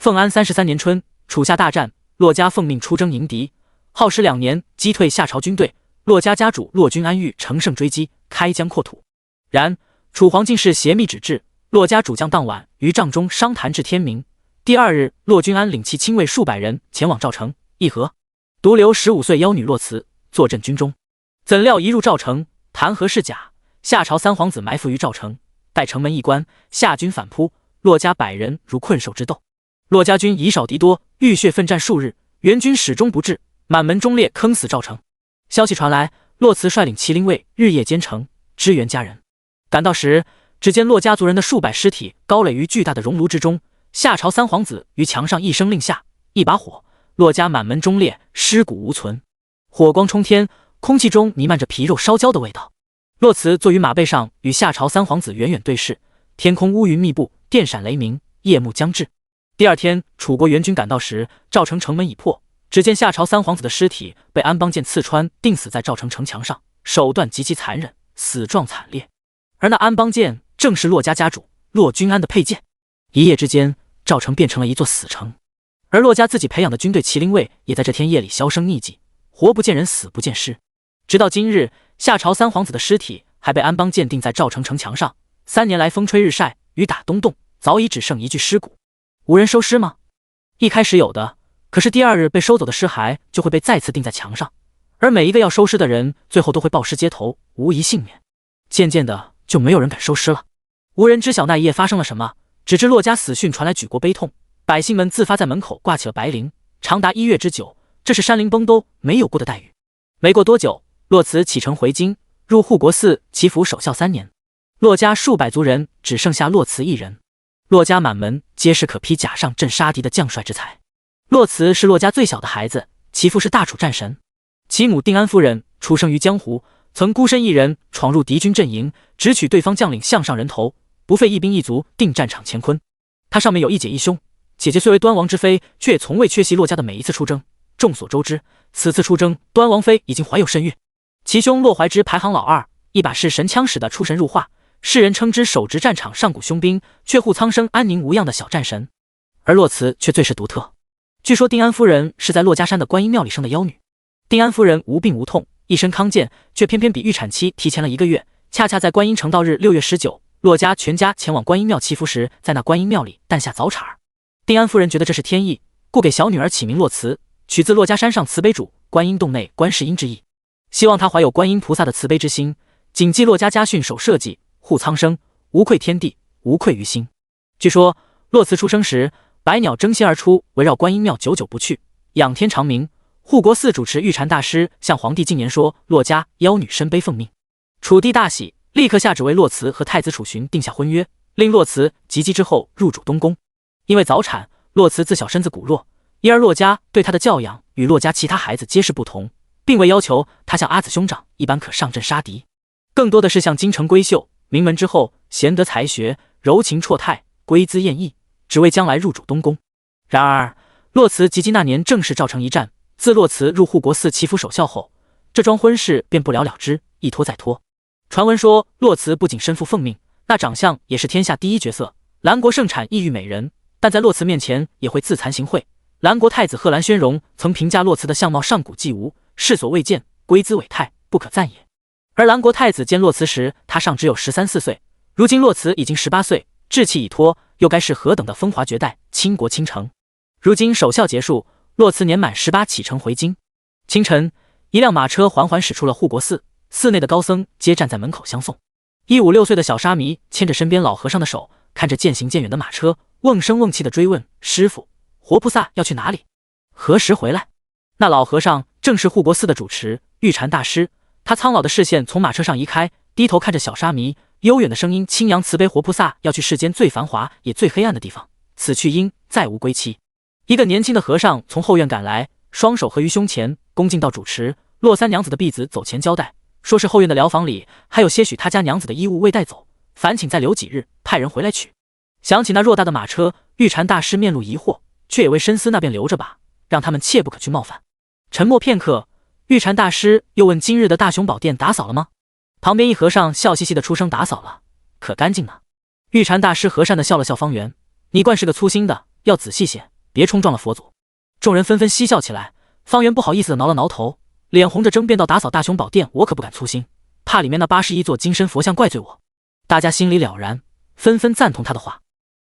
奉安33年春，楚夏大战，骆家奉命出征迎敌，耗时2年，击退夏朝军队。骆家家主骆君安欲乘胜追击，开疆扩土。然楚皇竟是邪密指致，骆家主将当晚于帐中商谈至天明。第2日，骆君安领其亲卫数百人前往赵城议和，独留15岁妖女骆辞坐镇军中。怎料一入赵城，谈何是假？夏朝3皇子埋伏于赵城，待城门一关，夏军反扑，骆家100人如困兽之斗。骆家军以少敌多，浴血奋战数日，援军始终不至，满门忠烈坑死赵城。消息传来，骆辞率领骑兵卫日夜兼程支援家人。赶到时，只见骆家族人的数百尸体高垒于巨大的熔炉之中，夏朝3皇子于墙上一声令下，一把火，骆家满门忠烈尸骨无存，火光冲天，空气中弥漫着皮肉烧焦的味道。骆辞坐于马背上，与夏朝3皇子远远对视，天空乌云密布，电闪雷鸣，夜幕将至。第2天，楚国援军赶到时，赵城城门已破，只见夏朝3皇子的尸体被安邦剑刺穿，钉死在赵城城墙上，手段极其残忍，死状惨烈。而那安邦剑正是骆家家主骆君安的佩剑。一夜之间，赵城变成了一座死城，而骆家自己培养的军队麒麟卫也在这天夜里销声匿迹，活不见人，死不见尸。直到今日，夏朝3皇子的尸体还被安邦剑钉在赵城城墙上。3年来风吹日晒，雨打冬冻，早已只剩一具尸骨。无人收尸吗？一开始有的，可是第2日被收走的尸骸就会被再次钉在墙上，而每一个要收尸的人最后都会暴尸街头，无一幸免。渐渐的就没有人敢收尸了。无人知晓那一夜发生了什么，只知骆家死讯传来，举国悲痛，百姓们自发在门口挂起了白绫，长达1月之久，这是山林崩都没有过的待遇。没过多久，骆辞启程回京，入护国寺祈福守孝3年。骆家数百族人只剩下骆辞一人。骆家满门皆是可披甲上阵杀敌的将帅之才。骆辞是骆家最小的孩子，其父是大楚战神。其母定安夫人出生于江湖，曾孤身一人闯入敌军阵营，直取对方将领项上人头，不费一兵一卒定战场乾坤。他上面有一姐一兄，姐姐虽为端王之妃，却也从未缺席骆家的每一次出征。众所周知，此次出征，端王妃已经怀有身孕。其兄骆怀之排行老2，一把是神枪使的出神入化，世人称之手执战场上古凶兵，却护苍生安宁无恙的小战神。而骆辞却最是独特。据说定安夫人是在骆家山的观音庙里生的妖女。定安夫人无病无痛，一身康健，却偏偏比预产期提前了1个月。恰恰在观音成道日6月19，骆家全家前往观音庙祈福时，在那观音庙里诞下早产儿。定安夫人觉得这是天意，故给小女儿起名骆辞，取自骆家山上慈悲主观音洞内观世音之意，希望她怀有观音菩萨的慈悲之心，谨记骆家家训守社稷，护苍生，无愧天地，无愧于心。据说骆辞出生时，百鸟争先而出，围绕观音庙久久不去，仰天长鸣。护国寺主持玉禅大师向皇帝进言说，骆家妖女身背奉命。楚帝大喜，立刻下旨为骆辞和太子楚寻定下婚约，令骆辞及笄之后入主东宫。因为早产，骆辞自小身子骨弱，因而骆家对他的教养与骆家其他孩子皆是不同，并未要求他像阿子兄长一般可上阵杀敌，更多的是像京城闺秀，名门之后，贤德才学，柔情绰态，归姿艳逸，只为将来入主东宫。然而骆辞及笄那年正是赵城一战，自骆辞入护国寺祈福守孝后，这桩婚事便不了了之，一拖再拖。传闻说骆辞不仅身负奉命，那长相也是天下第一绝色，兰国盛产异域美人，但在骆辞面前也会自惭形秽。兰国太子贺兰宣荣曾评价骆辞的相貌上古既无，世所未见，归姿伟态，不可赞也。而兰国太子见骆辞时，他尚只有13、14岁，如今骆辞已经18岁，志气已脱，又该是何等的风华绝代，倾国倾城。如今守孝结束，骆辞年满18启程回京。清晨，一辆马车缓缓驶出了护国寺，寺内的高僧皆站在门口相送。15、16岁的小沙弥牵着身边老和尚的手，看着渐行渐远的马车，瓮声瓮气地追问：“师傅，活菩萨要去哪里？何时回来？”那老和尚正是护国寺的主持玉禅大师，他苍老的视线从马车上移开，低头看着小沙弥，悠远的声音轻扬慈悲：“活菩萨要去世间最繁华也最黑暗的地方，此去因再无归期。”一个年轻的和尚从后院赶来，双手合于胸前，恭敬到主持骆三娘子的婢子走前交代，说是后院的疗房里还有些许他家娘子的衣物未带走，烦请再留几日，派人回来取。想起那偌大的马车，玉禅大师面露疑惑，却也未深思，那便留着吧，让他们切不可去冒犯。沉默片刻，玉禅大师又问：“今日的大雄宝殿打扫了吗？”旁边一和尚笑嘻嘻的出声：“打扫了，可干净呢。”玉禅大师和善的笑了笑方圆：“你惯是个粗心的，要仔细些，别冲撞了佛祖。众人纷纷嬉笑起来。方圆不好意思的挠了挠头，脸红着争辩道：打扫大雄宝殿我可不敢粗心，怕里面那81座金身佛像怪罪我。大家心里了然，纷纷赞同他的话。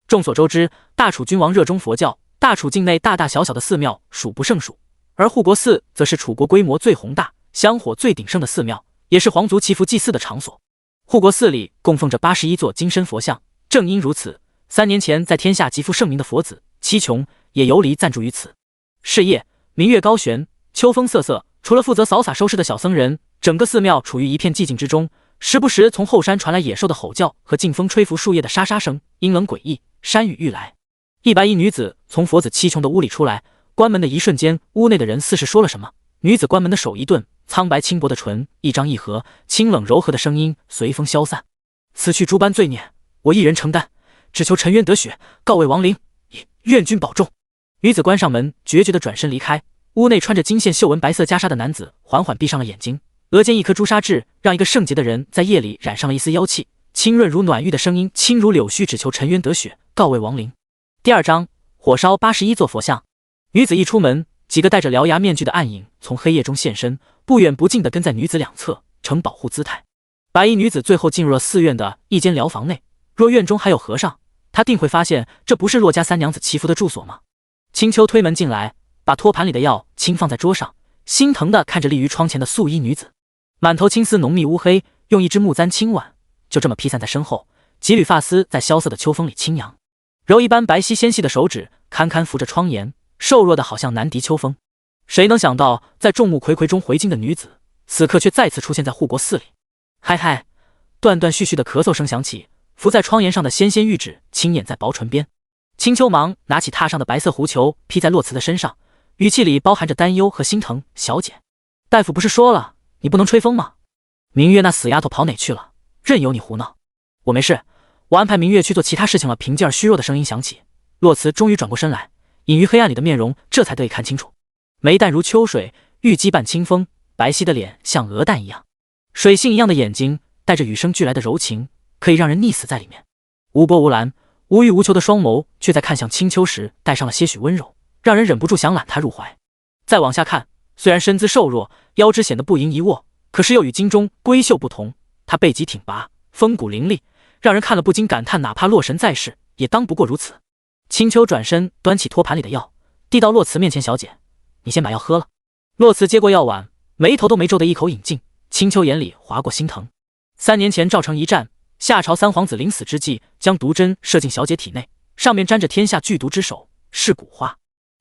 众所周知，大楚君王热衷佛教，大楚境内大大小小的寺庙数不胜数，而护国寺则是楚国规模最宏大、香火最鼎盛的寺庙，也是皇族祈福祭祀的场所。护国寺里供奉着81座金身佛像，正因如此，3年前在天下极负盛名的佛子七琼也游离暂住于此。是夜，明月高悬，秋风瑟瑟，除了负责扫洒收拾的小僧人，整个寺庙处于一片寂静之中，时不时从后山传来野兽的吼叫和劲风吹拂树叶的沙沙声，阴冷诡异，山雨欲来。一白衣女子从佛子七琼的屋里出来，关门的一瞬间，屋内的人似是说了什么。女子关门的手一顿，苍白轻薄的唇一张一合，清冷柔和的声音随风消散：此去诸般罪孽，我一人承担，只求沉冤得雪，告慰亡灵，愿君保重。女子关上门，决绝地转身离开。屋内穿着金线绣纹白色袈裟的男子缓缓闭上了眼睛，额间一颗朱砂痣让一个圣洁的人在夜里染上了一丝妖气，清润如暖玉的声音轻如柳絮，只求沉冤得雪，告慰亡灵。第2章，火烧81座佛像。女子一出门，几个戴着獠牙面具的暗影从黑夜中现身，不远不近地跟在女子两侧，呈保护姿态。白衣女子最后进入了寺院的一间疗房内，若院中还有和尚，她定会发现这不是骆家三娘子祈福的住所吗？青丘推门进来，把托盘里的药轻放在桌上，心疼地看着立于窗前的素衣女子，满头青丝浓密乌黑，用一只木簪轻挽，就这么披散在身后，几缕发丝在萧瑟的秋风里轻扬，柔一般白皙纤细的手指堪堪扶着窗沿，瘦弱的好像难敌秋风。谁能想到，在众目睽睽中回京的女子，此刻却再次出现在护国寺里。嗨嗨，断断续续的咳嗽声响起，浮在窗沿上的纤纤玉指轻掩在薄唇边。青丘忙拿起榻上的白色狐裘披在洛慈的身上，语气里包含着担忧和心疼：小姐，大夫不是说了你不能吹风吗？明月那死丫头跑哪去了？任由你胡闹。我没事，我安排明月去做其他事情了。平静而虚弱的声音响起，洛慈终于转过身来，隐于黑暗里的面容这才得以看清楚，眉淡如秋水，玉肌伴清风，白皙的脸像鹅蛋一样，水性一样的眼睛带着与生俱来的柔情，可以让人溺死在里面。无波无澜无欲无求的双眸却在看向青丘时带上了些许温柔，让人忍不住想揽她入怀。再往下看，虽然身姿瘦弱，腰肢显得不盈一握，可是又与京中闺秀不同，她背脊挺拔，风骨凌厉，让人看了不禁感叹，哪怕洛神在世也当不过如此。青丘转身端起托盘里的药，递到洛慈面前：小姐，你先把药喝了。洛慈接过药碗，眉头都没皱的一口饮尽。青丘眼里划过心疼。3年前赵城一战，夏朝三皇子临死之际，将毒针射进小姐体内，上面沾着天下剧毒之首是蛊花。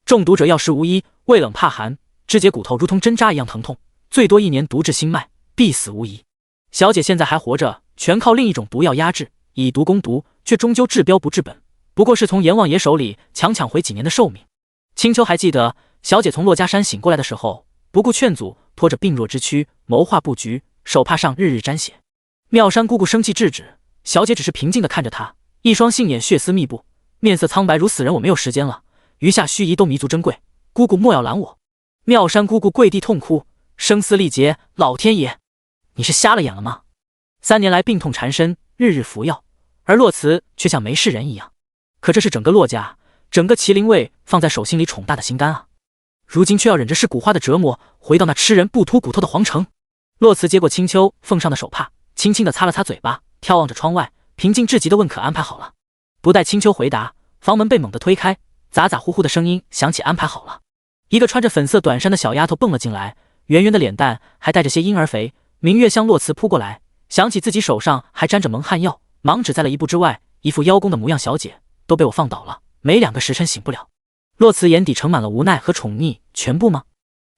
中毒者药食无医，畏冷怕寒，肢节骨头如同针扎一样疼痛，最多1年毒至心脉，必死无疑。小姐现在还活着，全靠另一种毒药压制，以毒攻毒，却终究治标不治本，不过是从阎王爷手里强抢回几年的寿命。青丘还记得，小姐从骆家山醒过来的时候，不顾劝阻，拖着病弱之躯，谋划布局，手帕上日日沾血。妙山姑姑生气制止，小姐只是平静地看着她，一双杏眼血丝密布，面色苍白如死人。我没有时间了，余下须臾都弥足珍贵，姑姑莫要拦我。妙山姑姑跪地痛哭，声嘶力竭：老天爷，你是瞎了眼了吗？3年来病痛缠身，日日服药，而洛慈却像没事人一样。可这是整个洛家，整个麒麟卫放在手心里宠大的心肝啊，如今却要忍着噬骨花的折磨，回到那吃人不吐骨头的皇城。洛慈接过青丘奉上的手帕，轻轻地擦了擦嘴巴，眺望着窗外，平静至极地问：可安排好了？不待青丘回答，房门被猛地推开，咋咋呼呼的声音响起：安排好了。一个穿着粉色短衫的小丫头蹦了进来，圆圆的脸蛋还带着些婴儿肥。明月向洛慈扑过来，想起自己手上还沾着蒙汗药，忙只在了1步之外，一副邀功的模样。小姐都被我放倒了，没2个时辰醒不了。洛慈眼底盛满了无奈和宠溺。全部吗？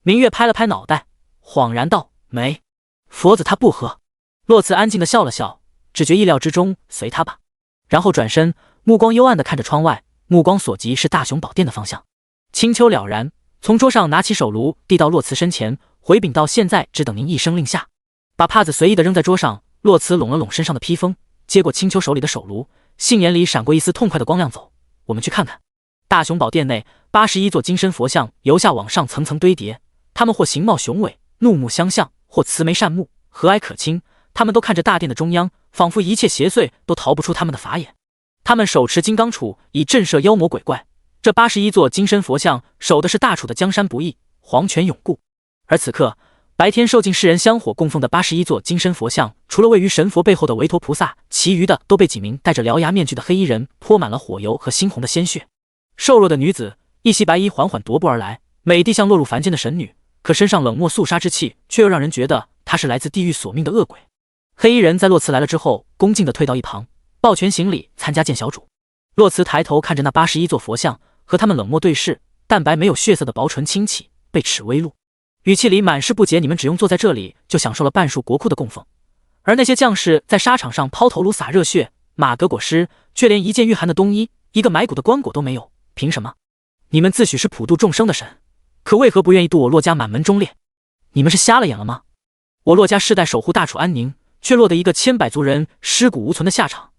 明月拍了拍脑袋，恍然道：没。佛子他不喝。洛慈安静地笑了笑，只觉意料之中，随他吧。然后转身，目光幽暗地看着窗外，目光所及是大雄宝殿的方向。青丘了然，从桌上拿起手炉递到洛慈身前，回禀道：现在只等您一声令下。把帕子随意地扔在桌上，洛慈拢了拢身上的披风，接过青丘手里的手炉，杏眼里闪过一丝痛快的光亮。走，我们去看看。大雄宝殿内81座金身佛像由下往上层层堆叠，他们或形貌雄伟，怒目相向，或慈眉善目，和蔼可亲。他们都看着大殿的中央，仿佛一切邪祟都逃不出他们的法眼。他们手持金刚杵，以震慑妖魔鬼怪，这81座金身佛像守的是大楚的江山不易，皇权永固。而此刻，白天受尽世人香火供奉的81座金身佛像，除了位于神佛背后的韦陀菩萨，其余的都被几名戴着獠牙面具的黑衣人泼满了火油和猩红的鲜血。瘦弱的女子一袭白衣缓缓踱步而来，美的像落入凡间的神女，可身上冷漠肃杀之气却又让人觉得她是来自地狱索命的恶鬼。黑衣人在洛慈来了之后，恭敬地退到一旁，抱拳行礼，参加见小主。洛慈抬头看着那81座佛像，和他们冷漠对视，淡白没有血色的薄唇轻启，贝齿微露，语气里满是不解。你们只用坐在这里，就享受了半数国库的供奉，而那些将士在沙场上抛头颅洒热血，马革裹尸，却连一件御寒的冬衣，一个埋骨的棺椁都没有，凭什么？你们自诩是普度众生的神，可为何不愿意渡我洛家满门忠烈？你们是瞎了眼了吗？我洛家世代守护大楚安宁，却落得一个千百族人尸骨无存的下场，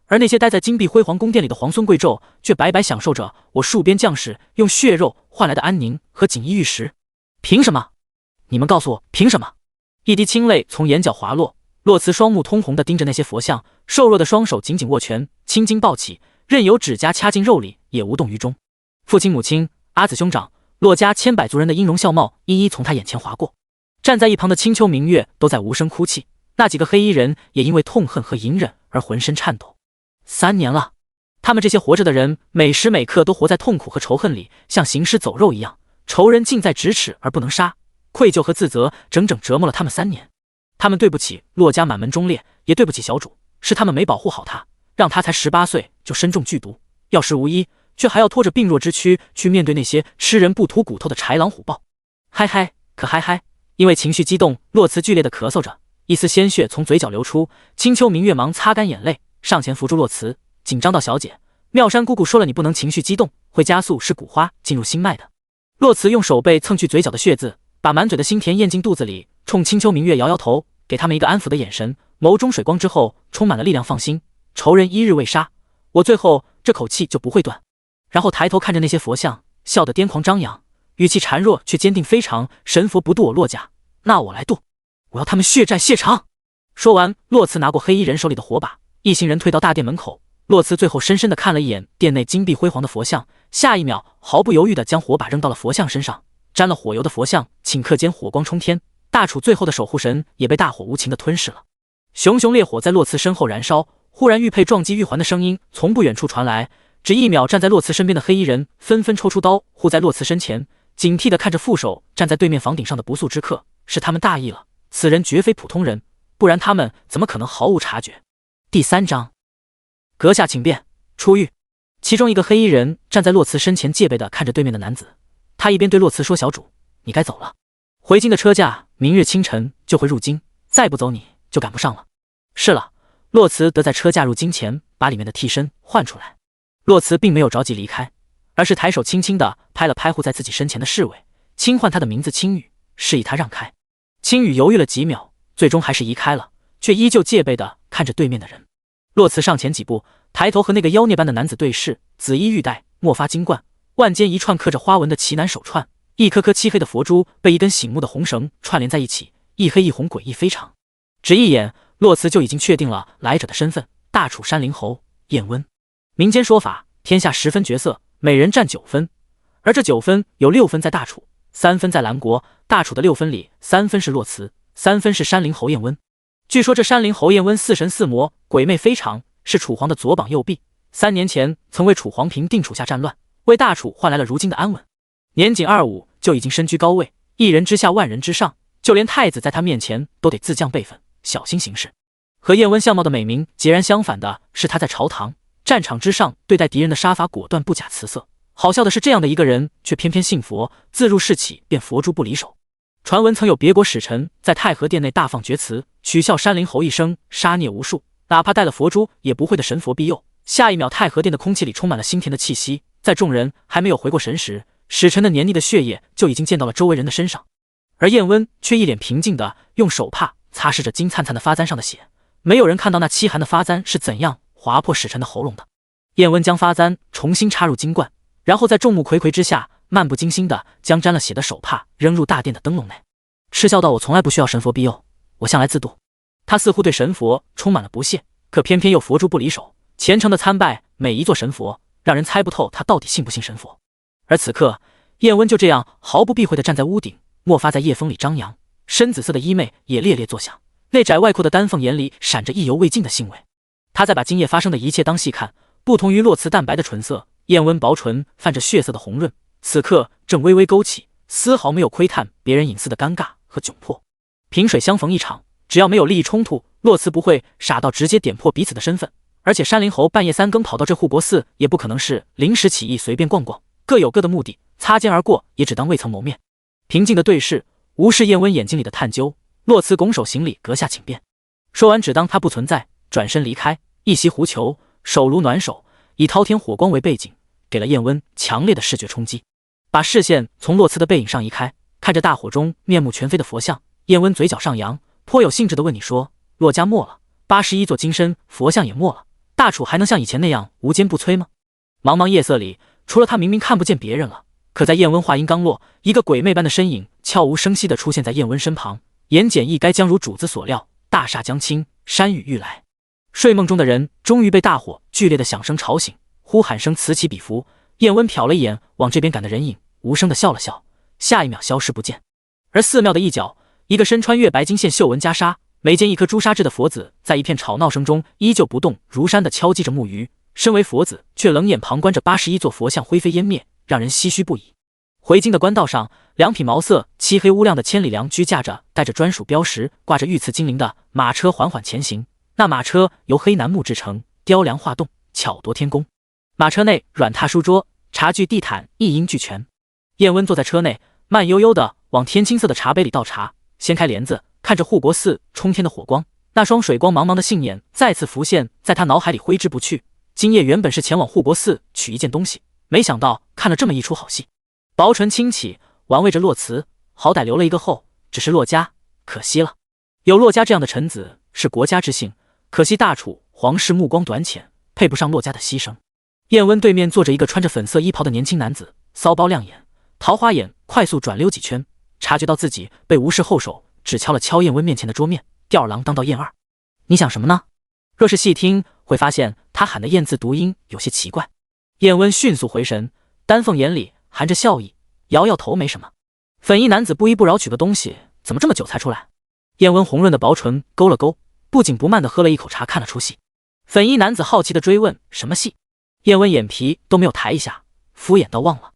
而那些待在金碧辉煌宫殿里的皇孙贵胄，却白白享受着我戍边将士用血肉换来的安宁和锦衣玉食。凭什么？你们告诉我，凭什么？一滴清泪从眼角滑落，洛慈双目通红地盯着那些佛像，瘦弱的双手紧紧握拳，青筋暴起，任由指甲掐进肉里也无动于衷。父亲母亲、阿子兄长，洛家千百族人的音容笑貌一一从他眼前划过。站在一旁的青丘明月都在无声哭泣，那几个黑衣人也因为痛恨和隐忍而浑身颤抖。3年了，他们这些活着的人每时每刻都活在痛苦和仇恨里，像行尸走肉一样，仇人近在咫尺而不能杀，愧疚和自责整整折磨了他们3年。他们对不起洛家满门忠烈，也对不起小主，是他们没保护好他，让他才18岁就身中剧毒，药石无医，却还要拖着病弱之躯去面对那些吃人不吐骨头的豺狼虎豹。嗨嗨，可嗨嗨！因为情绪激动，洛慈剧烈地咳嗽着，一丝鲜血从嘴角流出。青丘明月忙擦干眼泪，上前扶住洛慈，紧张道：“小姐，妙山姑姑说了，你不能情绪激动，会加速是骨花进入心脉的。”洛慈用手背蹭去嘴角的血渍，把满嘴的心甜咽进肚子里，冲青丘明月摇摇头，给他们一个安抚的眼神，眸中水光之后充满了力量。放心，仇人1日未杀，我最后这口气就不会断。然后抬头看着那些佛像，笑得癫狂张扬，语气孱弱却坚定非常：“神佛不渡我洛家，那我来渡，我要他们血债血偿。”说完，洛慈拿过黑衣人手里的火把，一行人退到大殿门口。洛慈最后深深地看了一眼殿内金碧辉煌的佛像，下一秒毫不犹豫地将火把扔到了佛像身上。沾了火油的佛像顷刻间火光冲天，大楚最后的守护神也被大火无情地吞噬了。熊熊烈火在洛慈身后燃烧，忽然玉佩撞击玉环的声音从不远处传来。只一秒，站在洛慈身边的黑衣人纷纷抽出刀护在洛慈身前，警惕地看着副手站在对面房顶上的不速之客。是他们大意了，此人绝非普通人，不然他们怎么可能毫无察觉？第3章，阁下请便，出狱。其中一个黑衣人站在洛慈身前，戒备地看着对面的男子，他一边对洛慈说：“小主，你该走了，回京的车驾明日清晨就会入京，再不走你就赶不上了。”是了，洛慈得在车驾入京前把里面的替身换出来。洛慈并没有着急离开，而是抬手轻轻地拍了拍护在自己身前的侍卫，轻唤他的名字青羽，示意他让开。青羽犹豫了几秒，最终还是移开了，却依旧戒备地看着对面的人。洛慈上前几步，抬头和那个妖孽般的男子对视，紫衣玉带，墨发金冠，腕间一串刻着花纹的奇楠手串，一颗颗漆黑的佛珠被一根醒目的红绳串联在一起，一黑一红，诡异非常。只一眼，洛慈就已经确定了来者的身份：大楚山陵侯燕温。民间说法，天下10分角色，每人占9分，而这9分有6分在大楚，3分在兰国。大楚的6分里，3分是洛慈，3分是山陵侯燕温。据说这山陵侯燕温4神4魔，鬼魅非常，是楚皇的左膀右臂。3年前曾为楚皇平定楚下战乱，为大楚换来了如今的安稳。年仅25就已经身居高位，一人之下万人之上，就连太子在他面前都得自降辈分，小心行事。和燕温相貌的美名截然相反的是，他在朝堂战场之上对待敌人的杀伐果断，不假辞色。好笑的是，这样的一个人却偏偏信佛，自入室起便佛珠不离手。传闻曾有别国使臣在太和殿内大放厥词，取笑山陵侯一生杀孽无数，哪怕带了佛珠也不会的神佛庇佑。下一秒，太和殿的空气里充满了腥甜的气息，在众人还没有回过神时，使臣的黏腻的血液就已经溅到了周围人的身上。而燕温却一脸平静地用手帕擦拭着金灿灿的发簪上的血，没有人看到那凄寒的发簪是怎样划破使臣的喉咙的。燕温将发簪重新插入金冠，然后在众目睽睽之下漫不经心地将沾了血的手帕扔入大殿的灯笼内，嗤笑道：“我从来不需要神佛庇佑，我向来自渡。”他似乎对神佛充满了不屑，可偏偏又佛珠不离手，虔诚地参拜每一座神佛，让人猜不透他到底信不信神佛。而此刻，燕温就这样毫不避讳地站在屋顶，墨发在夜风里张扬，深紫色的衣袂也猎猎作响。内窄外阔的丹凤眼里闪着意犹未尽的兴味。他在把今夜发生的一切当戏看，不同于洛慈淡白的唇色，燕温薄唇泛着血色的红润，此刻正微微勾起，丝毫没有窥探别人隐私的尴尬和窘迫。萍水相逢一场，只要没有利益冲突，洛慈不会傻到直接点破彼此的身份。而且山林侯半夜3更跑到这护国寺，也不可能是临时起意随便逛逛，各有各的目的，擦肩而过也只当未曾谋面。平静的对视，无视燕温眼睛里的探究，洛慈拱手行礼，阁下请便。说完只当他不存在，转身离开。一袭狐裘，手如暖手，以滔天火光为背景，给了燕温强烈的视觉冲击。把视线从洛慈的背影上移开，看着大火中面目全非的佛像，燕温嘴角上扬，颇有兴致地问你说：洛家没了，81座金身佛像也没了，大楚还能像以前那样无坚不摧吗？茫茫夜色里，除了他明明看不见别人了，可在燕温话音刚落，一个鬼魅般的身影悄无声息地出现在燕温身旁，言简意赅，将如主子所料，大厦将倾，山雨欲来。睡梦中的人终于被大火剧烈的响声吵醒，呼喊声此起彼伏。燕温瞟了一眼往这边赶的人影，无声地笑了笑，下一秒消失不见。而寺庙的一角，一个身穿月白金线绣纹袈裟，眉间一颗朱砂痣的佛子，在一片吵闹声中依旧不动如山地敲击着木鱼。身为佛子，却冷眼旁观着81座佛像灰飞烟灭，让人唏嘘不已。回京的官道上，2匹毛色漆黑乌亮的千里良驹驾着带着专属标识、挂着御赐金铃的马车缓缓前行。那马车由黑楠木制成，雕梁画栋，巧夺天工。马车内软榻书桌，茶具地毯一应俱全。燕温坐在车内，慢悠悠地往天青色的茶杯里倒茶，掀开帘子，看着护国寺冲天的火光，那双水光茫茫的杏眼再次浮现在他脑海里，挥之不去。今夜原本是前往护国寺取一件东西，没想到看了这么一出好戏。薄唇轻启，玩味着洛慈，好歹留了一个后，只是洛家可惜了。有洛家这样的臣子是国家之幸，可惜大楚皇室目光短浅，配不上洛家的牺牲。燕温对面坐着一个穿着粉色衣袍的年轻男子，骚包亮眼，桃花眼快速转溜几圈，察觉到自己被无视后手，只敲了敲燕温面前的桌面，吊儿郎当道：燕二，你想什么呢？若是细听，会发现他喊的燕字读音有些奇怪。燕温迅速回神，丹凤眼里含着笑意，摇摇头，没什么。粉衣男子不依不饶取个东西，怎么这么久才出来？燕温红润的薄唇勾了勾，不紧不慢地喝了一口茶，看了出戏。粉衣男子好奇地追问：什么戏？燕温眼皮都没有抬一下，敷衍到忘了。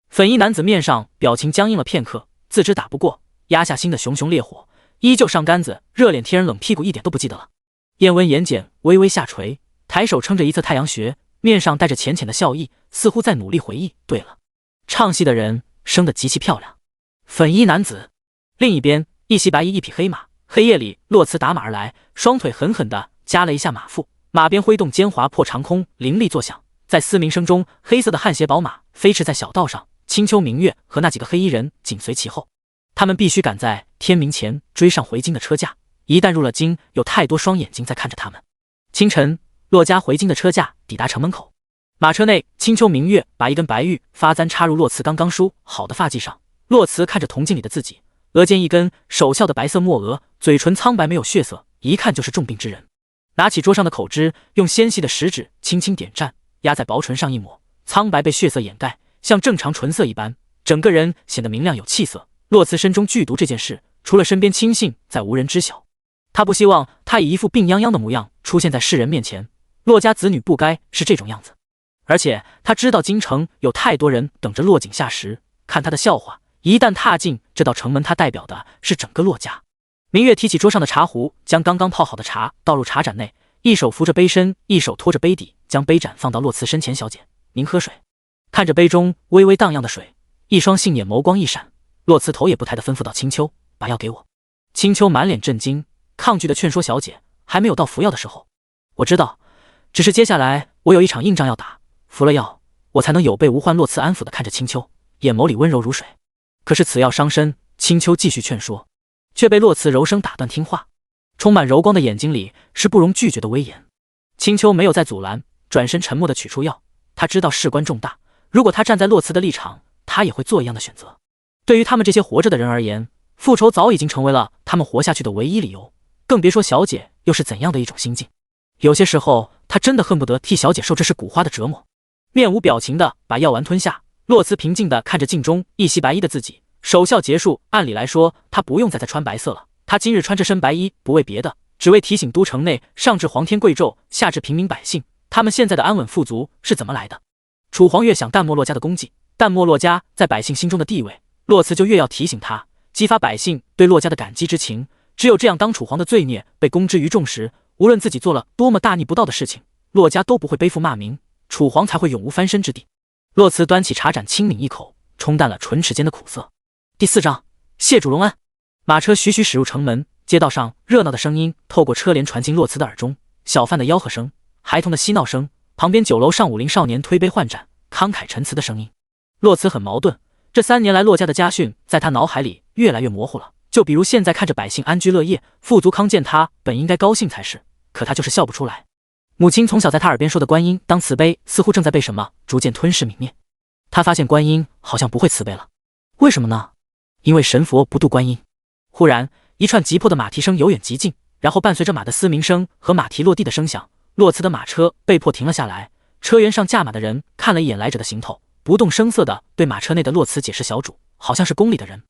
粉衣男子面上表情僵硬了片刻，自知打不过，压下心的熊熊烈火，依旧上杆子，热脸贴人冷屁股，一点都不记得了。燕温眼睑微微下垂，抬手撑着一侧太阳穴，面上带着浅浅的笑意，似乎在努力回忆。对了，唱戏的人生得极其漂亮。粉衣男子。另一边，一袭白衣，一匹黑马。黑夜里，洛慈打马而来，双腿狠狠地夹了一下马腹，马鞭挥动尖划破长空，凌厉作响。在嘶鸣声中，黑色的汗血宝马飞驰在小道上，青丘明月和那几个黑衣人紧随其后。他们必须赶在天明前追上回京的车驾，一旦入了京，有太多双眼睛在看着他们。清晨，洛家回京的车驾抵达城门口，马车内，青丘明月把一根白玉发簪插入洛慈刚刚梳好的发髻上。洛慈看着铜镜里的自己，额间一根手翘的白色墨额，嘴唇苍白没有血色，一看就是重病之人。拿起桌上的口脂，用纤细的食指轻轻点蘸，压在薄唇上一抹，苍白被血色掩盖，像正常唇色一般，整个人显得明亮有气色。洛慈身中剧毒这件事，除了身边亲信，再无人知晓。他不希望他以一副病殃殃的模样出现在世人面前，洛家子女不该是这种样子。而且他知道京城有太多人等着落井下石，看他的笑话。一旦踏进这道城门，他代表的是整个洛家。明月提起桌上的茶壶，将刚刚泡好的茶倒入茶盏内，一手扶着杯身，一手托着杯底，将杯盏放到洛慈身前：小姐，您喝水。看着杯中微微荡漾的水，一双杏眼眸光一闪，洛慈头也不抬地吩咐道：青丘，把药给我。青丘满脸震惊，抗拒地劝说：小姐，还没有到服药的时候。我知道，只是接下来我有一场硬仗要打，服了药，我才能有备无患。洛慈安抚地看着青丘，眼眸里温柔如水。可是此药伤身，青丘继续劝说，却被洛慈柔声打断听话。充满柔光的眼睛里是不容拒绝的威严。青丘没有再阻拦，转身沉默地取出药。他知道事关重大，如果他站在洛慈的立场，他也会做一样的选择。对于他们这些活着的人而言，复仇早已经成为了他们活下去的唯一理由，更别说小姐又是怎样的一种心境。有些时候，他真的恨不得替小姐受这是古花的折磨。面无表情的把药丸吞下。洛慈平静的看着镜中一袭白衣的自己，守孝结束，按理来说他不用再穿白色了。他今日穿这身白衣，不为别的，只为提醒都城内上至皇天贵胄，下至平民百姓，他们现在的安稳富足是怎么来的。楚皇越想淡漠洛家的功绩，淡漠洛家在百姓心中的地位，洛慈就越要提醒他，激发百姓对洛家的感激之情。只有这样，当楚皇的罪孽被公之于众时，无论自己做了多么大逆不道的事情，洛家都不会背负骂名，楚皇才会永无翻身之地。洛慈端起茶盏，轻抿一口，冲淡了唇齿间的苦涩。第4章，谢主隆恩。马车徐徐驶入城门，街道上热闹的声音透过车帘传进洛慈的耳中，小贩的吆喝声，孩童的嬉闹声，旁边酒楼上武林少年推杯换盏、慷慨陈词的声音。洛慈很矛盾，这3年来洛家的家训在他脑海里越来越模糊了。就比如现在看着百姓安居乐业、富足康健，他本应该高兴才是，可他就是笑不出来。母亲从小在他耳边说的观音当慈悲，似乎正在被什么逐渐吞噬泯灭。他发现观音好像不会慈悲了，为什么呢？因为神佛不渡观音。忽然，一串急迫的马蹄声由远及近，然后伴随着马的嘶鸣声和马蹄落地的声响，洛慈的马车被迫停了下来。车辕上驾马的人看了一眼来者的行头，不动声色地对马车内的洛慈解释：“小主好像是宫里的人。”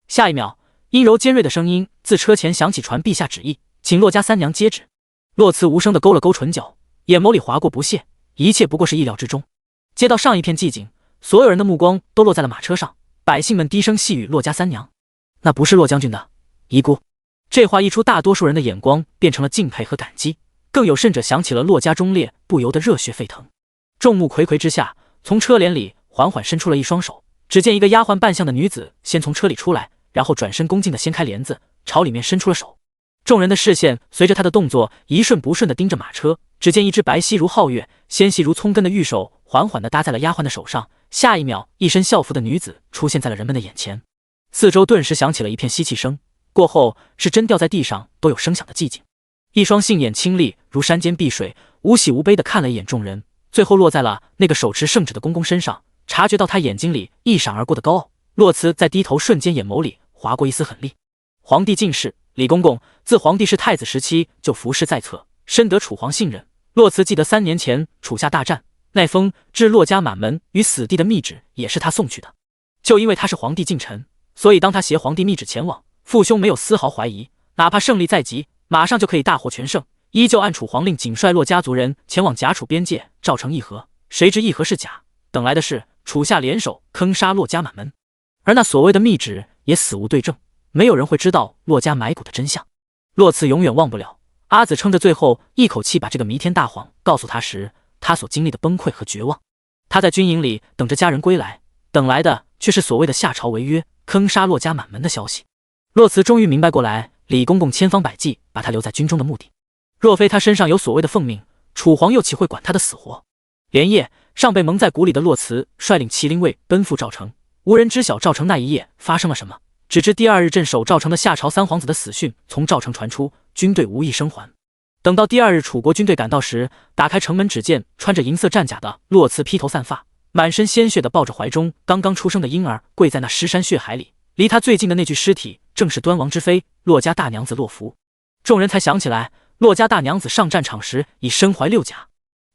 下一秒，阴柔尖锐的声音自车前响起，传陛下旨意，请洛家三娘接旨。洛慈无声地勾了勾唇角，眼眸里划过不屑，一切不过是意料之中。街道上一片寂静，所有人的目光都落在了马车上，百姓们低声细语：“洛家三娘，那不是洛将军的遗孤。”这话一出，大多数人的眼光变成了敬佩和感激，更有甚者想起了洛家忠烈，不由得热血沸腾。众目睽睽之下，从车帘里缓缓伸出了一双手，只见一个丫鬟扮相的女子先从车里出来，然后转身恭敬地掀开帘子，朝里面伸出了手。众人的视线随着他的动作一顺不顺地盯着马车，只见一只白皙如皓月、纤细如葱根的玉手缓缓地搭在了丫鬟的手上，下一秒，一身校服的女子出现在了人们的眼前。四周顿时响起了一片吸气声，过后是针掉在地上都有声响的寂静。一双杏眼清丽如山间碧水，无喜无悲地看了一眼众人，最后落在了那个手持圣旨的公公身上。察觉到他眼睛里一闪而过的高傲，洛慈在低头瞬间眼眸里划过一丝狠戾。皇帝近视，李公公自皇帝是太子时期就服侍在侧，深得楚皇信任。洛慈记得3年前楚下大战，那封置洛家满门于死地的密旨也是他送去的。就因为他是皇帝近臣，所以当他携皇帝密旨前往，父兄没有丝毫怀疑，哪怕胜利在即，马上就可以大获全胜，依旧按楚皇令仅率洛家族人前往贾楚边界召成议和。谁知议和是假，等来的是楚下联手坑杀洛家满门，而那所谓的密旨也死无对证，没有人会知道洛家埋骨的真相。洛慈永远忘不了阿紫撑着最后一口气把这个弥天大谎告诉他时，他所经历的崩溃和绝望。他在军营里等着家人归来，等来的却是所谓的下朝违约坑杀洛家满门的消息。洛慈终于明白过来，李公公千方百计把他留在军中的目的，若非他身上有所谓的奉命，楚皇又岂会管他的死活。连夜，尚被蒙在鼓里的洛慈率领麒麟卫奔赴赵城，无人知晓赵城那一夜发生了什么，只知第2日镇守赵城的夏朝三皇子的死讯从赵城传出，军队无一生还。等到第2日楚国军队赶到时，打开城门，只见穿着银色战甲的洛慈披头散发，满身鲜血的抱着怀中刚刚出生的婴儿，跪在那尸山血海里。离他最近的那具尸体正是端王之妃洛家大娘子洛福。众人才想起来，洛家大娘子上战场时已身怀6甲，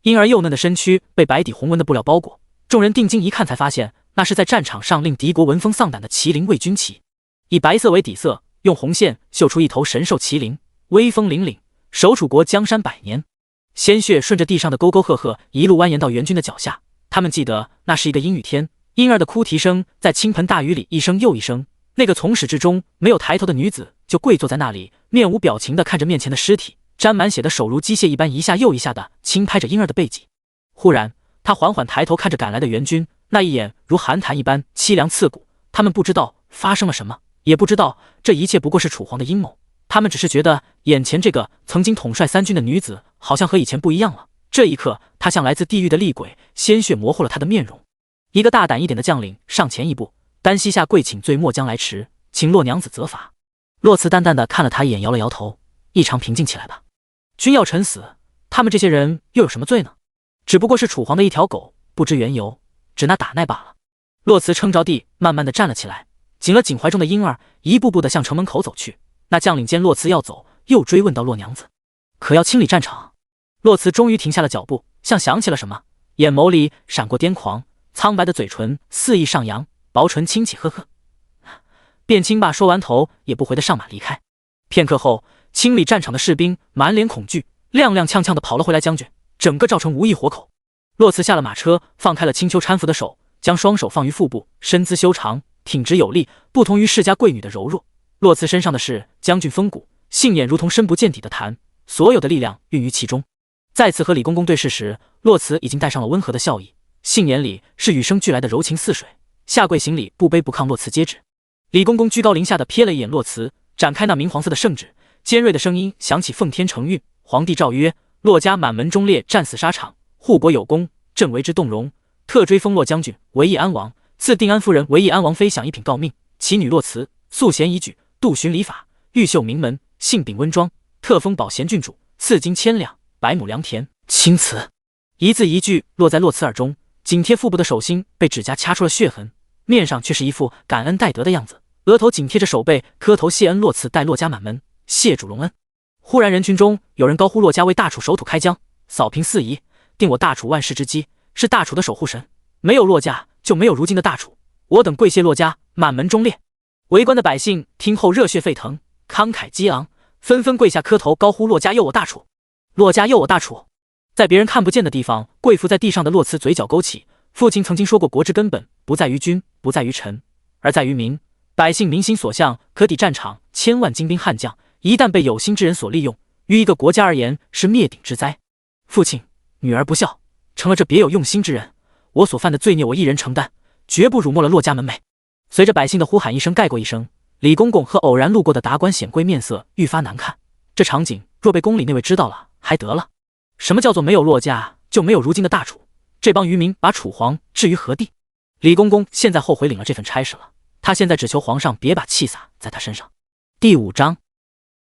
婴儿幼嫩的身躯被白底红纹的布料包裹。众人定睛一看，才发现那是在战场上令敌国闻风丧胆的麒麟卫军旗，以白色为底色，用红线绣出一头神兽麒麟，威风凛凛，守楚国江山100年。鲜血顺着地上的沟沟壑壑一路蜿蜒到援军的脚下，他们记得那是一个阴雨天，婴儿的哭啼声在倾盆大雨里一声又一声。那个从始至终没有抬头的女子就跪坐在那里，面无表情地看着面前的尸体，沾满血的手如机械一般一下又一下地轻拍着婴儿的背脊。忽然，他缓缓抬头看着赶来的援军，那一眼如寒潭一般凄凉刺骨。他们不知道发生了什么，也不知道这一切不过是楚皇的阴谋，他们只是觉得眼前这个曾经统帅3军的女子好像和以前不一样了。这一刻，她像来自地狱的厉鬼，鲜血模糊了她的面容。一个大胆一点的将领上前一步，单膝下跪请罪，末将来迟，请洛娘子责罚。洛慈淡淡的看了他一眼，摇了摇头，异常平静起来吧。君要臣死，他们这些人又有什么罪呢？只不过是楚皇的一条狗，不知缘由，只拿打耐罢了。洛慈撑着地，慢慢的站了起来，紧了紧怀中的婴儿，一步步的向城门口走去。那将领见洛慈要走，又追问到：洛娘子可要清理战场？洛慈终于停下了脚步，像想起了什么，眼眸里闪过癫狂，苍白的嘴唇肆意上扬，薄唇轻启，呵呵。卞清霸说完头也不回的上马离开。片刻后，清理战场的士兵满脸恐惧，踉踉跄跄的跑了回来。将军，整个赵城无一活口。洛辞下了马车，放开了青丘搀扶的手，将双手放于腹部，身姿修长，挺直有力，不同于世家贵女的柔弱。洛辞身上的是将军风骨，杏眼如同深不见底的潭，所有的力量蕴于其中。再次和李公公对视时，洛辞已经带上了温和的笑意，杏眼里是与生俱来的柔情似水。下跪行礼，不卑不亢，洛辞接旨。李公公居高临下的瞥了一眼洛辞，展开那明黄色的圣旨，尖锐的声音响起：奉天承运，皇帝诏曰：洛家满门忠烈，战死沙场，护国有功，朕为之动容，特追封洛将军为义安王，赐定安夫人为义安王妃享一品诰命。其女洛辞素贤仪举，笃循礼法，玉秀名门，性秉温庄，特封保贤郡主，赐金千两，100亩良田。钦此。一字一句落在洛辞耳中，紧贴腹部的手心被指甲掐出了血痕，面上却是一副感恩戴德的样子，额头紧贴着手背，磕头谢恩。洛辞待洛家满门，谢主隆恩。忽然人群中有人高呼：洛家为大楚守土开疆，扫平四夷，定我大楚万世之基，是大楚的守护神。没有洛家，就没有如今的大楚。我等跪谢洛家满门忠烈。围观的百姓听后热血沸腾，慷慨激昂，纷纷跪下磕头，高呼：洛家佑我大楚，洛家佑我大楚。在别人看不见的地方，跪伏在地上的洛辞嘴角勾起。父亲曾经说过，国之根本不在于君，不在于臣，而在于民。百姓民心所向，可抵战场千万精兵悍将，一旦被有心之人所利用，于一个国家而言是灭顶之灾。父亲，女儿不孝，成了这别有用心之人，我所犯的罪孽我一人承担，绝不辱没了洛家门楣。随着百姓的呼喊一声盖过一声，李公公和偶然路过的达官显贵面色愈发难看。这场景若被宫里那位知道了，还得了？什么叫做没有洛家就没有如今的大楚？这帮愚民把楚皇置于何地？李公公现在后悔领了这份差事了，他现在只求皇上别把气撒在他身上。第5章，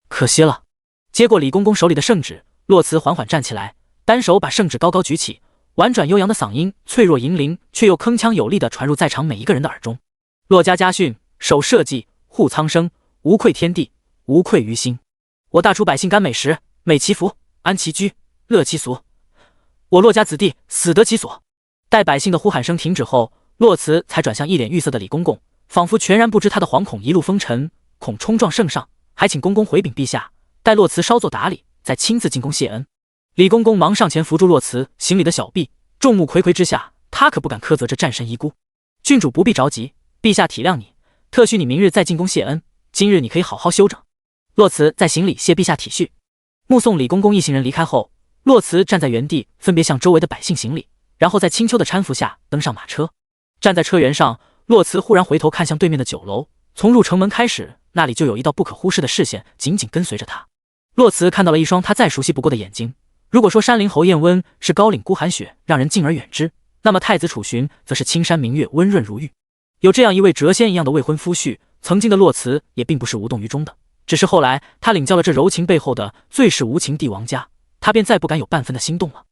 可惜了。接过李公公手里的圣旨，洛辞缓缓站起来，单手把圣旨高高举起，婉转悠扬的嗓音脆弱银铃，却又铿锵有力地传入在场每一个人的耳中。洛家家训，守社稷，护苍生，无愧天地，无愧于心。我大楚百姓甘美食，美其福，安其居，乐其俗。我洛家子弟死得其所。待百姓的呼喊声停止后，洛辞才转向一脸郁色的李公公，仿佛全然不知他的惶恐一路风尘，恐冲撞圣上，还请公公回禀陛下。待洛辞稍作打理，再亲自进宫谢恩。李公公忙上前扶住洛辞行礼的小臂，众目睽睽之下，他可不敢苛责这战神遗孤。郡主不必着急，陛下体谅你，特许你明日再进宫谢恩，今日你可以好好休整。洛辞在行礼谢陛下体恤。目送李公公一行人离开后，洛辞站在原地，分别向周围的百姓行礼，然后在青丘的搀扶下登上马车。站在车辕上，洛辞忽然回头看向对面的酒楼，从入城门开始，那里就有一道不可忽视的视线紧紧跟随着他。洛辞看到了一双他再熟悉不过的眼睛。如果说山林侯彦温是高岭孤寒雪，让人敬而远之，那么太子楚寻则是青山明月，温润如玉。有这样一位谪仙一样的未婚夫婿，曾经的洛辞也并不是无动于衷的，只是后来他领教了这柔情背后的最是无情帝王家，他便再不敢有半分的心动了。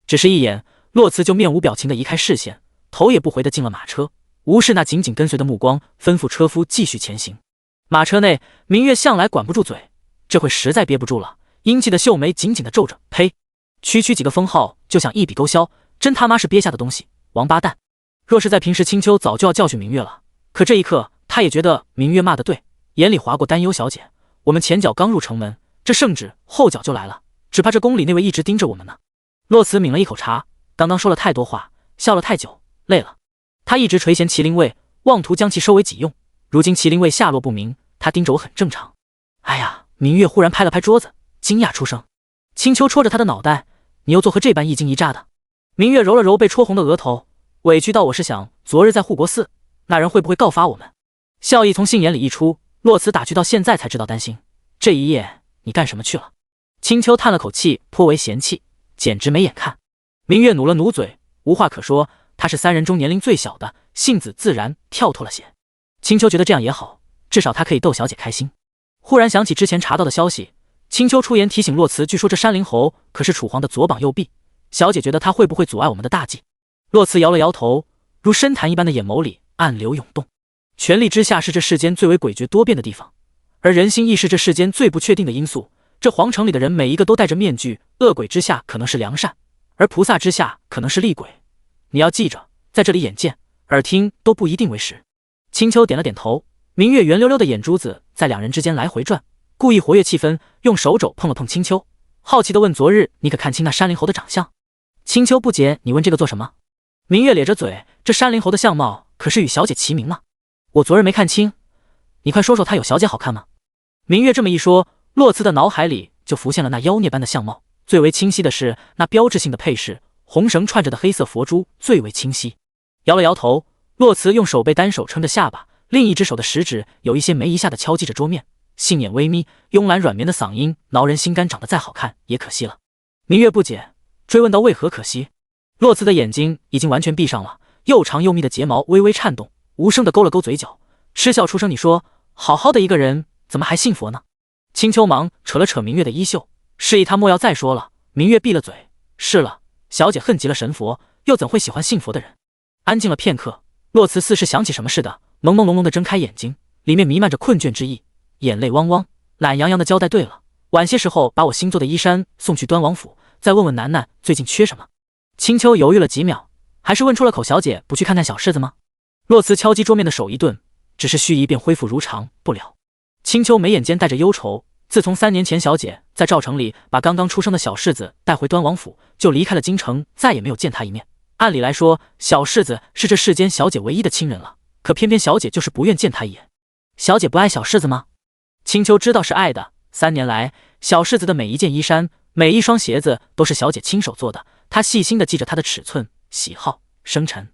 只是一眼，洛辞就面无表情地移开视线，头也不回地进了马车，无视那紧紧跟随的目光，吩咐车夫继续前行。马车内，明月向来管不住嘴，这回实在憋不住了，英气的秀眉紧紧地皱着，呸！区区几个封号就想一笔勾销，真他妈是憋下的东西，王八蛋！若是在平时，青丘早就要教训明月了，可这一刻他也觉得明月骂得对，眼里划过担忧小姐，我们前脚刚入城门，这圣旨后脚就来了，只怕这宫里那位一直盯着我们呢。洛辞抿了一口茶，刚刚说了太多话，笑了太久，累了。他一直垂涎麒麟位，妄图将其收为己用，如今麒麟位下落不明，他盯着我很正常。哎呀！明月忽然拍了拍桌子，惊讶出声。青丘戳着他的脑袋，你又作何这般一惊一乍的？明月揉了揉被戳红的额头，委屈到我是想昨日在护国寺，那人会不会告发我们？笑意从杏眼里溢出，洛辞打趣到现在才知道担心。这一夜你干什么去了？青丘叹了口气，颇为嫌弃，简直没眼看。明月努了努嘴，无话可说，他是3人中年龄最小的，性子自然，跳脱了些。青丘觉得这样也好，至少他可以逗小姐开心。忽然想起之前查到的消息，青丘出言提醒洛辞，据说这山灵侯可是楚皇的左膀右臂，小姐觉得他会不会阻碍我们的大计？洛辞摇了摇头，如深潭一般的眼眸里暗流涌动。权力之下是这世间最为诡谲多变的地方，而人心亦是这世间最不确定的因素。这皇城里的人每一个都戴着面具，恶鬼之下可能是良善，而菩萨之下可能是厉鬼，你要记着，在这里眼见耳听都不一定为实。青丘点了点头，明月圆溜溜的眼珠子在两人之间来回转，故意活跃气氛，用手肘碰了碰青丘，好奇地问：昨日你可看清那山灵猴的长相？青丘不解，你问这个做什么？明月咧着嘴，这山灵猴的相貌可是与小姐齐名吗？我昨日没看清，你快说说他有小姐好看吗？明月这么一说，洛慈的脑海里就浮现了那妖孽般的相貌，最为清晰的是那标志性的配饰，红绳串着的黑色佛珠最为清晰。摇了摇头，洛慈用手背单手撑着下巴，另一只手的食指有一些没一下的敲击着桌面，杏眼微眯，慵懒软绵的嗓音挠人心肝，长得再好看也可惜了。明月不解，追问到为何可惜。洛慈的眼睛已经完全闭上了，又长又密的睫毛微微颤动，无声地勾了勾嘴角，嗤笑出声：你说好好的一个人怎么还信佛呢？青丘忙扯了扯明月的衣袖，示意他莫要再说了。明月闭了嘴，是了，小姐恨极了神佛，又怎会喜欢信佛的人？安静了片刻，洛慈似是想起什么似的，朦朦胧胧地睁开眼睛，里面弥漫着困倦之意，眼泪汪汪，懒洋洋地交代：对了，晚些时候把我新做的衣衫送去端王府，再问问楠楠最近缺什么。青丘犹豫了几秒，还是问出了口：小姐不去看看小世子吗？洛慈敲击桌面的手一顿，只是续一便恢复如常不了。青丘眉眼间带着忧愁，自从3年前小姐在赵城里把刚刚出生的小世子带回端王府，就离开了京城，再也没有见他一面。按理来说，小世子是这世间小姐唯一的亲人了，可偏偏小姐就是不愿见他一眼。小姐不爱小世子吗？青丘知道是爱的，3年来，小世子的每一件衣衫，每一双鞋子都是小姐亲手做的，她细心地记着他的尺寸、喜好、生辰，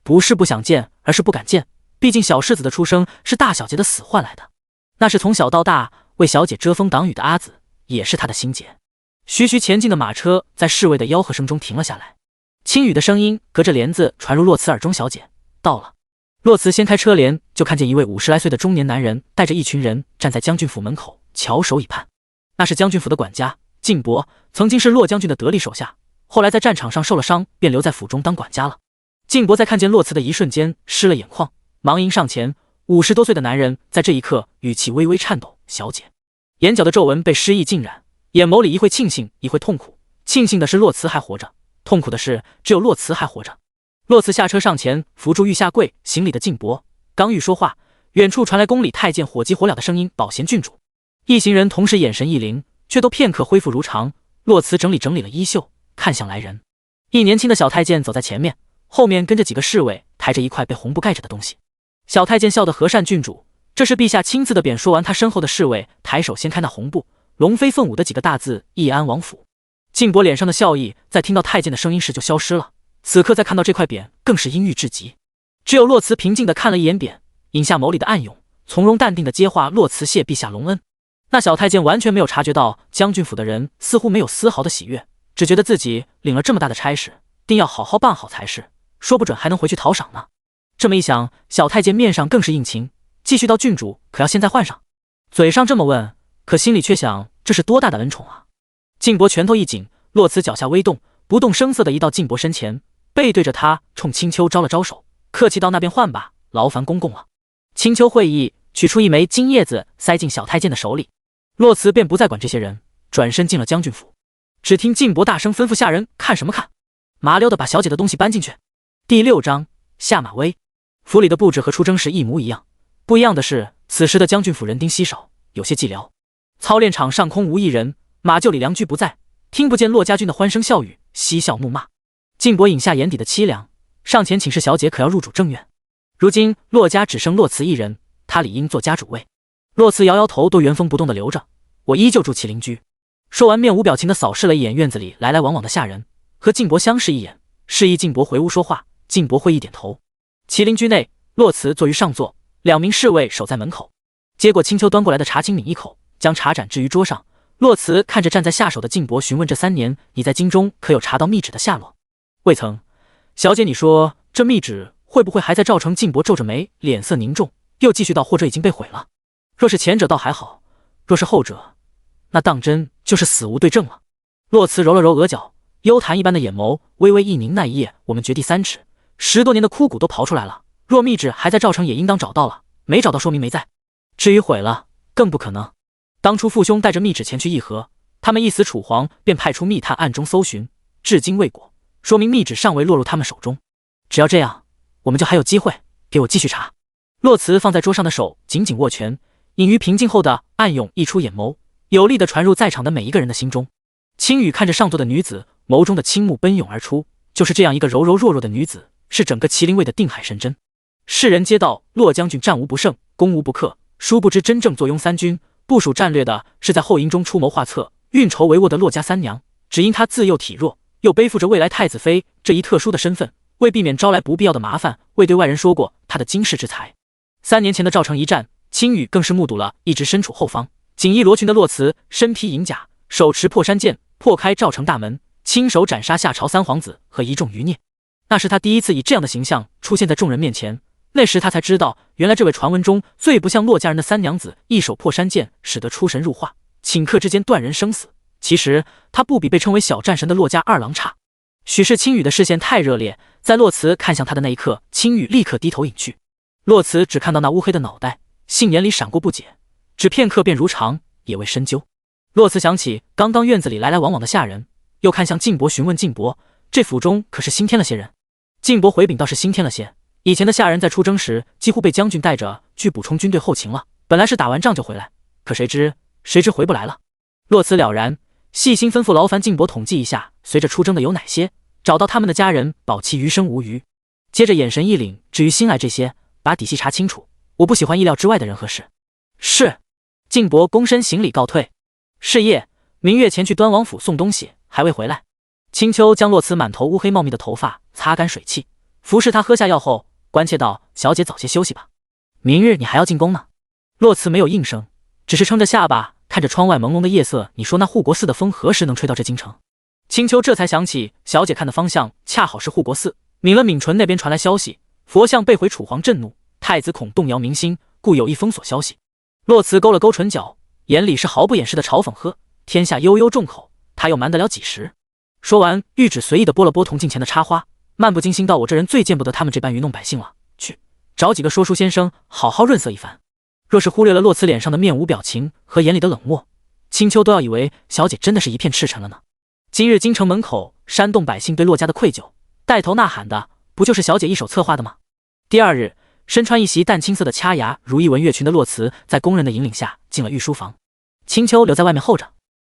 不是不想见，而是不敢见。毕竟小世子的出生是大小姐的死换来的，那是从小到大为小姐遮风挡雨的阿紫，也是她的心结。徐徐前进的马车在侍卫的吆喝声中停了下来，轻语的声音隔着帘子传入洛慈耳中：小姐到了。洛慈掀开车帘，就看见一位50来岁的中年男人带着一群人站在将军府门口，翘首以盼。那是将军府的管家晋伯，曾经是洛将军的得力手下，后来在战场上受了伤，便留在府中当管家了。晋伯在看见洛慈的一瞬间失了眼眶，忙迎上前。50多岁的男人在这一刻语气微微颤抖：小姐。眼角的皱纹被失意浸染，眼眸里一会庆幸一会痛苦。庆幸的是洛慈还活着，痛苦的是只有洛慈还活着。洛慈下车上前扶住欲下跪行礼的晋伯，刚欲说话，远处传来宫里太监火急火燎的声音：保贤郡主。一行人同时眼神一灵，却都片刻恢复如常。洛慈整理整理了衣袖，看向来人，一年轻的小太监走在前面，后面跟着几个侍卫抬着一块被红布盖着的东西。小太监笑得和善：郡主，这是陛下亲自的匾。说完，他身后的侍卫抬手掀开那红布，龙飞凤舞的几个大字：易安王府。晋伯脸上的笑意在听到太监的声音时就消失了，此刻再看到这块匾更是阴郁至极。只有洛慈平静地看了一眼匾，饮下眸里的暗涌，从容淡定地接话：洛慈谢陛下隆恩。那小太监完全没有察觉到将军府的人似乎没有丝毫的喜悦，只觉得自己领了这么大的差事，定要好好办好才是，说不准还能回去讨赏呢。这么一想，小太监面上更是应情，继续道：郡主可要现在换上？嘴上这么问，可心里却想这是多大的恩宠啊！晋伯拳头一紧，洛慈脚下微动，不动声色地移到晋伯身前，背对着他冲青丘招了招手，客气道：那便换吧，劳烦公公了。青丘会意，取出一枚金叶子塞进小太监的手里。洛慈便不再管这些人，转身进了将军府。只听晋伯大声吩咐下人：看什么看，麻溜的把小姐的东西搬进去。第6章下马威。府里的布置和出征时一模一样，不一样的是，此时的将军府人丁稀少，有些寂寥。操练场上空无一人，马厩里良驹不在，听不见骆家军的欢声笑语、嬉笑怒骂。晋伯饮下眼底的凄凉，上前请示小姐可要入主正院。如今骆家只剩洛慈一人，他理应做家主位。洛慈摇摇头，都原封不动地留着，我依旧住麒麟居。说完，面无表情地扫视了一眼院子里来来往往的下人，和晋伯相视一眼，示意晋伯回屋说话。晋伯会意点头。麒麟居内，洛慈坐于上座，2名侍卫守在门口。接过青丘端过来的茶青抿一口，将茶盏置于桌上。洛慈看着站在下手的晋伯，询问：这3年你在京中可有查到密旨的下落？未曾。小姐，你说这密旨会不会还在赵城？晋伯皱着眉，脸色凝重，又继续道：或者已经被毁了。若是前者倒还好，若是后者，那当真就是死无对证了。洛慈揉了揉额角，幽潭一般的眼眸微微一凝。那一夜我们掘地3尺，10多年的枯骨都刨出来了，若密旨还在赵城，也应当找到了，没找到说明没在。至于毁了，更不可能。当初父兄带着密旨前去议和，他们一死，楚皇便派出密探暗中搜寻，至今未果，说明密旨尚未落入他们手中。只要这样，我们就还有机会。给我继续查。洛慈放在桌上的手紧紧握拳，隐于平静后的暗涌溢出眼眸，有力地传入在场的每一个人的心中。青羽看着上座的女子，眸中的倾慕奔涌而出。就是这样一个柔柔弱弱的女子，是整个麒麟卫的定海神针。世人皆道骆将军战无不胜，攻无不克，殊不知真正坐拥三军，部署战略的是在后营中出谋划策、运筹帷幄的骆家三娘。只因她自幼体弱，又背负着未来太子妃这一特殊的身份，为避免招来不必要的麻烦，未对外人说过她的惊世之才。3年前的赵城一战，青羽更是目睹了一直身处后方、锦衣罗裙的洛慈身披银甲，手持破山剑，破开赵城大门，亲手斩杀夏朝3皇子和一众余孽。那是他第一次以这样的形象出现在众人面前，那时他才知道，原来这位传闻中最不像骆家人的三娘子，一手破山剑使得出神入化，顷刻之间断人生死。其实他不比被称为小战神的骆家二郎差。许是青羽的视线太热烈，在洛慈看向他的那一刻，青羽立刻低头隐去。洛慈只看到那乌黑的脑袋，杏眼里闪过不解，只片刻便如常，也未深究。洛慈想起刚刚院子里来来往往的下人，又看向晋伯询问晋伯，这府中可是新添了些人？晋伯回禀倒是新添了些，以前的下人在出征时几乎被将军带着去补充军队后勤了，本来是打完仗就回来，可谁知回不来了。洛慈了然，细心吩咐劳烦晋伯统计一下随着出征的有哪些，找到他们的家人，保其余生无虞。接着眼神一凛，至于新来这些，把底细查清楚，我不喜欢意料之外的人和事。是。晋伯躬身行礼告退。是夜，明月前去端王府送东西，还未回来。青丘将洛慈满头乌黑茂密的头发擦干水汽，服侍他喝下药后，关切道：“小姐早些休息吧，明日你还要进宫呢。”洛慈没有应声，只是撑着下巴看着窗外朦胧的夜色。你说那护国寺的风何时能吹到这京城？青丘这才想起，小姐看的方向恰好是护国寺，抿了抿唇，那边传来消息，佛像被毁，楚皇震怒，太子恐动摇民心，故有意封锁消息。洛慈勾了勾唇角，眼里是毫不掩饰的嘲讽：“呵，天下悠悠众口，他又瞒得了几时？”说完，玉指随意地拨了拨铜镜前的插花，漫不经心道：“我这人最见不得他们这般愚弄百姓了，去找几个说书先生，好好润色一番。”若是忽略了洛慈脸上的面无表情和眼里的冷漠，青丘都要以为小姐真的是一片赤诚了呢。今日京城门口煽动百姓对洛家的愧疚，带头呐喊的不就是小姐一手策划的吗？第二日，身穿一袭淡青色的掐牙如意文月裙的洛慈，在工人的引领下进了御书房，青丘留在外面候着。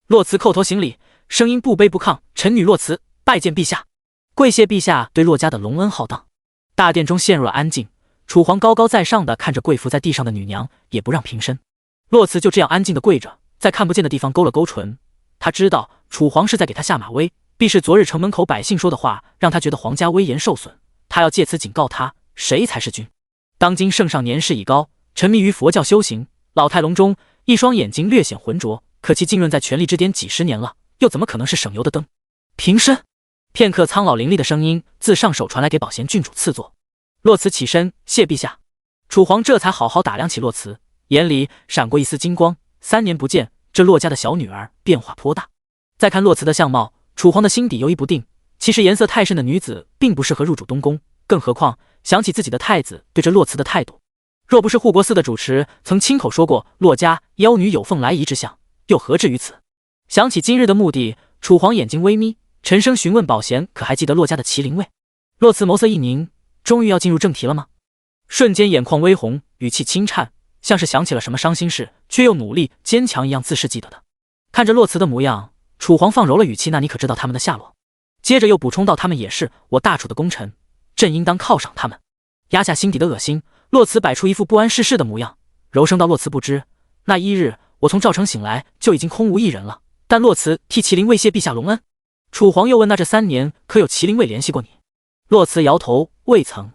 洛慈叩头行礼，声音不卑不亢：“臣女洛慈拜见陛下，跪谢陛下对洛家的隆恩浩荡。”大殿中陷入了安静，楚皇高高在上的看着跪伏在地上的女娘，也不让平身。洛慈就这样安静的跪着，在看不见的地方勾了勾唇。他知道楚皇是在给他下马威，必是昨日城门口百姓说的话让他觉得皇家威严受损，他要借此警告他谁才是君。当今圣上年事已高，沉迷于佛教修行，老态龙钟，一双眼睛略显浑浊，可其浸润在权力之巅几十年了，又怎么可能是省油的灯？平身！片刻苍老凌厉的声音自上首传来，给保贤郡主赐座。洛慈起身，谢陛下。楚皇这才好好打量起洛慈，眼里闪过一丝金光。3年不见，这洛家的小女儿变化颇大。再看洛慈的相貌，楚皇的心底犹疑不定。其实颜色太深的女子并不适合入主东宫，更何况想起自己的太子对这洛慈的态度，若不是护国寺的主持曾亲口说过洛家妖女有凤来仪之相，又何至于此？想起今日的目的，楚皇眼睛微眯，沉声询问保贤：“可还记得洛家的麒麟卫？”洛慈眸色一凝，终于要进入正题了吗？瞬间眼眶微红，语气轻颤，像是想起了什么伤心事，却又努力坚强一样，自是记得的。看着洛慈的模样，楚皇放柔了语气：“那你可知道他们的下落？”接着又补充道：“他们也是我大楚的功臣，朕应当犒赏他们。”压下心底的恶心，洛慈摆出一副不谙世事的模样，柔声道：“洛慈不知，那一日我从赵城醒来，就已经空无一人了。但洛慈替麒麟卫谢陛下隆恩。”楚皇又问：“那这3年可有麒麟卫联系过你？”洛慈摇头：“未曾。”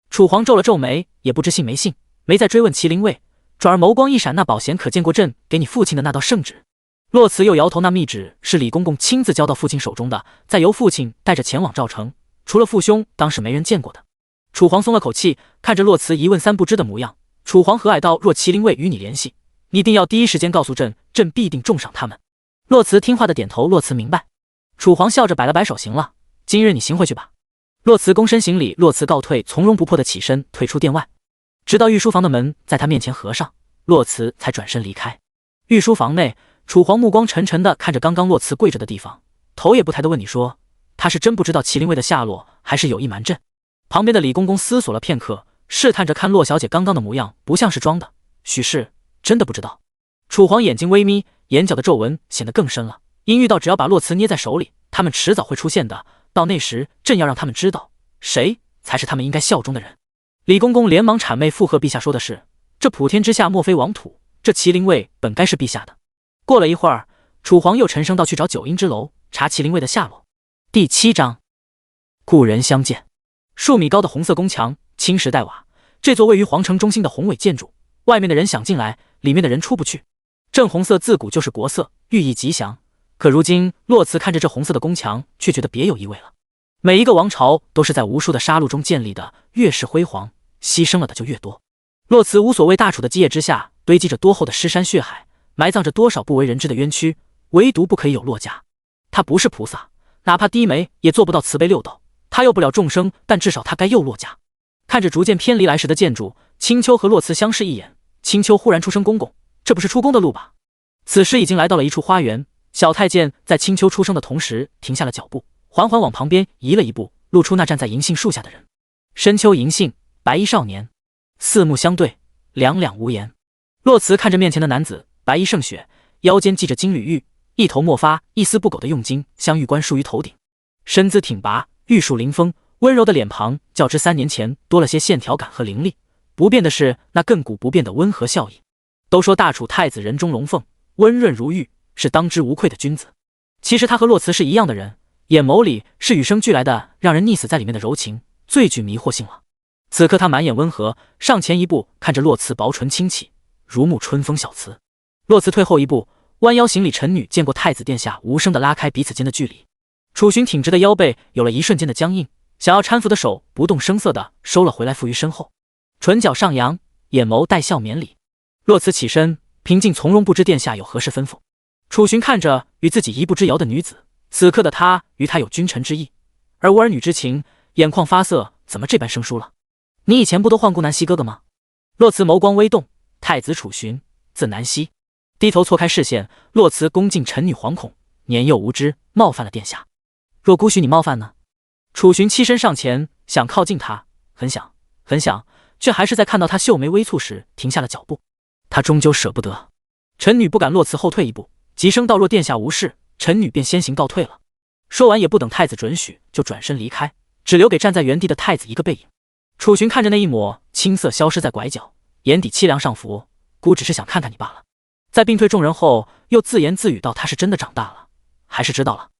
楚皇皱了皱眉，也不知信没信，没再追问麒麟卫，转而眸光一闪：“那保贤可见过朕给你父亲的那道圣旨？”洛慈又摇头：“那密旨是李公公亲自交到父亲手中的，再由父亲带着前往赵城，除了父兄，当是没人见过的。”楚皇松了口气，看着洛慈一问三不知的模样，楚皇和蔼道：“若麒麟卫与你联系，你定要第一时间告诉朕，朕必定重赏他们。”洛慈听话的点头：“洛慈明白。”楚皇笑着摆了摆手：“行了，今日你行回去吧。”洛慈躬身行礼，洛慈告退，从容不迫的起身退出殿外，直到御书房的门在他面前合上，洛慈才转身离开。御书房内，楚皇目光沉沉的看着刚刚洛慈跪着的地方，头也不抬的问：“你说他是真不知道麒麟卫的下落，还是有意瞒朕？”旁边的李公公思索了片刻，试探着看洛小姐刚刚的模样，不像是装的，许是真的不知道。楚皇眼睛微眯，眼角的皱纹显得更深了，因遇到只要把洛慈捏在手里，他们迟早会出现的，到那时正要让他们知道谁才是他们应该效忠的人。李公公连忙谄媚附和，陛下说的是，这普天之下莫非王土，这麒麟位本该是陛下的。过了一会儿，楚皇又沉声道去找九阴之楼查麒麟位的下落。第7章，故人相见。数米高的红色宫墙，青石黛瓦，这座位于皇城中心的宏伟建筑，外面的人想进来，里面的人出不去。正红色自古就是国色，寓意吉祥，可如今洛慈看着这红色的宫墙，却觉得别有意味了。每一个王朝都是在无数的杀戮中建立的，越是辉煌，牺牲了的就越多。洛慈无所谓，大楚的基业之下堆积着多厚的尸山血海，埋葬着多少不为人知的冤屈，唯独不可以有洛家。他不是菩萨，哪怕低眉也做不到慈悲六道，他救不了众生，但至少他该佑洛家。看着逐渐偏离来时的建筑，青丘和洛慈相视一眼，青丘忽然出声：“公公，这不是出宫的路吧？”此时已经来到了一处花园，小太监在青丘出声的同时停下了脚步，缓缓往旁边移了一步，露出那站在银杏树下的人。深秋银杏，白衣少年，四目相对，两两无言。洛慈看着面前的男子，白衣胜雪，腰间系着金缕玉，一头墨发，一丝不苟的用金镶玉冠束于头顶，身姿挺拔，玉树临风，温柔的脸庞较之3年前多了些线条感和凌厉，不变的是那亘古不变的温和笑意。都说大楚太子人中龙凤，温润如玉，是当之无愧的君子。其实他和洛慈是一样的人，眼眸里是与生俱来的让人溺死在里面的柔情，最具迷惑性了。此刻他满眼温和，上前一步，看着洛慈薄唇轻启，如沐春风小瓷。洛慈退后一步，弯腰行礼：“臣女见过太子殿下。”无声地拉开彼此间的距离。楚寻挺直的腰背有了一瞬间的僵硬，想要搀扶的手不动声色地收了回来，附于身后，唇角上扬，眼眸带笑免礼。洛慈起身，平静从容，不知殿下有何事吩咐。楚寻看着与自己一步之遥的女子，此刻的他与她有君臣之意，而无儿女之情，眼眶发涩，怎么这般生疏了？你以前不都唤顾南溪哥哥吗？洛慈眸光微动，太子楚寻，字南溪。低头错开视线，洛慈恭敬：“臣女惶恐，年幼无知，冒犯了殿下。若姑许你冒犯呢？”楚寻欺身上前，想靠近他，很想，却还是在看到他秀眉微蹙时停下了脚步。他终究舍不得。臣女不敢。洛慈后退一步，急声道：“若殿下无事，臣女便先行告退了。”说完也不等太子准许，就转身离开，只留给站在原地的太子一个背影。楚寻看着那一抹青色消失在拐角，眼底凄凉上浮：“姑只是想看看你罢了。”在并退众人后，又自言自语道：“他是真的长大了，还是知道了？”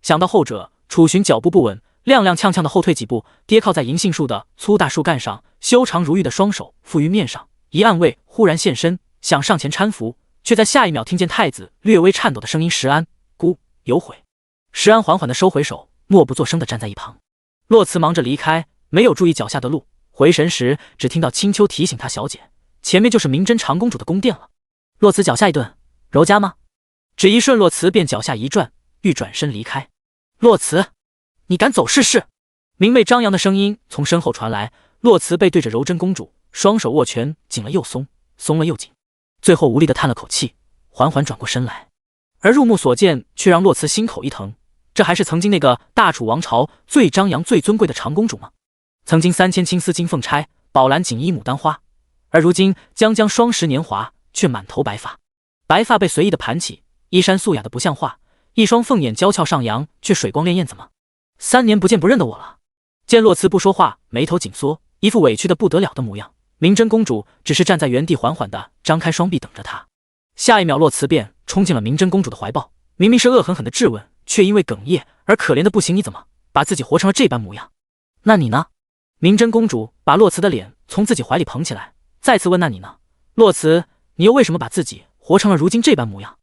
想到后者，楚寻脚步不稳，踉踉跄跄的后退几步，跌靠在银杏树的粗大树干上，修长如玉的双手负于面上，一暗卫忽然现身，想上前搀扶，却在下一秒听见太子略微颤抖的声音：“石安，姑有悔。”石安缓缓地收回手，默不作声地站在一旁。洛慈忙着离开，没有注意脚下的路，回神时只听到青丘提醒他：“小姐，前面就是明真长公主的宫殿了。”洛慈脚下一顿：“柔家吗？”只一瞬，洛慈便脚下一转，欲转身离开。“洛慈，你敢走试试？”明媚张扬的声音从身后传来。洛慈背对着柔真公主，双手握拳，紧了又松，松了又紧，最后无力地叹了口气，缓缓转过身来。而入目所见却让洛慈心口一疼，这还是曾经那个大楚王朝最张扬最尊贵的长公主吗？曾经3000青丝金凤钗，宝蓝锦衣牡丹花，而如今将双10年华，却满头白发，白发被随意的盘起，衣衫素雅的不像话，一双凤眼娇俏上扬，却水光潋滟。怎么3年不见不认得我了？见洛慈不说话，眉头紧缩，一副委屈的不得了的模样。明真公主只是站在原地，缓缓地张开双臂等着他。下一秒，洛慈便冲进了明真公主的怀抱，明明是恶狠狠的质问，却因为哽咽而可怜的不行。“你怎么把自己活成了这般模样？那你呢？”明真公主把洛慈的脸从自己怀里捧起来，再次问：“那你呢？洛慈，你又为什么把自己活成了如今这般模样？”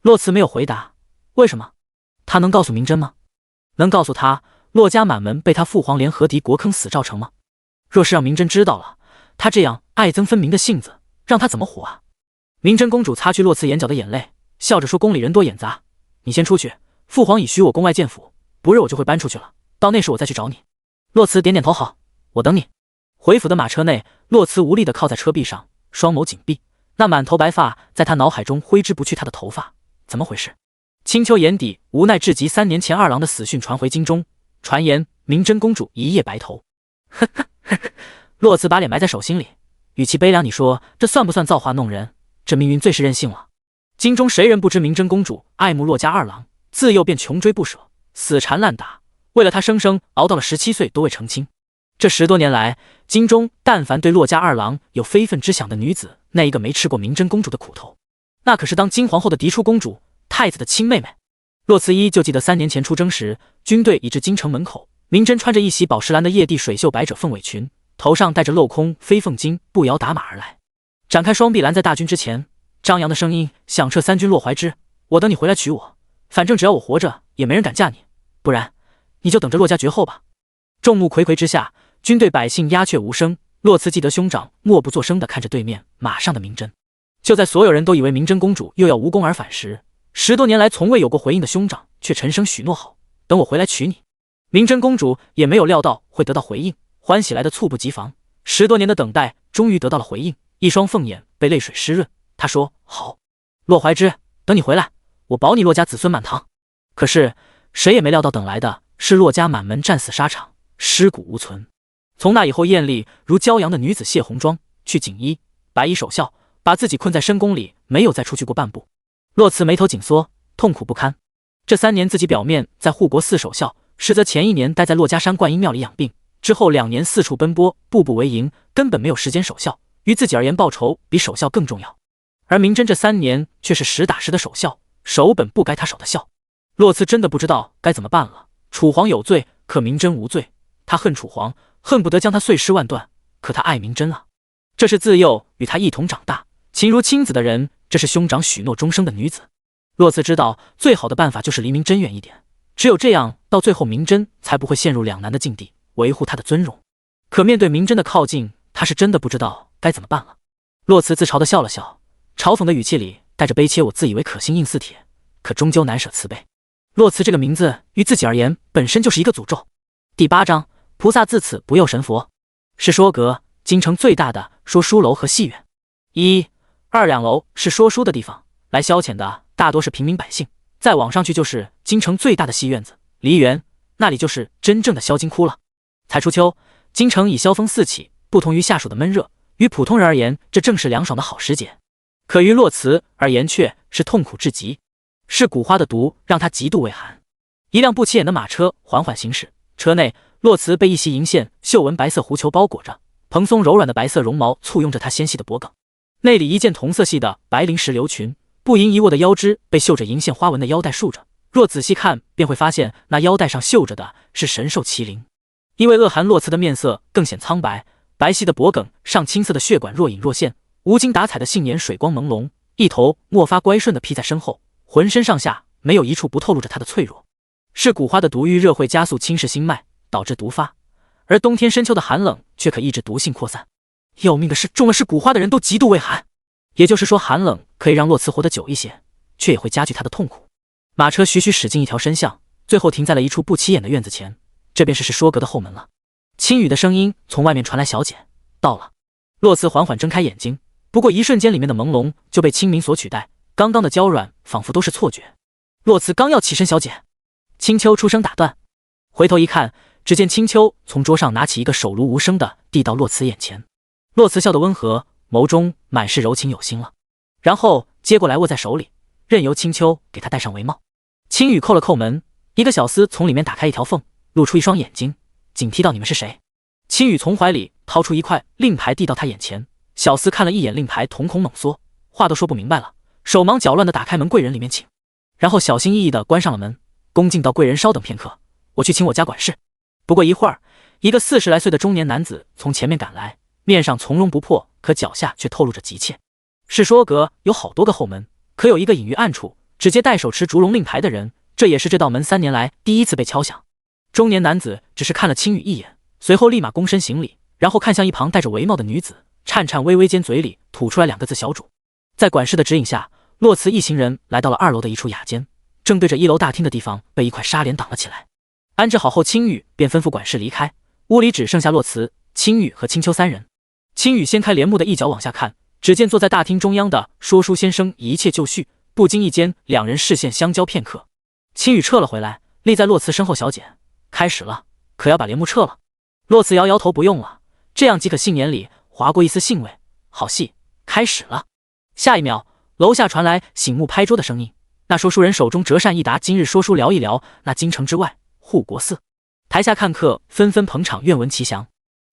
洛慈没有回答。为什么？他能告诉明真吗？能告诉他洛家满门被他父皇联合敌国坑死造成吗？若是让明真知道了，他这样爱憎分明的性子，让他怎么活啊？明真公主擦去洛慈眼角的眼泪，笑着说：“宫里人多眼杂，你先出去，父皇已许我宫外建府，不日我就会搬出去了，到那时我再去找你。”洛慈点点头：“好，我等你。”回府的马车内，洛慈无力地靠在车壁上，双眸紧闭，那满头白发在他脑海中挥之不去。他的头发怎么回事？青丘眼底无奈至极，3年前二郎的死讯传回京中，传言明真公主一夜白头。呵呵呵呵，洛慈把脸埋在手心里，语气悲凉：“你说这算不算造化弄人？这命运最是任性了。京中谁人不知明真公主爱慕洛家二郎，自幼便穷追不舍，死缠烂打，为了他生生熬到了17岁都未成亲。这10多年来，京中但凡对洛家二郎有非分之想的女子，那一个没吃过明真公主的苦头？那可是当金皇后的嫡出公主，太子的亲妹妹。洛慈依就记得3年前出征时，军队已至京城门口，明真穿着一袭宝石蓝的叶地水袖百褶凤尾裙，头上戴着镂空飞凤巾，步摇打马而来，展开双臂拦在大军之前，张扬的声音响彻3军。洛怀之，我等你回来娶我，反正只要我活着，也没人敢嫁你，不然你就等着洛家绝后吧。众目睽睽之下，军队百姓鸦雀无声。洛慈记得兄长默不作声地看着对面马上的明真。就在所有人都以为明真公主又要无功而返时，10多年来从未有过回应的兄长却沉声许诺：“好，等我回来娶你。”明真公主也没有料到会得到回应，欢喜来得猝不及防。10多年的等待终于得到了回应，一双凤眼被泪水湿润。她说：“好，洛怀之，等你回来，我保你洛家子孙满堂。”可是谁也没料到，等来的是洛家满门战死沙场，尸骨无存。从那以后，艳丽如骄阳的女子卸红妆，去锦衣白衣守孝，把自己困在深宫里，没有再出去过半步。洛慈眉头紧缩，痛苦不堪。这3年，自己表面在护国寺守孝，实则前1年待在洛家山观音庙里养病，之后2年四处奔波，步步为营，根本没有时间守孝。于自己而言，报仇比守孝更重要。而明真这3年却是实打实的守孝，守本不该他守的孝。洛慈真的不知道该怎么办了。楚皇有罪，可明真无罪。他恨楚皇，恨不得将他碎尸万段，可他爱明真啊。这是自幼与他一同长大，情如亲子的人，这是兄长许诺终生的女子。洛慈知道最好的办法就是离明真远一点，只有这样，到最后明真才不会陷入两难的境地，维护他的尊荣。可面对明真的靠近，他是真的不知道该怎么办了。洛慈自嘲地笑了笑，嘲讽的语气里带着悲切：“我自以为可心硬似铁，可终究难舍慈悲。”洛慈这个名字于自己而言本身就是一个诅咒。第8章，菩萨自此不佑神佛。是说阁，京城最大的说书楼和戏院。1、2两楼是说书的地方，来消遣的大多是平民百姓。再往上去就是京城最大的戏院子梨园，那里就是真正的销金窟了。才初秋，京城已萧风四起，不同于夏暑的闷热，于普通人而言，这正是凉爽的好时节。可于洛慈而言却是痛苦至极。是谷花的毒让他极度畏寒。一辆不起眼的马车缓缓行驶，车内洛慈被一袭银线绣纹白色狐裘包裹着，蓬松柔软的白色绒毛簇拥着他纤细的脖颈。内里一件同色系的白绫石榴裙，不盈一握的腰肢被绣着银线花纹的腰带束着，若仔细看便会发现那腰带上绣着的是神兽麒麟。因为恶寒，洛慈的面色更显苍白，白皙的脖颈上青色的血管若隐若现，无精打采的杏眼水光朦胧，一头墨发乖顺地披在身后，浑身上下没有一处不透露着他的脆弱。是谷花的毒遇热会加速侵蚀心脉，导致毒发，而冬天深秋的寒冷却可抑制毒性扩散。要命的是，中了是谷花的人都极度畏寒，也就是说寒冷可以让洛慈活得久一些，却也会加剧他的痛苦。马车徐徐驶进一条深巷，最后停在了一处不起眼的院子前，这便是说阁的后门了。青雨的声音从外面传来：“小姐，到了。”洛慈缓缓睁开眼睛，不过一瞬间里面的朦胧就被清明所取代，刚刚的娇软仿佛都是错觉。洛慈刚要起身，小姐，青秋出声打断。回头一看，只见青秋从桌上拿起一个手炉，无声的递到洛慈眼前。洛慈笑得温和，眸中满是柔情有心了，然后接过来握在手里，任由青秋给他戴上帷帽。青雨扣了扣门，一个小厮从里面打开一条缝，露出一双眼睛，警惕道：“你们是谁？”青雨从怀里掏出一块令牌递到他眼前，小厮看了一眼令牌，瞳孔冷缩，话都说不明白了，手忙脚乱地打开门：“贵人里面请。”然后小心翼翼地关上了门，恭敬道：“贵人稍等片刻，我去请我家管事。”不过一会儿，一个40来岁的中年男子从前面赶来，面上从容不迫，可脚下却透露着急切。是说阁有好多个后门，可有一个隐于暗处，只接待手持烛龙令牌的人，这也是这道门3年来第一次被敲响。中年男子只是看了青雨一眼，随后立马躬身行礼，然后看向一旁戴着帷帽的女子，颤颤巍巍间嘴里吐出来2个字：“小主。”在管事的指引下，洛慈一行人来到了2楼的一处雅间，正对着1楼大厅的地方被一块纱帘挡了起来。安置好后，青雨便吩咐管事离开，屋里只剩下洛慈、青雨和青秋3人。青雨掀开帘幕的一角往下看，只见坐在大厅中央的说书先生一切就绪，不经意间2人视线相交片刻。青雨撤了回来，立在洛慈身后：“小姐，开始了，可要把帘幕撤了。”洛慈摇摇头，不用了，这样即可杏眼里划过一丝兴味。好戏开始了。下一秒，楼下传来醒目拍桌的声音，那说书人手中折扇一答，今日说书聊一聊那京城之外护国寺。台下看客纷纷捧场，愿闻其详。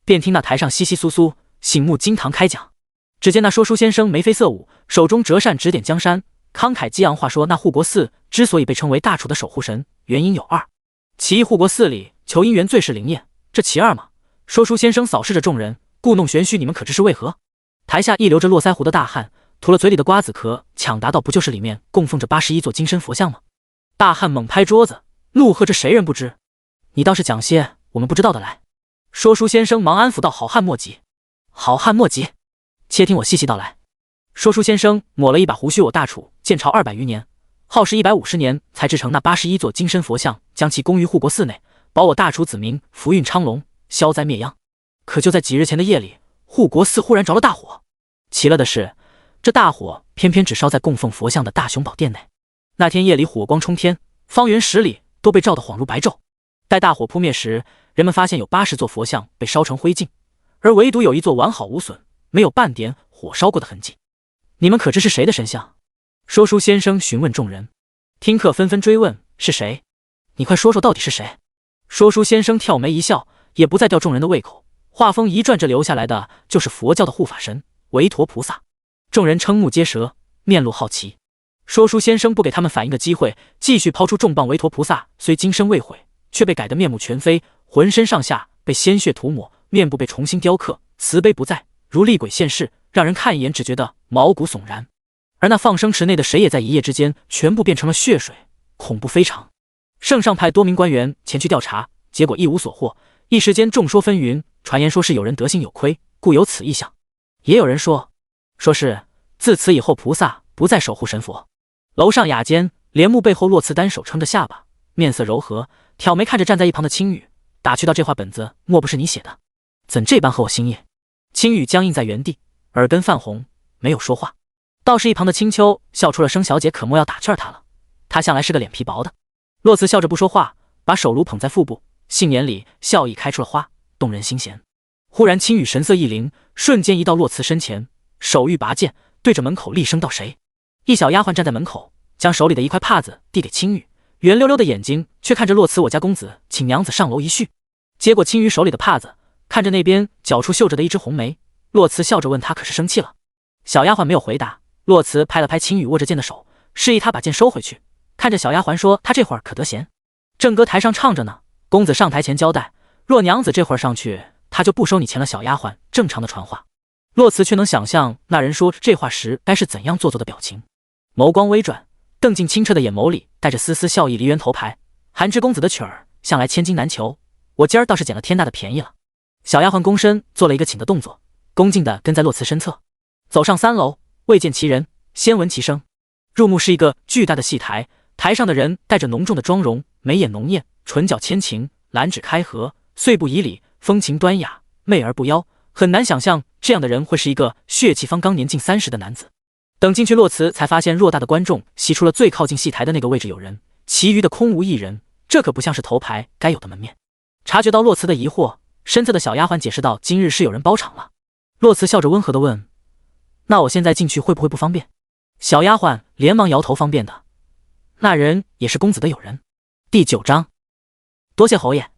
便听那台上窸窸窣窣，醒目惊堂开讲。只见那说书先生眉飞色舞，手中折扇指点江山，慷慨激昂话说，那护国寺之所以被称为大楚的守护神，原因有二：其一，护国寺里求姻缘最是灵验，这其二嘛。说书先生扫视着众人，故弄玄虚，你们可知是为何？台下一留着络腮胡的大汉吐了嘴里的瓜子壳，抢答道，不就是里面供奉着81座金身佛像吗？大汉猛拍桌子，怒喝，这谁人不知？你倒是讲些我们不知道的来。说书先生忙安抚道，好汉莫急，好汉莫急，且听我细细道来。说书先生抹了一把胡须，我大楚建朝200余年，耗时150年才制成那81座金身佛像，将其供于护国寺内，保我大楚子民福运昌隆，消灾灭殃。可就在几日前的夜里，护国寺忽然着了大火。奇了的是，这大火偏偏只烧在供奉佛像的大雄宝殿内。那天夜里火光冲天，方圆10里都被照得恍如白昼。待大火扑灭时，人们发现有80座佛像被烧成灰烬，而唯独有一座完好无损，没有半点火烧过的痕迹。你们可知是谁的神像？说书先生询问众人，听客纷纷追问是谁？你快说说到底是谁？说书先生挑眉一笑，也不再吊众人的胃口，话锋一转，这留下来的就是佛教的护法神韦陀菩萨。众人瞠目结舌，面露好奇。说书先生不给他们反应的机会，继续抛出重磅。韦陀菩萨虽金身未毁，却被改得面目全非，浑身上下被鲜血涂抹，面部被重新雕刻，慈悲不在，如厉鬼现世，让人看一眼只觉得毛骨悚然。而那放生池内的水也在一夜之间全部变成了血水，恐怖非常。圣上派多名官员前去调查，结果一无所获，一时间众说纷纭，传言说是有人德行有亏，故有此异象。也有人说是自此以后菩萨不再守护神佛。楼上雅间，帘幕背后，洛慈单手撑着下巴，面色柔和，挑眉看着站在一旁的青羽，打趣道，这话本子莫不是你写的？怎这般合我心意？青羽僵硬在原地，耳根泛红，没有说话。倒是一旁的青丘笑出了声，小姐可莫要打趣他了，他向来是个脸皮薄的。洛慈笑着不说话，把手炉捧在腹部，杏眼里笑意开出了花，动人心弦。忽然青羽神色一灵，瞬间移到洛慈身前，手欲拔剑，对着门口厉声道，谁？一小丫鬟站在门口，将手里的一块帕子递给青羽，圆溜溜的眼睛却看着洛慈，我家公子请娘子上楼一叙。接过青羽手里的帕子，看着那边角处绣着的一枝红梅，洛慈笑着问他可是生气了？小丫鬟没有回答，洛慈拍了拍青羽握着剑的手，示意他把剑收回去，看着小丫鬟说，他这会儿可得闲。正歌台上唱着呢，公子上台前交代，若娘子这会儿上去，他就不收你钱了。小丫鬟正常的传话，洛慈却能想象那人说这话时该是怎样做作的表情，眸光微转，瞪进清澈的眼眸里带着丝丝笑意。梨园头牌，韩知公子的曲儿向来千金难求，我今儿倒是捡了天大的便宜了。小丫鬟躬身做了一个请的动作，恭敬地跟在洛慈身侧，走上3楼，未见其人，先闻其声。入目是一个巨大的戏台，台上的人带着浓重的妆容，眉眼浓艳，唇角牵情，兰指开合，岁不以礼，风情端雅，媚而不妖。很难想象这样的人会是一个血气方刚年近30的男子。等进去，洛慈才发现偌大的观众席除了最靠近戏台的那个位置有人，其余的空无一人，这可不像是头牌该有的门面。察觉到洛慈的疑惑，身侧的小丫鬟解释道，今日是有人包场了。洛慈笑着温和地问，那我现在进去会不会不方便？小丫鬟连忙摇头，方便的，那人也是公子的友人。第9章，多谢侯爷。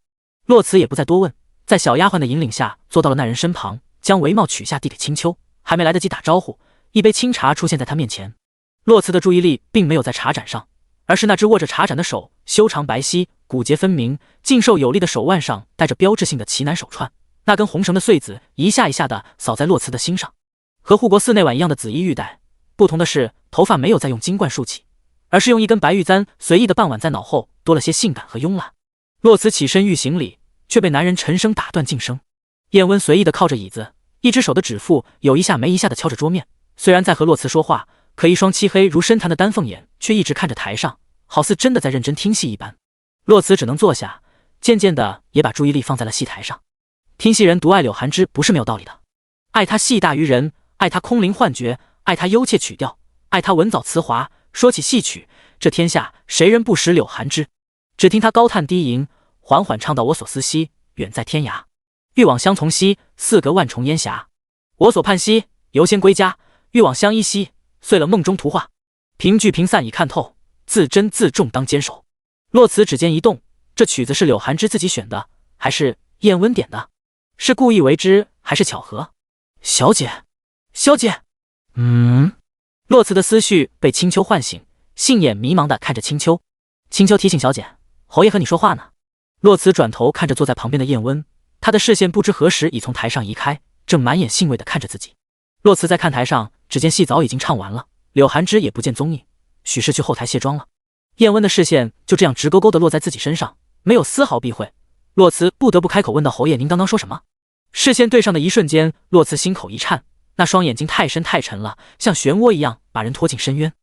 洛慈也不再多问，在小丫鬟的引领下坐到了那人身旁，将帷帽取下递给青丘，还没来得及打招呼，一杯清茶出现在他面前。洛慈的注意力并没有在茶盏上，而是那只握着茶盏的手，修长白皙，骨节分明，劲瘦有力的手腕上带着标志性的奇楠手串，那根红绳的穗子一下一下的扫在洛慈的心上。和护国寺那晚一样的紫衣玉带，不同的是头发没有再用金冠束起，而是用一根白玉簪随意的半挽在脑后，多了些性感和慵懒。洛慈起身欲行礼，却被男人沉声打断，噤声。燕温随意的靠着椅子，一只手的指腹有一下没一下的敲着桌面，虽然在和洛慈说话，可一双漆黑如深潭的丹凤眼却一直看着台上，好似真的在认真听戏一般。洛慈只能坐下，渐渐的也把注意力放在了戏台上。听戏人独爱柳寒枝不是没有道理的，爱他戏大于人，爱他空灵幻觉，爱他幽切曲调，爱他文藻词华。说起戏曲，这天下谁人不识柳寒枝？只听他高叹低吟，缓缓唱到，我所思兮，远在天涯。欲往乡从西，四隔万重烟霞。我所盼兮，犹先归家。欲往乡依稀，碎了梦中图画。凭据平散已看透，自珍自重当坚守。洛词指尖一动，这曲子是柳寒枝自己选的，还是燕温点的？是故意为之，还是巧合？小姐，小姐，洛词的思绪被青丘唤醒，杏眼迷茫地看着青丘。青丘提醒小姐，侯爷和你说话呢。洛词转头看着坐在旁边的燕温，他的视线不知何时已从台上移开，正满眼兴味地看着自己。洛词在看台上，只见戏早已经唱完了，柳寒枝也不见踪影，许是去后台卸妆了。燕温的视线就这样直勾勾地落在自己身上，没有丝毫避讳。洛词不得不开口问道：“侯爷，您刚刚说什么？”视线对上的一瞬间，洛词心口一颤，那双眼睛太深太沉了，像漩涡一样把人拖进深渊。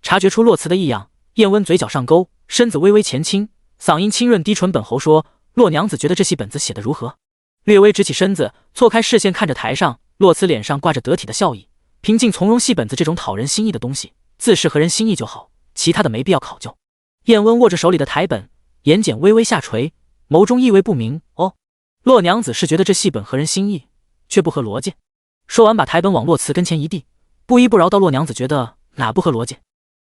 察觉出洛词的异样，燕温嘴角上勾，身子微微前倾，嗓音清润低沉，本侯说：“洛娘子觉得这戏本子写得如何？”略微直起身子，错开视线看着台上，洛词脸上挂着得体的笑意，平静从容。戏本子这种讨人心意的东西，自是合人心意就好，其他的没必要考究。燕温握着手里的台本，眼睑微微下垂，眸中意味不明。哦，洛娘子是觉得这戏本合人心意，却不合逻辑。说完把台本往洛词跟前一递，不依不饶道：“洛娘子觉得哪不合逻辑？”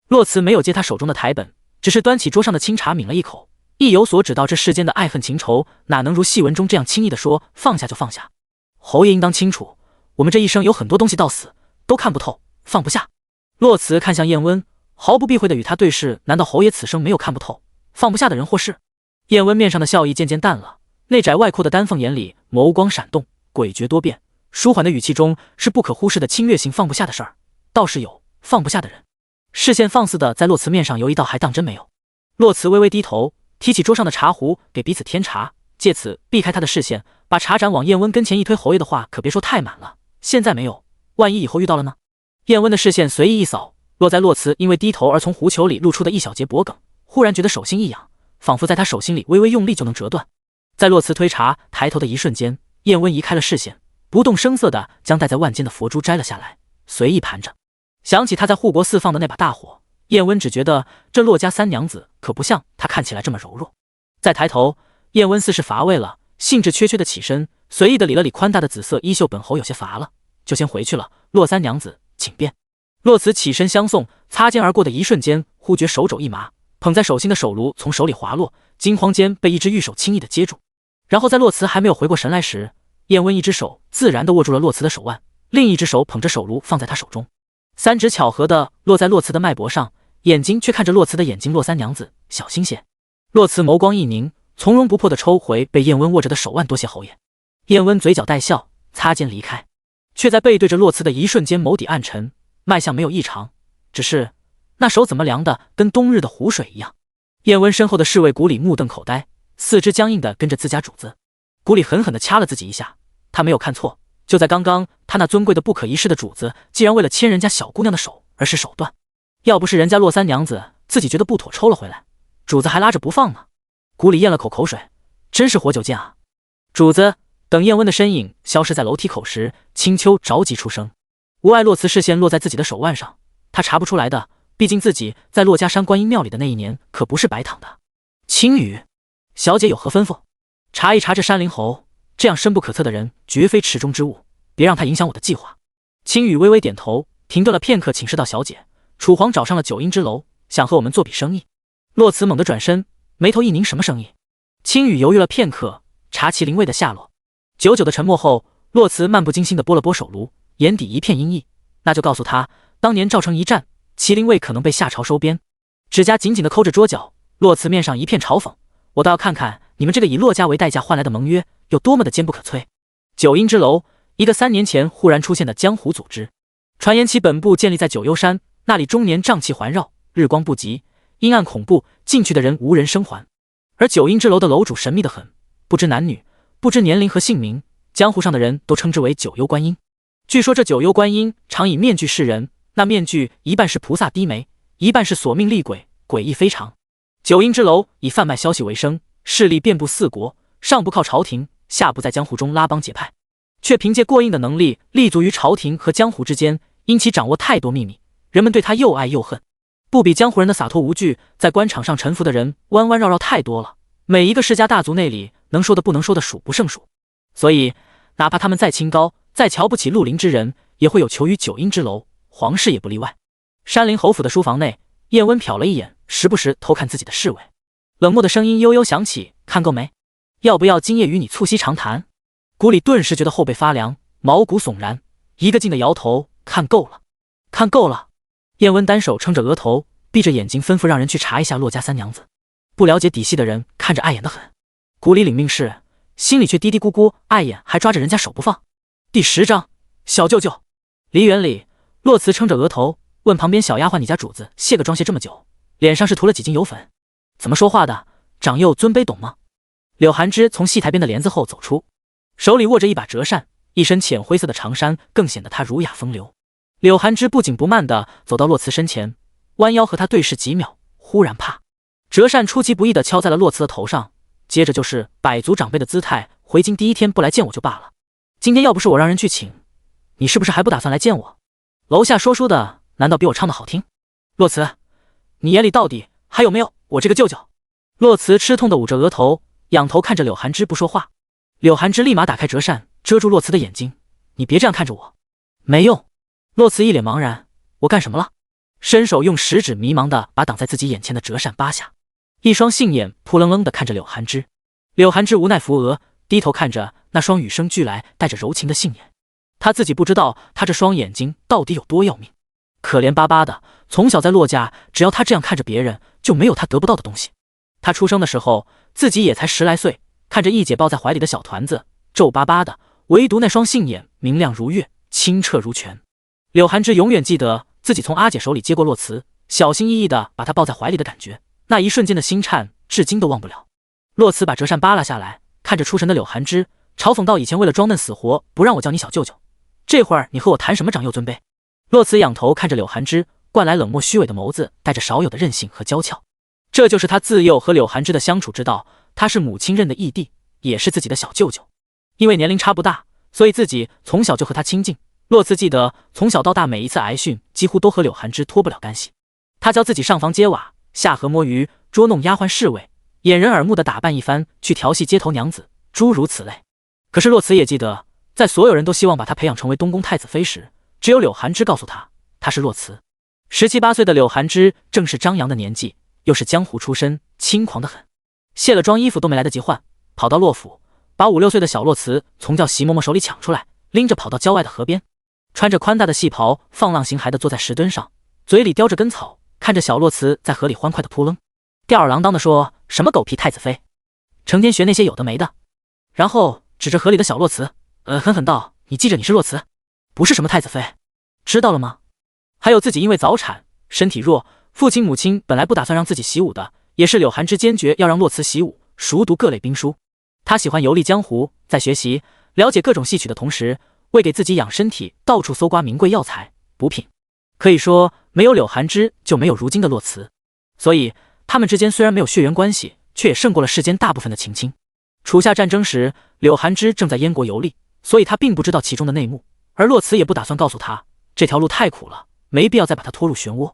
洛词没有接他手中的台本，只是端起桌上的清茶抿了一口，意有所指道：“这世间的爱恨情仇，哪能如戏文中这样轻易的说放下就放下？侯爷应当清楚，我们这一生有很多东西到死都看不透，放不下。”洛词看向燕温，毫不避讳的与他对视：“难道侯爷此生没有看不透、放不下的人或事？”燕温面上的笑意渐渐淡了，内窄外扩的丹凤眼里眸光闪动，诡谲多变，舒缓的语气中是不可忽视的侵略性。放不下的事儿，倒是有放不下的人。视线放肆的在洛词面上游移，道还当真没有。洛词微微低头，提起桌上的茶壶，给彼此添茶，借此避开他的视线，把茶盏往燕温跟前一推：“侯爷的话可别说太满了，现在没有，万一以后遇到了呢？”燕温的视线随意一扫，落在洛词因为低头而从壶球里露出的一小截脖梗，忽然觉得手心一痒，仿佛在他手心里微微用力就能折断。在洛词推茶抬头的一瞬间，燕温移开了视线，不动声色地将戴在腕间的佛珠摘了下来，随意盘着。想起他在护国寺放的那把大火，燕温只觉得这洛家三娘子可不像他看起来这么柔弱。再抬头，燕温似是乏味了，兴致缺缺的起身，随意的理了理宽大的紫色衣袖：“本侯有些乏了，就先回去了。洛三娘子请便。”洛词起身相送，擦肩而过的一瞬间，忽觉手肘一麻，捧在手心的手炉从手里滑落，惊慌间被一只玉手轻易的接住。然后在洛词还没有回过神来时，燕温一只手自然地握住了洛词的手腕，另一只手捧着手炉放在他手中，三指巧合地落在洛词的脉搏上，眼睛却看着洛词的眼睛：“洛三娘子小心些。”洛词眸光一凝，从容不迫地抽回被燕温握着的手腕：“多谢侯爷。”燕温嘴角带笑，擦肩离开，却在背对着洛词的一瞬间眸底暗沉，脉象没有异常，只是那手怎么凉的跟冬日的湖水一样。燕温身后的侍卫古里目瞪口呆，四肢僵硬地跟着自家主子。古里狠狠地掐了自己一下，他没有看错，就在刚刚，他那尊贵的不可一世的主子竟然为了牵人家小姑娘的手而使手段，要不是人家洛三娘子自己觉得不妥抽了回来，主子还拉着不放呢。古里咽了口口水，真是活久见啊。主子。等燕温的身影消失在楼梯口时，青丘着急出声。无碍洛词视线落在自己的手腕上，他查不出来的，毕竟自己在洛家山观音庙里的那一年可不是白躺的。青羽，小姐有何吩咐？查一查这山灵侯，这样深不可测的人绝非池中之物，别让他影响我的计划。青羽微微点头，停顿了片刻，请示道：“小姐，楚皇找上了九阴之楼，想和我们做笔生意。”洛词猛地转身，眉头一拧：“什么生意？”青羽犹豫了片刻，查其灵位的下落。久久的沉默后，洛词漫不经心地拨了拨手炉，眼底一片阴翳。那就告诉他，当年赵城一战，麒麟卫可能被夏朝收编。指甲紧紧地抠着桌角，洛词面上一片嘲讽：“我倒要看看你们这个以洛家为代价换来的盟约有多么的坚不可摧。”九阴之楼，一个3年前忽然出现的江湖组织，传言其本部建立在九幽山，那里终年瘴气环绕，日光不及，阴暗恐怖，进去的人无人生还。而九阴之楼的楼主神秘得很，不知男女，不知年龄和姓名，江湖上的人都称之为九幽观音。据说这九幽观音常以面具示人，那面具一半是菩萨低眉，一半是索命厉鬼，诡异非常。九阴之楼以贩卖消息为生，势力遍布4国，上不靠朝廷，下不在江湖中拉帮结派，却凭借过硬的能力立足于朝廷和江湖之间。因其掌握太多秘密，人们对他又爱又恨。不比江湖人的洒脱无惧，在官场上沉浮的人弯弯绕绕太多了，每一个世家大族内里能说的不能说的数不胜数。所以哪怕他们再清高，再瞧不起绿林之人，也会有求于九阴之楼，皇室也不例外。山林侯府的书房内，燕温瞟了一眼，时不时偷看自己的侍卫，冷漠的声音悠悠响起：“看够没？要不要今夜与你促膝长谈？”谷里顿时觉得后背发凉，毛骨悚然，一个劲的摇头：“看够了，看够了。”燕温单手撑着额头，闭着眼睛吩咐让人去查一下骆家三娘子。不了解底细的人看着碍眼的很。谷里领命是，心里却嘀嘀咕咕：碍眼还抓着人家手不放。第10章，小舅舅。梨园里，洛慈撑着额头问旁边小丫鬟：“你家主子卸个妆卸这么久，脸上是涂了几斤油粉？怎么说话的？长幼尊卑懂吗？”柳寒枝从戏台边的帘子后走出，手里握着一把折扇，一身浅灰色的长衫更显得她儒雅风流。柳寒枝不紧不慢地走到洛慈身前，弯腰和他对视几秒，忽然啪，折扇出其不意地敲在了洛慈的头上，接着就是百足长辈的姿态：“回京第一天不来见我就罢了，今天要不是我让人去请，你是不是还不打算来见我？楼下说书的难道比我唱的好听？洛慈，你眼里到底还有没有我这个舅舅？”洛慈吃痛地捂着额头，仰头看着柳寒枝不说话。柳寒枝立马打开折扇遮住洛慈的眼睛：“你别这样看着我。”没用。洛慈一脸茫然：“我干什么了？”伸手用食指迷茫地把挡在自己眼前的折扇扒下，一双杏眼扑棱棱地看着柳寒枝。柳寒枝无奈扶额，低头看着那双与生俱来带着柔情的杏眼。他自己不知道他这双眼睛到底有多要命，可怜巴巴的，从小在洛家，只要他这样看着别人，就没有他得不到的东西。他出生的时候自己也才10来岁，看着一姐抱在怀里的小团子，皱巴巴的，唯独那双杏眼明亮如月，清澈如泉。柳寒枝永远记得自己从阿姐手里接过洛慈，小心翼翼地把她抱在怀里的感觉，那一瞬间的心颤至今都忘不了。洛慈把折扇扒拉下来，看着出神的柳寒枝，嘲讽道：“以前为了装嫩死活不让我叫你小舅舅，这会儿你和我谈什么长幼尊卑？”洛慈仰头看着柳寒枝，惯来冷漠虚伪的眸子带着少有的任性和娇俏。这就是他自幼和柳寒枝的相处之道，他是母亲认的义弟，也是自己的小舅舅。因为年龄差不大，所以自己从小就和他亲近。洛慈记得从小到大每一次挨训几乎都和柳寒枝脱不了干系。他教自己上房揭瓦，下河摸鱼，捉弄丫鬟侍卫，掩人耳目的打扮一番，去调戏街头娘子，诸如此类。可是洛慈也记得，在所有人都希望把他培养成为东宫太子妃时，只有柳寒枝告诉他，他是洛慈。17、18岁的柳寒枝正是张扬的年纪，又是江湖出身，轻狂得很。卸了妆衣服都没来得及换，跑到洛府，把5、6岁的小洛慈从叫席嬷嬷手里抢出来，拎着跑到郊外的河边。穿着宽大的戏袍，放浪形骸地坐在石墩上，嘴里叼着根草，看着小洛慈在河里欢快地扑棱，吊儿郎当地说：“什么狗屁太子妃，成天学那些有的没的。”然后指着河里的小洛慈，狠狠道：“你记着，你是洛慈，不是什么太子妃，知道了吗？”还有自己因为早产，身体弱，父亲母亲本来不打算让自己习武的，也是柳寒枝坚决要让洛慈习武，熟读各类兵书。他喜欢游历江湖，在学习了解各种戏曲的同时，为给自己养身体，到处搜刮名贵药材补品。可以说，没有柳寒枝，就没有如今的洛慈。所以，他们之间虽然没有血缘关系，却也胜过了世间大部分的情亲。楚夏战争时，柳寒枝正在燕国游历，所以他并不知道其中的内幕，而洛慈也不打算告诉他，这条路太苦了，没必要再把他拖入漩涡。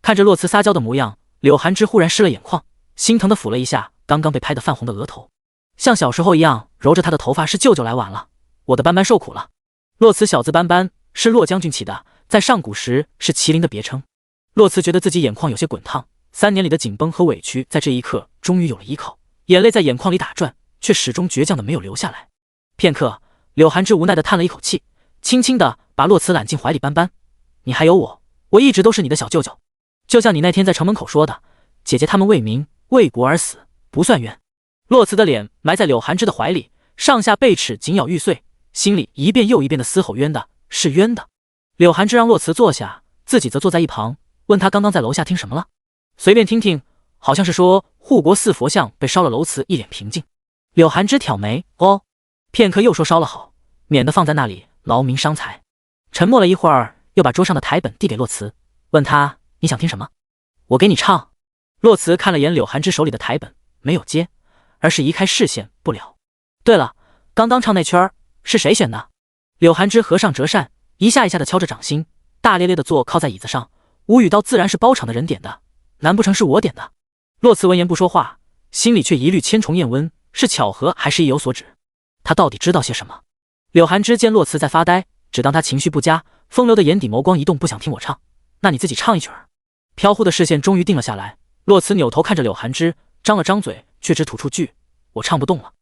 看着洛慈撒娇的模样，柳寒枝忽然湿了眼眶，心疼地抚了一下刚刚被拍得泛红的额头，像小时候一样揉着他的头发：“是舅舅来晚了，我的斑斑受苦了。”洛慈小字斑斑是洛将军起的，在上古时是麒麟的别称。洛慈觉得自己眼眶有些滚烫，3年里的紧绷和委屈在这一刻终于有了依靠，眼泪在眼眶里打转，却始终倔强的没有流下来。片刻，柳寒枝无奈的叹了一口气，轻轻的把洛慈揽进怀里：“斑斑，你还有我，我一直都是你的小舅舅。就像你那天在城门口说的，姐姐他们为民为国而死，不算冤。”洛慈的脸埋在柳寒枝的怀里，上下贝齿紧咬玉碎，心里一遍又一遍的嘶吼：“冤的，是冤的。”柳寒枝让洛慈坐下，自己则坐在一旁，问他刚刚在楼下听什么了。随便听听，好像是说护国寺佛像被烧了。楼慈一脸平静。柳寒枝挑眉：“哦。”片刻又说：“烧了好，免得放在那里劳民伤财。”沉默了一会儿，又把桌上的台本递给洛慈，问他：“你想听什么？我给你唱。”洛慈看了眼柳寒枝手里的台本，没有接，而是移开视线不聊。对了，刚刚唱那圈是谁选的？柳寒枝合上折扇，一下一下的敲着掌心，大咧咧的坐靠在椅子上，无语道：“自然是包场的人点的，难不成是我点的？”洛慈闻言不说话，心里却疑虑千重雁温，是巧合还是意有所指？他到底知道些什么？柳寒枝见洛慈在发呆，只当他情绪不佳，风流的眼底眸光一动，不想听我唱，那你自己唱一曲儿。飘忽的视线终于定了下来，洛慈扭头看着柳寒枝，张了张嘴，却只吐出句：“我唱不动了。”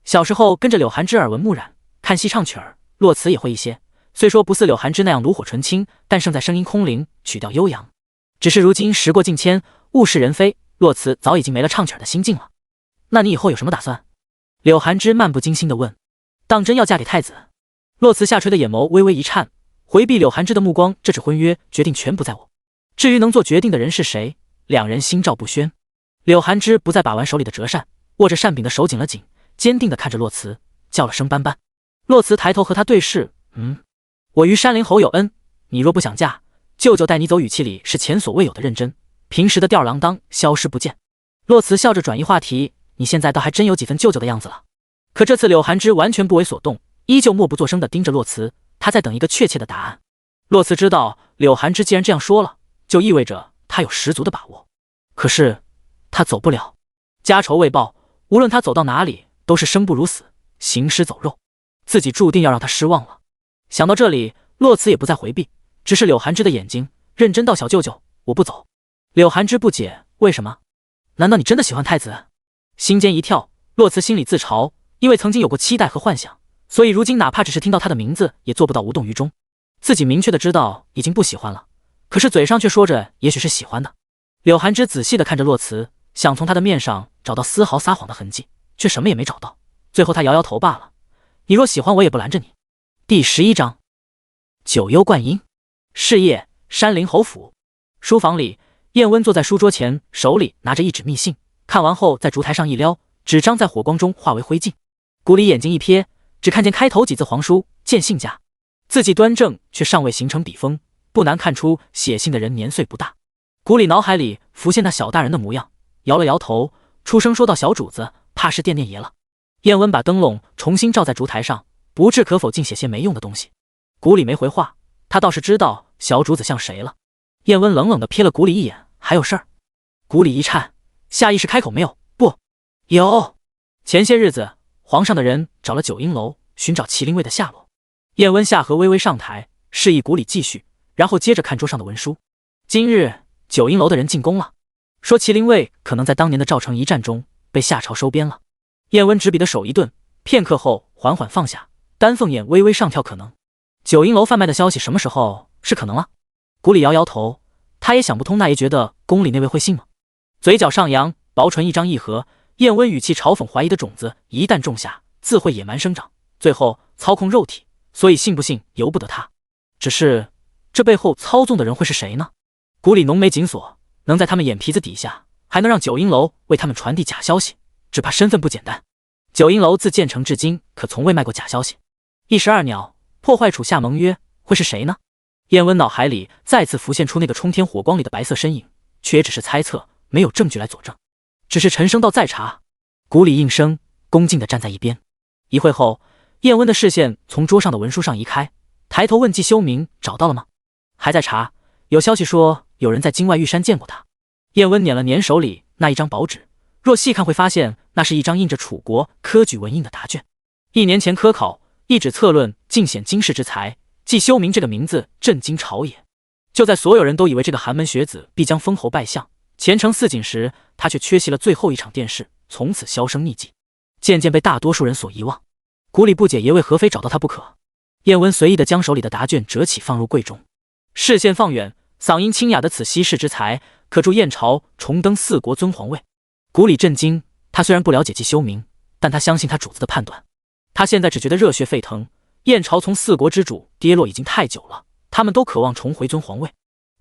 小时候跟着柳寒枝耳闻目染，看戏唱曲儿，洛慈也会一些。虽说不似柳寒枝那样炉火纯青，但胜在声音空灵，曲调悠扬。只是如今时过境迁，物是人非，洛慈早已经没了唱曲儿的心境了。那你以后有什么打算？柳寒枝漫不经心地问。当真要嫁给太子？洛慈下垂的眼眸微微一颤，回避柳寒枝的目光。这纸婚约决定全不在我，至于能做决定的人是谁，两人心照不宣。柳寒枝不再把玩手里的折扇，握着扇柄的手紧了紧，坚定地看着洛慈，叫了声斑斑。洛慈抬头和他对视，我与山林侯有恩，你若不想嫁，舅舅带你走，语气里是前所未有的认真，平时的吊儿郎当消失不见。洛慈笑着转移话题，你现在倒还真有几分舅舅的样子了。可这次柳寒枝完全不为所动，依旧默不作声地盯着洛慈，他在等一个确切的答案。洛慈知道柳寒枝既然这样说了，就意味着他有十足的把握。可是他走不了，家仇未报，无论他走到哪里都是生不如死，行尸走肉，自己注定要让他失望了。想到这里，洛慈也不再回避，只是柳寒枝的眼睛，认真道：“小舅舅，我不走。”柳寒枝不解，为什么？难道你真的喜欢太子？心间一跳，洛慈心里自嘲，因为曾经有过期待和幻想，所以如今哪怕只是听到他的名字，也做不到无动于衷。自己明确的知道已经不喜欢了，可是嘴上却说着也许是喜欢的。柳寒枝仔细的看着洛慈，想从他的面上找到丝毫撒谎的痕迹，却什么也没找到。最后他摇摇头罢了。你若喜欢我，也不拦着你。第11章，九幽观音。是夜，山林侯府书房里，燕温坐在书桌前，手里拿着一纸密信，看完后在烛台上一撩，纸张在火光中化为灰烬。古里眼睛一瞥，只看见开头几字黄书：见信家。字迹端正，却尚未形成笔锋，不难看出写信的人年岁不大。古里脑海里浮现那小大人的模样，摇了摇头，出声说道：“小主子，怕是惦念爷了。”燕温把灯笼重新照在烛台上，不置可否，竟写些没用的东西。古里没回话，他倒是知道小主子像谁了。燕温冷冷地瞥了古里一眼，还有事儿？古里一颤，下意识开口：“没有。”“不，有。前些日子皇上的人找了九阴楼，寻找麒麟卫的下落。”燕温下颌微微上抬，示意古里继续，然后接着看桌上的文书。今日九阴楼的人进宫了，说麒麟卫可能在当年的赵城一战中被夏朝收编了。燕温执笔的手一顿，片刻后缓缓放下，丹凤眼微微上跳。可能九阴楼贩卖的消息什么时候是可能了？古里摇摇头，他也想不通，那爷觉得宫里那位会信吗？嘴角上扬，薄唇一张一合，燕温语气嘲讽怀疑的种子一旦种下，自会野蛮生长，最后操控肉体，所以信不信由不得他。只是这背后操纵的人会是谁呢？古里浓眉紧锁，能在他们眼皮子底下，还能让九阴楼为他们传递假消息，只怕身份不简单。九阴楼自建成至今，可从未卖过假消息。12鸟破坏楚下盟约，会是谁呢？燕温脑海里再次浮现出那个冲天火光里的白色身影，却也只是猜测，没有证据来佐证。只是陈生道再查。古里应声，恭敬地站在一边。一会后，燕温的视线从桌上的文书上移开，抬头问季修明：“找到了吗？”“还在查，有消息说有人在京外玉山见过他。”燕温捻了捻手里那一张薄纸，若细看会发现那是一张印着楚国科举文印的答卷。1年前科考，一纸策论尽显经世之才，季修明这个名字震惊朝野。就在所有人都以为这个寒门学子必将封侯拜相，前程似锦时，他却缺席了最后一场殿试，从此销声匿迹，渐渐被大多数人所遗忘。古里不解爷为何非找到他不可。燕温随意地将手里的答卷折起放入柜中，视线放远，嗓音清雅的：“此稀世之才，可助燕朝重登4国尊皇位。”古里震惊，他虽然不了解季修明，但他相信他主子的判断。他现在只觉得热血沸腾，燕朝从4国之主跌落已经太久了，他们都渴望重回尊皇位。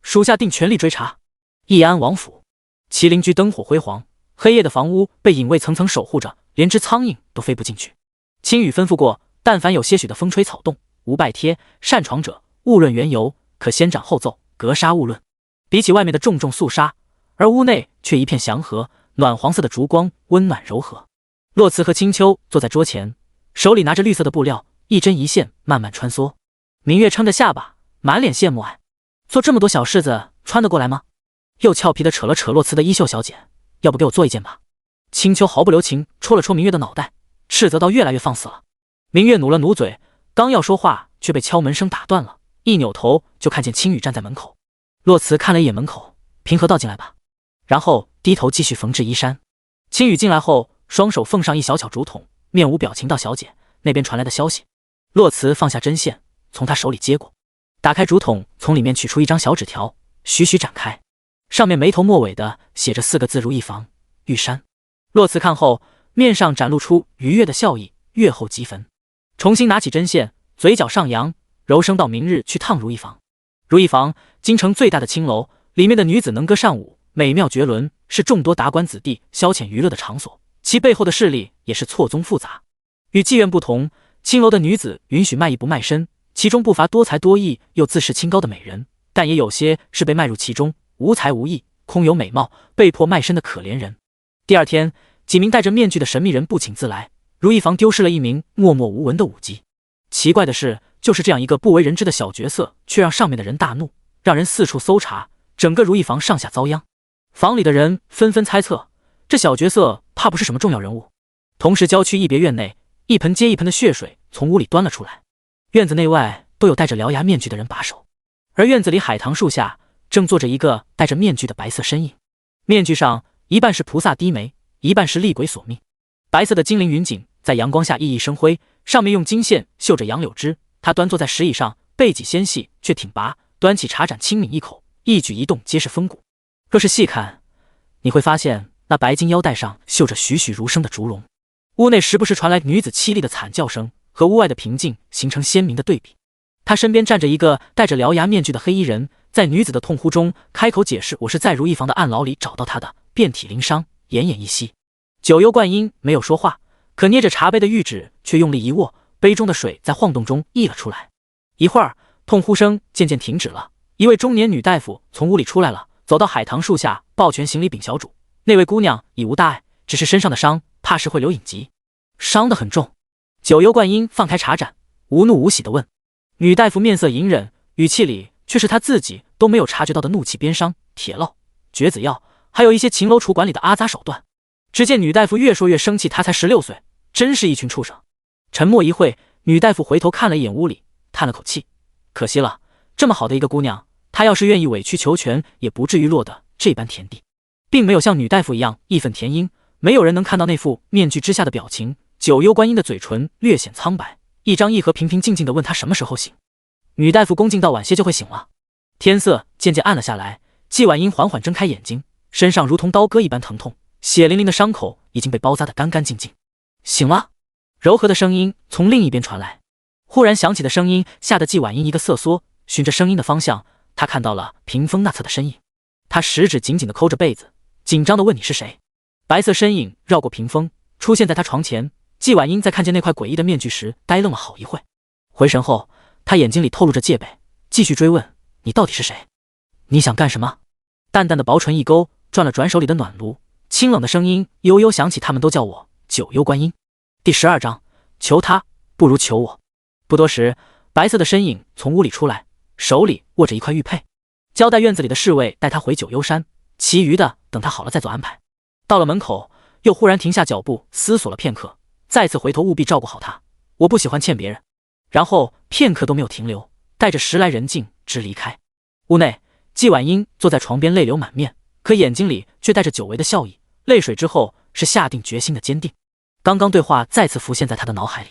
属下定全力追查。义安王府，麒麟居灯火辉煌，黑夜的房屋被影卫层层守护着，连只苍蝇都飞不进去。青羽吩咐过，但凡有些许的风吹草动，无拜帖擅闯者，勿论缘由，可先斩后奏，格杀勿论。比起外面的重重肃杀，而屋内却一片祥和，暖黄色的烛光温暖柔和。洛慈和青丘坐在桌前，手里拿着绿色的布料，一针一线慢慢穿梭。明月撑着下巴，满脸羡慕：“哎，做这么多小事子穿得过来吗？”又俏皮地扯了扯洛慈的衣袖：“小姐，要不给我做一件吧？”青丘毫不留情戳了戳明月的脑袋，斥责到越来越放肆了。明月努了努嘴，刚要说话，却被敲门声打断了。一扭头就看见青羽站在门口。洛慈看了一眼门口，平和道：“进来吧。”然后低头继续缝制衣衫。青羽进来后，双手奉上一小巧竹筒，面无表情道：“小姐，那边传来的消息。”洛慈放下针线，从他手里接过，打开竹筒，从里面取出一张小纸条，徐徐展开，上面没头末尾的写着4个字：如意房，玉山。洛慈看后，面上展露出愉悦的笑意，月后即焚。重新拿起针线，嘴角上扬，柔声道：“明日去趟如意房。”如意房，京城最大的青楼，里面的女子能歌善舞，美妙绝伦，是众多达官子弟消遣娱乐的场所。其背后的势力也是错综复杂。与妓院不同，青楼的女子允许卖艺不卖身，其中不乏多才多艺又自视清高的美人，但也有些是被卖入其中，无才无艺，空有美貌，被迫卖身的可怜人。第二天，几名戴着面具的神秘人不请自来，如意房丢失了一名默默无闻的舞姬。奇怪的是，就是这样一个不为人知的小角色，却让上面的人大怒，让人四处搜查，整个如意房上下遭殃。房里的人纷纷猜测，这小角色怕不是什么重要人物。同时，郊区一别院内，一盆接一盆的血水从屋里端了出来，院子内外都有戴着獠牙面具的人把守，而院子里海棠树下正坐着一个戴着面具的白色身影，面具上一半是菩萨低眉，一半是厉鬼索命。白色的精灵云锦在阳光下熠熠生辉，上面用金线绣着杨柳枝。他端坐在石椅上，背脊纤细却挺拔，端起茶盏轻抿一口，一举一动皆是风骨。若是细看，你会发现那白金腰带上绣着栩栩如生的烛龙。屋内时不时传来女子凄厉的惨叫声，和屋外的平静形成鲜明的对比。他身边站着一个戴着獠牙面具的黑衣人，在女子的痛呼中开口解释：“我是在如意房的暗牢里找到他的，遍体鳞伤，奄奄一息。”九幽观音没有说话，可捏着茶杯的玉指却用力一握，杯中的水在晃动中溢了出来。一会儿，痛呼声渐渐停止了，一位中年女大夫从屋里出来了，走到海棠树下，抱拳行礼禀小主。那位姑娘已无大碍，只是身上的伤怕是会留隐疾。伤得很重。九幽观音放开茶盏，无怒无喜地问。女大夫面色隐忍，语气里却是她自己都没有察觉到的怒气。边伤、铁烙、绝子药，还有一些秦楼楚馆里的阿杂手段。只见女大夫越说越生气，她才16岁，真是一群畜生。沉默一会，女大夫回头看了一眼屋里，叹了口气，可惜了，这么好的一个姑娘，她要是愿意委曲求全，也不至于落得这般田地。并没有像女大夫一样义愤填膺，没有人能看到那副面具之下的表情。九幽观音的嘴唇略显苍白，一张一合平平静静地问她什么时候醒。女大夫恭敬道：“晚些就会醒了。”天色渐渐暗了下来，季婉音缓缓睁开眼睛，身上如同刀割一般疼痛，血淋淋的伤口已经被包扎得干干净净。醒了，柔和的声音从另一边传来。忽然响起的声音吓得季婉音一个瑟缩，循着声音的方向，她看到了屏风那侧的身影。她食指紧紧地抠着被子，紧张地问：“你是谁？”白色身影绕过屏风，出现在她床前。季婉音在看见那块诡异的面具时呆愣了好一会，回神后，她眼睛里透露着戒备，继续追问：“你到底是谁？你想干什么？”淡淡的薄唇一勾，转了转手里的暖炉，清冷的声音悠悠响起：“他们都叫我九幽观音。”第12章，求他不如求我。不多时，白色的身影从屋里出来，手里握着一块玉佩，交代院子里的侍卫带他回九幽山，其余的等他好了再做安排。到了门口，又忽然停下脚步，思索了片刻，再次回头：“务必照顾好他，我不喜欢欠别人。”然后片刻都没有停留，带着10来人静直离开。屋内，季婉音坐在床边，泪流满面，可眼睛里却带着久违的笑意。泪水之后是下定决心的坚定。刚刚对话再次浮现在他的脑海里。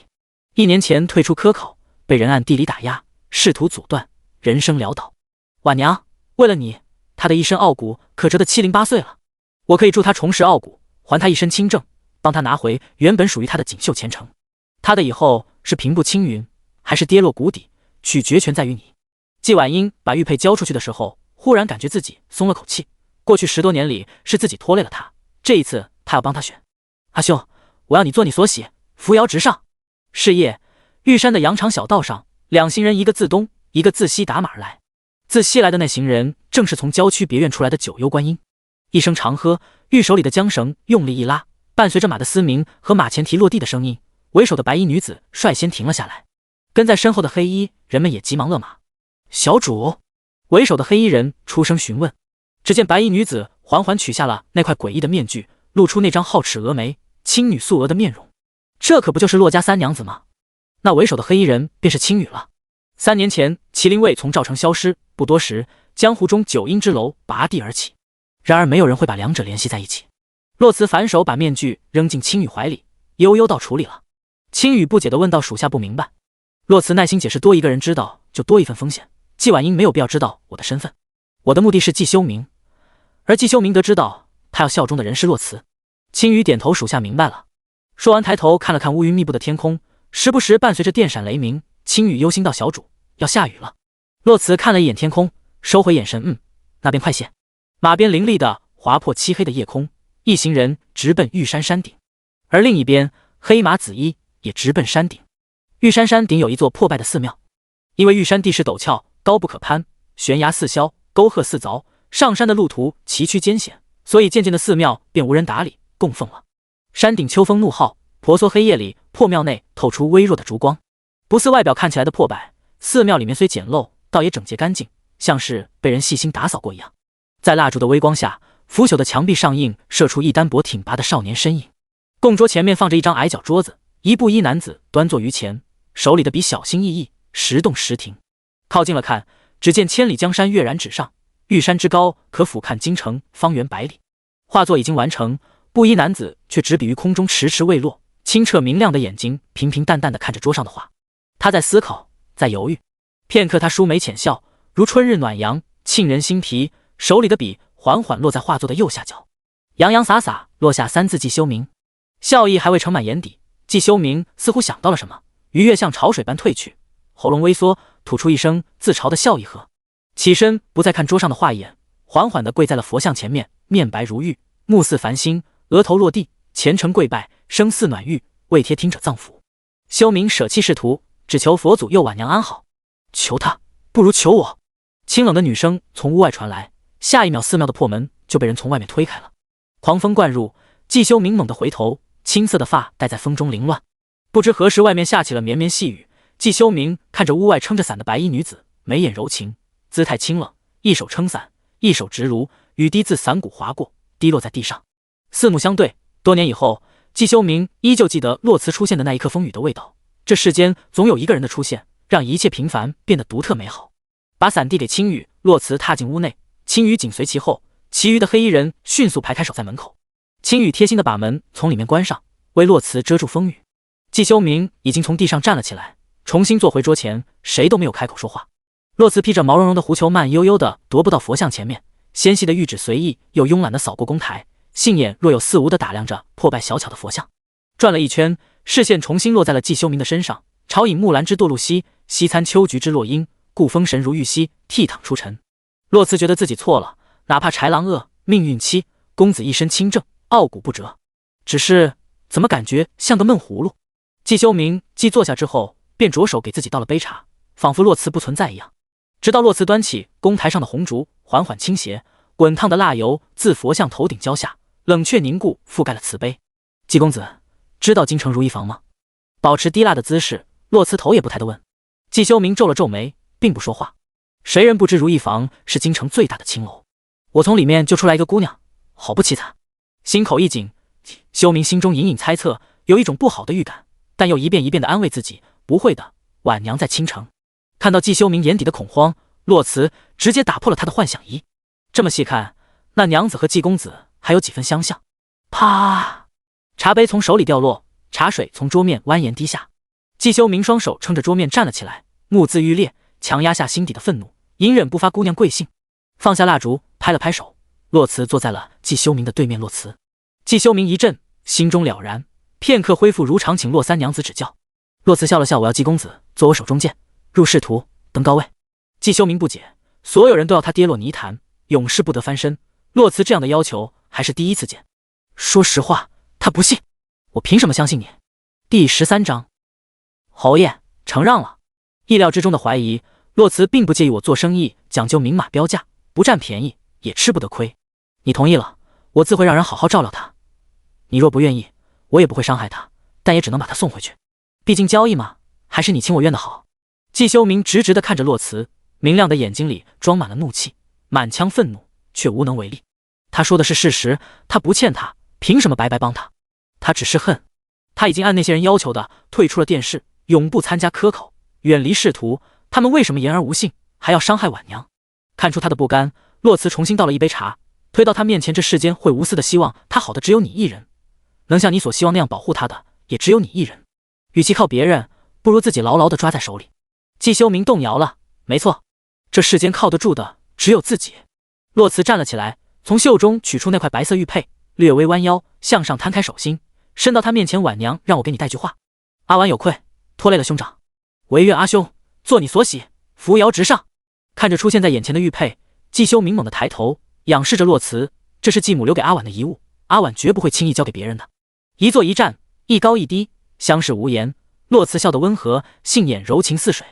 1年前退出科考，被人暗地里打压，试图阻断，人生潦倒。婉娘，为了你，他的一身傲骨可折得7、8碎了。我可以助他重拾傲骨，还他一身清正，帮他拿回原本属于他的锦绣前程。他的以后是平步青云，还是跌落谷底，取决权在于你。季婉音把玉佩交出去的时候，忽然感觉自己松了口气。过去10多年里是自己拖累了他，这一次他要帮他选。阿兄，我要你做你所喜，扶摇直上。是夜，玉山的羊肠小道上，2行人一个自东，一个自西打马而来。自西来的那行人正是从郊区别院出来的九幽观音。一声长喝，玉手里的缰绳用力一拉，伴随着马的嘶鸣和马前蹄落地的声音，为首的白衣女子率先停了下来，跟在身后的黑衣人们也急忙勒马。小主，为首的黑衣人出声询问。只见白衣女子缓缓取下了那块诡异的面具，露出那张皓齿蛾眉、青女素娥的面容。这可不就是洛家3娘子吗？那为首的黑衣人便是青羽了。3年前，麒麟卫从赵城消失，不多时，江湖中9阴之楼拔地而起。然而没有人会把两者联系在一起。洛慈反手把面具扔进青羽怀里，悠悠道处理了。青羽不解地问道：“属下不明白。”洛慈耐心解释：“多一个人知道，就多一份风险。季婉英没有必要知道我的身份。我的目的是季修明，而季修明得知道他要效忠的人是洛慈。”青羽点头：“属下明白了。”说完抬头看了看乌云密布的天空，时不时伴随着电闪雷鸣。青羽忧心道：“小主，要下雨了。”洛慈看了一眼天空，收回眼神：“那便快些。”马鞭凌厉地划破漆黑的夜空，一行人直奔玉山山顶。而另一边，黑马紫衣也直奔山顶。玉山山顶有一座破败的寺庙，因为玉山地势陡峭，高不可攀，悬崖四削，沟壑四凿，上山的路途崎岖艰险，所以渐渐的寺庙便无人打理供奉了。山顶秋风怒号，婆娑黑夜里，破庙内透出微弱的烛光。不似外表看起来的破败，寺庙里面虽简陋，倒也整洁干净，像是被人细心打扫过一样。在蜡烛的微光下，腐朽的墙壁上映射出一单薄挺拔的少年身影。供桌前面放着一张矮脚桌子，一布衣男子端坐于前，手里的笔小心翼翼，时动时停。靠近了看，只见千里江山跃然纸上，玉山之高，可俯瞰京城方圆百里。画作已经完成，布衣男子却执笔于空中，迟迟未落，清澈明亮的眼睛平平淡淡地看着桌上的画。他在思考，在犹豫。片刻，他舒眉浅笑，如春日暖阳，沁人心脾。手里的笔缓缓落在画作的右下角，洋洋洒洒落下3字：季修明。笑意还未盛满眼底，季修明似乎想到了什么，鱼跃像潮水般退去，喉咙微缩，吐出一声自嘲的笑意呵。起身不再看桌上的画一眼，缓缓地跪在了佛像前面，面白如玉，目似繁星，额头落地，虔诚跪拜，声似暖玉，为贴听者葬福。修明舍弃仕途，只求佛祖佑晚娘安好。求他，不如求我。清冷的女声从屋外传来，下一秒寺庙的破门就被人从外面推开了。狂风灌入，季修明猛地回头，青色的发带在风中凌乱。不知何时，外面下起了绵绵细雨。季修明看着屋外撑着伞的白衣女子，眉眼柔情，姿态清冷，一手撑伞，一手执炉，雨滴自伞骨划过，滴落在地上。四目相对，多年以后，季修明依旧记得洛慈出现的那一刻风雨的味道。这世间总有一个人的出现，让一切平凡变得独特美好。把伞递给青羽，洛慈踏进屋内，青羽紧随其后，其余的黑衣人迅速排开守在门口。青羽贴心地把门从里面关上，为洛慈遮住风雨。季修明已经从地上站了起来，重新坐回桌前，谁都没有开口说话。洛慈披着毛茸茸的狐裘，慢悠悠地踱步到佛像前面，纤细的玉指随意又慵懒地扫过公台，杏眼若有似无地打量着破败小巧的佛像。转了一圈，视线重新落在了季修明的身上。朝饮木兰之堕露西，西餐秋菊之落英，故风神如玉溪，倜傥出尘。洛慈觉得自己错了，哪怕豺狼恶，命运期，公子一身清正，傲骨不折。只是怎么感觉像个闷葫芦？季修明既坐下之后，便着手给自己倒了杯茶，仿佛洛慈不存在一样。直到洛慈端起公台上的红烛，缓缓倾斜，滚烫的蜡油自佛像头顶浇下，冷却凝固，覆盖了瓷杯。季公子，知道京城如意坊吗？保持低蜡的姿势，洛慈头也不抬地问。季修明皱了皱眉，并不说话。谁人不知如意坊是京城最大的青楼？我从里面救出来一个姑娘，好不凄惨。心口一紧，修明心中隐隐猜测，有一种不好的预感，但又一遍一遍地安慰自己，不会的，晚娘在青城。看到季修明眼底的恐慌，洛慈直接打破了他的幻想仪。这么细看，那娘子和季公子还有几分相像。啪！茶杯从手里掉落，茶水从桌面蜿蜒滴下。季修明双手撑着桌面站了起来，目眦欲裂，强压下心底的愤怒，隐忍不发姑娘贵姓。放下蜡烛，拍了拍手，洛慈坐在了季修明的对面。洛慈，季修明一震，心中了然，片刻恢复如常，请洛三娘子指教。洛慈笑了笑，我要季公子做我手中剑，入仕途，登高位。季修明不解，所有人都要他跌落泥潭，永世不得翻身，洛慈这样的要求还是第一次见。说实话，他不信，我凭什么相信你？第13章，侯爷承让了。意料之中的怀疑，洛慈并不介意我做生意讲究明码标价，不占便宜也吃不得亏。你同意了，我自会让人好好照料他。你若不愿意，我也不会伤害他，但也只能把他送回去。毕竟交易嘛，还是你情我愿的好。季修明直直地看着洛慈，明亮的眼睛里装满了怒气，满腔愤怒，却无能为力。他说的是事实，他不欠他，凭什么白白帮他？他只是恨。他已经按那些人要求的退出了殿试，永不参加科考，远离仕途，他们为什么言而无信，还要伤害婉娘？看出他的不甘，洛慈重新倒了一杯茶，推到他面前。这世间会无私的希望他好的只有你一人，能像你所希望那样保护他的也只有你一人。与其靠别人，不如自己牢牢地抓在手里。季修明动摇了，没错，这世间靠得住的只有自己。洛慈站了起来，从袖中取出那块白色玉佩，略微弯腰，向上摊开手心，伸到他面前。婉娘让我给你带句话，阿婉有愧，拖累了兄长，唯愿阿兄做你所喜，扶摇直上。看着出现在眼前的玉佩，季修明猛地抬头，仰视着洛慈，这是继母留给阿婉的遗物，阿婉绝不会轻易交给别人的。一坐一站，一高一低，相视无言。洛慈笑得温和，杏眼柔情似水，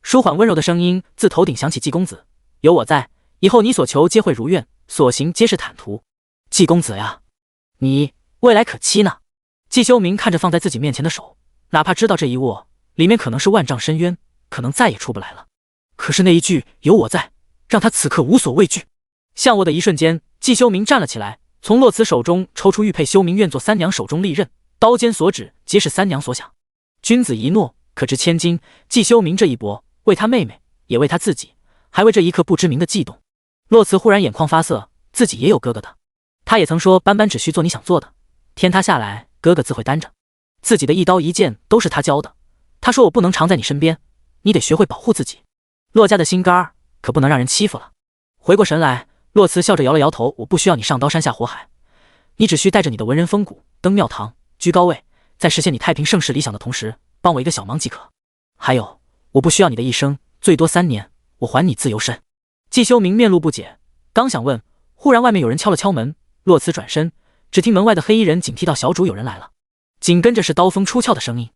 舒缓温柔的声音自头顶响起：季公子，有我在，以后你所求皆会如愿，所行皆是坦途。季公子呀，你未来可期呢？季修明看着放在自己面前的手，哪怕知道这一握里面可能是万丈深渊，可能再也出不来了，可是那一句有我在，让他此刻无所畏惧。向握的一瞬间，季修明站了起来，从洛慈手中抽出玉佩。修明愿做三娘手中利刃，刀尖所指皆是三娘所想。君子一诺，可值千金。季修明这一搏，为他妹妹，也为他自己，还为这一刻不知名的悸动。洛慈忽然眼眶发涩，自己也有哥哥的，他也曾说斑斑只需做你想做的，天塌下来哥哥自会担着，自己的一刀一剑都是他教的。他说我不能常在你身边，你得学会保护自己。洛家的心肝儿可不能让人欺负了。回过神来，洛慈笑着摇了摇头，我不需要你上刀山下火海，你只需带着你的文人风骨，登庙堂，居高位，在实现你太平盛世理想的同时，帮我一个小忙即可。还有，我不需要你的一生，最多3年，我还你自由身。季修明面露不解，刚想问，忽然外面有人敲了敲门。洛慈转身，只听门外的黑衣人警惕道：小主有人来了。紧跟着是刀锋出鞘的声音。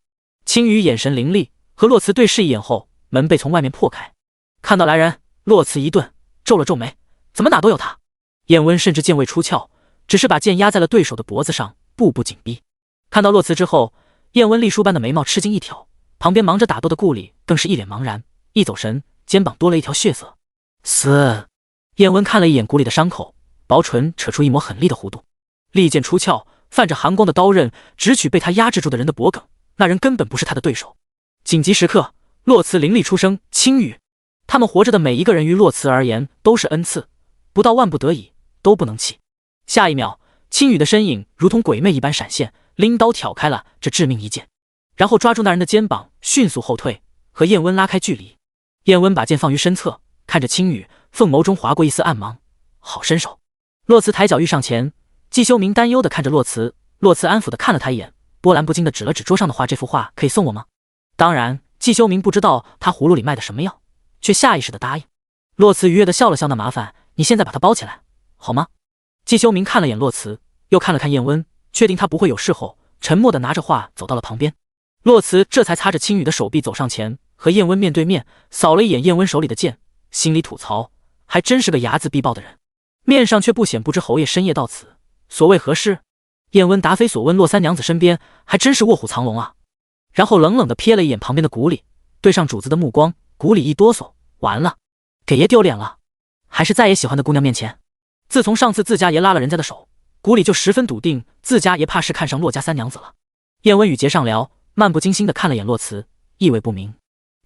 青羽眼神凌厉，和洛慈对视一眼后，门被从外面破开。看到来人，洛慈一顿，皱了皱眉，怎么哪都有他？燕温甚至剑未出鞘，只是把剑压在了对手的脖子上，步步紧逼。看到洛慈之后，燕温栗树般的眉毛吃惊一挑，旁边忙着打斗的顾里更是一脸茫然，一走神，肩膀多了一条血色。嘶！燕温看了一眼骨里的伤口，薄唇扯出一抹狠厉的弧度，利剑出鞘，泛着寒光的刀刃直取被他压制住的人的脖颈，那人根本不是他的对手。紧急时刻，洛慈凌厉出声：青羽。他们活着的每一个人于洛慈而言都是恩赐，不到万不得已都不能弃。下一秒，青羽的身影如同鬼魅一般闪现，拎刀挑开了这致命一剑，然后抓住那人的肩膀，迅速后退，和燕温拉开距离。燕温把剑放于身侧，看着青羽，凤眸中划过一丝暗芒。好身手！洛慈抬脚欲上前，季修明担忧地看着洛慈，洛慈安抚地看了他一眼，波澜不惊地指了指桌上的画：这幅画可以送我吗？当然，季修明不知道他葫芦里卖的什么药，却下意识地答应。洛慈愉悦地笑了笑：那麻烦你现在把它包起来，好吗？季修明看了眼洛慈，又看了看燕温，确定他不会有事后，沉默地拿着画走到了旁边。洛慈这才擦着青羽的手臂走上前，和燕温面对面，扫了一眼燕温手里的剑，心里吐槽：还真是个睚眦必报的人，面上却不显不知侯爷深夜到此，所谓何事？燕温答非所问，洛三娘子身边还真是卧虎藏龙啊。然后冷冷地瞥了一眼旁边的谷里，对上主子的目光，谷里一哆嗦，完了，给爷丢脸了，还是在爷喜欢的姑娘面前。自从上次自家爷拉了人家的手，谷里就十分笃定自家爷怕是看上洛家三娘子了。燕温与节上聊，漫不经心地看了眼洛慈，意味不明，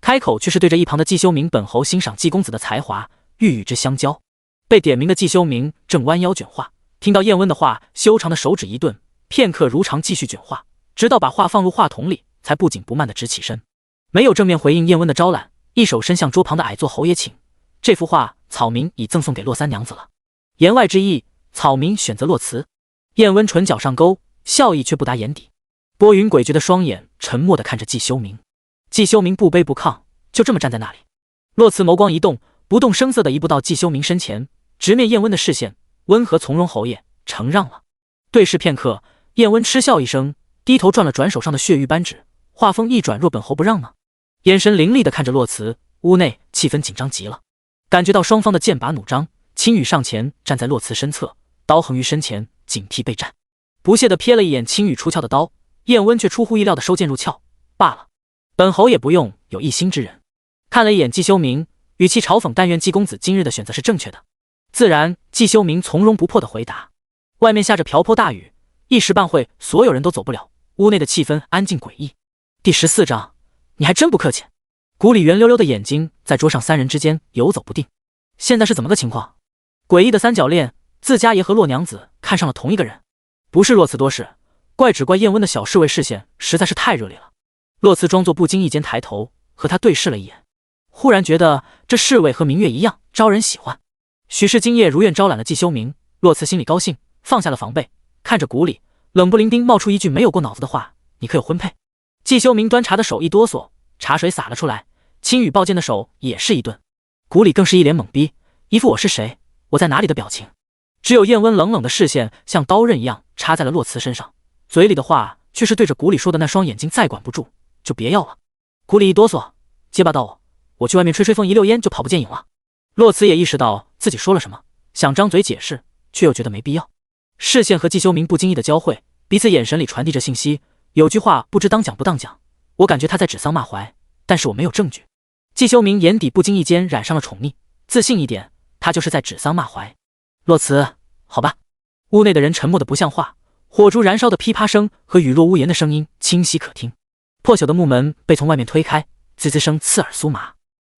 开口却是对着一旁的季修明：本侯欣赏季公子的才华，欲与之相交。被点名的季修明正弯腰卷画，听到燕温的话，修长的手指一顿，片刻如常继续卷画，直到把画放入画筒里，才不紧不慢地直起身，没有正面回应燕温的招揽，一手伸向桌旁的矮座：侯爷请，这幅画草民已赠送给洛三娘子了。言外之意，草民选择洛慈。燕温唇角上勾，笑意却不达眼底，波云诡谲的双眼沉默地看着季修明。季修明不卑不亢，就这么站在那里。洛慈眸光一动，不动声色地移步到季修明身前，直面燕温的视线，温和从容：侯爷承让了。对视片刻，燕温嗤笑一声，低头转了转手上的血玉扳指，话锋一转：若本侯不让呢？眼神凌厉地看着洛慈。屋内气氛紧张极了，感觉到双方的剑拔弩张。青羽上前站在洛慈身侧，刀横于身前，警惕备战。不屑地瞥了一眼青羽出鞘的刀，燕温却出乎意料地收剑入鞘。罢了，本侯也不用有一心之人。看了一眼季修明，语气嘲讽：但愿季公子今日的选择是正确的。自然，季修明从容不迫地回答。外面下着瓢泼大雨，一时半会所有人都走不了，屋内的气氛安静诡异。第14章，你还真不客气。谷里圆溜溜的眼睛在桌上三人之间游走不定。现在是怎么个情况？诡异的三角恋，自家爷和洛娘子看上了同一个人。不是洛慈多事，怪只怪燕温的小侍卫视线实在是太热烈了。洛慈装作不经意间抬头和他对视了一眼，忽然觉得这侍卫和明月一样招人喜欢。许是今夜如愿招揽了季修明，洛慈心里高兴，放下了防备，看着谷里，冷不伶仃冒出一句没有过脑子的话：“你可有婚配？”季修明端茶的手一哆嗦，茶水洒了出来，青羽抱剑的手也是一顿。谷里更是一脸懵逼，一副我是谁，我在哪里的表情。只有燕温冷冷的视线像刀刃一样插在了洛慈身上，嘴里的话却是对着谷里说的那双眼睛再管不住就别要了。谷里一哆嗦，结巴道：“我去外面吹吹风，一溜烟就跑不见影了。”洛慈也意识到自己说了什么，想张嘴解释，却又觉得没必要。视线和季修明不经意的交汇，彼此眼神里传递着信息。有句话不知当讲不当讲，我感觉他在指桑骂槐，但是我没有证据。季修明眼底不经意间染上了宠溺，自信一点，他就是在指桑骂槐。洛慈，好吧。屋内的人沉默的不像话，火烛燃烧的噼啪声和雨落屋檐的声音清晰可听。破朽的木门被从外面推开，滋滋声刺耳酥麻。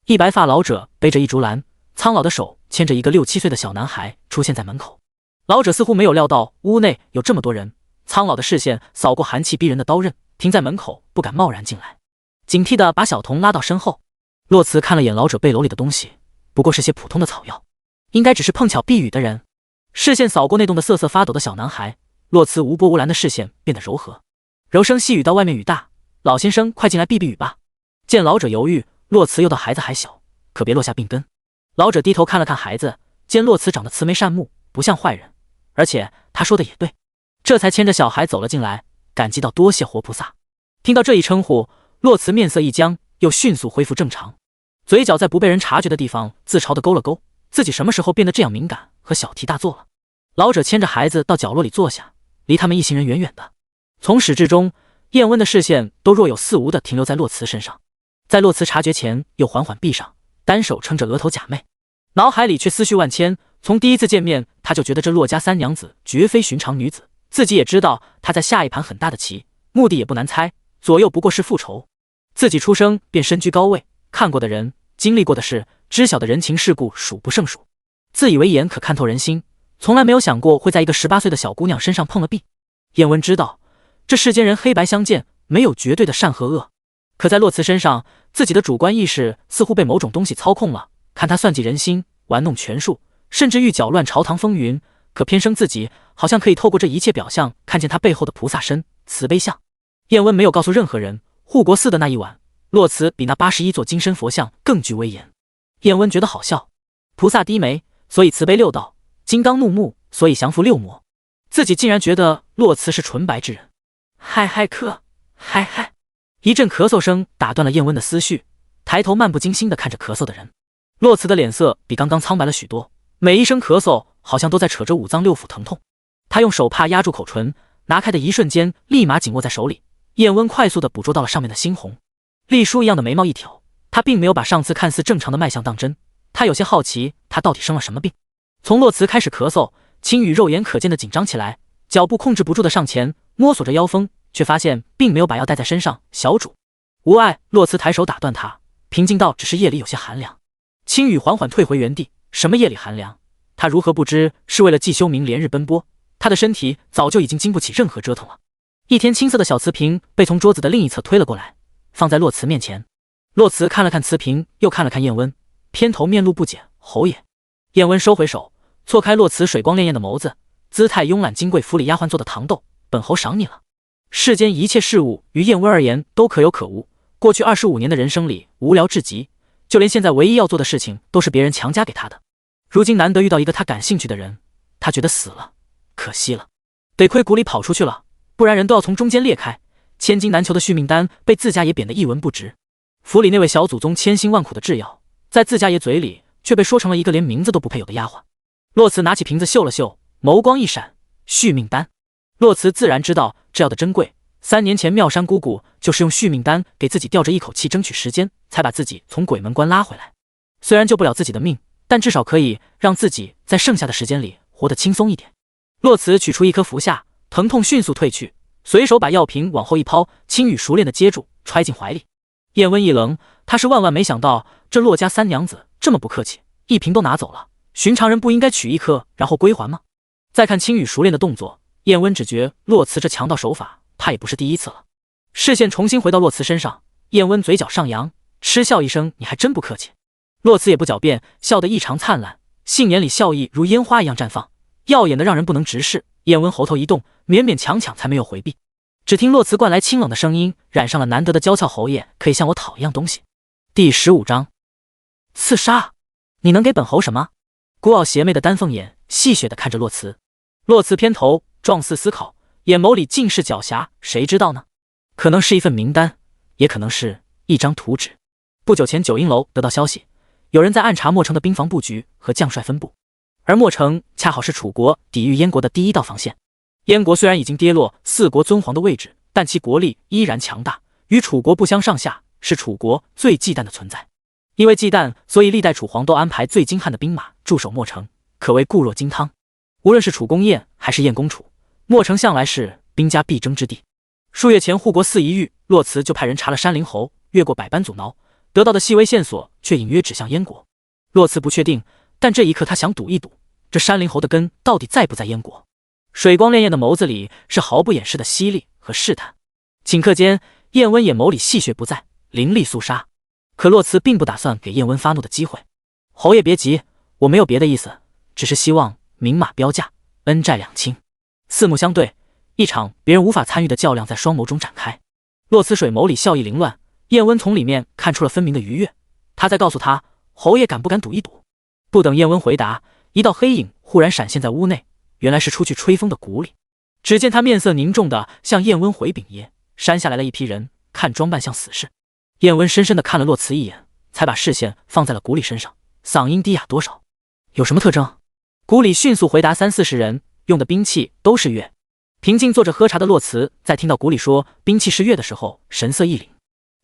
一白发老者背着一竹篮，苍老的手牵着一个6、7岁的小男孩出现在门口。老者似乎没有料到屋内有这么多人，苍老的视线扫过寒气逼人的刀刃，停在门口，不敢贸然进来，警惕地把小童拉到身后。洛慈看了眼老者背篓里的东西，不过是些普通的草药，应该只是碰巧避雨的人。视线扫过那栋的瑟瑟发抖的小男孩，洛慈无波无澜的视线变得柔和，柔声细语道：“外面雨大，老先生快进来避避雨吧。”见老者犹豫，洛慈又道：“孩子还小，可别落下病根。”老者低头看了看孩子，见洛慈长得慈眉善目，不像坏人，而且他说的也对，这才牵着小孩走了进来，感激道：“多谢活菩萨。”听到这一称呼，洛慈面色一僵，又迅速恢复正常，嘴角在不被人察觉的地方自嘲地勾了勾，自己什么时候变得这样敏感和小题大做了。老者牵着孩子到角落里坐下，离他们一行人远远的。从始至终，燕温的视线都若有似无地停留在洛慈身上，在洛慈察觉前又缓缓闭上，单手撑着额头假寐，脑海里却思绪万千。从第一次见面，他就觉得这洛家三娘子绝非寻常女子，自己也知道她在下一盘很大的棋，目的也不难猜，左右不过是复仇。自己出生便身居高位，看过的人，经历过的事，知晓的人情世故数不胜数，自以为眼可看透人心，从来没有想过会在一个18岁的小姑娘身上碰了壁。燕温知道这世间人黑白相间，没有绝对的善和恶，可在洛慈身上，自己的主观意识似乎被某种东西操控了，看他算计人心，玩弄权术，甚至欲搅乱朝堂风云，可偏生自己好像可以透过这一切表象看见他背后的菩萨身、慈悲像。燕温没有告诉任何人，护国寺的那一晚，洛慈比那81座金身佛像更具威严。燕温觉得好笑，菩萨低眉，所以慈悲6道；金刚怒目，所以降服6魔。自己竟然觉得洛慈是纯白之人。嗨嗨客，嗨嗨！一阵咳嗽声打断了燕温的思绪，抬头漫不经心地看着咳嗽的人。洛慈的脸色比刚刚苍白了许多，每一声咳嗽好像都在扯着5脏6腑疼痛。他用手帕压住口唇，拿开的一瞬间立马紧握在手里。燕温快速地捕捉到了上面的猩红，丽书一样的眉毛一挑，他并没有把上次看似正常的脉象当真，他有些好奇他到底生了什么病。从洛慈开始咳嗽，青羽肉眼可见的紧张起来，脚步控制不住的上前摸索着腰封，却发现并没有把药带在身上。小主无碍。洛慈抬手打断他，平静道：“只是夜里有些寒凉。”青羽缓缓退回原地，什么夜里寒凉？他如何不知是为了季修明连日奔波，他的身体早就已经经不起任何折腾了。一天青色的小瓷瓶被从桌子的另一侧推了过来，放在洛慈面前。洛慈看了看瓷瓶，又看了看燕温，偏头面露不解：“侯爷。”燕温收回手，错开洛慈水光潋滟的眸子，姿态慵懒，金贵府里丫鬟做的糖豆，本侯赏你了。世间一切事物于燕温而言都可有可无，过去25年的人生里无聊至极，就连现在唯一要做的事情都是别人强加给他的。如今难得遇到一个他感兴趣的人，他觉得死了，可惜了。得亏谷里跑出去了，不然人都要从中间裂开。千金难求的续命丹被自家爷贬得一文不值，府里那位小祖宗千辛万苦的制药，在自家爷嘴里却被说成了一个连名字都不配有的丫鬟。洛慈拿起瓶子嗅了嗅，眸光一闪，续命丹。洛慈自然知道这药的珍贵，3年前妙山姑姑就是用续命丹给自己吊着一口气争取时间，才把自己从鬼门关拉回来。虽然救不了自己的命，但至少可以让自己在剩下的时间里活得轻松一点。洛慈取出一颗服下，疼痛迅速退去，随手把药瓶往后一抛，青羽熟练地接住，揣进怀里。燕温一愣，他是万万没想到这洛家三娘子这么不客气，一瓶都拿走了。寻常人不应该取一颗然后归还吗？再看青羽熟练的动作，燕温只觉洛慈这强盗手法，他也不是第一次了。视线重新回到洛慈身上，燕温嘴角上扬，嗤笑一声：“你还真不客气。”洛慈也不狡辩，笑得异常灿烂，杏眼里笑意如烟花一样绽放，耀眼的让人不能直视。燕温喉头一动，勉勉强强才没有回避。只听洛慈灌来清冷的声音，染上了难得的娇俏喉叶，可以向我讨一样东西。第15章，刺杀。你能给本侯什么？孤傲邪魅的丹凤眼戏谑地看着洛慈。洛慈偏头，状似思考，眼眸里尽是狡黠。谁知道呢？可能是一份名单，也可能是一张图纸。不久前九阴楼得到消息，有人在暗查墨城的兵防布局和将帅分布，而墨城恰好是楚国抵御燕国的第一道防线。燕国虽然已经跌落四国尊皇的位置，但其国力依然强大，与楚国不相上下，是楚国最忌惮的存在。因为忌惮，所以历代楚皇都安排最精悍的兵马驻守墨城，可谓固若金汤。无论是楚公燕还是燕公楚，墨城向来是兵家必争之地。数月前护国寺一遇，洛慈就派人查了山陵侯，越过百般阻挠，得到的细微线索却隐约指向燕国。洛慈不确定，但这一刻他想赌一赌，这山陵侯的根到底在不在燕国。水光潋滟的眸子里是毫不掩饰的犀利和试探。顷刻间，燕温眼眸里戏谑不在，凌厉肃杀。可洛慈并不打算给燕温发怒的机会。侯爷别急，我没有别的意思，只是希望明码标价，恩债两清。四目相对，一场别人无法参与的较量在双眸中展开。洛慈水眸里笑意凌乱，燕温从里面看出了分明的愉悦。他在告诉他，侯爷敢不敢赌一赌？不等燕温回答，一道黑影忽然闪现在屋内，原来是出去吹风的谷里。只见他面色凝重地向燕温回禀爷，山下来了一批人，看装扮像死士。燕温深深地看了洛慈一眼，才把视线放在了谷里身上，嗓音低哑多少？有什么特征？谷里迅速回答：30-40人，用的兵器都是钺。平静坐着喝茶的洛慈，在听到谷里说兵器是钺的时候，神色一凛。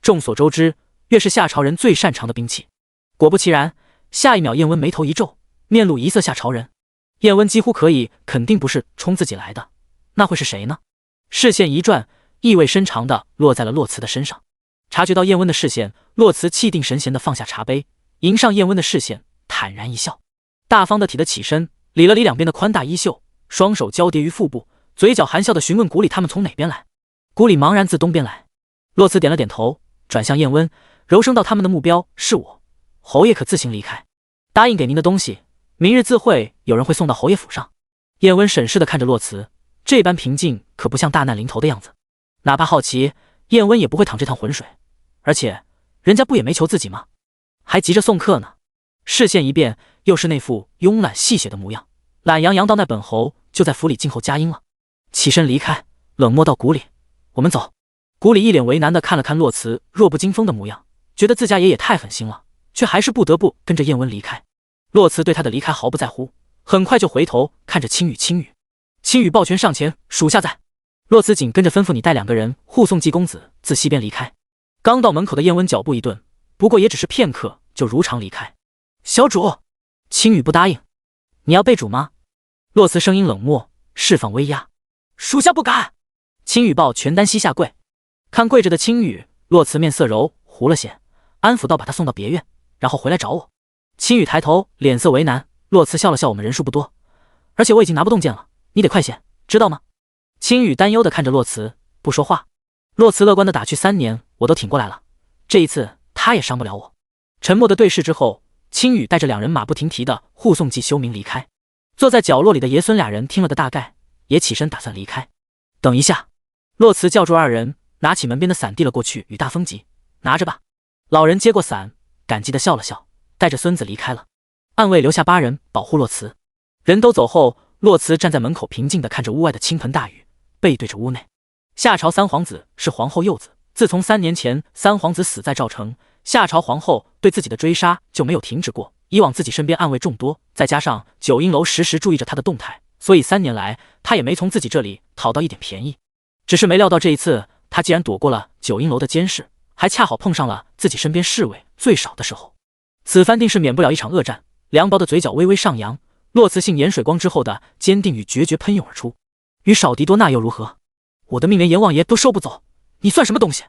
众所周知，钺是夏朝人最擅长的兵器。果不其然，下一秒燕温眉头一皱，面露疑色。夏朝人？燕温几乎可以肯定不是冲自己来的，那会是谁呢？视线一转，意味深长地落在了洛慈的身上。察觉到燕温的视线，洛慈气定神闲地放下茶杯，迎上燕温的视线，坦然一笑，大方地体得起身，理了理两边的宽大衣袖，双手交叠于腹部，嘴角含笑地询问谷里他们从哪边来。谷里茫然自东边来。洛慈点了点头，转向燕温，柔声道：“他们的目标是我，侯爷可自行离开。答应给您的东西，明日自会有人会送到侯爷府上。”燕温审视地看着洛慈，这般平静可不像大难临头的样子。哪怕好奇，燕温也不会淌这趟浑水，而且人家不也没求自己吗？还急着送客呢。视线一变，又是那副慵懒戏谑的模样，懒洋洋道：“那本侯就在府里静候佳音了。”起身离开，冷漠道：“谷里，我们走。”谷里一脸为难地看了看洛慈弱不禁风的模样，觉得自家爷也太狠心了，却还是不得不跟着燕温离开。洛慈对他的离开毫不在乎，很快就回头看着青羽。青羽抱拳上前：“属下在。”洛慈紧跟着吩咐：“你带2个人护送季公子自西边离开。”刚到门口的燕温脚步一顿，不过也只是片刻，就如常离开。小主，青羽不答应。你要被主吗？洛慈声音冷漠，释放威压。属下不敢。青羽抱拳单膝下跪。看跪着的青羽，洛慈面色柔，糊了些，安抚道：“把他送到别院，然后回来找我。”青羽抬头，脸色为难。洛慈笑了笑：“我们人数不多，而且我已经拿不动剑了，你得快些，知道吗？”青羽担忧地看着洛慈，不说话。洛慈乐观地打趣：“3年我都挺过来了，这一次他也伤不了我。”沉默的对视之后，青羽带着2人马不停蹄地护送季修明离开。坐在角落里的爷孙2人听了个大概，也起身打算离开。等一下，洛慈叫住2人，拿起门边的伞递了过去：“与大风急，拿着吧。”老人接过伞，感激地笑了笑，带着孙子离开了。暗卫留下8人保护洛慈。人都走后，洛慈站在门口，平静地看着屋外的倾盆大雨，背对着屋内。夏朝3皇子是皇后幼子，自从3年前3皇子死在赵城，夏朝皇后对自己的追杀就没有停止过。以往自己身边暗卫众多，再加上九阴楼时时注意着他的动态，所以3年来他也没从自己这里讨到一点便宜。只是没料到这一次，他既然躲过了九阴楼的监视，还恰好碰上了自己身边侍卫最少的时候。此番定是免不了一场恶战。凉薄的嘴角微微上扬，洛慈杏盐水光之后的坚定与决绝喷涌而出。与少敌多那又如何？我的命连阎王爷都收不走，你算什么东西？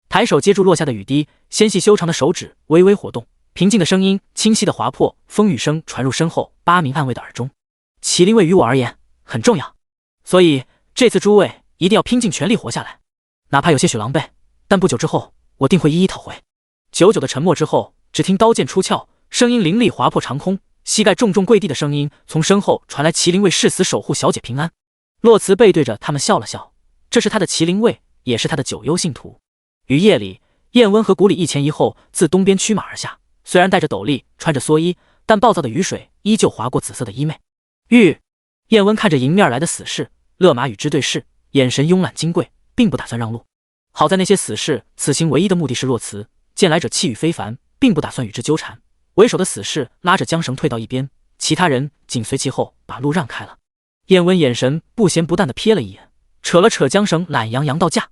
抬手接住落下的雨滴，纤细修长的手指微微活动，平静的声音清晰的划破风雨声，传入身后8名暗卫的耳中。麒麟卫于我而言很重要，所以这次诸位一定要拼尽全力活下来，哪怕有些许狼狈，但不久之后我定会一一讨回。久久的沉默之后，只听刀剑出鞘，声音凌厉划破长空，膝盖重重跪地的声音从身后传来。麒麟卫誓死守护小姐平安。洛慈背对着他们笑了笑，这是他的麒麟卫，也是他的九幽信徒。雨夜里，燕温和古里一前一后自东边驱马而下，虽然戴着斗笠，穿着蓑衣，但暴躁的雨水依旧划过紫色的衣袂。燕温看着迎面而来的死士，勒马与之对视，眼神慵懒金贵，并不打算让路。好在那些死士此行唯一的目的是洛慈，见来者气宇非凡，并不打算与之纠缠。为首的死士拉着缰绳退到一边，其他人紧随其后，把路让开了。燕温眼神不咸不淡地瞥了一眼，扯了扯缰绳，懒洋洋道驾，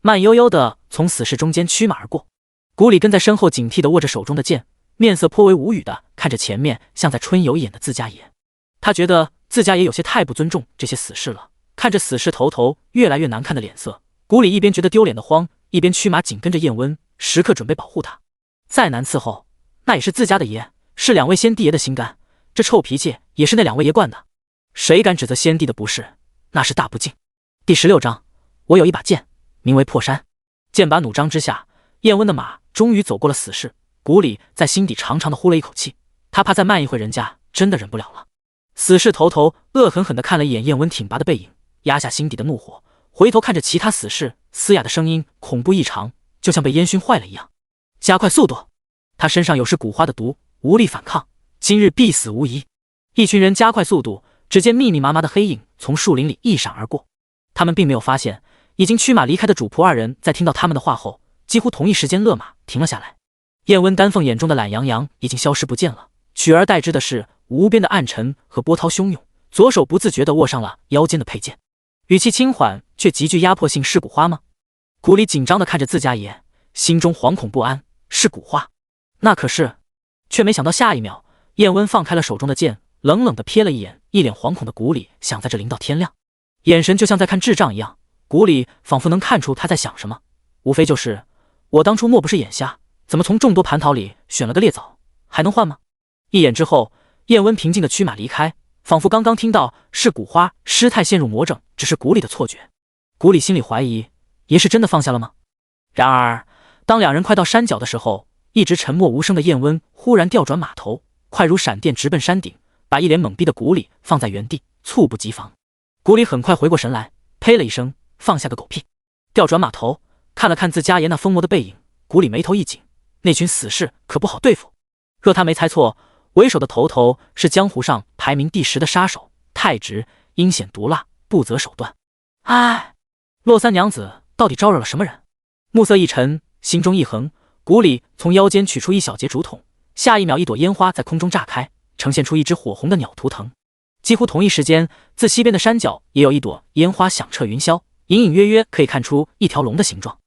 慢悠悠地从死士中间驱马而过。古里跟在身后警惕地握着手中的剑，面色颇为无语地看着前面像在春游一眼的自家爷。他觉得自家爷有些太不尊重这些死士了。看着死士头越来越难看的脸色，古里一边觉得丢脸的慌，一边驱马紧跟着燕温，时刻准备保护他。再难伺候，那也是自家的爷，是2位先帝爷的心肝，这臭脾气也是那2位爷惯的，谁敢指责先帝的不是，那是大不敬。第16章，我有一把剑，名为破山。剑拔弩张之下，燕温的马终于走过了死士。古里在心底长长的呼了一口气，他怕再慢一会人家真的忍不了了。死士头恶狠狠地看了一眼燕温挺拔的背影，压下心底的怒火，回头看着其他死士，嘶哑的声音恐怖异常，就像被烟熏坏了一样。加快速度，他身上有噬蛊花的毒，无力反抗，今日必死无疑。一群人加快速度，只见密密麻麻的黑影从树林里一闪而过。他们并没有发现已经驱马离开的主仆2人，在听到他们的话后，几乎同一时间勒马停了下来。燕温丹凤眼中的懒洋洋已经消失不见了，取而代之的是无边的暗沉和波涛汹涌，左手不自觉地握上了腰间的佩剑，语气轻缓却极具压迫性。是蛊花吗？古里紧张地看着自家爷，心中惶恐不安。是蛊花？那可是……却没想到下一秒，燕温放开了手中的剑，冷冷地瞥了一眼一脸惶恐的古里，想在这临到天亮，眼神就像在看智障一样。古里仿佛能看出他在想什么，无非就是我当初莫不是眼瞎，怎么从众多蟠桃里选了个猎枣，还能换吗？一眼之后，燕温平静地驱马离开，仿佛刚刚听到是蛊花失态陷入魔怔只是古里的错觉。古里心里怀疑，爷是真的放下了吗？然而当2人快到山脚的时候，一直沉默无声的燕温忽然调转马头，快如闪电直奔山顶，把一脸懵逼的古里放在原地，猝不及防。古里很快回过神来，呸了一声，放下个狗屁！调转马头看了看自家爷那疯魔的背影，古里眉头一紧，那群死士可不好对付。若他没猜错，为首的头是江湖上排名第10的杀手，太直，阴险毒辣，不择手段。唉，洛三娘子到底招惹了什么人？目色一沉，心中一横，古里从腰间取出一小截竹筒，下一秒一朵烟花在空中炸开，呈现出一只火红的鸟图腾。几乎同一时间，自西边的山脚也有一朵烟花响彻云霄，隐隐约约可以看出一条龙的形状。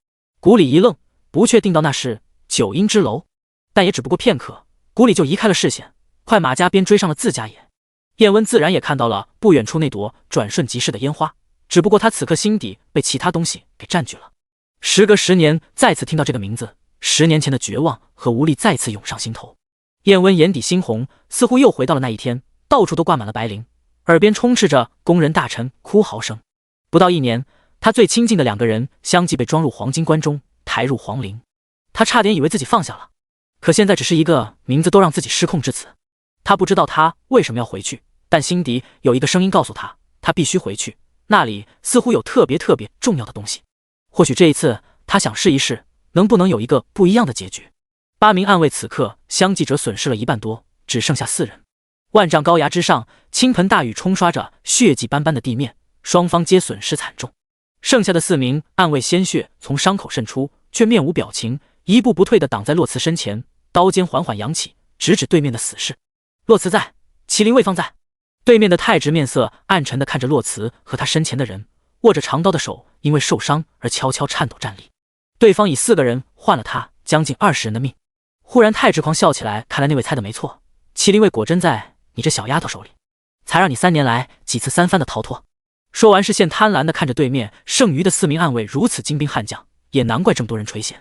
古里一愣，不确定到那是九阴之楼，但也只不过片刻，古里就移开了视线，快马加鞭追上了自家爷。燕温自然也看到了不远处那朵转瞬即逝的烟花，只不过他此刻心底被其他东西给占据了。时隔10年，再次听到这个名字，10年前的绝望和无力再次涌上心头。燕温眼底猩红，似乎又回到了那一天，到处都挂满了白绫，耳边充斥着工人大臣哭嚎声。不到1年，他最亲近的2个人相继被装入黄金棺中，抬入皇陵。他差点以为自己放下了，可现在只是一个名字都让自己失控至此。他不知道他为什么要回去，但心底有一个声音告诉他，他必须回去，那里似乎有特别重要的东西。或许这一次他想试一试，能不能有一个不一样的结局。8名暗卫此刻相继者损失了1半多，只剩下4人。万丈高崖之上，倾盆大雨冲刷着血迹斑斑的地面，双方皆损失惨重。剩下的4名暗卫鲜血从伤口渗出，却面无表情，一步不退地挡在洛慈身前，刀尖缓缓扬起，直指对面的死士。洛慈在，麒麟卫方在。对面的太直面色暗沉地看着洛慈和他身前的人，握着长刀的手因为受伤而悄悄颤抖站立。对方以4个人换了他将近20人的命。忽然太直狂笑起来，看来那位猜的没错，麒麟卫果真在你这小丫头手里，才让你3年来几次3番的逃脱。说完视线贪婪地看着对面剩余的4名暗卫如此精兵悍将，也难怪这么多人垂涎。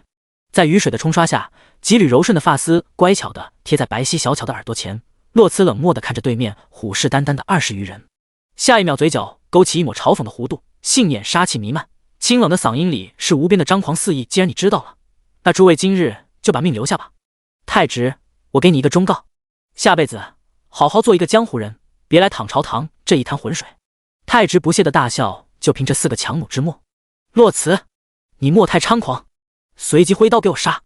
在雨水的冲刷下，几缕柔顺的发丝乖巧地贴在白皙小巧的耳朵前。洛慈冷漠地看着对面虎视眈眈的20余人，下一秒嘴角勾起一抹嘲讽的弧度，杏眼杀气弥漫，清冷的嗓音里是无边的张狂肆意。既然你知道了，那诸位今日就把命留下吧。太直，我给你一个忠告，下辈子好好做一个江湖人，别来淌朝堂这一滩浑水。太直不屑的大笑，就凭这4个强弩之末。洛慈，你莫太猖狂！随即挥刀给我杀！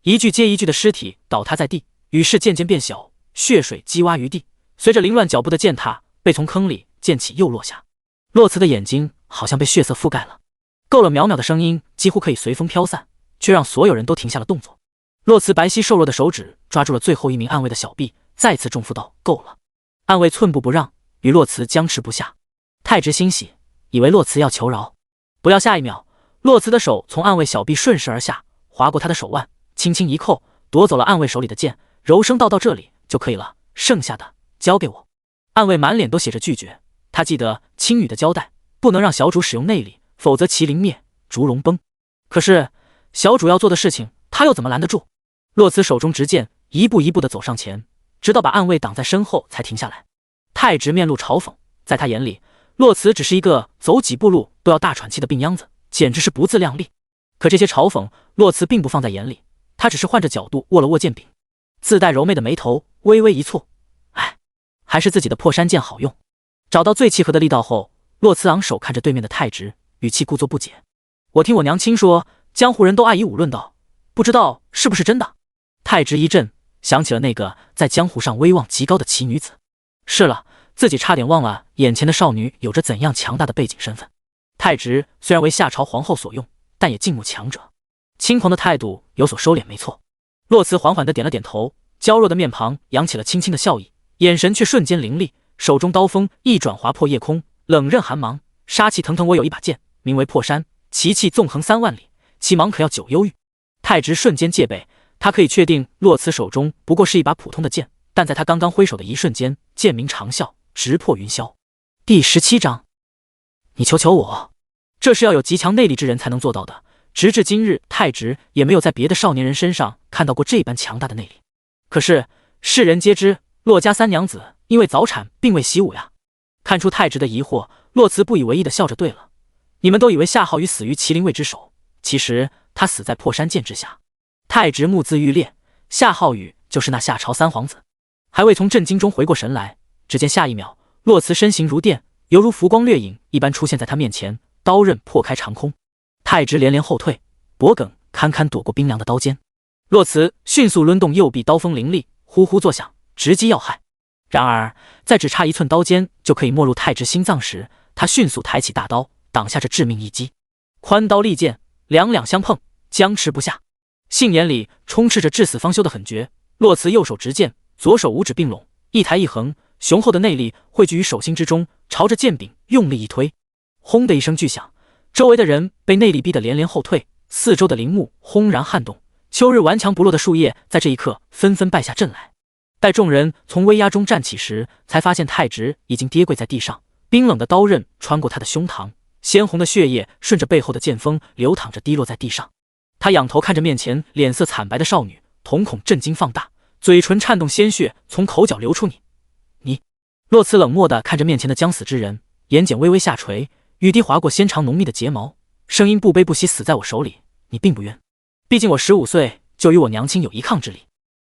一具接一具的尸体倒塌在地，雨势渐渐变小，血水激洼于地，随着凌乱脚步的践踏，被从坑里溅起又落下。洛慈的眼睛好像被血色覆盖了，够了。渺渺的声音几乎可以随风飘散，却让所有人都停下了动作。洛慈白皙瘦弱的手指抓住了最后一名暗卫的小臂，再次重负道：“够了！”暗卫寸步不让，与洛慈僵持不下。太直欣喜，以为洛慈要求饶，不料下一秒，洛慈的手从暗卫小臂顺势而下，划过他的手腕，轻轻一扣，夺走了暗卫手里的剑，柔声道：“到这里就可以了，剩下的交给我。”暗卫满脸都写着拒绝，他记得青羽的交代，不能让小主使用内力，否则麒麟灭，烛龙崩。可是小主要做的事情，他又怎么拦得住？洛慈手中执剑，一步一步地走上前，直到把暗卫挡在身后才停下来。太直面露嘲讽，在他眼里，洛慈只是一个走几步路都要大喘气的病秧子，简直是不自量力。可这些嘲讽，洛慈并不放在眼里，他只是换着角度握了握剑柄，自带柔媚的眉头微微一蹙，哎，还是自己的破山剑好用。找到最契合的力道后，洛慈昂首看着对面的太直，语气故作不解：“我听我娘亲说，江湖人都爱以武论道，不知道是不是真的？”太直一震，想起了那个在江湖上威望极高的奇女子。是了，自己差点忘了眼前的少女有着怎样强大的背景身份。太直虽然为夏朝皇后所用，但也敬慕强者，轻狂的态度有所收敛，没错。洛慈缓缓地点了点头，娇弱的面庞扬起了轻轻的笑意，眼神却瞬间凌厉，手中刀锋一转划破夜空，冷刃寒芒，杀气腾腾。我有一把剑，名为破山，其气纵横3万里，其芒可要9幽域。太直瞬间戒备，他可以确定洛慈手中不过是一把普通的剑，但在他刚刚挥手的一瞬间，剑鸣长啸，直破云霄。第17章，你求求我。这是要有极强内力之人才能做到的，直至今日，太直也没有在别的少年人身上看到过这般强大的内力。可是世人皆知，洛家3娘子因为早产并未习武呀。看出太直的疑惑，洛慈不以为意地笑着：“对了，你们都以为夏浩宇死于麒麟卫之手，其实他死在破山剑之下。”太直目眦欲裂，夏浩宇就是那夏朝3皇子。还未从震惊中回过神来，只见下一秒，洛慈身形如电，犹如浮光掠影一般出现在他面前，刀刃破开长空。太直连连后退，脖颈堪堪躲过冰凉的刀尖。洛慈迅速抡动右臂，刀锋凌厉，呼呼作响，直击要害。然而在只差1寸刀尖就可以没入太直心脏时，他迅速抬起大刀，挡下这致命一击。宽刀利剑两两相碰，僵持不下。杏眼里充斥着至死方休的狠绝。洛慈右手执剑，左手五指并拢，一抬一横，雄厚的内力汇聚于手心之中，朝着剑柄用力一推。轰的一声巨响，周围的人被内力逼得连连后退，四周的林木轰然撼动，秋日顽强不落的树叶在这一刻纷纷败下阵来。待众人从威压中站起时，才发现太直已经跌跪在地上，冰冷的刀刃穿过他的胸膛，鲜红的血液顺着背后的剑锋流淌着滴落在地上。他仰头看着面前脸色惨白的少女，瞳孔震惊放大，嘴唇颤动，鲜血从口角流出。你洛慈冷漠地看着面前的将死之人，眼睑微微下垂，雨滴划过纤长浓密的睫毛，声音不卑不息：“死在我手里，你并不冤。毕竟我15岁就与我娘亲有一抗之力。”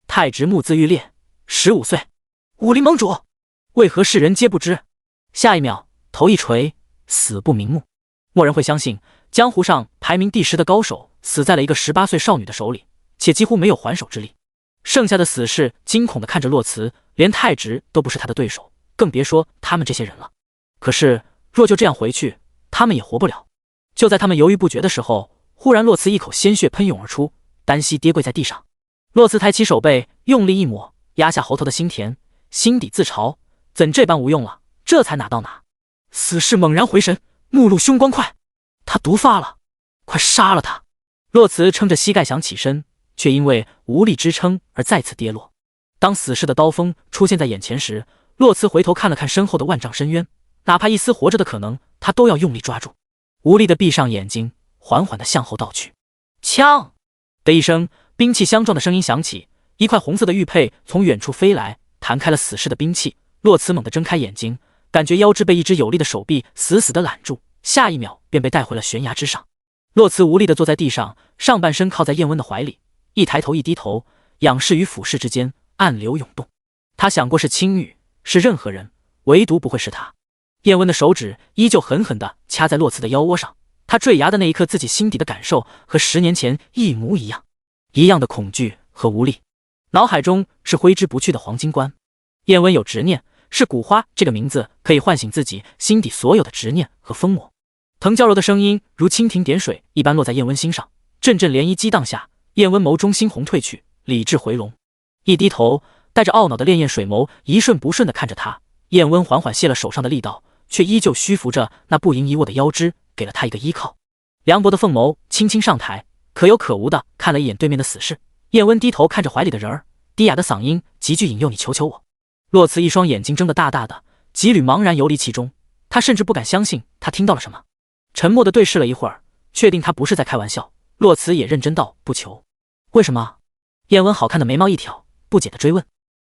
太直目眦欲裂，15岁，武林盟主，为何世人皆不知？下一秒，头一垂，死不瞑目。没人会相信，江湖上排名第10的高手死在了一个18岁少女的手里，且几乎没有还手之力。剩下的死士惊恐地看着洛慈，连太直都不是他的对手，更别说他们这些人了。可是若就这样回去，他们也活不了。就在他们犹豫不决的时候，忽然洛慈一口鲜血喷涌而出，单膝跌跪在地上。洛慈抬起手背，用力一抹，压下喉头的心田，心底自嘲：怎这般无用了？这才哪到哪？死士猛然回神，目露凶光：快，他毒发了，快杀了他！洛慈撑着膝盖想起身，却因为无力支撑而再次跌落。当死士的刀锋出现在眼前时，洛慈回头看了看身后的万丈深渊，哪怕一丝活着的可能，他都要用力抓住。无力地闭上眼睛，缓缓地向后倒去。枪！的一声，兵器相撞的声音响起，一块红色的玉佩从远处飞来，弹开了死士的兵器。洛茨猛地睁开眼睛，感觉腰肢被一只有力的手臂死死地揽住，下一秒便被带回了悬崖之上。洛茨无力地坐在地上，上半身靠在燕温的怀里，一抬头一低头，仰视于俯视之间，暗流涌动。他想过是青玉，是任何人，唯独不会是他。燕温的手指依旧狠狠地掐在洛茨的腰窝上，他坠崖的那一刻，自己心底的感受和10年前一模一样，一样的恐惧和无力。脑海中是挥之不去的黄金冠。燕温有执念，是古花这个名字可以唤醒自己心底所有的执念和疯魔。藤娇柔的声音如蜻蜓点水一般落在燕温心上，阵阵涟漪激荡下，燕温眸中猩红褪去，理智回笼。一低头，带着懊恼的潋滟水眸一瞬不瞬地看着他。燕温缓缓卸了手上的力道，却依旧虚扶着那不盈一握的腰肢，给了他一个依靠。凉薄的凤眸轻轻上抬，可有可无地看了一眼对面的死士。燕温低头看着怀里的人儿，低哑的嗓音极具引诱：“你求求我。”洛茨一双眼睛睁得大大的，几缕茫然游离其中。他甚至不敢相信他听到了什么，沉默地对视了一会儿，确定他不是在开玩笑。洛茨也认真道：“不求。”“为什么？”燕温好看的眉毛一挑，不解地追问。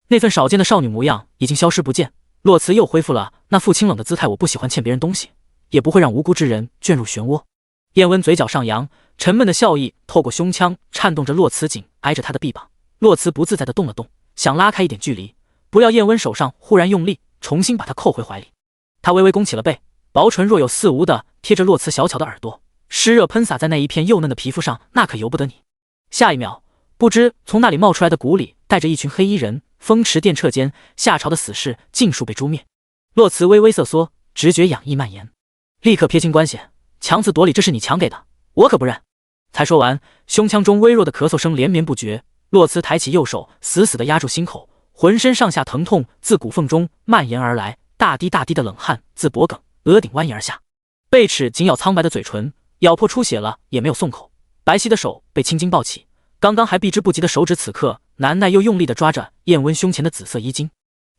那份少见的少女模样已经消失不见，洛茨又恢复了那副清冷的姿态：“我不喜欢欠别人东西，也不会让无辜之人卷入漩涡。”燕温嘴角上扬，沉闷的笑意透过胸腔颤动着洛茨紧挨着他的臂膀。洛茨不自在地动了动，想拉开一点距离，不料燕温手上忽然用力，重新把他扣回怀里。他微微弓起了背，薄唇若有似无地贴着洛茨小巧的耳朵，湿热喷洒在那一片幼嫩的皮肤上，那可由不得你。下一秒，不知从那里冒出来的谷里带着一群黑衣人，风驰电掣间，夏朝的死士尽数被诛灭。洛茨微微瑟缩，直觉痒意蔓延，立刻撇清关系，强词夺理，这是你强给的，我可不认。才说完，胸腔中微弱的咳嗽声连绵不绝。洛茨抬起右手，死死地压住心口，浑身上下疼痛自骨缝中蔓延而来，大滴大滴的冷汗自脖颈、额顶蜿蜒而下，贝齿紧咬苍白的嘴唇，咬破出血了也没有松口。白皙的手被青筋抱起，刚刚还避之不及的手指此刻难耐又用力地抓着燕温胸前的紫色衣襟，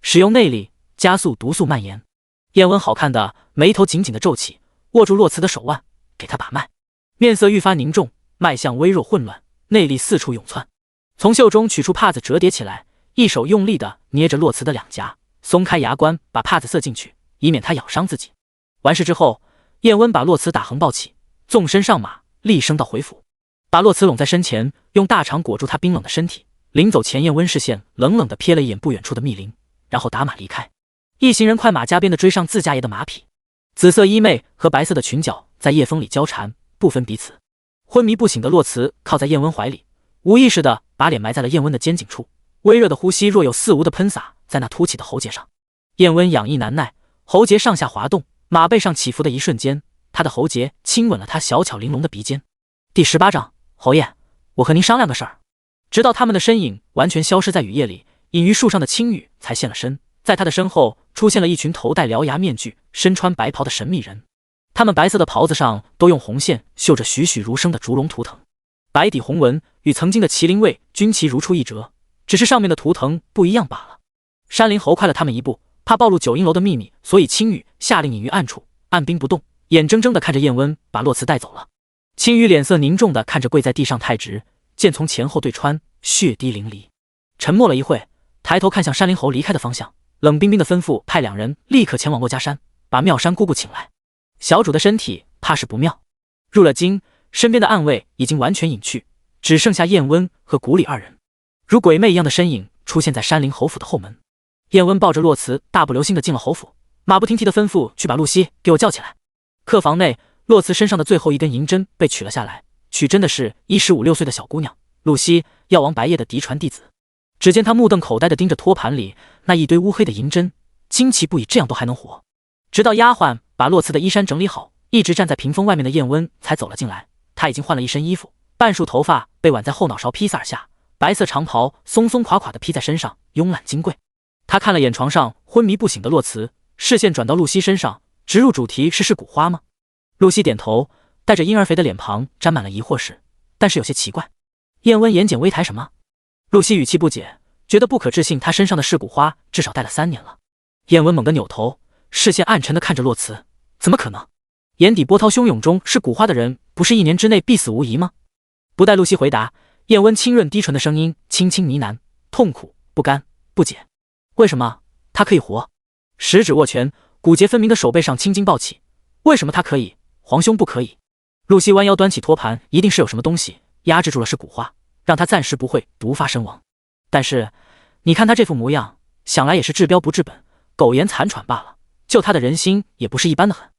使用内力加速毒素蔓延。燕温好看的眉头紧紧地皱起，握住洛茨的手腕，给他把脉，面色愈发凝重，脉象微弱混乱，内力四处涌窜。从袖中取出帕子折叠起来，一手用力地捏着洛茨的两颊，松开牙关把帕子塞进去，以免他咬伤自己。完事之后，燕温把洛茨打横抱起，纵身上马，厉声道：“回府。”把洛茨拢在身前，用大肠裹住他冰冷的身体。临走前，燕温视线冷冷地瞥了一眼不远处的密林，然后打马离开。一行人快马加鞭地追上自家爷的马匹，紫色衣袂和白色的裙角在夜风里交缠，不分彼此。昏迷不醒的洛茨靠在燕温怀里，无意识地把脸埋在了燕温的肩颈处，微热的呼吸若有似无地喷洒在那凸起的喉结上。燕温痒意难耐，喉结上下滑动，马背上起伏的一瞬间，他的喉结亲吻了他小巧玲珑的鼻尖。第18章，侯爷，我和您商量个事儿。直到他们的身影完全消失在雨夜里，隐于树上的青羽才现了身，在他的身后出现了一群头戴獠牙面具、身穿白袍的神秘人。他们白色的袍子上都用红线绣着栩栩如生的烛龙图腾，白底红纹与曾经的麒麟卫军旗如出一辙，只是上面的图腾不一样罢了。山林侯快了他们一步，怕暴露九阴楼的秘密，所以青羽下令隐于暗处，按兵不动，眼睁睁地看着燕温把洛茨带走了。青羽脸色凝重地看着跪在地上太直，剑从前后对穿，血滴淋漓。沉默了一会，抬头看向山林侯离开的方向，冷冰冰的吩咐派2人立刻前往洛家山，把妙山姑姑请来。小主的身体怕是不妙。入了京，身边的暗卫已经完全隐去，只剩下燕温和谷里2人，如鬼魅一样的身影出现在山林侯府的后门。燕温抱着洛茨，大步流星地进了侯府，马不停蹄地吩咐去把露西给我叫起来。客房内，洛茨身上的最后一根银针被取了下来，取针的是15、16岁的小姑娘露西，药王白夜的嫡传弟子。只见他目瞪口呆地盯着托盘里那一堆乌黑的银针，惊奇不已，这样都还能活。直到丫鬟把洛茨的衣衫整理好，一直站在屏风外面的燕温才走了进来。他已经换了一身衣服，半束头发被挽在后脑勺披萨下，白色长袍松松垮垮地披在身上，慵懒金贵。他看了眼床上昏迷不醒的洛茨，视线转到露西身上，直入主题：是骨花吗？露西点头，带着婴儿肥的脸庞沾满了疑惑时，但是有些奇怪。燕温眼睑微抬，什么？露西语气不解，觉得不可置信，他身上的尸骨花至少带了3年了。燕温猛地扭头，视线暗沉地看着洛茨，怎么可能？眼底波涛汹涌中，是骨花的人不是1年之内必死无疑吗？不待露西回答，燕温清润低沉的声音轻轻呢喃，痛苦、不甘、不解。为什么他可以活？食指握拳，骨节分明的手背上青筋暴起。为什么他可以，皇兄不可以？露西弯腰端起托盘，一定是有什么东西压制住了尸骨花，让他暂时不会毒发身亡。但是你看他这副模样，想来也是治标不治本，苟延残喘罢了。就他的人心也不是一般的狠。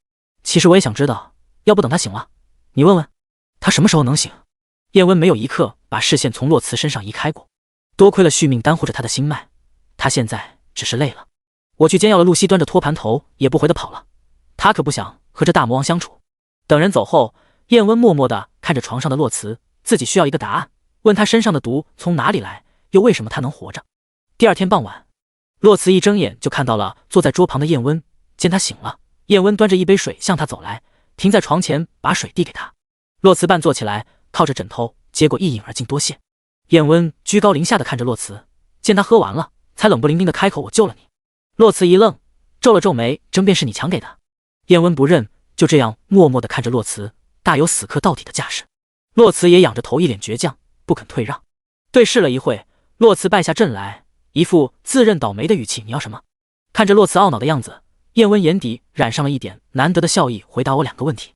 其实我也想知道，要不等他醒了，你问问他什么时候能醒。叶温没有一刻把视线从洛慈身上移开过。多亏了续命丹护着他的心脉，他现在只是累了。我去煎药了。露西端着托盘头也不回的跑了，他可不想和这大魔王相处。等人走后，燕温默默地看着床上的洛慈，自己需要一个答案，问他身上的毒从哪里来，又为什么他能活着。第二天傍晚，洛慈一睁眼就看到了坐在桌旁的燕温，见他醒了，燕温端着一杯水向他走来，停在床前，把水递给他。洛慈半坐起来，靠着枕头接过一饮而尽，多谢。燕温居高临下的看着洛慈，见他喝完了，才冷不丁的开口，我救了你。洛慈一愣，皱了皱眉，真便是你强给的。燕温不认，就这样默默的看着洛慈，大有死磕到底的架势。洛慈也仰着头，一脸倔强，不肯退让。对视了一会，洛慈败下阵来，一副自认倒霉的语气，你要什么？看着洛慈懊恼的样子，燕温眼底染上了一点难得的笑意，回答我2个问题。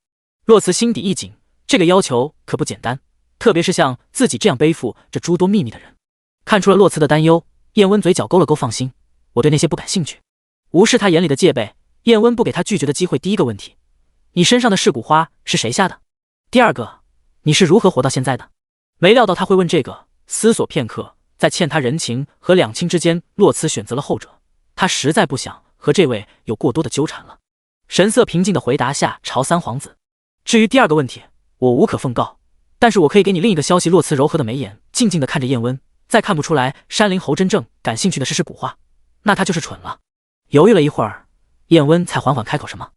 洛慈心底一紧，这个要求可不简单，特别是像自己这样背负着诸多秘密的人。看出了洛慈的担忧，燕温嘴角勾了勾，放心，我对那些不感兴趣。无视他眼里的戒备，燕温不给他拒绝的机会。第一个问题，你身上的噬骨花是谁下的？第二个，你是如何活到现在的？没料到他会问这个，思索片刻，在欠他人情和两清之间，洛慈选择了后者。他实在不想和这位有过多的纠缠了。神色平静的回答下，朝三皇子。至于第二个问题，我无可奉告，但是我可以给你另一个消息。洛慈柔和的眉眼静静的看着燕温，再看不出来山灵侯真正感兴趣的是噬骨花，那他就是蠢了。犹豫了一会儿，燕温才缓缓开口，什么？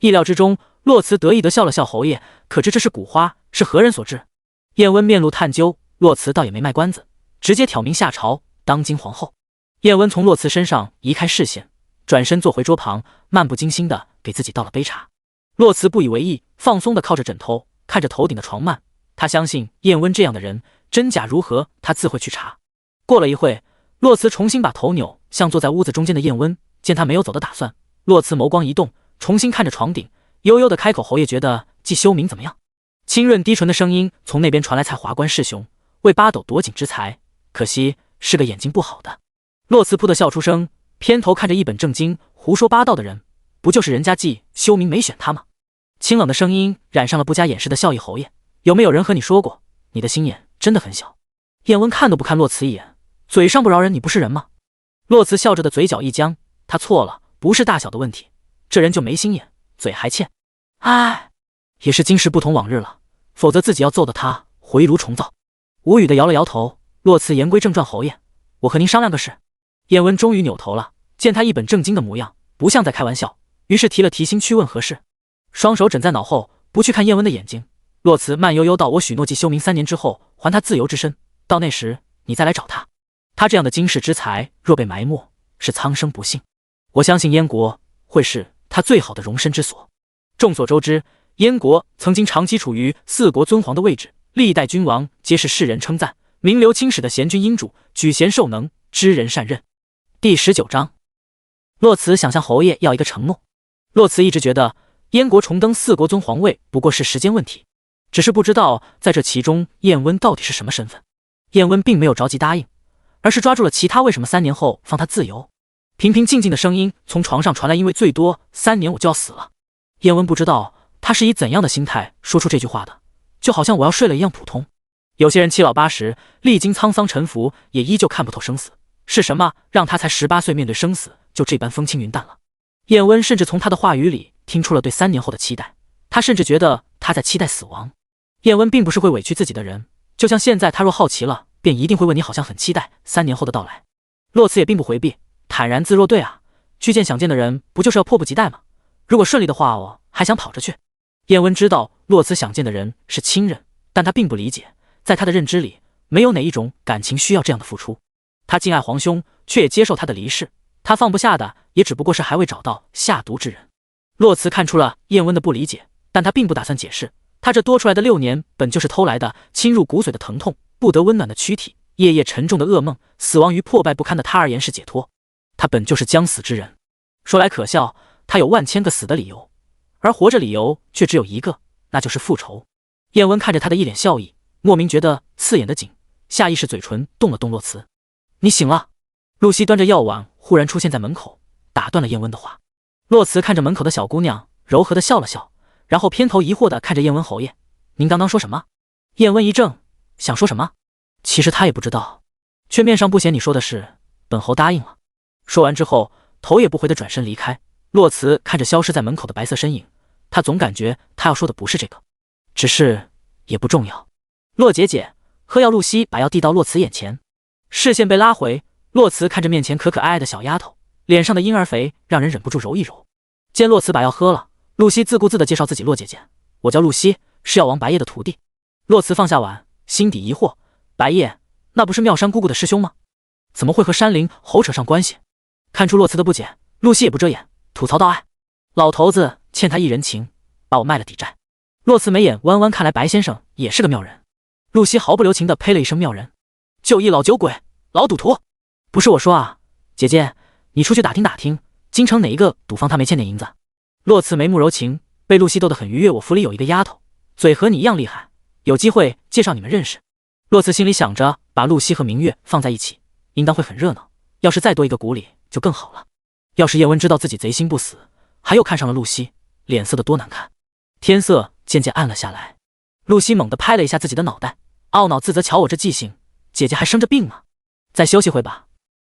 意料之中，洛慈得意的笑了笑，侯爷，可知这是骨花是何人所制？燕温面露探究，洛慈倒也没卖关子，直接挑明下朝，当今皇后。燕温从洛慈身上移开视线，转身坐回桌旁，漫不经心的给自己倒了杯茶。洛慈不以为意，放松的靠着枕头，看着头顶的床幔。他相信燕温这样的人，真假如何，他自会去查。过了一会，洛慈重新把头扭向坐在屋子中间的燕温，见他没有走的打算，洛慈眸光一动，重新看着床顶，悠悠的开口，侯爷觉得季修明怎么样？清润低沉的声音从那边传来，才华冠世雄，为八斗夺锦之才，可惜是个眼睛不好的。洛慈扑的笑出声，偏头看着一本正经胡说八道的人，不就是人家季修明没选他吗？清冷的声音染上了不加掩饰的笑意，侯爷，有没有人和你说过，你的心眼真的很小？燕温看都不看洛慈一眼，嘴上不饶人，你不是人吗？洛慈笑着的嘴角一僵，他错了，不是大小的问题，这人就没心眼，嘴还欠。唉，也是今时不同往日了，否则自己要揍得他回炉重造。无语的摇了摇头，洛慈言归正传，侯爷，我和您商量个事。燕温终于扭头了，见他一本正经的模样，不像在开玩笑，于是提了提心，去问何事。双手枕在脑后，不去看燕温的眼睛。洛慈慢悠悠道，我许诺季修明3年之后还他自由之身，到那时你再来找他。他这样的惊世之才，若被埋没，是苍生不幸。我相信燕国会是他最好的容身之所。众所周知，燕国曾经长期处于4国尊皇的位置，历代君王皆是世人称赞、名留青史的贤君英主，举贤受能，知人善任。第19章，洛慈想向侯爷要一个承诺。洛慈一直觉得燕国重登4国尊皇位不过是时间问题，只是不知道在这其中燕温到底是什么身份。燕温并没有着急答应，而是抓住了其他为什么3年后放他自由。平平静静的声音从床上传来，因为最多3年我就要死了。燕温不知道他是以怎样的心态说出这句话的，就好像我要睡了一样普通。有些人7老80，历经沧桑沉浮，也依旧看不透生死，是什么让他才18岁面对生死就这般风轻云淡了？燕温甚至从他的话语里听出了对3年后的期待，他甚至觉得他在期待死亡。燕温并不是会委屈自己的人，就像现在他若好奇了，便一定会问你，好像很期待3年后的到来。洛慈也并不回避，坦然自若，对啊，去见想见的人不就是要迫不及待吗？如果顺利的话，我还想跑着去。燕温知道洛慈想见的人是亲人，但他并不理解，在他的认知里，没有哪一种感情需要这样的付出。他敬爱皇兄，却也接受他的离世，他放不下的也只不过是还未找到下毒之人。洛慈看出了燕温的不理解，但他并不打算解释，他这多出来的6年本就是偷来的，侵入骨髓的疼痛，不得温暖的躯体，夜夜沉重的噩梦，死亡于破败不堪的他而言是解脱。他本就是将死之人。说来可笑，他有万千个死的理由，而活着理由却只有一个，那就是复仇。燕温看着他的一脸笑意，莫名觉得刺眼的紧，下意识嘴唇动了动。洛慈，你醒了。露西端着药碗忽然出现在门口，打断了燕温的话。洛慈看着门口的小姑娘，柔和的笑了笑，然后偏头疑惑的看着燕温侯爷，您刚刚说什么？燕温一怔，想说什么？其实他也不知道，却面上不显你说的是，本侯答应了。说完之后，头也不回的转身离开。洛慈看着消失在门口的白色身影，他总感觉他要说的不是这个，只是也不重要。洛姐姐，喝药。露西把药递到洛慈眼前，视线被拉回，洛慈看着面前可可爱爱的小丫头，脸上的婴儿肥让人忍不住揉一揉。见洛慈把药喝了，露西自顾自地介绍自己：洛姐姐，我叫露西，是药王白夜的徒弟。洛慈放下碗，心底疑惑，白夜那不是妙山姑姑的师兄吗？怎么会和山灵猴扯上关系？看出洛慈的不解，露西也不遮掩，吐槽道：哎，老头子欠他一人情，把我卖了抵债。洛慈眉眼弯弯，看来白先生也是个妙人。露西毫不留情地呸了一声妙人，就一老酒鬼，老赌徒。不是我说啊，姐姐，你出去打听打听，京城哪一个赌坊他没欠点银子？洛慈眉目柔情，被露西逗得很愉悦。我府里有一个丫头，嘴和你一样厉害，有机会介绍你们认识。洛慈心里想着，把露西和明月放在一起，应当会很热闹。要是再多一个谷里就更好了。要是叶温知道自己贼心不死，还又看上了露西，脸色的多难看。天色渐渐暗了下来，露西猛地拍了一下自己的脑袋，懊恼自责：瞧我这记性，姐姐还生着病呢。再休息会吧。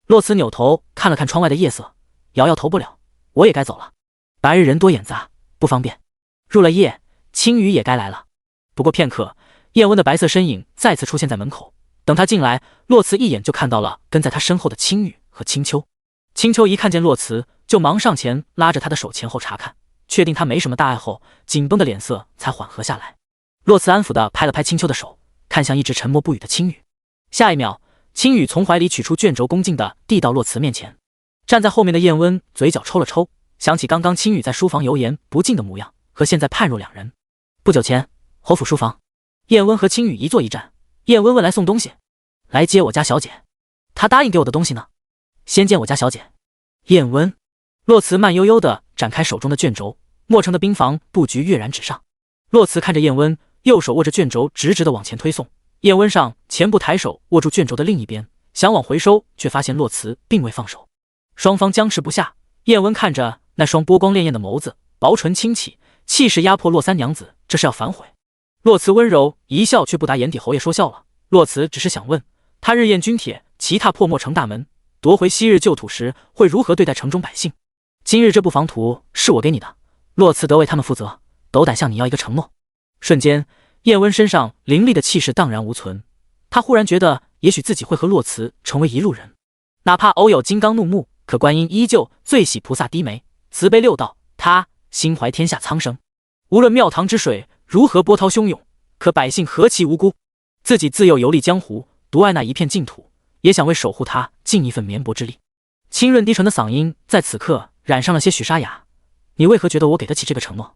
洛慈扭头看了看窗外的夜色，摇摇头：不了，我也该走了。白日人多眼杂，不方便。入了夜，青雨也该来了。不过片刻，叶温的白色身影再次出现在门口。等他进来，洛慈一眼就看到了跟在他身后的青雨和青秋。青秋一看见洛慈，就忙上前拉着他的手前后查看，确定他没什么大碍后，紧绷的脸色才缓和下来。洛慈安抚地拍了拍青秋的手，看向一直沉默不语的青雨。下一秒，青雨从怀里取出卷轴，恭敬地递到洛慈面前。站在后面的燕温嘴角抽了抽，想起刚刚青雨在书房油盐不进的模样，和现在判若两人。不久前，侯府书房，燕温和青雨一坐一站。燕温问来送东西，来接我家小姐。他答应给我的东西呢？先见我家小姐。燕温。洛慈慢悠悠地展开手中的卷轴，墨城的兵房布局跃然纸上。洛慈看着燕温，右手握着卷轴直直地往前推送。燕温上前步抬手握住卷轴的另一边，想往回收，却发现洛慈并未放手。双方僵持不下。燕温看着那双波光潋滟的眸子，薄唇轻启，气势压迫洛三娘子，这是要反悔。洛慈温柔一笑，却不答眼底侯爷说笑了。洛慈只是想问，他日宴军帖，骑踏破墨城大门，夺回昔日旧土时，会如何对待城中百姓？今日这部房图是我给你的，洛慈得为他们负责，斗胆向你要一个承诺。瞬间，燕温身上凌厉的气势荡然无存。他忽然觉得，也许自己会和洛慈成为一路人，哪怕偶有金刚怒目，可观音依旧最喜菩萨低眉，慈悲六道，他心怀天下苍生。无论庙堂之水如何波涛汹涌，可百姓何其无辜。自己自幼游历江湖，独爱那一片净土，也想为守护它尽一份绵薄之力。清润低沉的嗓音在此刻染上了些许沙哑。你为何觉得我给得起这个承诺？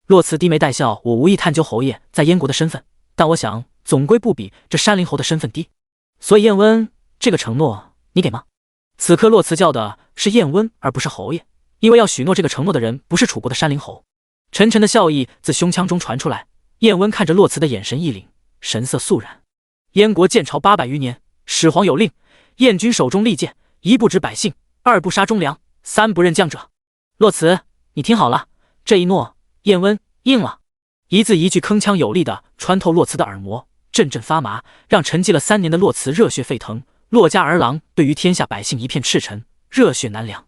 洛慈低眉带笑，我无意探究侯爷在燕国的身份，但我想总归不比这山灵侯的身份低。所以燕温，这个承诺你给吗？此刻洛慈叫的是燕温，而不是侯爷，因为要许诺这个承诺的人不是楚国的山灵侯。沉沉的笑意自胸腔中传出来，燕温看着洛慈的眼神一凛，神色肃然。燕国建朝800余年，始皇有令，燕军手中利剑，一不指百姓，二不杀忠良，三不认将者。洛慈，你听好了，这一诺，燕温应了。一字一句铿锵有力地穿透洛慈的耳膜，阵阵发麻，让沉寂了3年的洛慈热血沸腾。洛家儿郎对于天下百姓一片赤诚，热血难凉。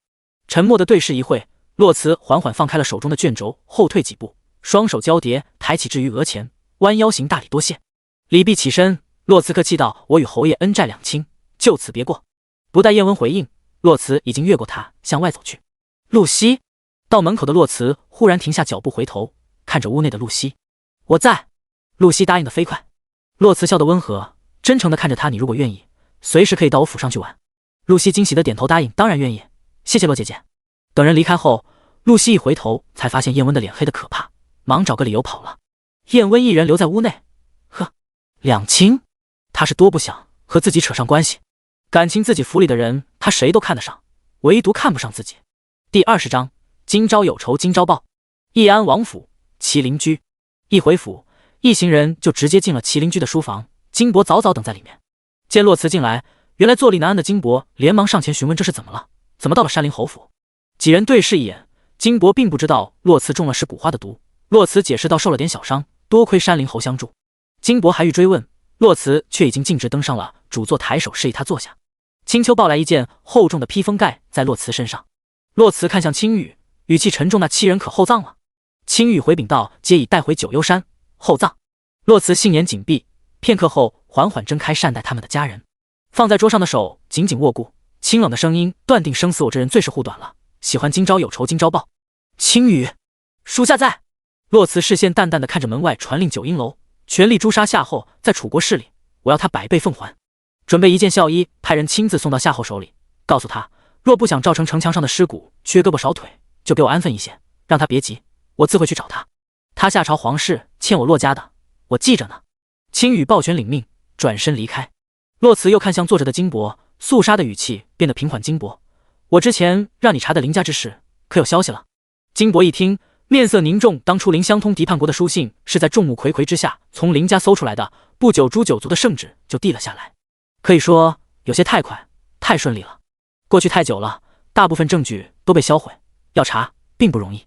沉默的对视一会，洛慈缓缓放开了手中的卷轴，后退几步，双手交叠，抬起置于额前，弯腰行大礼，多谢。礼毕起身，洛慈客气道：我与侯爷恩债两清，就此别过。不待燕温回应，洛慈已经越过他向外走去。露西。到门口的洛慈忽然停下脚步，回头看着屋内的露西。我在。露西答应的飞快。洛慈笑得温和，真诚地看着他，你如果愿意，随时可以到我府上去玩。露西惊喜地点头答应，当然愿意，谢谢洛姐姐。等人离开后，露西一回头才发现燕温的脸黑得可怕，忙找个理由跑了。燕温一人留在屋内。呵，两清。他是多不想和自己扯上关系。感情自己府里的人，他谁都看得上，唯独看不上自己。第20章，今朝有仇今朝报。易安王府，麒麟居。一回府，一行人就直接进了麒麟居的书房。金伯早早等在里面，见洛辞进来，原来坐立难安的金伯连忙上前询问这是怎么了，怎么到了山林侯府。几人对视一眼，金伯并不知道洛辞中了石骨花的毒。洛辞解释道受了点小伤，多亏山林侯相助。金伯还欲追问，洛辞却已经径直登上了主座抬手示意他坐下。青丘抱来一件厚重的披风盖在洛辞身上，洛辞看向青玉，语气沉重，那7人可厚葬了？青玉回禀道，皆已带回九幽山厚葬。洛辞杏眼紧闭，片刻后缓缓睁开善待他们的家人，放在桌上的手紧紧握固，清冷的声音断定生死我这人最是护短了，喜欢今朝有仇今朝报。青羽，属下在。洛辞视线淡淡的看着门外传令九阴楼，全力诛杀夏后，在楚国势力，我要他100倍奉还。准备一件孝衣，派人亲自送到夏后手里，告诉他，若不想造成城墙上的尸骨缺胳膊少腿，就给我安分一些，让他别急，我自会去找他。他夏朝皇室欠我洛家的，我记着呢。青羽抱拳领命，转身离开。洛辞又看向坐着的金伯，肃杀的语气变得平缓。金伯，我之前让你查的林家之事，可有消息了？金伯一听，面色凝重，当初林相通敌叛国的书信是在众目睽睽之下从林家搜出来的，不久诛九族的圣旨就递了下来，可以说有些太快，太顺利了。过去太久了，大部分证据都被销毁，要查并不容易。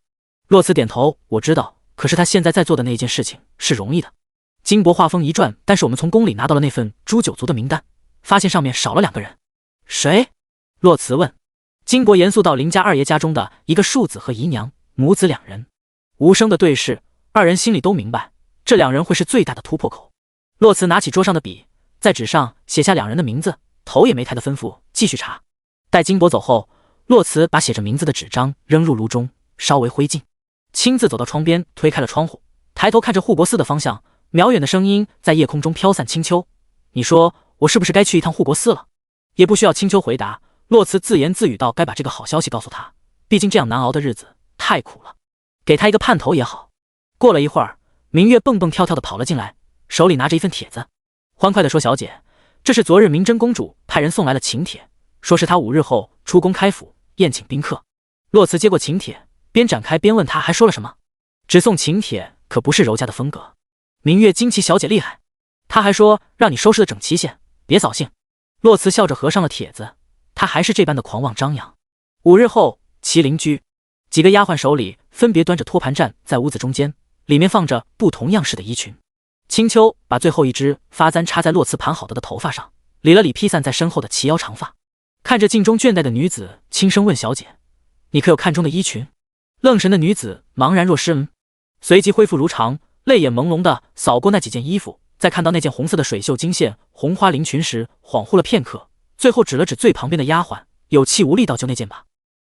洛辞点头，我知道，可是他现在在做的那件事情是容易的。金伯话锋一转，但是我们从宫里拿到了那份诛九族的名单，发现上面少了2个人。谁？洛辞问。金伯严肃道，林家二爷家中的一个庶子和姨娘，母子2人。无声的对视，2人心里都明白，这2人会是最大的突破口。洛辞拿起桌上的笔，在纸上写下2人的名字，头也没抬的吩咐继续查。待金伯走后，洛辞把写着名字的纸张扔入炉中，稍微灰烬，亲自走到窗边，推开了窗户，抬头看着护国寺的方向，渺远的声音在夜空中飘散。青丘，你说我是不是该去一趟护国寺了？也不需要青丘回答，洛辞自言自语道，该把这个好消息告诉他，毕竟这样难熬的日子太苦了，给他一个盼头也好。过了一会儿，明月蹦蹦跳跳的跑了进来，手里拿着一份帖子，欢快地说，小姐，这是昨日明真公主派人送来了请帖，说是她5日后出宫开府宴请宾客。洛辞接过请帖，边展开边问他还说了什么。只送请帖可不是柔家的风格。明月惊奇，小姐厉害，他还说让你收拾的整齐些，别扫兴。洛辞笑着合上了帖子，他还是这般的狂妄张扬。5日后，麒麟居，几个丫鬟手里分别端着托盘站在屋子中间，里面放着不同样式的衣裙。青丘把最后一只发簪插在洛辞盘好的头发上，理了理披散在身后的齐腰长发，看着镜中倦怠的女子，轻声问，小姐，你可有看中的衣裙？愣神的女子茫然若失，随即恢复如常，泪眼朦胧地扫过那几件衣服，在看到那件红色的水袖金线红花绫裙时恍惚了片刻，最后指了指最旁边的丫鬟，有气无力道，就那件吧。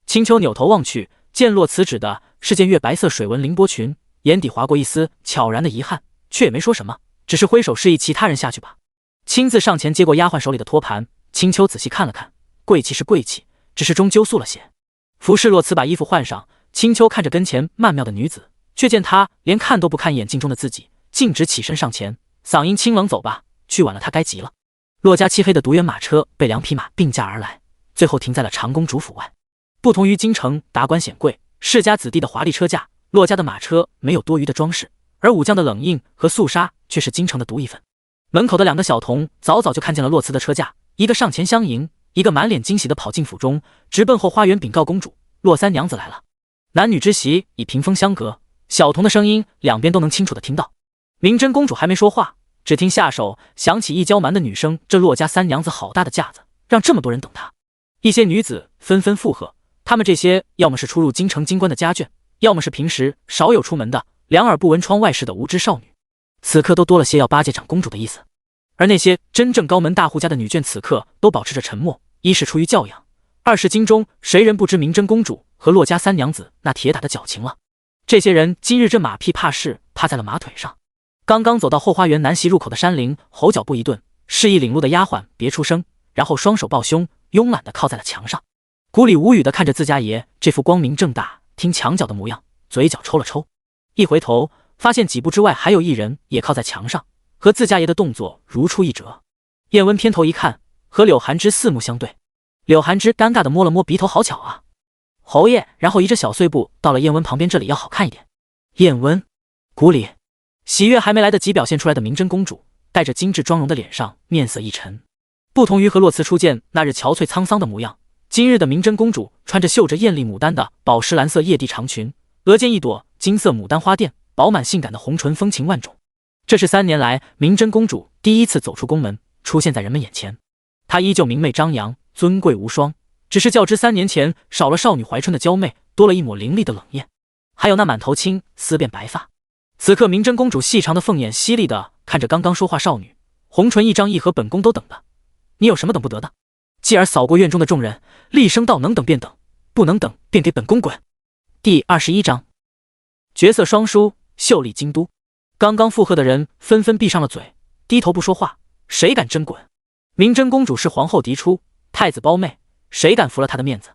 青丘扭头望去，见洛辞指的是件月白色水纹绫波裙，眼底划过一丝悄然的遗憾，却也没说什么，只是挥手示意其他人下去吧。亲自上前接过丫鬟手里的托盘，青丘仔细看了看，贵气是贵气，只是终究素了些。服侍洛辞把衣服换上，青丘看着跟前曼妙的女子，却见她连看都不看眼镜中的自己，径直起身上前，嗓音清冷，走吧，去晚了他该急了。洛家漆黑的独辕马车被2匹马并驾而来，最后停在了长公主府外。不同于京城达官显贵世家子弟的华丽车驾，洛家的马车没有多余的装饰，而武将的冷硬和肃杀却是京城的独一份。门口的2个小童早早就看见了洛辞的车驾，一个上前相迎，一个满脸惊喜地跑进府中，直奔后花园禀告公主，洛三娘子来了。男女之席已屏风相隔，小童的声音两边都能清楚地听到。明真公主还没说话，只听下手响起一娇蛮的女声，这洛家三娘子好大的架子，让这么多人等她。一些女子纷纷附和，她们这些要么是出入京城京官的家眷，要么是平时少有出门的两耳不闻窗外事的无知少女，此刻都多了些要巴结长公主的意思。而那些真正高门大户家的女眷此刻都保持着沉默，一是出于教养，二是京中谁人不知明真公主和洛家三娘子那铁打的矫情了。这些人今日这马屁怕是趴在了马腿上。刚刚走到后花园南席入口的山林侯脚步一顿，示意领路的丫鬟别出声，然后双手抱胸，慵懒地靠在了墙上。古里无语地看着自家爷这副光明正大听墙角的模样，嘴角抽了抽，一回头发现几步之外还有一人也靠在墙上，和自家爷的动作如出一辙。燕温偏头一看，和柳寒枝四目相对。柳寒枝尴尬地摸了摸鼻头，好巧啊，侯爷，然后移着小碎步到了燕温旁边，这里要好看一点。燕温，谷里，喜悦还没来得及表现出来的明真公主，带着精致妆容的脸上面色一沉。不同于和洛辞初见那日憔悴沧桑的模样，今日的明真公主穿着绣着艳丽牡丹的宝石蓝色叶地长裙，额间一朵金色牡丹花钿，饱满性感的红唇风情万种。这是3年来明真公主第一次走出宫门，出现在人们眼前。她依旧明媚张扬，尊贵无双，只是较之3年前少了少女怀春的娇媚，多了一抹凌厉的冷艳，还有那满头青丝辫白发。此刻明真公主细长的凤眼犀利地看着刚刚说话少女，红唇一张，一合本宫都等的，你有什么等不得的？继而扫过院中的众人，厉声道：能等便等，不能等便给本宫滚。第21章，绝色双姝，秀丽京都。刚刚附和的人纷纷闭上了嘴，低头不说话，谁敢真滚？明真公主是皇后嫡出，太子胞妹，谁敢服了她的面子？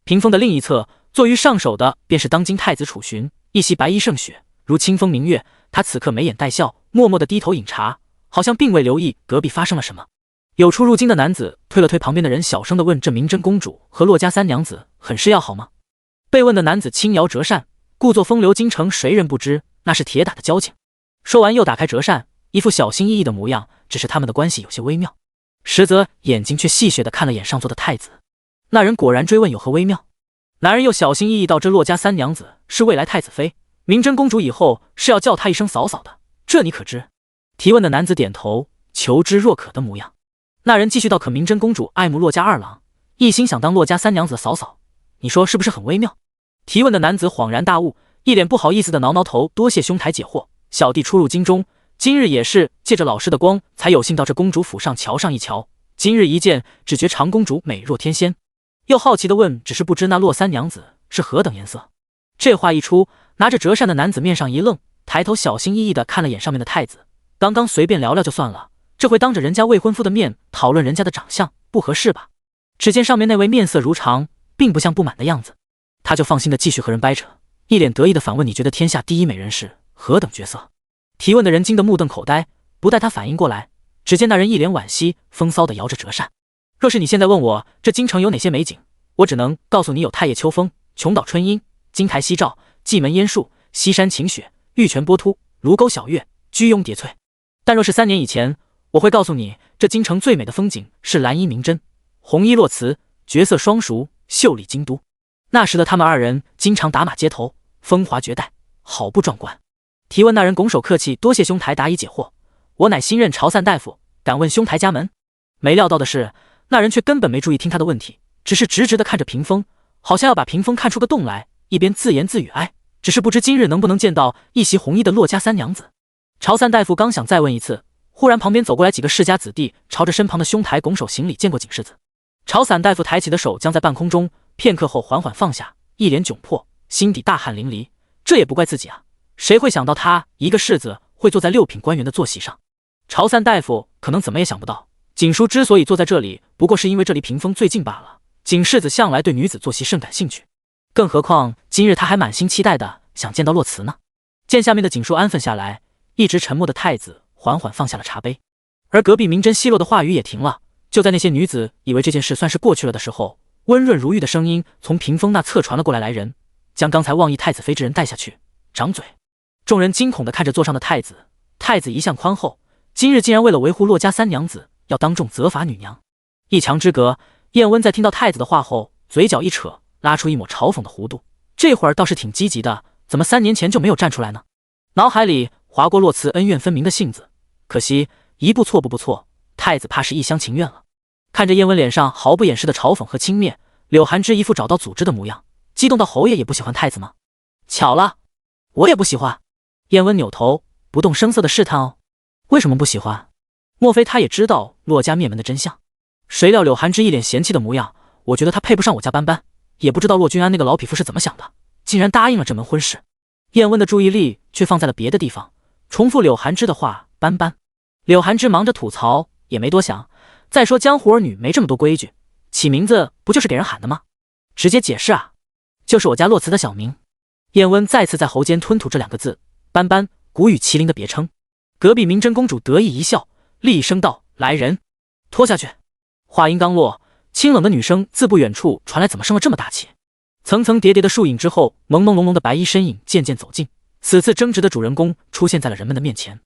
屏风的另一侧，坐于上首的便是当今太子楚寻，一袭白衣胜雪，如清风明月。他此刻眉眼带笑，默默地低头饮茶，好像并未留意隔壁发生了什么。有出入京的男子推了推旁边的人，小声地问：这明真公主和洛家三娘子很是要好吗？被问的男子轻摇折扇，故作风流京城，谁人不知那是铁打的交情。说完又打开折扇，一副小心翼翼的模样，只是他们的关系有些微妙。实则眼睛却戏谑地看了眼上座的太子。那人果然追问有何微妙。男人又小心翼翼道：这洛家三娘子是未来太子妃，明真公主以后是要叫她一声嫂嫂的，这你可知？提问的男子点头，求知若渴的模样。那人继续道：可明真公主爱慕洛家二郎，一心想当洛家三娘子的嫂嫂，你说是不是很微妙？提问的男子恍然大悟，一脸不好意思的挠挠头，多谢兄台解惑，小弟初入京中，今日也是借着老师的光，才有幸到这公主府上瞧上一瞧。今日一见，只觉长公主美若天仙，又好奇地问：只是不知那洛三娘子是何等颜色？这话一出，拿着折扇的男子面上一愣，抬头小心翼翼地看了眼上面的太子。刚刚随便聊聊就算了，这回当着人家未婚夫的面讨论人家的长相，不合适吧？只见上面那位面色如常，并不像不满的样子，他就放心地继续和人掰扯，一脸得意地反问：你觉得天下第一美人是何等绝色？提问的人惊得目瞪口呆，不待他反应过来，只见那人一脸惋惜，风骚地摇着折扇。若是你现在问我这京城有哪些美景，我只能告诉你有太液秋风、琼岛春阴、金台夕照、蓟门烟树、西山晴雪、玉泉波突、卢沟晓月、居庸叠翠。但若是3年以前，我会告诉你这京城最美的风景是蓝衣明真，红衣洛辞，绝色双姝，秀丽京都。那时的他们二人经常打马街头，风华绝代，好不壮观。提问那人拱手客气：多谢兄台答疑解惑，我乃新任潮散大夫，敢问兄台家门。没料到的是，那人却根本没注意听他的问题，只是直直地看着屏风，好像要把屏风看出个洞来，一边自言自语：哎，只是不知今日能不能见到一袭红衣的洛家三娘子。潮散大夫刚想再问一次，忽然旁边走过来几个世家子弟，朝着身旁的兄台拱手行礼：见过景世子。潮散大夫抬起的手将在半空中，片刻后缓缓放下，一脸窘迫，心底大汗淋漓。这也不怪自己啊，谁会想到他一个世子会坐在6品官员的坐席上？潮散大夫可能怎么也想不到，景叔之所以坐在这里，不过是因为这离屏风最近罢了。景世子向来对女子坐席甚感兴趣，更何况今日他还满心期待的想见到洛辞呢。见下面的景叔安分下来，一直沉默的太子缓缓放下了茶杯，而隔壁明真奚落的话语也停了。就在那些女子以为这件事算是过去了的时候，温润如玉的声音从屏风那侧传了过来：来人，将刚才妄议太子妃之人带下去，掌嘴。众人惊恐地看着座上的太子，太子一向宽厚，今日竟然为了维护洛家三娘子，要当众责罚女娘。一墙之隔，燕温在听到太子的话后，嘴角一扯，拉出一抹嘲讽的弧度。这会儿倒是挺积极的，怎么3年前就没有站出来呢？脑海里划过洛辞恩怨分明的性子，可惜一步错步不错，太子怕是一厢情愿了。看着燕温脸上毫不掩饰的嘲讽和轻蔑，柳寒枝一副找到组织的模样，激动到侯爷也不喜欢太子吗？巧了，我也不喜欢。燕温扭头不动声色的试探：哦，为什么不喜欢？莫非他也知道洛家灭门的真相？谁料柳寒枝一脸嫌弃的模样：我觉得他配不上我家斑斑，也不知道洛君安那个老匹夫是怎么想的，竟然答应了这门婚事。燕温的注意力却放在了别的地方，重复柳寒枝的话：斑斑。柳寒枝忙着吐槽，也没多想，再说江湖儿女没这么多规矩，起名字不就是给人喊的吗？直接解释啊，就是我家洛辞的小名。燕温再次在喉间吞吐这2个字：斑斑，古语麒麟的别称。隔壁明真公主得意一笑，厉声道：来人！拖下去。话音刚落，清冷的女声自不远处传来，怎么生了这么大气？层层叠叠的树影之后，朦朦胧胧的白衣身影渐渐走近。此次争执的主人公出现在了人们的面前。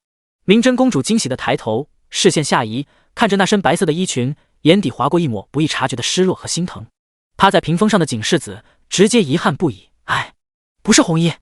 明真公主惊喜的抬头，视线下移，看着那身白色的衣裙，眼底划过一抹不易察觉的失落和心疼。趴在屏风上的景世子直接遗憾不已，哎，不是红衣。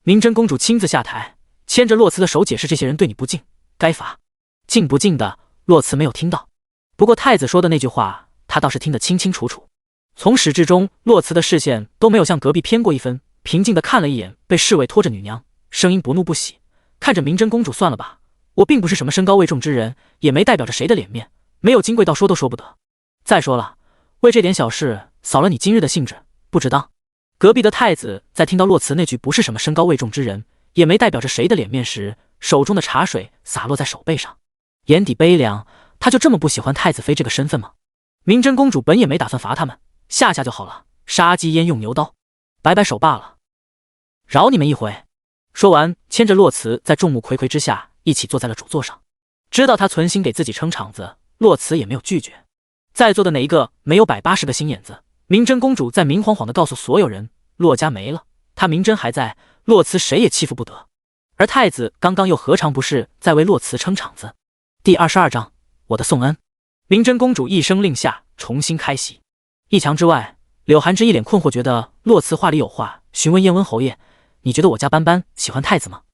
明真公主亲自下台，牵着洛慈的手解释，这些人对你不敬，该罚。敬不敬的，洛慈没有听到。不过太子说的那句话，他倒是听得清清楚楚。从始至终，洛慈的视线都没有向隔壁偏过一分，平静地看了一眼被侍卫拖着女娘，声音不怒不喜，看着明真公主，算了吧，我并不是什么身高位重之人，也没代表着谁的脸面，没有金贵到说都说不得。再说了，为这点小事扫了你今日的兴致，不值当。隔壁的太子在听到洛慈那句不是什么身高位重之人，也没代表着谁的脸面时，手中的茶水洒落在手背上，眼底悲凉。他就这么不喜欢太子妃这个身份吗？明真公主本也没打算罚他们，下下就好了，杀鸡焉用牛刀，摆摆手罢了，饶你们一回。说完，牵着洛慈在众目睽睽之下一起坐在了主座上。知道他存心给自己撑场子，洛慈也没有拒绝。在座的哪一个没有180个心眼子？明真公主在明晃晃地告诉所有人，洛家没了，她明真还在，洛慈谁也欺负不得。而太子刚刚又何尝不是在为洛慈撑场子？第22章，我的宋恩。明真公主一声令下，重新开席。一墙之外，柳寒之一脸困惑，觉得洛慈话里有话，询问燕温侯爷，你觉得我家斑斑喜欢太子吗？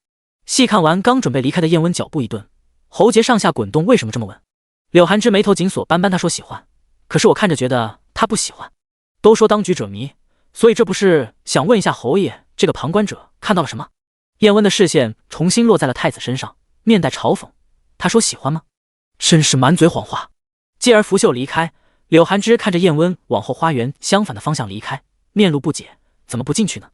细看完刚准备离开的燕温，脚步一顿，喉结上下滚动，为什么这么问？柳寒之眉头紧锁，斑斑他说喜欢，可是我看着觉得他不喜欢。都说当局者迷，所以这不是想问一下侯爷，这个旁观者看到了什么？燕温的视线重新落在了太子身上，面带嘲讽，他说喜欢吗？真是满嘴谎话。继而拂袖离开，柳寒之看着燕温往后花园相反的方向离开，面露不解，怎么不进去呢？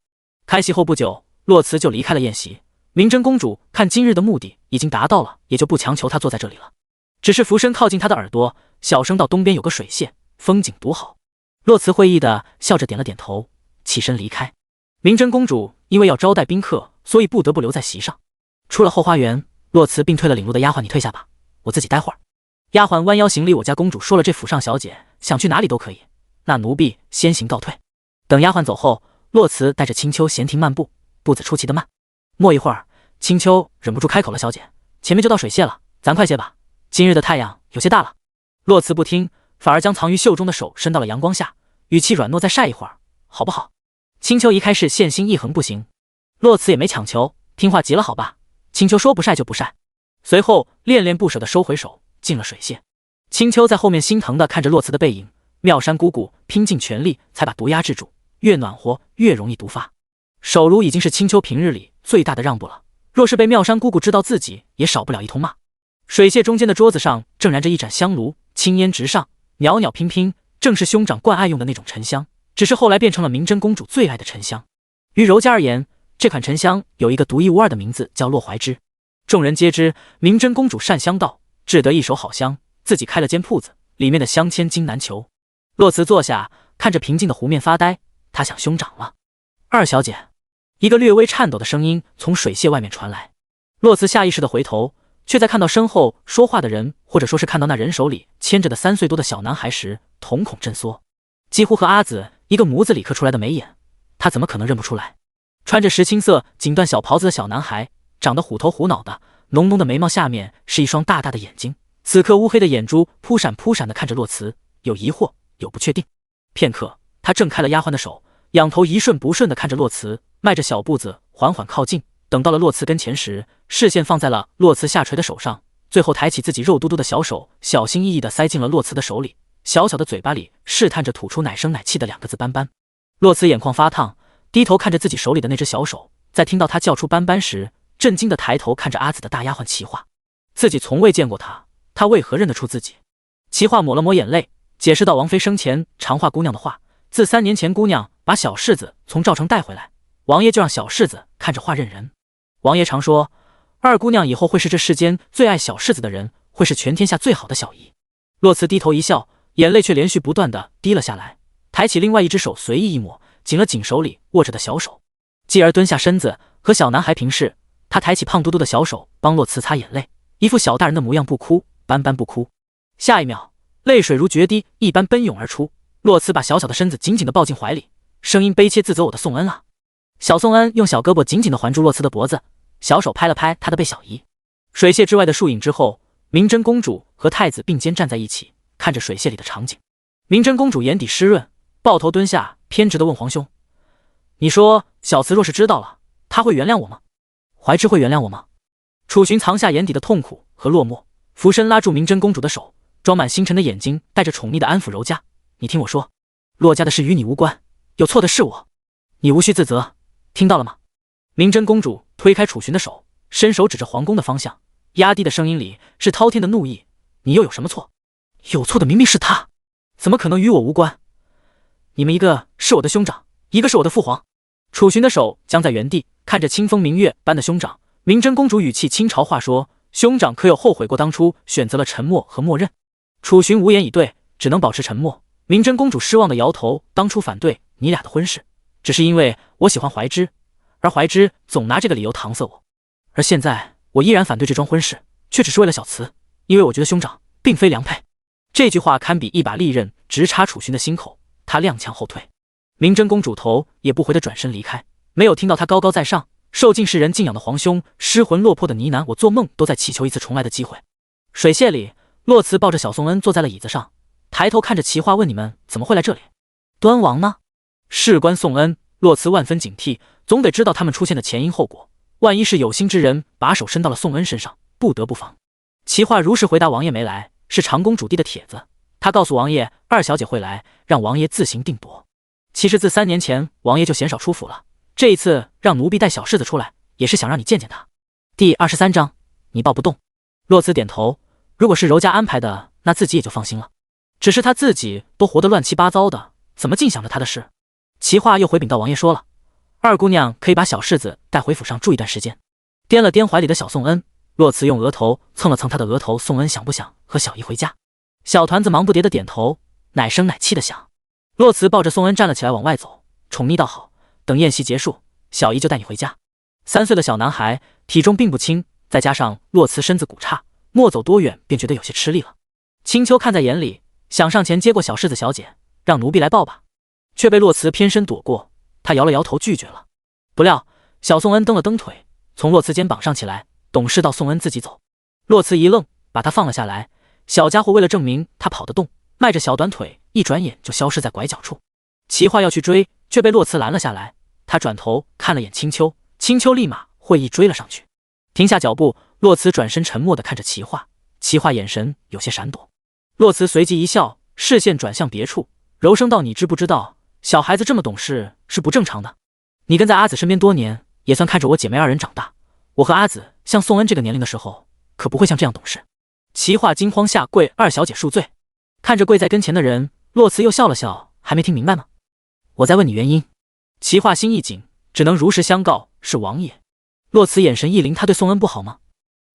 开席后不久，洛慈就离开了宴席。明真公主看今日的目的已经达到了，也就不强求他坐在这里了，只是俯身靠近他的耳朵，小声道：东边有个水榭，风景独好。洛慈会意的笑着点了点头，起身离开。明真公主因为要招待宾客，所以不得不留在席上。出了后花园，洛慈并退了领路的丫鬟，你退下吧，我自己待会儿。丫鬟弯腰行礼，我家公主说了，这府上小姐想去哪里都可以，那奴婢先行告退。等丫鬟走后，洛慈带着青丘闲庭漫步，步子出奇的慢。没一会儿，青丘忍不住开口了，小姐，前面就到水榭了，咱快些吧，今日的太阳有些大了。洛慈不听，反而将藏于袖中的手伸到了阳光下，语气软糯，再晒一会儿好不好？青丘一开始线心一横不行，洛慈也没强求，听话极了，好吧。青丘说不晒就不晒，随后恋恋不舍地收回手，进了水榭。青丘在后面心疼地看着洛慈的背影，妙山姑姑拼尽全力才把毒压制住，越暖和越容易毒发。手炉已经是青丘平日里最大的让步了，若是被妙山姑姑知道，自己也少不了一通骂。水榭中间的桌子上正燃着一盏香炉，青烟直上，袅袅娉娉，正是兄长惯爱用的那种沉香，只是后来变成了明真公主最爱的沉香。于柔家而言，这款沉香有一个独一无二的名字，叫落怀之。众人皆知明真公主善香道，制得一手好香，自己开了间铺子，里面的香千金难求。洛慈坐下，看着平静的湖面发呆，他想兄长了。二小姐，一个略微颤抖的声音从水榭外面传来。洛慈下意识地回头，却在看到身后说话的人，或者说是看到那人手里牵着的3岁多的小男孩时，瞳孔震缩，几乎和阿紫一个模子里刻出来的眉眼，他怎么可能认不出来？穿着石青色锦缎小袍子的小男孩，长得虎头虎脑的，浓浓的眉毛下面是一双大大的眼睛，此刻乌黑的眼珠扑闪扑闪地看着洛慈，有疑惑，有不确定。片刻，他挣开了丫鬟的手，仰头一瞬不瞬地看着洛慈，迈着小步子缓缓靠近。等到了洛慈跟前时，视线放在了洛慈下垂的手上，最后抬起自己肉嘟嘟的小手，小心翼翼地塞进了洛慈的手里，小小的嘴巴里试探着吐出奶声奶气的2个字斑斑。洛慈眼眶发烫，低头看着自己手里的那只小手，在听到他叫出斑斑时，震惊地抬头看着阿紫的大丫鬟齐化，自己从未见过他，他为何认得出自己？齐化抹了抹眼泪，解释道：王妃生前常话姑娘的话，自3年前姑娘把小世子从赵城带回来，王爷就让小世子看着话认人。王爷常说，二姑娘以后会是这世间最爱小世子的人，会是全天下最好的小姨。洛慈低头一笑，眼泪却连续不断地滴了下来，抬起另外一只手随意一抹，紧了紧手里握着的小手，继而蹲下身子和小男孩平视，他抬起胖嘟嘟的小手帮洛慈擦眼泪，一副小大人的模样，不哭，斑斑不哭。下一秒，泪水如决堤一般奔涌而出。洛慈把小小的身子紧紧地抱进怀里，声音悲切自责：“我的宋恩啊！”小宋恩用小胳膊紧紧地环住洛慈的脖子，小手拍了拍他的背小姨。水榭之外的树影之后，明真公主和太子并肩站在一起，看着水榭里的场景。明真公主眼底湿润，抱头蹲下，偏执地问皇兄：“你说小慈若是知道了，他会原谅我吗？怀之会原谅我吗？”楚寻藏下眼底的痛苦和落寞，俯身拉住明真公主的手，装满星辰的眼睛带着宠溺的安抚柔家：“你听我说，洛家的事与你无关，有错的是我，你无需自责，听到了吗？”明真公主推开楚寻的手，伸手指着皇宫的方向，压低的声音里是滔天的怒意：“你又有什么错？有错的明明是他，怎么可能与我无关？你们一个是我的兄长，一个是我的父皇。”楚寻的手僵在原地，看着清风明月般的兄长，明真公主语气轻嘲话说：“兄长可有后悔过当初选择了沉默和默认？”楚寻无言以对，只能保持沉默。明真公主失望的摇头：“当初反对你俩的婚事，只是因为我喜欢怀之，而怀之总拿这个理由搪塞我。而现在我依然反对这桩婚事，却只是为了小慈，因为我觉得兄长并非良配。”这句话堪比一把利刃，直插楚寻的心口。他踉跄后退，明真公主头也不回的转身离开，没有听到他高高在上、受尽世人敬仰的皇兄失魂落魄的呢喃：“我做梦都在祈求一次重来的机会。”水榭里，洛慈抱着小宋恩坐在了椅子上，抬头看着齐化问：“你们怎么会来这里？端王呢？”事关宋恩，洛慈万分警惕，总得知道他们出现的前因后果，万一是有心之人把手伸到了宋恩身上，不得不防。齐化如实回答：“王爷没来，是长公主递的帖子，他告诉王爷二小姐会来，让王爷自行定夺。其实自3年前王爷就鲜少出府了，这一次让奴婢带小世子出来，也是想让你见见他。”第23章，你抱不动。洛慈点头，如果是柔家安排的，那自己也就放心了。只是他自己都活得乱七八糟的，怎么尽想着他的事？齐化又回禀到：“王爷说了，二姑娘可以把小世子带回府上住一段时间。”掂了掂怀里的小宋恩，洛慈用额头蹭了蹭他的额头：“宋恩想不想和小姨回家？”小团子忙不迭的点头，奶声奶气的想。洛慈抱着宋恩站了起来往外走，宠溺道：“好，等宴席结束，小姨就带你回家。”3岁的小男孩体重并不轻，再加上洛慈身子骨差，没走多远便觉得有些吃力了。青秋看在眼里，想上前接过小世子小姐，让奴婢来抱吧，却被洛慈偏身躲过。他摇了摇头拒绝了。不料小宋恩蹬了蹬腿，从洛慈肩膀上起来，懂事到宋恩自己走。洛慈一愣，把他放了下来。小家伙为了证明他跑得动，迈着小短腿，一转眼就消失在拐角处。齐化要去追，却被洛慈拦了下来。他转头看了眼青秋，青秋立马会意追了上去。停下脚步，洛慈转身沉默地看着齐化，齐化眼神有些闪躲。洛慈随即一笑，视线转向别处，柔声道：“你知不知道，小孩子这么懂事是不正常的。你跟在阿紫身边多年，也算看着我姐妹二人长大。我和阿紫像宋恩这个年龄的时候，可不会像这样懂事。”齐化惊慌下跪：“二小姐恕罪。”看着跪在跟前的人，洛慈又笑了笑：“还没听明白吗？我在问你原因。”齐化心一紧，只能如实相告：“是王爷。”洛慈眼神一凌：“他对宋恩不好吗？”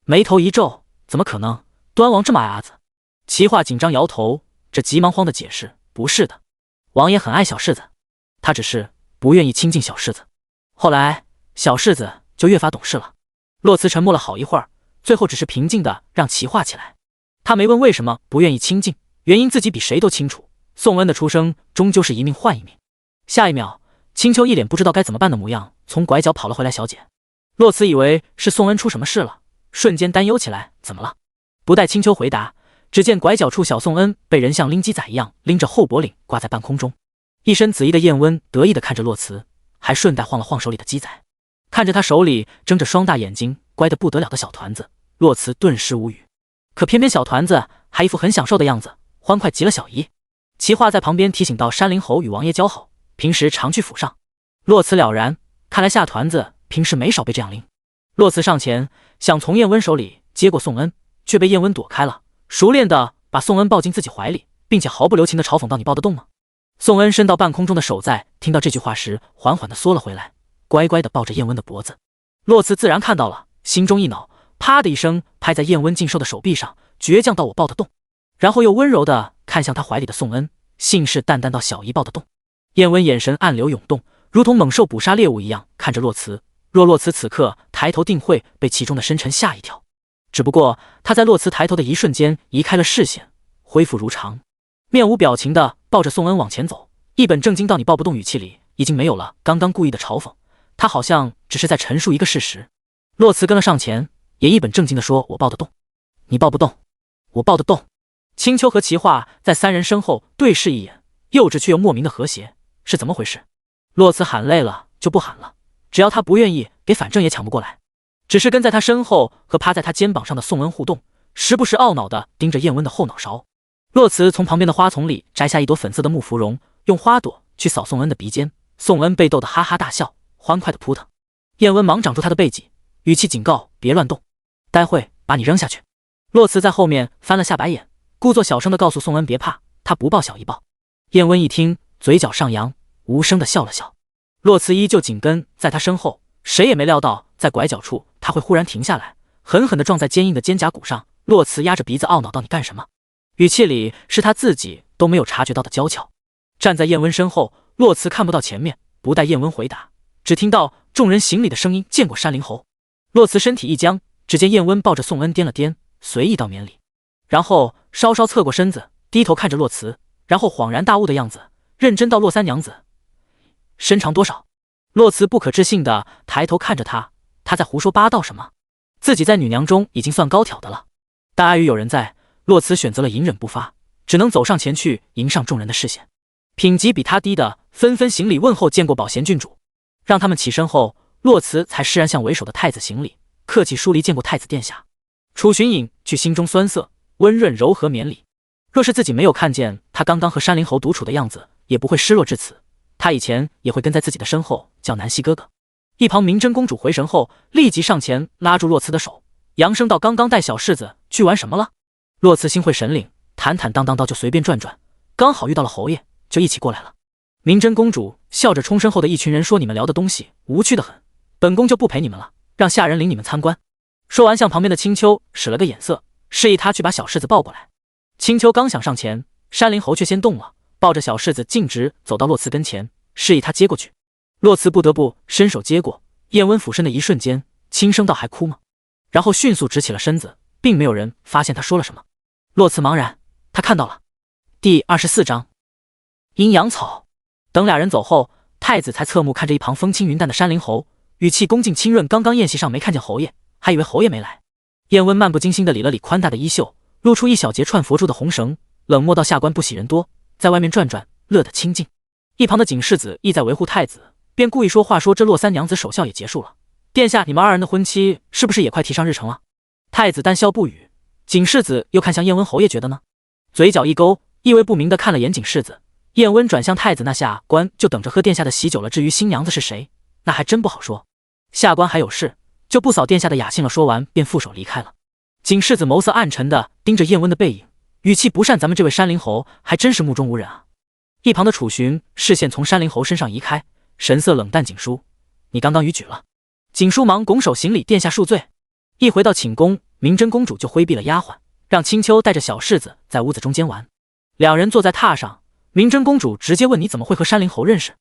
眉头一皱：“怎么可能？端王这么爱阿紫？”齐化紧张摇头，这急忙慌的解释：“不是的，王爷很爱小世子，他只是不愿意亲近小世子。后来小世子就越发懂事了。”洛慈沉默了好一会儿，最后只是平静的让齐化起来。他没问为什么不愿意亲近，原因自己比谁都清楚。宋恩的出生终究是一命换一命。下一秒，青秋一脸不知道该怎么办的模样，从拐角跑了回来：“小姐。”洛慈以为是宋恩出什么事了，瞬间担忧起来：“怎么了？”不待青秋回答，只见拐角处小宋恩被人像拎鸡仔一样拎着后脖领挂在半空中，一身紫衣的燕温得意地看着洛慈，还顺带晃了晃手里的鸡仔。看着他手里睁着双大眼睛乖得不得了的小团子，洛慈顿时无语。可偏偏小团子还一副很享受的样子，欢快极了小姨。齐化在旁边提醒到：“山灵侯与王爷交好，平时常去府上。”洛慈了然，看来下团子平时没少被这样拎。洛慈上前想从燕温手里接过宋恩，却被燕温躲开了，熟练的把宋恩抱进自己怀里，并且毫不留情的嘲讽道：“你抱得动吗？”宋恩伸到半空中的手在听到这句话时缓缓的缩了回来，乖乖的抱着燕温的脖子。洛慈自然看到了，心中一恼，啪的一声拍在燕温尽收的手臂上，倔强到：“我抱得动。”然后又温柔的看向他怀里的宋恩，信誓旦旦到：“小姨抱得动。”燕温眼神暗流涌动，如同猛兽捕杀猎物一样看着洛慈。若洛慈此刻抬头，定会被其中的深沉吓一跳。只不过他在洛慈抬头的一瞬间移开了视线，恢复如常。面无表情的抱着宋恩往前走，一本正经到你抱不动语气里已经没有了刚刚故意的嘲讽，他好像只是在陈述一个事实。洛慈跟了上前，也一本正经的说：“我抱得动。”“你抱不动。”“我抱得动。”青丘和齐化在三人身后对视一眼，幼稚却又莫名的和谐，是怎么回事？洛慈喊累了就不喊了，只要他不愿意给，反正也抢不过来。只是跟在他身后和趴在他肩膀上的宋恩互动，时不时懊恼地盯着燕温的后脑勺。洛慈从旁边的花丛里摘下一朵粉色的木芙蓉，用花朵去扫宋恩的鼻尖，宋恩被逗得哈哈大笑，欢快地扑腾。燕温忙掌住他的背脊，语气警告：“别乱动，待会把你扔下去。”洛慈在后面翻了下白眼，故作小声地告诉宋恩别怕，他不抱小姨抱。燕温一听，嘴角上扬，无声地笑了笑。洛慈依旧紧跟在他身后，谁也没料到在拐角处他会忽然停下来，狠狠地撞在坚硬的肩胛骨上。洛慈压着鼻子懊恼道：“你干什么？”语气里是他自己都没有察觉到的娇俏。站在燕温身后，洛慈看不到前面，不待燕温回答，只听到众人行礼的声音：“见过山灵侯。”洛慈身体一僵，只见燕温抱着宋恩掂了掂，随意到免礼，然后稍稍侧过身子，低头看着洛慈，然后恍然大悟的样子，认真道：“洛三娘子身长多少？”洛慈不可置信的抬头看着他，他在胡说八道什么？自己在女娘中已经算高挑的了，但碍于有人在，洛慈选择了隐忍不发，只能走上前去迎上众人的视线。品级比他低的纷纷行礼问候：“见过宝贤郡主。”让他们起身后，洛慈才释然向为首的太子行礼，客气疏离：“见过太子殿下。”楚寻隐去心中酸涩，温润柔和免礼。若是自己没有看见他刚刚和山灵侯独处的样子，也不会失落至此。他以前也会跟在自己的身后叫南溪哥哥。一旁明真公主回神后，立即上前拉住洛慈的手，扬声道：“刚刚带小世子去玩什么了？”洛慈心会神领，坦坦荡荡道：“就随便转转，刚好遇到了侯爷，就一起过来了。”明真公主笑着冲身后的一群人说：“你们聊的东西无趣的很，本宫就不陪你们了，让下人领你们参观。”说完向旁边的青丘使了个眼色，示意他去把小世子抱过来。青丘刚想上前，山灵侯却先动了，抱着小世子径直走到洛慈跟前，示意他接过去。洛慈不得不伸手接过，燕温俯身的一瞬间，轻声道：“还哭吗？”然后迅速直起了身子，并没有人发现他说了什么。洛慈茫然，他看到了。第24章阴阳草。等俩人走后，太子才侧目看着一旁风轻云淡的山灵侯，语气恭敬亲润：“刚刚宴席上没看见侯爷，还以为侯爷没来。”燕温漫不经心地理了理宽大的衣袖，露出一小截串佛珠的红绳，冷漠到下官不喜人多，在外面转转，乐得清静。一旁的景世子意在维护太子，便故意说话说：“这洛三娘子守孝也结束了，殿下你们二人的婚期是不是也快提上日程了？”太子单笑不语，景世子又看向燕温侯爷觉得呢？嘴角一勾，意味不明地看了眼景世子。燕温转向太子：“那下官就等着喝殿下的喜酒了，至于新娘子是谁，那还真不好说。下官还有事，就不扫殿下的雅兴了。”说完便负手离开了。景世子眸色暗沉地盯着燕温的背影，语气不善：“咱们这位山灵侯还真是目中无人啊。”一旁的楚寻视线从山灵侯身上移开，神色冷淡：“景叔，你刚刚逾矩了。”景叔忙拱手行礼：“殿下恕罪。”一回到寝宫，明真公主就挥避了丫鬟，让青丘带着小世子在屋子中间玩。两人坐在榻上，明真公主直接问：“你怎么会和山灵侯认识？”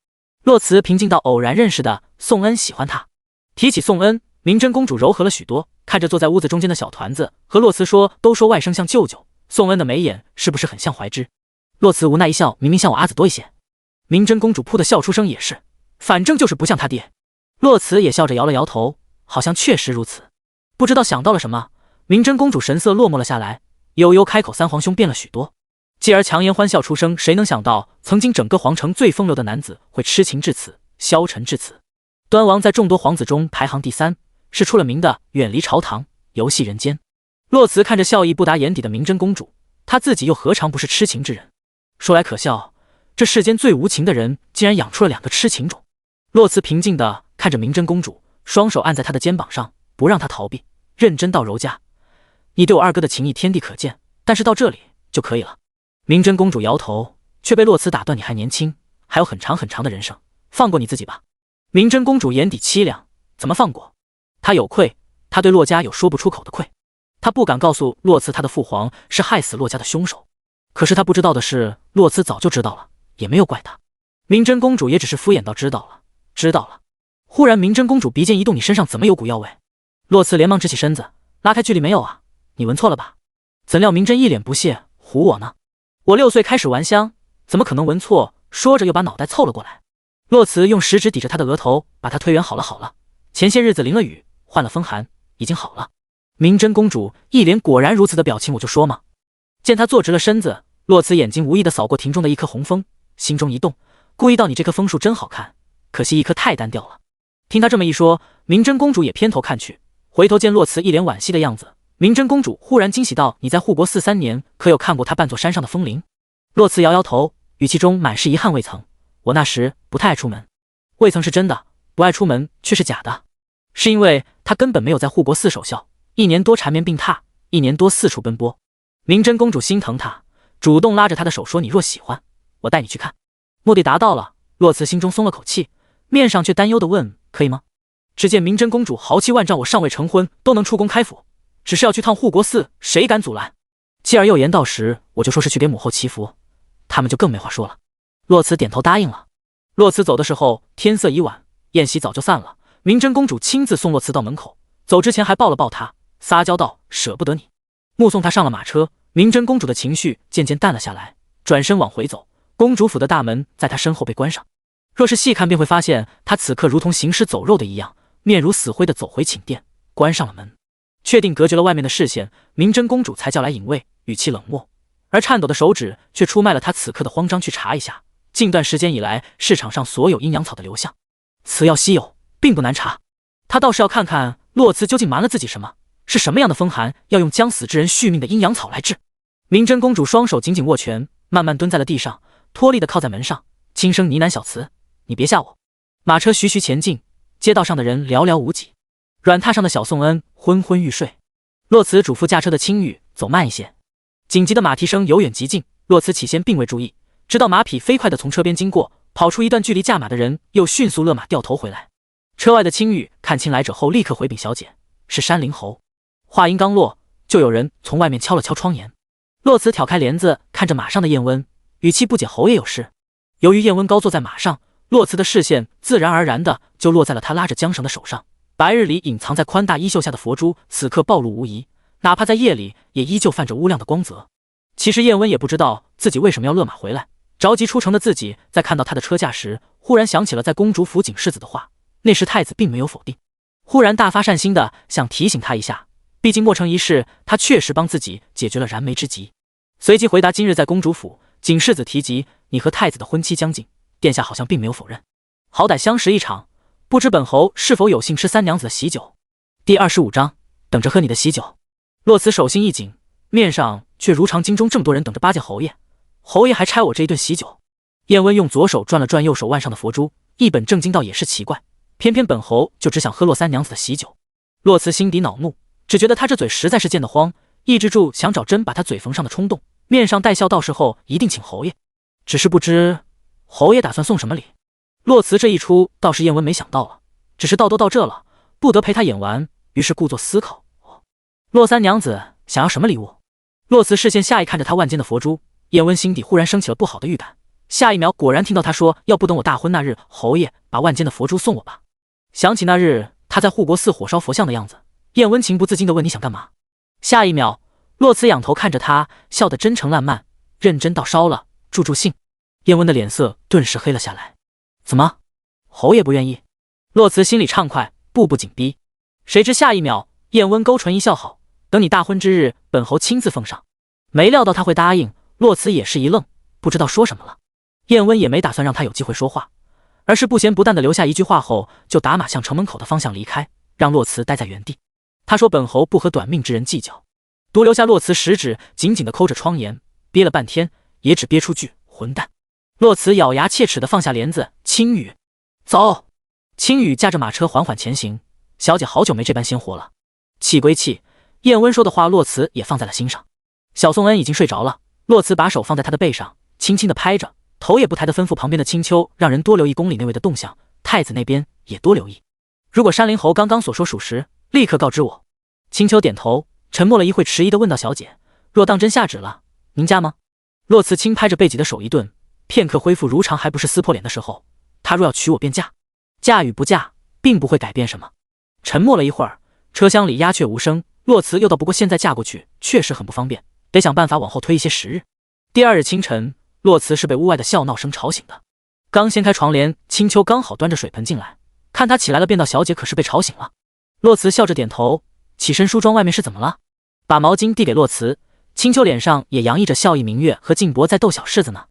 洛慈平静道：“偶然认识的，宋恩喜欢他。”提起宋恩，明真公主柔和了许多，看着坐在屋子中间的小团子，和洛慈说：“都说外甥像舅舅，宋恩的眉眼是不是很像怀之？”洛慈无奈一笑：“明明像我阿紫多一些。”明真公主扑的笑出声：“也是，反正就是不像他爹。”洛慈也笑着摇了摇头，好像确实如此。不知道想到了什么，明真公主神色落寞了下来，悠悠开口：“三皇兄变了许多。”继而强颜欢笑出声：“谁能想到，曾经整个皇城最风流的男子会痴情至此，消沉至此。端王在众多皇子中排行第3，是出了名的远离朝堂，游戏人间。”洛慈看着笑意不达眼底的明真公主，她自己又何尝不是痴情之人？说来可笑，这世间最无情的人竟然养出了2个痴情种。洛慈平静地看着明真公主，双手按在她的肩膀上，不让她逃避，认真道：“柔家，你对我二哥的情谊天地可见，但是到这里就可以了。”明真公主摇头，却被洛慈打断：“你还年轻，还有很长很长的人生，放过你自己吧。”明真公主眼底凄凉，怎么放过？她有愧，她对洛家有说不出口的愧。她不敢告诉洛慈，她的父皇是害死洛家的凶手。可是她不知道的是，洛慈早就知道了，也没有怪她。明真公主也只是敷衍道：“知道了，知道了。”忽然明真公主鼻尖一动：“你身上怎么有股药味？”洛慈连忙直起身子，拉开距离：“没有啊，你闻错了吧？”怎料明真一脸不屑：“唬我呢？”我6岁开始玩香，怎么可能闻错？说着又把脑袋凑了过来。洛慈用食指抵着他的额头，把他推远。好了，前些日子淋了雨，患了风寒，已经好了。明真公主一脸果然如此的表情，我就说嘛。见他坐直了身子，洛慈眼睛无意地扫过庭中的一棵红枫，心中一动，故意道：“你这棵枫树真好看，可惜一棵太单调了。”听他这么一说，明真公主也偏头看去，回头见洛慈一脸惋惜的样子，明真公主忽然惊喜道：“你在护国寺3年，可有看过他半座山上的枫林？”洛慈摇摇头，语气中满是遗憾：“未曾，我那时不太爱出门。”未曾是真的，不爱出门却是假的，是因为他根本没有在护国寺守孝，1年多缠绵病榻，1年多四处奔波。明真公主心疼他，主动拉着他的手说：“你若喜欢，我带你去看。”目的达到了，洛慈心中松了口气，面上却担忧地问：“可以吗？”只见明真公主豪气万丈：“我尚未成婚，都能出宫开府，只是要去趟护国寺，谁敢阻拦？继而又言：到时我就说是去给母后祈福，他们就更没话说了。”洛慈点头答应了。洛慈走的时候，天色已晚，宴席早就散了。明真公主亲自送洛慈到门口，走之前还抱了抱他，撒娇道：“舍不得你。”目送他上了马车，明真公主的情绪渐渐淡了下来，转身往回走。公主府的大门在她身后被关上，若是细看便会发现，她此刻如同行尸走肉的一样，面如死灰的走回寝殿，关上了门。确定隔绝了外面的视线，明真公主才叫来引卫，语气冷漠，而颤抖的手指却出卖了她此刻的慌张。去查一下近段时间以来市场上所有阴阳草的流向，此药稀有，并不难查。他倒是要看看洛慈究竟瞒了自己什么，是什么样的风寒要用将死之人续命的阴阳草来治。明真公主双手紧紧握拳，慢慢蹲在了地上，脱力的靠在门上，轻声呢喃：“小慈，你别吓我。”马车徐徐前进，街道上的人寥寥无几，软榻上的小宋恩昏昏欲睡。洛慈嘱咐驾车的青玉走慢一些。紧急的马蹄声由远及近，洛慈起先并未注意，直到马匹飞快地从车边经过，跑出一段距离，驾马的人又迅速勒马掉头回来。车外的青玉看清来者后，立刻回禀小姐：“是山灵侯。”话音刚落，就有人从外面敲了敲窗沿。洛慈挑开帘子，看着马上的燕温，语气不解：“侯爷有事？”由于燕温高坐在马上，洛慈的视线自然而然的就落在了他拉着缰绳的手上。白日里隐藏在宽大衣袖下的佛珠，此刻暴露无遗，哪怕在夜里也依旧泛着乌亮的光泽。其实燕温也不知道自己为什么要勒马回来，着急出城的自己在看到他的车驾时，忽然想起了在公主府警世子的话，那时太子并没有否定，忽然大发善心的想提醒他一下，毕竟莫城一事，他确实帮自己解决了燃眉之急。随即回答：“今日在公主府，景世子提及你和太子的婚期将近，殿下好像并没有否认。好歹相识一场，不知本侯是否有幸吃三娘子的喜酒？”第25章，等着喝你的喜酒。洛慈手心一紧，面上却如常京中这么多人等着巴结侯爷，侯爷还拆我这一顿喜酒。燕温用左手转了转右手腕上的佛珠，一本正经道：“也是奇怪，偏偏本侯就只想喝洛三娘子的喜酒。”洛慈心底恼怒，只觉得他这嘴实在是贱得慌，抑制住想找针把他嘴缝上的冲动，面上带笑：“到时候一定请侯爷，只是不知侯爷打算送什么礼。”洛慈这一出倒是燕温没想到了，只是道都到这了，不得陪他演完，于是故作思考：“洛三娘子想要什么礼物？”洛慈视线下意看着他腕间的佛珠，燕温心底忽然升起了不好的预感，下一秒果然听到他说：“要不等我大婚那日，侯爷把腕间的佛珠送我吧。”想起那日他在护国寺火烧佛像的样子，燕温情不自禁地问：“你想干嘛？”下一秒，洛慈仰头看着他，笑得真诚烂漫，认真道：“烧了，助兴。”燕温的脸色顿时黑了下来。怎么，侯爷不愿意？洛慈心里畅快，步步紧逼。谁知下一秒，燕温勾唇一笑：“好，等你大婚之日，本侯亲自奉上。”没料到他会答应，洛慈也是一愣，不知道说什么了。燕温也没打算让他有机会说话，而是不咸不淡的留下一句话后，就打马向城门口的方向离开，让洛慈待在原地。他说：“本侯不和短命之人计较。”独留下洛慈食指紧紧地抠着窗沿，憋了半天也只憋出句：“混蛋。”洛慈咬牙切齿地放下帘子：“青羽，走。”青羽驾着马车缓缓前行。小姐好久没这般鲜活了。气归气，燕温说的话洛慈也放在了心上。小宋恩已经睡着了，洛慈把手放在他的背上，轻轻地拍着，头也不抬地吩咐旁边的青丘，让人多留意宫里内卫的动向，太子那边也多留意。如果山灵侯刚刚所说属实，立刻告知我。青丘点头，沉默了一会，迟疑地问道：“小姐，若当真下旨了，您嫁吗？”洛慈轻拍着背脊的手一顿，片刻恢复如常，还不是撕破脸的时候。他若要娶我便嫁，嫁与不嫁并不会改变什么。沉默了一会儿，车厢里鸦雀无声。洛慈又道：“不过现在嫁过去确实很不方便，得想办法往后推一些时日。”第二日清晨，洛慈是被屋外的笑闹声吵醒的。刚掀开床帘，青丘刚好端着水盆进来，看他起来了，便道：“小姐可是被吵醒了？”洛慈笑着点头，起身梳妆。外面是怎么了？把毛巾递给洛慈，青丘脸上也洋溢着笑意。明月和静博在逗小柿子呢。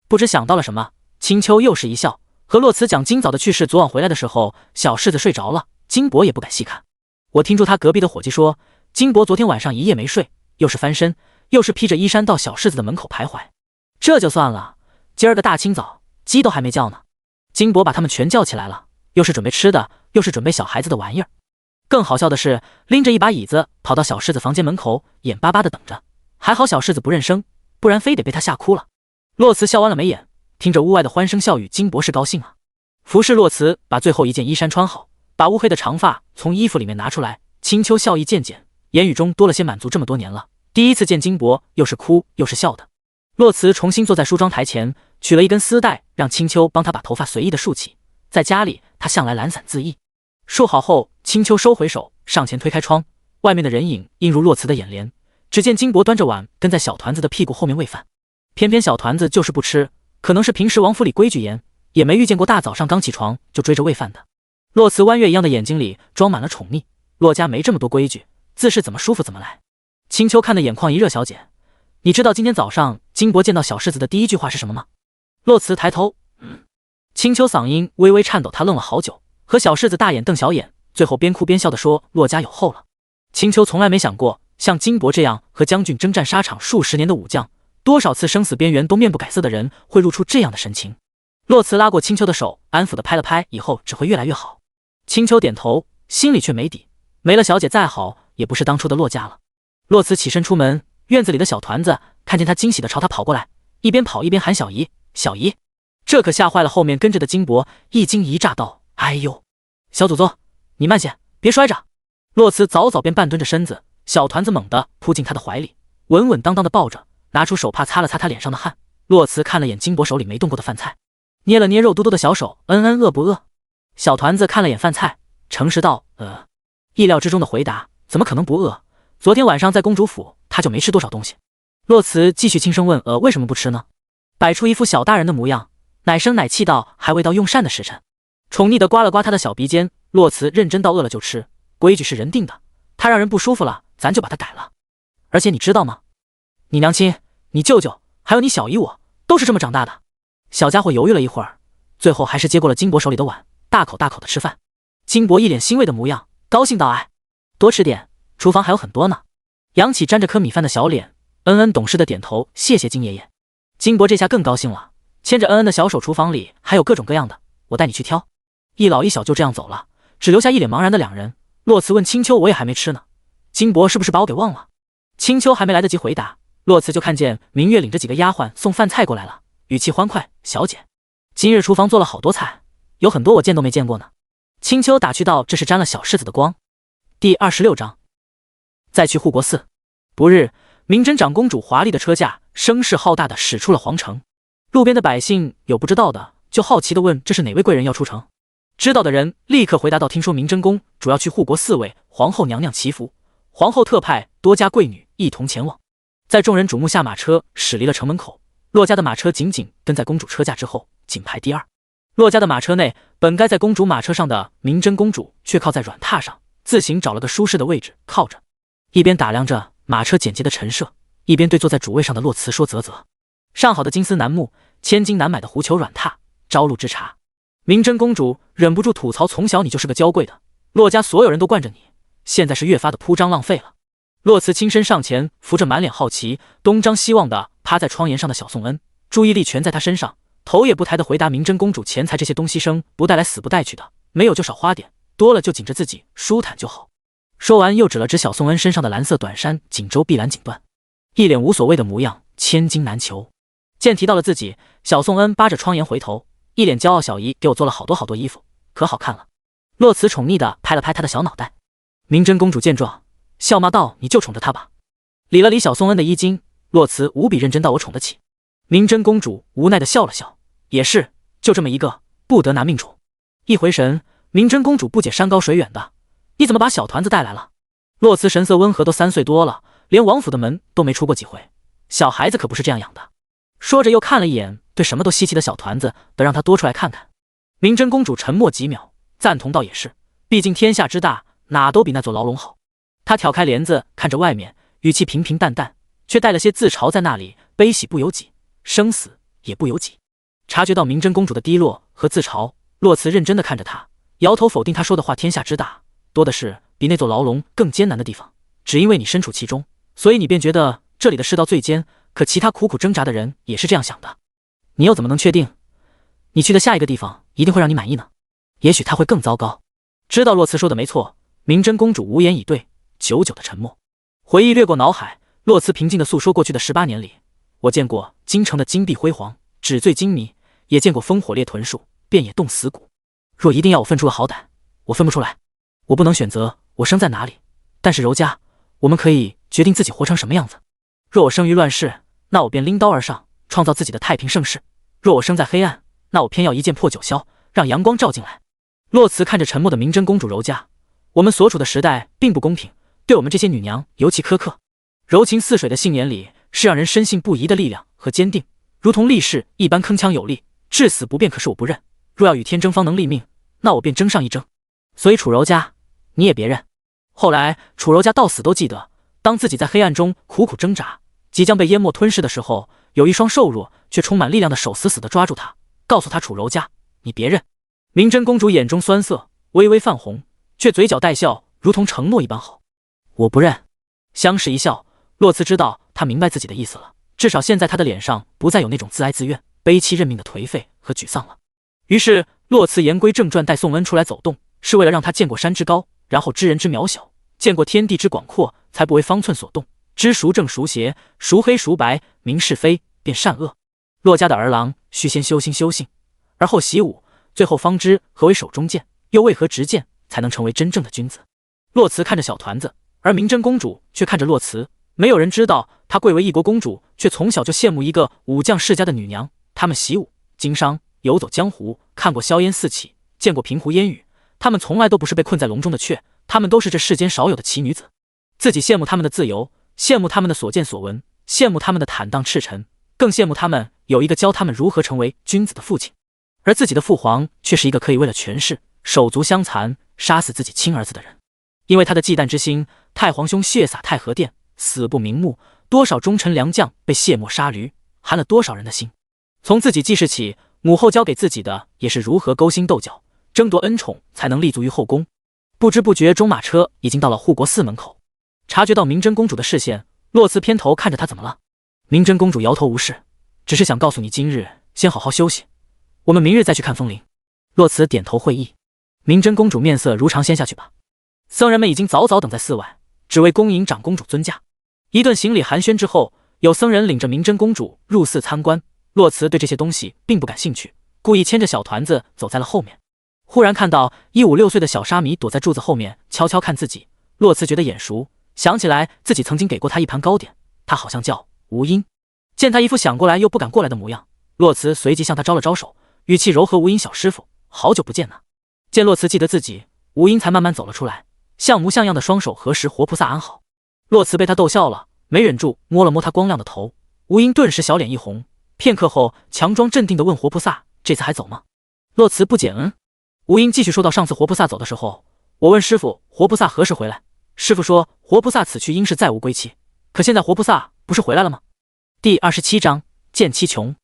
不知想到了什么，青丘又是一笑，和洛慈讲今早的趣事。昨晚回来的时候，小柿子睡着了，金博也不敢细看。我听出他隔壁的伙计说，金博昨天晚上一夜没睡，又是翻身，又是披着衣衫到小柿子的门口徘徊。这就算了，今儿个大清早，鸡都还没叫呢，金博把他们全叫起来了，又是准备吃的，又是准备小孩子的玩意儿。更好笑的是，拎着一把椅子跑到小柿子房间门口，眼巴巴的等着。还好小柿子不认生，不然非得被他吓哭了。洛慈笑弯了眉眼，听着屋外的欢声笑语，金博士高兴啊。服侍洛慈把最后一件衣衫穿好，把乌黑的长发从衣服里面拿出来。青丘笑意渐减，言语中多了些满足。这么多年了，第一次见金博，又是哭又是笑的。洛慈重新坐在梳妆台前，取了一根丝带，让青丘帮他把头发随意的束起。在家里，他向来懒散恣意。束好后，青丘收回手，上前推开窗，外面的人影映入洛慈的眼帘。只见金博端着碗跟在小团子的屁股后面喂饭，偏偏小团子就是不吃，可能是平时王府里规矩严，也没遇见过大早上刚起床就追着喂饭的。洛慈弯月一样的眼睛里装满了宠溺，洛家没这么多规矩，自是怎么舒服怎么来。青丘看得眼眶一热，小姐，你知道今天早上金博见到小柿子的第一句话是什么吗？洛慈抬头，青丘嗓音微微颤抖，他愣了好久，和小柿子大眼瞪小眼，最后边哭边笑地说：“洛家有后了。”青丘从来没想过，像金博这样和将军征战沙场数十年的武将，多少次生死边缘都面不改色的人，会露出这样的神情。洛慈拉过青丘的手，安抚地拍了拍，以后只会越来越好。青丘点头，心里却没底，没了小姐再好，也不是当初的洛家了。洛慈起身出门，院子里的小团子看见他惊喜地朝他跑过来，一边跑一边喊：“小姨，小姨！”这可吓坏了后面跟着的金博，一惊一乍道：“哎呦，小祖宗，你慢些，别摔着！”洛慈早早便半蹲着身子，小团子猛地扑进他的怀里，稳稳当当的抱着，拿出手帕擦了擦他脸上的汗。洛慈看了眼金博手里没动过的饭菜，捏了捏肉嘟嘟的小手，饿不饿？小团子看了眼饭菜，诚实道：“意料之中的回答，怎么可能不饿？昨天晚上在公主府，他就没吃多少东西。”洛慈继续轻声问：“为什么不吃呢？”摆出一副小大人的模样，奶声奶气道：“还未到用膳的时辰。”宠溺地刮了刮他的小鼻尖。洛慈认真道：“饿了就吃，规矩是人定的，他让人不舒服了，咱就把他改了。而且你知道吗？你娘亲、你舅舅还有你小姨，我都是这么长大的。”小家伙犹豫了一会儿，最后还是接过了金博手里的碗，大口大口的吃饭。金博一脸欣慰的模样，高兴道：“哎，多吃点，厨房还有很多呢。”扬起沾着颗米饭的小脸，懂事的点头：“谢谢金爷爷。”金博这下更高兴了，牵着的小手，厨房里还有各种各样的，我带你去挑。一老一小就这样走了，只留下一脸茫然的两人。洛慈问青丘：“我也还没吃呢，金博是不是把我给忘了？”青丘还没来得及回答，洛慈就看见明月领着几个丫鬟送饭菜过来了，语气欢快：“小姐，今日厨房做了好多菜，有很多我见都没见过呢。”青丘打趣道：“这是沾了小柿子的光。”第26章，再去护国寺。不日，明真长公主华丽的车驾声势浩大的驶出了皇城。路边的百姓有不知道的，就好奇地问：“这是哪位贵人要出城？”知道的人立刻回答道：“听说明真宫主要去护国寺为皇后娘娘祈福，皇后特派多家贵女一同前往。”在众人瞩目下，马车驶离了城门口。洛家的马车紧紧跟在公主车驾之后，仅排第二。洛家的马车内，本该在公主马车上的明真公主却靠在软榻上，自行找了个舒适的位置靠着，一边打量着马车简洁的陈设，一边对坐在主位上的洛慈说：“啧啧，上好的金丝楠木，千金难买的狐裘软榻，朝露之茶。”明真公主忍不住吐槽：“从小你就是个娇贵的，洛家所有人都惯着你，现在是越发的铺张浪费了。”洛慈亲身上前，扶着满脸好奇、东张西望的趴在窗沿上的小宋恩，注意力全在他身上，头也不抬的回答：“明真公主，钱财这些东西生不带来死不带去的，没有就少花点，多了就紧着自己舒坦就好。”说完又指了指小宋恩身上的蓝色短衫，锦州碧蓝锦缎，一脸无所谓的模样，千金难求。见提到了自己，小宋恩扒着窗沿回头，一脸骄傲：“小姨给我做了好多好多衣服，可好看了。”洛慈宠溺地拍了拍他的小脑袋。明真公主见状，笑骂道：“你就宠着他吧。”理了理小宋恩的衣襟，洛慈无比认真道：“我宠得起。”明真公主无奈地笑了笑：“也是，就这么一个，不得拿命宠。”一回神，明真公主不解山高水远的：“你怎么把小团子带来了？”洛慈神色温和，都3岁多了，连王府的门都没出过几回，小孩子可不是这样养的。说着又看了一眼对什么都稀奇的小团子，得让他多出来看看。明真公主沉默几秒，赞同道也是，毕竟天下之大，哪都比那座牢笼好。她挑开帘子看着外面，语气平平淡淡，却带了些自嘲，在那里悲喜不由己，生死也不由己。察觉到明真公主的低落和自嘲，洛慈认真地看着她，摇头否定她说的话。天下之大，多的是比那座牢笼更艰难的地方，只因为你身处其中，所以你便觉得这里的世道最艰，可其他苦苦挣扎的人也是这样想的。你又怎么能确定你去的下一个地方一定会让你满意呢？也许它会更糟糕。知道洛慈说的没错，明真公主无言以对，久久的沉默。回忆掠过脑海，洛慈平静地诉说过去的18年里，我见过京城的金碧辉煌，纸醉金迷，也见过烽火烈屯术，遍野冻死骨。若一定要我分出个好歹，我分不出来。我不能选择我生在哪里，但是柔家，我们可以决定自己活成什么样子。若我生于乱世，那我便拎刀而上，创造自己的太平盛世；若我生在黑暗，那我偏要一剑破九霄，让阳光照进来。洛慈看着沉默的明真公主柔家，我们所处的时代并不公平，对我们这些女娘尤其苛刻。柔情似水的信言里是让人深信不疑的力量和坚定，如同力士一般铿锵有力，至死不变。可是我不认，若要与天争方能立命，那我便争上一争。所以楚柔家，你也别认。后来楚柔家到死都记得，当自己在黑暗中苦苦挣扎，即将被淹没吞噬的时候，有一双瘦弱却充满力量的手死死地抓住他，告诉他楚柔家，你别认。明真公主眼中酸涩，微微泛红，却嘴角带笑，如同承诺一般好。我不认。相视一笑，洛慈知道他明白自己的意思了，至少现在他的脸上不再有那种自哀自怨、悲戚认命的颓废和沮丧了。于是洛慈言归正传，带宋恩出来走动，是为了让他见过山之高，然后知人之渺小，见过天地之广阔，才不为方寸所动，知孰正孰邪，孰黑孰白，明是非，辨善恶。洛家的儿郎须先修心修性，而后习武，最后方知何为手中剑，又为何执剑，才能成为真正的君子。洛慈看着小团子，而明真公主却看着洛慈。没有人知道，她贵为一国公主，却从小就羡慕一个武将世家的女娘。她们习武、经商、游走江湖，看过硝烟四起，见过平湖烟雨。她们从来都不是被困在笼中的雀，她们都是这世间少有的奇女子。自己羡慕她们的自由，羡慕她们的所见所闻，羡慕她们的坦荡赤诚，更羡慕她们有一个教她们如何成为君子的父亲。而自己的父皇却是一个可以为了权势手足相残，杀死自己亲儿子的人。因为他的忌惮之心，太皇兄血洒太和殿，死不瞑目，多少忠臣良将被卸磨杀驴，寒了多少人的心。从自己记事起，母后教给自己的也是如何勾心斗角，争夺恩宠，才能立足于后宫。不知不觉中，马车已经到了护国寺门口。察觉到明真公主的视线，洛慈偏头看着她，怎么了？明真公主摇头无事，只是想告诉你，今日先好好休息，我们明日再去看风铃。洛慈点头会意。明真公主面色如常，先下去吧。僧人们已经早早等在寺外，只为恭迎长公主尊驾。一顿行礼寒暄之后，有僧人领着明真公主入寺参观。洛慈对这些东西并不感兴趣，故意牵着小团子走在了后面。忽然看到1、5、6岁的小沙弥躲在柱子后面悄悄看自己，洛慈觉得眼熟，想起来自己曾经给过他一盘糕点，他好像叫吴音。见他一副想过来又不敢过来的模样，洛慈随即向他招了招手，语气柔和，吴音小师傅，好久不见呐。见洛慈记得自己，吴音才慢慢走了出来，像模像样的双手合十，活菩萨安好。洛慈被他逗笑了，没忍住摸了摸他光亮的头。吴音顿时小脸一红，片刻后强装镇定地问活菩萨，这次还走吗？洛慈不减恩。吴音继续说到，上次活菩萨走的时候，我问师傅活菩萨何时回来，师傅说活菩萨此去应是再无归期，可现在活菩萨不是回来了吗？第27章见七穷。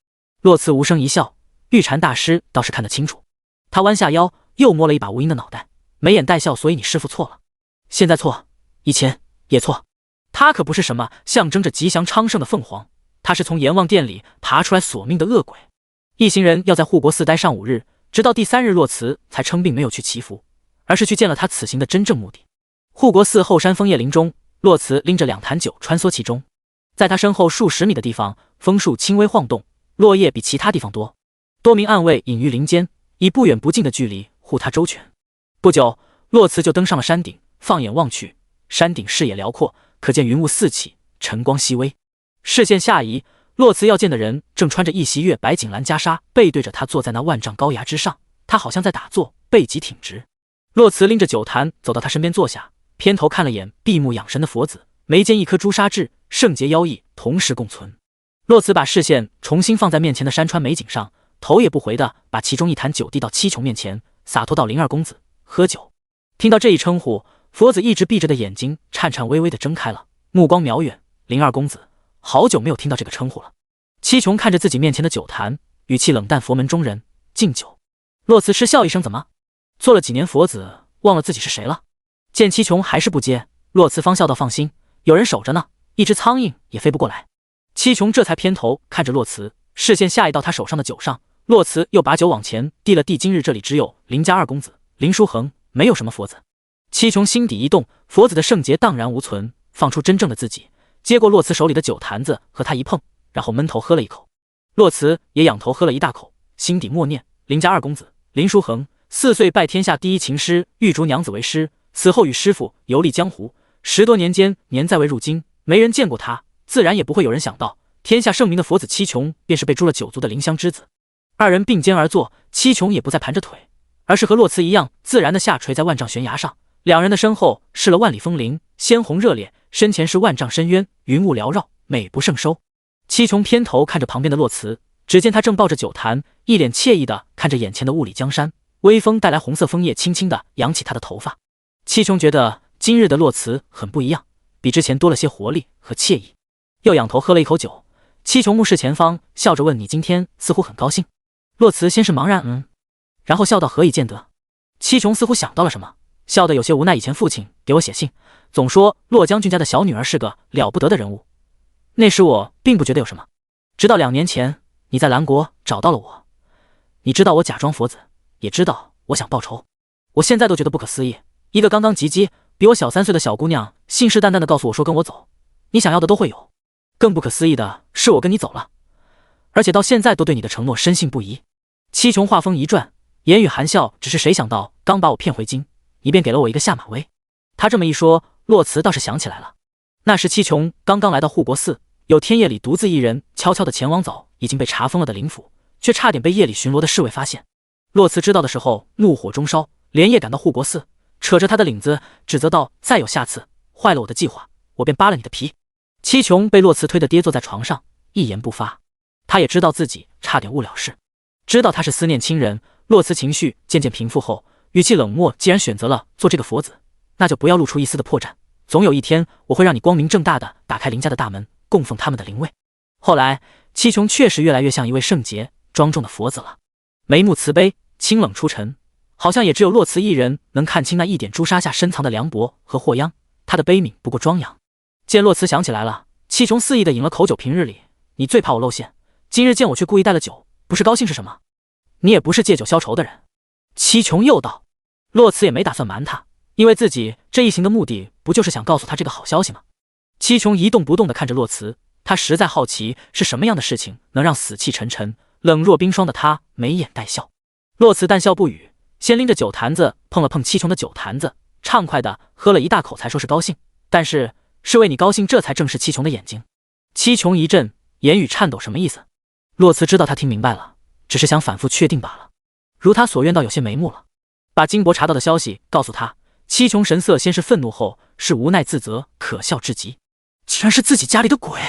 洛慈无声一笑，玉禅大师倒是看得清楚。他弯下腰又摸了一把吴音的脑袋，眉眼带笑，所以你师傅错了，现在错，以前也错。他可不是什么象征着吉祥昌盛的凤凰，他是从阎王殿里爬出来索命的恶鬼。一行人要在护国寺待上5日，直到第3日洛慈才称病没有去祈福，而是去见了他此行的真正目的。护国寺后山枫叶林中，洛慈拎着2坛酒穿梭其中，在他身后数十米的地方，枫树轻微晃动，落叶比其他地方多，多名暗卫隐于林间，以不远不近的距离护他周全。不久，洛慈就登上了山顶，放眼望去，山顶视野辽阔，可见云雾四起，晨光熹微。视线下移，洛慈要见的人正穿着一袭月白锦蓝袈裟，背对着他坐在那万丈高崖之上，他好像在打坐，背脊挺直。洛慈拎着酒坛走到他身边坐下，偏头看了眼闭目养神的佛子，眉间一颗朱砂痣，圣洁妖异同时共存。洛慈把视线重新放在面前的山川美景上，头也不回地把其中一坛酒递到七琼面前，洒脱道：“灵二公子，喝酒。”听到这一称呼，佛子一直闭着的眼睛颤颤巍巍地睁开了，目光渺远。灵二公子，好久没有听到这个称呼了。七琼看着自己面前的酒坛，语气冷淡：“佛门中人，敬酒。”洛慈嗤笑一声：“怎么？做了几年佛子，忘了自己是谁了？”见七琼还是不接，洛慈方笑道：“放心，有人守着呢，一只苍蝇也飞不过来。”七琼这才偏头看着洛慈，视线下移到他手上的酒上。洛慈又把酒往前递了递：“今日这里只有林家二公子林书恒，没有什么佛子。”七琼心底一动，佛子的圣洁荡然无存，放出真正的自己，接过洛慈手里的酒坛子和他一碰，然后闷头喝了一口。洛慈也仰头喝了一大口，心底默念：“林家二公子林书恒，4岁拜天下第一琴师玉竹娘子为师，此后与师傅游历江湖10多年间，年在未入京，没人见过他，自然也不会有人想到天下盛名的佛子七琼便是被诛了9族的林香之子。”二人并肩而坐，七琼也不再盘着腿，而是和洛慈一样自然地下垂在万丈悬崖上。两人的身后是了万里风铃，鲜红热烈，身前是万丈深渊，云雾缭绕，美不胜收。七琼偏头看着旁边的洛慈，只见他正抱着酒坛，一脸惬意地看着眼前的雾里江山，微风带来红色枫叶轻轻地扬起他的头发。七琼觉得今日的洛慈很不一样，比之前多了些活力和惬意。又仰头喝了一口酒，七琼目视前方，笑着问：“你今天似乎很高兴？”洛慈先是茫然，然后笑道：“何以见得？”七琼似乎想到了什么，笑得有些无奈。以前父亲给我写信，总说洛将军家的小女儿是个了不得的人物，那时我并不觉得有什么，直到2年前你在兰国找到了我，你知道我假装佛子，也知道我想报仇，我现在都觉得不可思议。一个刚刚及笄比我小3岁的小姑娘，信誓旦旦地告诉我说跟我走，你想要的都会有。更不可思议的是我跟你走了，而且到现在都对你的承诺深信不疑。七琼话锋一转，言语含笑，只是谁想到刚把我骗回京，你便给了我一个下马威。他这么一说，洛慈倒是想起来了，那时七琼刚刚来到护国寺，有天夜里独自一人悄悄地前往早已经被查封了的灵府，却差点被夜里巡逻的侍卫发现。洛慈知道的时候怒火中烧，连夜赶到护国寺，扯着他的领子指责道：“再有下次，坏了我的计划，我便扒了你的皮。”七琼被洛慈推得跌坐在床上，一言不发。他也知道自己差点误了事，知道他是思念亲人。洛慈情绪渐渐平复后，语气冷漠：“既然选择了做这个佛子，那就不要露出一丝的破绽。总有一天，我会让你光明正大的打开林家的大门，供奉他们的灵位。”后来，七琼确实越来越像一位圣洁庄重的佛子了，眉目慈悲，清冷出尘，好像也只有洛慈一人能看清那一点朱砂下深藏的凉薄和祸殃。他的悲悯不过庄严。见洛慈想起来了，七琼肆意的饮了口酒：“平日里你最怕我露馅，今日见我却故意带了酒，不是高兴是什么？你也不是借酒消愁的人。”七琼又道。洛慈也没打算瞒他，因为自己这一行的目的不就是想告诉他这个好消息吗？七琼一动不动地看着洛慈，他实在好奇是什么样的事情能让死气沉沉、冷若冰霜的他眉眼带笑。洛慈淡笑不语，先拎着酒坛子碰了碰七琼的酒坛子，畅快地喝了一大口，才说是高兴，但是为你高兴，这才正是七琼的眼睛。七琼一震，言语颤抖：“什么意思？”洛慈知道他听明白了，只是想反复确定罢了。如他所愿，倒有些眉目了。把金伯查到的消息告诉他，七琼神色先是愤怒，后是无奈自责，可笑至极。竟然是自己家里的鬼！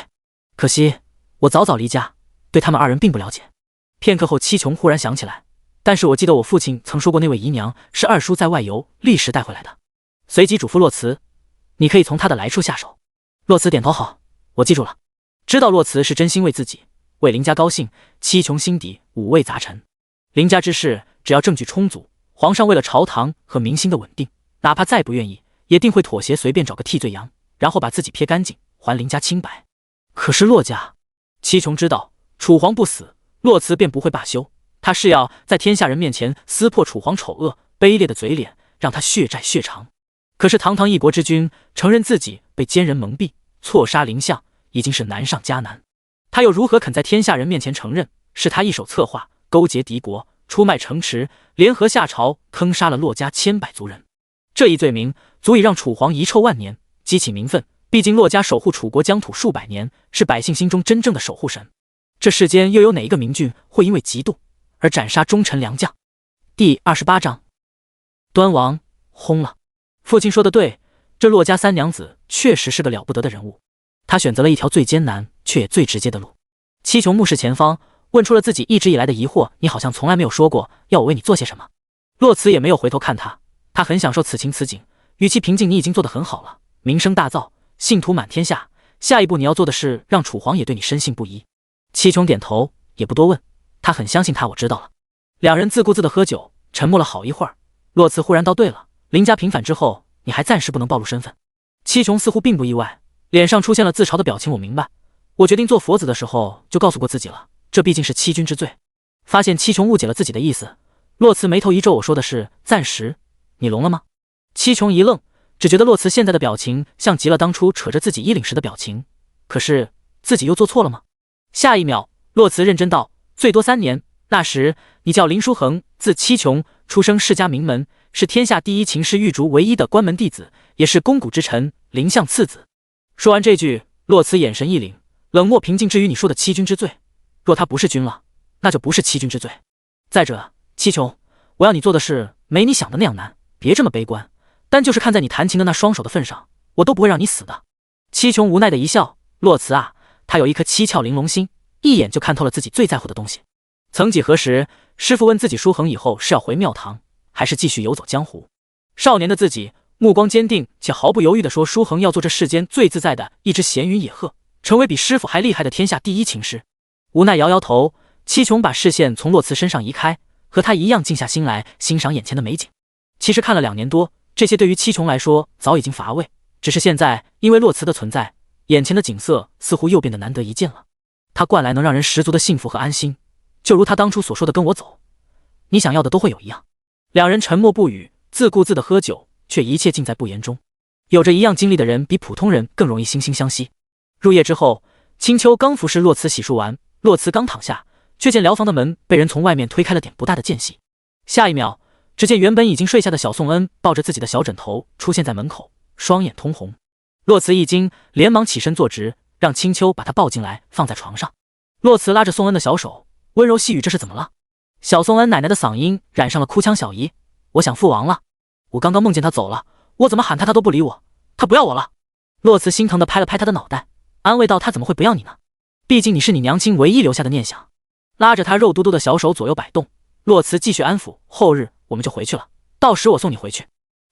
可惜我早早离家，对他们2人并不了解。片刻后，七琼忽然想起来，但是我记得我父亲曾说过，那位姨娘是二叔在外游历时带回来的。随即嘱咐洛慈：“你可以从他的来处下手。”洛慈点头：“好，我记住了。”知道洛慈是真心为自己、为林家高兴，七琼心底五味杂陈。林家之事，只要证据充足，皇上为了朝堂和民心的稳定，哪怕再不愿意，也定会妥协，随便找个替罪羊，然后把自己撇干净，还林家清白。可是洛家，七琼知道，楚皇不死，洛慈便不会罢休。他是要在天下人面前撕破楚皇丑恶卑劣的嘴脸，让他血债血偿。可是堂堂一国之君，承认自己被奸人蒙蔽，错杀林相，已经是难上加难。他又如何肯在天下人面前承认，是他一手策划，勾结敌国，出卖城池，联合下朝，坑杀了洛家千百族人？这一罪名足以让楚皇遗臭万年，激起民愤。毕竟洛家守护楚国疆土数百年，是百姓心中真正的守护神。这世间又有哪一个明君会因为嫉妒而斩杀忠臣良将？第28章，端王轰了。父亲说的对，这洛家三娘子确实是个了不得的人物。她选择了一条最艰难却也最直接的路。七琼目视前方，问出了自己一直以来的疑惑：你好像从来没有说过要我为你做些什么。洛慈也没有回头看他，他很享受此情此景，语气平静：你已经做得很好了，名声大噪，信徒满天下，下一步你要做的是让楚皇也对你深信不疑。七琼点头，也不多问，他很相信他。我知道了。两人自顾自地喝酒，沉默了好一会儿。洛慈忽然道：对了，林家平反之后，你还暂时不能暴露身份。七琼似乎并不意外，脸上出现了自嘲的表情。我明白，我决定做佛子的时候就告诉过自己了，这毕竟是欺君之罪。发现七琼误解了自己的意思，洛慈眉头一皱：我说的是暂时，你聋了吗？七琼一愣，只觉得洛慈现在的表情像极了当初扯着自己衣领时的表情。可是自己又做错了吗？下一秒，洛慈认真道：最多3年，那时你叫林书恒，字七琼，出生世家名门，是天下第一秦氏玉竹唯一的关门弟子，也是肱骨之臣林相次子。说完这句，洛慈眼神一凛，冷漠平静：至于你说的欺君之罪，若他不是君了，那就不是欺君之罪。再者，七琼，我要你做的事没你想的那样难，别这么悲观，单就是看在你弹琴的那双手的份上，我都不会让你死的。七琼无奈的一笑：洛慈啊，他有一颗七窍玲珑心，一眼就看透了自己最在乎的东西。曾几何时，师父问自己书恒以后是要回庙堂，还是继续游走江湖。少年的自己目光坚定且毫不犹豫地说，书恒要做这世间最自在的一只闲云野鹤，成为比师父还厉害的天下第一琴师。无奈摇摇头，七琼把视线从洛慈身上移开，和他一样静下心来欣赏眼前的美景。其实看了2年多，这些对于七琼来说早已经乏味，只是现在因为洛慈的存在，眼前的景色似乎又变得难得一见了。他惯来能让人十足的幸福和安心，就如他当初所说的跟我走，你想要的都会有一样。两人沉默不语，自顾自的喝酒，却一切尽在不言中。有着一样经历的人比普通人更容易惺惺相惜。入夜之后，青丘刚服侍洛慈洗漱完，洛慈刚躺下，却见疗房的门被人从外面推开了点不大的间隙。下一秒，只见原本已经睡下的小宋恩抱着自己的小枕头出现在门口，双眼通红。洛慈一惊，连忙起身坐直，让青丘把他抱进来放在床上。洛慈拉着宋恩的小手，温柔细语：这是怎么了？小宋恩奶奶的嗓音染上了哭腔：小姨，我想父王了，我刚刚梦见他走了，我怎么喊他他都不理我，他不要我了。洛慈心疼地拍了拍他的脑袋，安慰道：他怎么会不要你呢？毕竟你是你娘亲唯一留下的念想。拉着他肉嘟嘟的小手左右摆动，洛慈继续安抚：后日我们就回去了，到时我送你回去，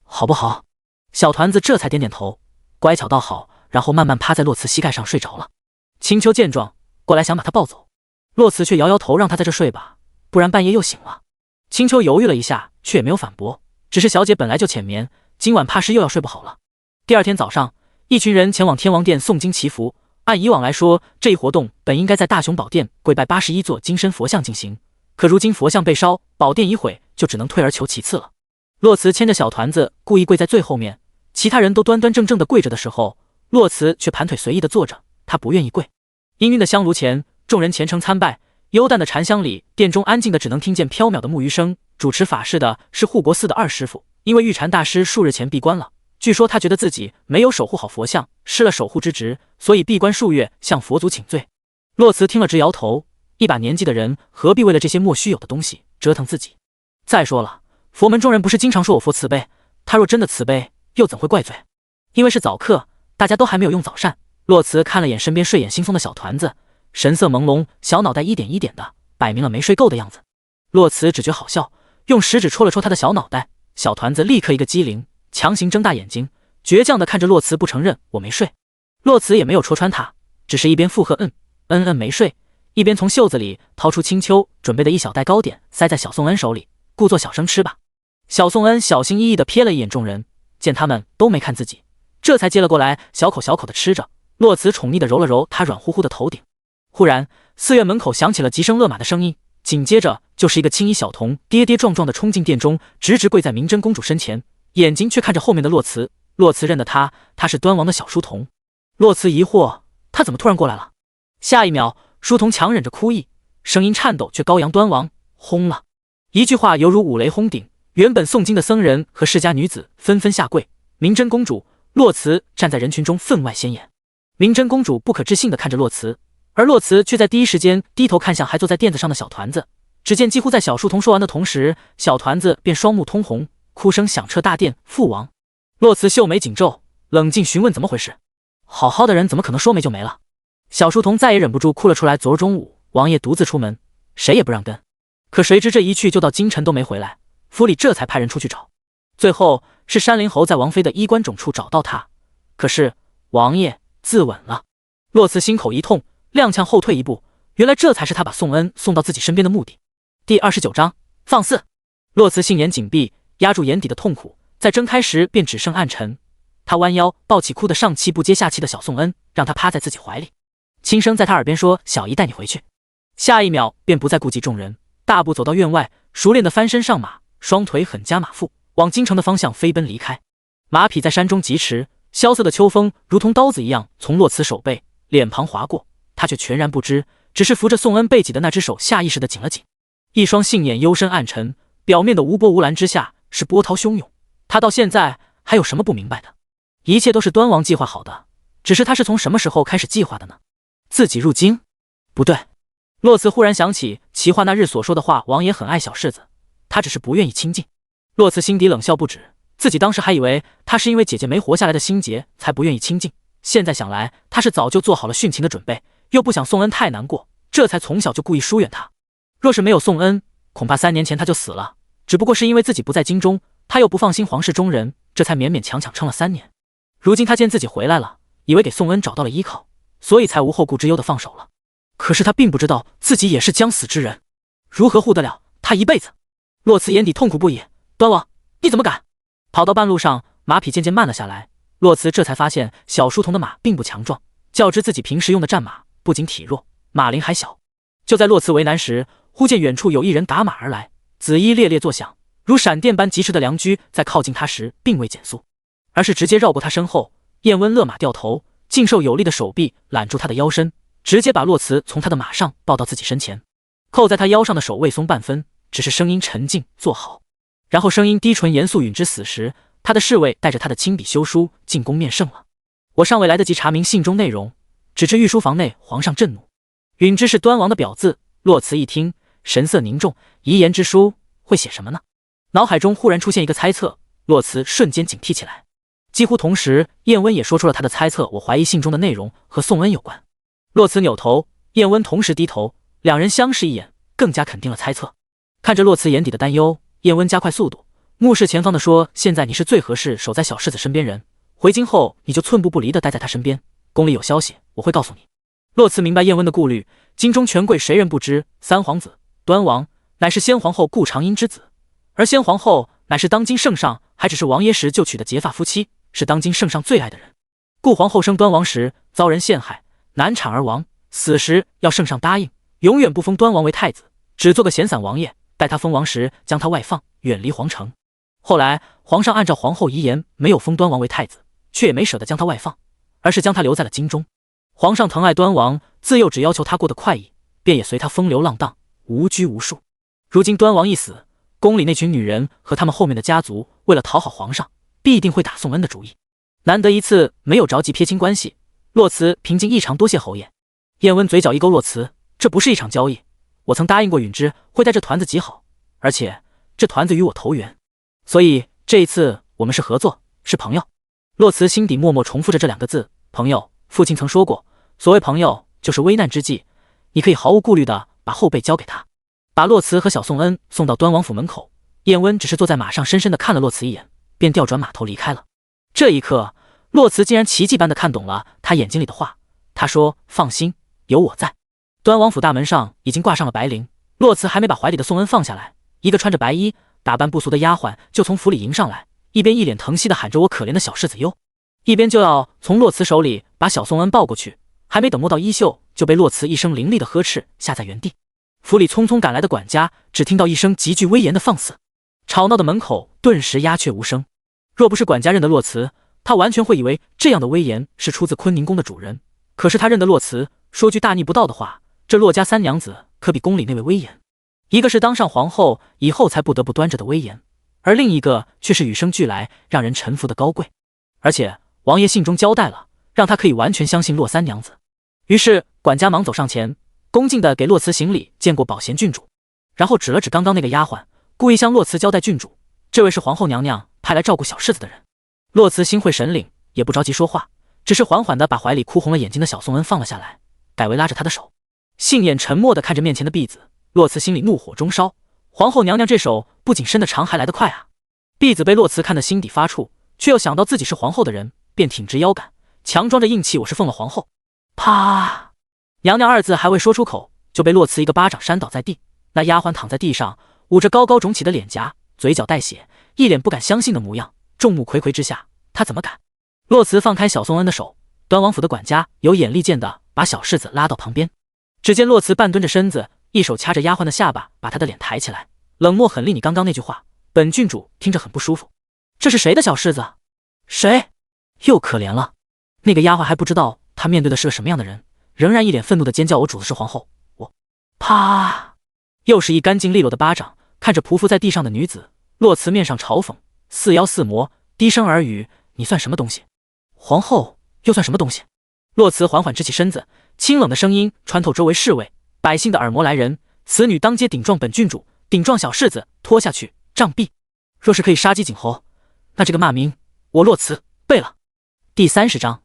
好不好？小团子这才点点头，乖巧道好，然后慢慢趴在洛慈膝盖上睡着了。青丘见状，过来想把他抱走，洛慈却摇摇头，让他在这睡吧，不然半夜又醒了。青丘犹豫了一下，却也没有反驳，只是小姐本来就浅眠，今晚怕是又要睡不好了。第二天早上，一群人前往天王殿诵经祈福。按以往来说，这一活动本应该在大雄宝殿跪拜81座金身佛像进行，可如今佛像被烧，宝殿已毁，就只能退而求其次了。洛慈牵着小团子故意跪在最后面，其他人都端端正正的跪着的时候，洛慈却盘腿随意的坐着，他不愿意跪。氤氲的香炉前，众人虔诚参拜，幽淡的禅香里，殿中安静的只能听见飘渺的木鱼声。主持法事的是护国寺的二师傅，因为玉禅大师数日前闭关了，据说他觉得自己没有守护好佛像，失了守护之职，所以闭关数月，向佛祖请罪。洛慈听了直摇头，一把年纪的人何必为了这些莫须有的东西折腾自己？再说了，佛门中人不是经常说我佛慈悲，他若真的慈悲，又怎会怪罪？因为是早课，大家都还没有用早膳。洛慈看了眼身边睡眼惺忪的小团子，神色朦胧，小脑袋一点一点的，摆明了没睡够的样子。洛慈只觉好笑，用食指戳了戳他的小脑袋，小团子立刻一个机灵，强行睁大眼睛，倔强的看着洛慈，不承认我没睡。洛慈也没有戳穿他，只是一边附和没睡，一边从袖子里掏出青丘准备的一小袋糕点，塞在小宋恩手里，故作小声吃吧。小宋恩小心翼翼地瞥了一眼众人，见他们都没看自己，这才接了过来，小口小口地吃着。洛慈宠溺地揉了揉他软乎乎的头顶。忽然，寺院门口响起了急声勒马的声音，紧接着就是一个青衣小童跌跌撞撞地冲进殿中，直直跪在明真公主身前，眼睛却看着后面的洛慈。洛慈认得他是端王的小书童。洛慈疑惑，他怎么突然过来了？下一秒，书童强忍着哭意，声音颤抖却高扬：端王轰了！一句话犹如五雷轰顶，原本诵经的僧人和世家女子纷纷下跪。明真公主、洛慈站在人群中分外显眼。明真公主不可置信地看着洛慈，而洛慈却在第一时间低头看向还坐在垫子上的小团子。只见几乎在小书童说完的同时，小团子便双目通红，哭声响彻大殿：父王！洛慈秀眉紧皱，冷静询问怎么回事。好好的人怎么可能说没就没了？小书童再也忍不住哭了出来。昨儿中午，王爷独自出门，谁也不让跟。可谁知这一去就到京城都没回来，府里这才派人出去找。最后是山林侯在王妃的衣冠冢处找到他，可是王爷自刎了。洛慈心口一痛，踉跄后退一步，原来这才是他把宋恩送到自己身边的目的。第29章放肆。洛慈杏眼紧闭，压住眼底的痛苦，在睁开时便只剩暗沉。他弯腰抱起哭得上气不接下气的小宋恩，让他趴在自己怀里，轻声在他耳边说：“小姨带你回去。”下一秒便不再顾及众人，大步走到院外，熟练的翻身上马，双腿狠加马腹，往京城的方向飞奔离开。马匹在山中疾驰，萧瑟的秋风如同刀子一样从洛慈手背、脸庞划过，他却全然不知，只是扶着宋恩背脊的那只手下意识地紧了紧。一双杏眼幽深暗沉，表面的无波无澜之下是波涛汹涌。他到现在还有什么不明白的？一切都是端王计划好的，只是他是从什么时候开始计划的呢？自己入京？不对。洛慈忽然想起齐划那日所说的话，王爷很爱小世子，他只是不愿意亲近。洛慈心底冷笑不止，自己当时还以为他是因为姐姐没活下来的心结才不愿意亲近，现在想来他是早就做好了殉情的准备，又不想宋恩太难过，这才从小就故意疏远他。若是没有宋恩，恐怕3年前他就死了，只不过是因为自己不在京中，他又不放心皇室中人，这才勉勉强强撑了3年。如今他见自己回来了，以为给宋恩找到了依靠，所以才无后顾之忧的放手了。可是他并不知道自己也是将死之人，如何护得了他一辈子？洛慈眼底痛苦不已，端王，你怎么敢？跑到半路上，马匹渐渐慢了下来，洛慈这才发现小书童的马并不强壮，较之自己平时用的战马，不仅体弱，马龄还小。就在洛慈为难时，忽见远处有一人打马而来，紫衣猎猎作响，如闪电般疾驰的良驹在靠近他时并未减速，而是直接绕过他身后。燕温勒马掉头，劲受有力的手臂揽住他的腰身，直接把洛慈从他的马上抱到自己身前。扣在他腰上的手未松半分，只是声音沉静，坐好。然后声音低沉严肃，允之死时，他的侍卫带着他的亲笔修书进宫面圣了。我尚未来得及查明信中内容，只知御书房内皇上震怒，允之是端王的表字。洛慈一听，神色凝重，遗言之书会写什么呢？脑海中忽然出现一个猜测，洛慈瞬间警惕起来。几乎同时，燕温也说出了他的猜测，我怀疑信中的内容和宋恩有关。洛慈扭头，燕温同时低头，两人相视一眼，更加肯定了猜测。看着洛慈眼底的担忧，燕温加快速度，目视前方的说：“现在你是最合适守在小世子身边人，回京后你就寸步不离的待在他身边，宫里有消息我会告诉你。”洛慈明白燕温的顾虑，京中权贵谁人不知，三皇子端王乃是先皇后顾长英之子，而先皇后乃是当今圣上还只是王爷时就娶的结发夫妻，是当今圣上最爱的人。顾皇后生端王时遭人陷害，难产而亡，死时要圣上答应永远不封端王为太子，只做个闲散王爷，待他封王时将他外放，远离皇城。后来皇上按照皇后遗言，没有封端王为太子，却也没舍得将他外放，而是将他留在了京中。皇上疼爱端王，自幼只要求他过得快意，便也随他风流浪荡，无拘无束。如今端王一死，宫里那群女人和他们后面的家族为了讨好皇上，必定会打宋恩的主意。难得一次没有着急撇清关系，洛慈平静异常，多谢侯爷。燕温嘴角一勾，洛慈，这不是一场交易，我曾答应过允之会带这团子极好，而且这团子与我投缘，所以这一次我们是合作，是朋友。洛慈心底默默重复着这2个字，朋友。父亲曾说过，所谓朋友就是危难之际，你可以毫无顾虑地把后背交给他。把洛慈和小宋恩送到端王府门口，燕温只是坐在马上，深深地看了洛慈一眼，便调转马头离开了。这一刻，洛慈竟然奇迹般地看懂了他眼睛里的话。他说：“放心，有我在。”端王府大门上已经挂上了白绫，洛慈还没把怀里的宋恩放下来，一个穿着白衣、打扮不俗的丫鬟就从府里迎上来，一边一脸疼惜地喊着：“我可怜的小世子哟！”一边就要从洛慈手里把小宋恩抱过去，还没等摸到衣袖，就被洛慈一声凌厉的呵斥吓在原地。府里匆匆赶来的管家只听到一声极具威严的放肆，吵闹的门口顿时鸦雀无声。若不是管家认得洛慈，他完全会以为这样的威严是出自坤宁宫的主人。可是他认得洛慈，说句大逆不道的话，这洛家三娘子可比宫里那位威严。一个是当上皇后以后才不得不端着的威严，而另一个却是与生俱来让人臣服的高贵。而且王爷信中交代了，让他可以完全相信洛三娘子。于是管家忙走上前，恭敬地给洛慈行礼，见过宝贤郡主，然后指了指刚刚那个丫鬟，故意向洛慈交代郡主，这位是皇后娘娘派来照顾小世子的人。洛慈心会神领，也不着急说话，只是缓缓地把怀里哭红了眼睛的小宋恩放了下来，改为拉着他的手。杏眼沉默地看着面前的婢子，洛慈心里怒火中烧。皇后娘娘这手不仅伸得长，还来得快啊！婢子被洛慈看得心底发怵，却又想到自己是皇后的人，便挺直腰杆，强装着硬气：“我是奉了皇后。”啪！娘娘二字还未说出口，就被洛慈一个巴掌扇倒在地。那丫鬟躺在地上，捂着高高肿起的脸颊，嘴角带血，一脸不敢相信的模样。众目睽睽之下，她怎么敢？洛慈放开小宋恩的手，端王府的管家有眼力见的把小世子拉到旁边。只见洛慈半蹲着身子，一手掐着丫鬟的下巴，把她的脸抬起来，冷漠狠厉：“你刚刚那句话，本郡主听着很不舒服。这是谁的小世子？谁？”又可怜了。那个丫鬟还不知道她面对的是个什么样的人，仍然一脸愤怒的尖叫：“我主子是皇后！我……”啪！又是一干净利落的巴掌。看着匍匐在地上的女子，洛慈面上嘲讽，似妖似魔，低声耳语：“你算什么东西？皇后又算什么东西？”洛慈缓缓直起身子，清冷的声音穿透周围侍卫百姓的耳膜：“来人，此女当街顶撞本郡主，顶撞小世子，拖下去杖毙。若是可以杀鸡儆猴，那这个骂名我洛慈背了。”第30章，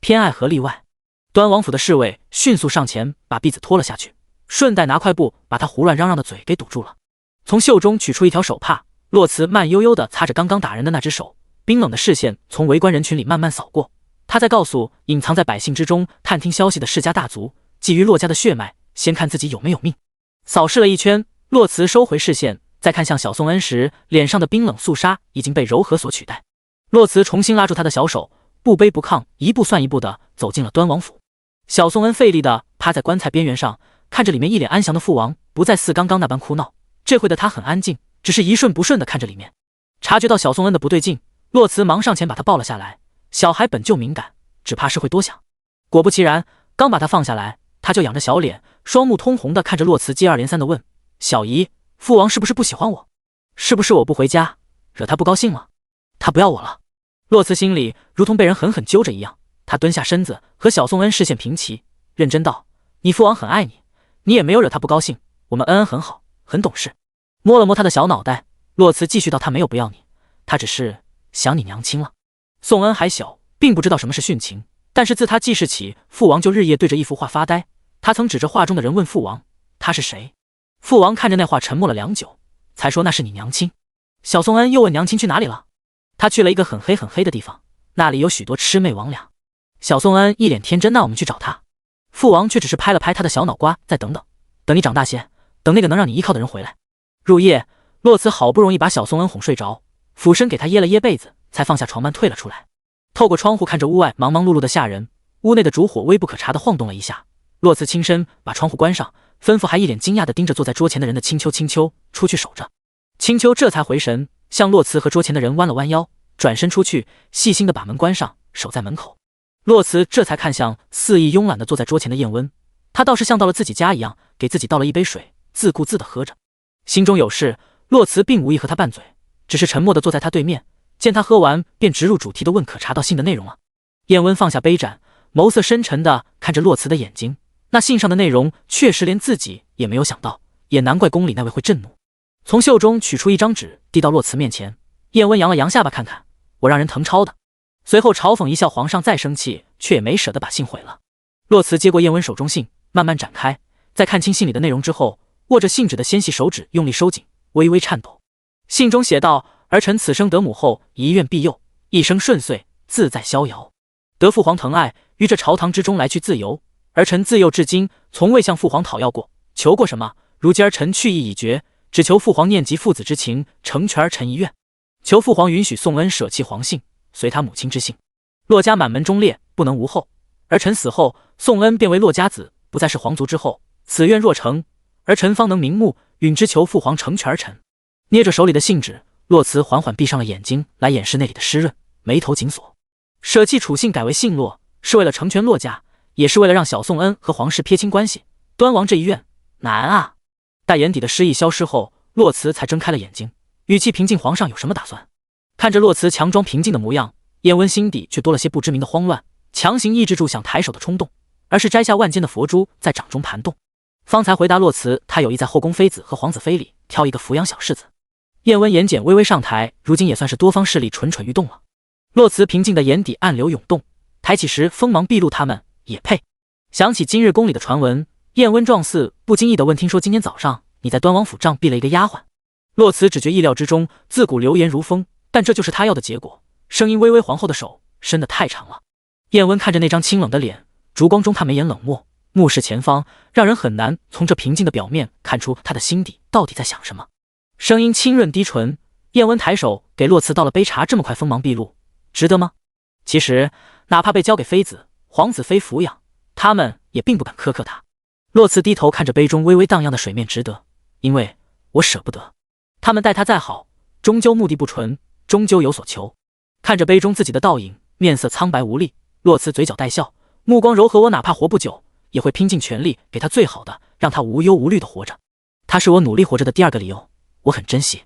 偏爱和例外。端王府的侍卫迅速上前把婢子拖了下去，顺带拿块布把她胡乱嚷嚷的嘴给堵住了。从袖中取出一条手帕，洛慈慢悠悠地擦着刚刚打人的那只手，冰冷的视线从围观人群里慢慢扫过。他在告诉隐藏在百姓之中探听消息的世家大族，觊觎洛家的血脉，先看自己有没有命。扫视了一圈，洛慈收回视线，再看向小宋恩时，脸上的冰冷肃杀已经被柔和所取代。洛慈重新拉住他的小手，不卑不亢，一步算一步地走进了端王府。小宋恩费力地趴在棺材边缘上，看着里面一脸安详的父王，不再似刚刚那般哭闹。这回的他很安静，只是一瞬不瞬地看着里面。察觉到小宋恩的不对劲，洛慈忙上前把他抱了下来。小孩本就敏感，只怕是会多想。果不其然，刚把他放下来，他就仰着小脸，双目通红地看着洛慈，接二连三地问：“小姨，父王是不是不喜欢我？是不是我不回家惹他不高兴了？他不要我了？”洛慈心里如同被人狠狠揪着一样，他蹲下身子，和小宋恩视线平齐，认真道：“你父王很爱你，你也没有惹他不高兴，我们恩恩很好，很懂事。”摸了摸他的小脑袋，洛慈继续道：“他没有不要你，他只是想你娘亲了。”宋恩还小，并不知道什么是殉情，但是自他记事起，父王就日夜对着一幅画发呆。他曾指着画中的人问父王：“他是谁？”父王看着那画沉默了良久，才说：“那是你娘亲。”小宋恩又问：“娘亲去哪里了？”他去了一个很黑很黑的地方，那里有许多魑魅魍魉。小宋恩一脸天真：“那我们去找他。”父王却只是拍了拍他的小脑瓜：“再等等，等你长大些，等那个能让你依靠的人回来。”入夜，洛慈好不容易把小宋恩哄睡着，俯身给他掖了掖被子，才放下床幔退了出来。透过窗户看着屋外忙忙碌碌的下人，屋内的烛火微不可察地晃动了一下。洛慈轻身把窗户关上，吩咐还一脸惊讶地盯着坐在桌前的人的青丘：“青丘，出去守着。”青丘这才回神，向洛慈和桌前的人弯了弯腰，转身出去，细心地把门关上，守在门口。洛慈这才看向肆意慵懒地坐在桌前的燕温，他倒是像到了自己家一样，给自己倒了一杯水，自顾自地喝着。心中有事，洛慈并无意和他拌嘴，只是沉默地坐在他对面。见他喝完，便直入主题地问：“可查到信的内容了？”燕温放下杯盏，眸色深沉地看着洛慈的眼睛。那信上的内容确实连自己也没有想到，也难怪宫里那位会震怒。从袖中取出一张纸，递到洛慈面前。燕温扬了扬下巴：“看看，我让人誊抄的。”随后嘲讽一笑：“皇上再生气，却也没舍得把信毁了。”洛慈接过燕温手中信，慢慢展开，在看清信里的内容之后，握着信纸的纤细手指用力收紧，微微颤抖。信中写道：“儿臣此生得母后遗愿庇佑，一生顺遂，自在逍遥。得父皇疼爱，于这朝堂之中来去自由。儿臣自幼至今，从未向父皇讨要过，求过什么。如今儿臣去意已决，只求父皇念及父子之情，成全儿臣一愿。求父皇允许宋恩舍弃皇姓，随他母亲之姓。洛家满门忠烈，不能无后。儿臣死后，宋恩便为洛家子，不再是皇族之后。此愿若成，儿臣方能瞑目，允之求父皇成全儿臣。”捏着手里的信纸，洛慈缓缓闭上了眼睛，来掩饰那里的湿润，眉头紧锁。舍弃楚姓改为姓洛，是为了成全洛家，也是为了让小宋恩和皇室撇清关系。端王这一愿难啊！待眼底的失意消失后，洛慈才睁开了眼睛，语气平静：“皇上有什么打算？”看着洛慈强装平静的模样，燕温心底却多了些不知名的慌乱，强行抑制住想抬手的冲动，而是摘下腕间的佛珠，在掌中盘动，方才回答洛慈，他有意在后宫妃子和皇子妃里挑一个抚养小世子。燕温眼睑微微上抬，如今也算是多方势力蠢蠢欲动了。洛慈平静的眼底暗流涌动，抬起时锋芒毕露，他们也配？想起今日宫里的传闻，燕温状似不经意地问：“听说今天早上你在端王府杖毙了一个丫鬟？”洛慈只觉意料之中，自古流言如风，但这就是他要的结果。声音微微，皇后的手伸得太长了。燕温看着那张清冷的脸，烛光中他眉眼冷漠，目视前方，让人很难从这平静的表面看出他的心底到底在想什么。声音清润低沉，燕温抬手给洛慈倒了杯茶，这么快锋芒毕露，值得吗？其实哪怕被交给妃子、皇子妃抚养，他们也并不敢苛刻他。洛慈低头看着杯中微微荡漾的水面，值得，因为我舍不得。他们待他再好，终究目的不纯，终究有所求。看着杯中自己的倒影，面色苍白无力，洛慈嘴角带笑，目光柔和。我哪怕活不久，也会拼尽全力给他最好的，让他无忧无虑的活着。他是我努力活着的第二个理由，我很珍惜。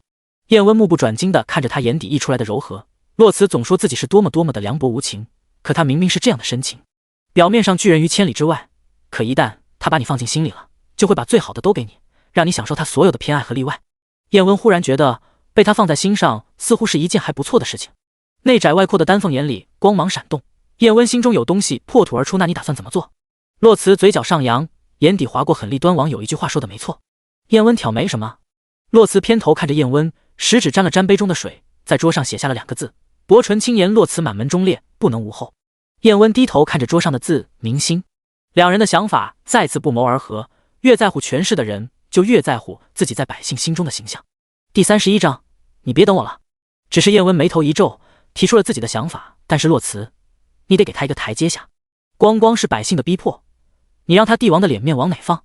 燕温目不转睛地看着他眼底溢出来的柔和。洛慈总说自己是多么的凉薄无情，可他明明是这样的深情。表面上拒人于千里之外，可一旦他把你放进心里了，就会把最好的都给你，让你享受他所有的偏爱和例外。燕温忽然觉得被他放在心上似乎是一件还不错的事情。内窄外扩的丹凤眼里光芒闪动，燕温心中有东西破土而出。那你打算怎么做？洛慈嘴角上扬，眼底划过狠厉。端王有一句话说的没错。燕温挑眉，什么？洛慈偏头看着燕温，食指沾了沾杯中的水，在桌上写下了2个字，薄唇轻言。洛慈满门忠烈，不能无后。燕温低头看着桌上的字，明心。两人的想法再次不谋而合，越在乎权势的人，就越在乎自己在百姓心中的形象。第31章，你别等我了。只是燕温眉头一皱，提出了自己的想法。但是洛慈，你得给他一个台阶下。光是百姓的逼迫，你让他帝王的脸面往哪放？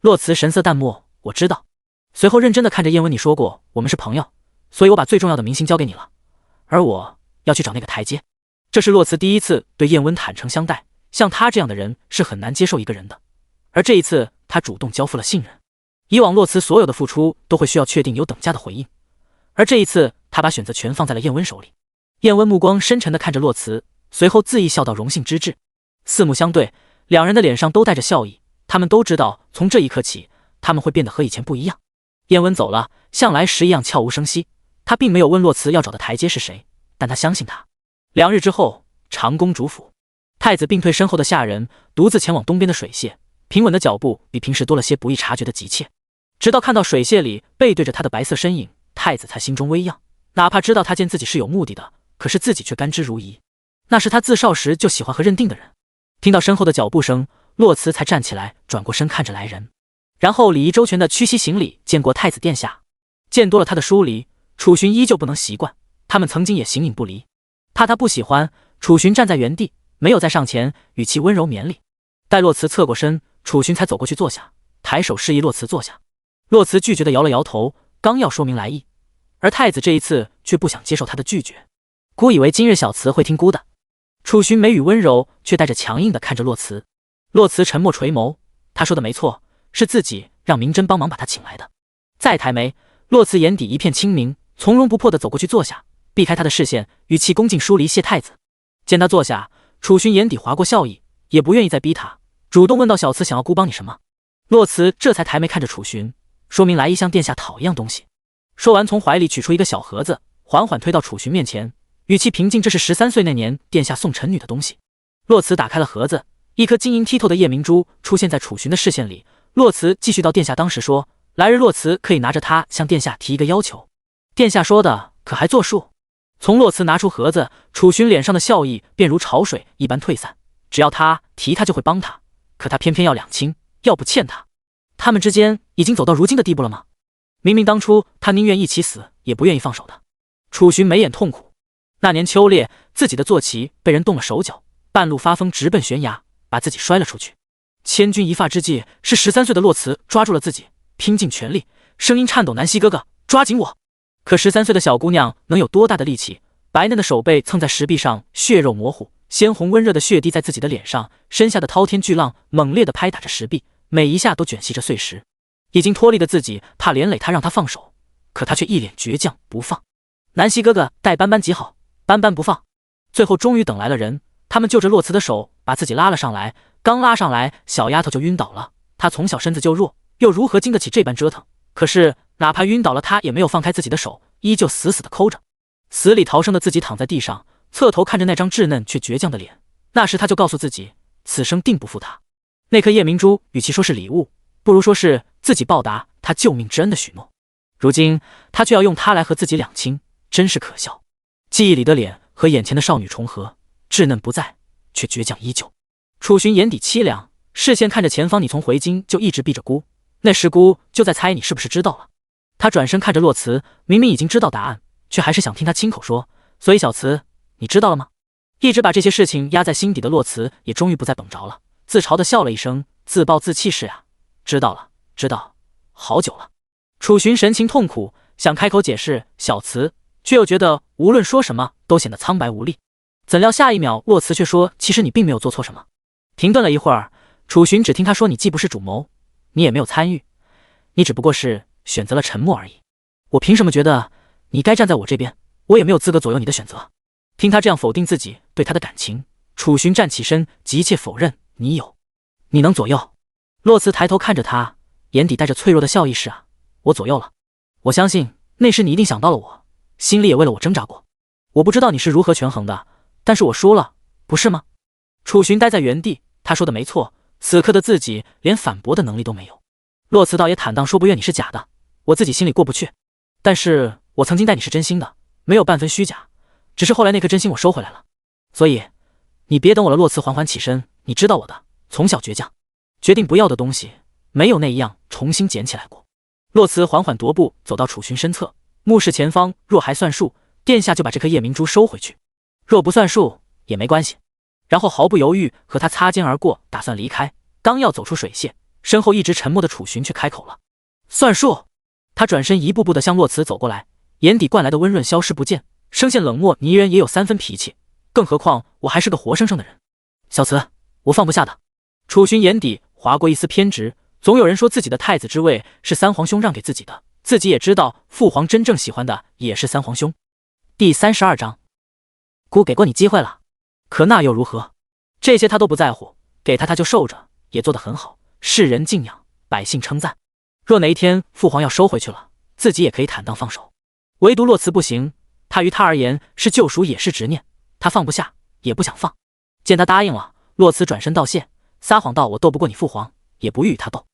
洛慈神色淡漠，我知道。随后认真的看着燕温，你说过我们是朋友，所以我把最重要的明星交给你了，而我要去找那个台阶。这是洛慈第一次对燕温坦诚相待，像他这样的人是很难接受一个人的，而这一次他主动交付了信任。以往洛慈所有的付出都会需要确定有等价的回应，而这一次他把选择权放在了燕温手里。燕温目光深沉地看着洛慈，随后恣意笑道：荣幸之至。四目相对，两人的脸上都带着笑意，他们都知道从这一刻起他们会变得和以前不一样。燕温走了，像来时一样悄无声息，他并没有问洛慈要找的台阶是谁，但他相信他。2日之后，长公主府，太子病退身后的下人独自前往东边的水榭，平稳的脚步比平时多了些不易察觉的急切。直到看到水榭里背对着他的白色身影，太子才心中微漾。哪怕知道他见自己是有目的的，可是自己却甘之如饴。那是他自少时就喜欢和认定的人。听到身后的脚步声，洛慈才站起来，转过身看着来人，然后礼仪周全的屈膝行礼：见过太子殿下。见多了他的疏离，楚寻依旧不能习惯，他们曾经也形影不离。怕他不喜欢，楚寻站在原地，没有再上前，语气温柔绵厉。待洛慈侧过身，楚寻才走过去坐下，抬手示意洛慈坐下。洛慈拒绝的摇了摇头，刚要说明来意，而太子这一次却不想接受他的拒绝。姑以为今日小慈会听姑的。楚寻眉宇温柔，却带着强硬的看着洛慈。洛慈沉默垂眸，他说的没错，是自己让明真帮忙把他请来的。再抬眉，洛慈眼底一片清明，从容不迫的走过去坐下，避开他的视线，语气恭敬疏离：谢太子。见他坐下，楚寻眼底划过笑意，也不愿意再逼他，主动问道：小慈想要姑帮你什么？洛慈这才抬眉看着楚寻，说明来意向殿下讨一样东西。说完，从怀里取出一个小盒子，缓缓推到楚寻面前，语气平静：这是13岁那年殿下送臣女的东西。洛慈打开了盒子，一颗晶莹剔透的夜明珠出现在楚寻的视线里。洛慈继续道：殿下当时说，来日洛慈可以拿着它向殿下提一个要求，殿下说的可还作数？从洛慈拿出盒子，楚寻脸上的笑意便如潮水一般退散。只要他提，他就会帮他，可他偏偏要两清，要不欠他。他们之间已经走到如今的地步了吗？明明当初他宁愿一起死，也不愿意放手的。楚寻眉眼痛苦。那年秋猎，自己的坐骑被人动了手脚，半路发疯直奔悬崖，把自己摔了出去。千钧一发之际，是13岁的洛慈抓住了自己，拼尽全力，声音颤抖：南希哥哥，抓紧我！可13岁的小姑娘能有多大的力气？白嫩的手背蹭在石壁上，血肉模糊，鲜红温热的血滴在自己的脸上，身下的滔天巨浪猛烈地拍打着石壁，每一下都卷吸着碎石。已经脱力的自己怕连累他，让他放手，可他却一脸倔强不放。南希哥哥，待斑斑极好，斑斑不放。最后终于等来了人，他们就着洛慈的手把自己拉了上来，刚拉上来，小丫头就晕倒了。她从小身子就弱，又如何经得起这般折腾？可是哪怕晕倒了，她也没有放开自己的手，依旧死死地抠着。死里逃生的自己躺在地上，侧头看着那张稚嫩却倔强的脸。那时他就告诉自己，此生定不负她。那颗夜明珠与其说是礼物，不如说是自己报答他救命之恩的许诺。如今他却要用它来和自己两清，真是可笑。记忆里的脸和眼前的少女重合，稚嫩不在，却倔强依旧。楚寻眼底凄凉，视线看着前方，你从回京就一直避着姑，那时姑就在猜你是不是知道了。他转身看着洛慈，明明已经知道答案，却还是想听他亲口说，所以小慈，你知道了吗？一直把这些事情压在心底的洛慈也终于不再绷着了，自嘲地笑了一声，自暴自弃是啊，知道了，知道，好久了。楚寻神情痛苦，想开口解释小慈，却又觉得无论说什么都显得苍白无力。怎料下一秒洛慈却说，其实你并没有做错什么。停顿了一会儿，楚寻只听他说，你既不是主谋，你也没有参与，你只不过是选择了沉默而已。我凭什么觉得你该站在我这边？我也没有资格左右你的选择。听他这样否定自己对他的感情，楚寻站起身急切否认，你有，你能左右？洛慈抬头看着他，眼底带着脆弱的笑意，是啊，我左右了。我相信那时你一定想到了我，心里也为了我挣扎过。我不知道你是如何权衡的，但是我输了，不是吗？楚寻呆在原地，他说的没错，此刻的自己连反驳的能力都没有。洛慈倒也坦荡说，不愿你是假的，我自己心里过不去，但是我曾经待你是真心的，没有半分虚假，只是后来那颗真心我收回来了，所以你别等我了。洛慈缓缓起身，你知道我的，从小倔强，决定不要的东西没有那一样重新捡起来过。洛慈缓缓踱步走到楚寻身侧，目视前方，若还算数，殿下就把这颗夜明珠收回去，若不算数也没关系。然后毫不犹豫和他擦肩而过，打算离开，刚要走出水榭，身后一直沉默的楚寻却开口了，算数。他转身一步步的向洛慈走过来，眼底灌来的温润消失不见，声线冷漠，泥人也有3分脾气，更何况我还是个活生生的人。小慈，我放不下的。楚寻眼底划过一丝偏执，总有人说自己的太子之位是三皇兄让给自己的，自己也知道父皇真正喜欢的也是三皇兄。第32章，姑给过你机会了，可那又如何？这些他都不在乎，给他就受着，也做得很好，世人敬仰，百姓称赞。若哪一天父皇要收回去了，自己也可以坦荡放手。唯独洛慈不行，他于他而言是救赎也是执念，他放不下，也不想放。见他答应了，洛慈转身道谢，撒谎道我斗不过你父皇，也不欲与他斗，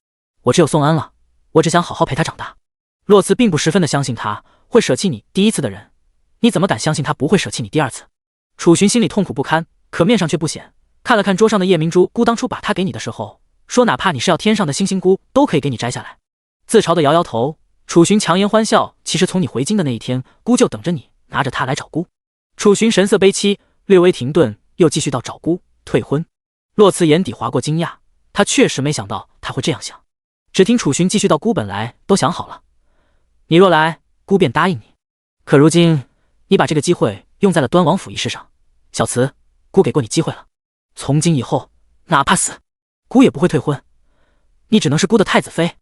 我只有宋恩了，我只想好好陪他长大。洛慈并不十分的相信他会舍弃你第一次的人，你怎么敢相信他不会舍弃你第二次？楚寻心里痛苦不堪，可面上却不显，看了看桌上的夜明珠，姑当初把它给你的时候说，哪怕你是要天上的星星菇都可以给你摘下来。自嘲的摇摇头，楚寻强颜欢笑，其实从你回京的那一天，姑就等着你拿着它来找姑。楚寻神色悲戚，略微停顿，又继续到找姑退婚。洛慈眼底划过惊讶，他确实没想到他会这样想。只听楚寻继续道，姑本来都想好了，你若来，姑便答应你，可如今你把这个机会用在了端王府一事上，小慈，姑给过你机会了，从今以后哪怕死，姑也不会退婚，你只能是姑的太子妃。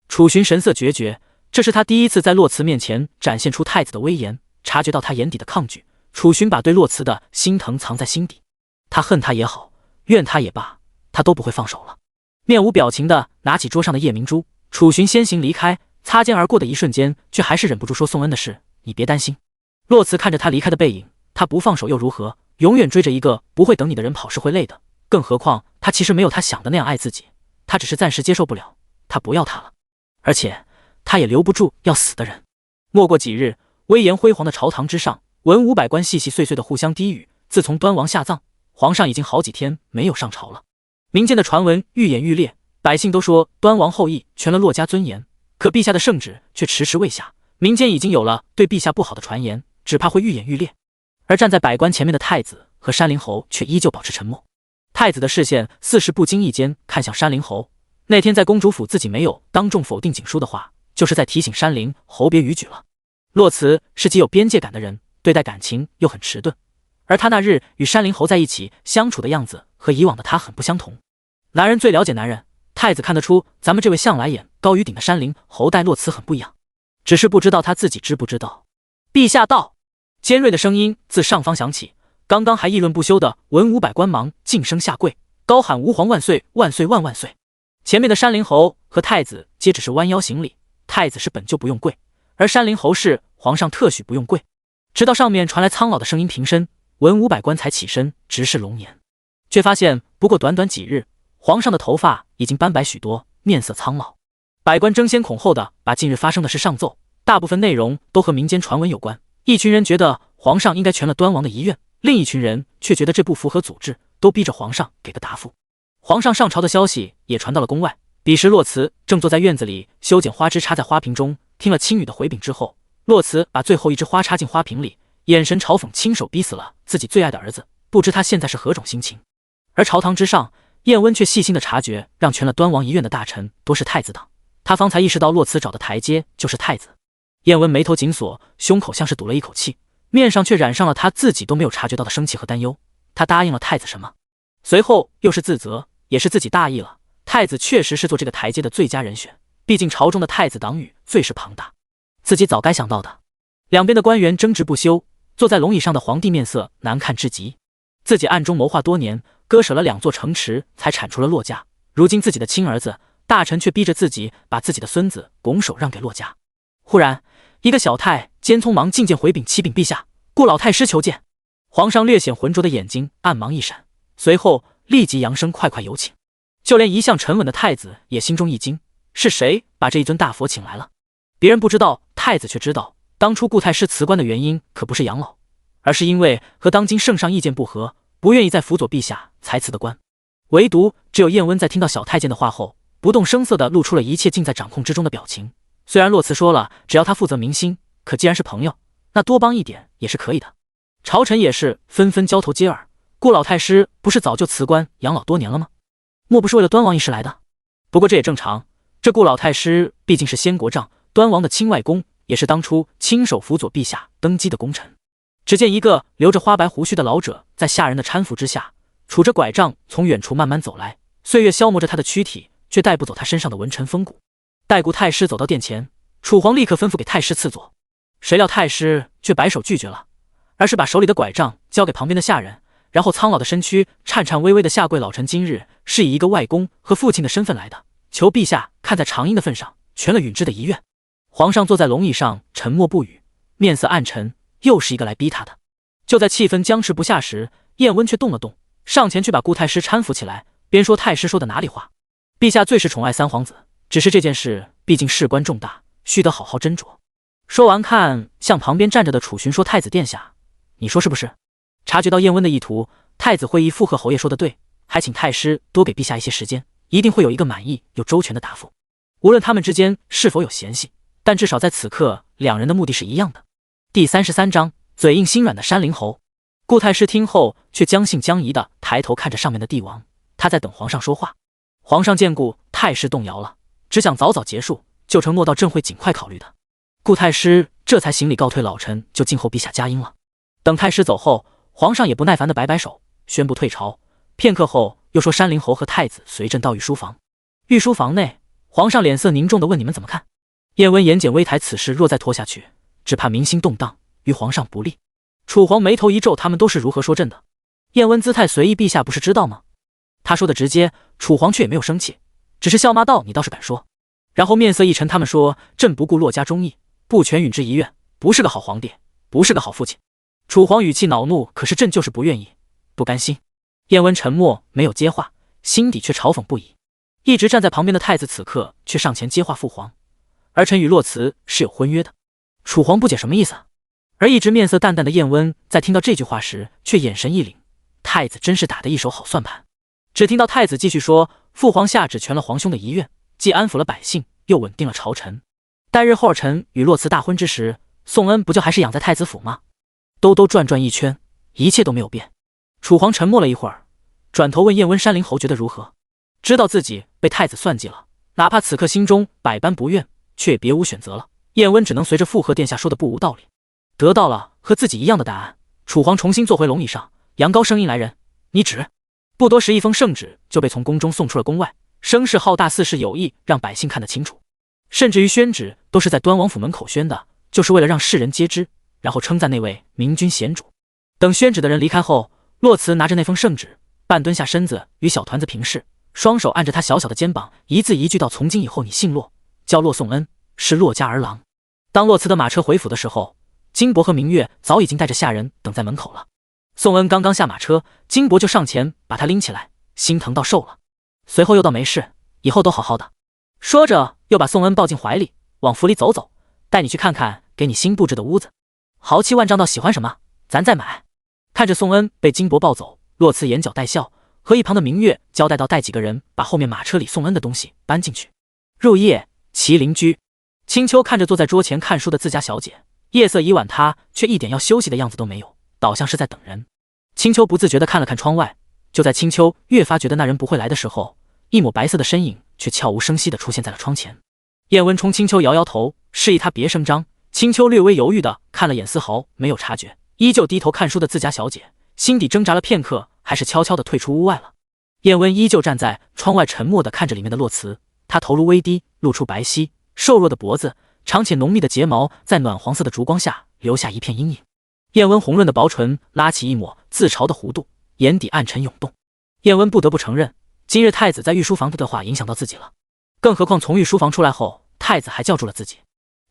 楚寻神色决绝，这是他第一次在洛慈面前展现出太子的威严，察觉到他眼底的抗拒，楚寻把对洛慈的心疼藏在心底，他恨他也好，怨他也罢，他都不会放手了。面无表情的拿起桌上的夜明珠，楚寻先行离开，擦肩而过的一瞬间，却还是忍不住说宋恩的事，你别担心。洛慈看着他离开的背影，他不放手又如何？永远追着一个不会等你的人跑是会累的，更何况他其实没有他想的那样爱自己，他只是暂时接受不了，他不要他了，而且他也留不住要死的人。没过几日，威严辉煌的朝堂之上，文武百官细细碎碎的互相低语。自从端王下葬，皇上已经好几天没有上朝了，民间的传闻愈演愈烈，百姓都说端王后裔全了洛家尊严，可陛下的圣旨却迟迟未下，民间已经有了对陛下不好的传言，只怕会愈演愈烈。而站在百官前面的太子和山林侯却依旧保持沉默。太子的视线似是不经意间看向山林侯，那天在公主府自己没有当众否定景书的话，就是在提醒山林侯别逾矩了。洛慈是极有边界感的人，对待感情又很迟钝，而他那日与山林侯在一起相处的样子和以往的他很不相同。男人最了解男人，太子看得出咱们这位向来眼高于顶的山林侯待洛慈很不一样，只是不知道他自己知不知道。陛下到！尖锐的声音自上方响起，刚刚还议论不休的文武百官忙晋升下跪，高喊吾皇万岁万岁万万岁。前面的山林侯和太子皆只是弯腰行礼，太子是本就不用跪，而山林侯是皇上特许不用跪。直到上面传来苍老的声音平身，文武百官才起身直视龙颜，却发现不过短短几日，皇上的头发已经斑白许多，面色苍老。百官争先恐后的把近日发生的事上奏，大部分内容都和民间传闻有关。一群人觉得皇上应该全了端王的遗愿，另一群人却觉得这不符合祖制，都逼着皇上给个答复。皇上上朝的消息也传到了宫外。彼时洛慈正坐在院子里修剪花枝插在花瓶中，听了青羽的回禀之后，洛慈把最后一枝花插进花瓶里，眼神嘲讽亲手逼死了自己最爱的儿子，不知他现在是何种心情。而朝堂之上，燕温却细心的察觉，让全了端王遗愿的大臣多是太子党。他方才意识到洛慈找的台阶就是太子。燕温眉头紧锁，胸口像是堵了一口气，面上却染上了他自己都没有察觉到的生气和担忧。他答应了太子什么？随后又是自责，也是自己大意了。太子确实是做这个台阶的最佳人选，毕竟朝中的太子党羽最是庞大，自己早该想到的。两边的官员争执不休，坐在龙椅上的皇帝面色难看至极。自己暗中谋划多年，割舍了2座城池才铲除了洛家，如今自己的亲儿子大臣却逼着自己把自己的孙子拱手让给洛家。忽然，一个小太监匆忙进谏回禀启禀陛下，顾老太师求见。皇上略显浑浊的眼睛暗芒一闪，随后立即扬声快快有请。就连一向沉稳的太子也心中一惊，是谁把这一尊大佛请来了？别人不知道，太子却知道，当初顾太师辞官的原因可不是养老，而是因为和当今圣上意见不合，不愿意再辅佐陛下才辞的官。唯独只有燕温在听到小太监的话后，不动声色地露出了一切尽在掌控之中的表情。虽然洛慈说了只要他负责民心，可既然是朋友，那多帮一点也是可以的。朝臣也是纷纷交头接耳，顾老太师不是早就辞官养老多年了吗？莫不是为了端王一事来的？不过这也正常，这顾老太师毕竟是先国丈，端王的亲外公，也是当初亲手辅佐陛下登基的功臣。只见一个留着花白胡须的老者在下人的搀扶之下，杵着拐杖从远处慢慢走来，岁月消磨着他的躯体，却带不走他身上的文尘风骨。待顾太师走到殿前，楚皇立刻吩咐给太师赐座，谁料太师却摆手拒绝了，而是把手里的拐杖交给旁边的下人，然后苍老的身躯颤颤巍巍的下跪：“老臣今日是以一个外公和父亲的身份来的，求陛下看在长英的份上，全了允之的遗愿。”皇上坐在龙椅上沉默不语，面色暗沉，又是一个来逼他的。就在气氛僵持不下时，燕温却动了动，上前去把顾太师搀扶起来，边说：“太师说的哪里话？陛下最是宠爱三皇子，只是这件事毕竟事关重大，须得好好斟酌。”说完，看向旁边站着的楚寻说：“太子殿下，你说是不是？”察觉到燕温的意图，太子会议附和侯爷说的对，还请太师多给陛下一些时间，一定会有一个满意又周全的答复。无论他们之间是否有嫌隙，但至少在此刻，两人的目的是一样的。第33章，嘴硬心软的山灵侯。顾太师听后，却将信将疑的抬头看着上面的帝王，他在等皇上说话。皇上见顾太师动摇了，只想早早结束，就承诺到朕会尽快考虑的。顾太师这才行礼告退：“老臣就静候陛下佳音了。”等太师走后，皇上也不耐烦的摆摆手，宣布退朝。片刻后，又说山灵侯和太子随朕到御书房。御书房内，皇上脸色凝重的问：“你们怎么看？”燕温言简微抬：“此事若再拖下去，只怕民心动荡，于皇上不利。”楚皇眉头一皱：“他们都是如何说朕的？”燕温姿态随意：“陛下不是知道吗？”他说的直接，楚皇却也没有生气，只是笑骂道：“你倒是敢说。”然后面色一沉：“他们说朕不顾洛家忠义，不全允之遗愿，不是个好皇帝，不是个好父亲。”楚皇语气恼怒：“可是朕就是不愿意，不甘心。”燕温沉默没有接话，心底却嘲讽不已。一直站在旁边的太子此刻却上前接话：“父皇，儿臣与洛慈是有婚约的。”楚皇不解什么意思，而一直面色淡淡的燕温在听到这句话时却眼神一凛，太子真是打得一手好算盘。只听到太子继续说：“父皇下旨全了皇兄的遗愿，既安抚了百姓，又稳定了朝臣。待日后儿臣与洛慈大婚之时，宋恩不就还是养在太子府吗？”兜兜转转一圈，一切都没有变。楚皇沉默了一会儿，转头问燕温：“山灵侯觉得如何？”知道自己被太子算计了，哪怕此刻心中百般不愿，却也别无选择了。燕温只能随着附和殿下说的不无道理。得到了和自己一样的答案，楚皇重新坐回龙椅上，扬高声音：“来人，你旨！”不多时，一封圣旨就被从宫中送出了宫外，声势浩大，似是有意让百姓看得清楚。甚至于宣旨都是在端王府门口宣的，就是为了让世人皆知，然后称赞那位明君贤主。等宣旨的人离开后，洛慈拿着那封圣旨，半蹲下身子与小团子平视，双手按着他小小的肩膀，一字一句道：“从今以后，你姓洛，叫洛宋恩，是洛家儿郎。”当洛慈的马车回府的时候，金伯和明月早已经带着下人等在门口了。宋恩刚刚下马车，金伯就上前把他拎起来，心疼到瘦了。随后又道没事，以后都好好的。说着又把宋恩抱进怀里，往府里走走，带你去看看给你新布置的屋子。豪气万丈道喜欢什么，咱再买。看着宋恩被金帛抱走，洛慈眼角带笑，和一旁的明月交代到带几个人把后面马车里宋恩的东西搬进去。入夜，麒麟居。青丘看着坐在桌前看书的自家小姐，夜色已晚，她却一点要休息的样子都没有，倒像是在等人。青丘不自觉地看了看窗外，就在青丘越发觉得那人不会来的时候，一抹白色的身影却悄无声息地出现在了窗前。叶温冲青丘摇摇头，示意他别声张。青丘略微犹豫地看了眼，丝毫没有察觉，依旧低头看书的自家小姐，心底挣扎了片刻，还是悄悄地退出屋外了。叶温依旧站在窗外，沉默地看着里面的洛慈，他头颅微低，露出白皙瘦弱的脖子，长且浓密的睫毛在暖黄色的烛光下留下一片阴影。叶温红润的薄唇拉起一抹自嘲的弧度，眼底暗沉涌动。叶温不得不承认，今日太子在御书房的话影响到自己了，更何况从御书房出来后，太子还叫住了自己，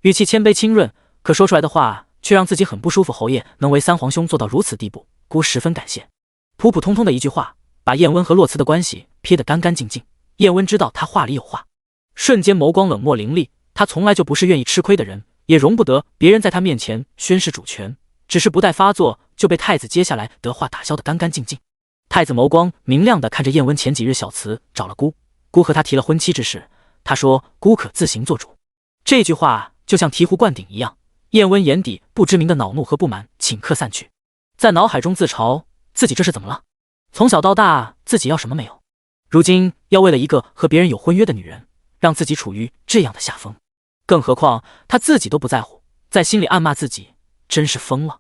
语气谦卑清润，可说出来的话却让自己很不舒服。侯爷能为三皇兄做到如此地步，姑十分感谢。普普通通的一句话，把叶温和洛慈的关系撇得干干净净。叶温知道他话里有话，瞬间眸光冷漠凌厉。他从来就不是愿意吃亏的人，也容不得别人在他面前宣示主权，只是不待发作就被太子接下来的话打消得干干净净。太子眸光明亮地看着叶温，前几日小慈找了姑和他提了婚期之事，他说姑可自行做主。这句话就像醍醐灌顶一样，叶温眼底不知名的恼怒和不满顷刻散去，在脑海中自嘲自己这是怎么了？从小到大自己要什么没有，如今要为了一个和别人有婚约的女人，让自己处于这样的下风。更何况他自己都不在乎，在心里暗骂自己真是疯了，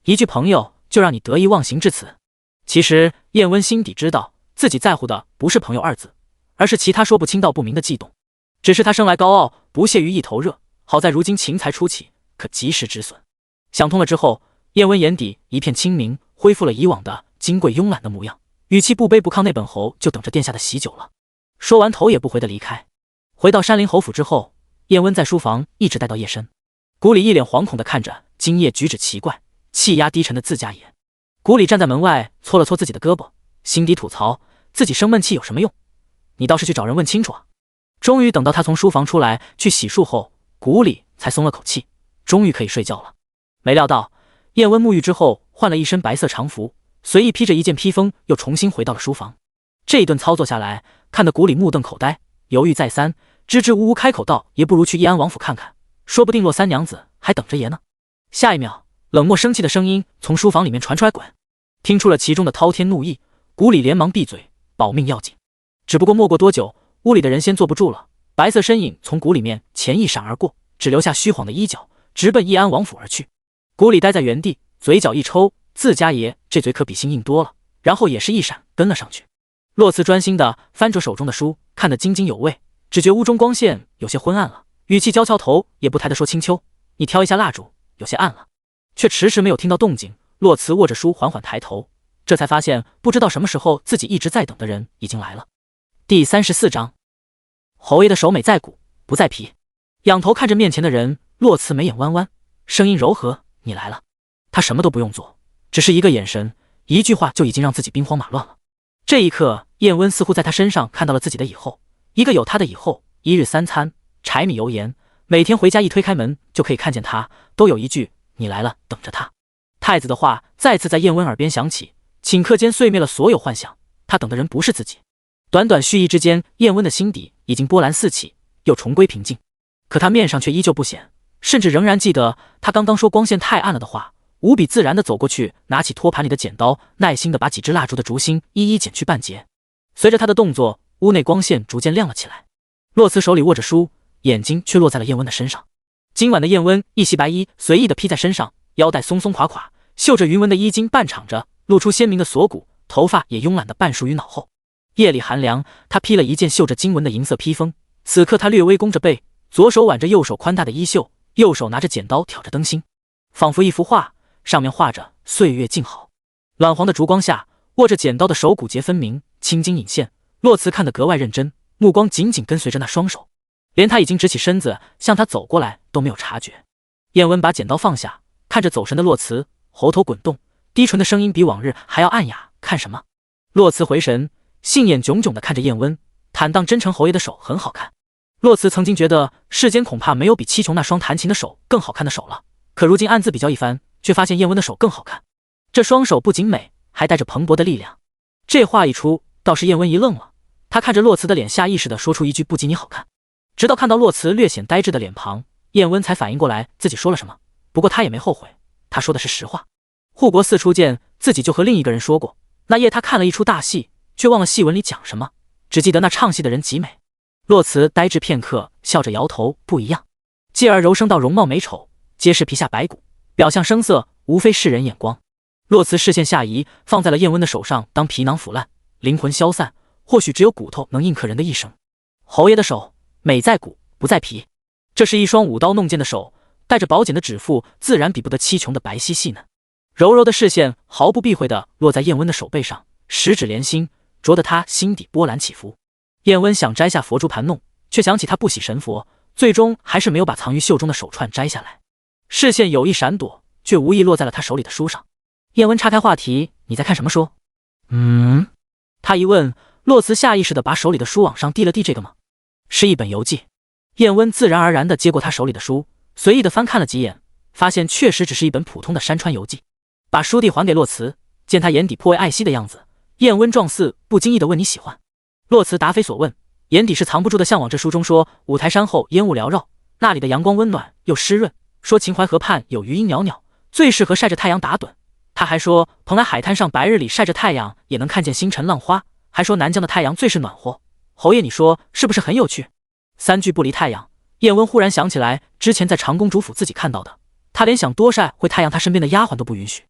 一句朋友就让你得意忘形至此。其实叶温心底知道，自己在乎的不是朋友二字，而是其他说不清道不明的悸动。只是他生来高傲，不屑于一头热，好在如今情才初起，可及时止损。想通了之后，叶温眼底一片清明，恢复了以往的金贵慵懒的模样，语气不卑不亢，那本侯就等着殿下的喜酒了。说完头也不回的离开。回到山林侯府之后，叶温在书房一直待到夜深。谷里一脸惶恐地看着今夜举止奇怪、气压低沉的自家爷。谷里站在门外搓了搓自己的胳膊，心底吐槽自己生闷气有什么用，你倒是去找人问清楚啊。终于等到他从书房出来去洗漱后，谷里才松了口气，终于可以睡觉了。没料到叶温沐浴之后换了一身白色长服，随意披着一件披风又重新回到了书房。这一顿操作下来，看得谷里目瞪口呆，犹豫再三，支支吾吾开口道，也不如去义安王府看看，说不定洛三娘子还等着爷呢。下一秒，冷漠生气的声音从书房里面传出来，滚！听出了其中的滔天怒意，谷里连忙闭嘴，保命要紧。只不过没过多久，屋里的人先坐不住了，白色身影从谷里面前一闪而过，只留下虚晃的衣角，直奔义安王府而去。谷里待在原地，嘴角一抽，自家爷这嘴可比心硬多了，然后也是一闪跟了上去。洛慈专心地翻着手中的书，看得津津有味，只觉屋中光线有些昏暗了，语气娇俏，头也不抬地说，青丘，你挑一下蜡烛，有些暗了。却迟迟没有听到动静。洛慈握着书缓缓抬头，这才发现不知道什么时候自己一直在等的人已经来了。第34章，侯爷的手美在骨不在皮。仰头看着面前的人，洛慈眉眼弯弯，声音柔和，你来了。他什么都不用做，只是一个眼神，一句话就已经让自己兵荒马乱了。这一刻，燕温似乎在他身上看到了自己的以后，一个有他的以后，一日三餐，柴米油盐，每天回家一推开门就可以看见他，都有一句你来了等着他。太子的话再次在燕温耳边响起，顷刻间碎灭了所有幻想，他等的人不是自己。短短蓄意之间，燕温的心底已经波澜四起，又重归平静。可他面上却依旧不显，甚至仍然记得他刚刚说光线太暗了的话，无比自然地走过去，拿起托盘里的剪刀，耐心地把几支蜡烛的烛芯一一剪去半截。随着他的动作，屋内光线逐渐亮了起来。洛慈手里握着书，眼睛却落在了燕温的身上。今晚的燕温一袭白衣随意地披在身上，腰带松松垮垮，绣着云纹的衣襟半敞着，露出鲜明的锁骨，头发也慵懒地半束于脑后。夜里寒凉，他披了一件绣着金纹的银色披风。此刻他略微弓着背，左手挽着右手宽大的衣袖，右手拿着剪刀挑着灯芯，仿佛一幅画，上面画着岁月静好。暖黄的烛光下，握着剪刀的手骨节分明，青筋隐现。洛慈看得格外认真，目光紧紧跟随着那双手，连他已经直起身子向他走过来都没有察觉。燕温把剪刀放下，看着走神的洛慈，喉头滚动，低沉的声音比往日还要暗哑，看什么？洛慈回神，杏眼炯炯地看着燕温，坦荡真诚侯爷的手很好看。洛慈曾经觉得世间恐怕没有比七琼那双弹琴的手更好看的手了，可如今暗自比较一番，却发现燕温的手更好看。这双手不仅美，还带着蓬勃的力量。这话一出，倒是燕温一愣了，他看着洛慈的脸，下意识地说出一句不及你好看。直到看到洛慈略显呆滞的脸庞，燕温才反应过来自己说了什么。不过他也没后悔，他说的是实话。护国寺初见，自己就和另一个人说过，那夜他看了一出大戏，却忘了戏文里讲什么，只记得那唱戏的人极美。洛慈呆滞片刻，笑着摇头，不一样。继而柔声道：容貌美丑，皆是皮下白骨，表象声色，无非世人眼光。洛慈视线下移，放在了燕温的手上，当皮囊腐烂，灵魂消散，或许只有骨头能印刻人的一生。侯爷的手美在骨，不在皮。这是一双舞刀弄剑的手，带着宝剑的指腹自然比不得七琼的白皙细嫩。柔柔的视线毫不避讳地落在燕温的手背上，十指连心，着得他心底波澜起伏。燕温想摘下佛珠盘弄，却想起他不喜神佛，最终还是没有把藏于袖中的手串摘下来。视线有意闪躲，却无意落在了他手里的书上。燕温岔开话题：你在看什么书？他一问，洛慈下意识地把手里的书往上递了递，这个吗？是一本游记。燕温自然而然地接过他手里的书，随意地翻看了几眼，发现确实只是一本普通的山川游记。把书递还给洛慈，见他眼底颇为爱惜的样子，燕温状似不经意地问：你喜欢？洛慈答非所问，眼底是藏不住的向往。这书中说五台山后烟雾缭绕，那里的阳光温暖又湿润，说秦淮河畔有余音袅袅，最适合晒着太阳打盹。他还说蓬莱海滩上白日里晒着太阳也能看见星辰浪花，还说南疆的太阳最是暖和。侯爷，你说是不是很有趣？三句不离太阳，燕温忽然想起来之前在长公主府自己看到的，他连想多晒会太阳，他身边的丫鬟都不允许。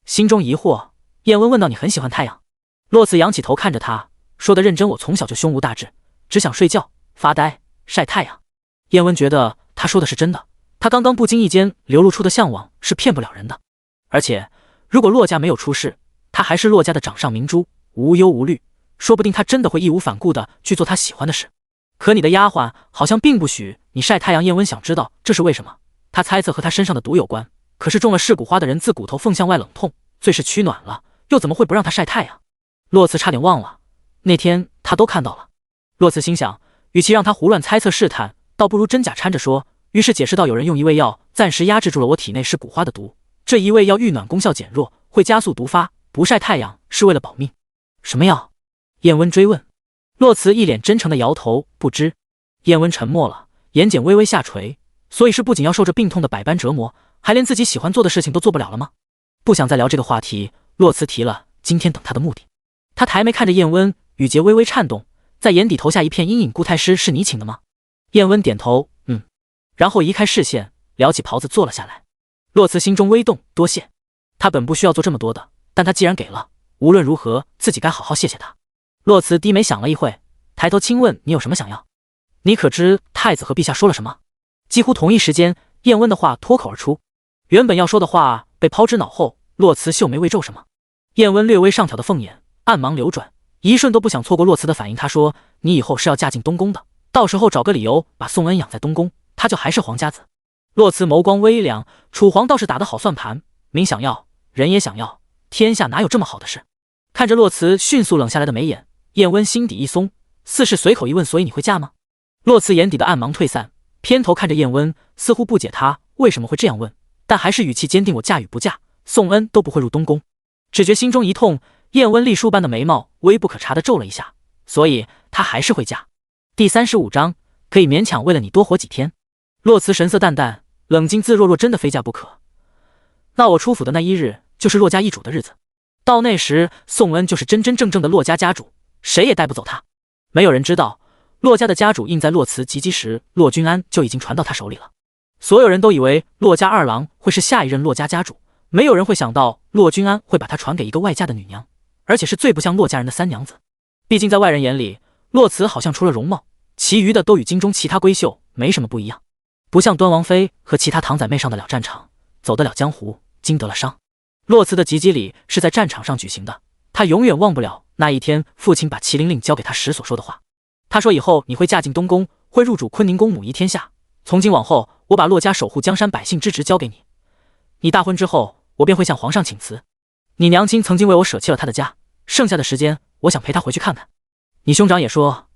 心中疑惑，燕温问道：你很喜欢太阳？洛慈仰起头看着他，说得认真，我从小就胸无大志，只想睡觉、发呆、晒太阳。燕温觉得他说的是真的，他刚刚不经意间流露出的向往是骗不了人的。而且如果洛家没有出事，他还是洛家的掌上明珠，无忧无虑，说不定他真的会义无反顾地去做他喜欢的事。可你的丫鬟好像并不许你晒太阳。燕温想知道这是为什么，他猜测和他身上的毒有关，可是中了噬骨花的人自骨头缝向外冷痛，最是取暖了，又怎么会不让他晒太阳？洛慈差点忘了，那天他都看到了。洛慈心想，与其让他胡乱猜测试探，倒不如真假掺着说，于是解释道：有人用一味药暂时压制住了我体内噬骨花的毒，这一味药遇暖功效减弱，会加速毒发，不晒太阳是为了保命。什么药？燕温追问。洛慈一脸真诚的摇头，不知。燕温沉默了，眼睑微微下垂。所以是不仅要受着病痛的百般折磨，还连自己喜欢做的事情都做不了了吗？不想再聊这个话题，洛慈提了今天等他的目的。他抬眉看着燕温，语节微微颤动，在眼底投下一片阴影。顾太师是你请的吗？燕温点头，然后移开视线，撩起袍子坐了下来。洛慈心中微动，多谢。他本不需要做这么多的，但他既然给了，无论如何自己该好好谢谢他。洛慈低眉想了一会，抬头轻问：你有什么想要？你可知太子和陛下说了什么？几乎同一时间，燕温的话脱口而出。原本要说的话被抛之脑后，洛慈秀眉微皱，什么？燕温略微上挑的凤眼暗芒流转，一瞬都不想错过洛慈的反应。他说：你以后是要嫁进东宫的，到时候找个理由把宋恩养在东宫，他就还是皇家子。洛慈眸光微凉，楚皇倒是打得好算盘，民想要，人也想要，天下哪有这么好的事？看着洛慈迅速冷下来的眉眼，燕温心底一松，似是随口一问：所以你会嫁吗？洛慈眼底的暗芒退散，偏头看着燕温，似乎不解他为什么会这样问，但还是语气坚定：我嫁与不嫁，宋恩都不会入东宫。只觉心中一痛，燕温栗树般的眉毛微不可察地皱了一下，所以他还是会嫁。第35章，可以勉强为了你多活几天。洛慈神色淡淡，冷静自若，若真的非嫁不可，那我出府的那一日就是洛家易主的日子，到那时宋恩就是真真正正的洛家家主，谁也带不走他。没有人知道，洛家的家主印在洛慈及笄时，洛君安就已经传到他手里了。所有人都以为洛家二郎会是下一任洛家家主，没有人会想到洛君安会把他传给一个外嫁的女娘，而且是最不像洛家人的三娘子。毕竟在外人眼里，洛慈好像除了容貌，其余的都与京中其他闺秀没什么不一样，不像端王妃和其他堂仔妹上得了战场，走得了江湖，经得了伤。洛慈的及笄礼是在战场上举行的，他永远忘不了那一天父亲把麒麟令交给他时所说的话。他说以后你会嫁进东宫，会入主坤宁宫，母仪天下，从今往后我把洛家守护江山百姓之职交给你，你大婚之后我便会向皇上请辞。你娘亲曾经为我舍弃了她的家，剩下的时间我想陪她回去看看。你兄长也说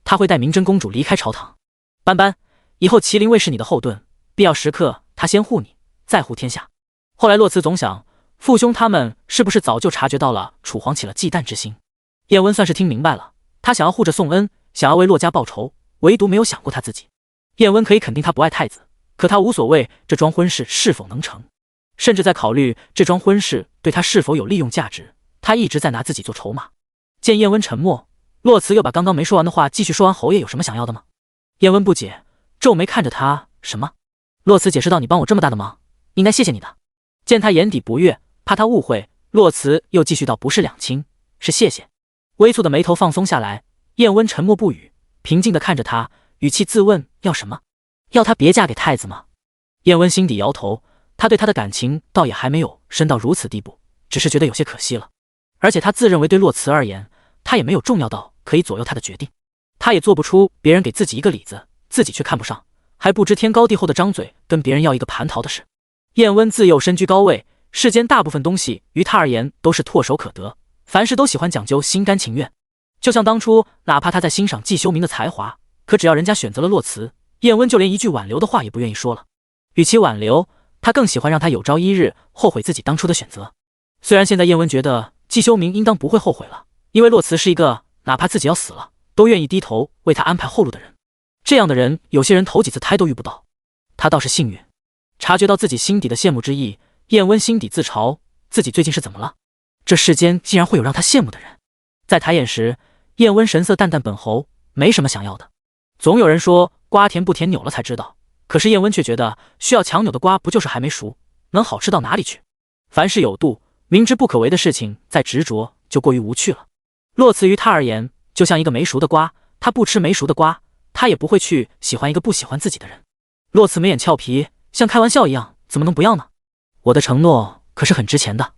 他会带明真公主离开朝堂。斑斑，以后麒麟卫是你的后盾，必要时刻他先护你，再护天下。后来洛慈总想，父兄他们是不是早就察觉到了楚皇起了忌惮之心？叶温算是听明白了，他想要护着宋恩，想要为洛家报仇，唯独没有想过他自己。叶温可以肯定他不爱太子，可他无所谓这桩婚事是否能成，甚至在考虑这桩婚事对他是否有利用价值，他一直在拿自己做筹码。见叶温沉默，洛慈又把刚刚没说完的话继续说完。侯爷有什么想要的吗？叶温不解，皱眉看着他，什么？洛慈解释道，你帮我这么大的忙，应该谢谢你的。见他眼底不悦，怕他误会，洛慈又继续道，不是两清，是谢谢。微蹙的眉头放松下来，叶温沉默不语，平静地看着他，语气自问，要什么？要他别嫁给太子吗？叶温心底摇头，他对他的感情倒也还没有深到如此地步，只是觉得有些可惜了。而且他自认为对洛慈而言，他也没有重要到可以左右他的决定，他也做不出别人给自己一个里子，自己却看不上，还不知天高地厚的张嘴跟别人要一个蟠桃的事。叶温自幼身居高位，世间大部分东西于他而言都是唾手可得，凡事都喜欢讲究心甘情愿。就像当初，哪怕他在欣赏季修明的才华，可只要人家选择了洛慈，叶温就连一句挽留的话也不愿意说了。与其挽留，他更喜欢让他有朝一日后悔自己当初的选择。虽然现在叶温觉得季修明应当不会后悔了，因为洛慈是一个哪怕自己要死了都愿意低头为他安排后路的人。这样的人，有些人头几次胎都遇不到，他倒是幸运。察觉到自己心底的羡慕之意，叶温心底自嘲，自己最近是怎么了？这世间竟然会有让他羡慕的人。在抬眼时，叶温神色淡淡，本侯没什么想要的。总有人说瓜甜不甜，扭了才知道，可是叶温却觉得需要强扭的瓜不就是还没熟，能好吃到哪里去？凡事有度，明知不可为的事情再执着就过于无趣了。洛慈于他而言就像一个没熟的瓜，他不吃没熟的瓜，他也不会去喜欢一个不喜欢自己的人。洛慈眉眼俏皮，像开玩笑一样，怎么能不要呢？我的承诺可是很值钱的。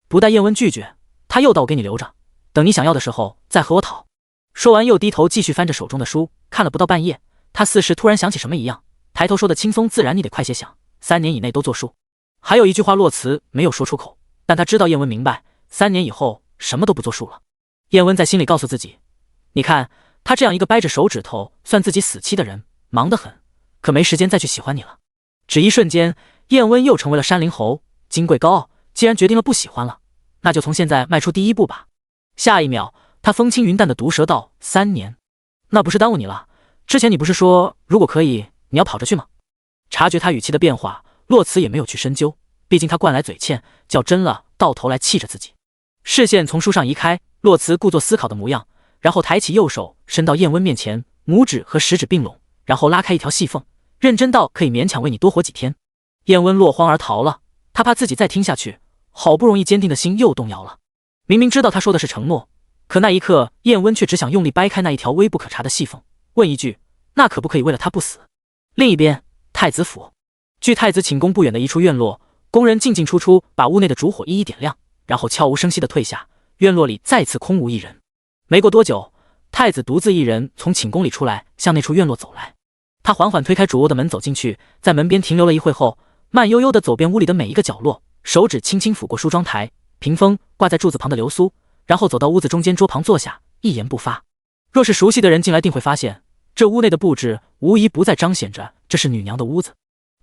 不待叶温拒绝，他又道，我给你留着，等你想要的时候再和我讨。说完又低头继续翻着手中的书，看了不到半页，他似是突然想起什么一样，抬头说的轻松自然，你得快些想，3年以内都作数。还有一句话洛慈没有说出口，但他知道叶温明白，3年以后什么都不作数了。叶温在心里告诉自己，你看他这样一个掰着手指头算自己死期的人，忙得很，可没时间再去喜欢你了。只一瞬间，叶温又成为了山林侯，金贵高傲，既然决定了不喜欢了，那就从现在迈出第一步吧。下一秒，他风轻云淡的毒舌道：“3年，那不是耽误你了？之前你不是说如果可以，你要跑着去吗？”察觉他语气的变化，洛慈也没有去深究，毕竟他惯来嘴欠，较真了，到头来气着自己。视线从书上移开，洛慈故作思考的模样，然后抬起右手伸到燕温面前，拇指和食指并拢，然后拉开一条细缝，认真到可以勉强为你多活几天。燕温落荒而逃了，他怕自己再听下去，好不容易坚定的心又动摇了。明明知道他说的是承诺，可那一刻燕温却只想用力掰开那一条微不可察的细缝，问一句：那可不可以为了他不死？另一边，太子府，距太子寝宫不远的一处院落，工人进进出出，把屋内的烛火一一点亮，然后悄无声息地退下，院落里再次空无一人。没过多久，太子独自一人从寝宫里出来，向那处院落走来。他缓缓推开主卧的门走进去，在门边停留了一会后，慢悠悠地走遍屋里的每一个角落，手指轻轻抚过梳妆台、屏风、挂在柱子旁的流苏，然后走到屋子中间桌旁坐下，一言不发。若是熟悉的人进来，定会发现这屋内的布置无疑不再彰显着这是女娘的屋子。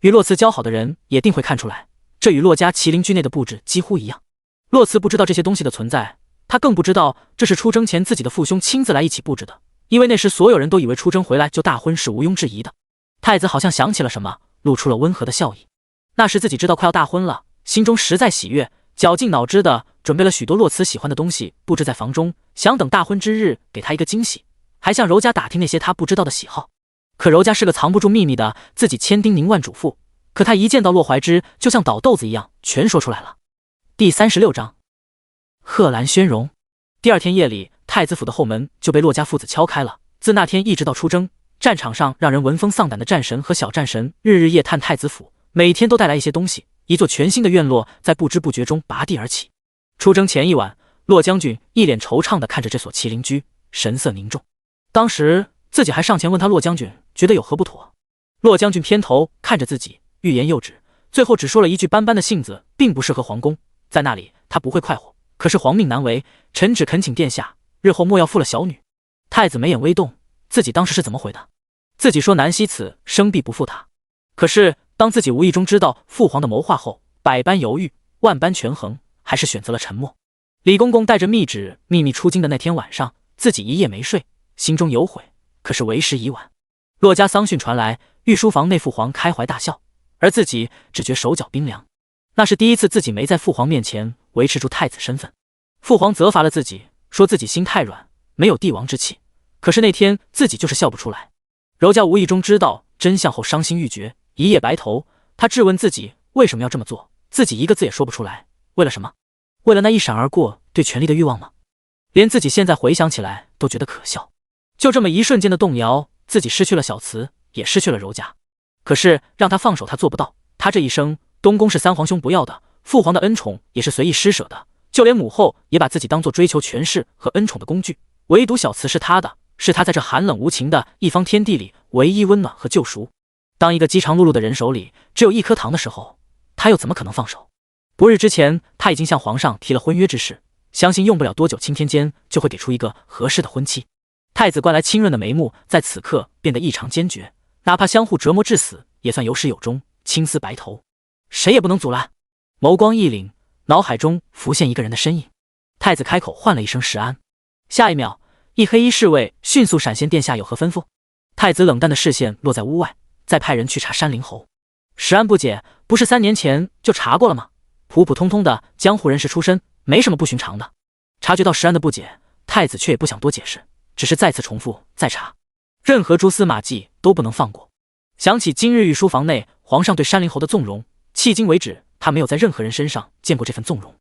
与洛慈交好的人也定会看出来，这与洛家麒麟居内的布置几乎一样。洛慈不知道这些东西的存在，他更不知道这是出征前自己的父兄亲自来一起布置的，因为那时所有人都以为出征回来就大婚是毋庸置疑的。太子好像想起了什么，露出了温和的笑意。那时自己知道快要大婚了，心中实在喜悦，绞尽脑汁的准备了许多洛慈喜欢的东西布置在房中，想等大婚之日给他一个惊喜，还向柔家打听那些他不知道的喜好。可柔家是个藏不住秘密的，自己千叮咛万嘱咐，可他一见到洛怀之就像倒豆子一样全说出来了。第36章，贺兰宣荣。第二天夜里，太子府的后门就被洛家父子敲开了。自那天一直到出征，战场上让人闻风丧胆的战神和小战神日日夜探太子府，每天都带来一些东西，一座全新的院落在不知不觉中拔地而起。出征前一晚，洛将军一脸惆怅地看着这所麒麟居，神色凝重。当时自己还上前问他，洛将军觉得有何不妥？洛将军偏头看着自己，欲言又止，最后只说了一句：斑斑的性子并不适合皇宫，在那里他不会快活，可是皇命难违，臣只恳请殿下日后莫要负了小女。太子眉眼微动，自己当时是怎么回的。自己说南希此生必不负他，可是当自己无意中知道父皇的谋划后，百般犹豫，万般权衡，还是选择了沉默。李公公带着密旨秘密出京的那天晚上，自己一夜没睡，心中有悔，可是为时已晚。骆家丧讯传来，御书房内父皇开怀大笑，而自己只觉手脚冰凉。那是第一次自己没在父皇面前维持住太子身份。父皇责罚了自己，说自己心太软，没有帝王之气，可是那天自己就是笑不出来。柔家无意中知道真相后伤心欲绝，一夜白头。他质问自己为什么要这么做，自己一个字也说不出来。为了什么？为了那一闪而过对权力的欲望吗？连自己现在回想起来都觉得可笑。就这么一瞬间的动摇，自己失去了小慈，也失去了柔家。可是让他放手，他做不到。他这一生，东宫是三皇兄不要的，父皇的恩宠也是随意施舍的，就连母后也把自己当作追求权势和恩宠的工具。唯独小慈是他的，是他在这寒冷无情的一方天地里唯一温暖和救赎。当一个饥肠辘辘的人手里只有一颗糖的时候，他又怎么可能放手？不日之前，他已经向皇上提了婚约之事，相信用不了多久，钦天监就会给出一个合适的婚期。太子惯来清润的眉目在此刻变得异常坚决，哪怕相互折磨致死，也算有始有终，青丝白头，谁也不能阻拦。眸光一凛，脑海中浮现一个人的身影。太子开口唤了一声石安，下一秒，一黑衣侍卫迅速闪现，殿下有何吩咐？太子冷淡的视线落在屋外，再派人去查山灵侯。石安不解，不是3年前就查过了吗？普普通通的江湖人士出身，没什么不寻常的。察觉到石安的不解，太子却也不想多解释，只是再次重复再查，任何蛛丝马迹都不能放过。想起今日御书房内皇上对山灵侯的纵容，迄今为止他没有在任何人身上见过这份纵容。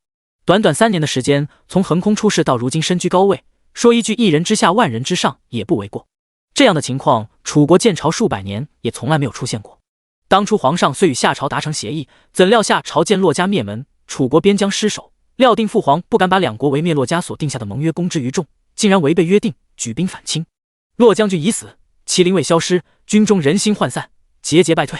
短短3年的时间，从横空出世到如今身居高位，说一句一人之下万人之上也不为过。这样的情况，楚国建朝数百年也从来没有出现过。当初皇上虽与夏朝达成协议，怎料夏朝见洛家灭门，楚国边疆失守，料定父皇不敢把两国为灭洛家所定下的盟约公之于众，竟然违背约定，举兵反清。洛将军已死，麒麟卫消失，军中人心涣散，节节败退。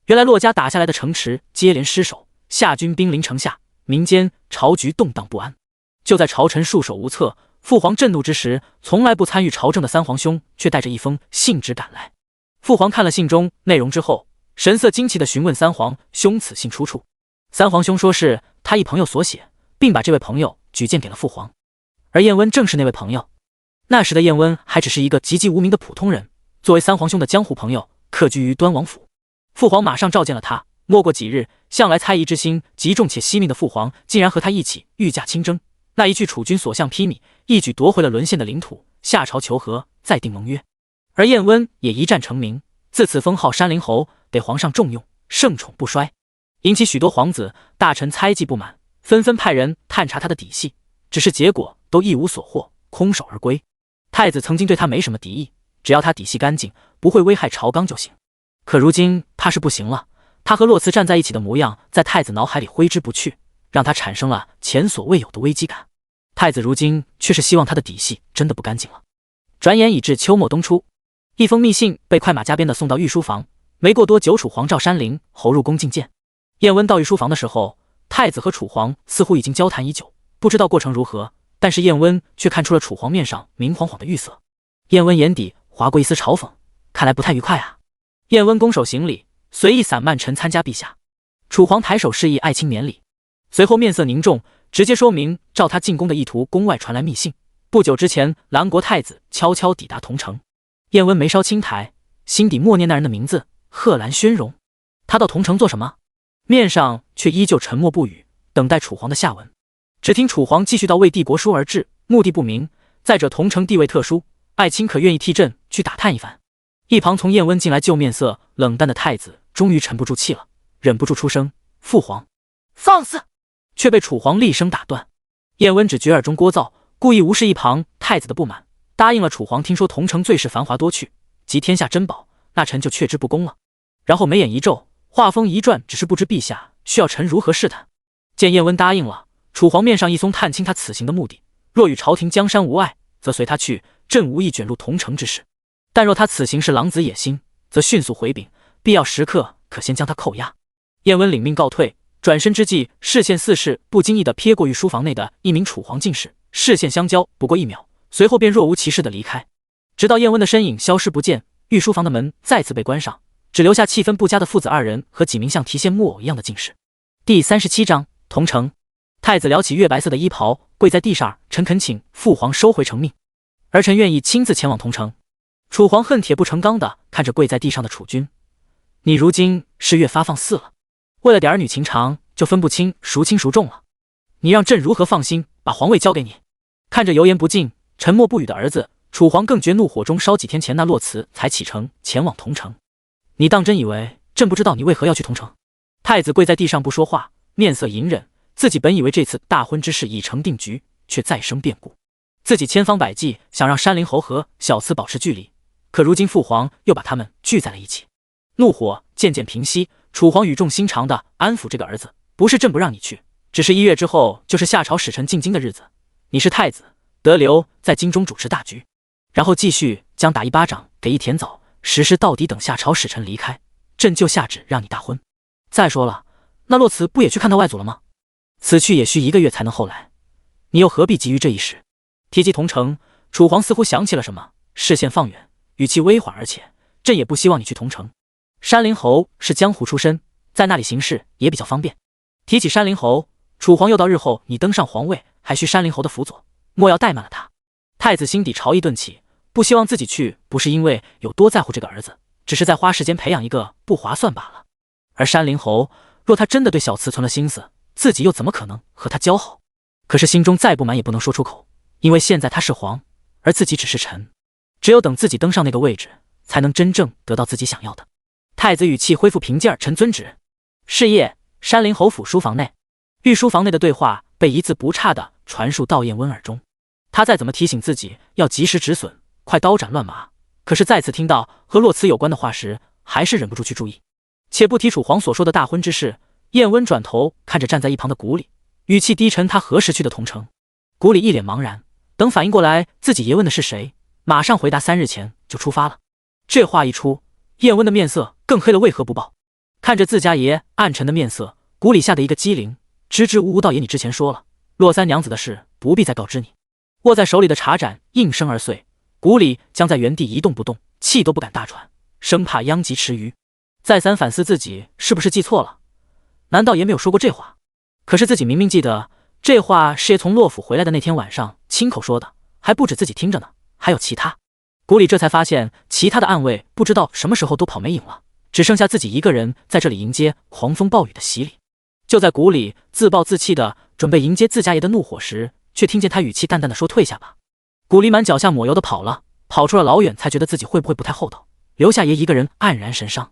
原来洛家打下来的城池接连失守，夏军兵临城下，民间朝局动荡不安。就在朝臣束手无策，父皇震怒之时，从来不参与朝政的三皇兄却带着一封信纸赶来。父皇看了信中内容之后，神色惊奇地询问三皇兄此信出处。三皇兄说是他一朋友所写，并把这位朋友举荐给了父皇。而燕温正是那位朋友。那时的燕温还只是一个籍籍无名的普通人，作为三皇兄的江湖朋友，客居于端王府。父皇马上召见了他，没过几日，向来猜疑之心极重且惜命的父皇，竟然和他一起御驾亲征。那一去楚军所向披靡，一举夺回了沦陷的领土，夏朝求和，再定盟约。而燕温也一战成名，自此封号山灵侯，被皇上重用，盛宠不衰，引起许多皇子大臣猜忌不满，纷纷派人探查他的底细，只是结果都一无所获，空手而归。太子曾经对他没什么敌意，只要他底细干净，不会危害朝纲就行。可如今怕是不行了，他和洛慈站在一起的模样在太子脑海里挥之不去，让他产生了前所未有的危机感。太子如今却是希望他的底细真的不干净了。转眼已至秋末冬初，一封密信被快马加鞭地送到御书房。没过多久，楚皇召山灵侯入宫觐见。燕温到御书房的时候，太子和楚皇似乎已经交谈已久，不知道过程如何，但是燕温却看出了楚皇面上明晃晃的郁色。燕温眼底划过一丝嘲讽，看来不太愉快啊。燕温拱手行礼，随意散漫臣参加陛下。楚皇抬手示意爱卿免礼，随后面色凝重，直接说明召他进宫的意图。宫外传来密信，不久之前兰国太子悄悄抵达桐城。燕温眉梢轻抬，心底默念那人的名字贺兰宣荣。他到桐城做什么？面上却依旧沉默不语，等待楚皇的下文。只听楚皇继续道：为帝国书而至，目的不明，再者桐城地位特殊，爱卿可愿意替朕去打探一番？一旁从燕温进来就面色冷淡的太子终于沉不住气了，忍不住出声：父皇放肆！却被楚皇厉声打断。燕温只觉耳中聒噪，故意无视一旁太子的不满，答应了楚皇听说桐城最是繁华多趣，集天下珍宝，那臣就却之不恭了。然后眉眼一皱，话锋一转，只是不知陛下需要臣如何试探。见燕温答应了，楚皇面上一松，探清他此行的目的。若与朝廷江山无碍，则随他去，朕无意卷入桐城之事。但若他此行是狼子野心，则迅速回禀，必要时刻可先将他扣押。燕温领命告退，转身之际，视线似是不经意地瞥过御书房内的一名楚皇进士，视线相交不过1秒，随后便若无其事地离开。直到燕温的身影消失不见，御书房的门再次被关上，只留下气氛不佳的父子二人和几名像提线木偶一样的进士。第37章同城。太子撩起月白色的衣袍，跪在地上，臣恳请父皇收回成命，儿臣愿意亲自前往同城。楚皇恨铁不成钢的看着跪在地上的楚君，你如今是越发放肆了，为了点儿女情长就分不清孰轻孰重了。你让朕如何放心把皇位交给你？看着油盐不进、沉默不语的儿子，楚皇更觉怒火中烧。几天前那洛辞才启程前往同城，你当真以为朕不知道你为何要去同城？太子跪在地上不说话，面色隐忍。自己本以为这次大婚之事已成定局，却再生变故。自己千方百计想让山林侯和小嗣保持距离，可如今父皇又把他们聚在了一起。怒火渐渐平息，楚皇语重心长地安抚这个儿子：不是朕不让你去，只是1月之后就是夏朝使臣进京的日子，你是太子，得留在京中主持大局，然后继续将打一巴掌给一甜枣，实施到底。等夏朝使臣离开，朕就下旨让你大婚。再说了，那洛辞不也去看到外祖了吗？此去也需1个月才能后来，你又何必急于这一时？提及同城，楚皇似乎想起了什么，视线放远，语气微缓，而且朕也不希望你去同城。山林侯是江湖出身，在那里行事也比较方便。提起山林侯，楚皇又道日后你登上皇位，还需山林侯的辅佐，莫要怠慢了他。太子心底潮意顿起，不希望自己去，不是因为有多在乎这个儿子，只是在花时间培养一个不划算罢了。而山林侯若他真的对小嗣存了心思，自己又怎么可能和他交好？可是心中再不满也不能说出口，因为现在他是皇，而自己只是臣，只有等自己登上那个位置，才能真正得到自己想要的。太子语气恢复平静：臣遵旨。是夜，山林侯府书房内，御书房内的对话被一字不差地传述到燕温耳中。他再怎么提醒自己要及时止损，快刀斩乱麻，可是再次听到和洛辞有关的话时，还是忍不住去注意。且不提楚皇所说的大婚之事，燕温转头看着站在一旁的古里，语气低沉：他何时去的同城？古里一脸茫然，等反应过来自己爷问的是谁，马上回答3日前就出发了。这话一出，燕温的面色更黑了，为何不报？看着自家爷暗沉的面色，古里吓得一个机灵，支支吾吾道：爷你之前说了，洛三娘子的事不必再告知你。握在手里的茶盏应声而碎，古里将在原地一动不动，气都不敢大喘，生怕殃及池鱼。再三反思自己是不是记错了，难道爷没有说过这话？可是自己明明记得这话是爷从洛府回来的那天晚上亲口说的，还不止自己听着呢，还有其他。古里这才发现其他的暗卫不知道什么时候都跑没影了，只剩下自己一个人在这里迎接狂风暴雨的洗礼。就在古里自暴自弃的准备迎接自家爷的怒火时，却听见他语气淡淡的说：退下吧。古里满脚下抹油的跑了，跑出了老远，才觉得自己会不会不太厚道，留下爷一个人黯然神伤。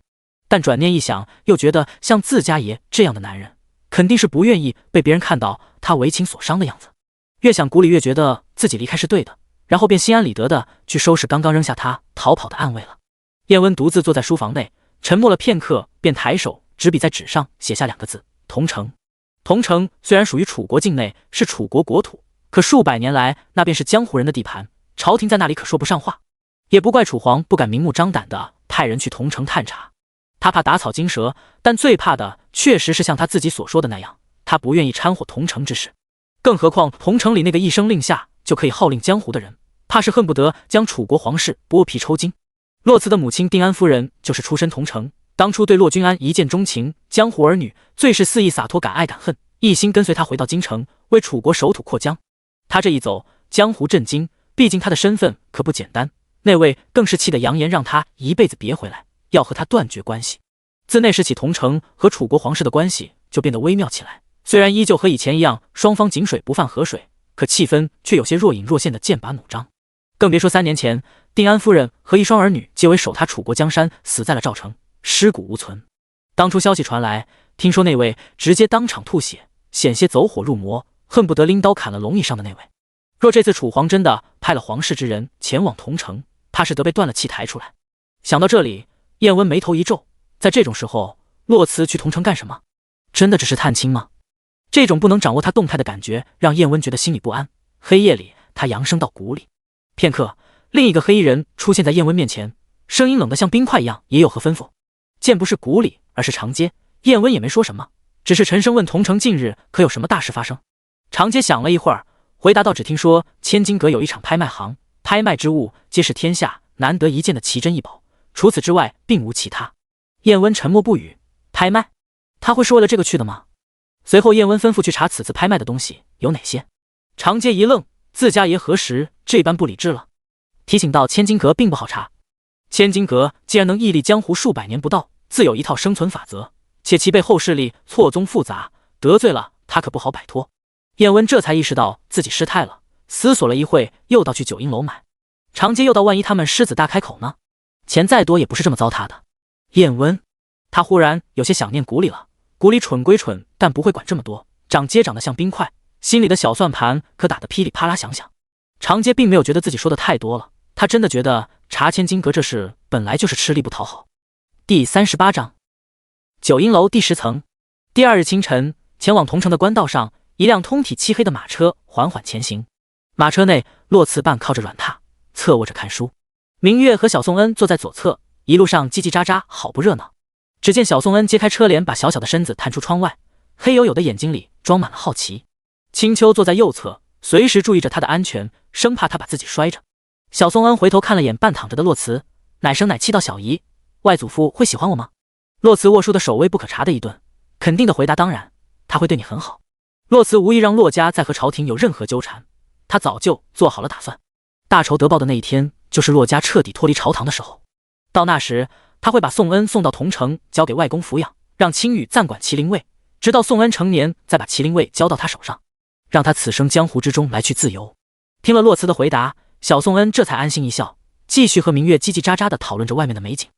但转念一想，又觉得像自家爷这样的男人，肯定是不愿意被别人看到他为情所伤的样子。越想古里越觉得自己离开是对的，然后便心安理得的去收拾刚刚扔下他逃跑的暗卫了。燕温独自坐在书房内，沉默了片刻，便抬手执笔在纸上写下2个字：同城。同城虽然属于楚国境内，是楚国国土，可数百年来那便是江湖人的地盘，朝廷在那里可说不上话。也不怪楚皇不敢明目张胆的派人去同城探查，他怕打草惊蛇，但最怕的确实是像他自己所说的那样，他不愿意掺和同城之事。更何况同城里那个一声令下就可以号令江湖的人，怕是恨不得将楚国皇室剥皮抽筋。洛辞的母亲定安夫人就是出身同城，当初对骆君安一见钟情，江湖儿女最是肆意洒脱，敢爱敢恨，一心跟随他回到京城，为楚国守土扩疆。他这一走，江湖震惊，毕竟他的身份可不简单。那位更是气得扬言让他一辈子别回来，要和他断绝关系。自那时起，同城和楚国皇室的关系就变得微妙起来，虽然依旧和以前一样，双方井水不犯河水，可气氛却有些若隐若现的剑拔弩张。更别说3年前，定安夫人和一双儿女皆为守他楚国江山，死在了赵城，尸骨无存。当初消息传来，听说那位直接当场吐血，险些走火入魔，恨不得拎刀砍了龙以上的那位。若这次楚皇真的派了皇室之人前往同城，怕是得被断了气抬出来。想到这里，燕温眉头一皱，在这种时候，洛辞去同城干什么？真的只是探亲吗？这种不能掌握他动态的感觉让燕温觉得心里不安。黑夜里，他扬声到谷里。片刻，另一个黑衣人出现在燕温面前，声音冷得像冰块一样：也有何吩咐？见不是谷里，而是长街，燕温也没说什么，只是沉声问同城近日可有什么大事发生。长街想了一会儿，回答道：只听说千金阁有一场拍卖行，拍卖之物皆是天下难得一见的奇珍异宝，除此之外并无其他。燕温沉默不语。拍卖？他会是为了这个去的吗？随后燕温吩咐去查此次拍卖的东西有哪些。长街一愣，自家爷何时这般不理智了？提醒到千金阁并不好查。千金阁既然能屹立江湖数百年不到，自有一套生存法则，且其背后势力错综复杂，得罪了他可不好摆脱。燕温这才意识到自己失态了，思索了一会，又到去九阴楼买。长街又道万一他们狮子大开口呢？钱再多也不是这么糟蹋的。燕温，他忽然有些想念谷里了。谷里蠢归蠢，但不会管这么多，长街长得像冰块，心里的小算盘可打得噼里啪啦响响。长街并没有觉得自己说的太多了，他真的觉得查千金阁这事本来就是吃力不讨好。第38章，九阴楼第10层。第二日清晨，前往桐城的官道上，一辆通体漆黑的马车缓缓前行。马车内，洛慈半靠着软榻，侧卧着看书。明月和小宋恩坐在左侧，一路上叽叽喳喳，好不热闹。只见小宋恩揭开车帘，把小小的身子探出窗外，黑黝黝的眼睛里装满了好奇。青秋坐在右侧，随时注意着他的安全，生怕他把自己摔着。小宋恩回头看了眼半躺着的洛慈，奶声奶气道：“小姨，外祖父会喜欢我吗？”洛慈握书的手微不可察的一顿，肯定的回答：“当然，他会对你很好。”洛慈无意让洛家再和朝廷有任何纠缠，他早就做好了打算。大仇得报的那一天，就是洛家彻底脱离朝堂的时候。到那时，他会把宋恩送到桐城，交给外公抚养，让青羽暂管麒麟卫，直到宋恩成年，再把麒麟卫交到他手上，让他此生江湖之中来去自由。听了洛慈的回答，小宋恩这才安心一笑，继续和明月叽叽喳喳地讨论着外面的美景。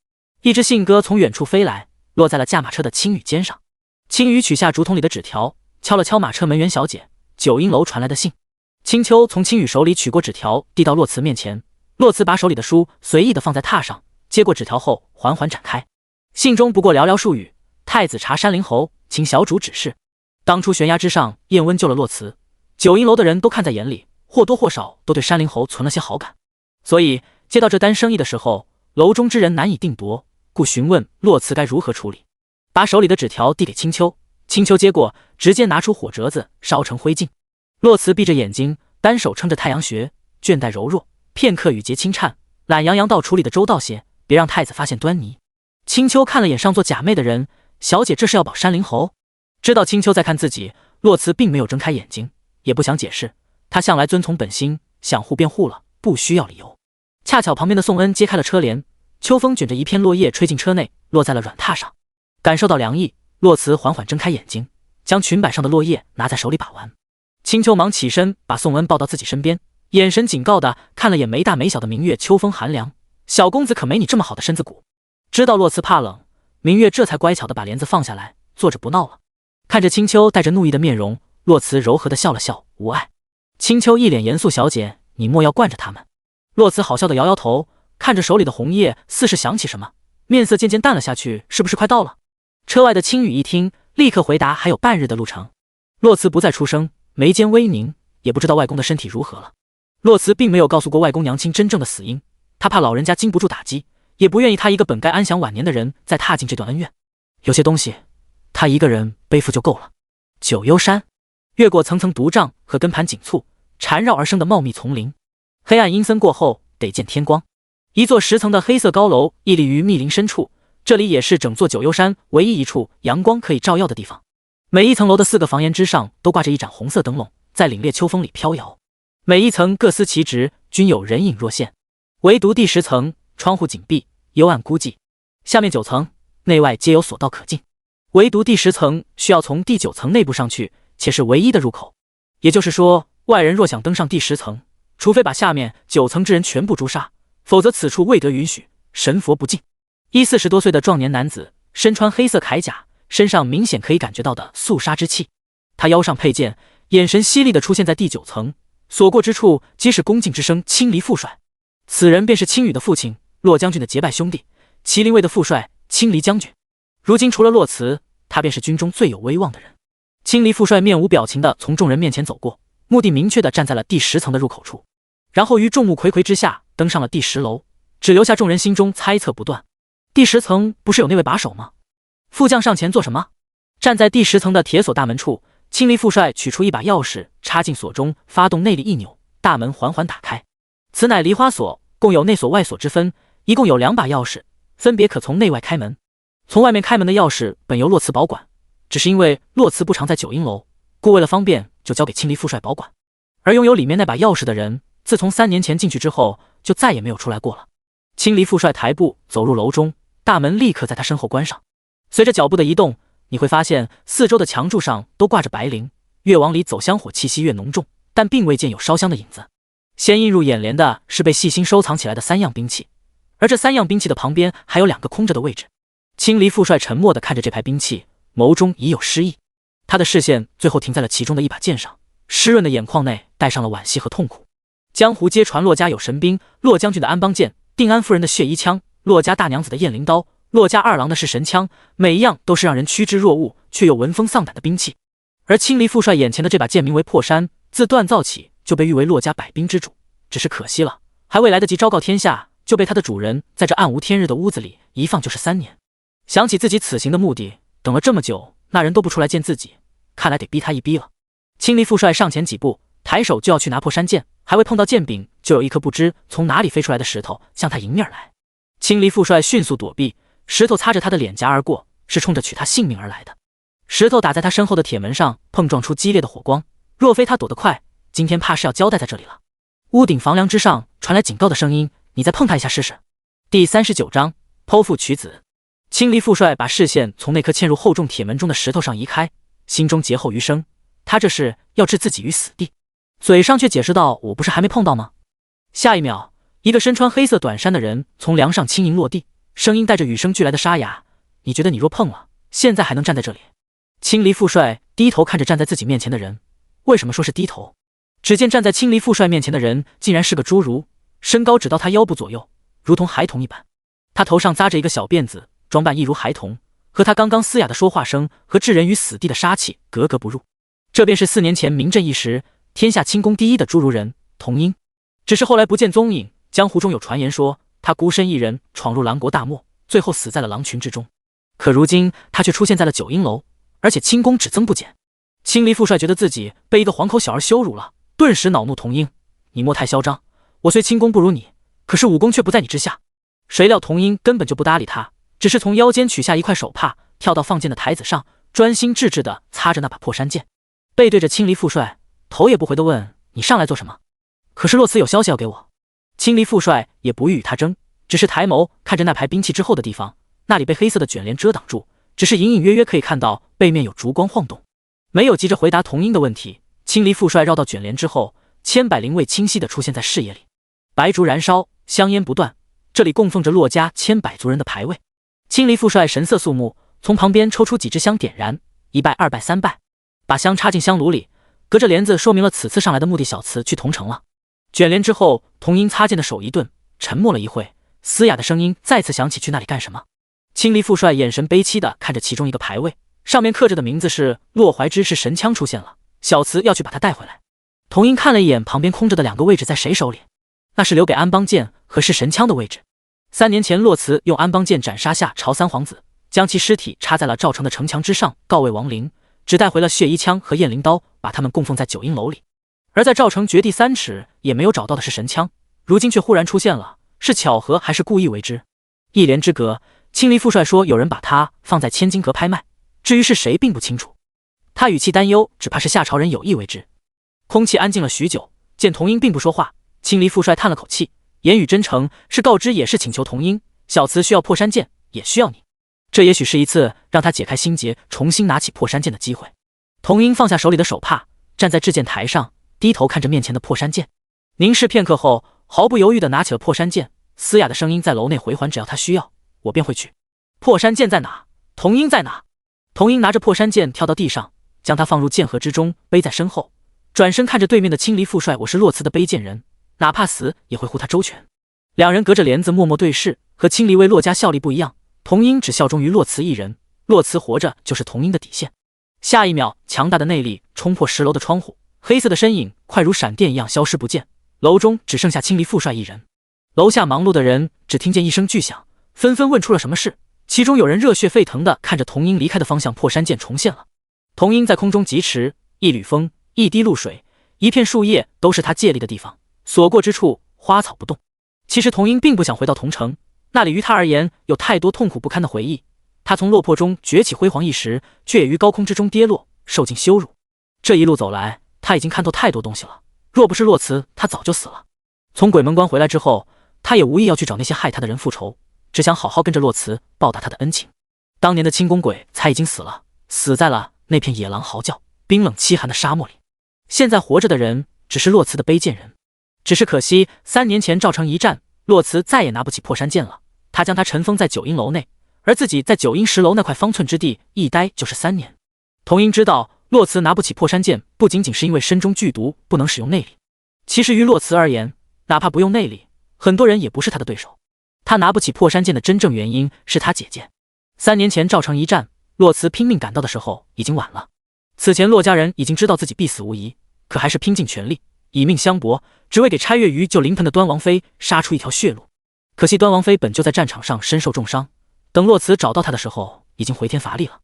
一只信鸽从远处飞来，落在了驾马车的青羽肩上。青羽取下竹筒里的纸条，敲了敲马车门员小姐：“九阴楼传来的信。”青秋从青羽手里取过纸条，递到洛慈面前。洛慈把手里的书随意地放在榻上，接过纸条后缓缓展开。信中不过寥寥数语：“太子查山林侯，请小主指示。”当初悬崖之上，燕温救了洛慈，九阴楼的人都看在眼里，或多或少都对山林侯存了些好感。所以接到这单生意的时候，楼中之人难以定夺，故询问洛慈该如何处理。把手里的纸条递给青秋，青秋接过，直接拿出火折子烧成灰烬。洛慈闭着眼睛，单手撑着太阳穴，倦怠柔弱，片刻语节轻颤，懒洋洋道：“处理的周到些，别让太子发现端倪。”青秋看了眼上做假寐的人，小姐这是要保山林侯？知道青秋在看自己，洛慈并没有睁开眼睛，也不想解释，他向来遵从本心，想护便护了，不需要理由。恰巧旁边的宋恩揭开了车帘，秋风卷着一片落叶吹进车内，落在了软榻上。感受到凉意，洛慈缓缓睁开眼睛，将裙摆上的落叶拿在手里把玩。青秋忙起身，把宋恩抱到自己身边，眼神警告地看了眼没大没小的明月。秋风寒凉，小公子可没你这么好的身子骨。知道洛慈怕冷，明月这才乖巧地把帘子放下来，坐着不闹了。看着青秋带着怒意的面容，洛慈柔和地笑了笑，无碍。青秋一脸严肃：“小姐，你莫要惯着他们。”洛慈好笑地摇摇头，看着手里的红叶，似是想起什么，面色渐渐淡了下去。“是不是快到了？”车外的青羽一听，立刻回答：“还有半日的路程。”洛慈不再出声，眉间微凝，也不知道外公的身体如何了。洛慈并没有告诉过外公娘亲真正的死因，他怕老人家经不住打击，也不愿意他一个本该安享晚年的人再踏进这段恩怨。有些东西，他一个人背负就够了。九幽山，越过层层毒瘴和根盘紧簇、缠绕而生的茂密丛林，黑暗阴森过后，得见天光。一座10层的黑色高楼屹立于密林深处，这里也是整座九幽山唯一一处阳光可以照耀的地方。每一层楼的4个房檐之上都挂着一盏红色灯笼，在凛冽秋风里飘摇。每一层各司其职，均有人影若现。唯独第10层，窗户紧闭，幽暗孤寂。下面9层，内外皆有索道可进。唯独第10层需要从第9层内部上去，且是唯一的入口。也就是说，外人若想登上第10层，除非把下面9层之人全部诛杀，否则此处未得允许，神佛不进。一40多岁的壮年男子，身穿黑色铠甲，身上明显可以感觉到的肃杀之气。他腰上佩剑，眼神犀利地出现在第9层，所过之处皆是恭敬之声，青离副帅。此人便是青羽的父亲，骆将军的结拜兄弟，麒麟卫的副帅青离将军。如今除了骆慈，他便是军中最有威望的人。青离副帅面无表情地从众人面前走过，目的明确地站在了第10层的入口处，然后于众目睽睽之下登上了第10楼，只留下众人心中猜测不断。第10层不是有那位把手吗？副将上前做什么？站在第10层的铁锁大门处，青离副帅取出一把钥匙，插进锁中，发动内力一扭，大门缓缓打开。此乃梨花锁，共有内锁外锁之分，一共有2把钥匙，分别可从内外开门。从外面开门的钥匙本由洛慈保管，只是因为洛慈不常在九阴楼，故为了方便，就交给青离副帅保管。而拥有里面那把钥匙的人，自从3年前进去之后，就再也没有出来过了。青离副帅抬步走入楼中，大门立刻在他身后关上。随着脚步的移动，你会发现四周的墙柱上都挂着白绫，越往里走香火气息越浓重，但并未见有烧香的影子。先映入眼帘的是被细心收藏起来的3样兵器，而这3样兵器的旁边还有2个空着的位置。青离副帅沉默地看着这排兵器，眸中已有诗意。他的视线最后停在了其中的一把剑上，湿润的眼眶内带上了惋惜和痛苦。江湖皆传洛家有神兵，洛将军的安邦剑，定安夫人的血衣枪，洛家大娘子的燕翎刀，洛家二郎的是神枪，每一样都是让人趋之若鹜却又闻风丧胆的兵器。而青离副帅眼前的这把剑名为破山，自锻造起就被誉为洛家百兵之主，只是可惜了，还未来得及昭告天下，就被他的主人在这暗无天日的屋子里一放就是3年。想起自己此行的目的，等了这么久，那人都不出来见自己，看来得逼他一逼了。青离副帅上前几步，抬手就要去拿破山剑，还未碰到剑柄，就有一颗不知从哪里飞出来的石头向他迎面而来。青离副帅迅速躲避，石头擦着他的脸颊而过，是冲着取他性命而来的。石头打在他身后的铁门上，碰撞出激烈的火光，若非他躲得快，今天怕是要交代在这里了。屋顶房梁之上传来警告的声音，你再碰他一下试试。第39章剖腹取子。青离副帅把视线从那颗嵌入厚重铁门中的石头上移开，心中劫后余生，他这是要置自己于死地，嘴上却解释道：“我不是还没碰到吗？”下一秒，一个身穿黑色短衫的人从梁上轻盈落地，声音带着与生俱来的沙哑：“你觉得你若碰了，现在还能站在这里？”青离副帅低头看着站在自己面前的人，为什么说是低头？只见站在青离副帅面前的人竟然是个侏儒，身高只到他腰部左右，如同孩童一般。他头上扎着一个小辫子，装扮一如孩童，和他刚刚嘶哑的说话声和置人于死地的杀气格格不入。这便是4年前名震一时、天下轻功第一的侏儒人童婴，只是后来不见踪影。江湖中有传言说，他孤身一人闯入狼国大漠，最后死在了狼群之中。可如今他却出现在了九阴楼，而且轻功只增不减。青离副帅觉得自己被一个黄口小儿羞辱了，顿时恼怒童婴：“你莫太嚣张！我虽轻功不如你，可是武功却不在你之下。”谁料童婴根本就不搭理他，只是从腰间取下一块手帕，跳到放剑的台子上，专心致志地擦着那把破山剑，背对着青离副帅，头也不回地问：“你上来做什么？”可是洛慈有消息要给我。青离副帅也不欲与他争，只是抬眸看着那排兵器之后的地方，那里被黑色的卷帘遮挡住，只是隐隐约约可以看到背面有烛光晃动。没有急着回答童婴的问题，青离副帅绕到卷帘之后，千百灵位清晰地出现在视野里，白烛燃烧，香烟不断，这里供奉着洛家千百族人的牌位。青离副帅神色肃穆，从旁边抽出几支香点燃，1拜2拜3拜，把香插进香炉里，隔着帘子说明了此次上来的目的小词去同城了。卷帘之后，童婴擦剑的手一顿，沉默了一会，嘶哑的声音再次响起：“去那里干什么？”青离副帅眼神悲戚地看着其中一个牌位，上面刻着的名字是洛怀之，是神枪出现了，小慈要去把他带回来。童婴看了一眼旁边空着的2个位置在谁手里，那是留给安邦剑和是神枪的位置。3年前洛慈用安邦剑斩杀下朝3皇子，将其尸体插在了赵城的城墙之上，告慰亡灵，只带回了血衣枪和燕翎刀，把他们供奉在九阴楼里。而在赵城绝地3尺也没有找到的是神枪，如今却忽然出现了，是巧合还是故意为之？一帘之隔，青离副帅说有人把他放在千金阁拍卖，至于是谁并不清楚。他语气担忧，只怕是夏朝人有意为之。空气安静了许久，见童婴并不说话，青离副帅叹了口气，言语真诚，是告知也是请求童婴，小慈需要破山剑，也需要你。这也许是一次让他解开心结，重新拿起破山剑的机会。童婴放下手里的手帕，站在制剑台上，低头看着面前的破山剑，凝视片刻后，毫不犹豫地拿起了破山剑，嘶哑的声音在楼内回环：“只要他需要，我便会去。”破山剑在哪？童婴在哪？童婴拿着破山剑跳到地上，将它放入剑盒之中，背在身后，转身看着对面的青离副帅：“我是洛慈的卑贱人，哪怕死也会护他周全。”2人隔着帘子默默对视，和青离为洛家效力不一样，童婴只效忠于洛慈一人，洛慈活着就是童婴的底线。下一秒，强大的内力冲破10楼的窗户，黑色的身影快如闪电一样消失不见，楼中只剩下青离副帅一人。楼下忙碌的人只听见一声巨响，纷纷问出了什么事，其中有人热血沸腾地看着童婴离开的方向，破山剑重现了。童婴在空中疾驰，一缕风，一滴露水，一片树叶都是他借力的地方，所过之处花草不动。其实童音并不想回到桐城，那里于他而言有太多痛苦不堪的回忆。他从落魄中崛起辉煌一时，却也于高空之中跌落，受尽羞辱。这一路走来，他已经看透太多东西了。若不是洛慈，他早就死了。从鬼门关回来之后，他也无意要去找那些害他的人复仇，只想好好跟着洛慈报答他的恩情。当年的清宫鬼才已经死了，死在了那片野狼嚎叫、冰冷凄寒的沙漠里。现在活着的人只是洛慈的卑贱人。只是可惜3年前赵城一战，洛慈再也拿不起破山剑了。他将他尘封在九阴楼内，而自己在九阴石楼那块方寸之地一待就是3年。童音知道洛慈拿不起破山剑，不仅仅是因为身中剧毒不能使用内力，其实于洛慈而言，哪怕不用内力，很多人也不是他的对手。他拿不起破山剑的真正原因是他姐姐。3年前赵城一战，洛慈拼命赶到的时候已经晚了。此前洛家人已经知道自己必死无疑，可还是拼尽全力以命相搏，只为给拆月于救临盆的端王妃杀出一条血路。可惜端王妃本就在战场上身受重伤，等洛慈找到她的时候已经回天乏力了。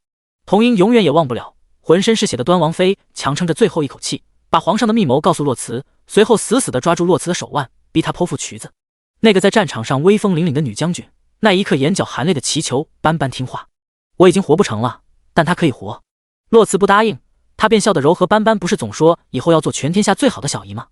童音永远也忘不了浑身是血的端王妃强撑着最后一口气，把皇上的密谋告诉洛慈，随后死死地抓住洛慈的手腕，逼他剖腹娶子。那个在战场上威风凛凛的女将军，那一刻眼角含泪的祈求斑斑听话。我已经活不成了，但她可以活。洛慈不答应，他便笑得柔和斑斑不是总说以后要做全天下最好的小姨吗？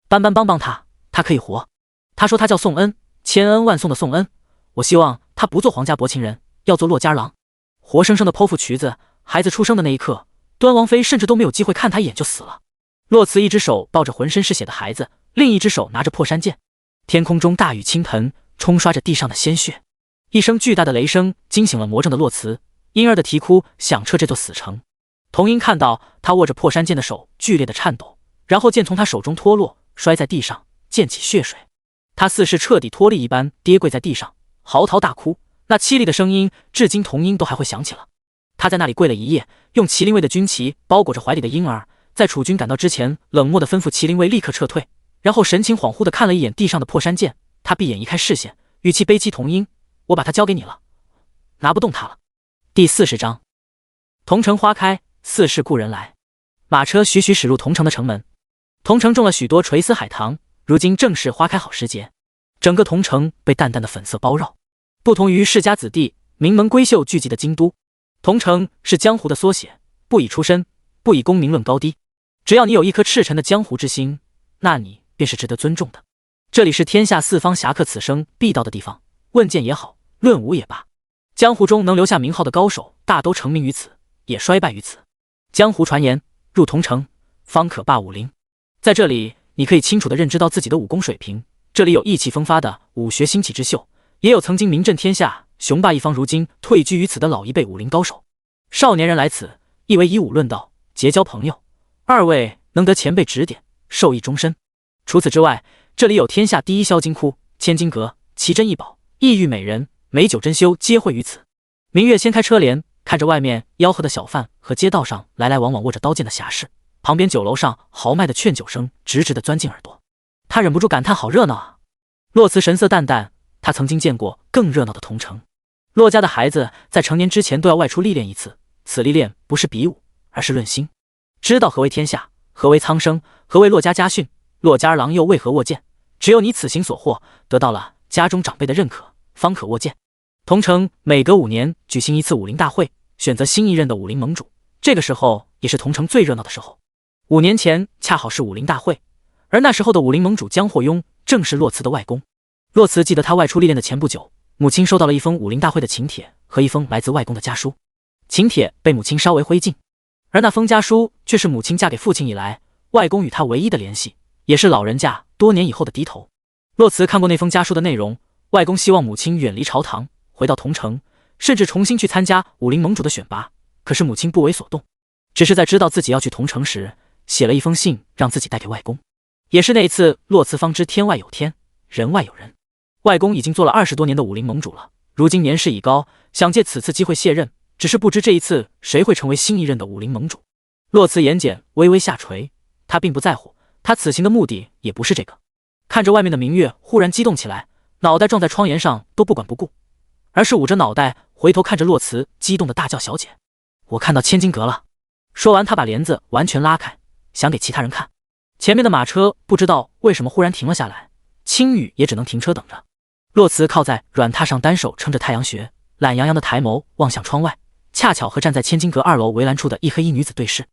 斑斑帮帮他，他可以活。他说他叫宋恩，千恩万宋的宋恩。我希望他不做皇家薄情人，要做骆家郎。活生生的剖腹渠子，孩子出生的那一刻，端王妃甚至都没有机会看他一眼就死了。洛慈一只手抱着浑身是血的孩子，另一只手拿着破山剑。天空中大雨倾盆，冲刷着地上的鲜血。一声巨大的雷声惊醒了魔怔的洛慈，婴儿的啼哭响彻这座死城。童音看到他握着破山剑的手剧烈的颤抖，然后剑从他手中脱落，摔在地上，溅起血水。他似是彻底脱力一般跌跪在地上，嚎啕大哭，那凄厉的声音至今童音都还会想起了。他在那里跪了一夜，用麒麟卫的军旗包裹着怀里的婴儿，在楚军赶到之前冷漠地吩咐麒麟卫立刻撤退，然后神情恍惚地看了一眼地上的破山剑。他闭眼移开视线，语气悲戚：童音，我把它交给你了，拿不动它了。第40章，桐城花开，似是故人来。马车徐徐驶入桐城的城门。桐城种了许多垂丝海棠，如今正是花开好时节，整个桐城被淡淡的粉色包绕。不同于世家子弟、名门闺秀聚集的京都，桐城是江湖的缩写，不以出身，不以功名论高低，只要你有一颗赤诚的江湖之心，那你便是值得尊重的。这里是天下四方侠客此生必到的地方，问剑也好，论武也罢，江湖中能留下名号的高手大都成名于此，也衰败于此。江湖传言，入桐城方可霸武林。在这里，你可以清楚地认知到自己的武功水平。这里有意气风发的武学兴起之秀，也有曾经名震天下、雄霸一方，如今退居于此的老一辈武林高手。少年人来此，一为以武论道，结交朋友；二为能得前辈指点，受益终身。除此之外，这里有天下第一销金窟、千金阁、奇珍异宝、异域美人、美酒珍馐，皆会于此。明月掀开车帘，看着外面吆喝的小贩和街道上来来往往握着刀剑的侠士，旁边酒楼上豪迈的劝酒声直直地钻进耳朵，他忍不住感叹：好热闹啊！洛慈神色淡淡，他曾经见过更热闹的桐城。洛家的孩子在成年之前都要外出历练一次，此历练不是比武，而是论心，知道何为天下，何为苍生，何为洛家家训，洛家郎又为何握剑。只有你此行所获得到了家中长辈的认可，方可握剑。桐城每隔5年举行一次武林大会，选择新一任的武林盟主，这个时候也是桐城最热闹的时候。5年前恰好是武林大会，而那时候的武林盟主江霍庸正是洛慈的外公。洛慈记得他外出历练的前不久，母亲收到了一封武林大会的请帖和一封来自外公的家书。请帖被母亲稍为灰烬，而那封家书却是母亲嫁给父亲以来外公与他唯一的联系，也是老人家多年以后的低头。洛慈看过那封家书的内容，外公希望母亲远离朝堂，回到桐城，甚至重新去参加武林盟主的选拔。可是母亲不为所动，只是在知道自己要去桐城时，写了一封信让自己带给外公。也是那一次，洛慈方知天外有天，人外有人。外公已经做了20多年的武林盟主了，如今年事已高，想借此次机会卸任，只是不知这一次谁会成为新一任的武林盟主。洛慈眼睑微微下垂，他并不在乎，他此行的目的也不是这个。看着外面的明月，忽然激动起来，脑袋撞在窗沿上都不管不顾，而是捂着脑袋回头看着洛慈，激动的大叫：小姐，我看到千金阁了。说完，他把帘子完全拉开，想给其他人看。前面的马车不知道为什么忽然停了下来，青羽也只能停车等着。洛慈靠在软榻上，单手撑着太阳穴，懒洋洋的抬眸望向窗外，恰巧和站在千金阁2楼围栏处的一黑衣女子对视。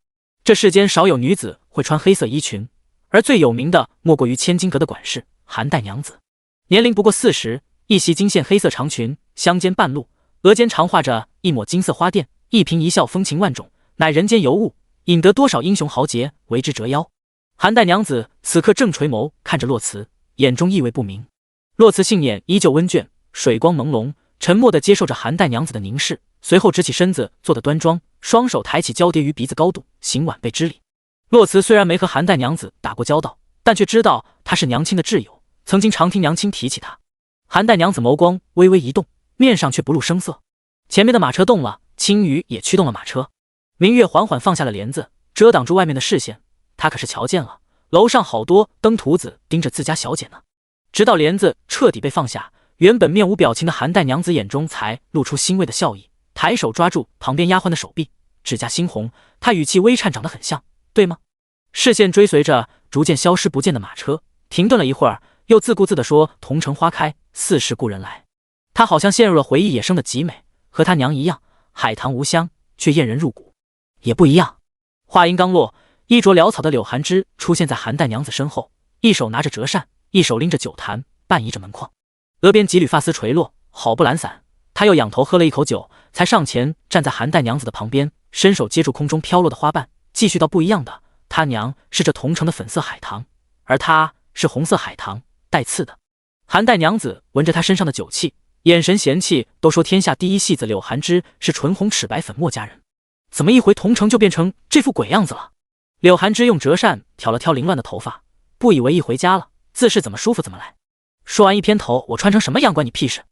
这世间少有女子会穿黑色衣裙，而最有名的莫过于千金阁的管事韩代娘子，年龄不过40，一袭金线黑色长裙，香肩半露，额间常画着一抹金色花钿，一颦一笑风情万种，乃人间尤物，引得多少英雄豪杰为之折腰。韩代娘子此刻正垂眸看着洛慈，眼中意味不明。洛慈杏眼依旧温倦，水光朦胧，沉默地接受着韩代娘子的凝视，随后直起身子，坐得端庄，双手抬起交叠于鼻子高度，行晚辈之礼。洛慈虽然没和韩代娘子打过交道，但却知道她是娘亲的挚友，曾经常听娘亲提起她。韩代娘子眸光微微一动，面上却不露声色。前面的马车动了，青羽也驱动了马车。明月缓缓放下了帘子，遮挡住外面的视线。他可是瞧见了，楼上好多登徒子盯着自家小姐呢。直到帘子彻底被放下，原本面无表情的韩代娘子眼中才露出欣慰的笑意，抬手抓住旁边丫鬟的手臂，指甲猩红，她语气微颤，长得很像，对吗？视线追随着逐渐消失不见的马车，停顿了一会儿，又自顾自地说：“桐城花开，似是故人来。”她好像陷入了回忆野生的极美，和她娘一样，海棠无香，却艳人入骨。也不一样。话音刚落，衣着潦草的柳寒枝出现在韩代娘子身后，一手拿着折扇，一手拎着酒坛，半倚着门框，额边几缕发丝垂落，好不懒散。他又仰头喝了一口酒，才上前站在韩代娘子的旁边，伸手接住空中飘落的花瓣，继续道：“不一样的，他娘是这桐城的粉色海棠，而他是红色海棠，带刺的。”韩代娘子闻着他身上的酒气，眼神嫌弃，都说天下第一戏子柳寒枝是唇红齿白粉墨佳人，怎么一回桐城就变成这副鬼样子了？柳寒枝用折扇挑了挑凌乱的头发，不以为意回家了，自是怎么舒服怎么来。说完一偏头，我穿成什么样关你屁事？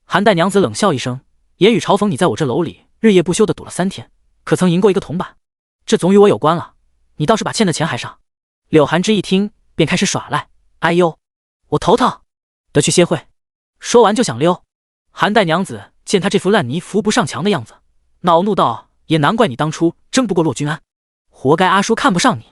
韩代娘子冷笑一声，言语嘲讽：“你在我这楼里日夜不休的赌了3天，可曾赢过一个铜板？这总与我有关了，你倒是把欠的钱还上。”柳寒枝一听便开始耍赖：“哎呦，我头疼，得去歇会。”说完就想溜。韩代娘子见他这副烂泥扶不上墙的样子，恼怒道：“也难怪你当初争不过骆君安，活该阿叔看不上你。”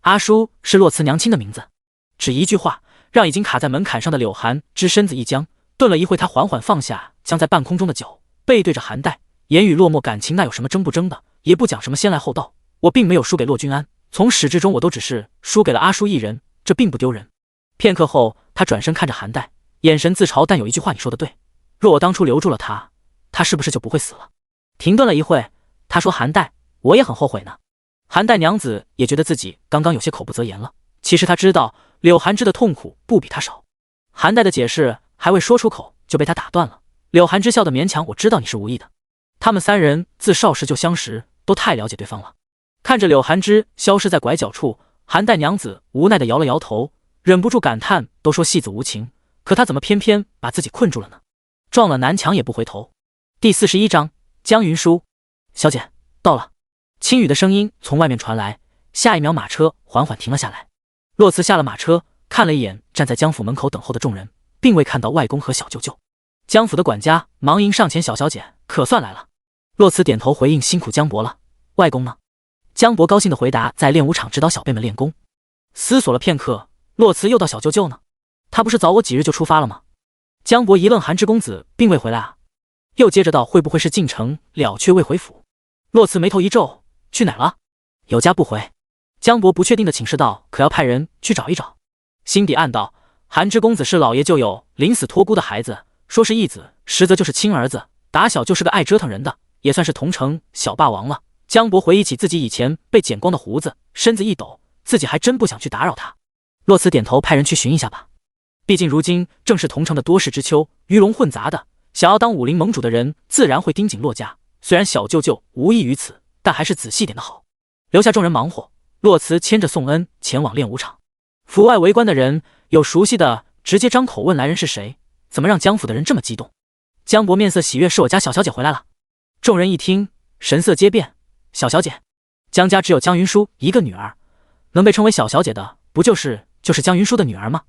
阿叔是洛慈娘亲的名字。只一句话，让已经卡在门槛上的柳寒枝身子一僵，顿了一会，他缓缓放下将在半空中的脚，背对着韩代，言语落寞：“感情那有什么争不争的，也不讲什么先来后到，我并没有输给骆君安，从始至终我都只是输给了阿叔一人，这并不丢人。”片刻后，他转身看着韩代，眼神自嘲：“但有一句话你说的对，若我当初留住了他，他是不是就不会死了？”停顿了一会，他说：“韩代，我也很后悔呢。”韩代娘子也觉得自己刚刚有些口不择言了，其实他知道柳寒枝的痛苦不比他少。韩代的解释还未说出口，就被他打断了。柳寒枝笑得勉强：“我知道你是无意的。”他们3人自少时就相识，都太了解对方了。看着柳寒枝消失在拐角处，韩代娘子无奈地摇了摇头，忍不住感叹：“都说戏子无情，可他怎么偏偏把自己困住了呢？撞了南墙也不回头。”第41章江云舒。小姐到了。青羽的声音从外面传来，下一秒马车缓缓停了下来。洛慈下了马车，看了一眼站在江府门口等候的众人，并未看到外公和小舅舅。江府的管家忙迎上前：“小小姐可算来了。”洛慈点头回应：“辛苦江伯了。”“外公呢？”江伯高兴地回答：“在练武场指导小辈们练功。”思索了片刻，洛慈又道：“小舅舅呢？他不是早我几日就出发了吗？”江伯一愣：“韩枝公子并未回来啊？”又接着道：“会不会是进城了却未回府？”洛慈眉头一皱：“去哪了？”“有家不回。”江伯不确定地请示道：“可要派人去找一找？”心底暗道：韩枝公子是老爷就有临死托孤的孩子，说是义子，实则就是亲儿子，打小就是个爱折腾人的，也算是桐城小霸王了。江伯回忆起自己以前被剪光的胡子，身子一抖，自己还真不想去打扰他。洛慈点头：“派人去寻一下吧。毕竟如今正是桐城的多事之秋，鱼龙混杂的，想要当武林盟主的人自然会盯紧洛家。虽然小舅舅无意于此，但还是仔细点的好。”留下众人忙活，洛慈牵着宋恩前往练武场。府外围观的人有熟悉的，直接张口问来人是谁，怎么让江府的人这么激动？江伯面色喜悦：“是我家小小姐回来了。”众人一听，神色皆变。小小姐？江家只有江云舒一个女儿，能被称为小小姐的，不就是江云舒的女儿吗？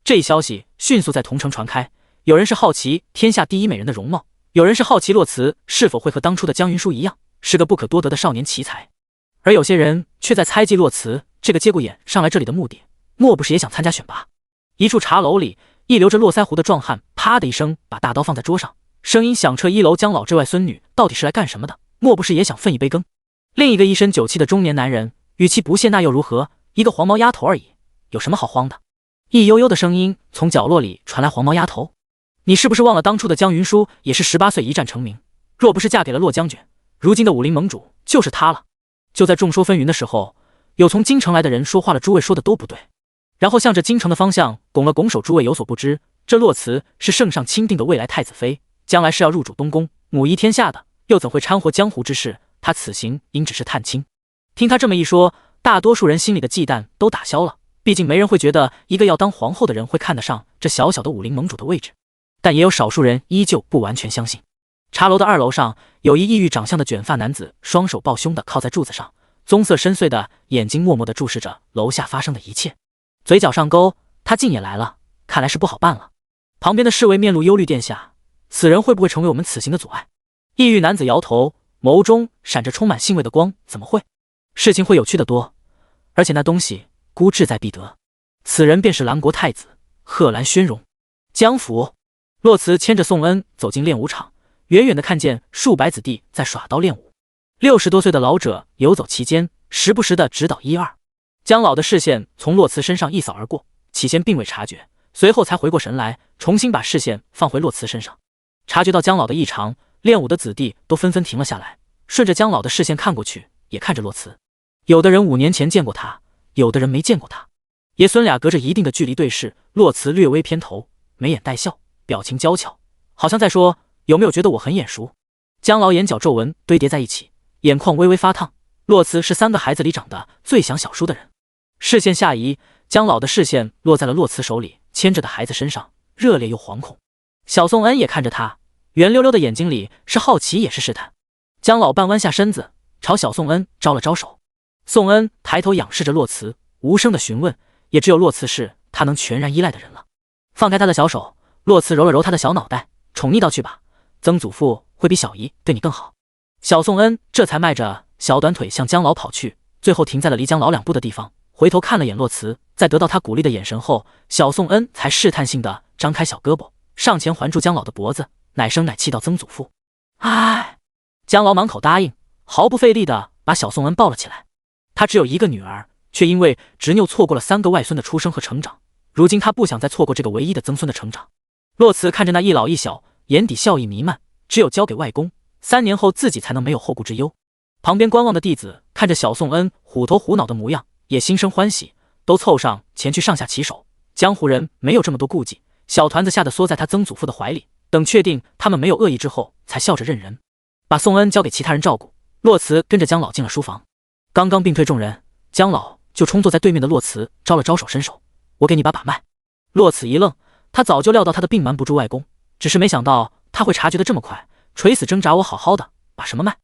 这一消息迅速在桐城传开，有人是好奇天下第一美人的容貌，有人是好奇洛慈是否会和当初的江云舒一样，是个不可多得的少年奇才，而有些人却在猜忌洛慈这个节骨眼上来这里的目的，莫不是也想参加选拔？一处茶楼里，一留着络腮胡的壮汉啪的一声把大刀放在桌上，声音响彻一楼。江老这外孙女到底是来干什么的？莫不是也想分一杯羹？另一个一身酒气的中年男人语气不屑：那又如何？一个黄毛丫头而已，有什么好慌的？一悠悠的声音从角落里传来：黄毛丫头，你是不是忘了当初的江云舒也是18岁一战成名？若不是嫁给了骆将军，如今的武林盟主就是他了。就在众说纷纭的时候，有从京城来的人说话了：诸位说的都不对。然后向着京城的方向拱了拱手：诸位有所不知，这骆慈是圣上钦定的未来太子妃，将来是要入主东宫，母仪天下的，又怎会掺和江湖之事？他此行应只是探亲。听他这么一说，大多数人心里的忌惮都打消了，毕竟没人会觉得一个要当皇后的人会看得上这小小的武林盟主的位置。但也有少数人依旧不完全相信。茶楼的2楼上，有一异域长相的卷发男子，双手抱胸的靠在柱子上，棕色深邃的眼睛默默地注视着楼下发生的一切，嘴角上勾。他竟也来了，看来是不好办了。旁边的侍卫面露忧虑：殿下，此人会不会成为我们此行的阻碍？异域男子摇头，眸中闪着充满兴味的光：怎么会？事情会有趣的多，而且那东西孤志在必得。此人便是兰国太子贺兰轩荣。江府，骆慈牵着宋恩走进练武场，远远的看见数百子弟在耍刀练武，60多岁的老者游走其间，时不时的指导1、2。江老的视线从骆慈身上一扫而过，起先并未察觉，随后才回过神来，重新把视线放回骆慈身上。察觉到江老的异常，练武的子弟都纷纷停了下来，顺着江老的视线看过去，也看着骆慈。有的人5年前见过他，有的人没见过他。爷孙俩隔着一定的距离对视，骆慈略微偏头，眉眼带笑，表情娇俏，好像在说：有没有觉得我很眼熟？江老眼角皱纹堆叠在一起，眼眶微微发烫。骆慈是3个孩子里长得最像小叔的人。视线下移，江老的视线落在了骆慈手里牵着的孩子身上，热烈又惶恐。小宋恩也看着他，圆溜溜的眼睛里是好奇也是试探。江老半弯下身子，朝小宋恩招了招手。宋恩抬头仰视着骆慈，无声的询问，也只有骆慈是他能全然依赖的人了。放开他的小手，骆慈揉了揉他的小脑袋，宠溺道：去吧，曾祖父会比小姨对你更好。小宋恩这才迈着小短腿向江老跑去，最后停在了离江老2步的地方，回头看了眼骆慈，在得到他鼓励的眼神后，小宋恩才试探性的张开小胳膊，上前环住江老的脖子，奶声奶气道：曾祖父。哎，江老满口答应，毫不费力的把小宋恩抱了起来。他只有一个女儿，却因为执拗错过了3个外孙的出生和成长，如今他不想再错过这个唯一的曾孙的成长。骆慈看着那一老一小，眼底笑意弥漫，只有交给外公，3年后自己才能没有后顾之忧。旁边观望的弟子看着小宋恩虎头虎脑的模样，也心生欢喜，都凑上前去上下其手。江湖人没有这么多顾忌，小团子吓得缩在他曾祖父的怀里，等确定他们没有恶意之后，才笑着认人，把宋恩交给其他人照顾。骆慈跟着江老进了书房，刚刚并退众人，江老就冲坐在对面的骆慈招了招手，伸手：我给你把脉。骆慈一愣，他早就料到他的病瞒不住外公，只是没想到他会察觉的这么快，垂死挣扎：我好好的，把什么脉？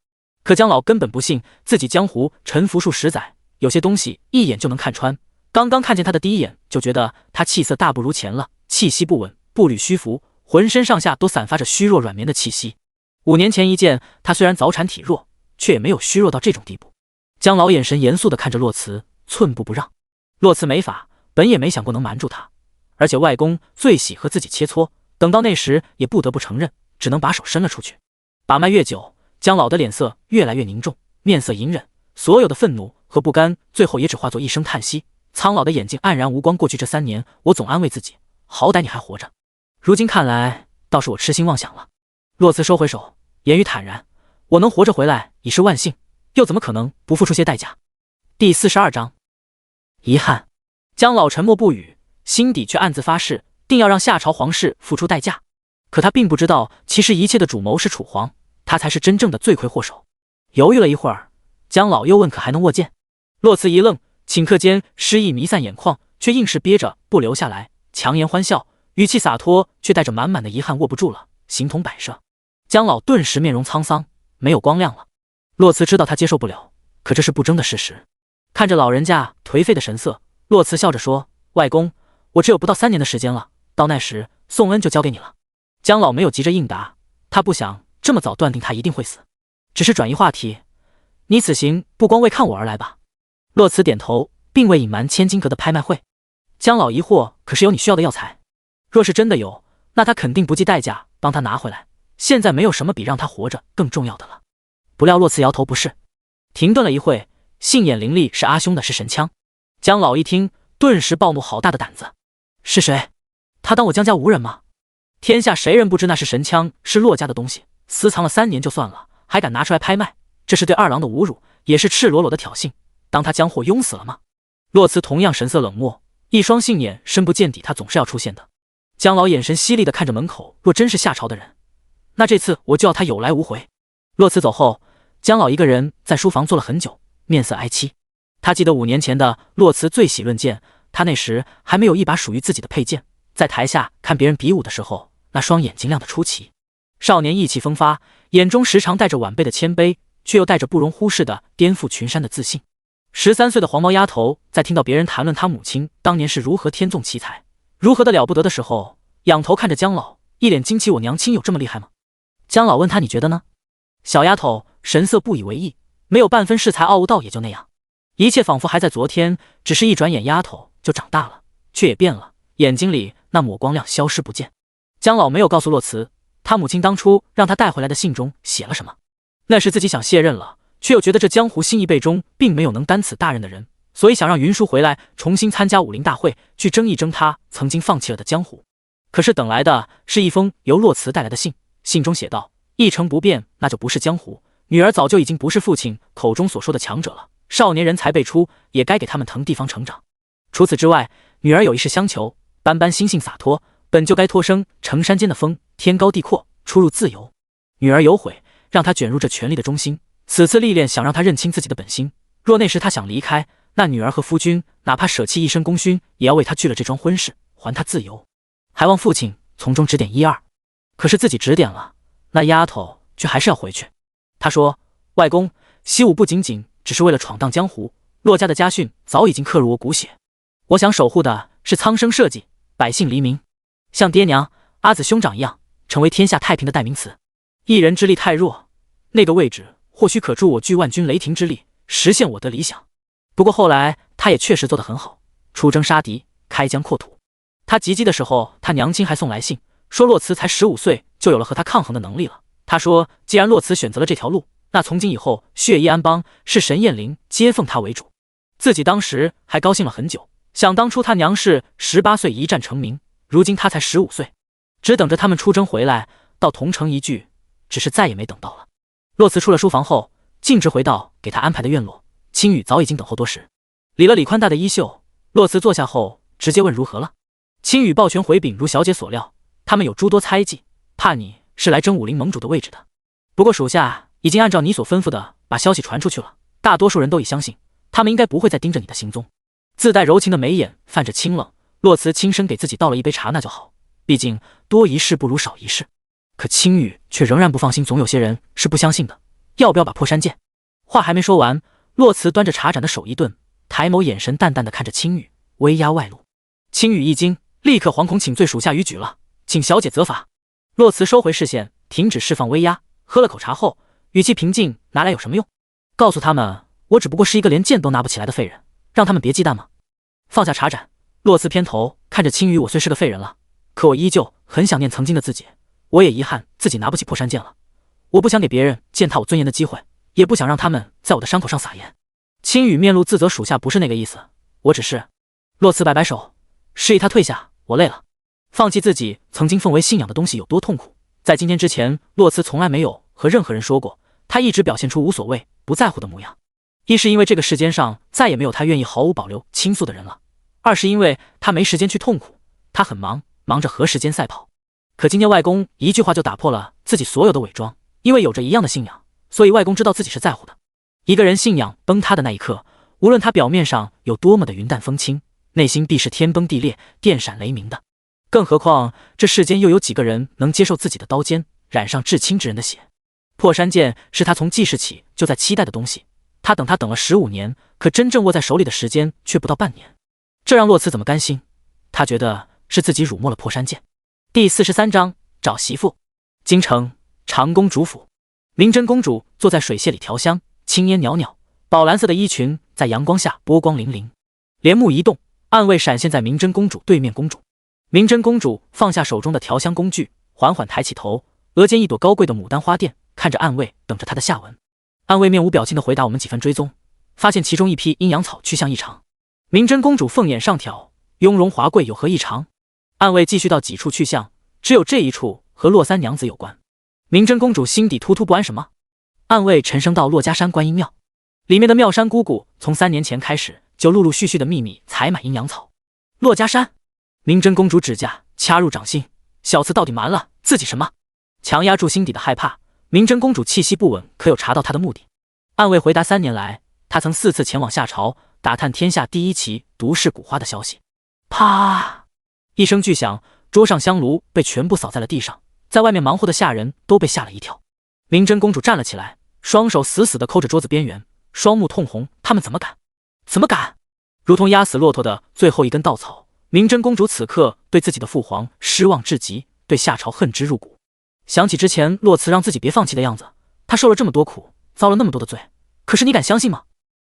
可江老根本不信自己江湖沉浮数10载，有些东西一眼就能看穿。刚刚看见他的第一眼，就觉得他气色大不如前了，气息不稳，步履虚浮，浑身上下都散发着虚弱软绵的气息。5年前一见他，虽然早产体弱，却也没有虚弱到这种地步。江老眼神严肃地看着骆慈，寸步不让。骆慈没法，本也没想过能瞒住他，而且外公最喜和自己切磋，等到那时也不得不承认，只能把手伸了出去。把脉越久，江老的脸色越来越凝重，面色隐忍，所有的愤怒和不甘最后也只化作一声叹息。苍老的眼睛黯然无光。过去这3年，我总安慰自己，好歹你还活着，如今看来倒是我痴心妄想了。骆慈收回手，言语坦然：我能活着回来已是万幸，又怎么可能不付出些代价？第42章遗憾。江老沉默不语，心底却暗自发誓，定要让夏朝皇室付出代价。可他并不知道，其实一切的主谋是楚皇，他才是真正的罪魁祸首。犹豫了一会儿，江老又问：可还能握剑？骆慈一愣，顷刻间失意弥散眼眶，却硬是憋着不流下来，强颜欢笑，语气洒脱，却带着满满的遗憾：握不住了，形同摆设。江老顿时面容沧桑，没有光亮了。骆慈知道他接受不了，可这是不争的事实。看着老人家颓废的神色，骆慈笑着说：外公，我只有不到3年的时间了，到那时宋恩就交给你了。江老没有急着应答，他不想这么早断定他一定会死，只是转移话题：你此行不光为看我而来吧？骆慈点头，并未隐瞒千金阁的拍卖会。姜老疑惑，可是有你需要的药材？若是真的有，那他肯定不计代价帮他拿回来。现在没有什么比让他活着更重要的了。不料洛慈摇头，不是。停顿了一会，杏眼伶俐是阿兄的，是神枪。姜老一听，顿时暴怒，好大的胆子！是谁？他当我姜家无人吗？天下谁人不知那是神枪，是洛家的东西，私藏了3年就算了，还敢拿出来拍卖，这是对二郎的侮辱，也是赤裸裸的挑衅。当他将祸拥死了吗？洛慈同样神色冷漠，一双杏眼深不见底，他总是要出现的。姜老眼神犀利地看着门口，若真是夏朝的人，那这次我就要他有来无回。洛慈走后，姜老一个人在书房坐了很久，面色哀戚。他记得5年前的洛慈最喜论剑，他那时还没有一把属于自己的佩剑，在台下看别人比武的时候，那双眼睛亮得出奇。少年意气风发，眼中时常带着晚辈的谦卑，却又带着不容忽视的颠覆群山的自信。13岁的黄毛丫头在听到别人谈论她母亲当年是如何天纵奇才，如何的了不得的时候，仰头看着姜老，一脸惊奇，我娘亲有这么厉害吗？姜老问他，你觉得呢？小丫头神色不以为意，没有半分恃才傲物，道也就那样。一切仿佛还在昨天，只是一转眼丫头就长大了，却也变了，眼睛里那抹光亮消失不见。姜老没有告诉洛慈，他母亲当初让他带回来的信中写了什么，那是自己想卸任了，却又觉得这江湖新一辈中并没有能担此大任的人，所以想让云舒回来重新参加武林大会，去争一争他曾经放弃了的江湖。可是等来的是一封由洛慈带来的信，信中写道：一成不变，那就不是江湖，女儿早就已经不是父亲口中所说的强者了，少年人才辈出，也该给他们腾地方成长。除此之外，女儿有一事相求，般般心性洒脱，本就该脱生成山间的风，天高地阔，出入自由。女儿有悔，让他卷入这权力的中心，此次历练想让他认清自己的本心，若那时他想离开，那女儿和夫君哪怕舍弃一身功勋，也要为他拒了这桩婚事，还他自由，还望父亲从中指点1、2。可是自己指点了，那丫头却还是要回去。他说：外公，习武不仅仅只是为了闯荡江湖，洛家的家训早已经刻入我骨血，我想守护的是苍生社稷，百姓黎民，像爹娘阿紫兄长一样，成为天下太平的代名词。一人之力太弱，那个位置或许可助我聚万军雷霆之力，实现我的理想。不过后来他也确实做得很好，出征杀敌，开疆扩土。他及笄的时候，他娘亲还送来信，说洛慈才15岁就有了和他抗衡的能力了。他说既然洛慈选择了这条路，那从今以后血衣安邦，是神燕陵皆奉他为主。自己当时还高兴了很久，想当初他娘是18岁一战成名，如今他才15岁，只等着他们出征回来，到同城一聚，只是再也没等到了。洛慈出了书房后，径直回到给他安排的院落，青羽早已经等候多时。理了理宽大的衣袖，洛慈坐下后直接问如何了。青羽抱拳回禀，如小姐所料，他们有诸多猜忌，怕你是来争武林盟主的位置的。不过属下已经按照你所吩咐的把消息传出去了，大多数人都已相信，他们应该不会再盯着你的行踪。自带柔情的眉眼泛着清冷，洛慈轻声给自己倒了一杯茶，那就好，毕竟多一事不如少一事。可青羽却仍然不放心，总有些人是不相信的，要不要把破山剑？话还没说完，洛慈端着茶盏的手一顿，抬眸眼神淡淡的看着青羽，威压外露。青羽一惊，立刻惶恐请罪，属下逾矩了，请小姐责罚。洛慈收回视线，停止释放威压，喝了口茶后，语气平静，拿来有什么用？告诉他们，我只不过是一个连剑都拿不起来的废人，让他们别忌惮吗？放下茶盏，洛慈偏头看着青羽，我虽是个废人了，可我依旧很想念曾经的自己，我也遗憾自己拿不起破山剑了，我不想给别人践踏我尊严的机会，也不想让他们在我的伤口上撒盐。青羽面露自责，属下不是那个意思，我只是……洛慈摆摆手，示意他退下，我累了。放弃自己曾经奉为信仰的东西有多痛苦，在今天之前，洛慈从来没有和任何人说过，他一直表现出无所谓、不在乎的模样。一是因为这个世间上再也没有他愿意毫无保留倾诉的人了，二是因为他没时间去痛苦，他很忙，忙着和时间赛跑。可今天外公一句话就打破了自己所有的伪装，因为有着一样的信仰，所以外公知道自己是在乎的。一个人信仰崩塌的那一刻，无论他表面上有多么的云淡风轻，内心必是天崩地裂、电闪雷鸣的。更何况这世间又有几个人能接受自己的刀尖染上至亲之人的血？破山剑是他从记事起就在期待的东西，他等了15年，可真正握在手里的时间却不到半年，这让洛慈怎么甘心？他觉得是自己辱没了破山剑。第43章找媳妇。京城长公主府，明真公主坐在水榭里调香，青烟袅袅，宝蓝色的衣裙在阳光下波光粼粼，帘幕一动，暗卫闪现在明真公主对面。公主，明真公主放下手中的调香工具，缓缓抬起头，额间一朵高贵的牡丹花钿，看着暗卫，等着他的下文。暗卫面无表情地回答：我们几番追踪，发现其中一批阴阳草去向异常。明真公主凤眼上挑，雍容华贵，有何异常？暗卫继续到几处去向，只有这一处和洛三娘子有关。明真公主心底突突不安，什么？暗卫沉声道：珞珈山观音庙里面的妙山姑姑，从3年前开始就陆陆续续的秘密采买阴阳草。珞珈山，明真公主指甲掐入掌心，小次到底瞒了自己什么？强压住心底的害怕，明真公主气息不稳，可有查到她的目的？暗卫回答：3年来，她曾4次前往夏朝，打探天下第一奇毒氏古花的消息。啪！一声巨响，桌上香炉被全部扫在了地上，在外面忙活的下人都被吓了一跳。明真公主站了起来，双手死死地抠着桌子边缘，双目通红。他们怎么敢？怎么敢？如同压死骆驼的最后一根稻草，明真公主此刻对自己的父皇失望至极，对夏朝恨之入骨。想起之前洛慈让自己别放弃的样子，他受了这么多苦，遭了那么多的罪，可是你敢相信吗？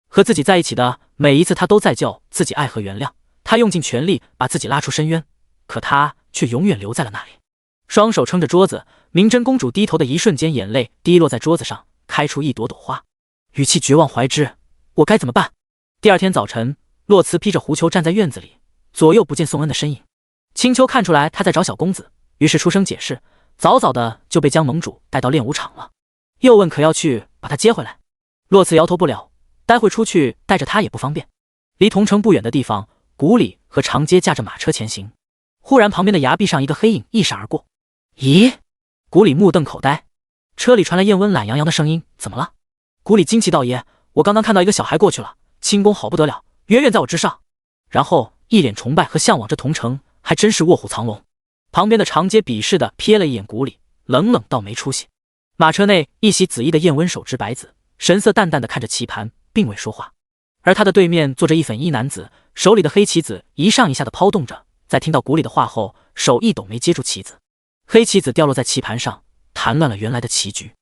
和自己在一起的每一次，他都在叫自己爱和原谅，他用尽全力把自己拉出深渊，可他却永远留在了那里。双手撑着桌子，明真公主低头的一瞬间，眼泪滴落在桌子上，开出一朵朵花，语气绝望怀之：我该怎么办？第二天早晨，洛慈披着狐裘站在院子里，左右不见宋恩的身影。青丘看出来他在找小公子，于是出声解释，早早的就被江盟主带到练武场了。又问可要去把他接回来？洛慈摇头：不了，待会出去带着他也不方便。离桐城不远的地方，谷里和长街驾着马车前行。忽然旁边的崖壁上一个黑影一闪而过。咦？谷里目瞪口呆。车里传来燕温懒洋洋的声音：怎么了？谷里惊奇道：爷，我刚刚看到一个小孩过去了，轻功好不得了，远远在我之上。然后一脸崇拜和向往着桐城，还真是卧虎藏龙。旁边的长街鄙视的瞥了一眼谷里，冷冷道：没出息。马车内一袭紫衣的燕温手执白子，神色淡淡的看着棋盘，并未说话。而他的对面坐着一粉衣男子，手里的黑棋子一上一下的抛动着，在听到谷里的话后，手一抖没接住棋子，黑棋子掉落在棋盘上，弹乱了原来的棋局。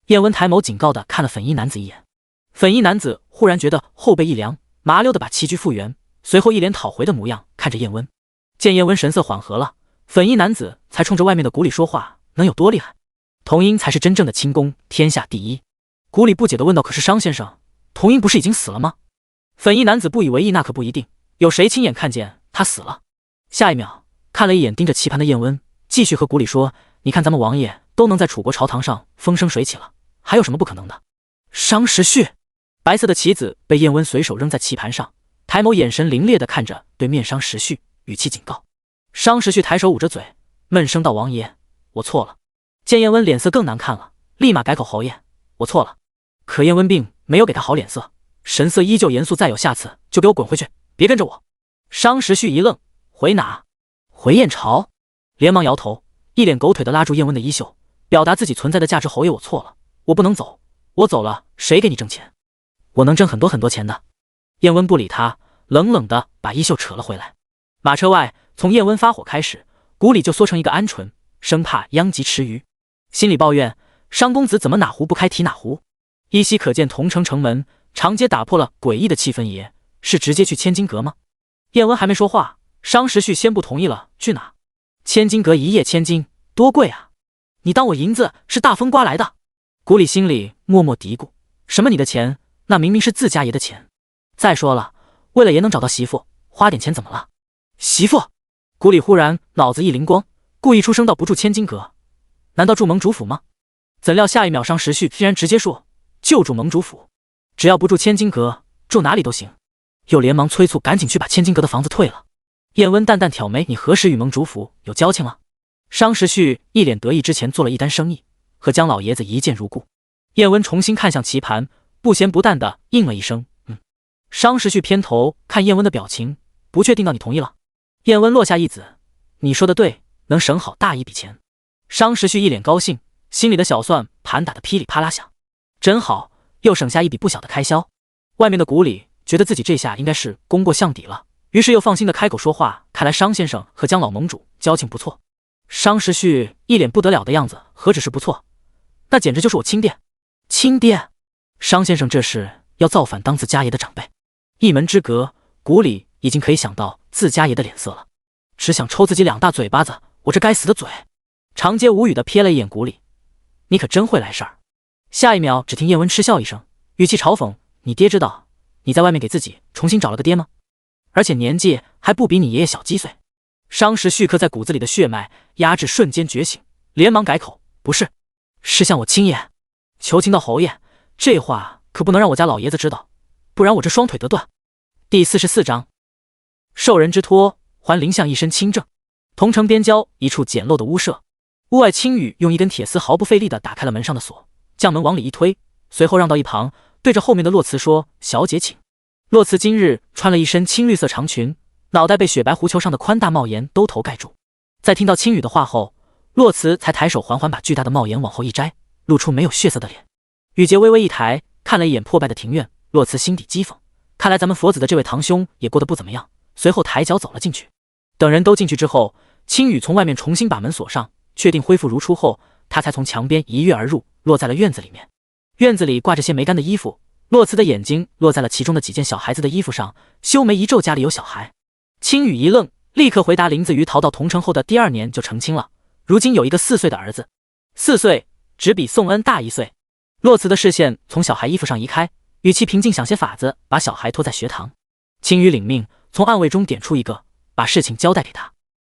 燕温抬眸警告的看了粉衣男子一眼，粉衣男子忽然觉得后背一凉，麻溜的把棋局复原，随后一脸讨回的模样看着燕温。见燕温神色缓和了，粉衣男子才冲着外面的谷里说话：能有多厉害？童音才是真正的轻功天下第一。谷里不解的问道：可是商先生，童音不是已经死了吗？粉衣男子不以为意：那可不一定，有谁亲眼看见他死了？下一秒看了一眼盯着棋盘的燕温，继续和谷里说：你看咱们王爷都能在楚国朝堂上风生水起了，还有什么不可能的？商时序。白色的棋子被燕温随手扔在棋盘上，抬眸眼神凌冽地看着对面商时序，语气警告。商时序抬手捂着嘴，闷声道：王爷，我错了。见燕温脸色更难看了，立马改口：侯爷，我错了。可燕温并没有给他好脸色，神色依旧严肃：再有下次就给我滚回去，别跟着我。商时序一愣：回哪？回燕朝。连忙摇头，一脸狗腿的拉住燕温的衣袖，表达自己存在的价值：侯爷，我错了，我不能走，我走了谁给你挣钱？我能挣很多很多钱的。燕温不理他，冷冷的把衣袖扯了回来。马车外，从燕温发火开始，谷里就缩成一个鹌鹑，生怕殃及池鱼，心里抱怨：商公子怎么哪壶不开提哪壶？依稀可见桐城城门，长街打破了诡异的气氛。爷是直接去千金阁吗？燕温还没说话，商时序先不同意了：去哪？千金阁一夜千金，多贵啊！你当我银子是大风刮来的？谷里心里默默嘀咕：什么你的钱？那明明是自家爷的钱。再说了，为了爷能找到媳妇，花点钱怎么了？媳妇！谷里忽然脑子一灵光，故意出声道：不住千金阁，难道住盟主府吗？怎料下一秒商时序居然直接说：就住盟主府，只要不住千金阁，住哪里都行。又连忙催促赶紧去把千金阁的房子退了。燕温淡淡挑眉：你何时与盟主府有交情了？商时序一脸得意，之前做了一单生意，和江老爷子一见如故。燕温重新看向棋盘，不咸不淡的应了一声：商时序偏头看燕温的表情，不确定到你同意了。燕温落下一子：你说的对，能省好大一笔钱。商时序一脸高兴，心里的小算盘打得噼里啪啦响，真好，又省下一笔不小的开销。外面的谷里觉得自己这下应该是功过相抵了，于是又放心的开口说话：看来商先生和江老盟主交情不错。商时序一脸不得了的样子：何止是不错，那简直就是我亲爹。亲爹？商先生这是要造反当自家爷的长辈？一门之隔，谷里已经可以想到自家爷的脸色了，只想抽自己2大嘴巴子。我这该死的嘴！长街无语的瞥了一眼谷里，你可真会来事儿。下一秒，只听叶文嗤笑一声，语气嘲讽：“你爹知道你在外面给自己重新找了个爹吗？而且年纪还不比你爷爷小几岁。”伤势蓄刻在骨子里的血脉压制瞬间觉醒，连忙改口：“不是，是向我亲爷。求亲到侯爷，这话可不能让我家老爷子知道，不然我这双腿得断。”第44章，受人之托，还林相一身清正。同城边郊一处简陋的屋舍，屋外青羽用一根铁丝毫不费力地打开了门上的锁，将门往里一推，随后让到一旁，对着后面的洛慈说：“小姐请。”洛慈今日穿了一身青绿色长裙，脑袋被雪白狐裘上的宽大帽檐兜头盖住。在听到青羽的话后，洛慈才抬手缓缓把巨大的帽檐往后一摘，露出没有血色的脸。羽节微微一抬，看了一眼破败的庭院，洛慈心底讥讽：看来咱们佛子的这位堂兄也过得不怎么样。随后抬脚走了进去。等人都进去之后，青羽从外面重新把门锁上，确定恢复如初后，他才从墙边一跃而入，落在了院子里面。院子里挂着些没干的衣服，洛慈的眼睛落在了其中的几件小孩子的衣服上，修眉一皱，家里有小孩。青羽一愣，立刻回答：林子瑜逃到桐城后的第2年就成亲了，如今有一个4岁的儿子，4岁只比宋恩大1岁。洛慈的视线从小孩衣服上移开，语气平静，想些法子把小孩拖在学堂。青羽领命，从暗卫中点出一个，把事情交代给他。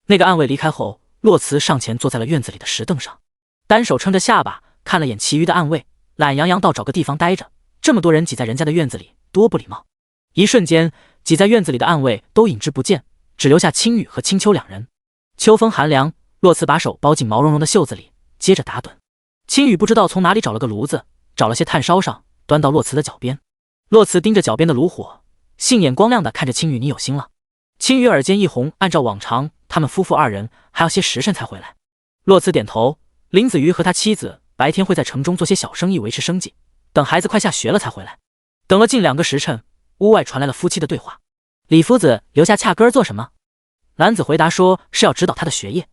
那个暗卫离开后，洛慈上前坐在了院子里的石凳上，单手撑着下巴，看了眼其余的暗卫，懒洋洋道：“找个地方待着，这么多人挤在人家的院子里，多不礼貌。”一瞬间，挤在院子里的暗卫都隐之不见，只留下青羽和青秋2人。秋风寒凉，洛慈把手包进毛茸茸的袖子里，接着打盹。青羽不知道从哪里找了个炉子，找了些炭烧上，端到洛慈的脚边。洛慈盯着脚边的炉火，杏眼光亮的看着青羽：“你有心了。”青羽耳尖一红，按照往常，他们夫妇2人还要些时辰才回来。洛慈点头，林子瑜和他妻子白天会在城中做些小生意维持生计，等孩子快下学了才回来。等了近2个时辰，屋外传来了夫妻的对话：“李夫子留下掐根做什么？”男子回答说：“是要指导他的学业。”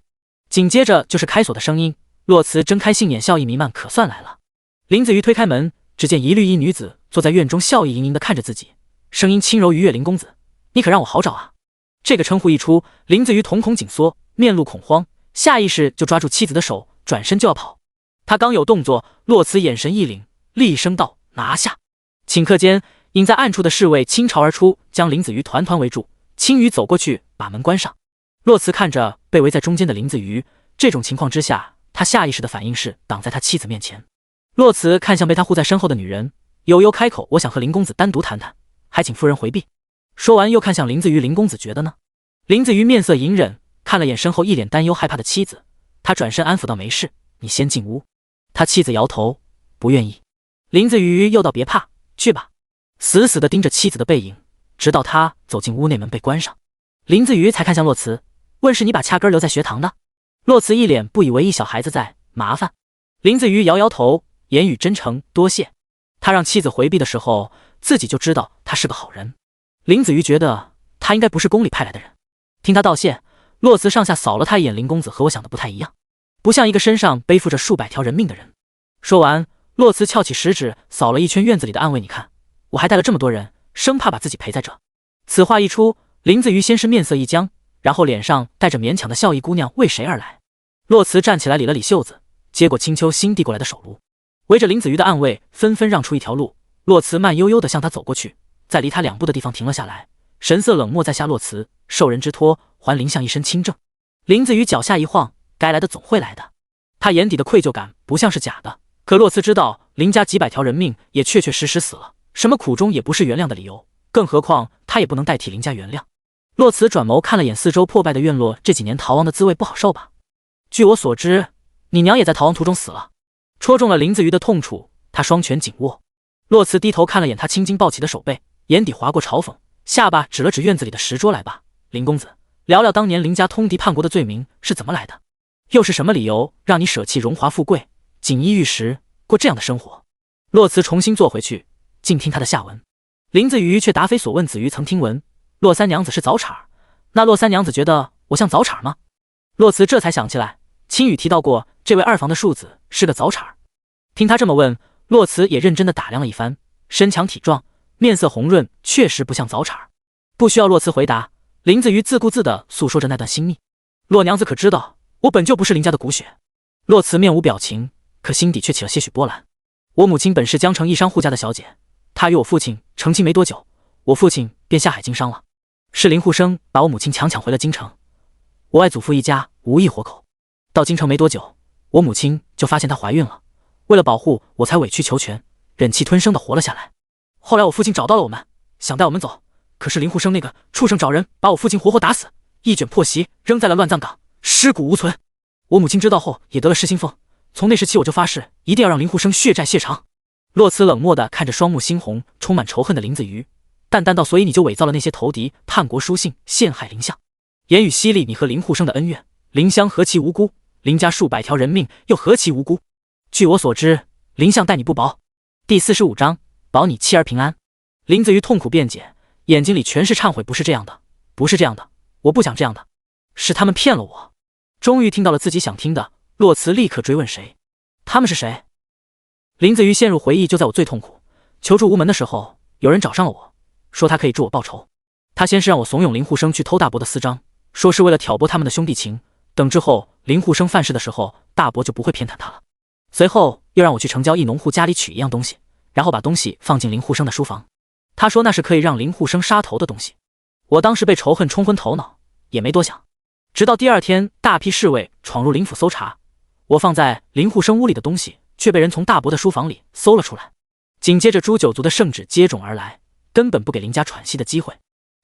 紧接着就是开锁的声音，洛慈睁开杏眼，笑意弥漫：“可算来了。”林子瑜推开门，只见一绿衣女子坐在院中，笑意盈盈地看着自己，声音轻柔愉悦：“林公子，你可让我好找啊！”这个称呼一出，林子瑜瞳孔紧缩，面露恐慌，下意识就抓住妻子的手，转身就要跑。他刚有动作，洛慈眼神一凛，厉声道：“拿下！”顷刻间，隐在暗处的侍卫倾巢而出，将林子瑜团团围住。青羽走过去把门关上。洛慈看着被围在中间的林子瑜，这种情况之下，他下意识的反应是挡在他妻子面前。洛慈看向被他护在身后的女人，悠悠开口：“我想和林公子单独谈谈，还请夫人回避。”说完又看向林子瑜：“林公子觉得呢？”林子瑜面色隐忍，看了眼身后一脸担忧害怕的妻子，他转身安抚道：“没事，你先进屋。”他妻子摇头不愿意。林子瑜又道：“别怕，去吧。”死死地盯着妻子的背影，直到他走进屋内，门被关上，林子瑜才看向洛慈，问：“是你把掐根留在学堂的？”洛慈一脸不以为意：“小孩子在，麻烦。”林子瑜摇摇头，言语真诚：“多谢。”他让妻子回避的时候，自己就知道他是个好人。林子瑜觉得他应该不是宫里派来的人。听他道谢，洛慈上下扫了他一眼：“林公子和我想的不太一样，不像一个身上背负着数百条人命的人。”说完，洛慈翘起食指扫了一圈院子里的暗卫：“你看，我还带了这么多人，生怕把自己陪在这。”此话一出，林子瑜先是面色一僵，然后脸上带着勉强的笑意：“姑娘为谁而来？”洛慈站起来理了理袖子，接过青秋新递过来的手炉。围着林子瑜的暗卫纷纷让出一条路，洛慈慢悠悠地向他走过去，在离他2步的地方停了下来，神色冷漠：“在下洛慈，受人之托，还林相一身清正。”林子瑜脚下一晃，该来的总会来的。他眼底的愧疚感不像是假的，可洛慈知道林家几百条人命也确确实实死了，什么苦衷也不是原谅的理由，更何况他也不能代替林家原谅。洛慈转眸看了眼四周破败的院落，这几年逃亡的滋味不好受吧？据我所知，你娘也在逃亡途中死了。戳中了林子瑜的痛处，他双拳紧握。洛慈低头看了眼他青筋暴起的手背，眼底划过嘲讽，下巴指了指院子里的石桌：“来吧，林公子，聊聊当年林家通敌叛国的罪名是怎么来的，又是什么理由让你舍弃荣华富贵，锦衣玉食，过这样的生活？”洛慈重新坐回去，静听他的下文。林子瑜却答非所问：“子瑜曾听闻洛三娘子是早产，那洛三娘子觉得我像早产吗？”洛慈这才想起来，青羽提到过这位二房的庶子是个早产。听他这么问，洛慈也认真的打量了一番，身强体壮，面色红润，确实不像早产。不需要洛辞回答，林子瑜自顾自地诉说着那段心秘。洛娘子可知道，我本就不是林家的骨血。洛辞面无表情，可心底却起了些许波澜。我母亲本是江城一商户家的小姐，她与我父亲成亲没多久，我父亲便下海经商了。是林护生把我母亲强抢回了京城，我外祖父一家无一活口。到京城没多久，我母亲就发现她怀孕了，为了保护我才委曲求全，忍气吞声地活了下来。后来我父亲找到了我们，想带我们走，可是林护生那个畜生找人把我父亲活活打死，一卷破席扔在了乱葬岗，尸骨无存。我母亲知道后也得了失心疯，从那时起我就发誓一定要让林护生血债血偿。洛辞冷漠地看着双目猩红充满仇恨的林子瑜，淡淡道：所以你就伪造了那些投敌叛国书信，陷害林相，言语犀利你和林护生的恩怨。林香何其无辜，林家数百条人命又何其无辜。据我所知，林相待你不薄。第45章保你妻儿平安。林子瑜痛苦辩解，眼睛里全是忏悔。不是这样的，不是这样的，我不想这样的，是他们骗了我。终于听到了自己想听的，洛辞立刻追问谁？他们是谁？林子瑜陷入回忆。就在我最痛苦求助无门的时候，有人找上了我，说他可以助我报仇。他先是让我怂恿林护生去偷大伯的私章，说是为了挑拨他们的兄弟情，等之后林护生犯事的时候，大伯就不会偏袒他了。随后又让我去城郊一农户家里取一样东西，然后把东西放进林护生的书房。他说那是可以让林护生杀头的东西。我当时被仇恨冲昏头脑，也没多想。直到第二天，大批侍卫闯入林府搜查，我放在林护生屋里的东西却被人从大伯的书房里搜了出来。紧接着诛九族的圣旨接踵而来，根本不给林家喘息的机会。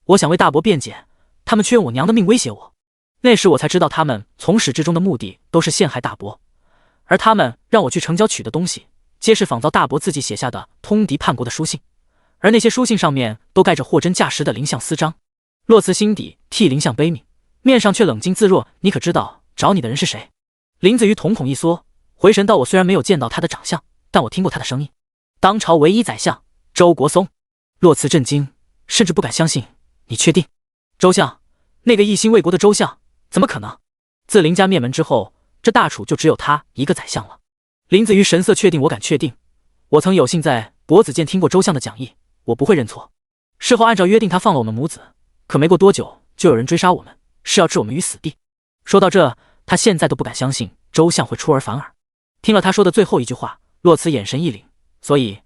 我想为大伯辩解，他们却用我娘的命威胁我。那时我才知道，他们从始至终的目的都是陷害大伯，而他们让我去城郊取的东西，皆是仿造大伯自己写下的通敌叛国的书信，而那些书信上面都盖着货真价实的林相私章。洛辞心底替林相悲悯，面上却冷静自若。你可知道找你的人是谁？林子瑜瞳孔一缩，回神道：我虽然没有见到他的长相，但我听过他的声音。当朝唯一宰相周国松。洛辞震惊，甚至不敢相信。你确定？周相，那个一心为国的周相，怎么可能？自林家灭门之后，这大楚就只有他一个宰相了。林子瑜神色确定。我敢确定，我曾有幸在国子监听过周相的讲义，我不会认错。事后按照约定，他放了我们母子，可没过多久就有人追杀我们，是要置我们于死地。说到这，他现在都不敢相信周相会出尔反尔。听了他说的最后一句话，洛辞眼神一凛。所以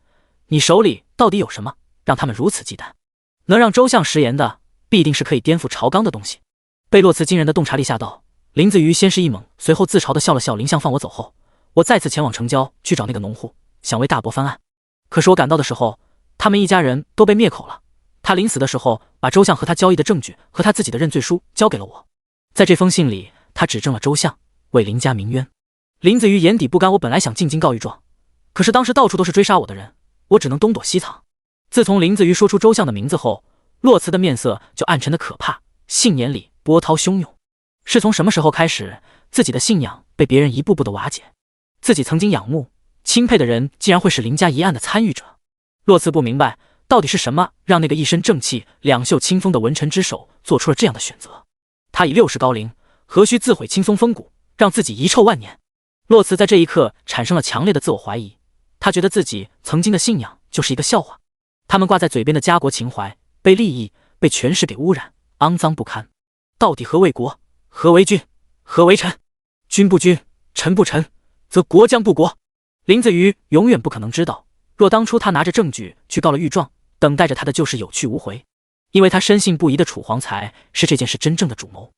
你手里到底有什么让他们如此忌惮？能让周相食言的，必定是可以颠覆朝纲的东西。被洛辞惊人的洞察力吓到，林子瑜先是一懵，随后自嘲地笑了笑。林相放我走后，我再次前往城郊去找那个农户，想为大伯翻案。可是我赶到的时候，他们一家人都被灭口了。他临死的时候，把周相和他交易的证据和他自己的认罪书交给了我。在这封信里，他指证了周相，为林家鸣冤。林子瑜眼底不甘，我本来想进京告一状，可是当时到处都是追杀我的人，我只能东躲西藏。自从林子瑜说出周相的名字后，洛辞的面色就暗沉的可怕，信眼里波涛汹涌。是从什么时候开始，自己的信仰被别人一步步的瓦解？自己曾经仰慕、钦佩的人，竟然会是林家一案的参与者。洛辞不明白，到底是什么让那个一身正气、两袖清风的文臣之首做出了这样的选择？他已60高龄，何须自毁青松风骨，让自己遗臭万年？洛辞在这一刻产生了强烈的自我怀疑，他觉得自己曾经的信仰就是一个笑话。他们挂在嘴边的家国情怀，被利益、被权势给污染，肮脏不堪。到底何为国？何为君？何为臣？君不君，臣不臣，则国将不国。林子瑜永远不可能知道，若当初他拿着证据去告了御状，等待着他的就是有去无回。因为他深信不疑的楚皇才是这件事真正的主谋。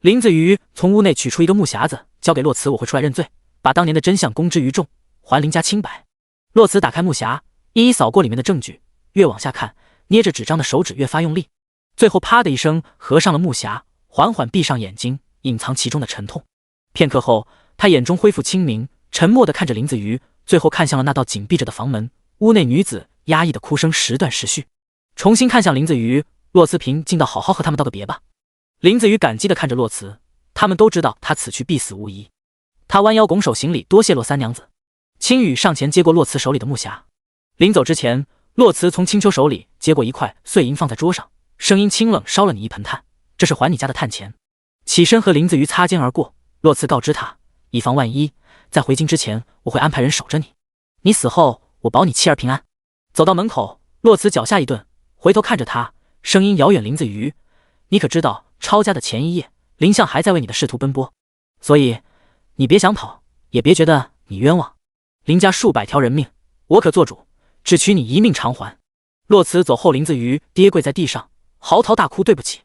林子瑜从屋内取出一个木匣子，交给洛辞：我会出来认罪，把当年的真相公之于众，还林家清白。洛辞打开木匣，一一扫过里面的证据，越往下看，捏着纸张的手指越发用力，最后啪的一声合上了木匣，缓缓闭上眼睛，隐藏其中的沉痛。片刻后，他眼中恢复清明，沉默地看着林子瑜，最后看向了那道紧闭着的房门。屋内女子压抑的哭声时断时续。重新看向林子瑜，洛辞平静道：好好和他们道个别吧。林子瑜感激地看着洛辞，他们都知道他此去必死无疑。他弯腰拱手行礼，多谢洛三娘子。青羽上前接过洛辞手里的木匣。临走之前，洛辞从青丘手里接过一块碎银放在桌上，声音清冷：烧了你一盆炭，这是还你家的炭钱。起身和林子瑜擦肩而过，洛辞告知他，以防万一，在回京之前，我会安排人守着你，你死后我保你妻儿平安。走到门口，洛辞脚下一顿，回头看着他，声音遥远。林子瑜，你可知道抄家的前一夜，林相还在为你的仕途奔波，所以你别想跑，也别觉得你冤枉。林家数百条人命，我可做主，只取你一命偿还。洛慈走后，林子瑜跌跪在地上，嚎啕大哭：“对不起，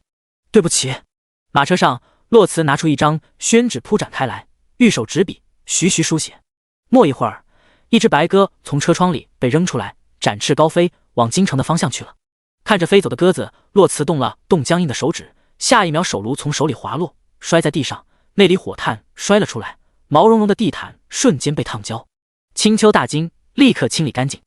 对不起！”马车上，洛慈拿出一张宣纸铺展开来，玉手执笔，徐徐书写。莫一会儿，一只白鸽从车窗里被扔出来，展翅高飞，往京城的方向去了。看着飞走的鸽子，洛慈动了动僵硬的手指，下一秒手炉从手里滑落，摔在地上，内里火炭摔了出来，毛茸茸的地毯瞬间被烫焦。青丘大惊，立刻清理干净。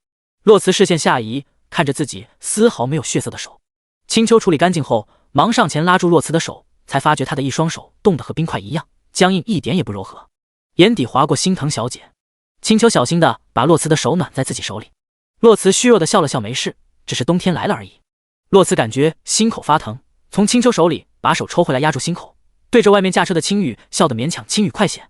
洛慈视线下移，看着自己丝毫没有血色的手。青丘处理干净后，忙上前拉住洛慈的手，才发觉他的一双手冻得和冰块一样，僵硬一点也不柔和。眼底划过心疼小姐。青丘小心地把洛慈的手暖在自己手里。洛慈虚弱地笑了笑，没事，只是冬天来了而已。洛慈感觉心口发疼，从青丘手里把手抽回来压住心口，对着外面驾车的青雨笑得勉强。青雨快些！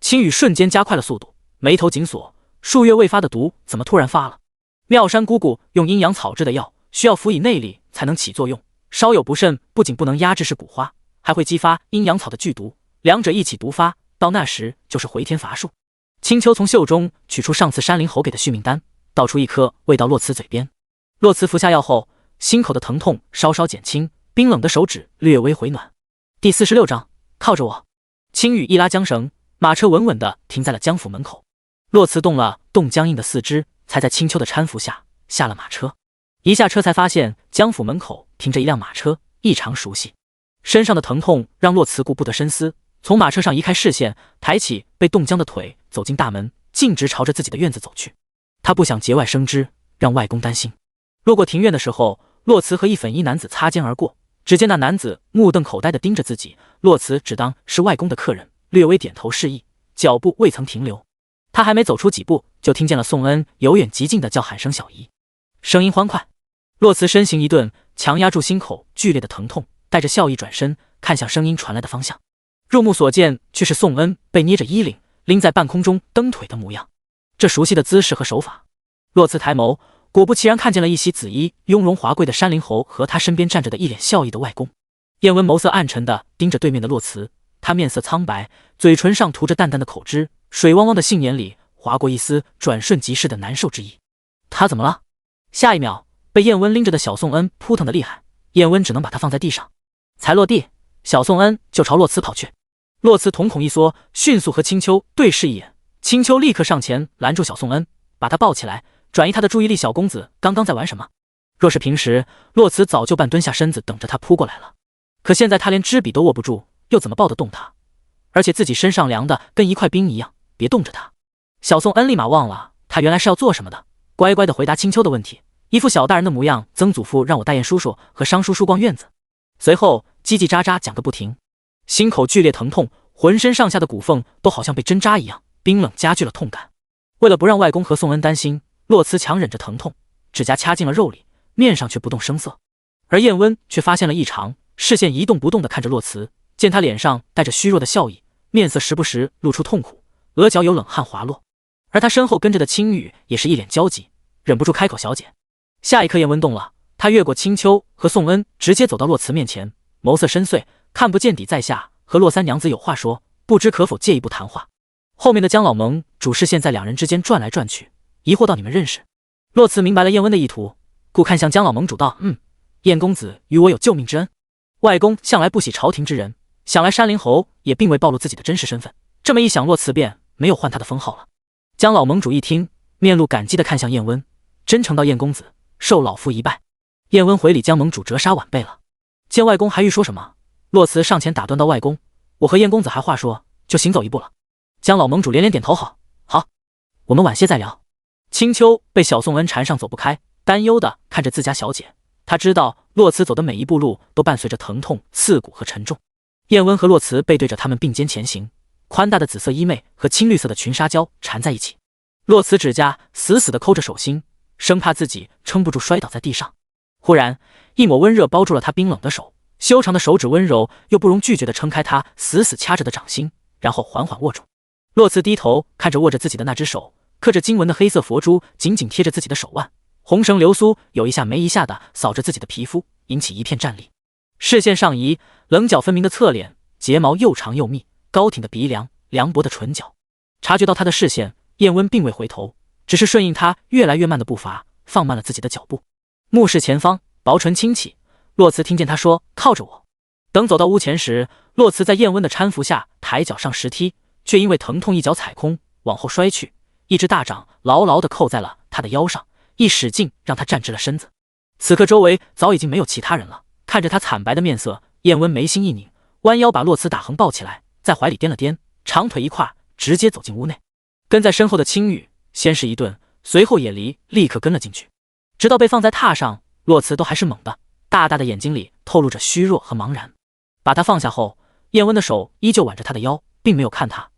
青雨瞬间加快了速度，眉头紧锁，数月未发的毒怎么突然发了？妙山姑姑用阴阳草制的药，需要辅以内力才能起作用，稍有不慎，不仅不能压制是蛊花，还会激发阴阳草的剧毒，两者一起毒发，到那时就是回天乏术。青丘从袖中取出上次山林侯给的续命丹，倒出一颗喂到洛慈嘴边。洛慈服下药后，心口的疼痛稍稍减轻，冰冷的手指略微回暖。第46章，靠着我。青雨一拉缰绳，马车稳稳地停在了江府门口。洛慈动了动僵硬的四肢，才在青丘的搀扶下下了马车。一下车才发现江府门口停着一辆马车，异常熟悉。身上的疼痛让洛慈顾不得深思，从马车上移开视线，抬起被冻僵的腿，走进大门，径直朝着自己的院子走去。他不想节外生枝，让外公担心。路过庭院的时候，洛慈和一粉衣男子擦肩而过，只见那男子目瞪口呆地盯着自己，洛慈只当是外公的客人，略微点头示意，脚步未曾停留。他还没走出几步，就听见了宋恩由远及近的叫喊声：“小姨！”声音欢快。洛慈身形一顿，强压住心口剧烈的疼痛，带着笑意转身看向声音传来的方向。入目所见却是宋恩被捏着衣领，拎在半空中蹬腿的模样。这熟悉的姿势和手法，洛慈抬眸，果不其然看见了一袭紫衣、雍容华贵的山林侯和他身边站着的一脸笑意的外公。燕温眸色暗沉地盯着对面的洛慈，他面色苍白，嘴唇上涂着淡淡的口汁，水汪汪的杏眼里划过一丝转瞬即逝的难受之意。他怎么了？下一秒，被燕温拎着的小宋恩扑腾得厉害，燕温只能把他放在地上。才落地，小宋恩就朝洛慈跑去。洛慈瞳孔一缩，迅速和青丘对视一眼。青丘立刻上前拦住小宋恩，把他抱起来，转移他的注意力。小公子刚刚在玩什么？若是平时，洛慈早就半蹲下身子等着他扑过来了。可现在他连支笔都握不住，又怎么抱得动他？而且自己身上凉的跟一块冰一样，别冻着他。小宋恩立马忘了他原来是要做什么的，乖乖地回答青丘的问题，一副小大人的模样。曾祖父让我带燕叔叔和商叔叔逛院子，随后叽叽喳喳讲个不停。心口剧烈疼痛，浑身上下的骨缝都好像被针扎一样，冰冷加剧了痛感。为了不让外公和宋恩担心，洛慈强忍着疼痛，指甲掐进了肉里，面上却不动声色。而燕温却发现了异常，视线一动不动地看着洛慈，见他脸上带着虚弱的笑意，面色时不时露出痛苦，额角有冷汗滑落。而他身后跟着的青雨也是一脸焦急，忍不住开口：“小姐。”下一刻燕温动了，他越过青丘和宋恩，直接走到洛慈面前，眸色深邃，看不见底在下和洛三娘子有话说，不知可否借一步谈话。后面的江老蒙主视线在两人之间转来转去，疑惑道：“你们认识？”洛慈明白了燕温的意图，故看向江老蒙主道：“燕公子与我有救命之恩。外公向来不喜朝廷之人，想来山林侯也并未暴露自己的真实身份。这么一想，洛慈便没有换他的封号了。”江老盟主一听，面露感激地看向燕温，真诚道：“燕公子，受老夫一拜。”燕温回礼：“江盟主折杀晚辈了。”见外公还欲说什么，洛慈上前打断道：“外公，我和燕公子还话说，就行走一步了。”江老盟主连连点头：“好，好，我们晚些再聊。”青丘被小宋恩缠上走不开，担忧地看着自家小姐。他知道洛慈走的每一步路都伴随着疼痛、刺骨和沉重。燕温和洛慈背对着他们并肩前行，宽大的紫色衣袂和青绿色的裙纱胶缠在一起。洛慈指甲死死地抠着手心，生怕自己撑不住摔倒在地上。忽然，一抹温热包住了他冰冷的手，修长的手指温柔又不容拒绝地撑开他死死掐着的掌心，然后缓缓握住。洛慈低头看着握着自己的那只手，刻着经文的黑色佛珠紧紧贴着自己的手腕，红绳流苏有一下没一下地扫着自己的皮肤，引起一片战栗。视线上移，棱角分明的侧脸，睫毛又长又密，高挺的鼻梁，凉薄的唇角。察觉到他的视线，燕温并未回头，只是顺应他越来越慢的步伐，放慢了自己的脚步，目视前方，薄唇轻启。洛慈听见他说：“靠着我。”等走到屋前时，洛慈在燕温的搀扶下抬脚上石梯，却因为疼痛一脚踩空，往后摔去，一只大掌牢牢地扣在了他的腰上，一使劲让他站直了身子。此刻周围早已经没有其他人了，看着他惨白的面色，燕温眉心一拧，弯腰把洛慈打横抱起来，在怀里颠了颠，长腿一跨，直接走进屋内。跟在身后的青羽先是一顿，随后也立刻跟了进去，直到被放在榻上，洛慈都还是猛的，大大的眼睛里透露着虚弱和茫然。把他放下后，燕温的手依旧挽着他的腰，并没有看他，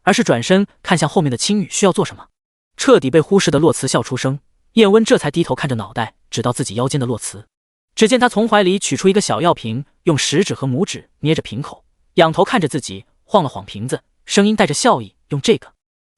而是转身看向后面的青羽需要做什么。彻底被忽视的洛慈笑出声，燕温这才低头看着脑袋指到自己腰间的洛慈。只见他从怀里取出一个小药瓶，用食指和拇指捏着瓶口，仰头看着自己，晃了晃瓶子，声音带着笑意：“用这个。”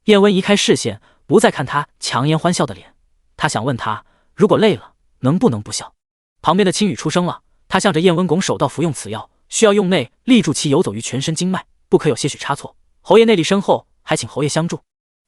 燕温移开视线，不再看他强颜欢笑的脸。他想问他，如果累了，能不能不笑？旁边的青羽出声了，他向着燕温拱手道：“服用此药，需要用内力助其游走于全身经脉，不可有些许差错。侯爷内力深厚，还请侯爷相助。”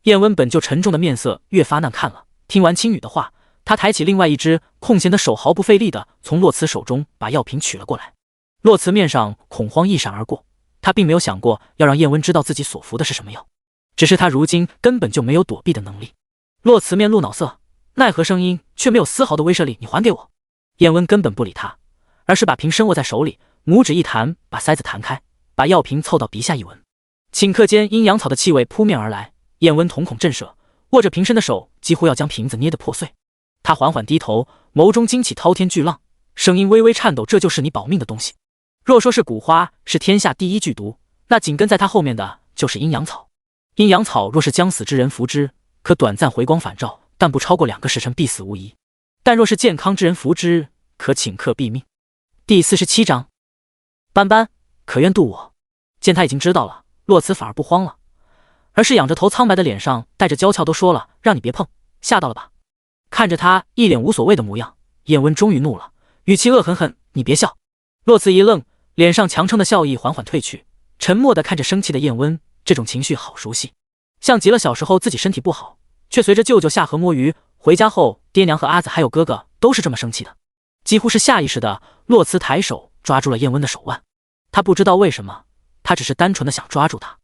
燕温本就沉重的面色越发难看了。听完青羽的话，他抬起另外一只空闲的手，毫不费力地从洛慈手中把药瓶取了过来。洛慈面上恐慌一闪而过，他并没有想过要让燕温知道自己所服的是什么药，只是他如今根本就没有躲避的能力。洛慈面露恼色，奈何声音却没有丝毫的威慑力：“你还给我！”燕温根本不理他，而是把瓶身握在手里，拇指一弹，把塞子弹开，把药瓶凑到鼻下一闻。顷刻间，阴阳草的气味扑面而来，燕温瞳孔震慑，握着瓶身的手几乎要将瓶子捏得破碎。他缓缓低头，眸中惊起滔天巨浪，声音微微颤抖：“这就是你保命的东西？若说是古花是天下第一剧毒，那紧跟在他后面的就是阴阳草。阴阳草若是将死之人服之，可短暂回光返照，但不超过2个时辰必死无疑；但若是健康之人服之，可顷刻毙命。”第47章，斑斑，可愿渡我？见他已经知道了，洛慈反而不慌了，而是仰着头，苍白的脸上带着娇俏，都说了，让你别碰，吓到了吧？看着他一脸无所谓的模样，燕温终于怒了，语气恶狠狠：“你别笑！”洛慈一愣，脸上强撑的笑意缓缓褪去，沉默地看着生气的燕温，这种情绪好熟悉，像极了小时候自己身体不好，却随着舅舅下河摸鱼，回家后爹娘和阿紫还有哥哥都是这么生气的。几乎是下意识的，洛慈抬手抓住了燕温的手腕，他不知道为什么，他只是单纯的想抓住他。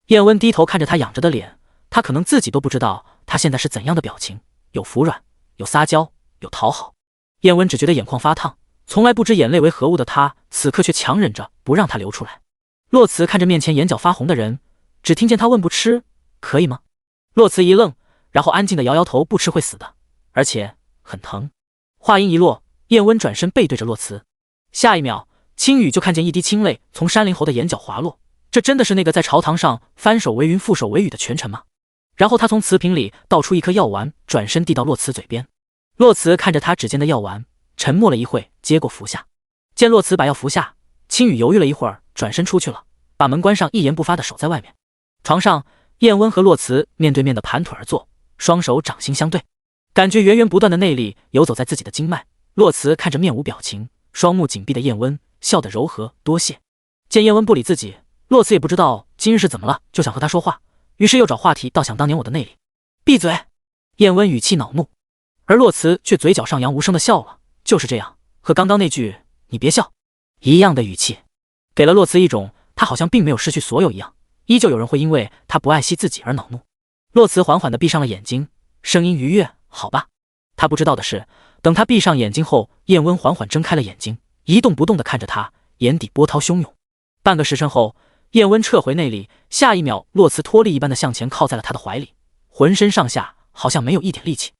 燕温低头看着他仰着的脸，他可能自己都不知道他现在是怎样的表情，有服软，有撒娇，有讨好。燕温只觉得眼眶发烫，从来不知眼泪为何物的他，此刻却强忍着不让他流出来。洛慈看着面前眼角发红的人，只听见他问：“不吃可以吗？”洛慈一愣，然后安静的摇摇头：“不吃会死的，而且很疼。”话音一落，燕温转身背对着洛慈，下一秒，青羽就看见一滴清泪从山灵侯的眼角滑落。这真的是那个在朝堂上翻手为云覆手为雨的权臣吗？然后他从瓷瓶里倒出一颗药丸，转身递到洛慈嘴边。洛慈看着他指尖的药丸，沉默了一会，接过服下。见洛慈把药服下，青羽犹豫了一会儿，转身出去了，把门关上，一言不发的守在外面。床上，燕温和洛慈面对面的盘腿而坐，双手掌心相对，感觉源源不断的内力游走在自己的经脉。洛慈看着面无表情，双目紧闭的燕温，笑得柔和：“多谢。”见燕温不理自己，洛慈也不知道今日是怎么了，就想和他说话，于是又找话题，道：“想当年我的内力。”闭嘴！燕温语气恼怒，而洛慈却嘴角上扬，无声的笑了。就是这样，和刚刚那句“你别笑”一样的语气，给了洛慈一种他好像并没有失去所有一样，依旧有人会因为他不爱惜自己而恼怒。洛慈缓缓地闭上了眼睛，声音愉悦：“好吧。”他不知道的是，等他闭上眼睛后，燕温缓缓睁开了眼睛，一动不动地看着他，眼底波涛汹涌。半个时辰后，燕温撤回内力，下一秒，洛慈脱力一般的向前靠在了他的怀里，浑身上下好像没有一点力气。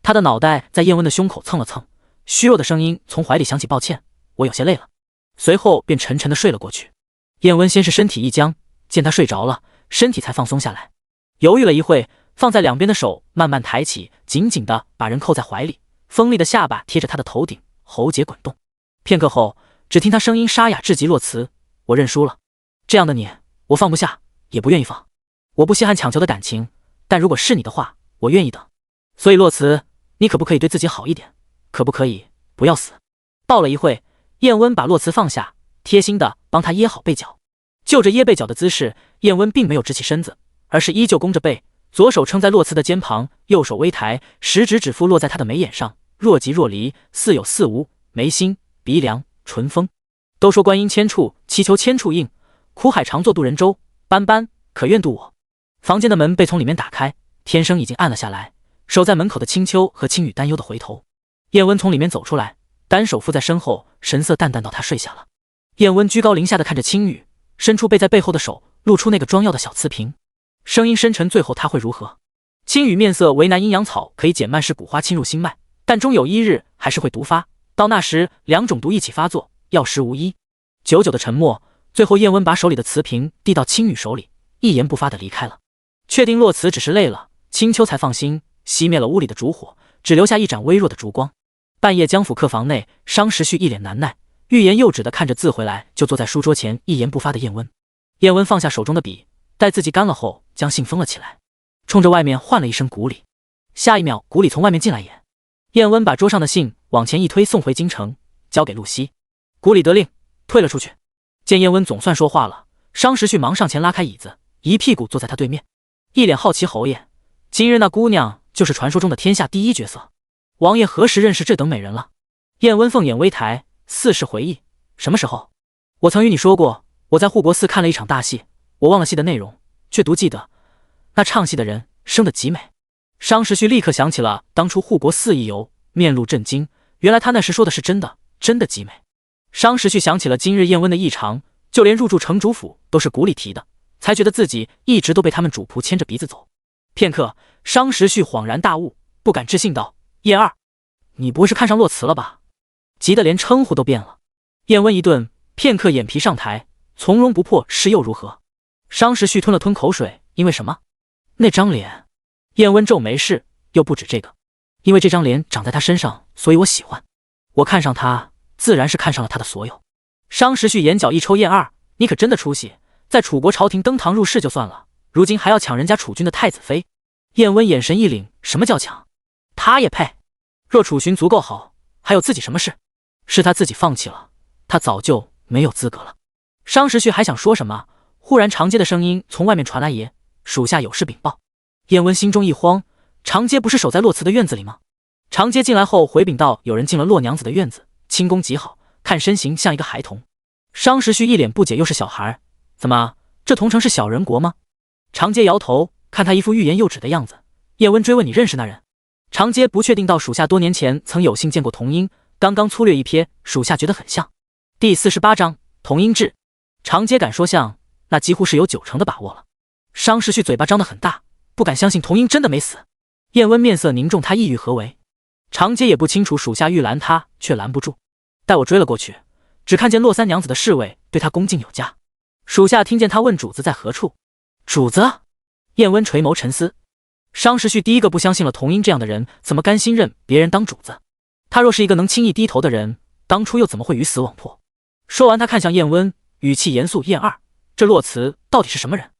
他的脑袋在燕温的胸口蹭了蹭，虚弱的声音从怀里响起：“抱歉，我有些累了。”随后便沉沉地睡了过去。燕温先是身体一僵，见他睡着了，身体才放松下来，犹豫了一会，放在两边的手慢慢抬起，紧紧地把人扣在怀里，锋利的下巴贴着他的头顶，喉结滚动。片刻后，只听他声音沙哑至极：“洛慈，我认输了。这样的你，我放不下，也不愿意放。我不稀罕强求的感情，但如果是你的话，我愿意等。所以洛慈，你可不可以对自己好一点？可不可以不要死？”抱了一会，燕温把洛慈放下，贴心的帮他掖好背角。就着掖背角的姿势，燕温并没有直起身子，而是依旧弓着背，左手撑在洛慈的肩膀，右手微抬，食指指腹落在他的眉眼上，若即若离，似有似无，眉心、鼻梁、唇峰。都说观音千处，祈求千处应，苦海常作渡人舟，斑斑可愿渡我。房间的门被从里面打开，天生已经暗了下来。守在门口的青丘和青羽担忧的回头。燕温从里面走出来，单手附在身后，神色淡淡到他睡下了。燕温居高临下的看着青羽，伸出背在背后的手，露出那个装药的小瓷瓶，声音深沉。最后他会如何？青羽面色为难，阴阳草可以减慢噬骨花侵入心脉，但终有一日还是会毒发，到那时两种毒一起发作，药石无一。久久的沉默，最后燕温把手里的瓷瓶递到青羽手里，一言不发的离开了。确定洛慈只是累了，青丘才放心，熄灭了屋里的烛火，只留下一盏微弱的烛光。半夜江府客房内，商时旭一脸难耐，欲言又止的看着自回来就坐在书桌前一言不发的燕温。燕温放下手中的笔，待字迹干了后，将信封了起来，冲着外面唤了一声谷里。下一秒，谷里从外面进来也。燕温把桌上的信往前一推，送回京城，交给陆西。谷里得令，退了出去。见燕温总算说话了，商时旭忙上前拉开椅子，一屁股坐在他对面，一脸好奇。侯爷，今日那姑娘就是传说中的天下第一绝色，王爷何时认识这等美人了？燕温凤眼微抬，似是回忆，什么时候？我曾与你说过，我在护国寺看了一场大戏，我忘了戏的内容，却独记得那唱戏的人生得极美。商时旭立刻想起了当初护国寺一游，面露震惊，原来他那时说的是真的，真的极美。商时旭想起了今日燕温的异常，就连入住城主府都是谷里提的，才觉得自己一直都被他们主仆牵着鼻子走。片刻，商时旭恍然大悟，不敢置信道：燕儿，你不会是看上洛慈了吧？急得连称呼都变了。燕温一顿，片刻眼皮上抬，从容不迫是又如何？商时旭吞了吞口水，因为什么？那张脸。燕温皱眉，是又不止这个，因为这张脸长在他身上，所以我喜欢。我看上他，自然是看上了他的所有。商时旭眼角一抽，燕儿，你可真的出息，在楚国朝廷登堂入室就算了，如今还要抢人家楚军的太子妃。燕温眼神一凛，什么叫抢？他也配？若楚寻足够好，还有自己什么事？是他自己放弃了，他早就没有资格了。商时旭还想说什么，忽然长街的声音从外面传来：爷，属下有事禀报。燕温心中一慌，长街不是守在洛慈的院子里吗？长街进来后回禀道，有人进了洛娘子的院子，轻功极好，看身形像一个孩童。商时旭一脸不解，又是小孩，怎么这同城是小人国吗？长街摇头，看他一副欲言又止的样子。燕温追问：你认识那人？长街不确定道：属下多年前曾有幸见过童英，刚刚粗略一瞥，属下觉得很像。第48章童英志。长街敢说像，那几乎是有90%的把握了。商时旭嘴巴张得很大，不敢相信童英真的没死。燕温面色凝重，他意欲何为？长街也不清楚，属下欲拦他，却拦不住。待我追了过去，只看见洛三娘子的侍卫对他恭敬有加。属下听见他问主子在何处。主子？燕温垂眸沉思。商时旭第一个不相信了，童英这样的人怎么甘心认别人当主子？他若是一个能轻易低头的人，当初又怎么会鱼死网破？说完，他看向燕温，语气严肃：燕二，这洛慈到底是什么人？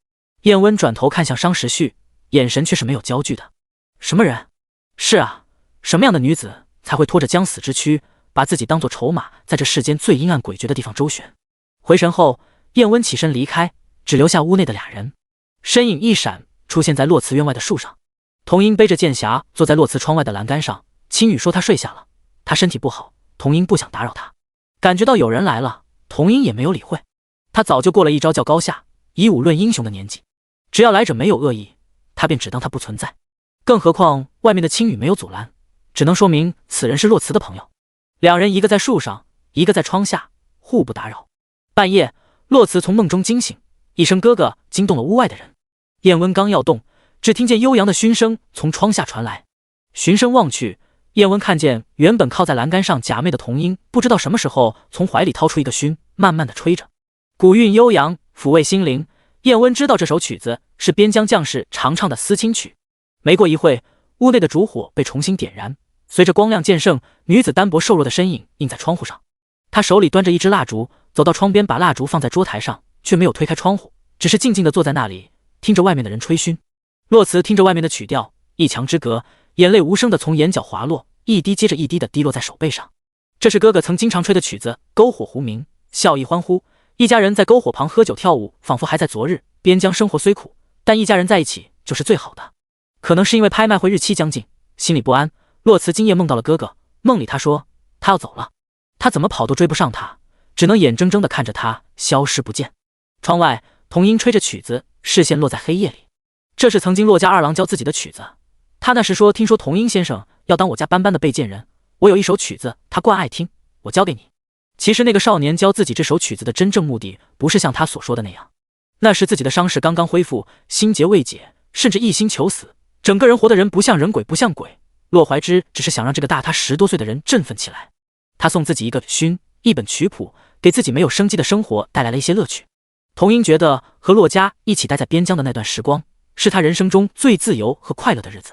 燕温转头看向商时旭，眼神却是没有焦距的。什么人？是啊，什么样的女子才会拖着将死之躯，把自己当作筹码，在这世间最阴暗诡谲的地方周旋？回神后，燕温起身离开，只留下屋内的俩人，身影一闪，出现在洛慈院外的树上。童英背着剑匣坐在洛慈窗外的栏杆上，青羽说他睡下了，他身体不好，童英不想打扰他。感觉到有人来了，童英也没有理会，他早就过了一朝叫高下，以武论英雄的年纪，只要来者没有恶意，他便只当他不存在。更何况外面的青羽没有阻拦，只能说明此人是洛慈的朋友。两人一个在树上，一个在窗下，互不打扰。半夜，洛慈从梦中惊醒，一声哥哥惊动了屋外的人。燕温刚要动，只听见悠扬的嘘声从窗下传来。循声望去，燕温看见原本靠在栏杆上假寐的童英，不知道什么时候从怀里掏出一个埙，慢慢的吹着，古韵悠扬，抚慰心灵。燕温知道这首曲子是边疆将士常唱的思亲曲。没过一会，屋内的烛火被重新点燃，随着光亮渐盛，女子单薄瘦弱的身影映在窗户上。她手里端着一支蜡烛，走到窗边，把蜡烛放在桌台上，却没有推开窗户，只是静静地坐在那里，听着外面的人吹嘘。洛慈听着外面的曲调，一墙之隔，眼泪无声地从眼角滑落，一滴接着一滴地滴落在手背上。这是哥哥曾经常吹的曲子《篝火狐鸣》，笑意欢呼。一家人在篝火旁喝酒跳舞，仿佛还在昨日。边疆生活虽苦，但一家人在一起就是最好的。可能是因为拍卖会日期将近，心里不安，洛慈今夜梦到了哥哥。梦里他说他要走了，他怎么跑都追不上他，只能眼睁睁地看着他消失不见。窗外，童音吹着曲子，视线落在黑夜里。这是曾经骆家二郎教自己的曲子。他那时说，听说童音先生要当我家班班的备荐人，我有一首曲子，他惯爱听，我教给你。其实那个少年教自己这首曲子的真正目的，不是像他所说的那样。那时自己的伤势刚刚恢复，心结未解，甚至一心求死，整个人活的人不像人，鬼不像鬼。骆怀之只是想让这个大他10多岁的人振奋起来。他送自己一个埙，一本曲谱，给自己没有生机的生活带来了一些乐趣。童音觉得和骆家一起待在边疆的那段时光，是他人生中最自由和快乐的日子。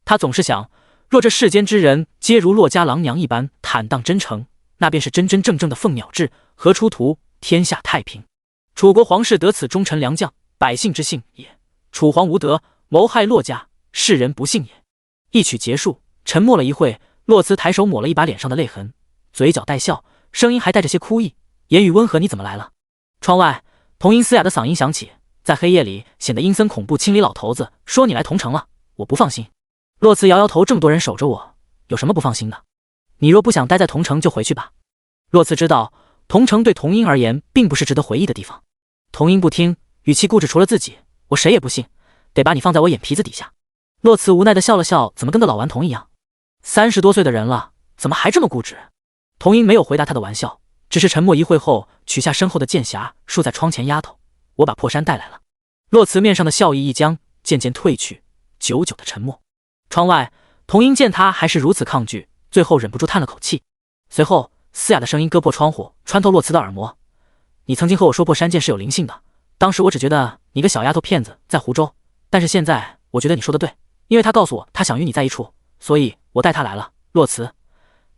他总是想，若这世间之人皆如骆家郎娘一般坦荡真诚，那便是真真正正的凤鸟志，何出图，天下太平。楚国皇室得此忠臣良将，百姓之幸也。楚皇无德，谋害骆家，世人不幸也。一曲结束，沉默了一会，洛慈抬手抹了一把脸上的泪痕，嘴角带笑，声音还带着些哭意，言语温和：“你怎么来了？”窗外，童音嘶哑的嗓音响起，在黑夜里显得阴森恐怖。清理老头子说：“你来同城了，我不放心。”洛慈摇摇头：“这么多人守着我，有什么不放心的？你若不想待在同城，就回去吧。”洛慈知道，同城对童音而言并不是值得回忆的地方。童音不听，语气固执：“除了自己，我谁也不信，得把你放在我眼皮子底下。”洛慈无奈地笑了笑，怎么跟个老顽童一样？30多岁的人了，怎么还这么固执？童音没有回答他的玩笑，只是沉默一会后，取下身后的剑匣，竖在窗前。丫头，我把破衫带来了。洛慈面上的笑意一僵，渐渐褪去，久久的沉默。窗外，童音见他还是如此抗拒，最后忍不住叹了口气。随后，嘶哑的声音割破窗户，穿透洛慈的耳膜：“你曾经和我说破山剑是有灵性的，当时我只觉得你个小丫头片子在湖州，但是现在我觉得你说的对。因为他告诉我他想与你在一处，所以我带他来了。洛慈，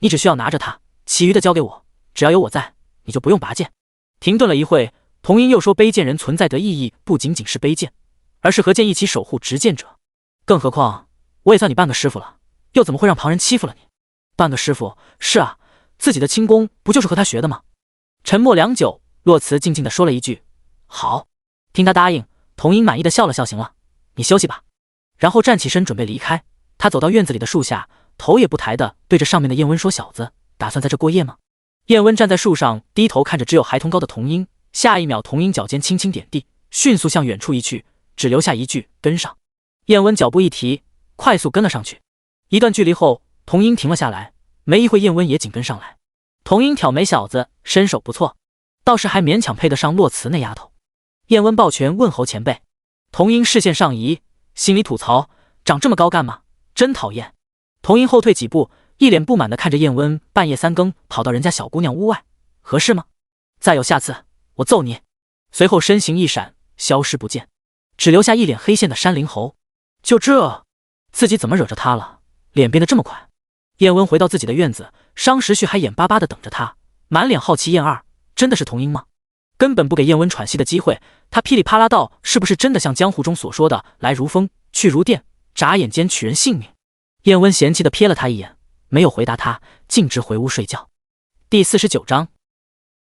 你只需要拿着他，其余的交给我，只要有我在，你就不用拔剑。”停顿了一会，童音又说：“卑贱人存在的意义不仅仅是卑贱，而是和剑一起守护执剑者。更何况我也算你半个师傅了，又怎么会让旁人欺负了你？”“半个师傅？是啊，自己的轻功不就是和他学的吗？”沉默良久，洛慈静静地说了一句：“好。”听他答应，童音满意的笑了笑：“行了，你休息吧。”然后站起身准备离开。他走到院子里的树下，头也不抬的对着上面的燕温说：“小子，打算在这过夜吗？”燕温站在树上，低头看着只有孩童高的童音。下一秒，童音脚尖轻轻点地，迅速向远处移去，只留下一句：“跟上。”燕温脚步一提，快速跟了上去。一段距离后，童音停了下来，没一会燕温也紧跟上来。童音挑眉：“小子身手不错，倒是还勉强配得上洛慈那丫头。”燕温抱拳问候前辈。童音视线上移，心里吐槽：“长这么高干嘛？真讨厌。”童音后退几步，一脸不满地看着燕温，半夜3更跑到人家小姑娘屋外，合适吗？再有下次，我揍你！随后身形一闪，消失不见，只留下一脸黑线的山灵猴。就这，自己怎么惹着他了？脸变得这么快。燕温回到自己的院子，商时旭还眼巴巴地等着他，满脸好奇：“燕二，真的是童音吗？”根本不给燕温喘息的机会，他噼里啪啦道：“是不是真的像江湖中所说的，来如风，去如电，眨眼间取人性命？”燕温嫌弃地瞥了他一眼，没有回答他，径直回屋睡觉。第49章，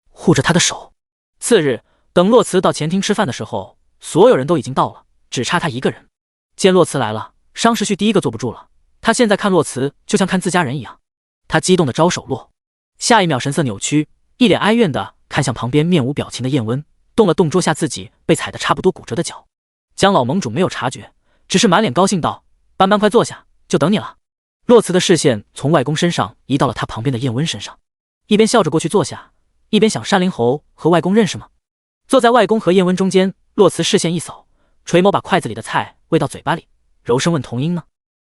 护着他的手。次日，等洛慈到前厅吃饭的时候，所有人都已经到了，只差他一个人。见洛慈来了，商时旭第一个坐不住了。他现在看洛慈就像看自家人一样，他激动地招手落，下一秒神色扭曲，一脸哀怨地看向旁边面无表情的燕温，动了动桌下自己被踩得差不多骨折的脚。姜老盟主没有察觉，只是满脸高兴道：“班班快坐下，就等你了。”洛慈的视线从外公身上移到了他旁边的燕温身上，一边笑着过去坐下，一边想：山灵猴和外公认识吗？坐在外公和燕温中间，洛慈视线一扫，垂眸把筷子里的菜喂到嘴巴里，柔声问：“童音呢？”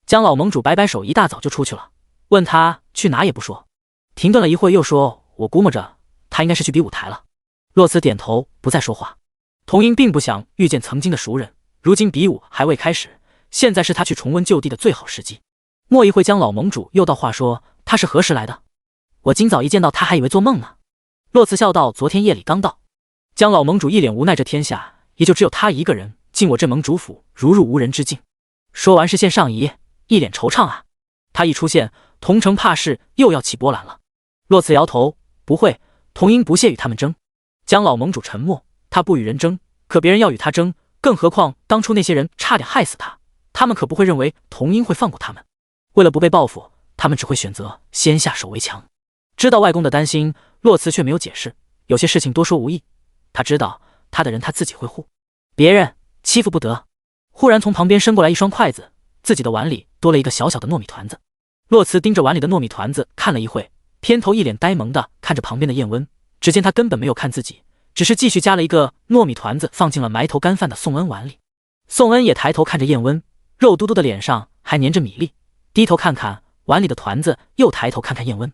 姜老盟主摆摆手，一大早就出去了。问他去哪也不说，停顿了一会又说：“我估摸着他应该是去比武台了。”洛慈点头，不再说话。童音并不想遇见曾经的熟人，如今比武还未开始，现在是他去重温旧地的最好时机。莫一会，姜老盟主又道话说：“他是何时来的？我今早一见到他还以为做梦呢。”洛慈笑道：“昨天夜里刚到。”姜老盟主一脸无奈：“这天下也就只有他一个人进我这盟主府，如入无人之境。”说完视线上移，一脸惆怅啊。他一出现，同城怕是又要起波澜了。洛慈摇头，不会，童音不屑与他们争。姜老盟主沉默，他不与人争，可别人要与他争，更何况当初那些人差点害死他，他们可不会认为童音会放过他们。为了不被报复，他们只会选择先下手为强。知道外公的担心，洛慈却没有解释，有些事情多说无益。他知道他的人他自己会护，别人欺负不得。忽然从旁边伸过来一双筷子，自己的碗里多了一个小小的糯米团子。洛慈盯着碗里的糯米团子看了一会，偏头一脸呆萌的看着旁边的燕温，只见他根本没有看自己，只是继续夹了一个糯米团子放进了埋头干饭的宋恩碗里。宋恩也抬头看着燕温，肉嘟嘟的脸上还粘着米粒，低头看看碗里的团子，又抬头看看燕温，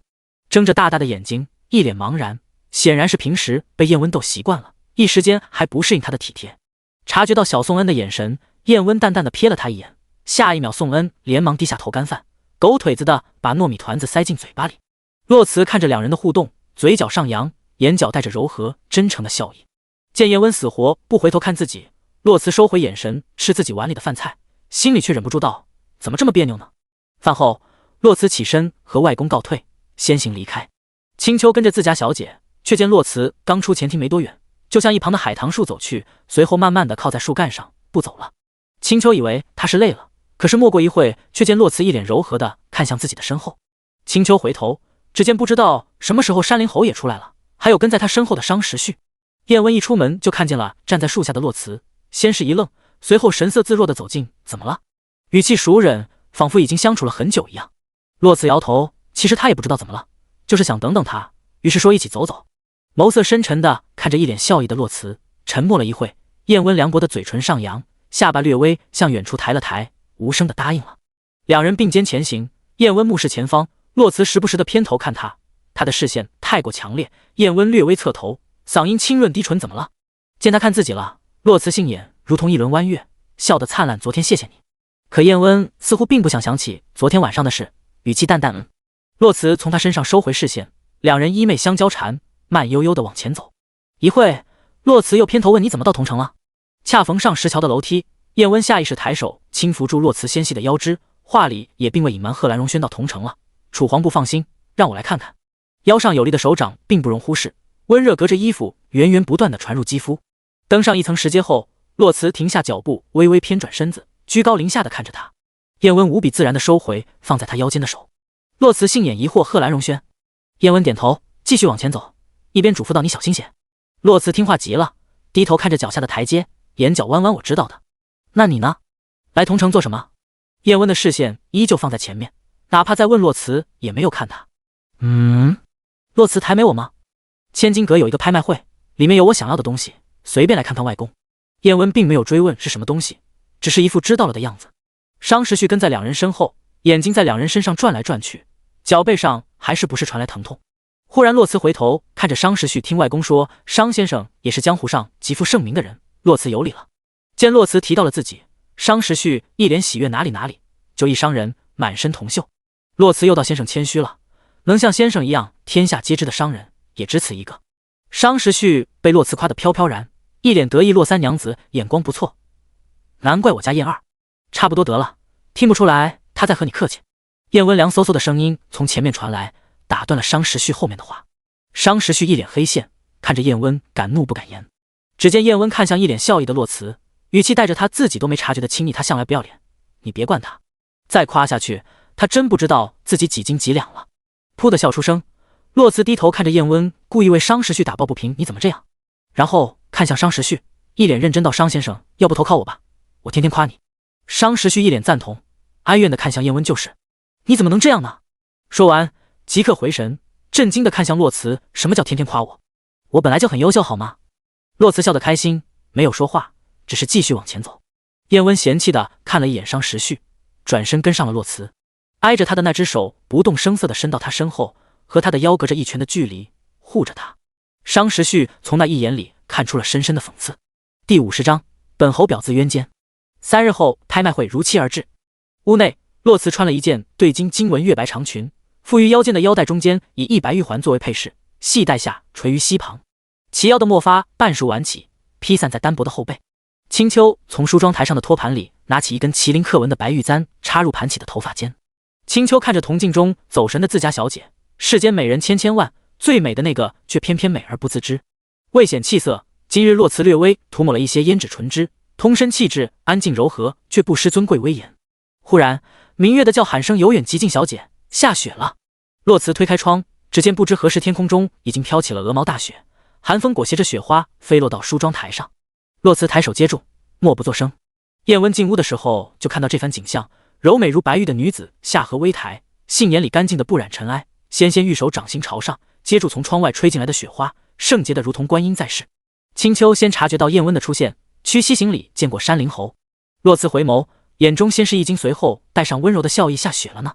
睁着大大的眼睛，一脸茫然，显然是平时被燕温逗习惯了，一时间还不适应他的体贴。察觉到小宋恩的眼神，燕温淡淡的瞥了他一眼，下一秒宋恩连忙低下头干饭，狗腿子的把糯米团子塞进嘴巴里。洛慈看着两人的互动，嘴角上扬，眼角带着柔和真诚的笑意。见燕温死活不回头看自己，洛慈收回眼神，吃自己碗里的饭菜，心里却忍不住道：怎么这么别扭呢？饭后，洛慈起身和外公告退，先行离开。青秋跟着自家小姐，却见洛慈刚出前厅没多远，就向一旁的海棠树走去，随后慢慢的靠在树干上不走了。青秋以为他是累了，可是没过一会，却见洛慈一脸柔和的看向自己的身后。青秋回头，只见不知道什么时候山林侯也出来了，还有跟在他身后的商时序。燕温一出门就看见了站在树下的洛慈，先是一愣，随后神色自若的走近，怎么了？语气熟稔，仿佛已经相处了很久一样。洛慈摇头，其实他也不知道怎么了，就是想等等他，于是说一起走走。眸色深沉的看着一脸笑意的洛慈，沉默了一会，燕温凉薄的嘴唇上扬，下巴略微向远处抬了抬，无声的答应了。两人并肩前行，燕温目视前方，洛慈时不时的偏头看他，他的视线太过强烈，燕温略微侧头，嗓音清润低沉，怎么了？见他看自己了，洛慈杏眼如同一轮弯月，笑得灿烂，昨天谢谢你。可燕温似乎并不想想起昨天晚上的事，语气淡淡洛慈从他身上收回视线，两人衣袂相交缠，慢悠悠的往前走。一会，洛慈又偏头问你怎么到桐城了？恰逢上石桥的楼梯，燕温下意识抬手轻扶住洛慈纤细的腰肢，话里也并未隐瞒贺兰荣轩到桐城了。楚皇不放心，让我来看看。腰上有力的手掌并不容忽视，温热隔着衣服源源不断的传入肌肤。登上一层石阶后，洛慈停下脚步，微微偏转身子，居高临下的看着他。燕温无比自然的收回放在他腰间的手。洛慈杏眼疑惑，贺兰荣轩。燕温点头，继续往前走，一边嘱咐道你小心些。洛慈听话极了，低头看着脚下的台阶，眼角弯弯，我知道的。那你呢？来桐城做什么？燕温的视线依旧放在前面，哪怕在问洛慈也没有看他。洛慈抬眉，我吗？千金阁有一个拍卖会，里面有我想要的东西，随便来看看外公。燕温并没有追问是什么东西，只是一副知道了的样子。商时序跟在两人身后，眼睛在两人身上转来转去，脚背上还是不是传来疼痛。忽然洛慈回头看着商时序，听外公说商先生也是江湖上极负盛名的人，洛慈有理了。见洛慈提到了自己，商时序一脸喜悦，哪里，就一商人满身铜锈。洛慈又道先生谦虚了，能像先生一样天下皆知的商人也只此一个。商时序被洛慈夸得飘飘然，一脸得意，洛三娘子眼光不错，难怪我家燕二。差不多得了，听不出来他在和你客气。燕温凉飕飕的声音从前面传来，打断了商时序后面的话。商时序一脸黑线，看着燕温，敢怒不敢言。只见燕温看向一脸笑意的洛慈，语气带着他自己都没察觉的亲昵，他向来不要脸，你别惯他，再夸下去他真不知道自己几斤几两了。噗的笑出声，洛慈低头看着燕温，故意为商时序打抱不平，你怎么这样？然后看向商时序，一脸认真道，商先生要不投靠我吧，我天天夸你。商时序一脸赞同，哀怨的看向燕温，就是你怎么能这样呢？说完即刻回神，震惊的看向洛慈，什么叫天天夸我？我本来就很优秀好吗？洛慈笑得开心，没有说话，只是继续往前走。燕温嫌弃的看了一眼商时序，转身跟上了洛慈，挨着他的那只手不动声色的伸到他身后，和他的腰隔着一拳的距离，护着他。商时序从那一眼里看出了深深的讽刺。第50章，本侯婊自冤奸。3日后，拍卖会如期而至。屋内，洛慈穿了一件对金经纹月白长裙，附于腰间的腰带中间以一白玉环作为配饰，系带下垂于膝旁，齐腰的墨发半数挽起，披散在单薄的后背。青秋从梳妆台上的托盘里拿起一根麒麟刻纹的白玉簪，插入盘起的头发间。青秋看着铜镜中走神的自家小姐，世间美人千千万，最美的那个却偏偏美而不自知。未显气色，今日洛辞略微涂抹了一些胭脂唇脂，通身气质安静柔和，却不失尊贵威严。忽然，明月的叫喊声由远及近，小姐，下雪了。洛辞推开窗，只见不知何时天空中已经飘起了鹅毛大雪，寒风裹挟着雪花飞落到梳妆台上。洛辞抬手接住，默不作声。燕温进屋的时候就看到这番景象，柔美如白玉的女子下颌微抬，杏眼里干净的不染尘埃，纤纤玉手掌心朝上，接住从窗外吹进来的雪花，圣洁的如同观音在世。青丘先察觉到燕温的出现，屈膝行礼，见过山灵侯。洛辞回眸，眼中先是一惊，随后带上温柔的笑意，下雪了呢。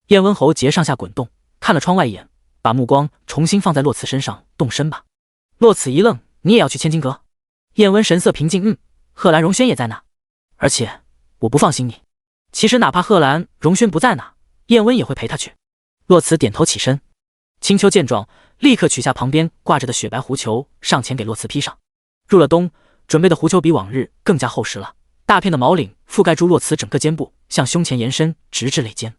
燕温侯睫上下滚动，看了窗外一眼，把目光重新放在洛辞身上，动身吧。洛辞一愣，你也要去千金阁？燕温神色平静，贺兰、荣轩也在那，而且我不放心你。其实哪怕贺兰、荣轩不在那，燕温也会陪他去。洛辞点头起身。青丘见状，立刻取下旁边挂着的雪白狐裘，上前给洛辞披上。入了冬，准备的狐裘比往日更加厚实了，大片的毛领覆盖住洛辞整个肩部，向胸前延伸，直至肋间。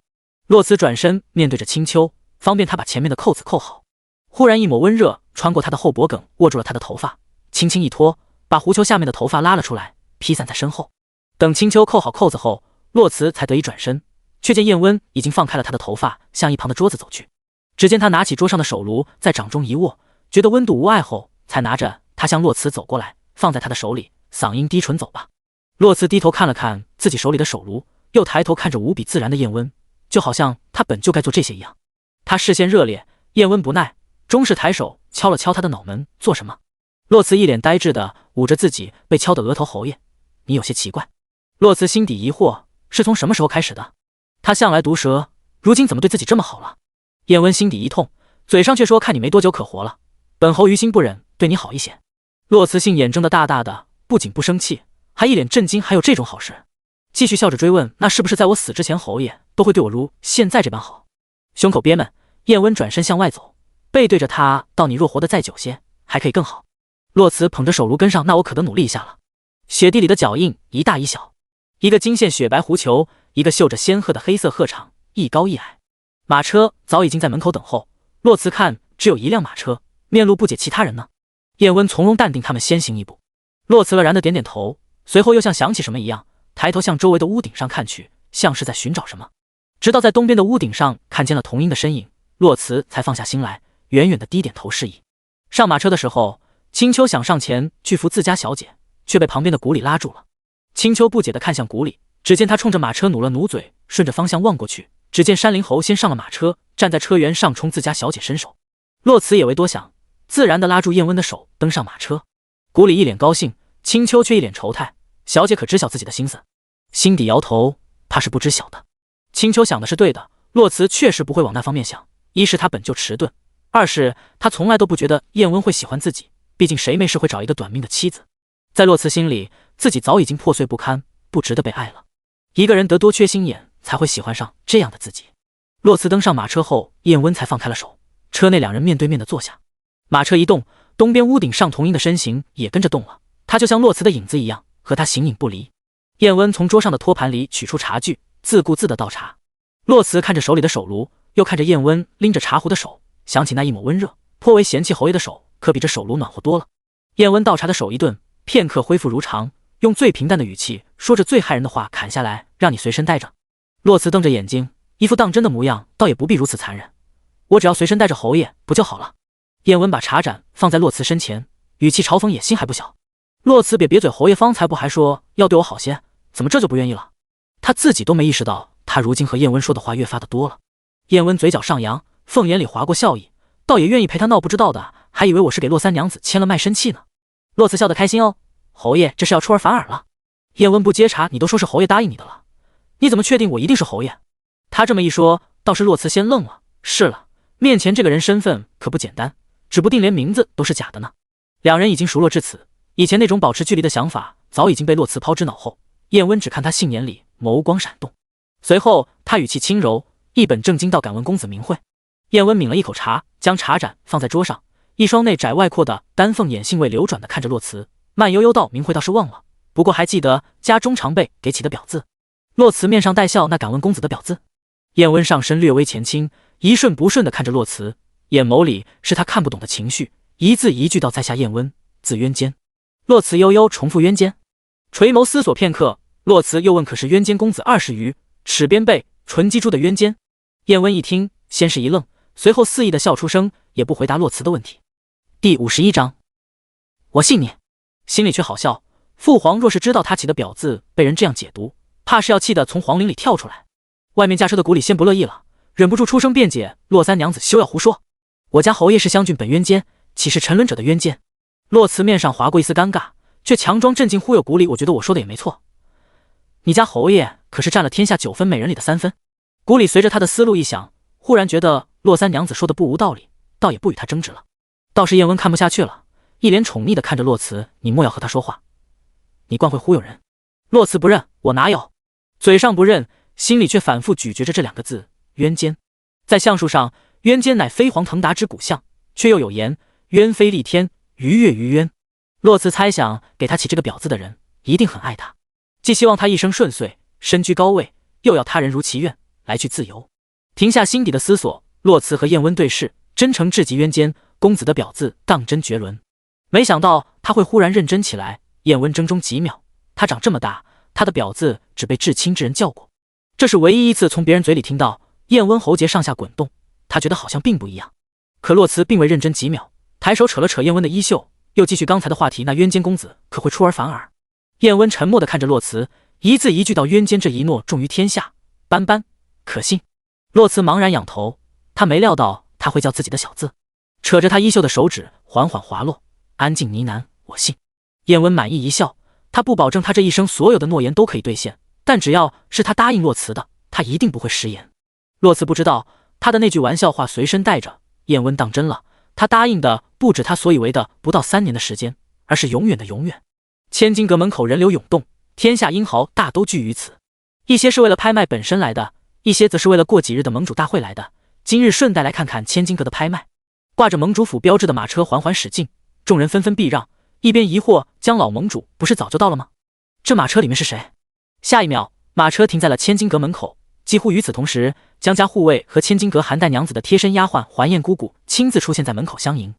洛辞转身面对着青丘，方便他把前面的扣子扣好。忽然一抹温热穿过他的后脖颈，握住了他的头发，轻轻一拖，把狐裘下面的头发拉了出来，披散在身后。等青丘扣好扣子后，洛辞才得以转身，却见燕温已经放开了他的头发，向一旁的桌子走去。只见他拿起桌上的手炉，在掌中一握，觉得温度无碍后，才拿着他向洛辞走过来，放在他的手里，嗓音低沉，走吧。洛辞低头看了看自己手里的手炉，又抬头看着无比自然的燕温，就好像他本就该做这些一样。他视线热烈，燕温不耐，终是抬手敲了敲他的脑门，做什么？洛辞一脸呆滞的捂着自己被敲的额头喉叶，你有些奇怪。洛辞心底疑惑，是从什么时候开始的？他向来毒舌，如今怎么对自己这么好了？燕温心底一痛，嘴上却说看你没多久可活了，本侯于心不忍对你好一些。洛辞杏眼睁得大大的，不仅不生气，还一脸震惊，还有这种好事？继续笑着追问，那是不是在我死之前侯爷都会对我如现在这般好？胸口憋闷，燕温转身向外走，背对着他道，你若活得再久些，还可以更好。洛辞捧着手炉跟上，那我可得努力一下了。雪地里的脚印一大一小，一个金线雪白狐裘，一个绣着仙鹤的黑色鹤氅，一高一矮。马车早已经在门口等候，洛辞看只有一辆马车，面露不解，其他人呢？燕温从容淡定，他们先行一步。洛辞了然的点点头，随后又像想起什么一样，抬头向周围的屋顶上看去，像是在寻找什么。直到在东边的屋顶上看见了童音的身影，洛辞才放下心来，远远的低点头示意。上马车的时候，青丘想上前去扶自家小姐，却被旁边的谷里拉住了。青丘不解地看向谷里，只见他冲着马车努了努嘴，顺着方向望过去，只见山灵侯先上了马车，站在车辕上冲自家小姐伸手。洛辞也未多想，自然地拉住燕温的手，登上马车。谷里一脸高兴，青丘却一脸愁态，小姐可知晓自己的心思？心底摇头，怕是不知晓的。青丘想的是对的，洛辞确实不会往那方面想，一是他本就迟钝，二是他从来都不觉得燕温会喜欢自己，毕竟谁没事会找一个短命的妻子。在洛辞心里，自己早已经破碎不堪，不值得被爱了。一个人得多缺心眼，才会喜欢上这样的自己。洛辞登上马车后，燕温才放开了手，车内两人面对面的坐下。马车一动，东边屋顶上童音的身形也跟着动了，他就像洛辞的影子一样，和他形影不离。燕温从桌上的托盘里取出茶具，自顾自的倒茶。洛辞看着手里的手炉，又看着燕温拎着茶壶的手，想起那一抹温热，颇为嫌弃侯爷的手可比这手炉暖和多了。燕温倒茶的手一顿，片刻恢复如常，用最平淡的语气说着最骇人的话，砍下来让你随身带着。洛辞瞪着眼睛，一副当真的模样，倒也不必如此残忍，我只要随身带着侯爷不就好了？燕温把茶盏放在洛辞身前，语气嘲讽，野心还不小。洛辞瘪嘴，侯爷方才不还说要对我好些，怎么这就不愿意了？他自己都没意识到，他如今和燕温说的话越发的多了。燕温嘴角上扬，凤眼里划过笑意，倒也愿意陪他闹，不知道的还以为我是给洛三娘子牵了卖身契呢。洛辞笑得开心，哦，侯爷这是要出尔反尔了。燕温不接茬，你都说是侯爷答应你的了，你怎么确定我一定是侯爷？他这么一说，倒是洛辞先愣了。是了，面前这个人身份可不简单，指不定连名字都是假的呢。两人已经熟络至此，以前那种保持距离的想法早已经被洛辞抛之脑后。燕温只看他杏眼里眸光闪动，随后他语气轻柔，一本正经道：敢问公子名讳。燕温抿了一口茶，将茶盏放在桌上，一双内窄外阔的丹凤眼性味流转的看着洛辞，慢悠悠道：名讳倒是忘了，不过还记得家中长辈给起的表字。洛辞面上带笑，那敢问公子的表字？燕温上身略微前倾，一瞬不瞬地看着洛慈，眼眸里是他看不懂的情绪，一字一句道：“在下燕温，字渊间。”洛慈悠悠重复：“渊间。”垂眸思索片刻，洛慈又问：“可是渊间公子20余，齿边背，唇击珠的渊间？”燕温一听，先是一愣，随后肆意的笑出声，也不回答洛慈的问题。第51章，我信你，心里却好笑。父皇若是知道他起的表字被人这样解读，怕是要气得从皇陵里跳出来。外面驾车的古里先不乐意了，忍不住出声辩解：“洛三娘子休要胡说，我家侯爷是湘郡本渊间，岂是沉沦者的渊间？”洛慈面上划过一丝尴尬，却强装镇静忽悠古里：“我觉得我说的也没错，你家侯爷可是占了天下9分美人里的3分。”古里随着他的思路一想，忽然觉得洛三娘子说的不无道理，倒也不与他争执了。倒是燕温看不下去了，一脸宠溺地看着洛慈：“你莫要和他说话，你惯会忽悠人。”洛慈不认：“我哪有？”嘴上不认，心里却反复咀嚼着这2个字：渊间。在相术上，渊间乃飞黄腾达之古象，却又有言：渊飞立天，鱼跃于渊。洛慈猜想给他起这个表字的人一定很爱他，既希望他一生顺遂，身居高位，又要他人如其愿，来去自由。停下心底的思索，洛慈和燕温对视，真诚至极：“渊间公子的表字当真绝伦。”没想到他会忽然认真起来。燕温怔中几秒，他长这么大，他的表字只被至亲之人叫过，这是唯一一次从别人嘴里听到。燕温喉结上下滚动，他觉得好像并不一样。可洛慈并未认真几秒，抬手扯了扯燕温的衣袖，又继续刚才的话题：“那渊间公子可会出尔反尔？”燕温沉默地看着洛慈，一字一句道：“渊间这一诺重于天下，斑斑可信？”洛慈茫然仰头，他没料到他会叫自己的小字，扯着他衣袖的手指缓缓滑落，安静呢喃：“我信。”燕温满意一笑，他不保证他这一生所有的诺言都可以兑现，但只要是他答应洛慈的，他一定不会食言。洛慈不知道他的那句玩笑话随身带着，燕温当真了，他答应的不止他所以为的不到3年的时间，而是永远的永远。千金阁门口人流涌动，天下英豪大都聚于此，一些是为了拍卖本身来的，一些则是为了过几日的盟主大会来的。今日顺带来看看千金阁的拍卖。挂着盟主府标志的马车缓缓驶进，众人纷纷避让，一边疑惑：江老盟主不是早就到了吗？这马车里面是谁？下一秒，马车停在了千金阁门口。几乎与此同时，江家护卫和千金阁韩代娘子的贴身丫鬟环燕姑姑亲自出现在门口相迎。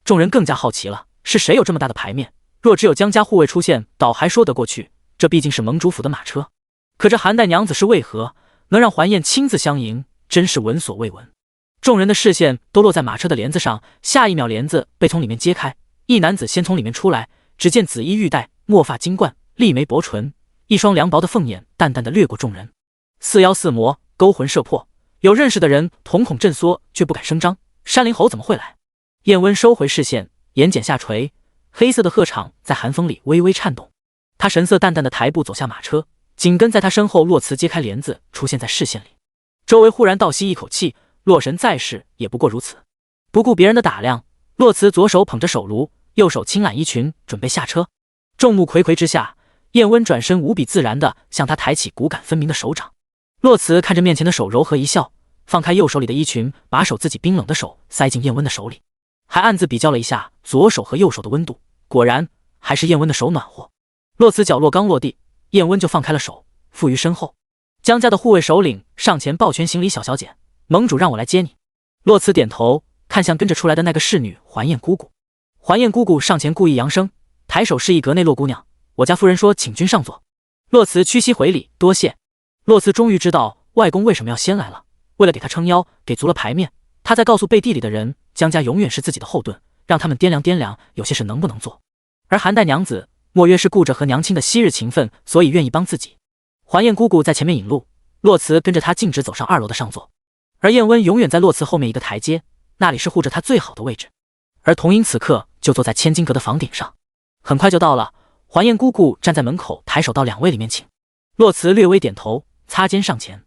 众人更加好奇了，是谁有这么大的牌面？若只有江家护卫出现，倒还说得过去，这毕竟是盟主府的马车。可这韩代娘子是为何能让环燕亲自相迎，真是闻所未闻。众人的视线都落在马车的帘子上，下一秒帘子被从里面揭开，一男子先从里面出来，只见紫衣玉带，墨发金冠，丽眉薄唇，一双凉薄的凤眼淡淡的掠过众人，似妖似魔，勾魂摄魄。有认识的人瞳孔震缩，却不敢声张。山林侯怎么会来？燕温收回视线，眼睑下垂，黑色的鹤氅在寒风里微微颤动。他神色淡淡的抬步走下马车，紧跟在他身后，洛慈揭开帘子出现在视线里。周围忽然倒吸一口气，洛神在世也不过如此。不顾别人的打量，洛慈左手捧着手炉，右手轻揽衣裙，准备下车。众目睽睽之下，燕温转身无比自然地向他抬起骨感分明的手掌。洛慈看着面前的手，柔和一笑，放开右手里的衣裙，把手自己冰冷的手塞进燕温的手里，还暗自比较了一下左手和右手的温度，果然还是燕温的手暖和。洛慈脚落刚落地，燕温就放开了手，负于身后。江家的护卫首领上前抱拳行礼：“小小姐，盟主让我来接你。”洛慈点头，看向跟着出来的那个侍女环燕姑姑。环燕姑姑上前故意扬声，抬手示意阁内洛姑娘：“我家夫人说请君上座。”洛慈屈膝回礼：“多谢。”洛慈终于知道外公为什么要先来了，为了给他撑腰，给足了牌面。他在告诉背地里的人，江家永远是自己的后盾，让他们掂量掂量有些事能不能做。而韩代娘子莫约是顾着和娘亲的昔日情分，所以愿意帮自己。环燕姑姑在前面引路，洛慈跟着她径直走上2楼的上座，而燕温永远在洛慈后面一个台阶，那里是护着他最好的位置。而童音此刻就坐在千金阁的房顶上，很快就到了。环燕姑姑站在门口，抬手到2位里面请。洛慈略微点头，擦肩上前。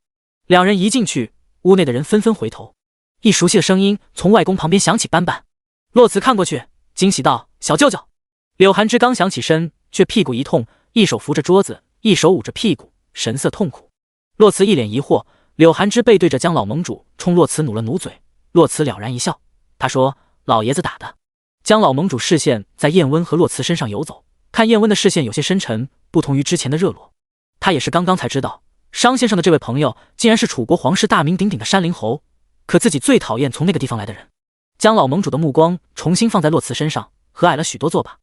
两人一进去，屋内的人纷纷回头，一熟悉的声音从外公旁边响起：“斑斑。”洛慈看过去，惊喜道：“小舅舅。”柳寒枝刚想起身，却屁股一痛，一手扶着桌子，一手捂着屁股，神色痛苦。洛慈一脸疑惑，柳寒枝背对着江老盟主，冲洛慈努了努嘴。洛慈了然一笑，他说：“老爷子打的。”江老盟主视线在燕温和洛慈身上游走，看燕温的视线有些深沉，不同于之前的热络。他也是刚刚才知道，商先生的这位朋友竟然是楚国皇室大名鼎鼎的山林侯，可自己最讨厌从那个地方来的人。江老盟主的目光重新放在洛慈身上，和蔼了许多作罢。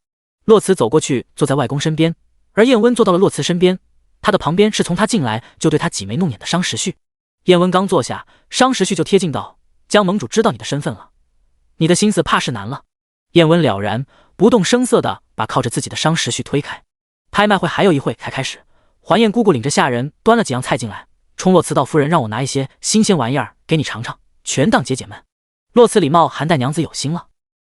洛慈走过去，坐在外公身边，而燕温坐到了洛慈身边，他的旁边是从他进来就对他挤眉弄眼的商时序。燕温刚坐下，商时序就贴近道：“江盟主知道你的身份了，你的心思怕是难了。”燕温了然，不动声色地把靠着自己的商时序推开。拍卖会还有一会才开始，环燕姑姑领着下人端了几样菜进来，冲洛慈道夫人让我拿一些新鲜玩意儿给你尝尝，全当解解闷。洛慈礼貌含待娘子有心了。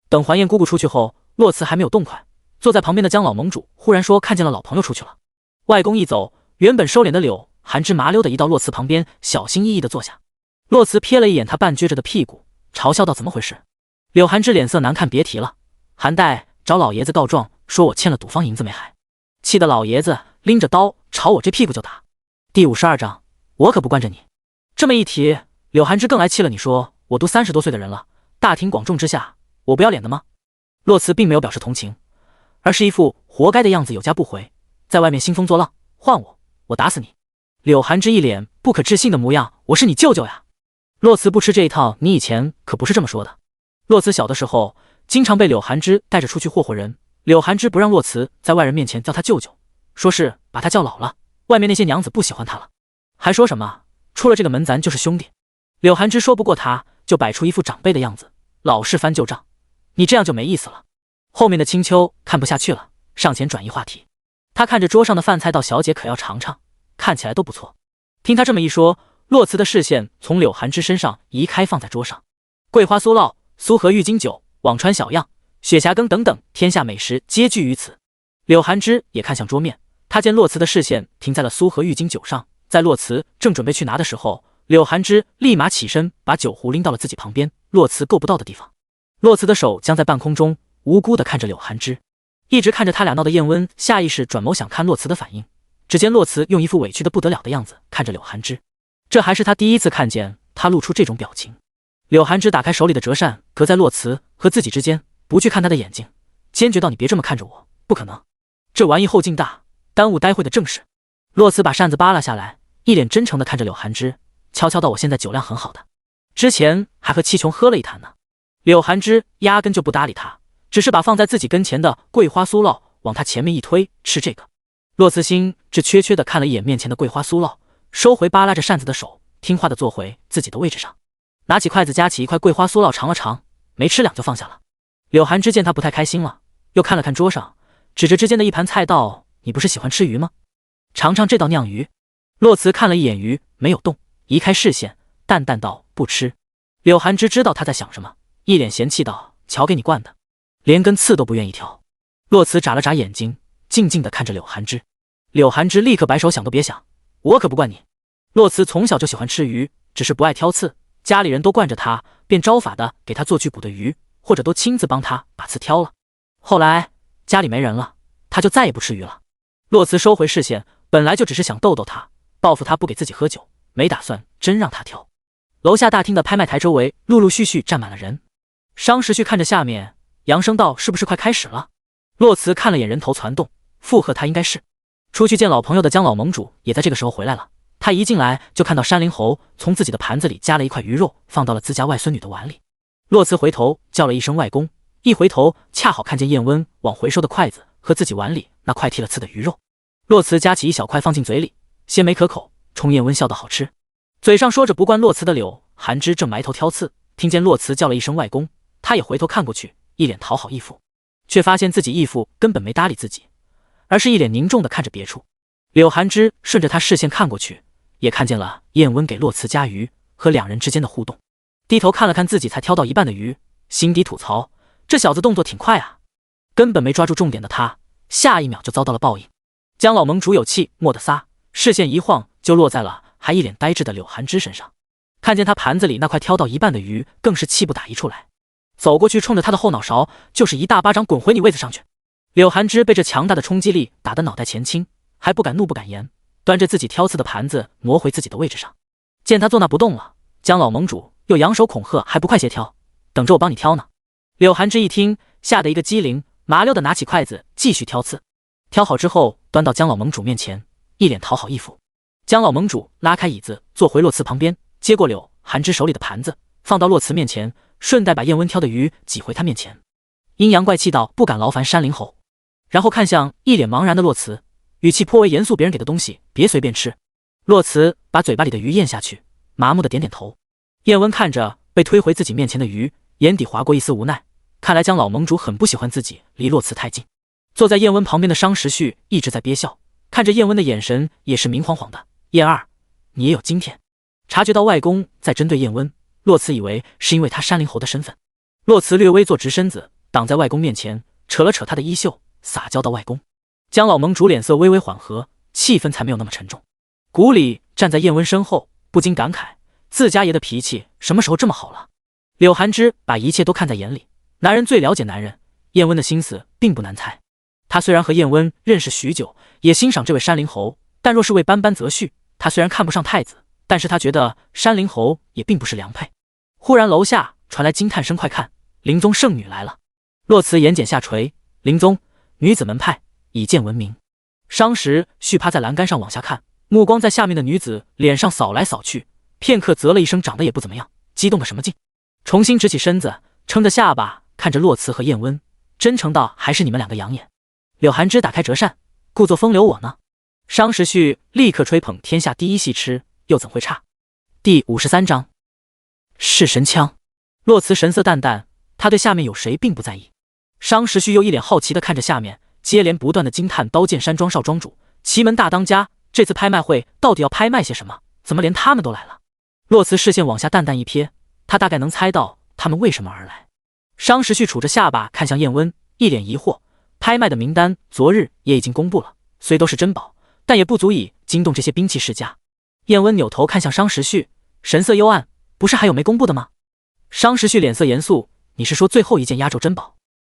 等环燕姑姑出去后，洛慈还没有动筷，坐在旁边的江老盟主忽然说看见了老朋友出去了。外公一走，原本收敛的柳寒枝麻溜的移到洛慈旁边，小心翼翼地坐下。洛慈瞥了一眼他半撅着的屁股，嘲笑道：“怎么回事？”柳寒枝脸色难看，别提了。韩代找老爷子告状，说我欠了赌方银子没还，气得老爷子拎着刀朝我这屁股就打。第52章，我可不惯着你。这么一提，柳寒枝更来气了。你说我都30多岁的人了，大庭广众之下，我不要脸的吗？洛慈并没有表示同情，而是一副活该的样子，有家不回，在外面兴风作浪，换我打死你。柳寒枝一脸不可置信的模样，我是你舅舅呀。洛慈不吃这一套，你以前可不是这么说的。洛慈小的时候经常被柳寒枝带着出去霍霍人，柳寒枝不让洛慈在外人面前叫他舅舅，说是把他叫老了，外面那些娘子不喜欢他了，还说什么出了这个门咱就是兄弟。柳寒枝说不过他，就摆出一副长辈的样子，老是翻旧账，你这样就没意思了。后面的青丘看不下去了，上前转移话题。他看着桌上的饭菜道：“小姐可要尝尝，看起来都不错。”听他这么一说，洛慈的视线从柳寒枝身上移开，放在桌上。桂花酥酪、苏合郁金酒、辋川小样、雪霞羹等等，天下美食皆聚于此。柳寒枝也看向桌面，他见洛慈的视线停在了苏合郁金酒上，在洛慈正准备去拿的时候，柳寒枝立马起身把酒壶拎到了自己旁边，洛慈够不到的地方。洛慈的手僵在半空中，无辜地看着柳寒枝。一直看着他俩闹的燕温下意识转眸想看洛慈的反应，只见洛慈用一副委屈的不得了的样子看着柳寒枝，这还是他第一次看见他露出这种表情。柳寒枝打开手里的折扇，隔在洛慈和自己之间，不去看他的眼睛，坚决道：“你别这么看着我，不可能，这玩意后劲大，耽误待会的正事。”洛慈把扇子扒拉下来，一脸真诚地看着柳寒枝，悄悄道：“我现在酒量很好的，之前还和七琼喝了一坛呢。”柳寒枝压根就不搭理他，只是把放在自己跟前的桂花酥酪往他前面一推，吃这个。洛慈心直缺缺地看了一眼面前的桂花酥酪，收回扒拉着扇子的手，听话地坐回自己的位置上，拿起筷子夹起一块桂花酥酪尝了尝，没吃两就放下了。柳寒枝见他不太开心了，又看了看桌上，指着之间的一盘菜道：“你不是喜欢吃鱼吗？尝尝这道酿鱼。”洛慈看了一眼鱼，没有动，移开视线，淡淡道：“不吃。”柳寒枝知道他在想什么，一脸嫌弃道：“瞧给你惯的，连根刺都不愿意挑。”洛慈眨了眨眼睛，静静地看着柳寒枝。柳寒枝立刻摆手：“想都别想，我可不惯你。”洛慈从小就喜欢吃鱼，只是不爱挑刺，家里人都惯着他，便招法的给他做去骨的鱼，或者都亲自帮他把刺挑了。后来家里没人了，他就再也不吃鱼了。洛慈收回视线，本来就只是想逗逗他，报复他不给自己喝酒，没打算真让他挑。楼下大厅的拍卖台周围陆陆续续站满了人。商时序看着下面，扬声道：“是不是快开始了？”洛慈看了眼人头攒动，附和他应该是。出去见老朋友的江老盟主也在这个时候回来了。他一进来就看到山灵侯从自己的盘子里夹了一块鱼肉放到了自家外孙女的碗里。洛慈回头叫了一声外公，一回头恰好看见燕温往回收的筷子和自己碗里那块剃了刺的鱼肉。洛慈夹起一小块放进嘴里，鲜美可口，冲燕温笑道：“好吃。”嘴上说着不惯洛慈的柳寒枝正埋头挑刺，听见洛慈叫了一声外公，他也回头看过去，一脸讨好义父，却发现自己义父根本没搭理自己，而是一脸凝重地看着别处。柳寒枝顺着他视线看过去，也看见了燕温给洛慈夹鱼和两人之间的互动，低头看了看自己才挑到一半的鱼，心底吐槽：这小子动作挺快啊，根本没抓住重点的他，下一秒就遭到了报应。江老盟主有气没得撒，视线一晃就落在了还一脸呆滞的柳寒枝身上，看见他盘子里那块挑到一半的鱼，更是气不打一处来，走过去冲着他的后脑勺就是一大巴掌，滚回你位子上去。柳寒枝被这强大的冲击力打得脑袋前倾，还不敢怒不敢言，端着自己挑刺的盘子挪回自己的位置上。见他坐那不动了，江老盟主又扬手恐吓：还不快些挑，等着我帮你挑呢。柳寒枝一听，吓得一个机灵，麻溜的拿起筷子继续挑刺。挑好之后端到江老盟主面前，一脸讨好义父。江老盟主拉开椅子坐回洛慈旁边，接过柳寒枝手里的盘子，放到洛慈面前，顺带把燕温挑的鱼挤回他面前。阴阳怪气道：“不敢劳烦山灵侯。”然后看向一脸茫然的洛慈，语气颇为严肃：“别人给的东西别随便吃。”洛慈把嘴巴里的鱼咽下去，麻木的点点头。燕温看着被推回自己面前的鱼，眼底划过一丝无奈。看来姜老盟主很不喜欢自己离洛慈太近。坐在燕温旁边的商时序一直在憋笑，看着燕温的眼神也是明晃晃的。燕儿，你也有今天。察觉到外公在针对燕温，洛慈以为是因为他山灵侯的身份。洛慈略微坐直身子，挡在外公面前，扯了扯他的衣袖，撒娇道：“外公。”姜老盟主脸色微微缓和，气氛才没有那么沉重。谷里站在燕温身后，不禁感慨自家爷的脾气什么时候这么好了。柳寒枝把一切都看在眼里，男人最了解男人，燕温的心思并不难猜。他虽然和燕温认识许久，也欣赏这位山灵侯，但若是为斑斑择婿，他虽然看不上太子，但是他觉得山灵侯也并不是良配。忽然楼下传来惊叹声：“快看，灵宗圣女来了！”洛慈眼睑下垂，灵宗女子门派以剑闻名。商时续趴在栏杆上往下看，目光在下面的女子脸上扫来扫去，片刻啧了一声，长得也不怎么样，激动个什么劲？重新直起身子，撑着下巴看着洛慈和燕温，真诚道：“还是你们两个养眼。”柳寒枝打开折扇，故作风流我呢。商时序立刻吹捧天下第一戏痴，又怎会差？第53章弑神枪。洛慈神色淡淡，他对下面有谁并不在意。商时序又一脸好奇地看着下面，接连不断的惊叹：刀剑山庄少庄主，奇门大当家，这次拍卖会到底要拍卖些什么？怎么连他们都来了？洛慈视线往下淡淡一瞥，他大概能猜到他们为什么而来。商时序杵着下巴看向燕温，一脸疑惑。拍卖的名单昨日也已经公布了，虽都是珍宝，但也不足以惊动这些兵器世家。燕温扭头看向商时序，神色幽暗：“不是还有没公布的吗？”商时序脸色严肃：“你是说最后一件压轴珍宝？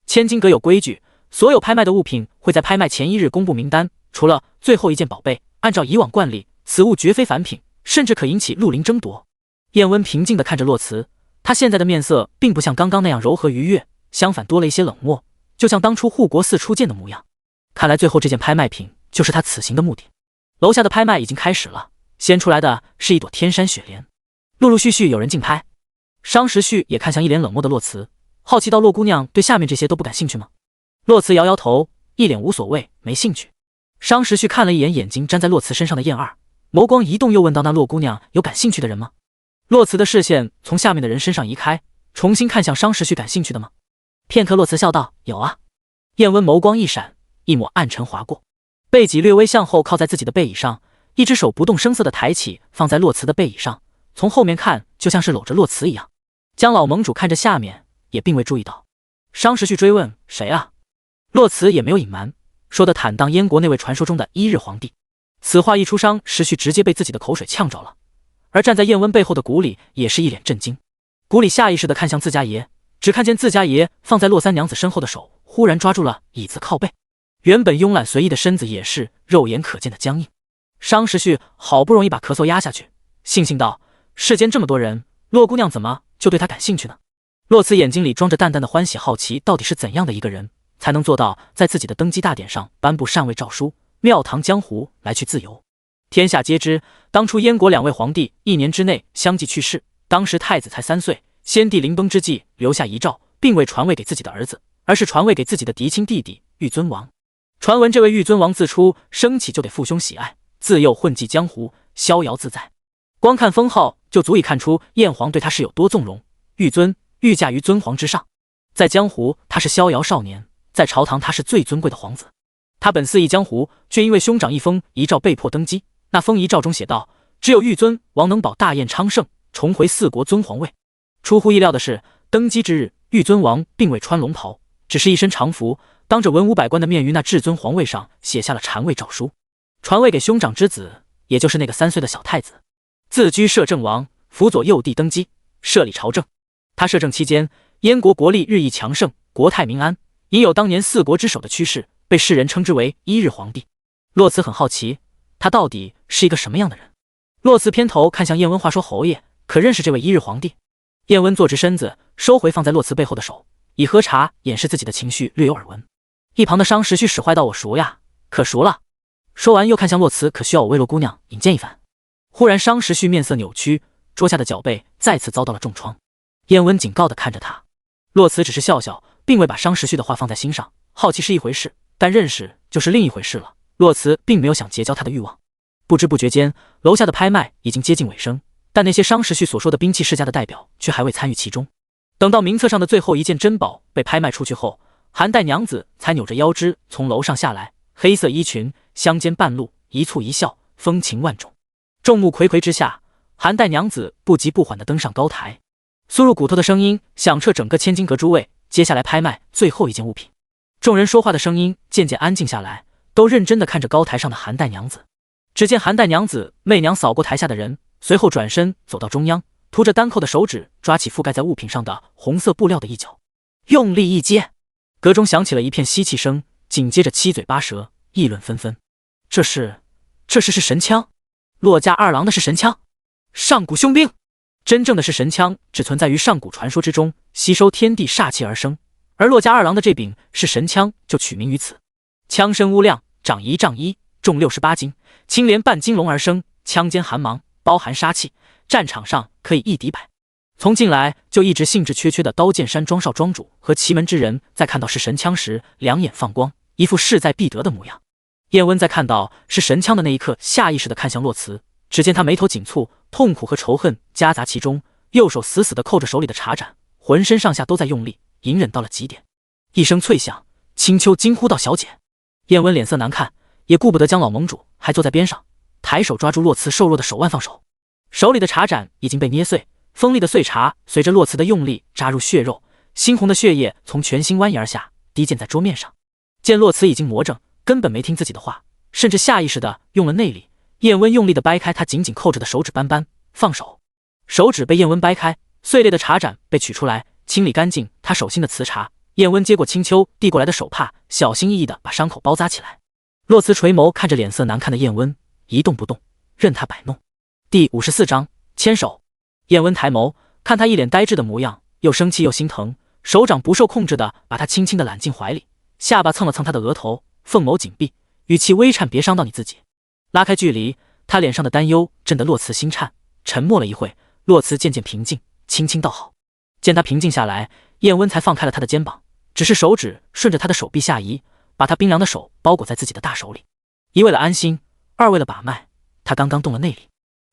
千金阁有规矩，所有拍卖的物品会在拍卖前1日公布名单，除了最后一件宝贝，按照以往惯例，此物绝非凡品，甚至可引起绿林争夺。”燕温平静地看着洛慈，他现在的面色并不像刚刚那样柔和愉悦，相反多了一些冷漠，就像当初护国寺初见的模样。看来最后这件拍卖品就是他此行的目的。楼下的拍卖已经开始了，先出来的是一朵天山雪莲，陆陆续续有人竞拍。商时序也看向一脸冷漠的洛慈，好奇道：“洛姑娘对下面这些都不感兴趣吗？”洛慈摇摇头，一脸无所谓，没兴趣。商时序看了一眼眼睛粘在洛慈身上的燕儿，眸光一动，又问道：“那洛姑娘有感兴趣的人吗？”洛慈的视线从下面的人身上移开，重新看向商时序：“感兴趣的吗？”片刻，洛慈笑道：“有啊。”燕温眸光一闪，一抹暗沉划过，背脊略微向后靠在自己的背椅上，一只手不动声色地抬起，放在洛慈的背椅上，从后面看就像是搂着洛慈一样。姜老盟主看着下面，也并未注意到。商时序追问：“谁啊？”洛慈也没有隐瞒，说的坦荡：“燕国那位传说中的1日皇帝。”此话一出，商时序直接被自己的口水呛着了。而站在燕温背后的谷里也是一脸震惊。谷里下意识地看向自家爷，只看见自家爷放在洛三娘子身后的手忽然抓住了椅子靠背，原本慵懒随意的身子也是肉眼可见的僵硬。商时序好不容易把咳嗽压下去，悻悻道：“世间这么多人，洛姑娘怎么就对他感兴趣呢？”洛慈眼睛里装着淡淡的欢喜，好奇到底是怎样的一个人才能做到在自己的登基大典上颁布禅位诏书，庙堂江湖来去自由。天下皆知，当初燕国2位皇帝1年之内相继去世，当时太子才3岁，先帝临崩之际留下遗诏，并未传位给自己的儿子，而是传位给自己的嫡亲弟弟玉尊王。传闻这位玉尊王自出生起就得父兄喜爱，自幼混迹江湖，逍遥自在，光看封号就足以看出燕皇对他是有多纵容。玉尊御驾于尊皇之上，在江湖他是逍遥少年，在朝堂他是最尊贵的皇子。他本肆意江湖，却因为兄长一封遗诏被迫登基。那封遗诏中写道：“只有玉尊王能保大燕昌盛，重回4国尊皇位。”出乎意料的是，登基之日，玉尊王并未穿龙袍，只是一身长服，当着文武百官的面于那至尊皇位上写下了禅位诏书，传位给兄长之子，也就是那个3岁的小太子。自居摄政王，辅佐幼帝登基，设立朝政。他摄政期间，燕国国力日益强盛，国泰民安，隐有当年4国之首的趋势，被世人称之为1日皇帝。洛慈很好奇，他到底是一个什么样的人？洛慈偏头看向燕温，话说：“侯爷可认识这位1日皇帝？”燕温坐直身子，收回放在洛慈背后的手，以喝茶掩饰自己的情绪，略有耳闻。一旁的商时序使坏道：“我熟呀，可熟了。”说完又看向洛慈：“可需要我为洛姑娘引荐一番？”忽然商时序面色扭曲，桌下的脚背再次遭到了重创。燕温警告地看着他。洛慈只是笑笑，并未把商时序的话放在心上。好奇是一回事，但认识就是另一回事了。洛慈并没有想结交他的欲望。不知不觉间，楼下的拍卖已经接近尾声，但那些商时序所说的兵器世家的代表却还未参与其中。等到名册上的最后一件珍宝被拍卖出去后，韩代娘子才扭着腰肢从楼上下来，黑色衣裙，香肩半露，一蹙一笑，风情万种。众目睽睽之下，韩代娘子不急不缓地登上高台，酥入骨头的声音响彻整个千金阁诸位。接下来拍卖最后一件物品。众人说话的声音渐渐安静下来，都认真地看着高台上的韩代娘子。只见韩代娘子媚娘扫过台下的人，随后转身走到中央，涂着丹蔻的手指抓起覆盖在物品上的红色布料的一角，用力一接，阁中响起了一片吸气声，紧接着七嘴八舌，议论纷纷。这是神枪？洛家二郎的是神枪？上古凶兵？真正的是神枪只存在于上古传说之中，吸收天地煞气而生，而洛家二郎的这柄是神枪就取名于此。枪身乌亮，长1丈1，重68斤，青莲半金龙而生，枪尖寒芒，包含杀气，战场上可以一敌百。从进来就一直兴致缺缺的刀剑山庄少庄主和奇门之人，在看到是神枪时，两眼放光，一副势在必得的模样。燕温在看到是神枪的那一刻，下意识地看向洛慈，只见他眉头紧蹙，痛苦和仇恨夹杂其中，右手死死地扣着手里的茶盏，浑身上下都在用力，隐忍到了极点。一声脆响，青丘惊呼道：“小姐！”燕温脸色难看，也顾不得将老盟主还坐在边上，抬手抓住洛慈瘦弱的手腕放手，手里的茶盏已经被捏碎，锋利的碎茶随着洛慈的用力扎入血肉，猩红的血液从全心蜿蜒而下，滴溅在桌面上。见洛慈已经魔怔，根本没听自己的话，甚至下意识地用了内力。燕温用力地掰开他紧紧扣着的手指斑斑，放手。手指被燕温掰开，碎裂的茶盏被取出来，清理干净他手心的瓷茶。燕温接过青丘递过来的手帕，小心翼翼地把伤口包扎起来。洛慈垂眸看着脸色难看的燕温，一动不动，任他摆弄。第54章牵手。燕温抬眸看他一脸呆滞的模样，又生气又心疼，手掌不受控制地把他轻轻地揽进怀里，下巴蹭了蹭他的额头，凤眸紧闭，语气微颤：“别伤到你自己。”拉开距离，他脸上的担忧震得洛慈心颤。沉默了一会，洛慈渐渐平静，轻轻道好。见他平静下来，燕温才放开了他的肩膀，只是手指顺着他的手臂下移，把他冰凉的手包裹在自己的大手里。一为了安心，二为了把脉，他刚刚动了内力。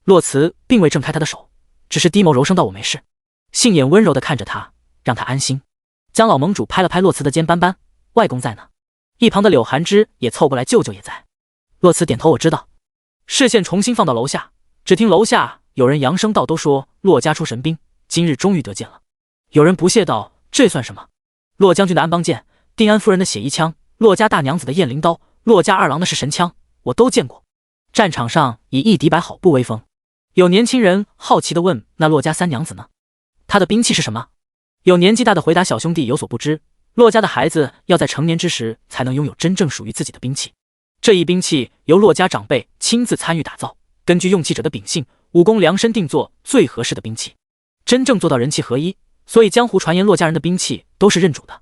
洛慈并未挣开他的手，只是低眸柔声道：“我没事。”杏眼温柔地看着他，让他安心。江老盟主拍了拍洛慈的肩，斑斑：“外公在呢。”一旁的柳寒枝也凑过来：“舅舅也在。”洛慈点头：“我知道。”视线重新放到楼下，只听楼下有人扬声道：“都说洛家出神兵，今日终于得见了。”有人不屑道：“这算什么？洛将军的安邦剑，定安夫人的血衣枪，洛家大娘子的燕翎刀，洛家二郎的是神枪，我都见过。战场上以一敌百，好不威风。”有年轻人好奇地问：“那洛家三娘子呢？她的兵器是什么？”有年纪大的回答：“小兄弟有所不知，洛家的孩子要在成年之时才能拥有真正属于自己的兵器。这一兵器由洛家长辈亲自参与打造，根据用器者的秉性、武功量身定做最合适的兵器，真正做到人气合一。所以江湖传言洛家人的兵器都是认主的。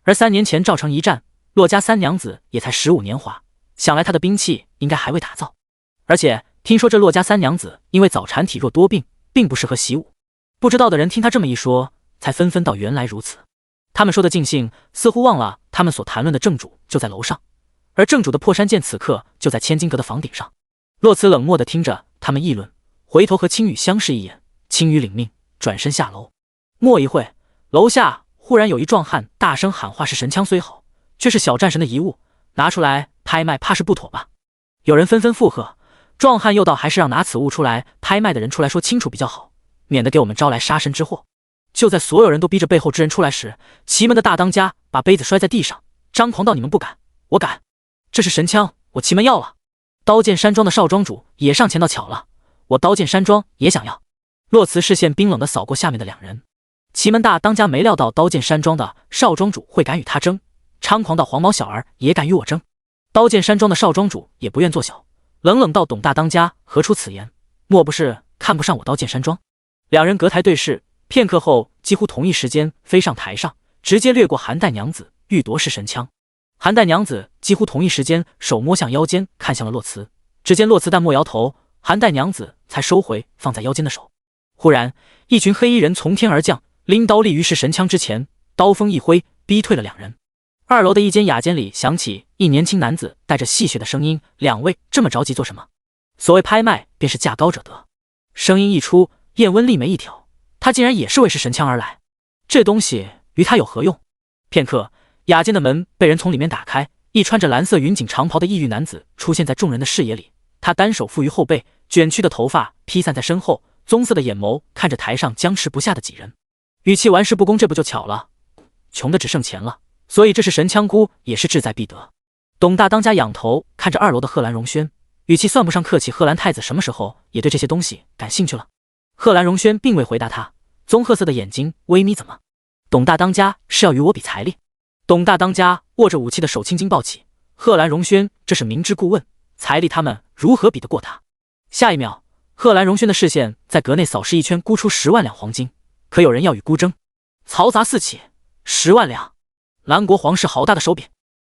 而3年前赵城一战，洛家三娘子也才15年华，想来她的兵器应该还未打造。而且听说这洛家三娘子因为早产体弱多病，并不适合习武。不知道的人听他这么一说，才纷纷道原来如此。他们说的尽兴，似乎忘了他们所谈论的正主就在楼上，而正主的破山剑此刻就在千金阁的房顶上。洛慈冷漠地听着他们议论，回头和青羽相视一眼，青羽领命，转身下楼。莫一会，楼下忽然有一壮汉大声喊话：“是神枪虽好，却是小战神的遗物，拿出来拍卖怕是不妥吧？”有人纷纷附和。壮汉又道：“还是让拿此物出来拍卖的人出来说清楚比较好，免得给我们招来杀身之祸。”就在所有人都逼着背后之人出来时，奇门的大当家把杯子摔在地上，张狂道：“你们不敢，我敢！这是神枪，我奇门要了。”刀剑山庄的少庄主也上前道：“巧了，我刀剑山庄也想要。”洛慈视线冰冷地扫过下面的两人。奇门大当家没料到刀剑山庄的少庄主会敢与他争，猖狂到黄毛小儿也敢与我争。刀剑山庄的少庄主也不愿做小，冷冷道：“董大当家何出此言？莫不是看不上我刀剑山庄？”两人隔台对视，片刻后几乎同一时间飞上台上，直接掠过韩代娘子，欲夺是神枪。韩代娘子几乎同一时间手摸向腰间，看向了洛慈。只见洛慈淡漠摇头，韩代娘子才收回放在腰间的手。忽然一群黑衣人从天而降，拎刀立于是神枪之前，刀锋一挥，逼退了两人。2楼的一间雅间里响起一年轻男子带着戏谑的声音：“两位这么着急做什么？所谓拍卖，便是价高者得。”声音一出，燕温立眉一挑，他竟然也是为是神枪而来，这东西于他有何用？片刻，雅间的门被人从里面打开，一穿着蓝色云锦长袍的异域男子出现在众人的视野里。他单手负于后背，卷曲的头发披散在身后，棕色的眼眸看着台上僵持不下的几人，语气玩世不恭：“这不就巧了，穷的只剩钱了，所以这是神枪菇也是志在必得。”董大当家仰头看着2楼的贺兰荣轩，语气算不上客气：“贺兰太子什么时候也对这些东西感兴趣了？”贺兰荣轩并未回答他，棕褐色的眼睛微眯：“怎么？董大当家是要与我比财力？”董大当家握着武器的手青筋暴起，贺兰荣轩这是明知故问，财力他们如何比得过他？下一秒，贺兰荣轩的视线在阁内扫视一圈，估出10万两黄金。可有人要与孤争？嘈杂四起，10万两！兰国皇室好大的手笔！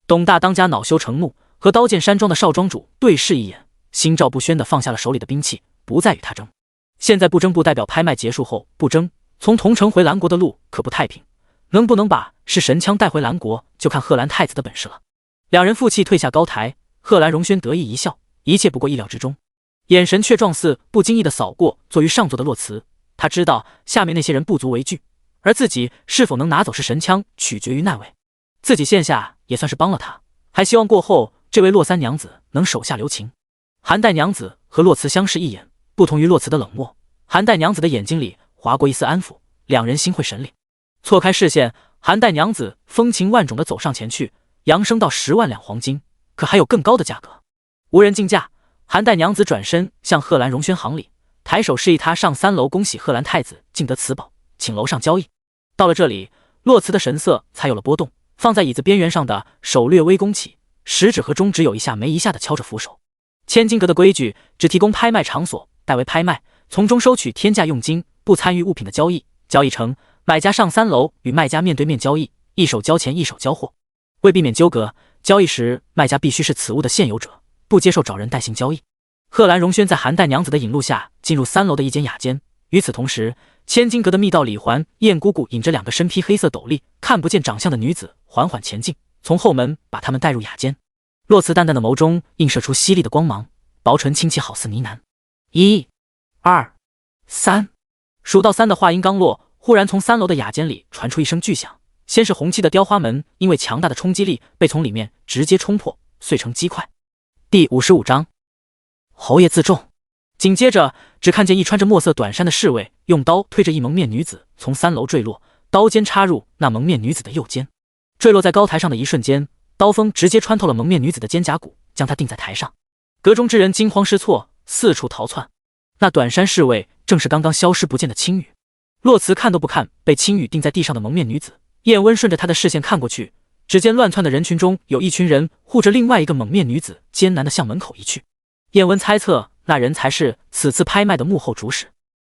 董大当家恼羞成怒，和刀剑山庄的少庄主对视一眼，心照不宣地放下了手里的兵器，不再与他争。现在不争不代表拍卖结束后不争，从桐城回兰国的路可不太平，能不能把是神枪带回兰国，就看贺兰太子的本事了。两人负气退下高台，贺兰荣轩得意一笑，一切不过意料之中，眼神却状似不经意地扫过坐于上座的洛慈。他知道下面那些人不足为惧，而自己是否能拿走是神枪，取决于那位。自己现下也算是帮了他，还希望过后这位洛三娘子能手下留情。韩代娘子和洛慈相视一眼，不同于洛慈的冷漠，韩代娘子的眼睛里划过一丝安抚，两人心会神领。错开视线，韩代娘子风情万种地走上前去，扬声到10万两黄金，可还有更高的价格。无人竞价，韩代娘子转身向贺兰荣轩行礼，抬手示意他上3楼，恭喜贺兰太子竞得此宝，请楼上交易。到了这里，洛慈的神色才有了波动，放在椅子边缘上的手略微弓起，食指和中指有一下没一下的敲着扶手。千金阁的规矩只提供拍卖场所，代为拍卖，从中收取天价佣金，不参与物品的交易。交易成，买家上3楼与卖家面对面交易，一手交钱一手交货。为避免纠葛，交易时卖家必须是此物的现有者，不接受找人代行交易。贺兰荣轩在韩代娘子的引路下进入3楼的一间雅间，与此同时，千金阁的密道里环燕姑姑引着2个身披黑色斗笠、看不见长相的女子缓缓前进，从后门把他们带入雅间。洛慈淡淡的眸中映射出犀利的光芒，薄唇轻启，好似呢喃：“1、2、3。”数到3的话音刚落，忽然从3楼的雅间里传出一声巨响，先是红漆的雕花门因为强大的冲击力被从里面直接冲破，碎成鸡块。第55章，侯爷自重。紧接着，只看见一穿着墨色短衫的侍卫用刀推着一蒙面女子从3楼坠落，刀尖插入那蒙面女子的右肩。坠落在高台上的一瞬间，刀锋直接穿透了蒙面女子的肩胛骨，将她钉在台上。阁中之人惊慌失措，四处逃窜。那短衫侍卫正是刚刚消失不见的青羽。洛慈看都不看被青羽钉在地上的蒙面女子，燕温顺着他的视线看过去，只见乱窜的人群中有一群人护着另外一个蒙面女子，艰难地向门口移去。燕温猜测那人才是此次拍卖的幕后主使。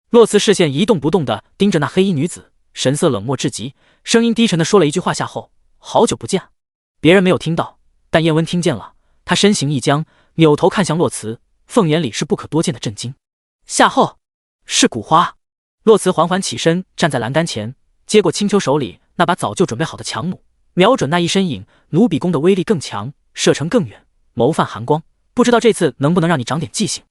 洛慈视线一动不动地盯着那黑衣女子，神色冷漠至极，声音低沉地说了一句话：“夏后，好久不见。”别人没有听到，但燕温听见了。他身形一僵，扭头看向洛慈，凤眼里是不可多见的震惊。夏后，是古花。洛慈缓缓起身，站在栏杆前，接过青丘手里那把早就准备好的强弩，瞄准那一身影。弩比弓的威力更强，射程更远，眸泛寒光，不知道这次能不能让你长点记性。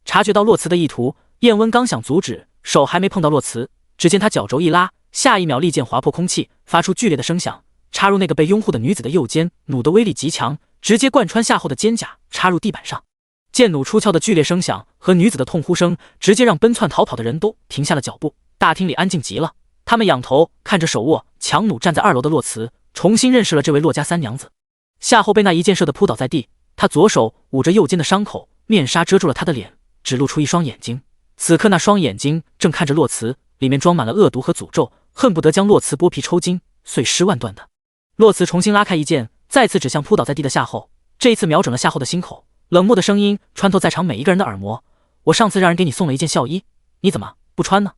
察觉到洛慈的意图，燕温刚想阻止，手还没碰到洛慈，只见他脚肘一拉，下一秒利剑划破空气，发出剧烈的声响，插入那个被拥护的女子的右肩。弩的威力极强，直接贯穿夏后的肩胛，插入地板上。剑弩出鞘的剧烈声响和女子的痛呼声，直接让奔窜逃跑的人都停下了脚步。大厅里安静极了，他们仰头看着手握强弩站在2楼的洛慈，重新认识了这位洛家三娘子。夏后被那一箭射得扑倒在地，他左手捂着右肩的伤口，面纱遮住了他的脸，只露出一双眼睛。此刻那双眼睛正看着洛慈，里面装满了恶毒和诅咒，恨不得将洛慈剥皮抽筋，碎尸万段的。洛慈重新拉开一剑，再次指向扑倒在地的夏后，这一次瞄准了夏后的心口。冷漠的声音穿透在场每一个人的耳膜：“我上次让人给你送了一件孝衣，你怎么不穿呢？”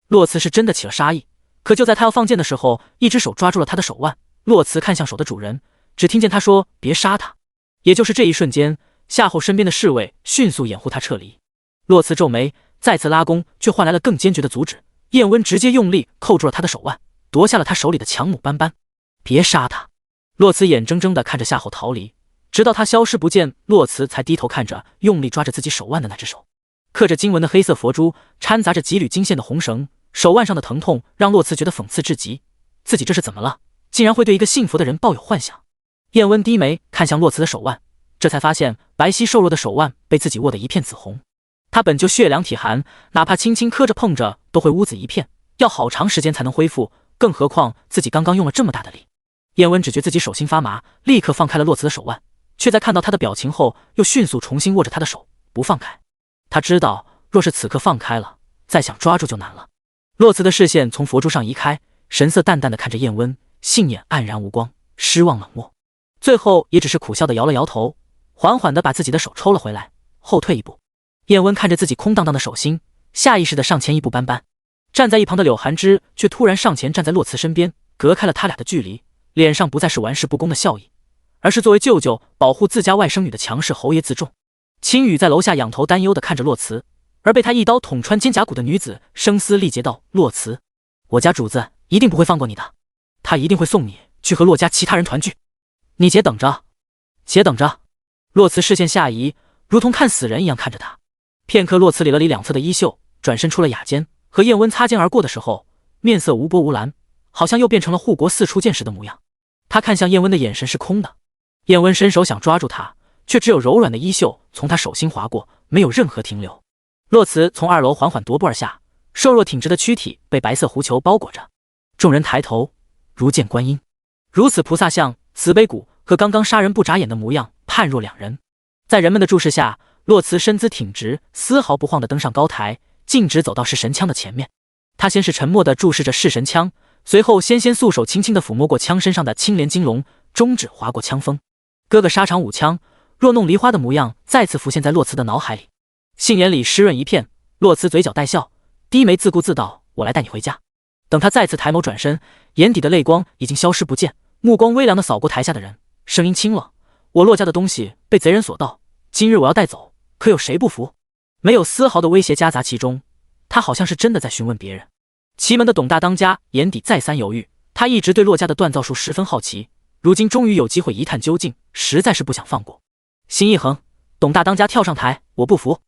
洛慈是真的起了杀意，可就在他要放箭的时候，一只手抓住了他的手腕。洛慈看向手的主人，只听见他说：“别杀他。”也就是这一瞬间，夏后身边的侍卫迅速掩护他撤离。洛慈皱眉，再次拉弓，却换来了更坚决的阻止。燕温直接用力扣住了他的手腕，夺下了他手里的强弩斑斑。别杀他！洛慈眼睁睁地看着夏后逃离，直到他消失不见，洛慈才低头看着用力抓着自己手腕的那只手。刻着经文的黑色佛珠掺杂着几缕金线的红绳，手腕上的疼痛让洛慈觉得讽刺至极。自己这是怎么了？竟然会对一个信佛的人抱有幻想。燕温低眉看向洛慈的手腕，这才发现白皙瘦弱的手腕被自己握得一片紫红。他本就血凉体寒，哪怕轻轻磕着碰着都会乌紫一片，要好长时间才能恢复，更何况自己刚刚用了这么大的力。燕温只觉自己手心发麻，立刻放开了洛慈的手腕，却在看到他的表情后又迅速重新握着他的手不放开。他知道若是此刻放开了，再想抓住就难了。洛慈的视线从佛珠上移开，神色淡淡的看着燕温，杏眼黯然无光，失望冷漠，最后也只是苦笑的摇了摇头，缓缓的把自己的手抽了回来，后退一步。燕温看着自己空荡荡的手心，下意识的上前一步斑斑。站在一旁的柳寒枝却突然上前站在洛慈身边，隔开了他俩的距离，脸上不再是玩世不恭的笑意，而是作为舅舅保护自家外甥女的强势侯爷自重。青羽在楼下仰头担忧的看着洛慈，而被他一刀捅穿肩胛骨的女子声嘶力竭道：洛慈，我家主子一定不会放过你的，他一定会送你去和洛家其他人团聚，你且等着，且等着。洛慈视线下移，如同看死人一样看着他。片刻，洛慈理了理两侧的衣袖，转身出了雅间，和燕温擦肩而过的时候，面色无波无澜，好像又变成了护国寺初见时的模样。他看向燕温的眼神是空的，燕温伸手想抓住他，却只有柔软的衣袖从他手心划过，没有任何停留。洛慈从2楼缓缓踱步而下，瘦弱挺直的躯体被白色狐裘包裹着。众人抬头，如见观音，如此菩萨像、慈悲骨和刚刚杀人不眨眼的模样判若两人。在人们的注视下，洛慈身姿挺直，丝毫不晃地登上高台，径直走到噬神枪的前面。他先是沉默地注视着噬神枪，随后纤纤素手轻轻地抚摸过枪身上的青莲金龙，中指划过枪锋。哥哥沙场舞枪，若弄梨花的模样再次浮现在洛慈的脑海里，杏眼里湿润一片。洛慈嘴角带笑，低眉自顾自道：我来带你回家。等他再次抬眸转身，眼底的泪光已经消失不见，目光微凉地扫过台下的人，声音清冷：我洛家的东西被贼人所盗，今日我要带走，可有谁不服？没有丝毫的威胁夹杂其中，他好像是真的在询问别人。祁门的董大当家眼底再三犹豫，他一直对洛家的锻造术十分好奇，如今终于有机会一探究竟，实在是不想放过。心一横，董大当家跳上台：我不服。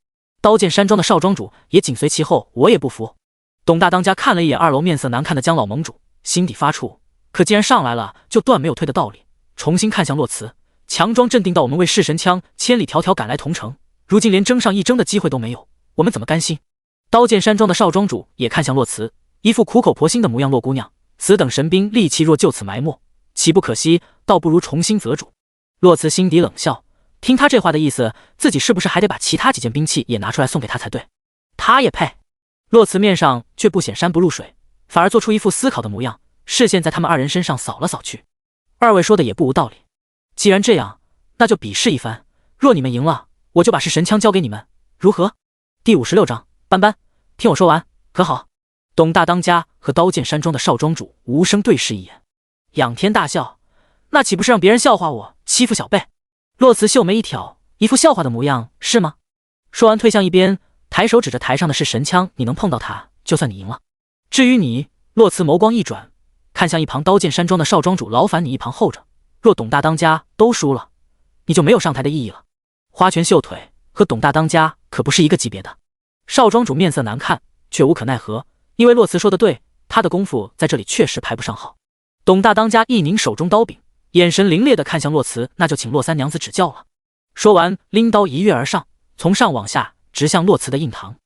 刀剑山庄的少庄主也紧随其后：我也不服。董大当家看了一眼2楼面色难看的姜老盟主，心底发怵，可既然上来了，就断没有退的道理。重新看向洛慈，强装镇定到我们为噬神枪千里迢迢赶来同城，如今连争上一争的机会都没有，我们怎么甘心？刀剑山庄的少庄主也看向洛慈，一副苦口婆心的模样：洛姑娘，此等神兵利器若就此埋没，岂不可惜？倒不如重新择主。洛慈心底冷笑，听他这话的意思，自己是不是还得把其他几件兵器也拿出来送给他才对？他也配？洛慈面上却不显山不露水，反而做出一副思考的模样，视线在他们2人身上扫了扫去。2位说的也不无道理，既然这样，那就比试一番，若你们赢了，我就把噬神枪交给你们，如何？第56章，斑斑，听我说完，可好？董大当家和刀剑山庄的少庄主无声对视一眼，仰天大笑：那岂不是让别人笑话我欺负小辈？洛慈秀眉一挑，一副笑话的模样，是吗？说完退向一边，抬手指着台上的是神枪：你能碰到他，就算你赢了。至于你，洛慈眸光一转，看向一旁刀剑山庄的少庄主：劳烦你一旁候着，若董大当家都输了，你就没有上台的意义了。花拳绣腿和董大当家可不是一个级别的。少庄主面色难看，却无可奈何，因为洛慈说的对，他的功夫在这里确实排不上号。董大当家一拧手中刀柄，眼神凌冽地看向洛慈：那就请洛三娘子指教了。说完，拎刀一跃而上，从上往下直向洛慈的印堂。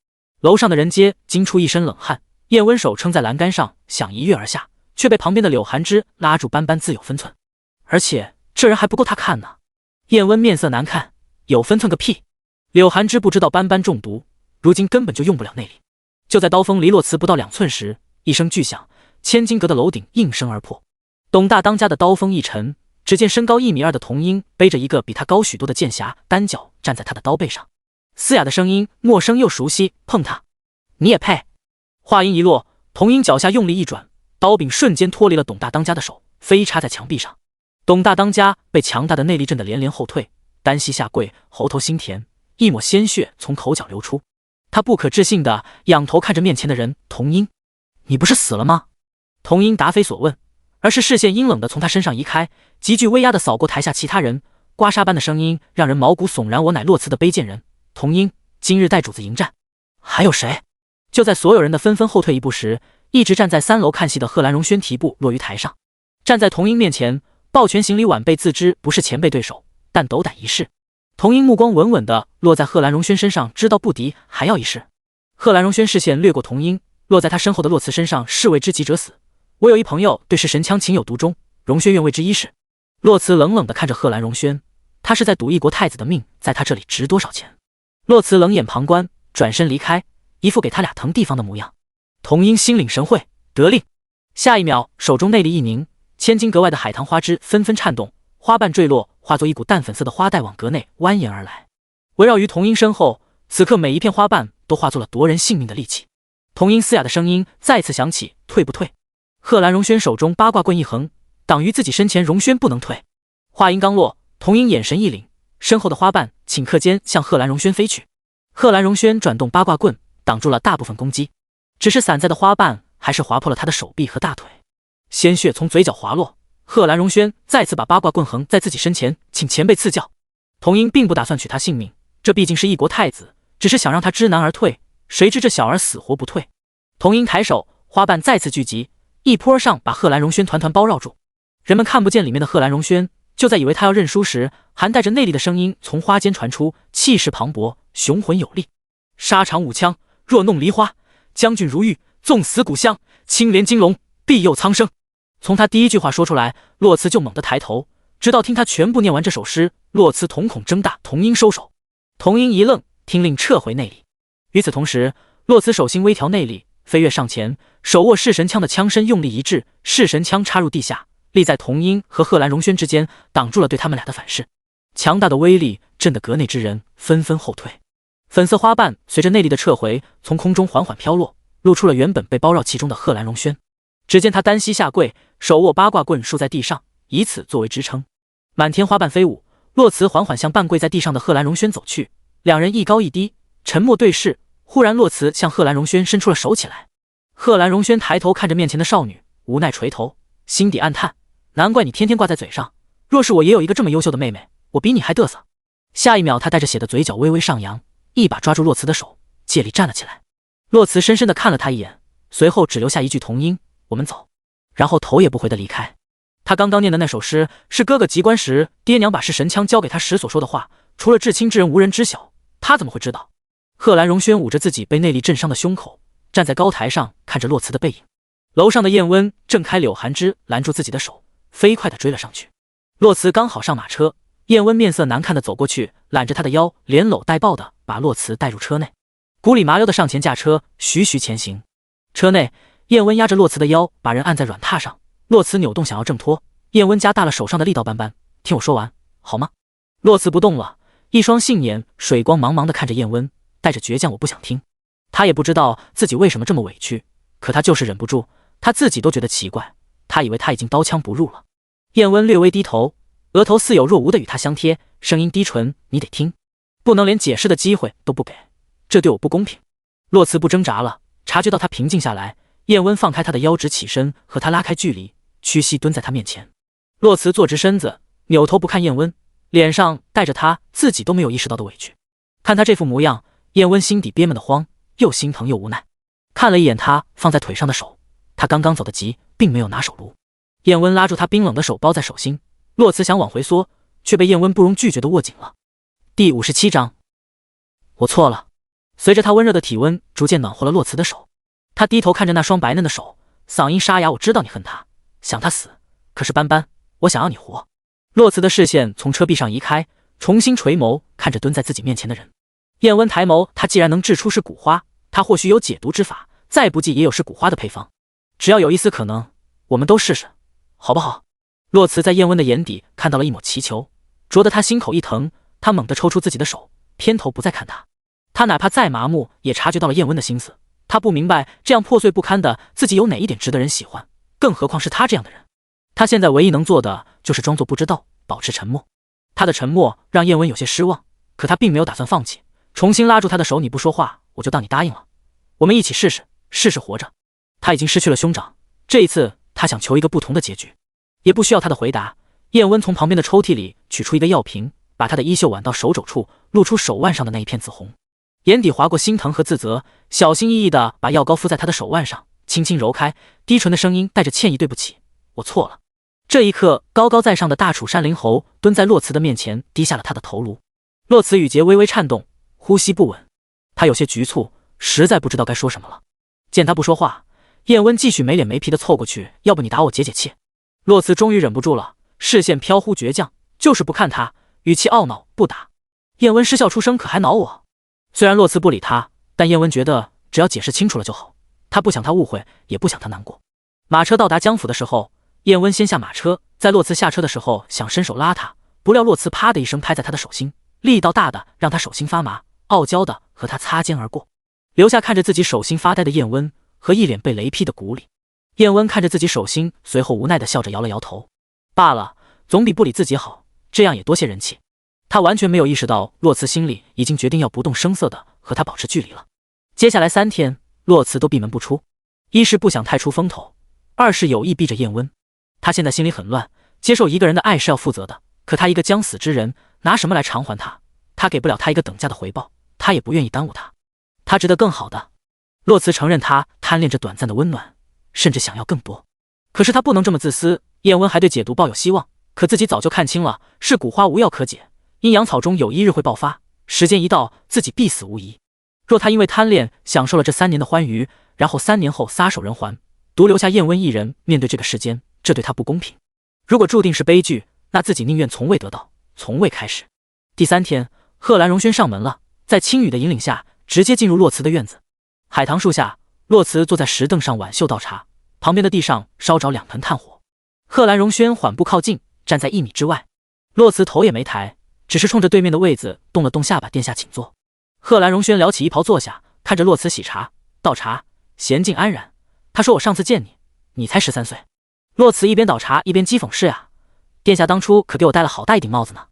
楼上的人皆惊出一身冷汗，燕温手撑在栏杆上，想一跃而下，却被旁边的柳寒枝拉住：斑斑自有分寸，而且这人还不够他看呢。燕温面色难看：有分寸个屁！柳寒枝不知道斑斑中毒，如今根本就用不了内力。就在刀锋离洛慈不到2寸时，一声巨响，千金阁的楼顶应声而破。董大当家的刀锋一沉，只见身高1.2米的童音背着一个比他高许多的剑匣，单脚站在他的刀背上。嘶哑的声音陌生又熟悉：碰他，你也配？话音一落，童音脚下用力一转，刀柄瞬间脱离了董大当家的手，飞插在墙壁上。董大当家被强大的内力震得连连后退，单膝下跪，喉头心甜，一抹鲜血从口角流出。他不可置信地仰头看着面前的人：童音。你不是死了吗？童音答非所问，而是视线阴冷地从他身上移开，极具威压地扫过台下其他人，刮痧般的声音让人毛骨悚然。我乃洛慈的卑贱人，童音，今日带主子迎战。还有谁？就在所有人的纷纷后退一步时，一直站在3楼看戏的贺兰荣轩提步落于台上，站在童音面前，抱拳行礼。晚辈自知不是前辈对手，但斗胆一试。童音目光稳稳地落在贺兰荣轩身上，知道不敌还要一试。贺兰荣轩视线掠过童音，落在他身后的洛慈身上。士为知己者死，我有一朋友对噬神枪情有独钟，荣轩愿为之一试。洛慈冷冷地看着贺兰荣轩，他是在赌一国太子的命在他这里值多少钱。洛慈冷眼旁观，转身离开，一副给他俩腾地方的模样。童音心领神会，得令。下一秒，手中内力一凝，千金格外的海棠花枝纷纷颤动，花瓣坠落，化作一股淡粉色的花带往阁内蜿蜒而来。围绕于童音身后，此刻每一片花瓣都化作了夺人性命的利器。童音嘶哑的声音再次响起：退不退？贺兰荣轩手中八卦棍一横，挡于自己身前。荣轩不能退。话音刚落，童音眼神一凛，身后的花瓣顷刻间向贺兰荣轩飞去。贺兰荣轩转动八卦棍，挡住了大部分攻击，只是散在的花瓣还是划破了他的手臂和大腿，鲜血从嘴角滑落。贺兰荣轩再次把八卦棍横在自己身前，请前辈赐教。童音并不打算取他性命，这毕竟是一国太子，只是想让他知难而退，谁知这小儿死活不退。童音抬手，花瓣再次聚集，一扑而上，把贺兰荣轩团团包绕住。人们看不见里面的贺兰荣轩，就在以为他要认输时，含带着内力的声音从花间传出，气势磅礴，雄浑有力。沙场舞枪，若弄梨花，将军如玉，纵死古香，青莲金龙，庇佑苍生。从他第一句话说出来，洛慈就猛地抬头，直到听他全部念完这首诗，洛慈瞳孔睁大。童音收手。童音一愣，听令撤回内力。与此同时，洛慈手心微调内力，飞跃上前，手握噬神枪的枪身用力一掷，噬神枪插入地下，立在童音和贺兰荣轩之间，挡住了对他们俩的反噬。强大的威力震得阁内之人纷纷后退。粉色花瓣随着内力的撤回，从空中缓缓飘落，露出了原本被包绕其中的贺兰荣轩。只见他单膝下跪，手握八卦棍竖在地上，以此作为支撑。满天花瓣飞舞，洛慈缓缓向半跪在地上的贺兰荣轩走去，两人一高一低，沉默对视。忽然，洛慈向贺兰荣轩伸出了手起来。贺兰荣轩抬头看着面前的少女，无奈垂头，心底暗叹：难怪你天天挂在嘴上，若是我也有一个这么优秀的妹妹，我比你还嘚瑟。下一秒，他带着血的嘴角微微上扬，一把抓住洛慈的手，借力站了起来。洛慈深深地看了他一眼，随后只留下一句童音：我们走，然后头也不回地离开。他刚刚念的那首诗是哥哥及官时爹娘把噬神枪交给他时所说的话，除了至亲之人无人知晓，他怎么会知道？贺兰荣轩捂着自己被内力震伤的胸口，站在高台上看着洛慈的背影。楼上的燕温挣开柳寒枝拦住自己的手，飞快地追了上去。洛慈刚好上马车，燕温面色难看地走过去，揽着他的腰，连搂带抱地把洛慈带入车内，古里麻溜地上前驾车，徐徐前行。车内，燕温压着洛慈的腰，把人按在软榻上。洛慈扭动想要挣脱，燕温加大了手上的力道，斑斑，听我说完好吗？洛慈不动了，一双杏眼水光茫茫地看着燕温，带着倔强，我不想听。他也不知道自己为什么这么委屈，可他就是忍不住，他自己都觉得奇怪，他以为他已经刀枪不入了。燕温略微低头，额头似有若无地与他相贴，声音低沉：你得听，不能连解释的机会都不给，这对我不公平。洛慈不挣扎了，察觉到他平静下来，燕温放开他的腰，直起身和他拉开距离，屈膝蹲在他面前。洛慈坐直身子，扭头不看燕温，脸上带着他自己都没有意识到的委屈。看他这副模样，燕温心底憋闷的慌，又心疼又无奈。看了一眼他放在腿上的手，他刚刚走得急，并没有拿手撸。燕温拉住他冰冷的手，包在手心。洛慈想往回缩，却被燕温不容拒绝的握紧了。第57章，我错了。随着他温热的体温逐渐暖和了洛慈的手，他低头看着那双白嫩的手，嗓音沙哑：我知道你恨他，想他死，可是斑斑，我想要你活。洛慈的视线从车壁上移开，重新垂眸看着蹲在自己面前的人。燕温抬眸，他既然能制出是古花，他或许有解毒之法，再不济也有是古花的配方，只要有一丝可能，我们都试试，好不好？洛慈在燕温的眼底看到了一抹祈求，灼得他心口一疼，他猛地抽出自己的手，偏头不再看他。他哪怕再麻木，也察觉到了燕温的心思。他不明白这样破碎不堪的自己有哪一点值得人喜欢，更何况是他这样的人。他现在唯一能做的就是装作不知道，保持沉默。他的沉默让燕温有些失望，可他并没有打算放弃，重新拉住他的手：你不说话，我就当你答应了，我们一起试试，试试活着。他已经失去了兄长，这一次他想求一个不同的结局。也不需要他的回答，燕温从旁边的抽屉里取出一个药瓶，把他的衣袖挽到手肘处，露出手腕上的那一片紫红，眼底划过心疼和自责，小心翼翼地把药膏敷在他的手腕上，轻轻揉开，低沉的声音带着歉意：“对不起，我错了。”这一刻，高高在上的大楚山灵侯蹲在洛慈的面前，低下了他的头颅。洛慈语节微微颤动，呼吸不稳，他有些局促，实在不知道该说什么了。见他不说话，燕温继续没脸没皮地凑过去：“要不你打我解解气。”洛慈终于忍不住了，视线飘忽倔强，就是不看他，语气懊恼：“不打。”燕温失笑出声：“可还恼我？”虽然洛慈不理他，但燕温觉得只要解释清楚了就好，他不想他误会，也不想他难过。马车到达江府的时候，燕温先下马车，在洛慈下车的时候想伸手拉他，不料洛慈啪的一声拍在他的手心，力道大的让他手心发麻，傲娇的和他擦肩而过，留下看着自己手心发呆的燕温和一脸被雷劈的古里。燕温看着自己手心，随后无奈的笑着摇了摇头，罢了，总比不理自己好，这样也多些人气。他完全没有意识到洛慈心里已经决定要不动声色的和他保持距离了。接下来3天，洛慈都闭门不出，一是不想太出风头，二是有意避着燕温。他现在心里很乱，接受一个人的爱是要负责的，可他一个将死之人，拿什么来偿还他？他给不了他一个等价的回报，他也不愿意耽误他，他值得更好的。洛慈承认他贪恋着短暂的温暖，甚至想要更多，可是他不能这么自私。燕温还对解毒抱有希望，可自己早就看清了，是蛊花无药可解，阴阳草中有一日会爆发，时间一到，自己必死无疑。若他因为贪恋享受了这3年的欢愉，然后3年后撒手人寰，独留下燕温一人面对这个世间，这对他不公平。如果注定是悲剧，那自己宁愿从未得到，从未开始。第3天，贺兰荣轩上门了，在青雨的引领下，直接进入洛慈的院子。海棠树下，洛慈坐在石凳上挽袖倒茶，旁边的地上烧着2盆炭火。贺兰荣轩缓步靠近，站在1米之外。洛慈头也没抬，只是冲着对面的位子动了动下巴：“殿下请坐。”贺兰荣轩撩起衣袍坐下，看着洛慈洗茶倒茶，娴静安然。他说：“我上次见你，你才13岁。”洛慈一边倒茶一边讥讽：“是呀，殿下当初可给我戴了好大一顶帽子呢。”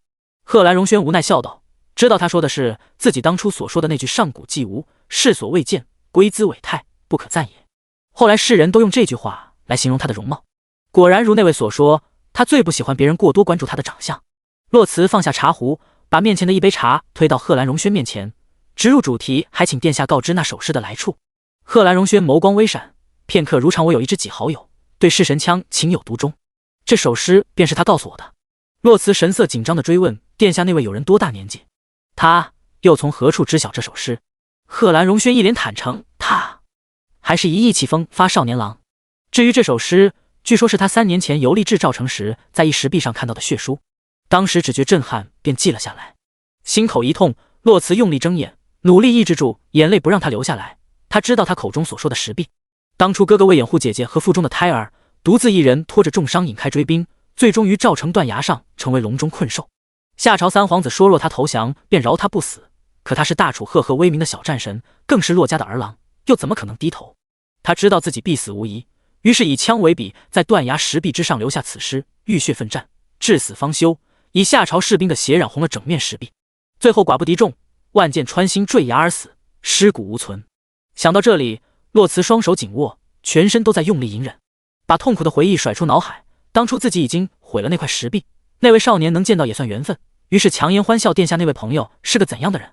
贺兰荣轩无奈笑道，知道他说的是自己当初所说的那句上古既无，世所未见，龟兹伟态，不可赞也。后来世人都用这句话来形容他的容貌，果然如那位所说，他最不喜欢别人过多关注他的长相。洛慈放下茶壶，把面前的一杯茶推到贺兰荣轩面前，直入主题：“还请殿下告知那首诗的来处。”贺兰荣轩眸光微闪，片刻如常：“我有一知己好友，对噬神枪情有独钟，这首诗便是他告诉我的。”洛慈神色紧张地追问：“殿下那位友人多大年纪？他又从何处知晓这首诗？”贺兰荣轩一脸坦诚：“他还是一意气风发少年郎。至于这首诗，据说是他3年前游历至赵城时，在一石壁上看到的血书，当时只觉震撼，便记了下来。”心口一痛，洛慈用力睁眼，努力抑制住眼泪不让他流下来。他知道他口中所说的石壁，当初哥哥为掩护姐姐和腹中的胎儿，独自一人拖着重伤引开追兵，最终于赵城断崖上成为笼中困兽。夏朝3皇子说若他投降便饶他不死，可他是大楚赫赫威名的小战神，更是洛家的儿郎，又怎么可能低头？他知道自己必死无疑，于是以枪为笔，在断崖石壁之上留下此诗：“浴血奋战，至死方休。”以夏朝士兵的血染红了整面石壁。最后寡不敌众，万箭穿心坠崖而死，尸骨无存。想到这里，洛慈双手紧握，全身都在用力隐忍，把痛苦的回忆甩出脑海。当初自己已经毁了那块石壁，那位少年能见到也算缘分，于是强颜欢笑：“殿下那位朋友是个怎样的人？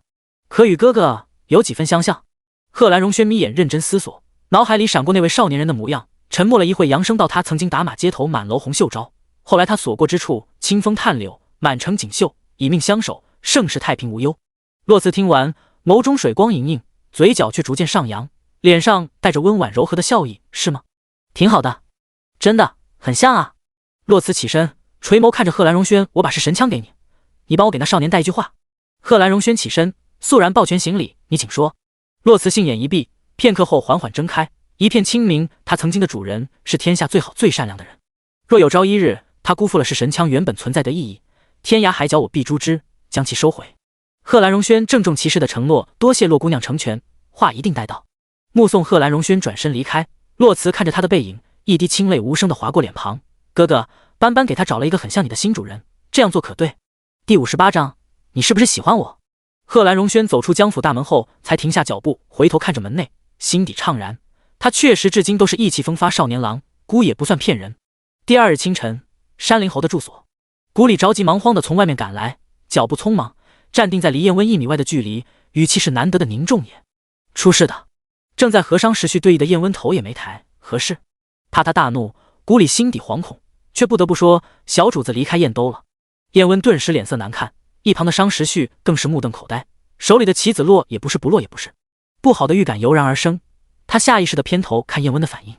可与哥哥有几分相像？”贺兰荣轩眯眼认真思索，脑海里闪过那位少年人的模样，沉默了一会，扬声道：“他曾经打马街头，满楼红袖招，后来他所过之处，清风探柳，满城锦绣，以命相守，盛世太平无忧。”洛慈听完，眸中水光盈盈，嘴角却逐渐上扬，脸上带着温婉柔和的笑意：“是吗？挺好的，真的很像啊。”洛慈起身，垂眸看着贺兰荣轩：“我把噬神枪给你，你帮我给那少年带一句话。”贺兰荣轩起身，肃然抱拳行礼：“你请说。”洛慈杏眼一闭，片刻后缓缓睁开，一片清明。他曾经的主人是天下最好最善良的人，若有朝一日他辜负了噬神枪原本存在的意义，天涯海角我必诛之，将其收回。贺兰荣轩郑重其事的承诺：“多谢洛姑娘成全，话一定带到。”目送贺兰荣轩转身离开，洛慈看着他的背影，一滴清泪无声地划过脸庞：“哥哥，斑斑给他找了一个很像你的新主人，这样做可对？”第58章，你是不是喜欢我？贺兰荣轩走出江府大门后，才停下脚步，回头看着门内，心底怅然。他确实至今都是意气风发少年郎，姑也不算骗人。第二日清晨，山灵侯的住所，谷里着急忙慌地从外面赶来，脚步匆忙，站定在离燕温1米外的距离，语气是难得的凝重也。出事的。正在和商时序对弈的燕温头也没抬，何事？怕他大怒，谷里心底惶恐，却不得不说小主子离开燕兜了。燕温顿时脸色难看，一旁的商时序更是目瞪口呆，手里的棋子落也不是，不落也不是，不好的预感油然而生。他下意识地偏头看燕温的反应，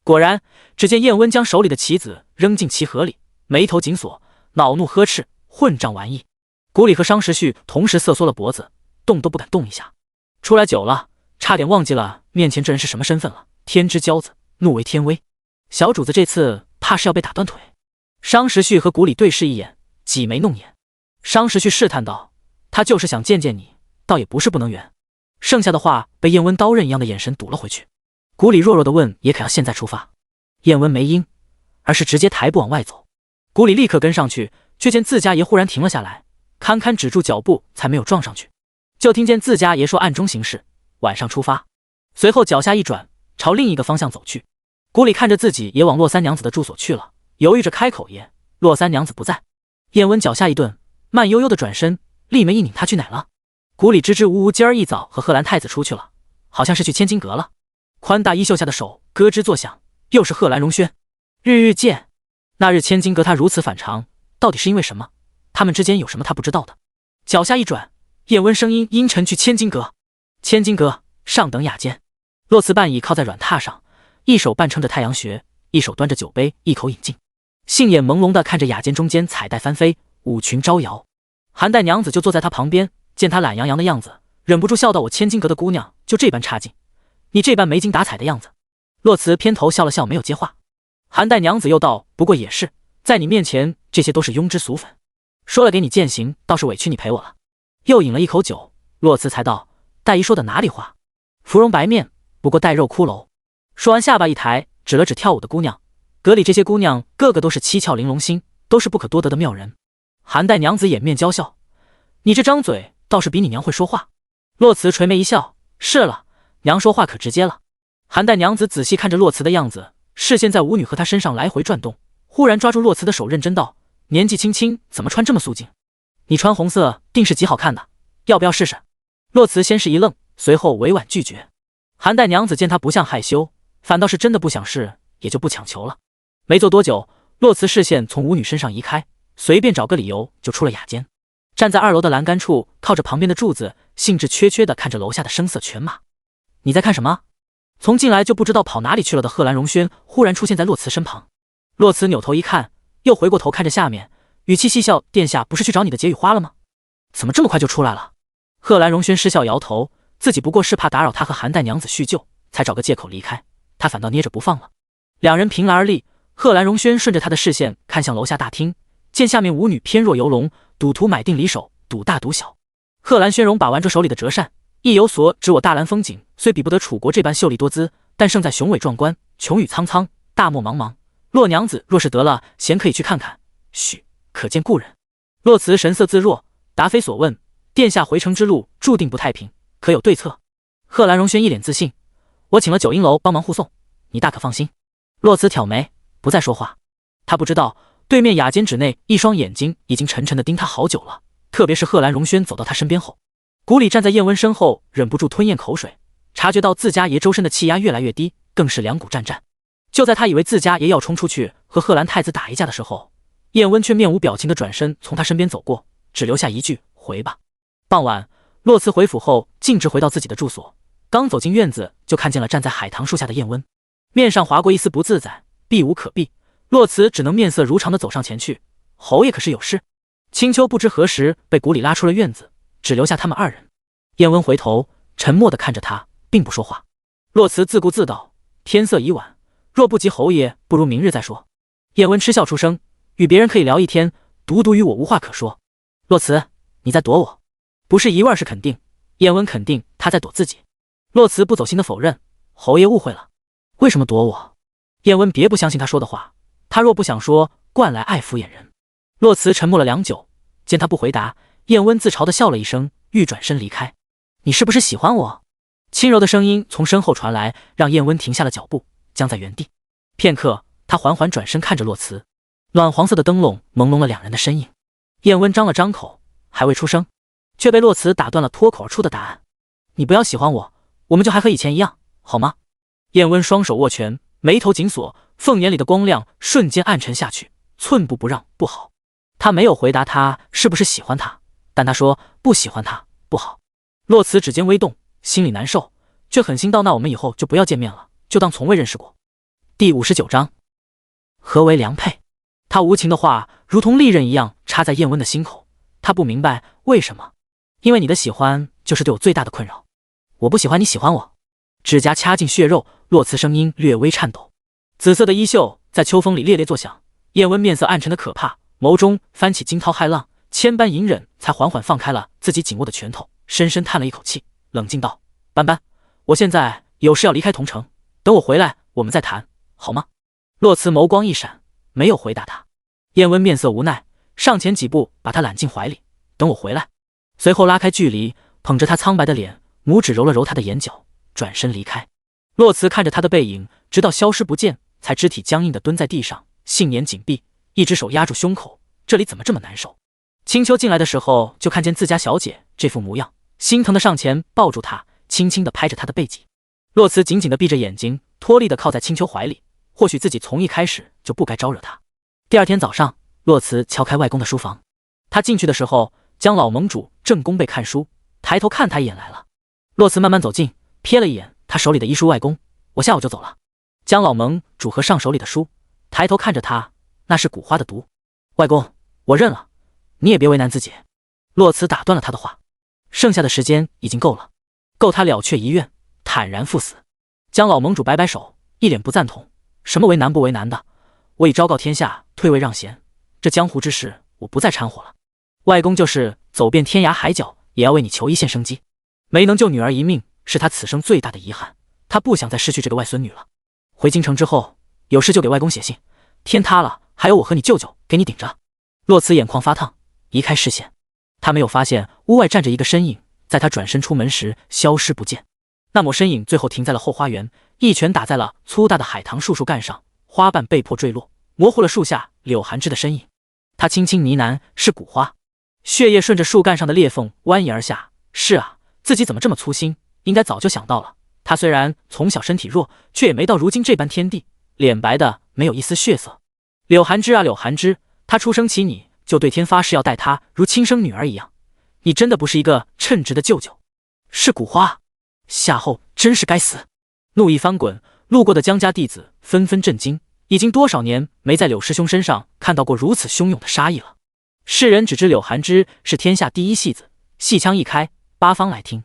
果然，只见燕温将手里的棋子扔进棋盒里，眉头紧锁，恼怒呵斥：“混账玩意！”谷里和商时序同时瑟缩了脖子，动都不敢动一下。出来久了，差点忘记了面前这人是什么身份了。天之骄子，怒为天威。小主子这次怕是要被打断腿。商时序和谷里对视一眼，挤眉弄眼。商时序试探道：“他就是想见见你，倒也不是不能圆。”剩下的话被燕温刀刃一样的眼神堵了回去。谷里弱弱地问：“也可要现在出发？”燕温没应，而是直接抬步往外走。谷里立刻跟上去，却见自家爷忽然停了下来，堪堪止住脚步，才没有撞上去。就听见自家爷说：“暗中行事，晚上出发。”随后脚下一转，朝另一个方向走去。谷里看着自己也往洛三娘子的住所去了，犹豫着开口：“爷，洛三娘子不在。”燕温脚下一顿，慢悠悠的转身，立眉一拧：“他去哪了？”谷里支支吾吾：“今儿一早和贺兰太子出去了，好像是去千金阁了。”宽大衣袖下的手咯吱作响，又是贺兰荣轩。日日见。那日千金阁他如此反常，到底是因为什么？他们之间有什么他不知道的？脚下一转，燕温声音阴沉：“去千金阁。”千金阁上等雅间，洛慈半倚靠在软榻上，一手半撑着太阳穴，一手端着酒杯，一口饮尽，杏眼朦胧地看着雅间中间彩带翻飞，舞裙招摇。韩代娘子就坐在他旁边，见他懒洋洋的样子，忍不住笑道：“我千金阁的姑娘就这般差劲，你这般没精打采的样子。”洛慈偏头笑了笑，没有接话。韩代娘子又道：“不过也是，在你面前这些都是庸脂俗粉，说了给你践行，倒是委屈你陪我了。”又饮了一口酒，洛慈才道：“黛姨说的哪里话？芙蓉白面，不过带肉骷髅。”说完下巴一抬，指了指跳舞的姑娘，阁里这些姑娘个个都是七窍玲珑心，都是不可多得的妙人。韩代娘子掩面娇笑：“你这张嘴倒是比你娘会说话。”洛慈垂眉一笑：“是了，娘说话可直接了。”韩代娘子仔细看着洛慈的样子，视线在舞女和他身上来回转动，忽然抓住洛慈的手，认真道：“年纪轻轻怎么穿这么素净？你穿红色定是极好看的，要不要试试？”洛慈先是一愣，随后委婉拒绝。韩代娘子见他不像害羞，反倒是真的不想试，也就不强求了。没坐多久，洛慈视线从舞女身上移开，随便找个理由就出了雅间，站在2楼的栏杆处，靠着旁边的柱子，兴致缺缺地看着楼下的声色犬马。“你在看什么？”从进来就不知道跑哪里去了的贺兰荣轩忽然出现在洛慈身旁。洛慈扭头一看，又回过头看着下面，语气戏笑：“殿下不是去找你的解语花了吗？怎么这么快就出来了？”贺兰荣轩失笑摇头，自己不过是怕打扰他和韩代娘子叙旧，才找个借口离开，他反倒捏着不放了。两人凭栏而立，贺兰荣轩顺着他的视线看向楼下大厅，见下面舞女翩若游龙，赌徒买定离手，赌大赌小。贺兰轩荣把玩着手里的折扇，意有所指：“我大兰风景虽比不得楚国这般秀丽多姿，但胜在雄伟壮观，穷宇苍苍，大漠茫茫。洛娘子若是得了闲，可以去看看，许可见故人。”洛慈神色自若，答非所问：“殿下回城之路注定不太平，可有对策？”贺兰荣轩一脸自信：“我请了九阴楼帮忙护送，你大可放心。”洛慈挑眉，不再说话。他不知道对面雅间之内一双眼睛已经沉沉地盯他好久了，特别是贺兰荣轩走到他身边后，谷里站在燕温身后，忍不住吞咽口水，察觉到自家爷周身的气压越来越低，更是两股战战。就在他以为自家爷要冲出去和贺兰太子打一架的时候，燕温却面无表情地转身从他身边走过，只留下一句：“回吧。”傍晚，洛慈回府后径直回到自己的住所，刚走进院子，就看见了站在海棠树下的燕温，面上划过一丝不自在，避无可避。洛慈只能面色如常地走上前去：“侯爷可是有事？”青丘不知何时被谷里拉出了院子，只留下他们二人。燕温回头沉默地看着他，并不说话。洛慈自顾自道：“天色已晚，若不及侯爷，不如明日再说。”燕温嗤笑出声：“与别人可以聊一天，独独与我无话可说。洛慈，你在躲我？”不是疑问是肯定，燕温肯定他在躲自己。洛慈不走心的否认：“侯爷误会了。为什么躲我？”燕温别不相信他说的话，他若不想说，惯来爱敷衍人。洛慈沉默了良久，见他不回答，燕温自嘲地笑了一声，欲转身离开。“你是不是喜欢我？”轻柔的声音从身后传来，让燕温停下了脚步，僵在原地。片刻，他缓缓转身看着洛慈，暖黄色的灯笼朦胧了两人的身影。燕温张了张口，还未出声，却被洛慈打断了脱口而出的答案：“你不要喜欢我，我们就还和以前一样，好吗？”燕温双手握拳，眉头紧锁，凤眼里的光亮瞬间暗沉下去，寸步不让。不好。他没有回答他是不是喜欢他，但他说不喜欢他，不好。洛慈指尖微动，心里难受，却狠心道：“那我们以后就不要见面了，就当从未认识过。”第59章，何为良配？他无情的话如同利刃一样插在燕温的心口，他不明白为什么。因为你的喜欢就是对我最大的困扰。我不喜欢你喜欢我。指甲掐进血肉，洛慈声音略微颤抖。紫色的衣袖在秋风里猎猎作响，燕温面色暗沉的可怕，眸中翻起惊涛骇浪，千般隐忍才缓缓放开了自己紧握的拳头，深深叹了一口气，冷静道：“斑斑，我现在有事要离开桐城，等我回来我们再谈，好吗？”洛慈眸光一闪，没有回答他。燕温面色无奈，上前几步把他揽进怀里：“等我回来。”随后拉开距离，捧着他苍白的脸，拇指揉了揉他的眼角，转身离开。洛慈看着他的背影，直到消失不见，才肢体僵硬地蹲在地上，杏眼紧闭，一只手压住胸口，这里怎么这么难受？青秋进来的时候就看见自家小姐这副模样，心疼地上前抱住她，轻轻地拍着她的背脊。洛慈紧紧地闭着眼睛，脱力地靠在青秋怀里，或许自己从一开始就不该招惹她。第二天早上，洛慈敲开外公的书房，他进去的时候，江老盟主正弓背看书，抬头看他一眼来了。洛慈慢慢走近，瞥了一眼他手里的医书：“外公，我下午就走了。”江老盟主合上手里的书，抬头看着他：“那是古花的毒。”“外公，我认了，你也别为难自己。”洛慈打断了他的话：“剩下的时间已经够了，够他了却遗愿，坦然赴死。”江老盟主摆摆手，一脸不赞同：“什么为难不为难的？我已昭告天下，退位让贤，这江湖之事我不再掺和了。外公就是走遍天涯海角，也要为你求一线生机。没能救女儿一命，是他此生最大的遗憾。他不想再失去这个外孙女了。回京城之后，有事就给外公写信，天塌了还有我和你舅舅给你顶着。”洛慈眼眶发烫，移开视线。他没有发现屋外站着一个身影，在他转身出门时消失不见。那抹身影最后停在了后花园，一拳打在了粗大的海棠树干上，花瓣被迫坠落，模糊了树下柳寒枝的身影。他轻轻呢喃：“是古花。”血液顺着树干上的裂缝蜿蜒而下。是啊，自己怎么这么粗心，应该早就想到了。他虽然从小身体弱，却也没到如今这般天地，脸白的没有一丝血色。柳寒枝啊柳寒枝，他出生起你就对天发誓要待她如亲生女儿一样，你真的不是一个称职的舅舅。是古花，夏后真是该死！怒意翻滚，路过的江家弟子纷纷震惊，已经多少年没在柳师兄身上看到过如此汹涌的杀意了。世人只知柳寒枝是天下第一戏子，戏腔一开，八方来听。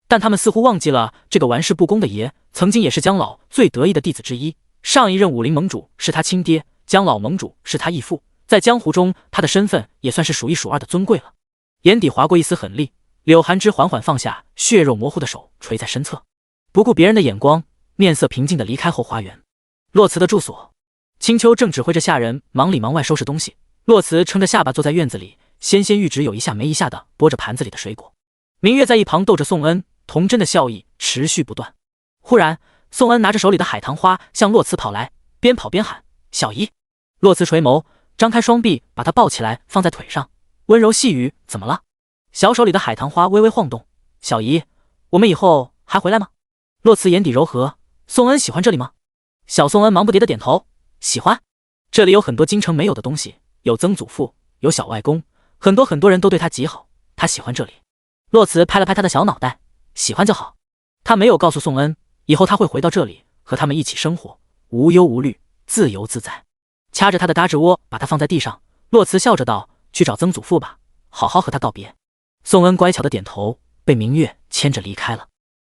但他们似乎忘记了，这个玩世不恭的爷曾经也是江老最得意的弟子之一。上一任武林盟主是他亲爹，江老盟主是他义父，在江湖中他的身份也算是数一数二的尊贵了。眼底划过一丝狠戾，柳寒枝缓缓放下血肉模糊的手，垂在身侧，不顾别人的眼光，面色平静地离开后花园。洛慈的住所，青秋正指挥着下人忙里忙外收拾东西，洛慈撑着下巴坐在院子里，纤纤玉指有一下没一下地拨着盘子里的水果。明月在一旁逗着宋恩，童真的笑意持续不断。忽然，宋恩拿着手里的海棠花向洛慈跑来，边跑边喊：“小姨！”洛慈垂眸，张开双臂把她抱起来放在腿上，温柔细语：“怎么了？”小手里的海棠花微微晃动：“小姨，我们以后还回来吗？”洛慈眼底柔和：“宋恩喜欢这里吗？”小宋恩忙不迭的点头：“喜欢。这里有很多京城没有的东西，有曾祖父，有小外公，很多人都对他极好，他喜欢这里。”洛慈拍了拍他的小脑袋：“喜欢就好。”他没有告诉宋恩，以后他会回到这里和他们一起生活，无忧无虑，自由自在。掐着他的搭子窝，把他放在地上，洛慈笑着道：“去找曾祖父吧，好好和他告别。”宋恩乖巧的点头，被明月牵着离开了。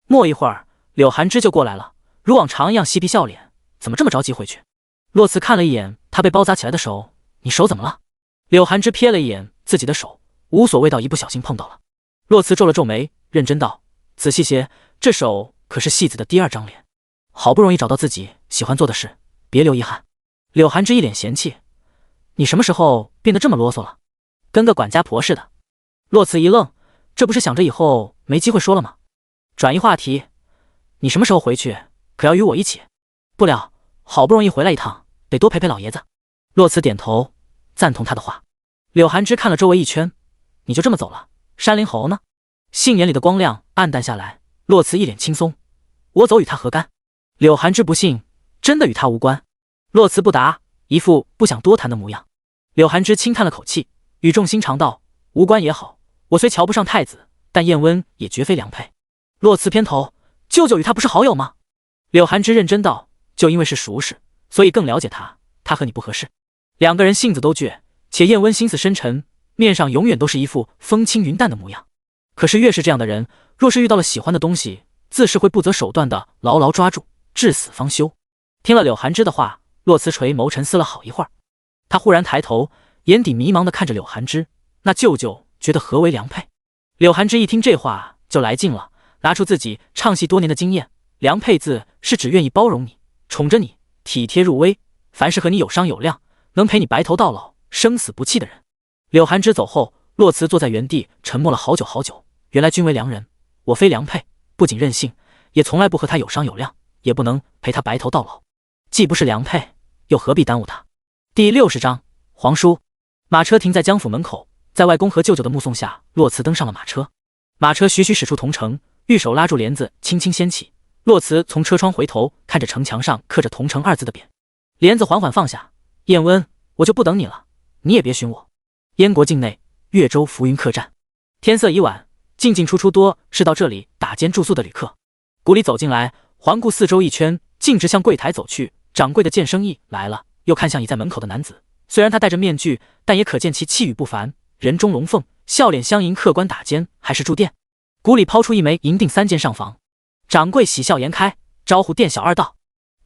没一会儿，柳寒枝就过来了，如往常一样嬉皮笑脸：“怎么这么着急回去？”洛慈看了一眼他被包扎起来的手：“你手怎么了？”柳寒枝瞥了一眼自己的手，无所谓道：“一不小心碰到了。”洛慈皱了皱眉，认真道：“仔细些，这手可是戏子的第二张脸，好不容易找到自己喜欢做的事，别留遗憾。”柳寒枝一脸嫌弃：“你什么时候变得这么啰嗦了？跟个管家婆似的。”洛慈一愣，这不是想着以后没机会说了吗？转移话题：“你什么时候回去？可要与我一起？不了，好不容易回来一趟，得多陪陪老爷子。洛慈点头，赞同他的话。柳寒枝看了周围一圈，你就这么走了？山灵猴呢？杏眼里的光亮暗淡下来，洛慈一脸轻松，我走与他何干？柳寒枝不信，真的与他无关。洛慈不答，一副不想多谈的模样。柳寒枝轻叹了口气，语重心长道：无关也好，我虽瞧不上太子，但燕温也绝非良配。洛慈偏头，舅舅与他不是好友吗？柳寒枝认真道：就因为是熟识，所以更了解他，他和你不合适。两个人性子都倔，且燕温心思深沉，面上永远都是一副风轻云淡的模样。可是越是这样的人，若是遇到了喜欢的东西，自是会不择手段的牢牢抓住，至死方休。听了柳寒枝的话，洛慈垂眸沉思了好一会儿，他忽然抬头，眼底迷茫地看着柳寒枝，那舅舅觉得何为良配？柳寒枝一听这话就来劲了，拿出自己唱戏多年的经验，良配字是指愿意包容你，宠着你，体贴入微，凡是和你有商有量，能陪你白头到老，生死不弃的人。柳寒枝走后，洛慈坐在原地沉默了好久好久。原来君为良人，我非良配，不仅任性，也从来不和他有商有量，也不能陪他白头到老。既不是良配，又何必耽误他？第60章皇叔。马车停在江府门口，在外公和舅舅的目送下，洛慈登上了马车。马车徐徐驶出桐城，玉手拉住帘子，轻轻掀起。洛慈从车窗回头，看着城墙上刻着桐城2字的匾，帘子缓缓放下。燕温，我就不等你了，你也别寻我。燕国境内，越州浮云客栈，天色已晚，进进出出多是到这里打尖住宿的旅客。古里走进来，环顾四周一圈，径直向柜台走去。掌柜的见生意来了，又看向倚在门口的男子，虽然他戴着面具，但也可见其气宇不凡，人中龙凤，笑脸相迎。客官打尖还是住店？古里抛出一枚银锭3件上房。掌柜喜笑颜开，招呼店小二道：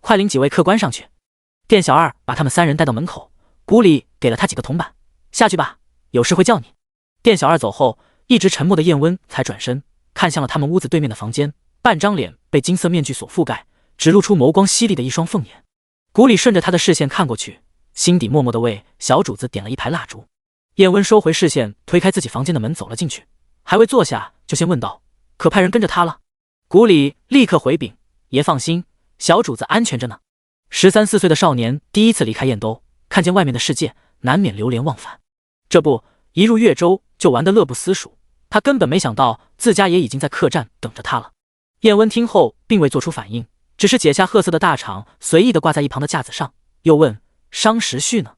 快领几位客官上去。店小二把他们3人带到门口，古里给了他几个铜板，下去吧，有事会叫你。店小二走后，一直沉默的燕温才转身看向了他们屋子对面的房间，半张脸被金色面具所覆盖，只露出眸光犀利的一双凤眼。古里顺着他的视线看过去，心底默默地为小主子点了一排蜡烛。燕温收回视线，推开自己房间的门走了进去，还未坐下就先问道：可派人跟着他了？古里立刻回禀：爷放心，小主子安全着呢。13、14岁的少年第一次离开燕都，看见外面的世界，难免流连忘返。这不，一入越州就玩得乐不思蜀，他根本没想到自家也已经在客栈等着他了。燕温听后并未做出反应，只是解下褐色的大氅，随意地挂在一旁的架子上，又问：商时序呢？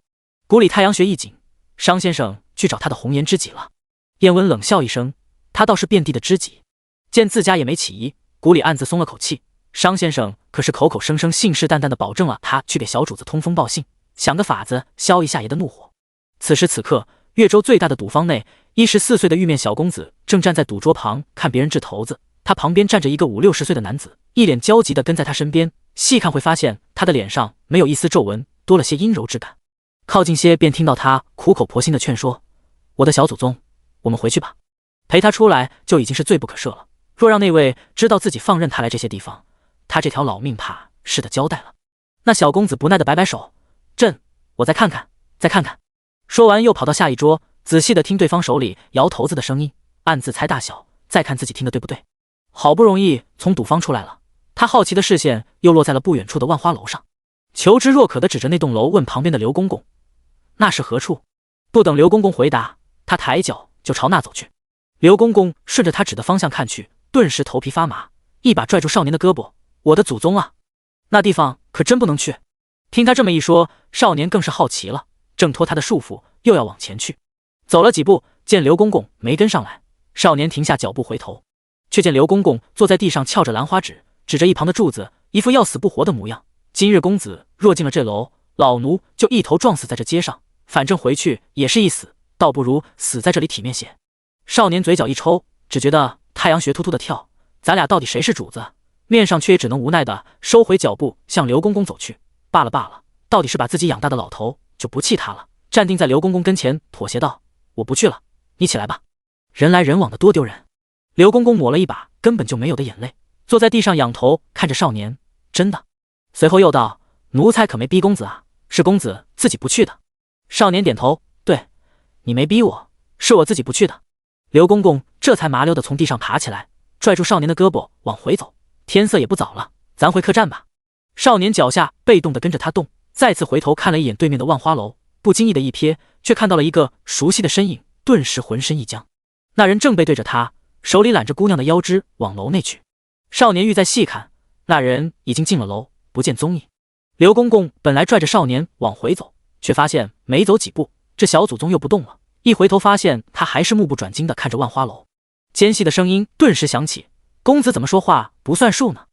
古里太阳穴一紧，商先生去找他的红颜知己了。燕温冷笑一声，他倒是遍地的知己。见自家也没起疑，古里暗自松了口气。商先生可是口口声声信誓旦旦地保证了他去给小主子通风报信，想个法子消一下爷的怒火。此时此刻，越州最大的赌坊内，14岁的玉面小公子正站在赌桌旁看别人掷骰子，他旁边站着一个50、60岁的男子，一脸焦急地跟在他身边。细看会发现他的脸上没有一丝皱纹，多了些阴柔之感。靠近些便听到他苦口婆心地劝说：我的小祖宗，我们回去吧。陪他出来就已经是罪不可赦了，若让那位知道自己放任他来这些地方，他这条老命怕是得交代了。那小公子不耐地摆摆手：我再看看，再看看。说完又跑到下一桌，仔细地听对方手里摇骰子的声音，暗自猜大小，再看自己听得对不对。好不容易从赌坊出来了，他好奇的视线又落在了不远处的万花楼上，求知若渴地指着那栋楼问旁边的刘公公：那是何处？不等刘公公回答，他抬脚就朝那走去。刘公公顺着他指的方向看去，顿时头皮发麻，一把拽住少年的胳膊：我的祖宗啊，那地方可真不能去。听他这么一说，少年更是好奇了，挣脱他的束缚，又要往前去。走了几步，见刘公公没跟上来，少年停下脚步回头，却见刘公公坐在地上翘着兰花指，指着一旁的柱子，一副要死不活的模样。今日公子若进了这楼，老奴就一头撞死在这街上，反正回去也是一死，倒不如死在这里体面些。少年嘴角一抽，只觉得太阳穴突突的跳，咱俩到底谁是主子？面上却也只能无奈的收回脚步，向刘公公走去。罢了，到底是把自己养大的老头，就不气他了。站定在刘公公跟前，妥协道：我不去了，你起来吧。人来人往的多丢人。刘公公抹了一把根本就没有的眼泪，坐在地上仰头看着少年：真的？随后又道：奴才可没逼公子啊，是公子自己不去的。少年点头：对，你没逼我，是我自己不去的。刘公公这才麻溜地从地上爬起来，拽住少年的胳膊往回走，天色也不早了，咱回客栈吧。少年脚下被动地跟着他动，再次回头看了一眼对面的万花楼，不经意的一瞥，却看到了一个熟悉的身影，顿时浑身一僵。那人正背对着他，手里揽着姑娘的腰肢往楼内去。少年欲再细看，那人已经进了楼，不见踪影。刘公公本来拽着少年往回走，却发现没走几步，这小祖宗又不动了。一回头发现他还是目不转睛地看着万花楼。尖细的声音顿时响起：“公子怎么说话不算数呢？”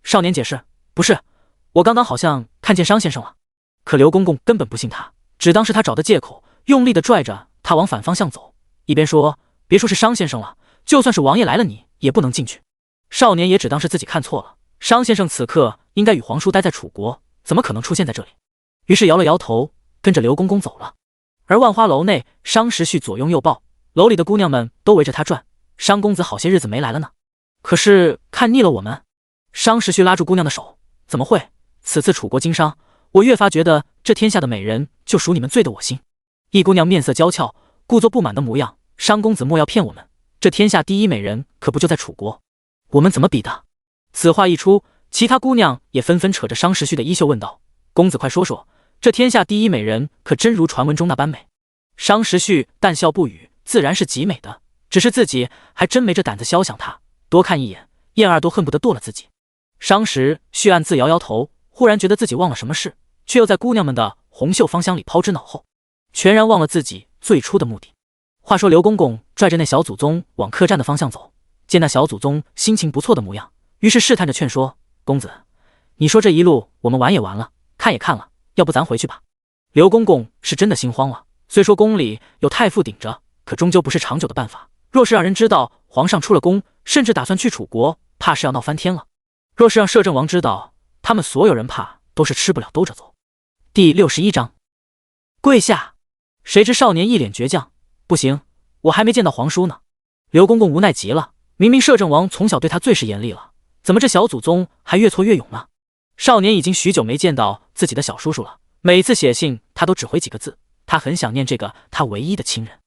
少年解释：“不是，我刚刚好像看见商先生了。”可刘公公根本不信他，只当是他找的借口，用力地拽着他往反方向走，一边说：“别说是商先生了，就算是王爷来了，你也不能进去。”少年也只当是自己看错了，商先生此刻应该与皇叔待在楚国，怎么可能出现在这里？于是摇了摇头，跟着刘公公走了。而万花楼内，商时序左拥右抱，楼里的姑娘们都围着他转。商公子好些日子没来了呢，可是看腻了我们。商时序拉住姑娘的手：“怎么会？此次楚国经商，我越发觉得这天下的美人就属你们最得我心。”一姑娘面色娇俏，故作不满的模样：“商公子莫要骗我们，这天下第一美人可不就在楚国？我们怎么比的？”此话一出，其他姑娘也纷纷扯着商时序的衣袖问道：“公子快说说，这天下第一美人可真如传闻中那般美？”商时序淡笑不语，自然是极美的，只是自己还真没这胆子肖想她，多看一眼，燕儿都恨不得剁了自己。商时序暗自摇摇头，忽然觉得自己忘了什么事，却又在姑娘们的红袖芳香里抛之脑后，全然忘了自己最初的目的。话说刘公公拽着那小祖宗往客栈的方向走，见那小祖宗心情不错的模样，于是试探着劝说：“公子，你说这一路我们玩也玩了，看也看了，要不咱回去吧？”刘公公是真的心慌了，虽说宫里有太傅顶着，可终究不是长久的办法。若是让人知道皇上出了宫，甚至打算去楚国，怕是要闹翻天了。若是让摄政王知道，他们所有人怕都是吃不了兜着走。第61章，跪下。谁知少年一脸倔强：“不行，我还没见到皇叔呢。”刘公公无奈极了，明明摄政王从小对他最是严厉了，怎么这小祖宗还越挫越勇呢？少年已经许久没见到自己的小叔叔了，每次写信他都只回几个字，他很想念这个他唯一的亲人。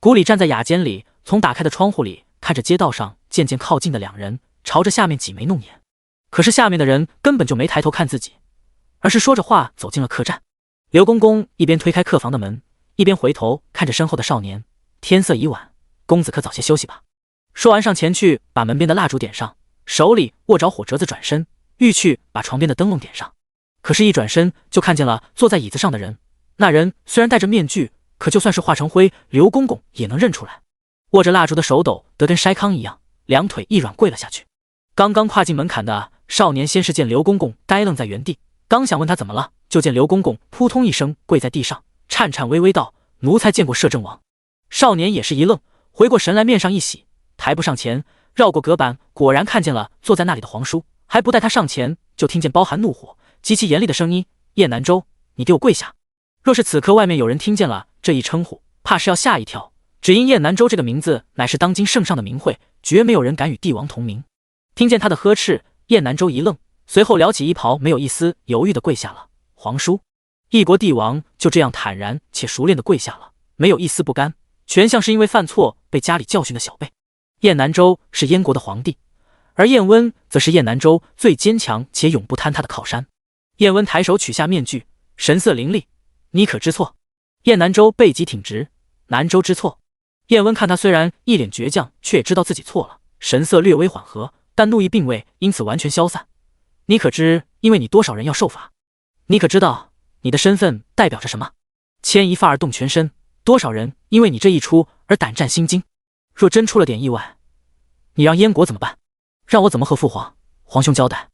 谷里站在雅间里，从打开的窗户里看着街道上渐渐靠近的两人，朝着下面挤眉弄眼。可是下面的人根本就没抬头看自己，而是说着话走进了客栈。刘公公一边推开客房的门，一边回头看着身后的少年：“天色已晚，公子可早些休息吧。”说完上前去把门边的蜡烛点上，手里握着火折子，转身欲去把床边的灯笼点上。可是一转身就看见了坐在椅子上的人，那人虽然戴着面具，可就算是化成灰，刘公公也能认出来。握着蜡烛的手抖得跟筛糠一样，两腿一软跪了下去。刚刚跨进门槛的少年先是见刘公公呆愣在原地，刚想问他怎么了，就见刘公公扑通一声跪在地上，颤颤巍巍道：“奴才见过摄政王。”少年也是一愣，回过神来，面上一喜，抬步上前，绕过隔板，果然看见了坐在那里的皇叔。还不待他上前，就听见包含怒火、极其严厉的声音：“叶南州，你给我跪下！”若是此刻外面有人听见了这一称呼，怕是要吓一跳。只因叶南州这个名字乃是当今圣上的名讳，绝没有人敢与帝王同名。听见他的呵斥，叶南州一愣，随后撩起衣袍，没有一丝犹豫的跪下了。皇叔，一国帝王就这样坦然且熟练的跪下了，没有一丝不甘，全像是因为犯错被家里教训的小辈。叶南州是燕国的皇帝，而燕温则是叶南州最坚强且永不坍塌的靠山。燕温抬手取下面具，神色凌厉：“你可知错？”叶南州背脊挺直：“南州知错。”燕温看他虽然一脸倔强，却也知道自己错了，神色略微缓和，但怒意并未因此完全消散。“你可知因为你多少人要受罚？你可知道你的身份代表着什么？牵一发而动全身，多少人因为你这一出而胆战心惊？若真出了点意外，你让燕国怎么办？让我怎么和父皇兄交代？”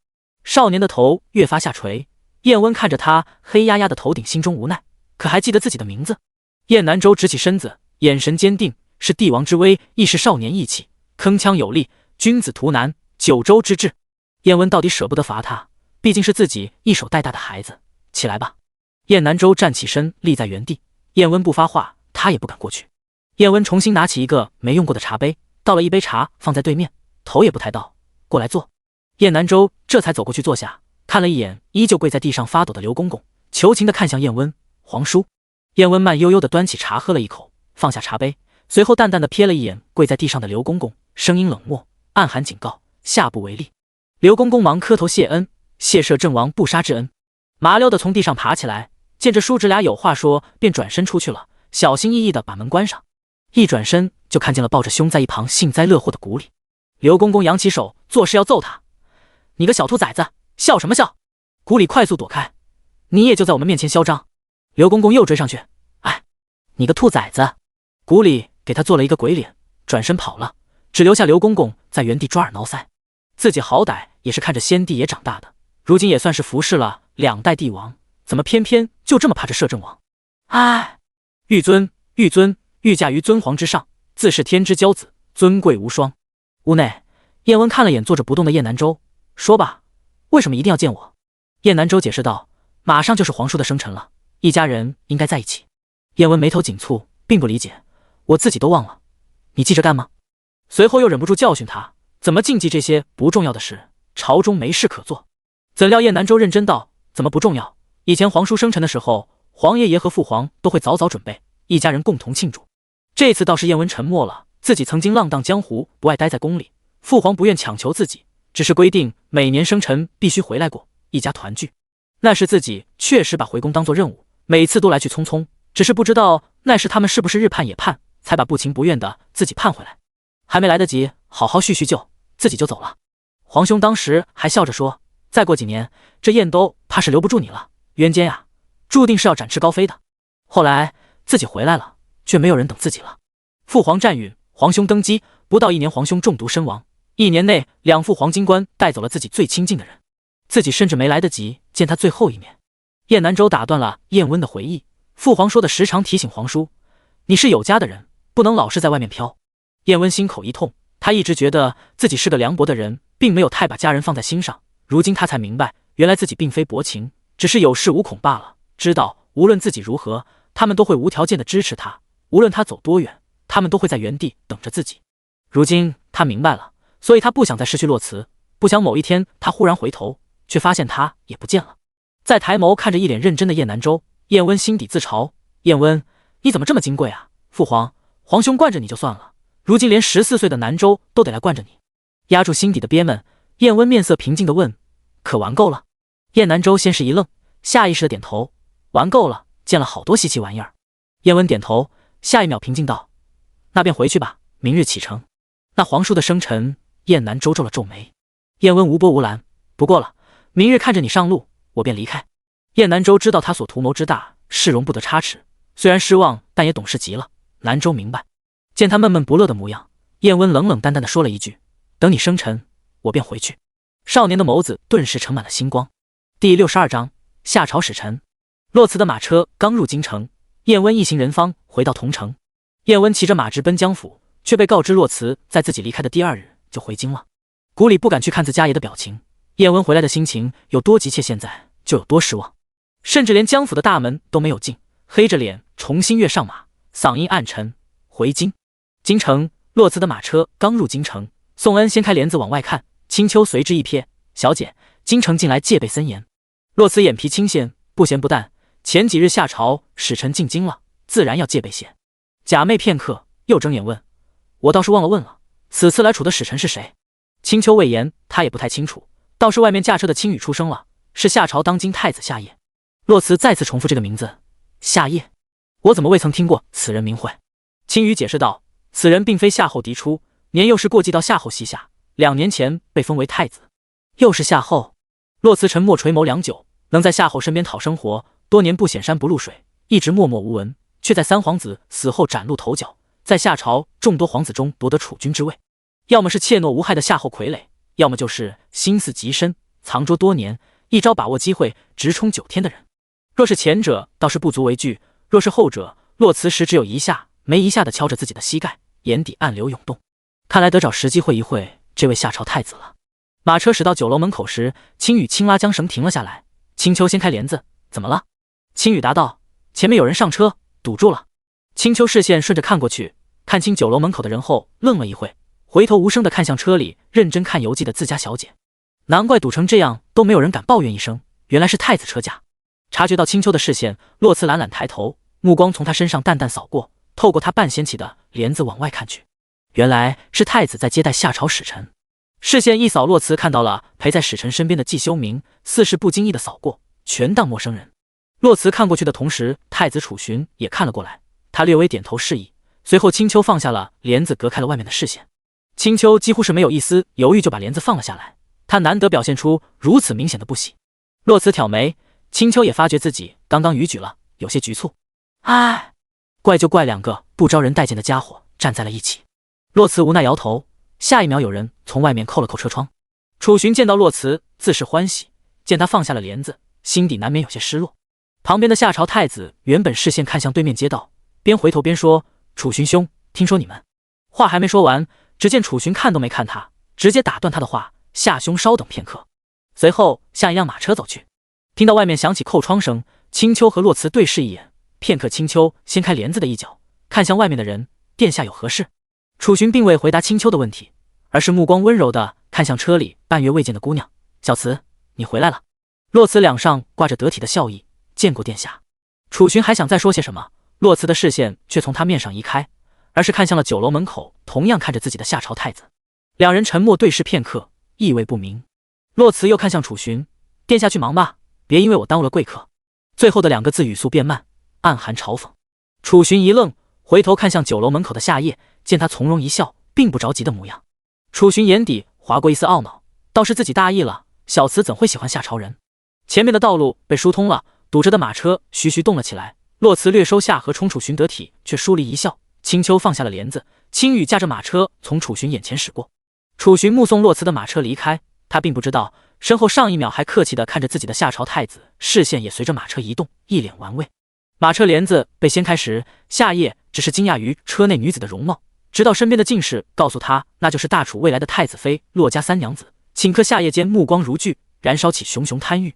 少年的头越发下垂，燕温看着他黑压压的头顶，心中无奈，可还记得自己的名字。叶南州直起身子，眼神坚定，是帝王之威，亦是少年义气，铿锵有力，君子图难，九州之志。燕温到底舍不得罚他，毕竟是自己一手带大的孩子。起来吧。叶南州站起身，立在原地。燕温不发话，他也不敢过去。燕温重新拿起一个没用过的茶杯，倒了一杯茶放在对面，头也不抬道：“过来坐。”叶南州这才走过去坐下，看了一眼依旧跪在地上发抖的刘公公，求情地看向燕温：“皇叔。”燕温慢悠悠地端起茶喝了一口，放下茶杯，随后淡淡地瞥了一眼跪在地上的刘公公，声音冷漠，暗含警告：“下不为例。”刘公公忙磕头谢恩，谢摄郑王不杀之恩。麻溜的从地上爬起来，见这叔侄俩有话说，便转身出去了，小心翼翼的把门关上。一转身就看见了抱着胸在一旁幸灾乐祸的古里。刘公公扬起手，作势要揍他。你个小兔崽子，笑什么笑？古里快速躲开，你也就在我们面前嚣张。刘公公又追上去，哎，你个兔崽子！古里给他做了一个鬼脸，转身跑了，只留下刘公公在原地抓耳挠腮。自己好歹也是看着先帝爷长大的，如今也算是服侍了2代帝王，怎么偏偏就这么怕着摄政王？唉，玉尊，御驾于尊皇之上，自是天之骄子，尊贵无双。屋内，燕温看了眼坐着不动的叶南州，说吧，为什么一定要见我？叶南州解释道，马上就是皇叔的生辰了，一家人应该在一起。燕温眉头紧蹙，并不理解，我自己都忘了，你记着干吗？随后又忍不住教训他，怎么净记这些不重要的事？朝中没事可做。怎料叶南州认真道，怎么不重要？以前皇叔生辰的时候，皇爷爷和父皇都会早早准备，一家人共同庆祝。这次倒是燕温沉默了，自己曾经浪荡江湖，不爱待在宫里，父皇不愿强求自己，只是规定每年生辰必须回来过，一家团聚。那时自己确实把回宫当作任务，每次都来去匆匆，只是不知道那时他们是不是日盼也盼，才把不情不愿的自己盼回来。还没来得及好好叙叙旧，自己就走了。皇兄当时还笑着说，再过几年这燕都怕是留不住你了，冤奸呀，注定是要展翅高飞的。后来自己回来了，却没有人等自己了。父皇战允，皇兄登基，不到1年皇兄中毒身亡，1年内2副黄金冠带走了自己最亲近的人，自己甚至没来得及见他最后一面。叶南州打断了燕温的回忆，父皇说的时常提醒皇叔，你是有家的人，不能老是在外面飘。燕温心口一痛，他一直觉得自己是个凉薄的人，并没有太把家人放在心上，如今他才明白，原来自己并非薄情，只是有恃无恐罢了，知道无论自己如何，他们都会无条件的支持他，无论他走多远，他们都会在原地等着自己。如今他明白了，所以他不想再失去洛辞，不想某一天他忽然回头，却发现他也不见了。再抬眸看着一脸认真的叶南州，燕温心底自嘲，燕温，你怎么这么金贵啊？父皇，皇兄惯着你就算了，如今连14岁的南州都得来惯着你。压住心底的憋闷，燕温面色平静地问，可玩够了？叶南州先是一愣，下意识地点头，玩够了，见了好多稀奇玩意儿。燕温点头，下一秒平静道，那便回去吧，明日启程。那皇叔的生辰，燕南州皱了皱眉。燕温无波无澜，不过了，明日看着你上路，我便离开。燕南州知道他所图谋之大，是容不得差池，虽然失望，但也懂事极了。南州明白。见他闷闷不乐的模样，燕温冷冷淡淡地说了一句，等你生辰，我便回去。少年的眸子顿时盛满了星光。第62章，下朝使臣。洛辞的马车刚入京城，燕温一行人方回到桐城。燕温骑着马直奔江府，却被告知洛辞在自己离开的第2日就回京了。古里不敢去看自家爷的表情，燕温回来的心情有多急切，现在就有多失望，甚至连江府的大门都没有进，黑着脸重新跃上马，嗓音暗沉，回京。京城，洛辞的马车刚入京城，宋恩掀开帘子往外看，青丘随之一瞥，小姐，京城近来戒备森严。洛辞眼皮轻现，不咸不淡，前几日下朝使臣进京了，自然要戒备些。假寐片刻，又睁眼问，我倒是忘了问了，此次来楚的使臣是谁？青丘未言，他也不太清楚，倒是外面驾车的青羽出声了，是夏朝当今太子夏夜。洛辞再次重复这个名字，夏夜，我怎么未曾听过此人名讳？青羽解释道，此人并非夏后嫡出，年幼时过继到夏后膝下，2年前被封为太子。又是夏后？洛辞沉默垂眸良久，能在夏后身边讨生活，多年不显山不露水，一直默默无闻，却在3皇子死后崭露头角，在夏朝众多皇子中夺得储君之位。要么是怯懦无害的夏后傀儡，要么就是心思极深，藏拙多年，一朝把握机会直冲9天的人。若是前者，倒是不足为惧；若是后者，洛辞时只有一下没一下地敲着自己的膝盖，眼底暗流涌动。看来得找时机会一会这位夏朝太子了。马车驶到酒楼门口时，青羽轻拉缰绳停了下来。青丘掀开帘子，怎么了？青羽答道，前面有人上车，堵住了。青丘视线顺着看过去，看清酒楼门口的人后，愣了一会，回头无声地看向车里认真看游记的自家小姐。难怪堵成这样都没有人敢抱怨一声，原来是太子车驾。察觉到青丘的视线，洛辞懒懒抬头，目光从他身上淡淡扫过，透过他半掀起的帘子往外看去，原来是太子在接待夏朝使臣。视线一扫，洛慈看到了陪在史晨身边的季修明，似是不经意的扫过，全当陌生人。洛慈看过去的同时，太子楚寻也看了过来，他略微点头示意，随后青丘放下了帘子，隔开了外面的视线。青丘几乎是没有一丝犹豫就把帘子放了下来，他难得表现出如此明显的不喜。洛慈挑眉，青丘也发觉自己刚刚逾矩了，有些局促。哎，怪就怪两个不招人待见的家伙站在了一起。洛慈无奈摇头，下一秒有人从外面扣了扣车窗。楚寻见到洛慈自是欢喜，见他放下了帘子，心底难免有些失落。旁边的夏朝太子原本视线看向对面街道，边回头边说：“楚寻兄，听说你们……”话还没说完，只见楚寻看都没看他，直接打断他的话：“夏兄稍等片刻。”随后向一辆马车走去。听到外面响起扣窗声，青丘和洛慈对视一眼，片刻，青丘掀开帘子的一角，看向外面的人：“殿下有何事？”楚寻并未回答青丘的问题，而是目光温柔地看向车里半月未见的姑娘：“小慈，你回来了。”洛慈脸上挂着得体的笑意：“见过殿下。”楚寻还想再说些什么，洛慈的视线却从他面上移开，而是看向了酒楼门口同样看着自己的夏朝太子。两人沉默对视片刻，意味不明。洛慈又看向楚寻：“殿下去忙吧，别因为我耽误了贵客。”最后的两个字语速变慢，暗含嘲讽。楚寻一愣，回头看向酒楼门口的夏夜，见他从容一笑，并不着急的模样。楚寻眼底划过一丝懊恼，倒是自己大意了，小慈怎会喜欢夏朝人？前面的道路被疏通了，堵着的马车徐徐动了起来。洛慈略收下颌，冲楚寻得体，却疏离一笑。青丘放下了帘子，青羽驾着马车从楚寻眼前驶过。楚寻目送洛慈的马车离开，他并不知道身后上一秒还客气地看着自己的夏朝太子，视线也随着马车移动，一脸玩味。马车帘子被掀开时，夏夜只是惊讶于车内女子的容貌，直到身边的进士告诉他那就是大楚未来的太子妃洛家三娘子，顷刻夏夜间目光如炬，燃烧起熊熊贪欲。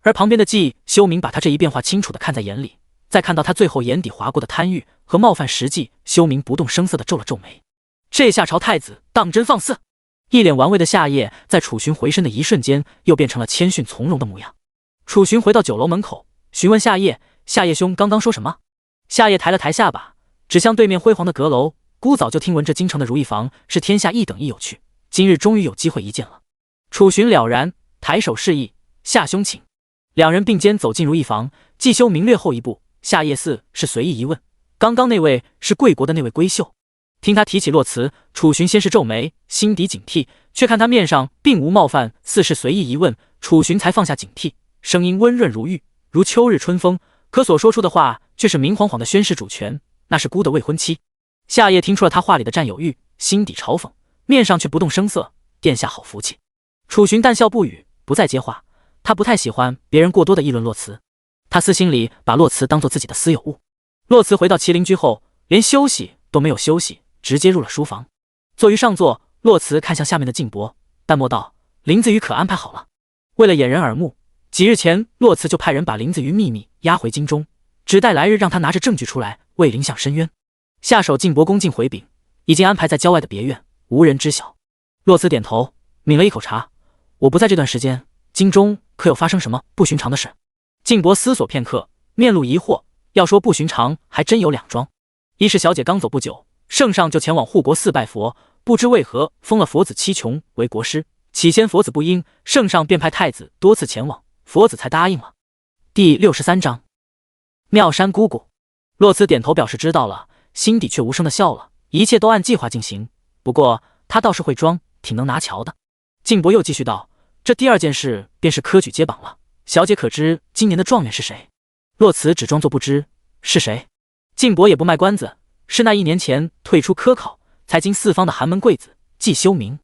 而旁边的季修明把他这一变化清楚地看在眼里，再看到他最后眼底划过的贪欲和冒犯实际，修明不动声色地皱了皱眉。这夏朝太子当真放肆！一脸玩味的夏夜在楚寻回身的一瞬间又变成了谦逊从容的模样。楚寻回到酒楼门口，询问夏夜：“夏夜兄刚刚说什么？”夏夜抬了抬下巴，指向对面辉煌的阁楼：“姑早就听闻这京城的如意坊是天下一等一有趣，今日终于有机会一见了。”楚寻了然，抬手示意：“夏兄请。”两人并肩走进如意坊，季修明略后一步，夏夜似是随意一问：“刚刚那位是贵国的那位闺秀？”听他提起洛慈，楚寻先是皱眉，心底警惕，却看他面上并无冒犯，似是随意一问，楚寻才放下警惕，声音温润如玉，如秋日春风，可所说出的话却是明晃晃的宣示主权，那是姑的未婚妻。夏夜听出了他话里的占有欲，心底嘲讽，面上却不动声色：“殿下好福气。”楚寻淡笑不语，不再接话。他不太喜欢别人过多的议论洛慈，他私心里把洛慈当作自己的私有物。洛慈回到麒麟居后，连休息都没有休息，直接入了书房。坐于上座，洛慈看向下面的静博，淡漠道：“林子瑜可安排好了？”为了掩人耳目，几日前洛慈就派人把林子瑜秘密押回京中，只待来日让他拿着证据出来为林相申冤。下手静博恭敬回禀：“已经安排在郊外的别院，无人知晓。”洛慈点头，抿了一口茶：“我不在这段时间，京中可有发生什么不寻常的事？”静博思索片刻，面露疑惑：“要说不寻常，还真有两桩。一是小姐刚走不久，圣上就前往护国寺拜佛，不知为何封了佛子七琼为国师。起先佛子不应，圣上便派太子多次前往，佛子才答应了。”第63章妙山姑姑。洛慈点头表示知道了，心底却无声的笑了。一切都按计划进行，不过他倒是会装，挺能拿瞧的。静博又继续道：“这第二件事便是科举接榜了，小姐可知今年的状元是谁？”洛慈只装作不知是谁。静博也不卖关子，是那1年前退出科考，才经四方的寒门贵子季修明。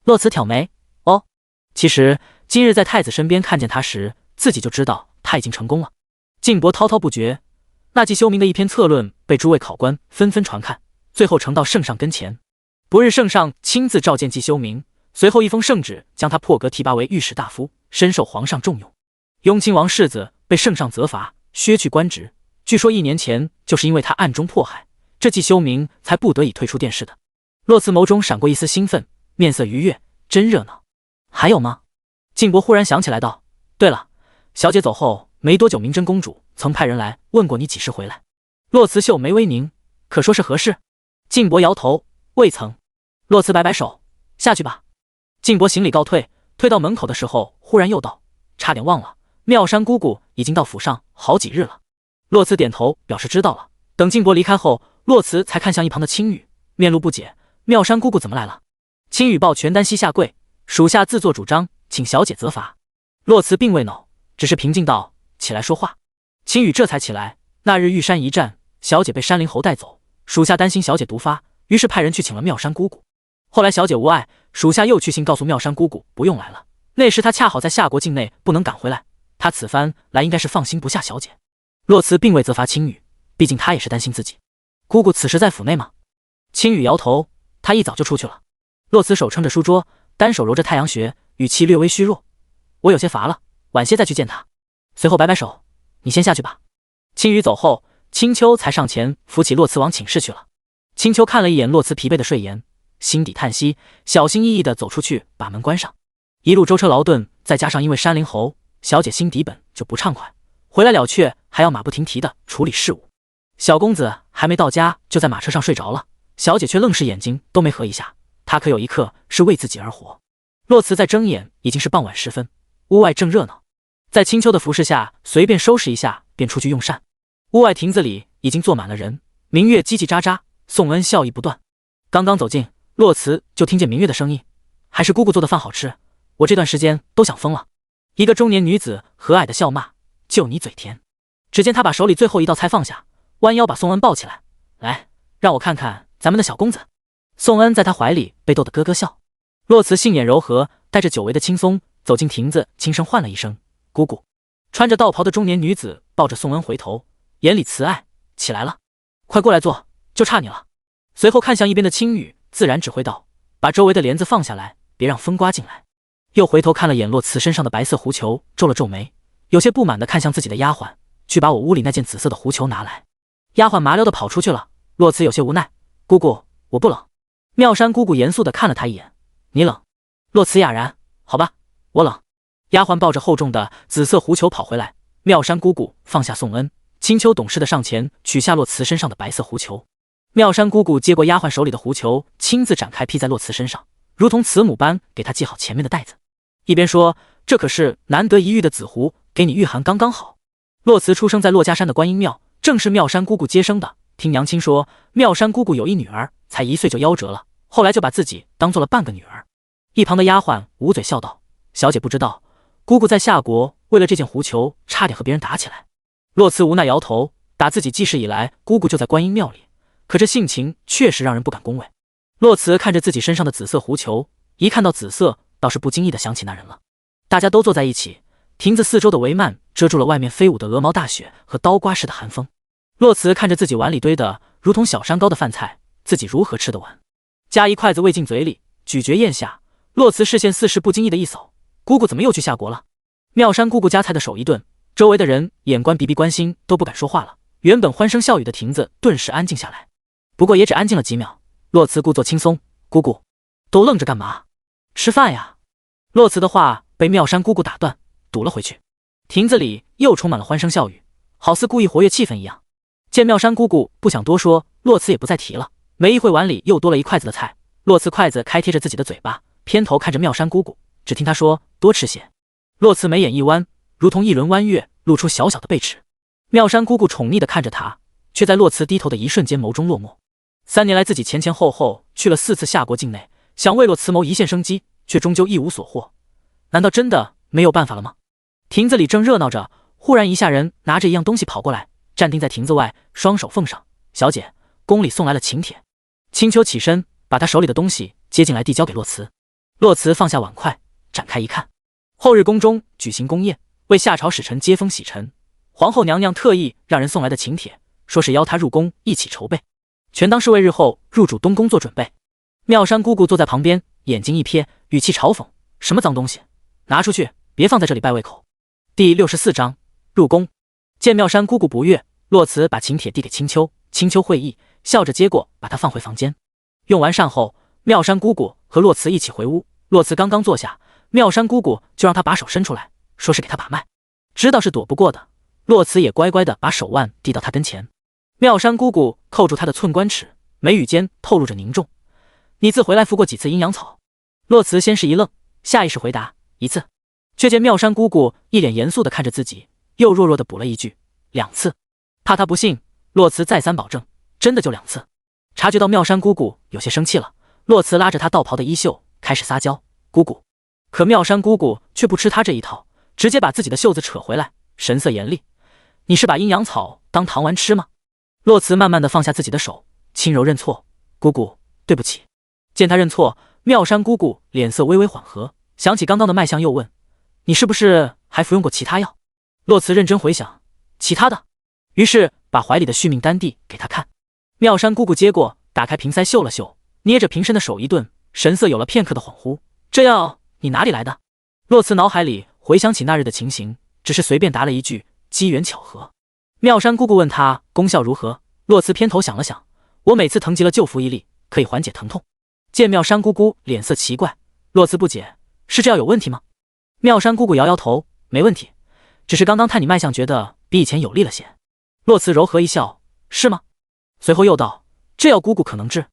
洛慈挑眉：“哦，其实今日在太子身边看见他时，自己就知道他已经成功了。”静博滔滔不绝，那季修明的一篇策论被诸位考官纷纷传看，最后呈到圣上跟前。不日圣上亲自召见季修明，随后一封圣旨将他破格提拔为御史大夫，深受皇上重用。雍亲王世子被圣上责罚，削去官职，据说1年前就是因为他暗中迫害，这季修明才不得已退出殿试的。洛慈眸中闪过一丝兴奋，面色愉悦：“真热闹。还有吗？”静博忽然想起来道：“对了，小姐走后没多久，明真公主曾派人来问过你几时回来。”洛慈秀眉微凝：“可说是何事？”静博摇头：“未曾。”洛慈摆摆手：“下去吧。”静伯行礼告退，退到门口的时候，忽然又道：“差点忘了，妙山姑姑已经到府上好几日了。”洛慈点头表示知道了。等静伯离开后，洛慈才看向一旁的青羽，面露不解：“妙山姑姑怎么来了？”青羽抱全丹西下跪，属下自作主张，请小姐责罚。洛慈并未恼，只是平静道：“起来说话。”青羽这才起来。那日玉山一战，小姐被山灵猴带走，属下担心小姐毒发，于是派人去请了妙山姑姑。后来小姐无碍，属下又去信告诉妙山姑姑不用来了。那时她恰好在夏国境内，不能赶回来。她此番来应该是放心不下小姐。洛慈并未责罚青羽，毕竟他也是担心自己。姑姑此时在府内吗？青羽摇头，她一早就出去了。洛慈手撑着书桌，单手揉着太阳穴，语气略微虚弱：“我有些乏了，晚些再去见她。”随后摆摆手：“你先下去吧。”青羽走后，青丘才上前扶起洛慈往寝室去了。青丘看了一眼洛慈疲惫的睡颜，心底叹息，小心翼翼地走出去，把门关上。一路舟车劳顿，再加上因为山灵猴，小姐心底本就不畅快，回来了却还要马不停蹄地处理事务。小公子还没到家，就在马车上睡着了，小姐却愣是眼睛都没合一下。她可有一刻是为自己而活。洛慈在睁眼，已经是傍晚时分，屋外正热闹，在青丘的服侍下，随便收拾一下便出去用膳。屋外亭子里已经坐满了人，明月叽叽喳喳，宋恩笑意不断。刚刚走近，洛慈就听见明月的声音：“还是姑姑做的饭好吃，我这段时间都想疯了。”一个中年女子和蔼的笑骂：“就你嘴甜。”只见她把手里最后一道菜放下，弯腰把宋恩抱起来：“来，让我看看咱们的小公子。”宋恩在他怀里被逗得咯咯笑。洛慈杏眼柔和，带着久违的轻松走进亭子，轻声唤了一声：“姑姑。”穿着道袍的中年女子抱着宋恩回头，眼里慈爱：“起来了，快过来坐，就差你了。”随后看向一边的青羽，自然指挥道：“把周围的帘子放下来，别让风刮进来。”又回头看了眼洛慈身上的白色狐裘，皱了皱眉，有些不满地看向自己的丫鬟：“去把我屋里那件紫色的狐裘拿来。”丫鬟麻溜地跑出去了。洛慈有些无奈：“姑姑，我不冷。”妙山姑姑严肃地看了他一眼：“你冷？”洛慈哑然：“好吧，我冷。”丫鬟抱着厚重的紫色狐裘跑回来。妙山姑姑放下宋恩，青丘懂事地上前取下洛慈身上的白色狐裘。妙山姑姑接过丫鬟手里的狐裘，亲自展开披在洛慈身上，如同慈母般给他系好前面的带子，一边说：“这可是难得一遇的紫狐，给你御寒刚刚好。”洛慈出生在珞珈山的观音庙，正是妙山姑姑接生的。听娘亲说，妙山姑姑有一女儿，才1岁就夭折了，后来就把自己当做了半个女儿。一旁的丫鬟捂嘴笑道：“小姐不知道，姑姑在夏国为了这件狐裘，差点和别人打起来。”洛慈无奈摇头，打自己记事以来，姑姑就在观音庙里，可这性情确实让人不敢恭维。洛慈看着自己身上的紫色狐裘，一看到紫色，倒是不经意地想起那人了。大家都坐在一起，亭子四周的帷幔遮住了外面飞舞的鹅毛大雪和刀刮似的寒风。洛慈看着自己碗里堆的如同小山糕的饭菜，自己如何吃得完？夹一筷子喂进嘴里，咀嚼咽下。洛慈视线似是不经意的一扫，姑姑怎么又去夏国了？妙山姑姑夹菜的手一顿，周围的人眼观鼻鼻关心，都不敢说话了。原本欢声笑语的亭子顿时安静下来，不过也只安静了几秒。洛慈故作轻松：“姑姑，都愣着干嘛？吃饭呀！”洛慈的话被妙山姑姑打断，堵了回去。亭子里又充满了欢声笑语，好似故意活跃气氛一样。见妙山姑姑不想多说，洛慈也不再提了。没一会，碗里又多了一筷子的菜。洛慈筷子开贴着自己的嘴巴，偏头看着妙山姑姑，只听她说：“多吃些。”洛慈眉眼一弯，如同一轮弯月，露出小小的贝齿。妙山姑姑宠溺地看着他，却在洛慈低头的一瞬间眸中落寞。3年来，自己前前后后去了4次夏国境内，想为洛慈谋一线生机，却终究一无所获。难道真的没有办法了吗？亭子里正热闹着，忽然一下人拿着一样东西跑过来，站定在亭子外，双手奉上：“小姐，宫里送来了请帖。”青丘起身，把他手里的东西接进来，递交给洛慈。洛慈放下碗筷，展开一看，后日宫中举行宫宴，为夏朝使臣接风洗尘。皇后娘娘特意让人送来的请帖，说是邀他入宫一起筹备，全当是为日后入主东宫做准备。妙山姑姑坐在旁边，眼睛一瞥，语气嘲讽：“什么脏东西，拿出去，别放在这里败胃口。”第64章入宫。见妙山姑姑不悦，洛慈把请帖递给青丘，青丘会意，笑着接过，把它放回房间。用完膳后，妙山姑姑和洛慈一起回屋。洛慈刚刚坐下，妙山姑姑就让他把手伸出来，说是给他把脉。知道是躲不过的，洛慈也乖乖的把手腕递到他跟前。妙山姑姑扣住他的寸关尺，眉宇间透露着凝重：“你自回来服过几次阴阳草？”洛慈先是一愣，下意识回答1次，却见妙山姑姑一脸严肃地看着自己，又弱弱地补了一句2次。怕他不信，洛慈再三保证，真的就2次。察觉到妙山姑姑有些生气了，洛慈拉着她道袍的衣袖开始撒娇，姑姑。可妙山姑姑却不吃他这一套，直接把自己的袖子扯回来，神色严厉，你是把阴阳草当糖丸吃吗？洛慈慢慢地放下自己的手，轻柔认错，姑姑对不起。见他认错，妙山姑姑脸色微微缓和，想起刚刚的脉象又问，你是不是还服用过其他药？洛慈认真回想，其他的，于是把怀里的续命丹递给他看。妙山姑姑接过，打开瓶塞嗅了嗅，捏着瓶身的手一顿，神色有了片刻的恍惚，这药你哪里来的？洛慈脑海里回想起那日的情形，只是随便答了一句机缘巧合。妙山姑姑问他功效如何，洛慈偏头想了想，我每次疼极了就服一粒，可以缓解疼痛。见妙山姑姑脸色奇怪，洛慈不解，是这药有问题吗？妙山姑姑摇摇头，没问题，只是刚刚探你脉象觉得比以前有力了些。洛慈柔和一笑，是吗？随后又道，这药姑姑可能治？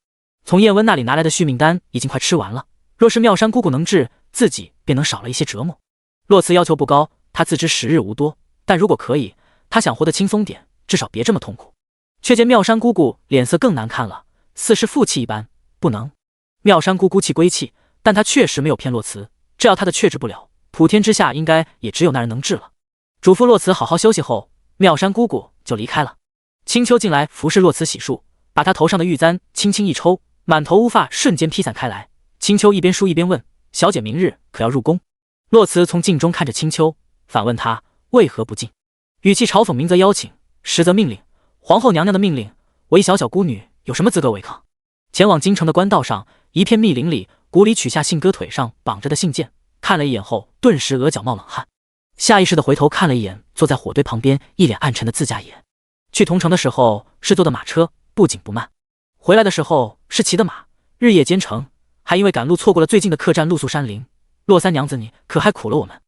从燕温那里拿来的续命丹已经快吃完了，若是妙山姑姑能治，自己便能少了一些折磨。洛慈要求不高，他自知时日无多，但如果可以，他想活得轻松点，至少别这么痛苦。却见妙山姑姑脸色更难看了，似是负气一般，不能。妙山姑姑气归气，但她确实没有骗洛慈，这药她的确治不了，普天之下应该也只有那人能治了。嘱咐洛慈好好休息后，妙山姑姑就离开了。青丘进来服侍洛慈洗漱，把他头上的玉簪轻轻一抽，满头乌发瞬间披散开来。青丘一边梳一边问，小姐明日可要入宫？洛慈从镜中看着青丘，反问他为何不进，语气嘲讽，明则邀请，实则命令。皇后娘娘的命令，我一小小孤女有什么资格违抗？前往京城的官道上，一片密林里，古里取下信鸽腿上绑着的信件，看了一眼后，顿时额角冒冷汗，下意识地回头看了一眼坐在火堆旁边一脸暗沉的自家爷。去同城的时候是坐的马车，不紧不慢，回来的时候是骑的马，日夜兼程，还因为赶路错过了最近的客栈露宿山林。洛三娘子你可还苦了我们。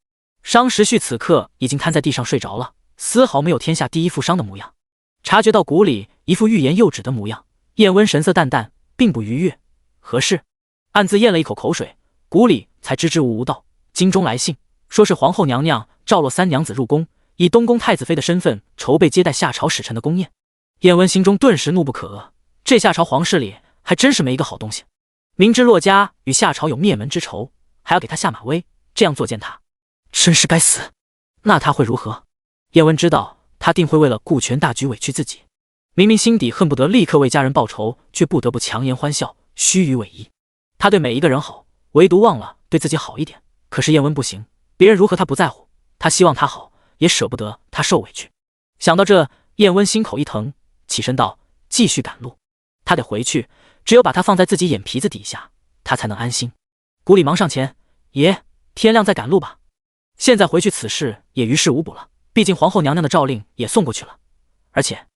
商时序此刻已经瘫在地上睡着了，丝毫没有天下第一负伤的模样。察觉到谷里一副欲言又止的模样，燕温神色淡淡，并不愉悦。何事？暗自咽了一口口水，谷里才支支吾吾道，京中来信，说是皇后娘娘召洛三娘子入宫，以东宫太子妃的身份筹备接待下朝使臣的宫宴。燕温心中顿时怒不可遏，这下朝皇室里还真是没一个好东西，明知洛家与下朝有灭门之仇，还要给他下马威，这样作践他，真是该死。那他会如何？燕温知道他定会为了顾全大局委屈自己，明明心底恨不得立刻为家人报仇，却不得不强颜欢笑，虚与委蛇。他对每一个人好，唯独忘了对自己好一点。可是燕温不行，别人如何他不在乎，他希望他好，也舍不得他受委屈。想到这，燕温心口一疼，起身道，继续赶路。他得回去，只有把他放在自己眼皮子底下，他才能安心。谷里忙上前，爷，天亮再赶路吧。现在回去此事也于事无补了，毕竟皇后娘娘的诏令也送过去了。而且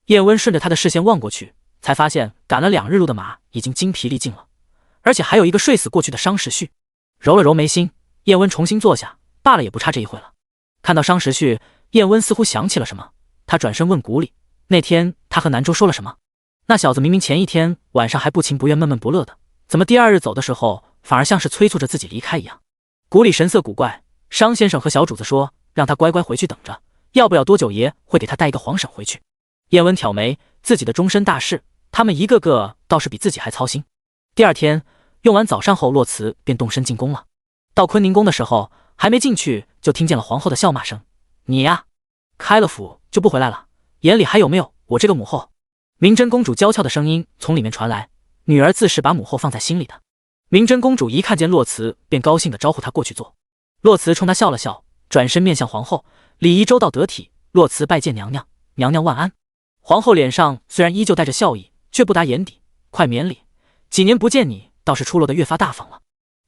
燕温顺着他的视线望过去，才发现赶了2日路的马已经精疲力尽了，而且还有一个睡死过去的商时序。揉了揉眉心，燕温重新坐下，罢了，也不差这一会了。看到商时序，燕温似乎想起了什么，他转身问谷里，那天他和南州说了什么？那小子明明前一天晚上还不情不愿闷闷不乐的，怎么第2日走的时候反而像是催促着自己离开一样？谷里神色古怪，商先生和小主子说让他乖乖回去等着，要不了多久爷会给他带一个皇婶回去。燕温挑眉，自己的终身大事，他们一个个倒是比自己还操心。第2天用完早膳后，洛慈便动身进宫了。到坤宁宫的时候，还没进去就听见了皇后的笑骂声，你呀，开了府就不回来了，眼里还有没有我这个母后？明真公主娇俏的声音从里面传来，女儿自是把母后放在心里的。明真公主一看见洛慈，便高兴地招呼她过去坐。洛慈冲她笑了笑，转身面向皇后，礼仪周到得体，洛慈拜见娘娘，娘娘万安。皇后脸上虽然依旧带着笑意，却不达眼底，快免礼，几年不见你，倒是出落得越发大方了。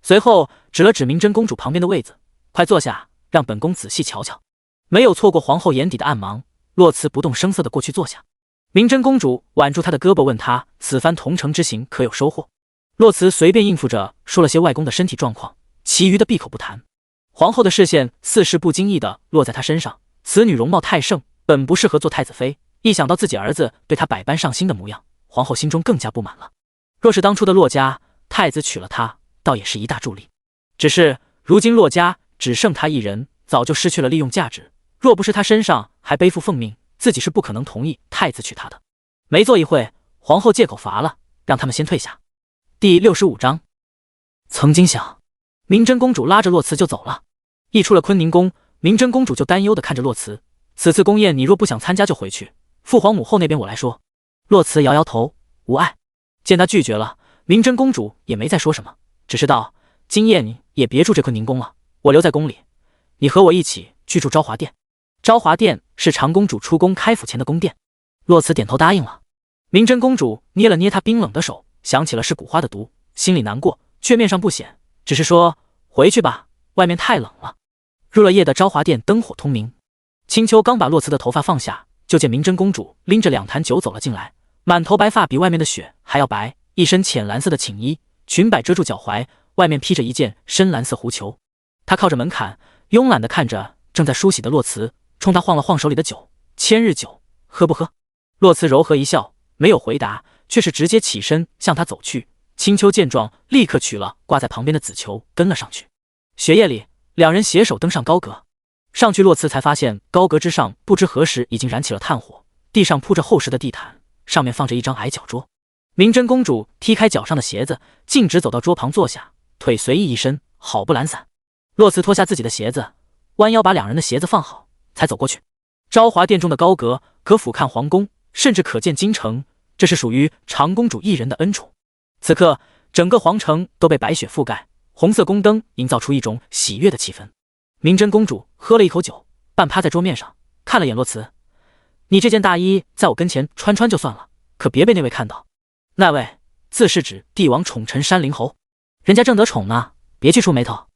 随后指了指明真公主旁边的位子，快坐下，让本宫仔细瞧瞧。没有错过皇后眼底的暗芒，洛慈不动声色地过去坐下。明真公主挽住他的胳膊，问他此番同城之行可有收获。洛慈随便应付着说了些外公的身体状况，其余的闭口不谈。皇后的视线似是不经意地落在他身上，此女容貌太盛，本不适合做太子妃，一想到自己儿子对她百般上心的模样，皇后心中更加不满了。若是当初的洛家太子娶了她，倒也是一大助力。只是如今洛家只剩他一人，早就失去了利用价值。若不是他身上还背负奉命，自己是不可能同意太子娶她的。没坐一会，皇后借口罚了，让他们先退下。第65章。曾经想，明真公主拉着洛辞就走了。一出了坤宁宫，明真公主就担忧地看着洛辞。此次宫宴你若不想参加就回去，父皇母后那边我来说。洛辞摇摇头，无碍。见他拒绝了，明真公主也没再说什么，只是道：今夜你也别住这坤宁宫了，我留在宫里，你和我一起去住昭华殿。昭华殿是长公主出宫开府前的宫殿。洛辞点头答应了。明真公主捏了捏她冰冷的手，想起了是古花的毒，心里难过，却面上不显，只是说：回去吧，外面太冷了。入了夜的昭华殿灯火通明。青丘刚把洛辞的头发放下，就见明真公主拎着2坛酒走了进来，满头白发比外面的雪还要白，一身浅蓝色的寝衣，裙摆遮住脚踝，外面披着一件深蓝色狐裘。她靠着门槛，慵懒地看着正在梳洗的洛辞，冲他晃了晃手里的酒：千日酒，喝不喝？洛辞柔和一笑，没有回答，却是直接起身向他走去。青丘见状，立刻取了挂在旁边的紫球，跟了上去。雪夜里，两人携手登上高阁。上去，洛辞才发现高阁之上不知何时已经燃起了炭火，地上铺着厚实的地毯，上面放着一张矮脚桌。明真公主踢开脚上的鞋子，径直走到桌旁坐下，腿随意一伸，好不懒散。洛辞脱下自己的鞋子，弯腰把两人的鞋子放好，才走过去。昭华殿中的高阁可俯瞰皇宫，甚至可见京城，这是属于长公主一人的恩宠。此刻，整个皇城都被白雪覆盖，红色宫灯营造出一种喜悦的气氛。明真公主喝了一口酒，半趴在桌面上，看了眼洛辞：你这件大衣在我跟前穿穿就算了，可别被那位看到。那位自是指帝王宠臣山林侯，人家正得宠呢，别去触眉头。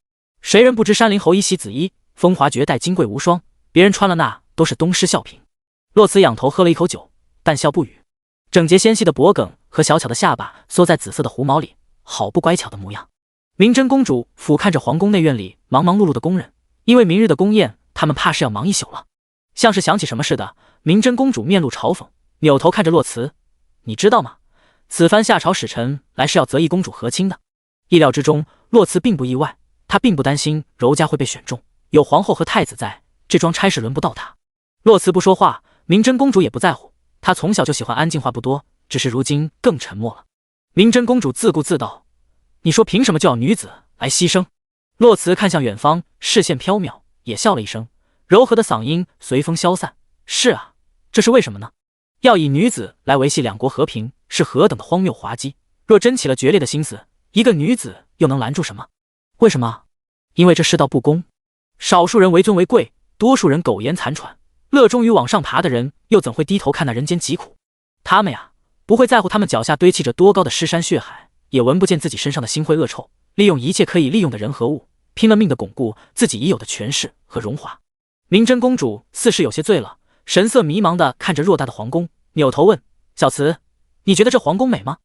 谁人不知山林侯一袭紫衣，风华绝代，金贵无双，别人穿了那都是东施效颦。洛辞仰头喝了一口酒，淡笑不语。整洁纤细的脖颈和小巧的下巴缩在紫色的狐毛里，好不乖巧的模样。明真公主俯瞰着皇宫内院里忙忙碌碌的工人，因为明日的宫宴，他们怕是要忙一宿了。像是想起什么似的，明真公主面露嘲讽，扭头看着洛辞：你知道吗？此番下朝使臣来是要择一公主和亲的。意料之中，洛辞并不意外，他并不担心柔家会被选中，有皇后和太子在，这桩差事轮不到他。洛辞不说话，明真公主也不在乎，她从小就喜欢安静，话不多，只是如今更沉默了。明真公主自顾自道：你说凭什么就要女子来牺牲？洛辞看向远方，视线飘渺，也笑了一声，柔和的嗓音随风消散：是啊，这是为什么呢？要以女子来维系两国和平，是何等的荒谬滑稽！若真起了决裂的心思，一个女子又能拦住什么？为什么？因为这世道不公，少数人为尊为贵，多数人苟延残喘，乐衷于往上爬的人又怎会低头看那人间疾苦？他们呀，不会在乎他们脚下堆砌着多高的尸山血海，也闻不见自己身上的腥秽恶臭，利用一切可以利用的人和物，拼了命的巩固自己已有的权势和荣华。明真公主似是有些醉了，神色迷茫地看着偌大的皇宫，扭头问：小辞，你觉得这皇宫美吗？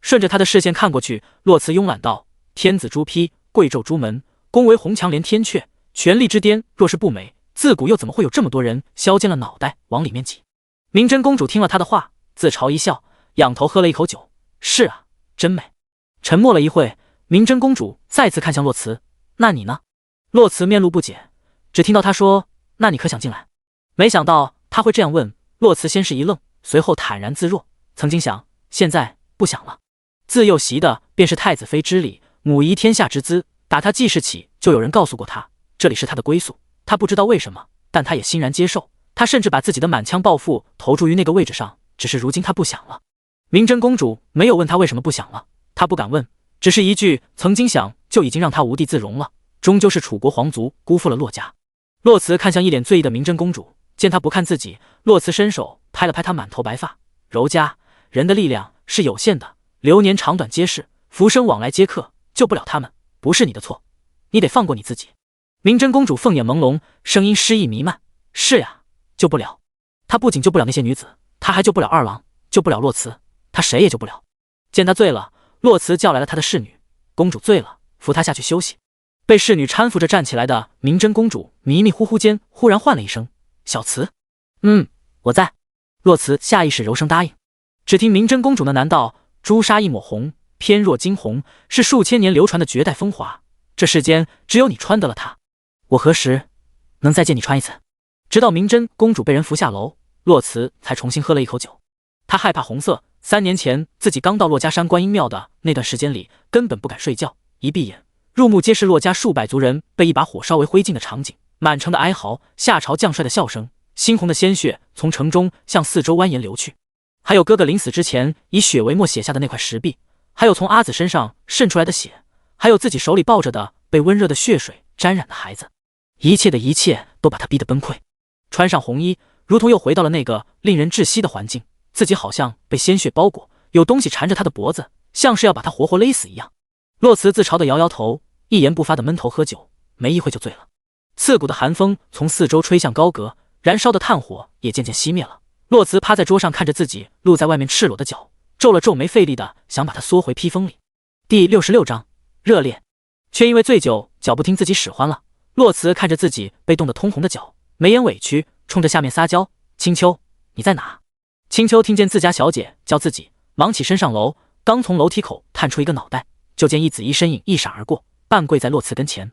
顺着他的视线看过去，洛辞慵懒道：天子朱批，贵胄朱门，宫为红墙连天阙，权力之巅，若是不美，自古又怎么会有这么多人削尖了脑袋往里面挤？明真公主听了他的话，自嘲一笑，仰头喝了一口酒：是啊，真美。沉默了一会，明真公主再次看向洛辞：那你呢？洛辞面露不解，只听到他说：那你可想进来？没想到他会这样问。洛辞先是一愣，随后坦然自若：曾经想，现在不想了。自幼习的便是太子妃之礼，母仪天下之姿，打他记事起就有人告诉过他，这里是他的归宿。他不知道为什么，但他也欣然接受。他甚至把自己的满腔抱负投注于那个位置上，只是如今他不想了。明真公主没有问他为什么不想了，他不敢问，只是一句曾经想就已经让他无地自容了。终究是楚国皇族辜负了洛家。洛辞看向一脸醉意的明真公主，见他不看自己，洛辞伸手拍了拍他满头白发：柔家人的力量是有限的，流年长短皆是，浮生往来皆客，救不了他们，不是你的错，你得放过你自己。明真公主凤眼朦胧，声音诗意弥漫：是呀，救不了。他不仅救不了那些女子，他还救不了二郎，救不了洛辞，他谁也救不了。见他醉了，洛辞叫来了他的侍女：公主醉了，扶她下去休息。被侍女搀扶着站起来的明真公主迷迷糊糊间忽然唤了一声：小辞。我在。洛辞下意识柔声答应。只听明真公主呢喃道：朱砂一抹红，翩若惊鸿，是数千年流传的绝代风华。这世间只有你穿得了它，我何时能再见你穿一次？直到明真公主被人扶下楼，洛慈才重新喝了一口酒。他害怕红色，3年前自己刚到洛家山观音庙的那段时间里，根本不敢睡觉，一闭眼，入目皆是洛家数百族人被一把火烧为灰烬的场景，满城的哀嚎，夏朝将帅的笑声，猩红的鲜血从城中向四周蜿蜒流去，还有哥哥临死之前以血为墨写下的那块石壁，还有从阿紫身上渗出来的血，还有自己手里抱着的被温热的血水沾染的孩子，一切的一切都把他逼得崩溃。穿上红衣，如同又回到了那个令人窒息的环境，自己好像被鲜血包裹，有东西缠着他的脖子，像是要把他活活勒死一样。洛慈自嘲地摇摇头，一言不发地闷头喝酒，没一会就醉了。刺骨的寒风从四周吹向高阁，燃烧的炭火也渐渐熄灭了。洛慈趴在桌上看着自己露在外面赤裸的脚，皱了皱眉，费力地想把它缩回披风里。第66章热烈，却因为醉酒脚不听自己使唤了。洛慈看着自己被冻得通红的脚，眉眼委屈，冲着下面撒娇：“青秋，你在哪？”青秋听见自家小姐叫自己，忙起身上楼，刚从楼梯口探出一个脑袋，就见一紫衣身影一闪而过，半跪在洛慈跟前。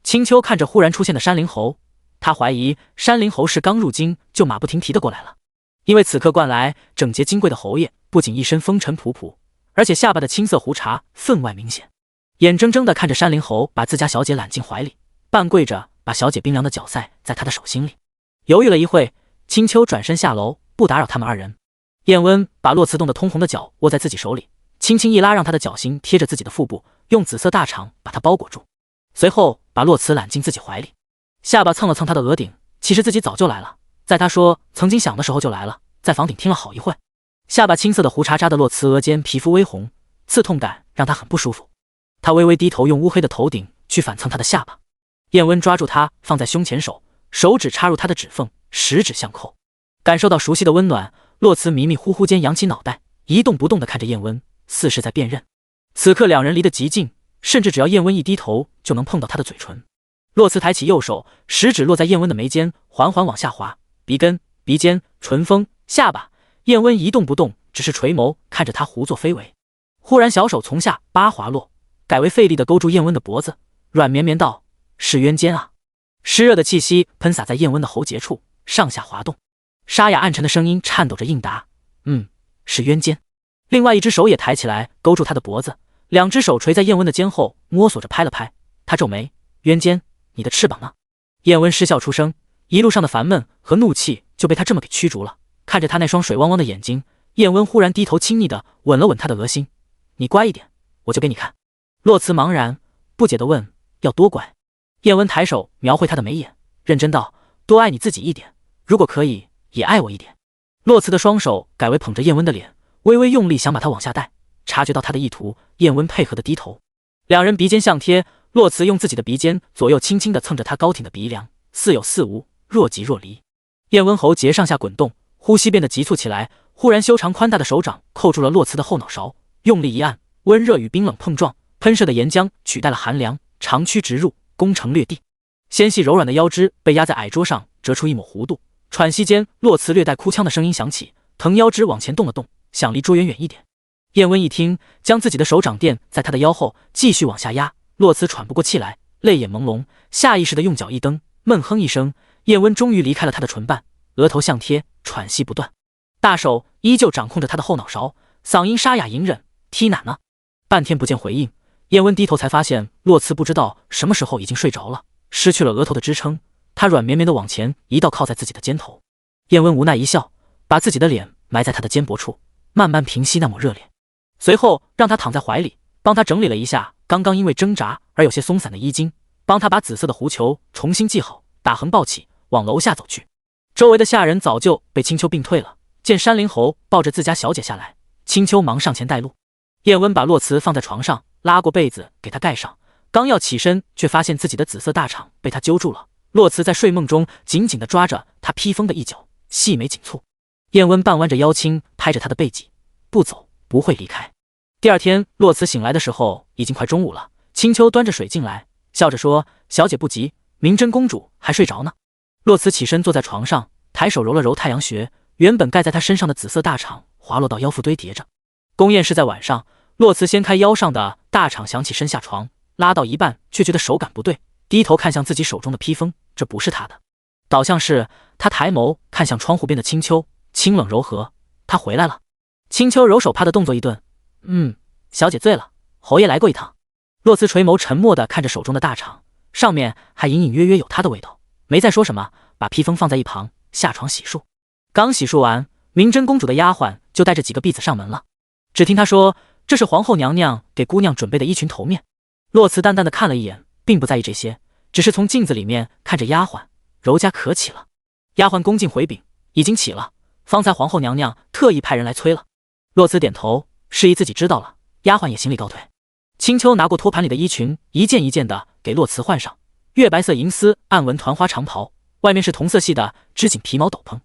青秋看着忽然出现的山灵猴，他怀疑山灵猴是刚入京就马不停蹄的过来了，因为此刻灌来整洁金贵的侯爷不仅一身风尘仆仆，而且下巴的青色胡茬分外明显，眼睁睁地看着山灵猴把自家小姐揽进怀里，半跪着把小姐冰凉的脚塞在他的手心里。犹豫了一会，青秋转身下楼，不打扰他们二人。燕温把洛慈冻得通红的脚握在自己手里，轻轻一拉，让他的脚心贴着自己的腹部，用紫色大氅把他包裹住，随后把洛慈揽进自己怀里，下巴蹭了蹭他的额顶。其实自己早就来了，在他说曾经想的时候就来了，在房顶听了好一会。下巴青色的胡茬扎得洛慈额间皮肤微红，刺痛感让他很不舒服。他微微低头，用乌黑的头顶去反蹭他的下巴。燕温抓住他放在胸前手，手指插入他的指缝，十指相扣，感受到熟悉的温暖。洛慈迷迷糊糊间扬起脑袋，一动不动地看着燕温，似是在辨认。此刻两人离得极近，甚至只要燕温一低头就能碰到他的嘴唇。洛慈抬起右手，食指落在燕温的眉间，缓缓往下滑，鼻根、鼻尖、唇峰、下巴。燕温一动不动，只是垂眸看着他胡作非为。忽然小手从下巴滑落，改为费力地勾住燕温的脖子，软绵绵道：“是冤奸啊！”湿热的气息喷洒在燕温的喉结处，上下滑动。沙哑暗沉的声音颤抖着应答：“是冤奸。”另外一只手也抬起来勾住他的脖子，两只手垂在燕温的肩后，摸索着拍了拍。他皱眉：“冤奸，你的翅膀呢？”燕温失笑出声，一路上的烦闷和怒气就被他这么给驱逐了。看着他那双水汪汪的眼睛，燕温忽然低头亲昵地吻了吻他的额心：“你乖一点，我就给你看。”洛慈茫然不解地问：“要多乖？”燕温抬手描绘他的眉眼，认真道：“多爱你自己一点，如果可以也爱我一点。”洛慈的双手改为捧着燕温的脸，微微用力想把他往下带。察觉到他的意图，燕温配合的低头，两人鼻尖相贴。洛慈用自己的鼻尖左右轻轻地蹭着他高挺的鼻梁，似有似无，若即若离。燕温喉结上下滚动，呼吸变得急促起来。忽然修长宽大的手掌扣住了洛慈的后脑勺，用力一按，温热与冰冷碰撞，喷射的岩浆取代了寒凉，长驱直入，攻城略地。纤细柔软的腰肢被压在矮桌上，折出一抹弧度。喘息间，洛慈略带哭腔的声音响起，藤腰肢往前动了动，想离桌缘远一点。燕温一听，将自己的手掌垫在他的腰后，继续往下压。洛慈喘不过气来，泪眼朦胧，下意识地用脚一蹬，闷哼一声。燕温终于离开了他的唇瓣，额头相贴，喘息不断，大手依旧掌控着他的后脑勺，嗓音沙哑隐忍：“踢哪呢？”半天不见回应，燕温低头才发现洛慈不知道什么时候已经睡着了，失去了额头的支撑。他软绵绵地往前移到靠在自己的肩头。燕温无奈一笑，把自己的脸埋在他的肩膊处，慢慢平息那抹热烈，随后让他躺在怀里，帮他整理了一下刚刚因为挣扎而有些松散的衣襟，帮他把紫色的狐裘重新系好，打横抱起，往楼下走去。周围的下人早就被青秋病退了，见山灵猴抱着自家小姐下来，青秋忙上前带路。燕温把洛慈放在床上，拉过被子给他盖上，刚要起身，却发现自己的紫色大氅被他揪住了。洛慈在睡梦中紧紧地抓着他披风的一角，细眉紧蹙。燕温半弯着腰轻拍着他的背脊：“不走，不会离开。”第二天，洛慈醒来的时候已经快中午了。青秋端着水进来，笑着说：“小姐不急，明真公主还睡着呢。”洛慈起身坐在床上，抬手揉了揉太阳穴，原本盖在他身上的紫色大氅滑落到腰腹堆叠着。宫宴是在晚上，洛慈掀开腰上的大氅，想起身下床，拉到一半却觉得手感不对，低头看向自己手中的披风，这不是他的，倒像是他抬眸看向窗户边的青丘，清冷柔和。他回来了。青丘揉手帕的动作一顿，小姐醉了，侯爷来过一趟。洛慈垂眸沉默地看着手中的大氅，上面还隐隐约约有他的味道，没再说什么，把披风放在一旁，下床洗漱。刚洗漱完，明真公主的丫鬟就带着几个婢子上门了。只听她说，这是皇后娘娘给姑娘准备的衣裙头面。洛慈淡淡的看了一眼，并不在意这些，只是从镜子里面看着丫鬟，柔家可起了。丫鬟恭敬回禀，已经起了，方才皇后娘娘特意派人来催了。洛慈点头，示意自己知道了，丫鬟也行礼告退。青丘拿过托盘里的衣裙，一件一件的给洛慈换上，月白色银丝暗纹团花长袍，外面是同色系的织锦皮毛斗篷，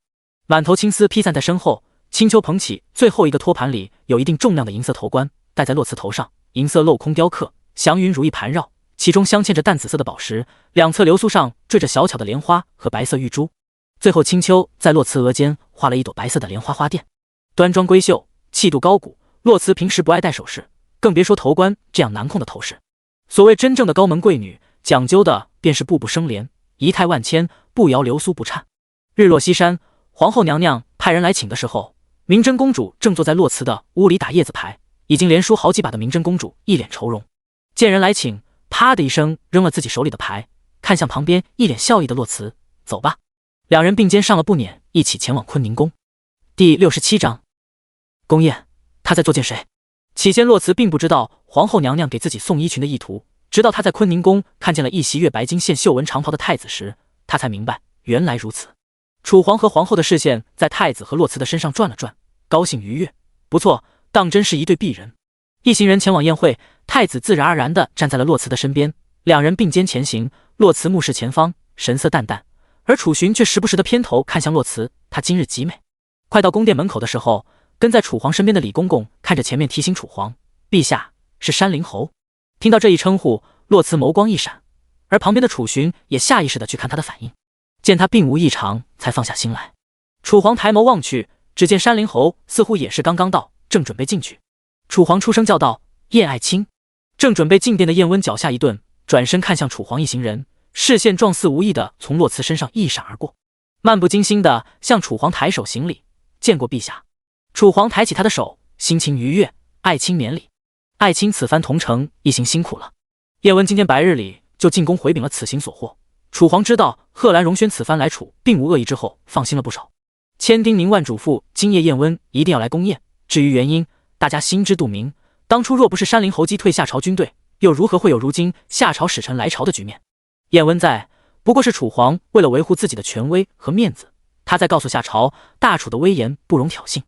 满头青丝披散在身后。青丘捧起最后一个托盘里有一定重量的银色头冠，戴在洛慈头上，银色镂空雕刻，祥云如意盘绕，其中镶嵌着淡紫色的宝石，两侧流苏上缀着小巧的莲花和白色玉珠。最后青丘在洛慈额间画了一朵白色的莲花花钿，端庄闺秀，气度高古。洛慈平时不爱戴首饰，更别说头冠这样难控的头饰。所谓真正的高门贵女，讲究的便是步步生莲，仪态万千，不摇流苏不颤。日落西山，皇后娘娘派人来请的时候，明真公主正坐在洛慈的屋里打叶子牌，已经连输好几把的明真公主一脸愁容，见人来请，啪的一声扔了自己手里的牌，看向旁边一脸笑意的洛慈，走吧。两人并肩上了步辇，一起前往坤宁宫。第67章，宫宴，他在作践谁？起先洛慈并不知道皇后娘娘给自己送衣裙的意图，直到他在坤宁宫看见了一袭月白金线绣纹长袍的太子时，他才明白原来如此。楚皇和皇后的视线在太子和洛慈的身上转了转，高兴愉悦，不错，当真是一对璧人。一行人前往宴会，太子自然而然地站在了洛慈的身边，两人并肩前行。洛慈目视前方，神色淡淡，而楚寻却时不时地偏头看向洛慈，他今日极美。快到宫殿门口的时候，跟在楚皇身边的李公公看着前面提醒楚皇，陛下是山灵侯。听到这一称呼，洛慈眸光一闪，而旁边的楚寻也下意识地去看他的反应，见他并无异常，才放下心来。楚皇抬眸望去，只见山灵侯似乎也是刚刚到，正准备进去。楚皇出声叫道：“燕爱卿！”正准备进殿的燕温脚下一顿，转身看向楚皇一行人，视线状似无意地从洛慈身上一闪而过，漫不经心地向楚皇抬手行礼：“见过陛下。”楚皇抬起他的手，心情愉悦：“爱卿免礼。爱卿此番同城一行辛苦了。”燕温今天白日里就进宫回禀了此行所获。楚皇知道贺兰荣轩此番来楚并无恶意之后，放心了不少，千叮咛万嘱咐，今夜燕温一定要来宫宴。至于原因，大家心知肚明。当初若不是山灵侯击退夏朝军队，又如何会有如今夏朝使臣来朝的局面？燕温在，不过是楚皇为了维护自己的权威和面子，他在告诉夏朝，大楚的威严不容挑衅。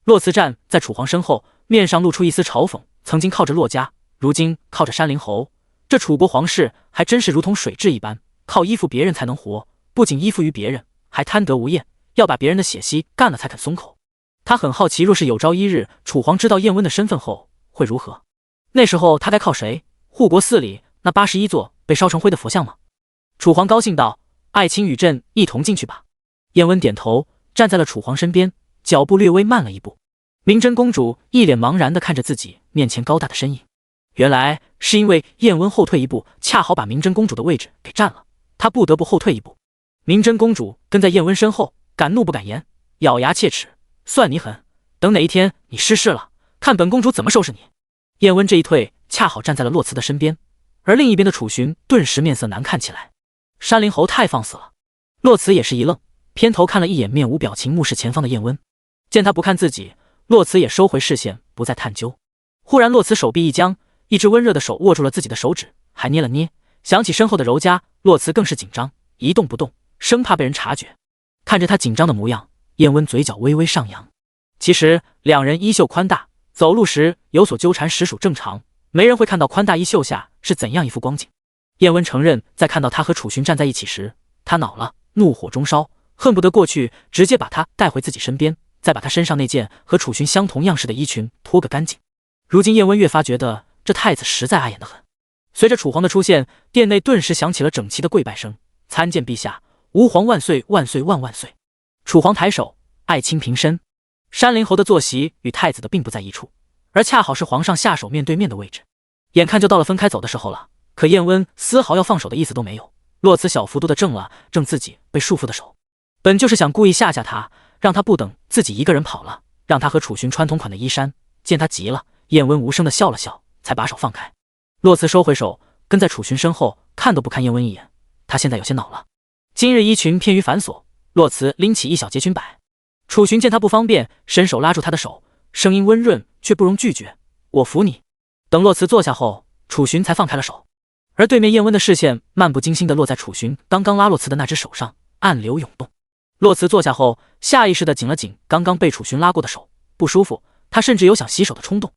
洛慈站在楚皇身后，面上露出一丝嘲讽，曾经靠着洛家，如今靠着山灵侯，这楚国皇室还真是如同水蛭一般，靠依附别人才能活，不仅依附于别人，还贪得无厌，要把别人的血息干了才肯松口。他很好奇，若是有朝一日楚皇知道燕温的身份后会如何？那时候他该靠谁护国寺里那81座被烧成灰的佛像吗？楚皇高兴道：“爱卿与朕一同进去吧。”燕温点头，站在了楚皇身边，脚步略微慢了一步。明真公主一脸茫然地看着自己面前高大的身影，原来是因为燕温后退一步，恰好把明真公主的位置给占了，她不得不后退一步。明真公主跟在燕温身后，敢怒不敢言，咬牙切齿：“算你狠，等哪一天你失势了，看本公主怎么收拾你。”燕温这一退，恰好站在了洛慈的身边，而另一边的楚寻顿时面色难看起来。山灵侯太放肆了。洛慈也是一愣，偏头看了一眼面无表情目视前方的燕温，见他不看自己，洛慈也收回视线，不再探究。忽然洛慈手臂一僵，一只温热的手握住了自己的手指，还捏了捏。想起身后的柔家，洛慈更是紧张，一动不动，生怕被人察觉。看着他紧张的模样，燕温嘴角微微上扬。其实两人衣袖宽大，走路时有所纠缠实属正常，没人会看到宽大衣袖下是怎样一副光景。燕温承认，在看到他和楚寻站在一起时，他恼了，怒火中烧，恨不得过去直接把他带回自己身边，再把他身上那件和楚寻相同样式的衣裙脱个干净。如今燕温越发觉得这太子实在碍眼得很。随着楚皇的出现，殿内顿时响起了整齐的跪拜声：“参见陛下，吾皇万岁万岁万万岁！”楚皇抬手：“爱卿平身。”山灵侯的坐席与太子的并不在一处，而恰好是皇上下手面对面的位置。眼看就到了分开走的时候了，可燕温丝毫要放手的意思都没有。洛慈小幅度的正了正自己被束缚的手，本就是想故意吓他，让他不等自己一个人跑了，让他和楚寻穿同款的衣衫。见他急了，燕温无声的笑了笑，才把手放开。洛慈收回手，跟在楚寻身后，看都不看燕温一眼。他现在有些恼了。今日衣裙偏于繁琐，洛慈拎起一小截裙摆。楚寻见他不方便，伸手拉住他的手，声音温润却不容拒绝：“我扶你。”等洛慈坐下后，楚寻才放开了手。而对面燕温的视线漫不经心地落在楚寻刚刚拉洛慈的那只手上，暗流涌动。洛慈坐下后，下意识地紧了紧刚刚被楚寻拉过的手，不舒服，他甚至有想洗手的冲动。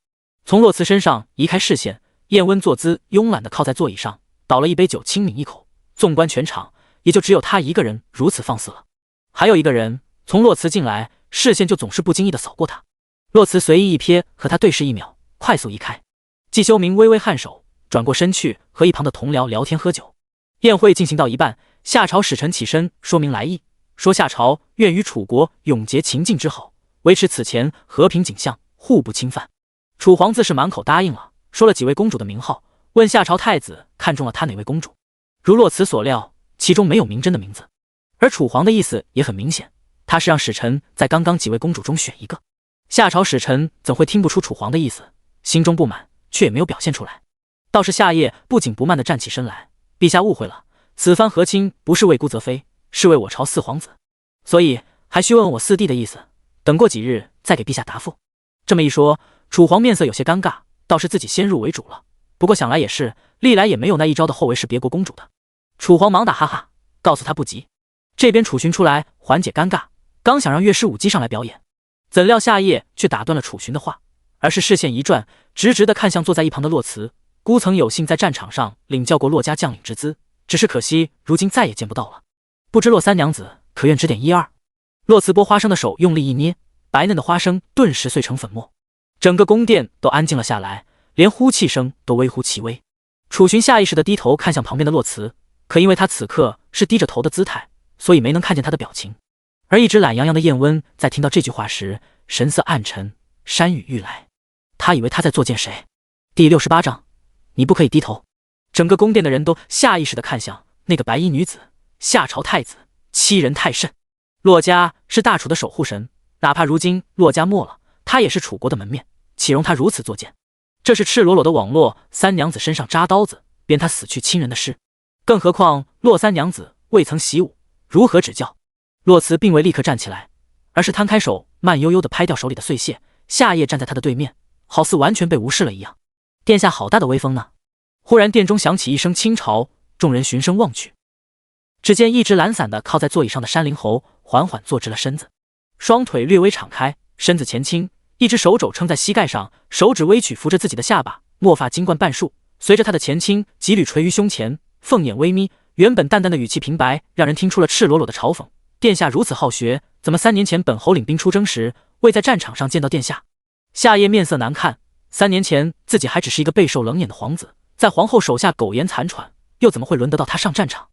从洛慈身上移开视线，燕温坐姿慵懒地靠在座椅上，倒了一杯酒，轻抿一口。纵观全场，也就只有他一个人如此放肆了。还有一个人从洛慈进来，视线就总是不经意地扫过他。洛慈随意一瞥，和他对视一秒，快速移开。季修明微微颔首，转过身去和一旁的同僚聊天喝酒。宴会进行到一半，夏朝使臣起身说明来意，说夏朝愿与楚国永结秦晋之好，维持此前和平景象，互不侵犯。楚皇自是满口答应了，说了几位公主的名号，问夏朝太子看中了他哪位公主。如洛慈所料，其中没有明真的名字，而楚皇的意思也很明显，他是让使臣在刚刚几位公主中选一个。夏朝使臣怎会听不出楚皇的意思，心中不满，却也没有表现出来。倒是夏夜不紧不慢地站起身来：“陛下误会了，此番和亲不是为孤则妃，是为我朝四皇子，所以还需问问我四弟的意思，等过几日再给陛下答复。”这么一说，楚皇面色有些尴尬，倒是自己先入为主了。不过想来也是，历来也没有那一招的后为是别国公主的。楚皇忙打哈哈，告诉他不急。这边楚寻出来缓解尴尬，刚想让乐师舞姬上来表演，怎料夏夜却打断了楚寻的话，而是视线一转，直直地看向坐在一旁的洛慈。孤曾有幸在战场上领教过洛家将领之姿，只是可惜如今再也见不到了。不知洛三娘子可愿指点一二？洛慈剥花生的手用力一捏，白嫩的花生顿时碎成粉末，整个宫殿都安静了下来，连呼气声都微乎其微。楚寻下意识地低头看向旁边的洛慈，可因为他此刻是低着头的姿态，所以没能看见他的表情。而一直懒洋洋的燕温在听到这句话时，神色暗沉，山雨欲来。他以为他在作践谁？第68章，你不可以低头。整个宫殿的人都下意识地看向那个白衣女子，夏朝太子，欺人太甚。洛家是大楚的守护神，哪怕如今洛家没了，他也是楚国的门面，岂容他如此作践？这是赤裸裸的网络三娘子身上扎刀子，编他死去亲人的事。更何况洛三娘子未曾习武，如何指教？洛慈并未立刻站起来，而是摊开手，慢悠悠地拍掉手里的碎屑。夏夜站在他的对面，好似完全被无视了一样。殿下好大的威风呢！忽然殿中响起一声轻嘲，众人循声望去，只见一直懒散地靠在座椅上的山灵侯缓缓坐直了身子，双腿略微敞开，身子前倾，一只手肘撑在膝盖上，手指微曲扶着自己的下巴，墨发金冠半束，随着他的前倾，几缕垂于胸前，凤眼微眯，原本淡淡的语气平白，让人听出了赤裸裸的嘲讽。殿下如此好学，怎么3年前本侯领兵出征时未在战场上见到殿下？夏夜面色难看，3年前自己还只是一个备受冷眼的皇子，在皇后手下苟延残喘，又怎么会轮得到他上战场？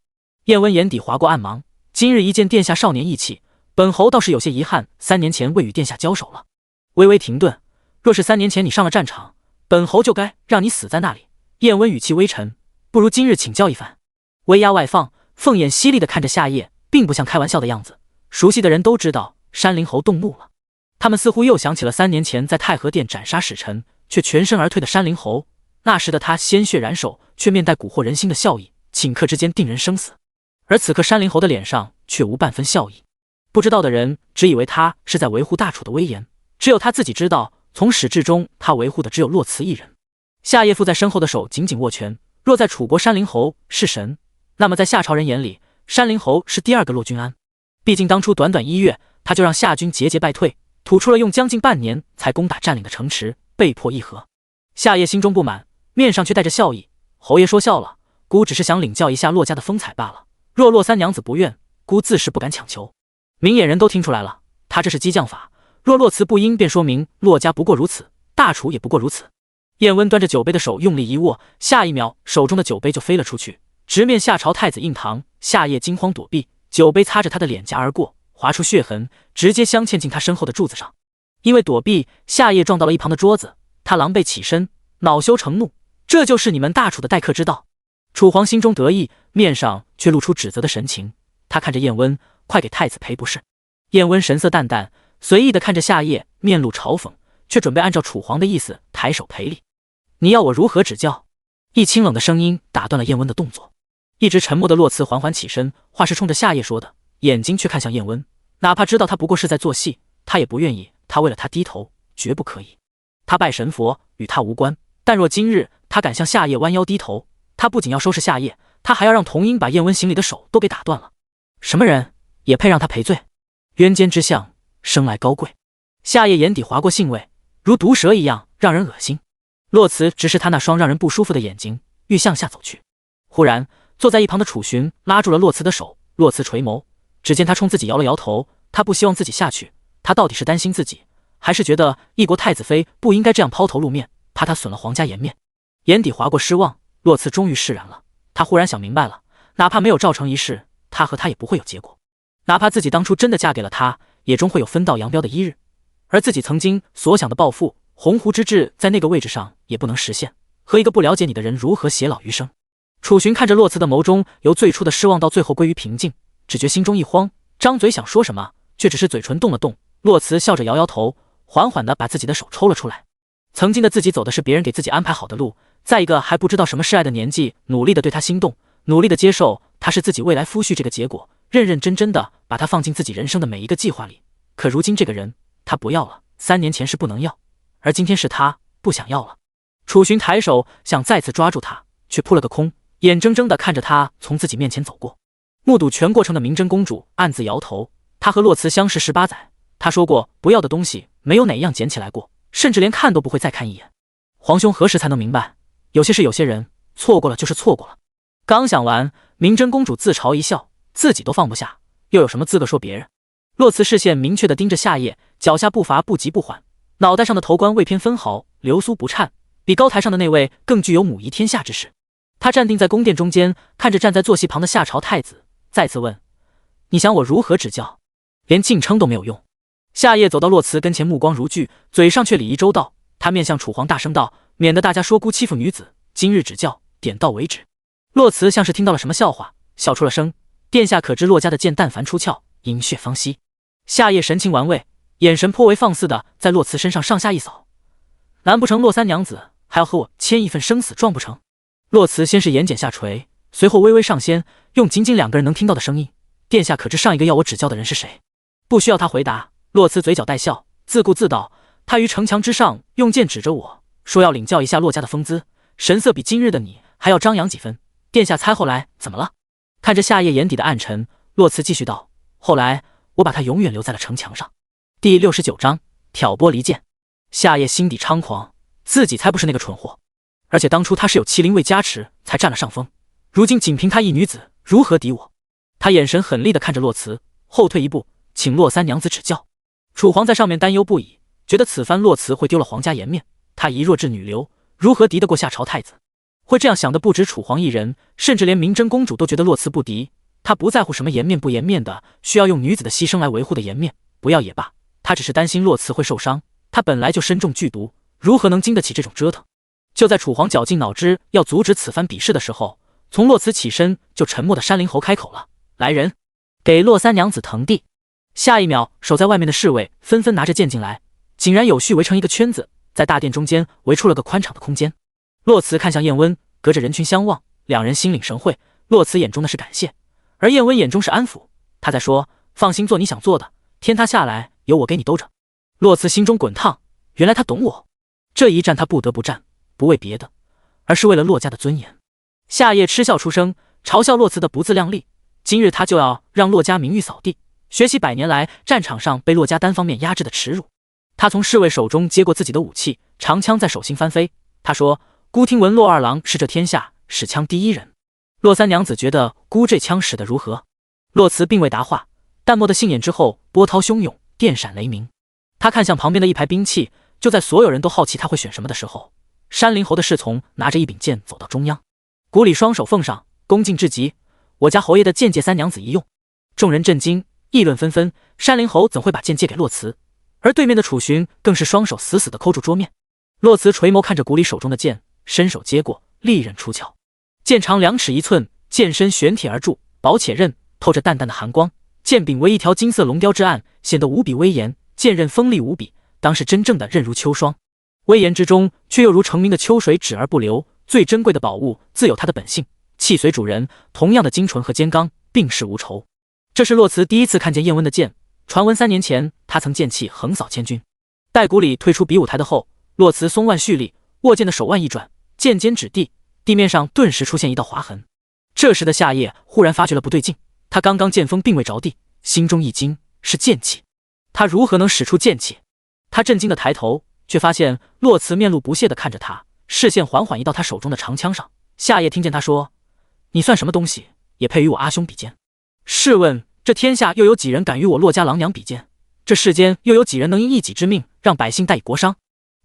燕温眼底划过暗芒，今日一见殿下少年义气，本侯倒是有些遗憾，3年前未与殿下交手了。微微停顿，若是3年前你上了战场，本侯就该让你死在那里。燕温语气微沉，不如今日请教一番。威压外放，凤眼犀利地看着夏夜，并不像开玩笑的样子。熟悉的人都知道山灵侯动怒了，他们似乎又想起了3年前在太和殿斩杀使臣却全身而退的山灵侯，那时的他鲜血染手，却面带蛊惑人心的笑意，顷刻之间定人生死。而此刻山灵侯的脸上却无半分笑意，不知道的人只以为他是在维护大楚的威严，只有他自己知道，从始至终他维护的只有洛慈一人。夏夜附在身后的手紧紧握拳，若在楚国山灵侯是神，那么在夏朝人眼里，山灵侯是第2个骆君安。毕竟当初短短1月，他就让夏军节节败退，吐出了用将近半年才攻打占领的城池，被迫议和。夏夜心中不满，面上却带着笑意：“侯爷说笑了，孤只是想领教一下洛家的风采罢了。若洛三娘子不愿，孤自是不敢强求。”明眼人都听出来了，他这是激将法。若洛慈不应，便说明洛家不过如此，大楚也不过如此。燕温端着酒杯的手用力一握，下一秒手中的酒杯就飞了出去，直面夏朝太子印堂。夏夜惊慌躲避，酒杯擦着他的脸颊而过，划出血痕，直接镶嵌进他身后的柱子上。因为躲避，夏夜撞到了一旁的桌子，他狼狈起身，恼羞成怒，这就是你们大楚的待客之道。楚皇心中得意，面上却露出指责的神情。他看着燕温，快给太子赔不是。燕温神色淡淡，随意地看着夏夜，面露嘲讽，却准备按照楚皇的意思抬手赔礼。你要我如何指教？一清冷的声音打断了燕温的动作。一直沉默的洛辞缓缓起身，话是冲着夏夜说的，眼睛却看向燕温。哪怕知道他不过是在做戏，他也不愿意他为了他低头，绝不可以。他拜神佛，与他无关，但若今日他敢向夏夜弯腰低头，他不仅要收拾夏夜，他还要让童英把燕温行礼的手都给打断了。什么人也配让他赔罪？冤奸之相，生来高贵。夏夜眼底划过兴味，如毒蛇一样让人恶心。洛辞直视他那双让人不舒服的眼睛，欲向下走去。忽然坐在一旁的楚寻拉住了洛辞的手，洛辞垂眸，只见他冲自己摇了摇头，他不希望自己下去，他到底是担心自己，还是觉得一国太子妃不应该这样抛头露面，怕他损了皇家颜面？眼底划过失望，洛辞终于释然了。他忽然想明白了，哪怕没有赵成一事，他和他也不会有结果。哪怕自己当初真的嫁给了他，也终会有分道扬镳的一日。而自己曾经所想的抱负，鸿鹄之志在那个位置上也不能实现，和一个不了解你的人如何偕老余生？楚寻看着洛辞的眸中由最初的失望到最后归于平静，只觉心中一慌，张嘴想说什么，却只是嘴唇动了动。洛辞笑着摇摇头，缓缓地把自己的手抽了出来。曾经的自己走的是别人给自己安排好的路，在一个还不知道什么是爱的年纪，努力地对他心动，努力地接受他是自己未来夫婿这个结果，认认真真地把他放进自己人生的每一个计划里。可如今这个人他不要了，3年前是不能要，而今天是他不想要了。楚寻抬手想再次抓住他，却扑了个空，眼睁睁地看着他从自己面前走过。目睹全过程的明真公主暗自摇头，她和洛辞相识18载，她说过不要的东西没有哪一样捡起来过，甚至连看都不会再看一眼。皇兄何时才能明白，有些事有些人错过了就是错过了？刚想完，明真公主自嘲一笑，自己都放不下，又有什么资格说别人？洛辞视线明确地盯着夏夜，脚下步伐不急不缓，脑袋上的头冠未偏分毫，流苏不颤，比高台上的那位更具有母仪天下之势。他站定在宫殿中间，看着站在坐席旁的夏朝太子，再次问：你想我如何指教？连敬称都没有用。夏夜走到洛辞跟前，目光如炬，嘴上却礼仪周到。他面向楚皇大声道：免得大家说孤欺负女子，今日指教点到为止。洛辞像是听到了什么笑话，笑出了声：殿下可知洛家的剑但凡出鞘，饮血方息。夏夜神情玩味，眼神颇为放肆的在洛辞身上上下一扫。难不成洛三娘子还要和我签一份生死状不成？洛辞先是眼睑下垂，随后微微上掀，用仅仅2个人能听到的声音：殿下可知上一个要我指教的人是谁？不需要他回答，洛辞嘴角带笑，自顾自道：他于城墙之上用剑指着我说要领教一下洛家的风姿，神色比今日的你还要张扬几分。殿下猜后来怎么了？看着夏夜眼底的暗沉，洛辞继续道：后来我把他永远留在了城墙上。第69章挑拨离间。夏夜心底猖狂，自己才不是那个蠢货，而且当初他是有麒麟卫加持才占了上风，如今仅凭他一女子如何敌我？他眼神狠厉地看着洛辞，后退一步，请洛三娘子指教。楚皇在上面担忧不已，觉得此番洛辞会丢了皇家颜面，他一弱智女流，如何敌得过夏朝太子？会这样想的不止楚皇一人，甚至连明真公主都觉得洛辞不敌。他不在乎什么颜面不颜面的，需要用女子的牺牲来维护的颜面，不要也罢。他只是担心洛辞会受伤，他本来就身中剧毒，如何能经得起这种折腾？就在楚皇绞尽脑汁要阻止此番比试的时候，从洛辞起身就沉默的山林侯开口了：来人，给洛三娘子腾地。下一秒，守在外面的侍卫纷纷拿着剑进来，井然有序围成一个圈子，在大殿中间围出了个宽敞的空间。洛辞看向燕温，隔着人群相望，两人心领神会。洛辞眼中的是感谢，而燕温眼中是安抚。他在说：放心做你想做的，天塌下来有我给你兜着。洛辞心中滚烫，原来他懂我。这一战他不得不战，不为别的，而是为了洛家的尊严。夏夜嗤笑出声，嘲笑洛辞的不自量力。今日他就要让洛家名誉扫地，学习100年来战场上被洛家单方面压制的耻辱。他从侍卫手中接过自己的武器，长枪在手心翻飞。他说：孤听闻洛二郎是这天下使枪第一人，洛三娘子觉得孤这枪使得如何？洛辞并未答话，淡漠的杏眼之后波涛汹涌，电闪雷鸣。他看向旁边的一排兵器，就在所有人都好奇他会选什么的时候，山林侯的侍从拿着一柄剑走到中央，古里双手奉上，恭敬至极。我家侯爷的剑借三娘子一用。众人震惊，议论纷纷。山林侯怎会把剑借给洛辞？而对面的楚寻更是双手死死地扣住桌面。洛慈垂眸看着谷里手中的剑，伸手接过，利刃出鞘。剑长2尺1寸，剑身玄铁而铸，薄且刃，透着淡淡的寒光。剑柄为一条金色龙雕之案，显得无比威严。剑刃锋利无比，当是真正的刃如秋霜。威严之中，却又如成名的秋水止而不流。最珍贵的宝物，自有它的本性，气随主人。同样的精纯和坚刚，并世无仇。这是洛慈第一次看见燕温的剑，传闻3年前他曾剑气横扫千军。待谷里退出比武台的后，洛慈松腕蓄力，握剑的手腕一转，剑尖指地，地面上顿时出现一道划痕。这时的夏夜忽然发觉了不对劲，他刚刚剑锋并未着地，心中一惊，是剑气，他如何能使出剑气？他震惊的抬头，却发现洛慈面露不屑地看着他，视线缓缓移到他手中的长枪上。夏夜听见他说：“你算什么东西，也配与我阿兄比剑？试问这天下又有几人敢与我洛家郎娘比剑？这世间又有几人能因一己之命让百姓代以国殇？”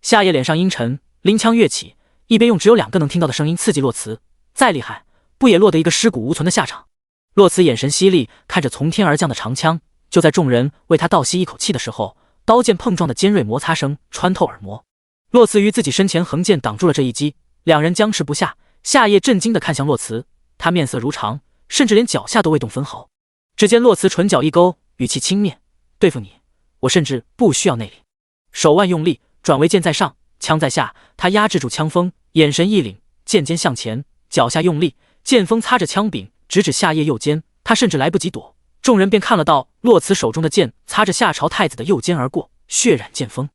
夏夜脸上阴沉，拎枪跃起，一边用只有2个能听到的声音刺激洛慈：“再厉害，不也落得一个尸骨无存的下场？”洛慈眼神犀利，看着从天而降的长枪。就在众人为他倒吸一口气的时候，刀剑碰撞的尖锐摩擦声穿透耳膜。洛慈于自己身前横剑挡住了这一击，两人僵持不下。夏夜震惊地看向洛慈，他面色如常，甚至连脚下都未动分毫。只见洛慈唇角一勾，语气轻蔑：“对付你，我甚至不需要内力。”手腕用力，转为剑在上，枪在下，他压制住枪锋，眼神一凛，剑尖向前，脚下用力，剑锋擦着枪柄，直指夏夜右肩。他甚至来不及躲，众人便看了到洛慈手中的剑擦着夏朝太子的右肩而过，血染剑锋。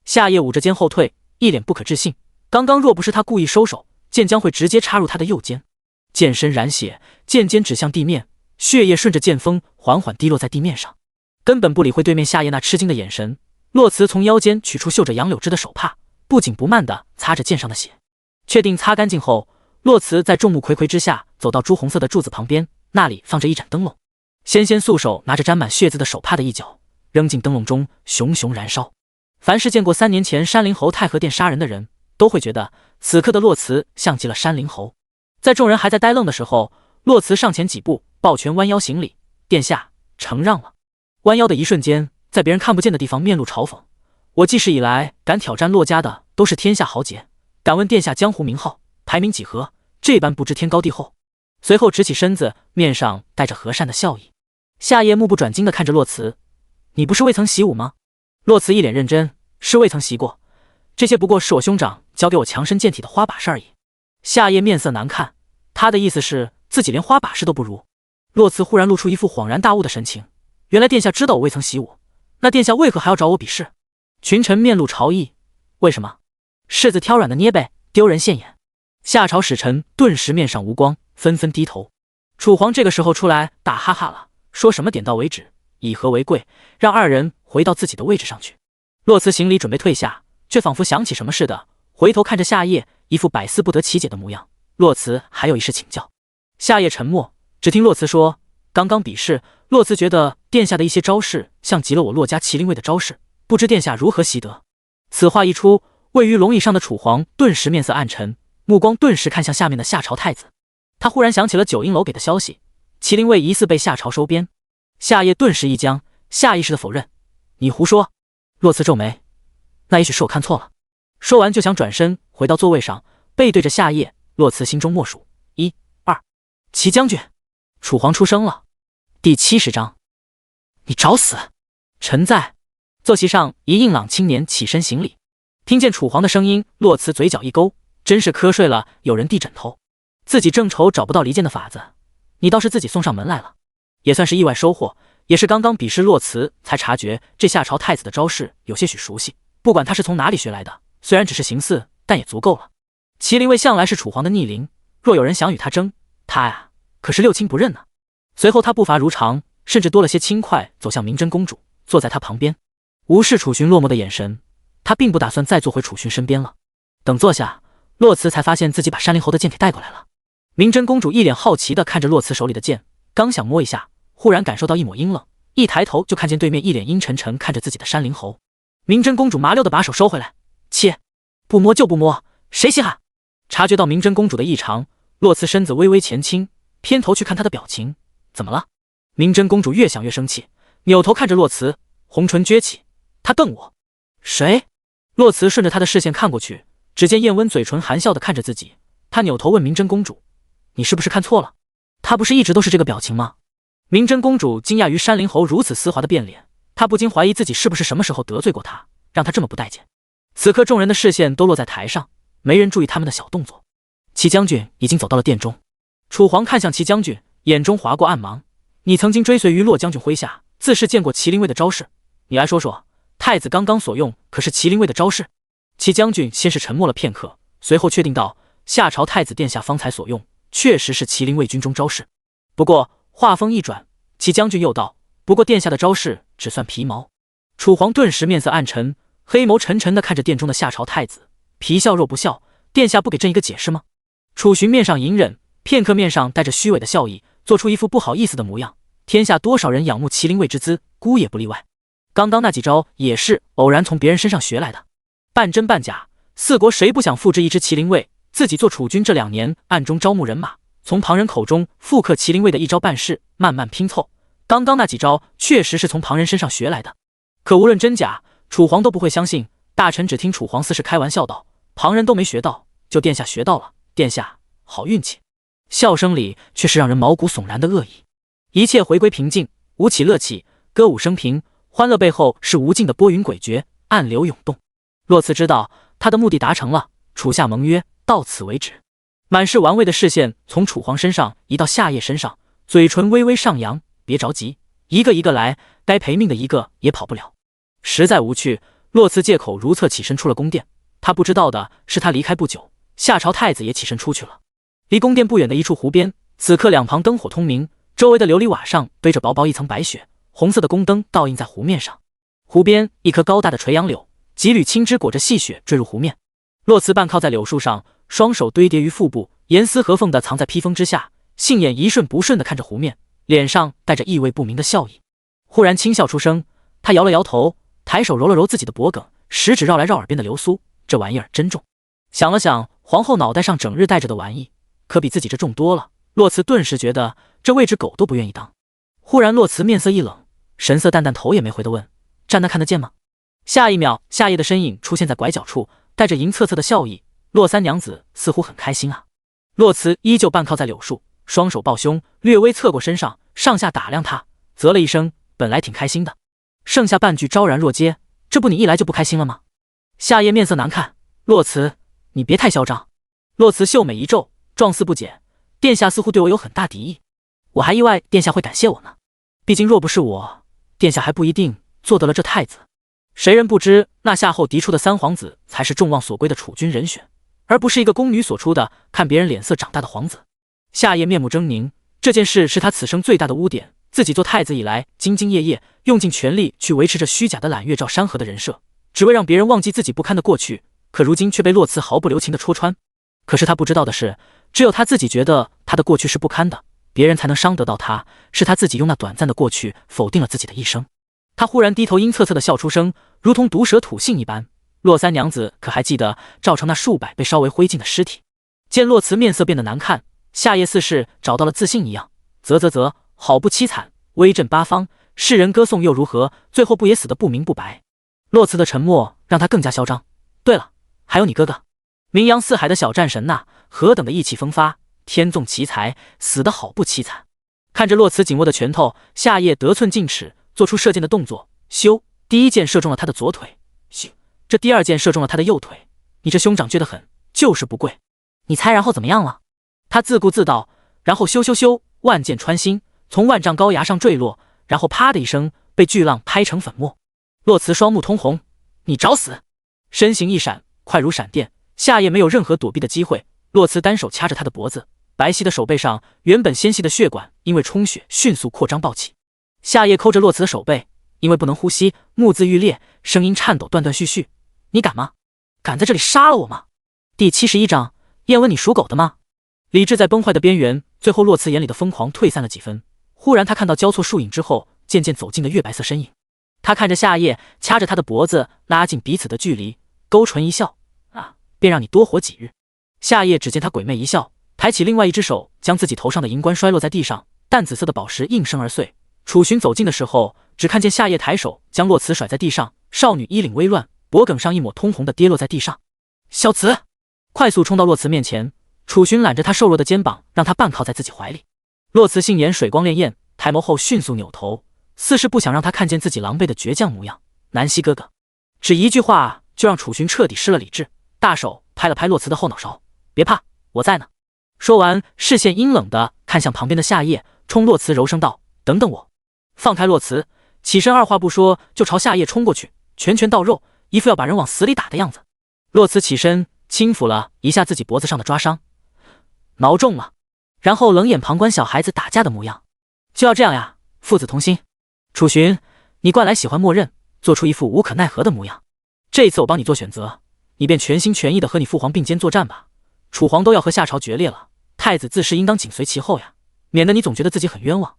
夏夜捂着肩后退，一脸不可置信。刚刚若不是他故意收手，剑将会直接插入他的右肩。剑身染血，剑尖指向地面，血液顺着剑锋缓缓滴落在地面上。根本不理会对面夏夜那吃惊的眼神，洛慈从腰间取出绣着杨柳枝的手帕，不紧不慢地擦着剑上的血。确定擦干净后，洛慈在众目睽睽之下走到朱红色的柱子旁边，那里放着一盏灯笼。纤素手拿着沾满血渍的手帕的一角，扔进灯笼中，熊熊燃烧。凡是见过3年前山林侯太和殿杀人的人，都会觉得此刻的洛慈像极了山林侯。在众人还在呆愣的时候，洛慈上前几步，抱拳弯腰行礼：“殿下，承让了。”弯腰的一瞬间，在别人看不见的地方面露嘲讽：“我记事以来，敢挑战洛家的都是天下豪杰，敢问殿下江湖名号，排名几何？这般不知天高地厚。”随后直起身子，面上带着和善的笑意。夏夜目不转睛地看着洛慈：“你不是未曾习武吗？”洛慈一脸认真：“是未曾习过，这些不过是我兄长教给我强身健体的花把式而已。”夏夜面色难看，他的意思是自己连花把式都不如。洛慈忽然露出一副恍然大悟的神情：“原来殿下知道我未曾习武，那殿下为何还要找我比试？”群臣面露潮意：“为什么？柿子挑软的捏呗，丢人现眼。”夏朝使臣顿时面上无光，纷纷低头。楚皇这个时候出来打哈哈了，说什么点到为止，以和为贵，让2人回到自己的位置上去。洛慈行礼准备退下，却仿佛想起什么似的，回头看着夏夜，一副百思不得其解的模样。洛慈还有一事请教。夏夜沉默，只听洛慈说：“刚刚比试，洛慈觉得殿下的一些招式像极了我洛家麒麟卫的招式，不知殿下如何习得？”此话一出，位于龙椅上的楚皇顿时面色暗沉，目光顿时看向下面的夏朝太子。他忽然想起了九阴楼给的消息，麒麟卫疑似被夏朝收编。夏夜顿时一僵，下意识的否认：“你胡说。”洛慈皱眉：“那也许是我看错了。”说完就想转身回到座位上，背对着夏夜。洛慈心中默数：1、2。齐将军，楚皇出声了。第70章，你找死！臣在。坐席上一硬朗青年起身行礼。听见楚皇的声音，洛慈嘴角一勾，真是瞌睡了，有人递枕头。自己正愁找不到离间的法子，你倒是自己送上门来了，也算是意外收获。也是刚刚比试洛慈才察觉这夏朝太子的招式有些许熟悉，不管他是从哪里学来的，虽然只是形似，但也足够了。麒麟卫向来是楚皇的逆鳞，若有人想与他争，他呀可是六亲不认呢。随后他步伐如常，甚至多了些轻快，走向明真公主，坐在他旁边，无视楚寻落寞的眼神。他并不打算再坐回楚寻身边了。等坐下，洛慈才发现自己把山林侯的剑给带过来了。明真公主一脸好奇地看着洛慈手里的剑，刚想摸一下，忽然感受到一抹阴冷，一抬头就看见对面一脸阴沉沉看着自己的山林侯。明真公主麻溜地把手收回来：“切，不摸就不摸，谁稀罕？”察觉到明真公主的异常，洛慈身子微微前倾，偏头去看她的表情，怎么了？明真公主越想越生气，扭头看着洛慈，红唇撅起：“他瞪我。”“谁？”洛慈顺着她的视线看过去，只见燕温嘴唇含笑地看着自己，她扭头问明真公主：“你是不是看错了？她不是一直都是这个表情吗？”明真公主惊讶于山灵侯如此丝滑的变脸，她不禁怀疑自己是不是什么时候得罪过他，让他这么不待见。此刻众人的视线都落在台上，没人注意他们的小动作。齐将军已经走到了殿中，楚皇看向齐将军，眼中划过暗芒。你曾经追随于洛将军麾下，自是见过麒麟卫的招式，你来说说，太子刚刚所用可是麒麟卫的招式？齐将军先是沉默了片刻，随后确定道：夏朝太子殿下方才所用，确实是麒麟卫军中招式。不过话锋一转，齐将军又道：不过殿下的招式只算皮毛。楚皇顿时面色暗沉，黑眸沉沉地看着殿中的夏朝太子，皮笑肉不笑，殿下不给朕一个解释吗？楚寻面上隐忍，片刻面上带着虚伪的笑意，做出一副不好意思的模样。天下多少人仰慕麒麟卫之姿，孤也不例外。刚刚那几招也是偶然从别人身上学来的，半真半假。四国谁不想复制一支麒麟卫？自己做储君这2年，暗中招募人马，从旁人口中复刻麒麟卫的一招半式，慢慢拼凑。刚刚那几招确实是从旁人身上学来的，可无论真假，楚皇都不会相信。大臣只听楚皇似是开玩笑道：旁人都没学到，就殿下学到了，殿下好运气。笑声里却是让人毛骨悚然的恶意。一切回归平静，舞起乐起，歌舞升平，欢乐背后是无尽的波云诡谲，暗流涌动。洛辞知道他的目的达成了，楚夏盟约到此为止。满是玩味的视线从楚皇身上移到夏夜身上，嘴唇微微上扬：别着急，一个一个来，该赔命的一个也跑不了。实在无趣，洛辞借口如厕起身出了宫殿。他不知道的是，他离开不久，夏朝太子也起身出去了。离宫殿不远的一处湖边，此刻两旁灯火通明，周围的琉璃瓦上堆着薄薄一层白雪，红色的宫灯倒映在湖面上。湖边一棵高大的垂杨柳，几缕青枝裹着细雪坠入湖面。洛辞半靠在柳树上，双手堆叠于腹部，严丝合缝地藏在披风之下，杏眼一瞬不瞬地看着湖面，脸上带着意味不明的笑意。忽然轻笑出声，他摇了摇头，抬手揉了揉自己的脖颈，食指绕来绕耳边的流苏，这玩意儿真重。想了想皇后脑袋上整日戴着的玩意，可比自己这重多了。洛辞顿时觉得这位置狗都不愿意当。忽然洛辞面色一冷，神色淡淡，头也没回地问：站那看得见吗？下一秒，夏夜的身影出现在拐角处，带着银恻恻的笑意。洛三娘子似乎很开心啊。洛辞依旧半靠在柳树，双手抱胸，略微侧过身上，上下打量他，啧了一声，本来挺开心的，剩下半句昭然若揭，这不你一来就不开心了吗？夏夜面色难看，洛辞，你别太嚣张。洛辞秀美一皱，状似不解，殿下似乎对我有很大敌意，我还意外殿下会感谢我呢。毕竟若不是我，殿下还不一定做得了这太子。谁人不知那夏后嫡出的三皇子才是众望所归的储君人选，而不是一个宫女所出的看别人脸色长大的皇子。夏夜面目狰狞，这件事是他此生最大的污点。自己做太子以来，兢兢业业，用尽全力去维持着虚假的揽月照山河的人设，只为让别人忘记自己不堪的过去。可如今却被洛辞毫不留情地戳穿。可是他不知道的是，只有他自己觉得他的过去是不堪的，别人才能伤得到他，是他自己用那短暂的过去否定了自己的一生。他忽然低头阴恻恻地笑出声，如同毒蛇吐信一般。洛三娘子可还记得赵成那数百被烧为灰烬的尸体？见洛辞面色变得难看，夏夜似是找到了自信一样，啧，好不凄惨，威震八方，世人歌颂又如何？最后不也死得不明不白？洛辞的沉默让他更加嚣张。对了，还有你哥哥，名扬四海的小战神呐，何等的意气风发，天纵奇才，死得好不凄惨。看着洛辞紧握的拳头，夏夜得寸进尺，做出射箭的动作。咻，第一箭射中了他的左腿，咻，这第二箭射中了他的右腿。你这兄长倔得很，就是不跪。你猜然后怎么样了？他自顾自道，然后咻，万箭穿心，从万丈高崖上坠落，然后啪的一声被巨浪拍成粉末。洛辞双目通红，你找死！身形一闪，快如闪电，夏夜没有任何躲避的机会。洛辞单手掐着他的脖子，白皙的手背上原本纤细的血管因为充血迅速扩张暴起。夏夜抠着洛辞的手背，因为不能呼吸，目眦欲裂，声音颤抖，断断续续。你敢吗？敢在这里杀了我吗？第71章，燕温，你属狗的吗？理智在崩坏的边缘，最后洛辞眼里的疯狂退散了几分。忽然他看到交错树影之后渐渐走近的月白色身影，他看着夏夜，掐着他的脖子，拉近彼此的距离，勾唇一笑，便让你多活几日。夏夜只见他鬼魅一笑，抬起另外一只手，将自己头上的银冠摔落在地上，淡紫色的宝石应声而碎。楚寻走近的时候，只看见夏夜抬手将洛辞甩在地上，少女衣领微乱，脖颈上一抹通红的跌落在地上。小慈。快速冲到洛慈面前。楚寻揽着他瘦弱的肩膀，让他半靠在自己怀里。洛慈杏眼水光潋滟，抬眸后迅速扭头，似是不想让他看见自己狼狈的倔强模样。南希哥哥，只一句话就让楚寻彻底失了理智，大手拍了拍洛慈的后脑勺，别怕，我在呢。说完，视线阴冷的看向旁边的夏夜，冲洛慈柔声道：“等等我。”放开洛慈，起身二话不说就朝夏夜冲过去，拳拳到肉，一副要把人往死里打的样子。洛慈起身轻抚了一下自己脖子上的抓伤，挠中了，然后冷眼旁观小孩子打架的模样。就要这样呀，父子同心。楚寻，你惯来喜欢默认，做出一副无可奈何的模样。这一次我帮你做选择，你便全心全意的和你父皇并肩作战吧。楚皇都要和夏朝决裂了，太子自是应当紧随其后呀，免得你总觉得自己很冤枉。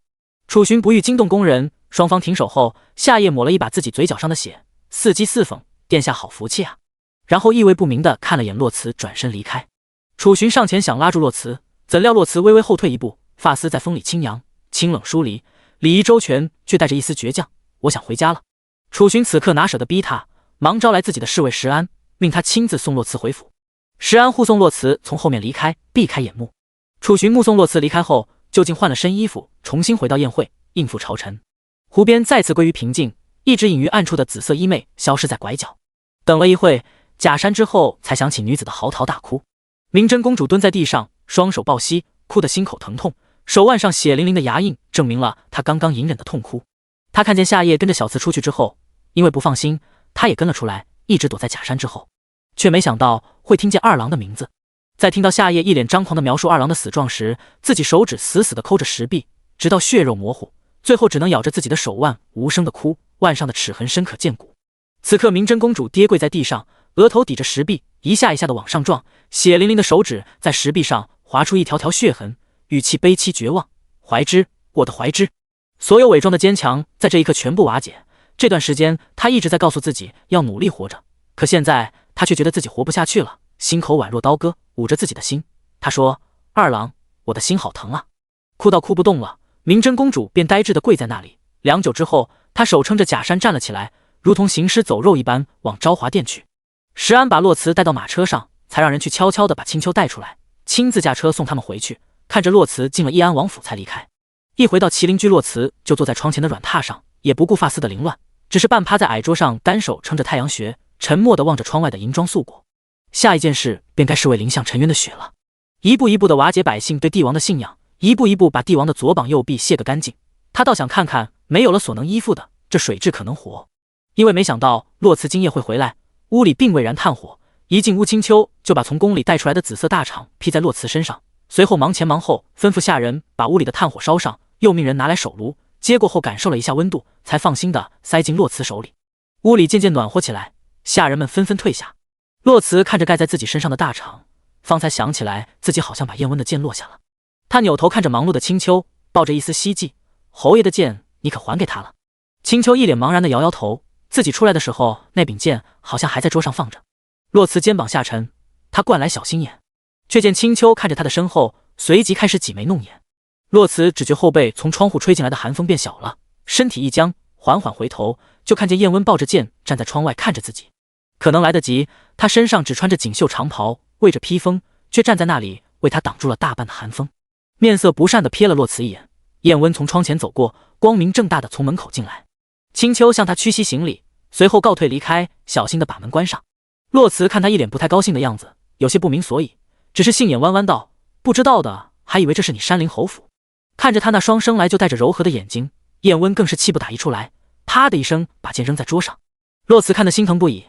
楚寻不欲惊动宫人，双方停手后，夏夜抹了一把自己嘴角上的血，伺机似讽：“殿下好福气啊。”然后意味不明的看了眼洛慈，转身离开。楚寻上前想拉住洛慈，怎料洛慈微微后退一步，发丝在风里轻扬，清冷疏离，礼仪周全，却带着一丝倔强。我想回家了。楚寻此刻哪舍得逼他，忙招来自己的侍卫石安，命他亲自送洛慈回府。石安护送洛慈从后面离开，避开眼目。楚寻目送洛慈离开后，就近换了身衣服，重新回到宴会，应付朝臣。湖边再次归于平静，一直隐于暗处的紫色衣袂消失在拐角。等了一会，假山之后才响起女子的嚎啕大哭。明真公主蹲在地上，双手抱膝，哭得心口疼痛，手腕上血淋淋的牙印证明了她刚刚隐忍的痛哭。她看见夏夜跟着小慈出去之后，因为不放心，她也跟了出来，一直躲在假山之后，却没想到会听见二郎的名字。在听到夏夜一脸张狂的描述二郎的死状时，自己手指死死地抠着石壁，直到血肉模糊，最后只能咬着自己的手腕，无声地哭，腕上的齿痕深可见骨。此刻明真公主跌跪在地上，额头抵着石壁，一下一下的往上撞，血淋淋的手指在石壁上划出一条条血痕，语气悲凄绝望：“怀之，我的怀之。”所有伪装的坚强在这一刻全部瓦解。这段时间她一直在告诉自己要努力活着，可现在她却觉得自己活不下去了，心口宛若刀割，捂着自己的心。她说：“二郎，我的心好疼啊。”哭到哭不动了，明真公主便呆滞地跪在那里。良久之后，她手撑着假山站了起来，如同行尸走肉一般往昭华殿去。石安把洛慈带到马车上，才让人去悄悄地把青丘带出来，亲自驾车送他们回去。看着洛慈进了义安王府才离开。一回到麒麟居，洛慈就坐在窗前的软榻上，也不顾发丝的凌乱，只是半趴在矮桌上，单手撑着太阳穴，沉默地望着窗外的银装素裹。下一件事便该是为临向沉冤的雪了，一步一步地瓦解百姓对帝王的信仰，一步一步把帝王的左膀右臂卸个干净。他倒想看看没有了所能依附的这水蛭可能活，因为没想到洛慈今夜会回来。屋里并未燃炭火，一进屋青丘就把从宫里带出来的紫色大氅披在洛慈身上，随后忙前忙后吩咐下人把屋里的炭火烧上，又命人拿来手炉，接过后感受了一下温度，才放心的塞进洛慈手里。屋里渐渐暖和起来，下人们纷纷退下。洛慈看着盖在自己身上的大氅，方才想起来自己好像把燕温的剑落下了。他扭头看着忙碌的青丘，抱着一丝希冀：“侯爷的剑你可还给他了？”青丘一脸茫然的摇摇头，自己出来的时候那柄剑好像还在桌上放着。洛慈肩膀下沉，他惯来小心眼，却见青丘看着他的身后，随即开始挤眉弄眼。洛慈只觉后背从窗户吹进来的寒风变小了，身体一僵，缓缓回头，就看见燕温抱着剑站在窗外看着自己。可能来得及，他身上只穿着锦绣长袍，为着披风，却站在那里为他挡住了大半的寒风。面色不善地瞥了洛慈一眼，燕温从窗前走过，光明正大地从门口进来。青丘向他屈膝行礼，随后告退离开，小心地把门关上。洛慈看他一脸不太高兴的样子，有些不明所以，只是杏眼弯弯道：“不知道的还以为这是你山林侯府。”看着他那双生来就带着柔和的眼睛，燕温更是气不打一处来，啪的一声把剑扔在桌上。洛慈看得心疼不已：“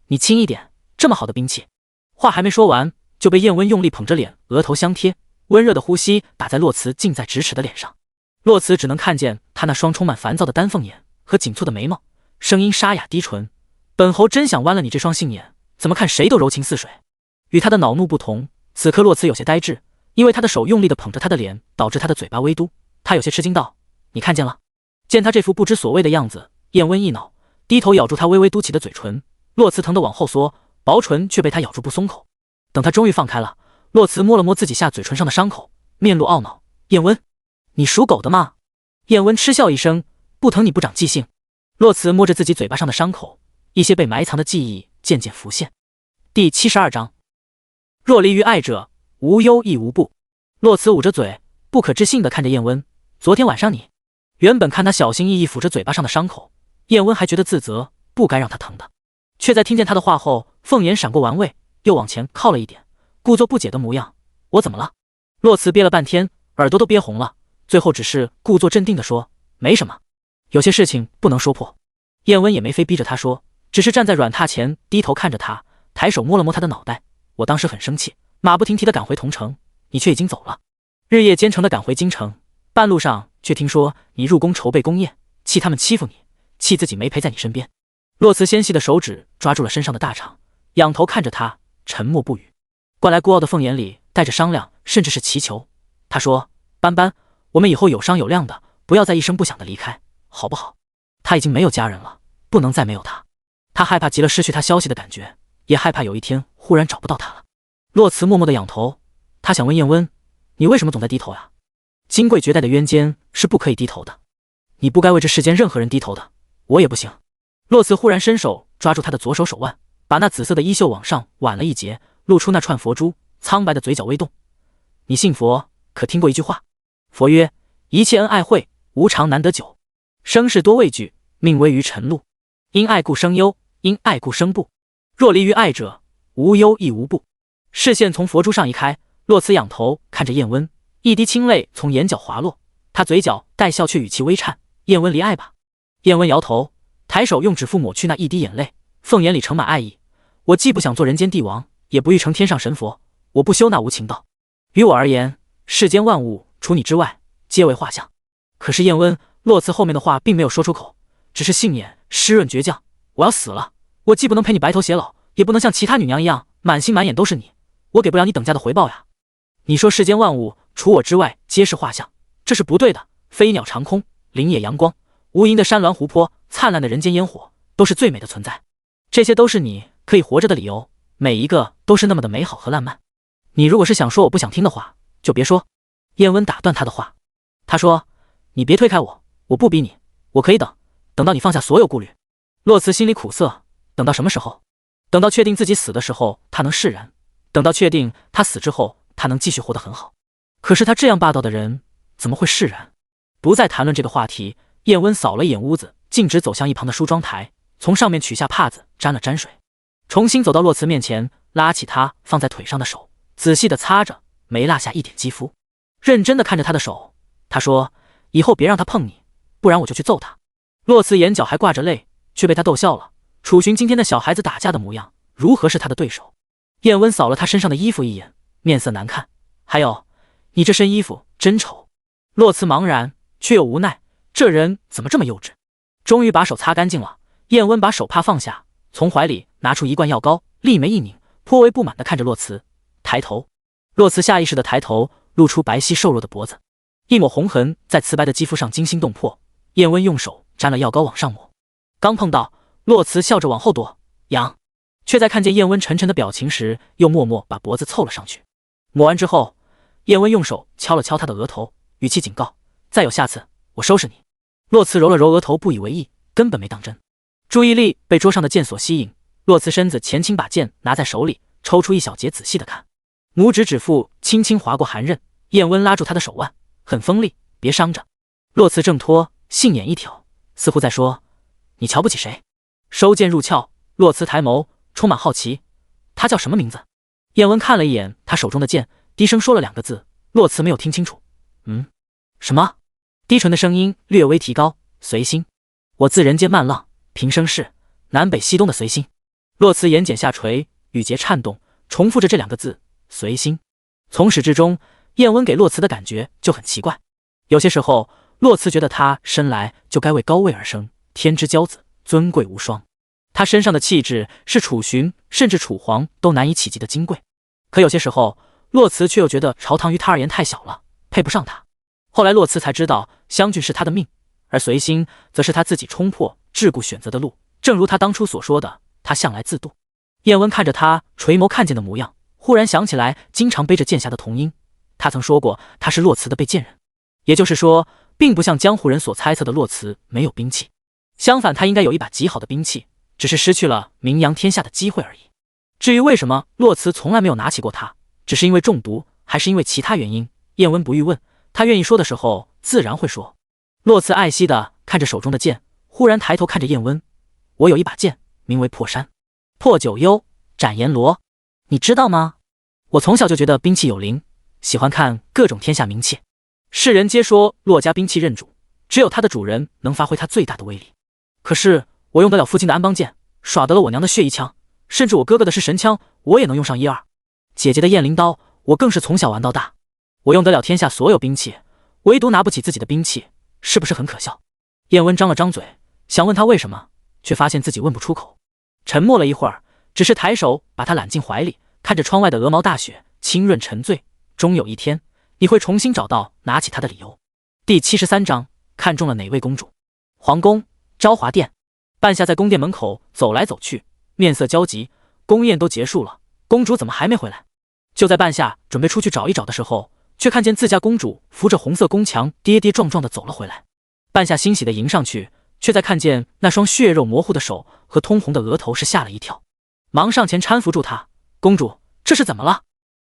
你轻一点，这么好的兵器。”话还没说完，就被燕温用力捧着脸，额头相贴，温热的呼吸打在洛慈近在咫尺的脸上。洛慈只能看见他那双充满烦躁的丹凤眼和紧蹙的眉毛，声音沙哑低沉：“本侯真想剜了你这双杏眼，怎么看谁都柔情似水。”与他的恼怒不同，此刻洛慈有些呆滞，因为他的手用力地捧着他的脸，导致他的嘴巴微嘟。他有些吃惊道：“你看见了？”见他这副不知所谓的样子，燕温一恼，低头咬住他微微嘟起的嘴唇。洛慈疼得往后缩，薄唇却被他咬住不松口。等他终于放开了，洛慈摸了摸自己下嘴唇上的伤口，面露懊恼：“燕温，你属狗的吗？”燕温嗤笑一声：“不疼你不长记性。”洛慈摸着自己嘴巴上的伤口，一些被埋藏的记忆渐渐浮现。第72章。若离于爱者，无忧亦无怖。洛慈捂着嘴，不可置信地看着燕温。昨天晚上你……原本看他小心翼翼抚着嘴巴上的伤口，燕温还觉得自责，不该让他疼的，却在听见他的话后，凤眼闪过玩味，又往前靠了一点，故作不解的模样。我怎么了？洛慈憋了半天，耳朵都憋红了，最后只是故作镇定地说：没什么，有些事情不能说破。燕温也没非逼着他说，只是站在软榻前低头看着他，抬手摸了摸他的脑袋。我当时很生气，马不停蹄地赶回桐城，你却已经走了，日夜兼程地赶回京城，半路上却听说你入宫筹备宫宴，气他们欺负你，气自己没陪在你身边。洛慈纤细的手指抓住了身上的大氅，仰头看着他，沉默不语。灌来孤傲的凤眼里带着商量，甚至是祈求。他说：斑斑，我们以后有商有量的，不要再一声不响的离开，好不好？他已经没有家人了，不能再没有他。他害怕极了失去他消息的感觉，也害怕有一天忽然找不到他了。洛慈默默地仰头，他想问燕温，你为什么总在低头呀？金贵绝代的渊间是不可以低头的，你不该为这世间任何人低头的，我也不行。洛慈忽然伸手抓住他的左手手腕，把那紫色的衣袖往上挽了一截，露出那串佛珠，苍白的嘴角微动。你信佛，可听过一句话？佛曰：一切恩爱会，无常难得久。生事多畏惧，命危于晨露。因爱故生忧，因爱故生怖。若离于爱者，无忧亦无怖。视线从佛珠上移开，洛慈仰头看着燕温，一滴清泪从眼角滑落，他嘴角带笑却语气微颤：燕温离爱吧。燕温摇头，抬手用指腹抹去那一滴眼泪，凤眼里盛满爱意。我既不想做人间帝王，也不欲成天上神佛，我不修那无情道。于我而言，世间万物除你之外，皆为画像。可是燕温，洛慈后面的话并没有说出口，只是杏眼湿润倔强。我要死了，我既不能陪你白头偕老，也不能像其他女娘一样满心满眼都是你，我给不了你等价的回报呀。你说世间万物除我之外皆是画像，这是不对的。飞鸟长空，林野阳光，无垠的山峦湖泊，灿烂的人间烟火，都是最美的存在。这些都是你可以活着的理由，每一个都是那么的美好和烂漫。你如果是想说我不想听的话，就别说。燕温打断他的话，他说：你别推开我，我不逼你，我可以等，等到你放下所有顾虑。洛慈心里苦涩，等到什么时候？等到确定自己死的时候，他能释然；等到确定他死之后，他能继续活得很好。可是他这样霸道的人，怎么会释然？不再谈论这个话题，燕温扫了一眼屋子，径直走向一旁的梳妆台，从上面取下帕子沾了沾水，重新走到洛慈面前，拉起他放在腿上的手，仔细地擦着，没落下一点肌肤，认真地看着他的手。他说：以后别让他碰你，不然我就去揍他。洛慈眼角还挂着泪，却被他逗笑了。楚寻今天的小孩子打架的模样，如何是他的对手？燕温扫了他身上的衣服一眼，面色难看。还有，你这身衣服真丑。洛慈茫然，却又无奈，这人怎么这么幼稚？终于把手擦干净了，燕温把手帕放下，从怀里拿出一罐药膏，立眉一拧，颇为不满地看着洛慈，抬头。洛慈下意识地抬头，露出白皙瘦弱的脖子，一抹红痕在瓷白的肌肤上惊心动魄。燕温用手沾了药膏往上抹，刚碰到，洛慈笑着往后躲，痒，却在看见燕温沉沉的表情时，又默默把脖子凑了上去。抹完之后，燕温用手敲了敲他的额头，语气警告：再有下次，我收拾你。洛慈揉了揉额头，不以为意，根本没当真。注意力被桌上的剑所吸引，洛慈身子前倾，把剑拿在手里，抽出一小节仔细的看，拇指指腹轻轻划过寒刃。燕温拉住他的手腕，很锋利，别伤着。洛慈挣脱，杏眼一挑，似乎在说：你瞧不起谁？收剑入鞘，洛慈抬眸，充满好奇：他叫什么名字？燕温看了一眼他手中的剑，低声说了两个字，洛慈没有听清楚。什么？低沉的声音略微提高：随心。我自人间漫浪，平生事，南北西东的随心。洛慈眼睑下垂，语节颤动，重复着这两个字：随心。从始至终，燕温给洛慈的感觉就很奇怪。有些时候，洛慈觉得他生来就该为高位而生，天之骄子，尊贵无双。他身上的气质是楚寻甚至楚皇都难以企及的金贵。可有些时候，洛慈却又觉得朝堂于他而言太小了，配不上他。后来洛慈才知道，湘郡是他的命，而随心则是他自己冲破桎梏选择的路。正如他当初所说的，他向来自渡。燕温看着他垂眸看剑的模样，忽然想起来经常背着剑匣的童音，他曾说过他是洛慈的被剑人。也就是说，并不像江湖人所猜测的洛慈没有兵器，相反他应该有一把极好的兵器，只是失去了名扬天下的机会而已。至于为什么洛慈从来没有拿起过它，只是因为中毒，还是因为其他原因，燕温不欲问。他愿意说的时候，自然会说。洛慈爱惜地看着手中的剑，忽然抬头看着燕温：“我有一把剑，名为破山、破九幽、斩阎罗，你知道吗？我从小就觉得兵器有灵，喜欢看各种天下名器。世人皆说洛家兵器认主，只有它的主人能发挥它最大的威力。可是我用得了附近的安邦剑，耍得了我娘的血衣枪，甚至我哥哥的是神枪，我也能用上一二。姐姐的雁翎刀，我更是从小玩到大。我用得了天下所有兵器，唯独拿不起自己的兵器，是不是很可笑？”燕温张了张嘴，想问他为什么，却发现自己问不出口。沉默了一会儿，只是抬手把他揽进怀里，看着窗外的鹅毛大雪，清润沉醉。终有一天，你会重新找到拿起它的理由。第73章，看中了哪位公主？皇宫昭华殿，半夏在宫殿门口走来走去，面色焦急。宫宴都结束了，公主怎么还没回来？就在半夏准备出去找一找的时候，却看见自家公主扶着红色宫墙跌跌撞撞地走了回来。半夏欣喜地迎上去，却在看见那双血肉模糊的手和通红的额头时吓了一跳，忙上前搀扶住她：“公主，这是怎么了？”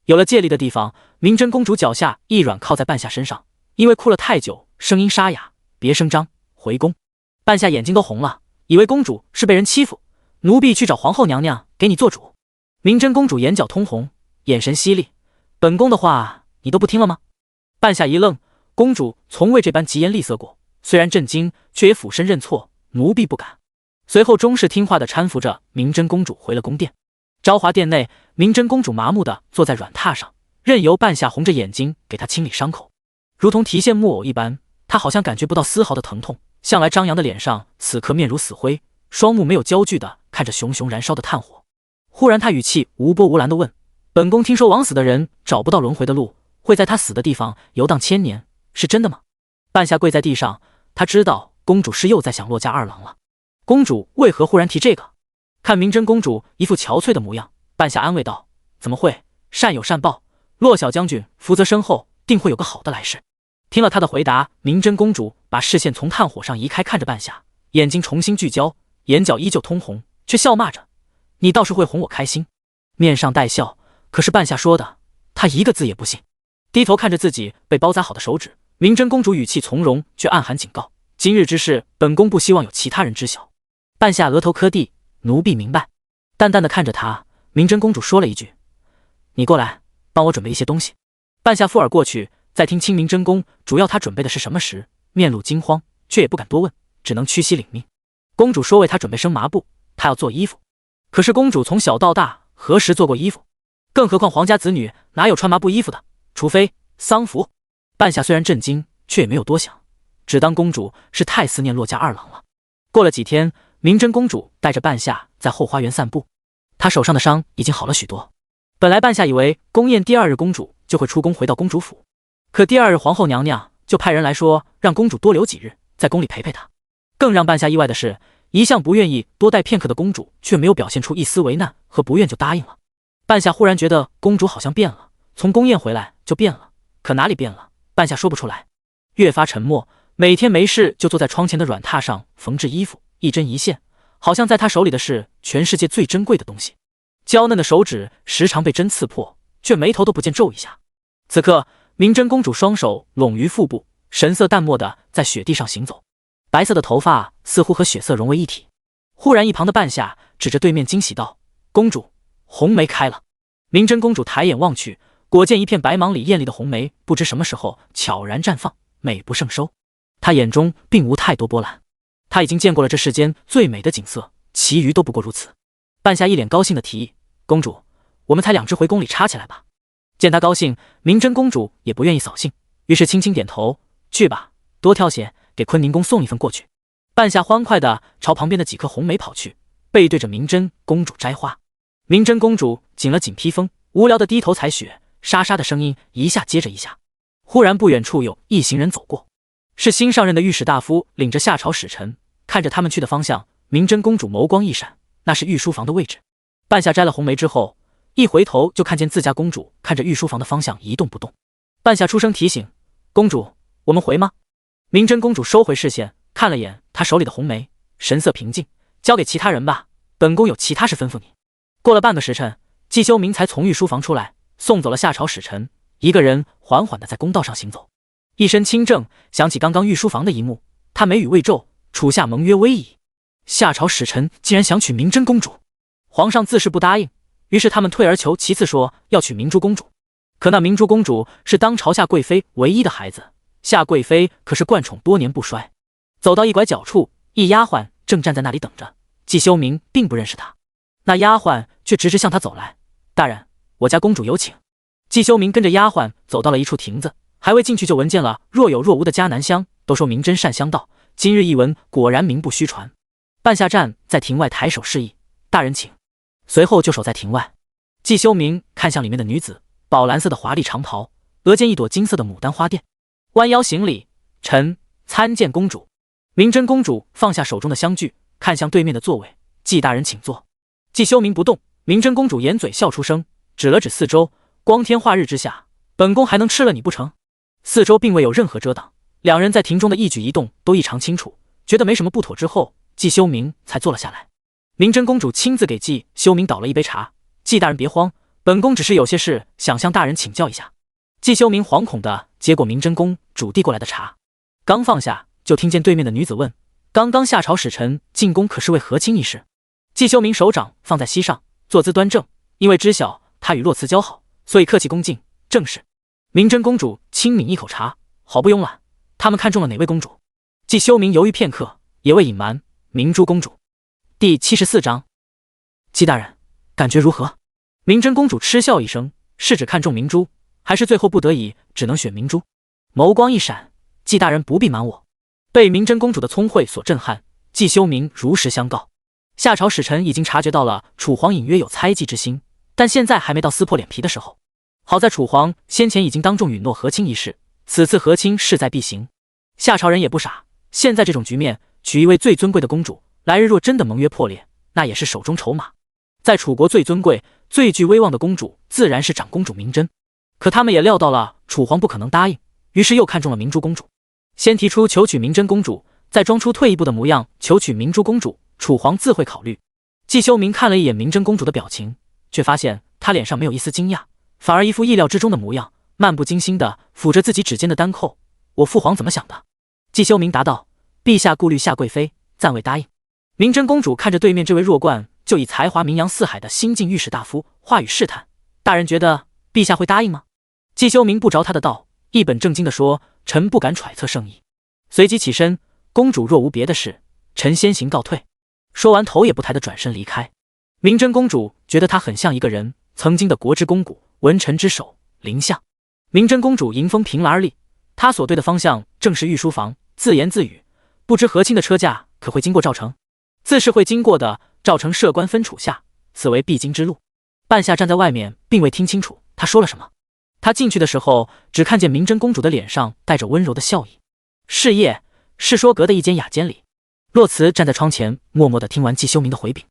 有了借力的地方，明真公主脚下一软，靠在半夏身上，因为哭了太久，声音沙哑：“别声张，回宫。”半夏眼睛都红了，以为公主是被人欺负，奴婢去找皇后娘娘给你做主。明真公主眼角通红，眼神犀利：“本宫的话你都不听了吗？”半夏一愣，公主从未这般疾言厉色过，虽然震惊，却也俯身认错：“奴婢不敢。”随后终是听话地搀扶着明真公主回了宫殿。昭华殿内，明真公主麻木地坐在软榻上，任由半夏红着眼睛给她清理伤口，如同提线木偶一般，她好像感觉不到丝毫的疼痛。向来张扬的脸上此刻面如死灰，双目没有焦距地看着熊熊燃烧的炭火。忽然她语气无波无澜地问：“本宫听说枉死的人找不到轮回的路，会在他死的地方游荡千年，是真的吗？”半夏跪在地上，她知道公主是又在想洛家二郎了。公主为何忽然提这个？看明真公主一副憔悴的模样，半夏安慰道：“怎么会，善有善报，洛小将军福泽深厚，定会有个好的来世。”听了他的回答，明真公主把视线从炭火上移开，看着半夏，眼睛重新聚焦，眼角依旧通红，却笑骂着：“你倒是会哄我开心。”面上带笑，可是半夏说的，她一个字也不信。低头看着自己被包扎好的手指，明真公主语气从容，却暗含警告：“今日之事，本宫不希望有其他人知晓。”半夏额头磕地：“奴婢明白。”淡淡的看着她，明真公主说了一句：“你过来，帮我准备一些东西。”半夏附耳过去，在听清明真公主要她准备的是什么时，面露惊慌，却也不敢多问，只能屈膝领命。公主说为她准备生麻布，她要做衣服。可是公主从小到大何时做过衣服？更何况皇家子女哪有穿麻布衣服的？除非丧服。半夏虽然震惊，却也没有多想，只当公主是太思念洛家二郎了。过了几天，明真公主带着半夏在后花园散步，她手上的伤已经好了许多。本来半夏以为宫宴第二日公主就会出宫回到公主府，可第二日皇后娘娘就派人来说让公主多留几日，在宫里陪陪她。更让半夏意外的是，一向不愿意多待片刻的公主却没有表现出一丝为难和不愿就答应了。半夏忽然觉得公主好像变了，从宫宴回来就变了，可哪里变了，半夏说不出来。越发沉默，每天没事就坐在窗前的软榻上缝制衣服，一针一线，好像在他手里的是全世界最珍贵的东西。娇嫩的手指时常被针刺破，却眉头都不见皱一下。此刻明真公主双手拢于腹部，神色淡漠地在雪地上行走，白色的头发似乎和血色融为一体。忽然一旁的半夏指着对面惊喜道：“公主，红梅开了。”明真公主抬眼望去，果见一片白芒里艳丽的红梅不知什么时候悄然绽放，美不胜收。她眼中并无太多波澜，她已经见过了这世间最美的景色，其余都不过如此。半夏一脸高兴的提议：“公主，我们才两只回宫里插起来吧。”见她高兴，明真公主也不愿意扫兴，于是轻轻点头：“去吧，多挑些，给坤宁宫送一份过去。”半夏欢快地朝旁边的几棵红梅跑去，背对着明真公主摘花。明真公主紧了紧披风，无聊地低头采雪，沙沙的声音一下接着一下。忽然不远处有一行人走过，是新上任的御史大夫领着下朝使臣，看着他们去的方向，明真公主眸光一闪，那是御书房的位置。半夏摘了红梅之后，一回头就看见自家公主看着御书房的方向一动不动。半夏出声提醒：“公主，我们回吗？”明真公主收回视线，看了眼她手里的红梅，神色平静：“交给其他人吧，本宫有其他事吩咐你。”过了半个时辰，季修明才从御书房出来，送走了夏朝使臣，一个人缓缓地在公道上行走，一身清正。想起刚刚御书房的一幕，他眉宇微皱，属下盟约危矣。夏朝使臣竟然想娶明真公主，皇上自是不答应，于是他们退而求其次，说要娶明珠公主。可那明珠公主是当朝夏贵妃唯一的孩子，夏贵妃可是惯宠多年不衰。走到一拐角处，一丫鬟正站在那里等着，季修明并不认识她，那丫鬟却直直向他走来。大人，我家公主有请。季修明跟着丫鬟走到了一处亭子，还未进去就闻见了若有若无的迦南香。都说明真善香道，今日一闻，果然名不虚传。半夏站在亭外抬手示意，大人请。随后就守在亭外。季修明看向里面的女子，宝蓝色的华丽长袍，额间一朵金色的牡丹花钿，弯腰行礼，臣参见公主。明真公主放下手中的香具，看向对面的座位，季大人请坐。季修明不动，明真公主掩嘴笑出声，指了指四周，光天化日之下，本宫还能吃了你不成？四周并未有任何遮挡，两人在庭中的一举一动都异常清楚，觉得没什么不妥之后，季修明才坐了下来。明真公主亲自给季修明倒了一杯茶，季大人别慌，本宫只是有些事想向大人请教一下。季修明惶恐地接过明真公主递过来的茶，刚放下，就听见对面的女子问：刚刚夏朝使臣进宫可是为和亲一事？季修明手掌放在膝上，坐姿端正，因为知晓他与洛慈交好，所以客气恭敬。正是。明真公主轻抿一口茶，毫不慵懒。他们看中了哪位公主？季修明犹豫片刻，也未隐瞒：明珠公主。第74章。季大人感觉如何？明真公主嗤笑一声，是指看中明珠，还是最后不得已只能选明珠？眸光一闪，季大人不必瞒我。被明真公主的聪慧所震撼，季修明如实相告。夏朝使臣已经察觉到了楚皇隐约有猜忌之心，但现在还没到撕破脸皮的时候。好在楚皇先前已经当众允诺和亲一事，此次和亲势在必行。夏朝人也不傻，现在这种局面，娶一位最尊贵的公主，来日若真的盟约破裂，那也是手中筹码。在楚国最尊贵、最具威望的公主，自然是长公主明真。可他们也料到了楚皇不可能答应，于是又看中了明珠公主，先提出求娶明真公主，再装出退一步的模样求娶明珠公主。楚皇自会考虑。季修明看了一眼明真公主的表情，却发现她脸上没有一丝惊讶，反而一副意料之中的模样，漫不经心地抚着自己指尖的丹扣。我父皇怎么想的？季修明答道：陛下顾虑夏贵妃，暂未答应。明真公主看着对面这位弱冠就以才华名扬四海的新晋御史大夫，话语试探：大人觉得陛下会答应吗？季修明不着他的道，一本正经地说：臣不敢揣测圣意。随即起身：公主若无别的事，臣先行告退。说完头也不抬地转身离开。明真公主觉得他很像一个人，曾经的国之肱骨，文臣之首，林相。明真公主迎风凭栏而立，她所对的方向正是御书房，自言自语：不知和亲的车驾可会经过赵城？自是会经过的，赵城设官分楚夏，此为必经之路。半夏站在外面，并未听清楚他说了什么。他进去的时候，只看见明真公主的脸上带着温柔的笑意。是夜，是说阁的一间雅间里，洛慈站在窗前，默默地听完季修明的回禀。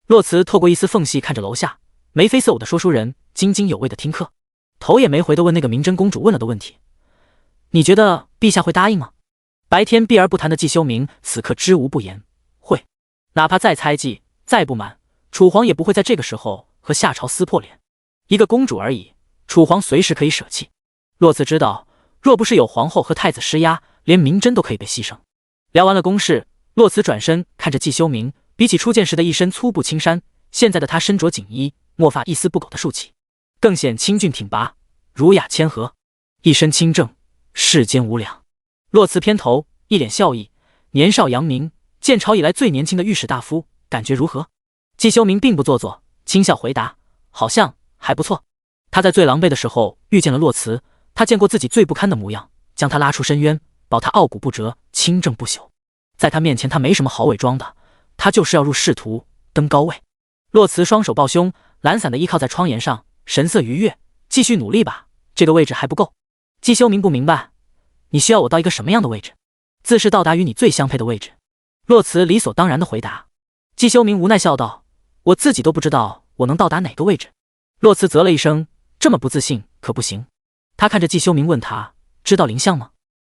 洛慈透过一丝缝隙看着楼下，眉飞色舞的说书人津津有味地听课，头也没回地问那个明真公主问了的问题：你觉得陛下会答应吗？白天避而不谈的季修明此刻知无不言，会。哪怕再猜忌，再不满，楚皇也不会在这个时候和夏朝撕破脸。一个公主而已，楚皇随时可以舍弃。洛慈知道，若不是有皇后和太子施压，连明真都可以被牺牲。聊完了公事，洛慈转身看着季修明，比起初见时的一身粗布青衫，现在的他身着锦衣，墨发一丝不苟的竖起，更显清俊挺拔，儒雅谦和，一身清正，世间无两。洛慈偏头，一脸笑意：年少扬名，建朝以来最年轻的御史大夫，感觉如何？季修明并不做作，轻笑回答：好像还不错。他在最狼狈的时候遇见了洛慈，他见过自己最不堪的模样，将他拉出深渊，保他傲骨不折，清正不朽。在他面前，他没什么好伪装的，他就是要入仕途，登高位。洛慈双手抱胸，懒散地依靠在窗沿上，神色愉悦：继续努力吧，这个位置还不够。季修明不明白，你需要我到一个什么样的位置？自是到达与你最相配的位置。洛慈理所当然地回答。季修明无奈笑道：我自己都不知道我能到达哪个位置。洛慈啧了一声：这么不自信可不行。他看着季修明问他：知道林相吗？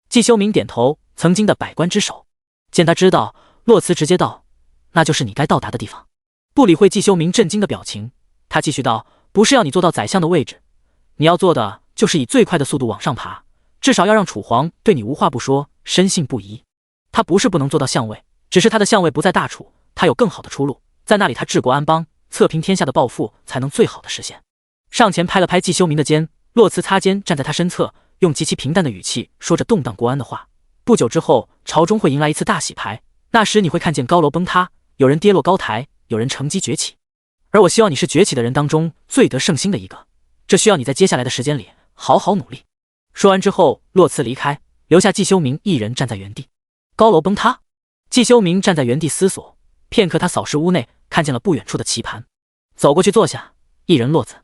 季修明点头：曾经的百官之首。见他知道，洛慈直接道：那就是你该到达的地方。不理会季修明震惊的表情，他继续道：不是要你做到宰相的位置，你要做的就是以最快的速度往上爬，至少要让楚皇对你无话不说，深信不疑。他不是不能做到相位，只是他的相位不在大楚，他有更好的出路，在那里他治国安邦，测平天下的抱负才能最好的实现。上前拍了拍季修明的肩，洛辞擦肩站在他身侧，用极其平淡的语气说着动荡国安的话。不久之后，朝中会迎来一次大洗牌，那时你会看见高楼崩塌，有人跌落高台，有人乘机崛起，而我希望你是崛起的人当中最得圣心的一个，这需要你在接下来的时间里好好努力。说完之后，洛辞离开，留下季修明一人站在原地。高楼崩塌，季修明站在原地思索片刻，他扫视屋内，看见了不远处的棋盘，走过去坐下，一人落子。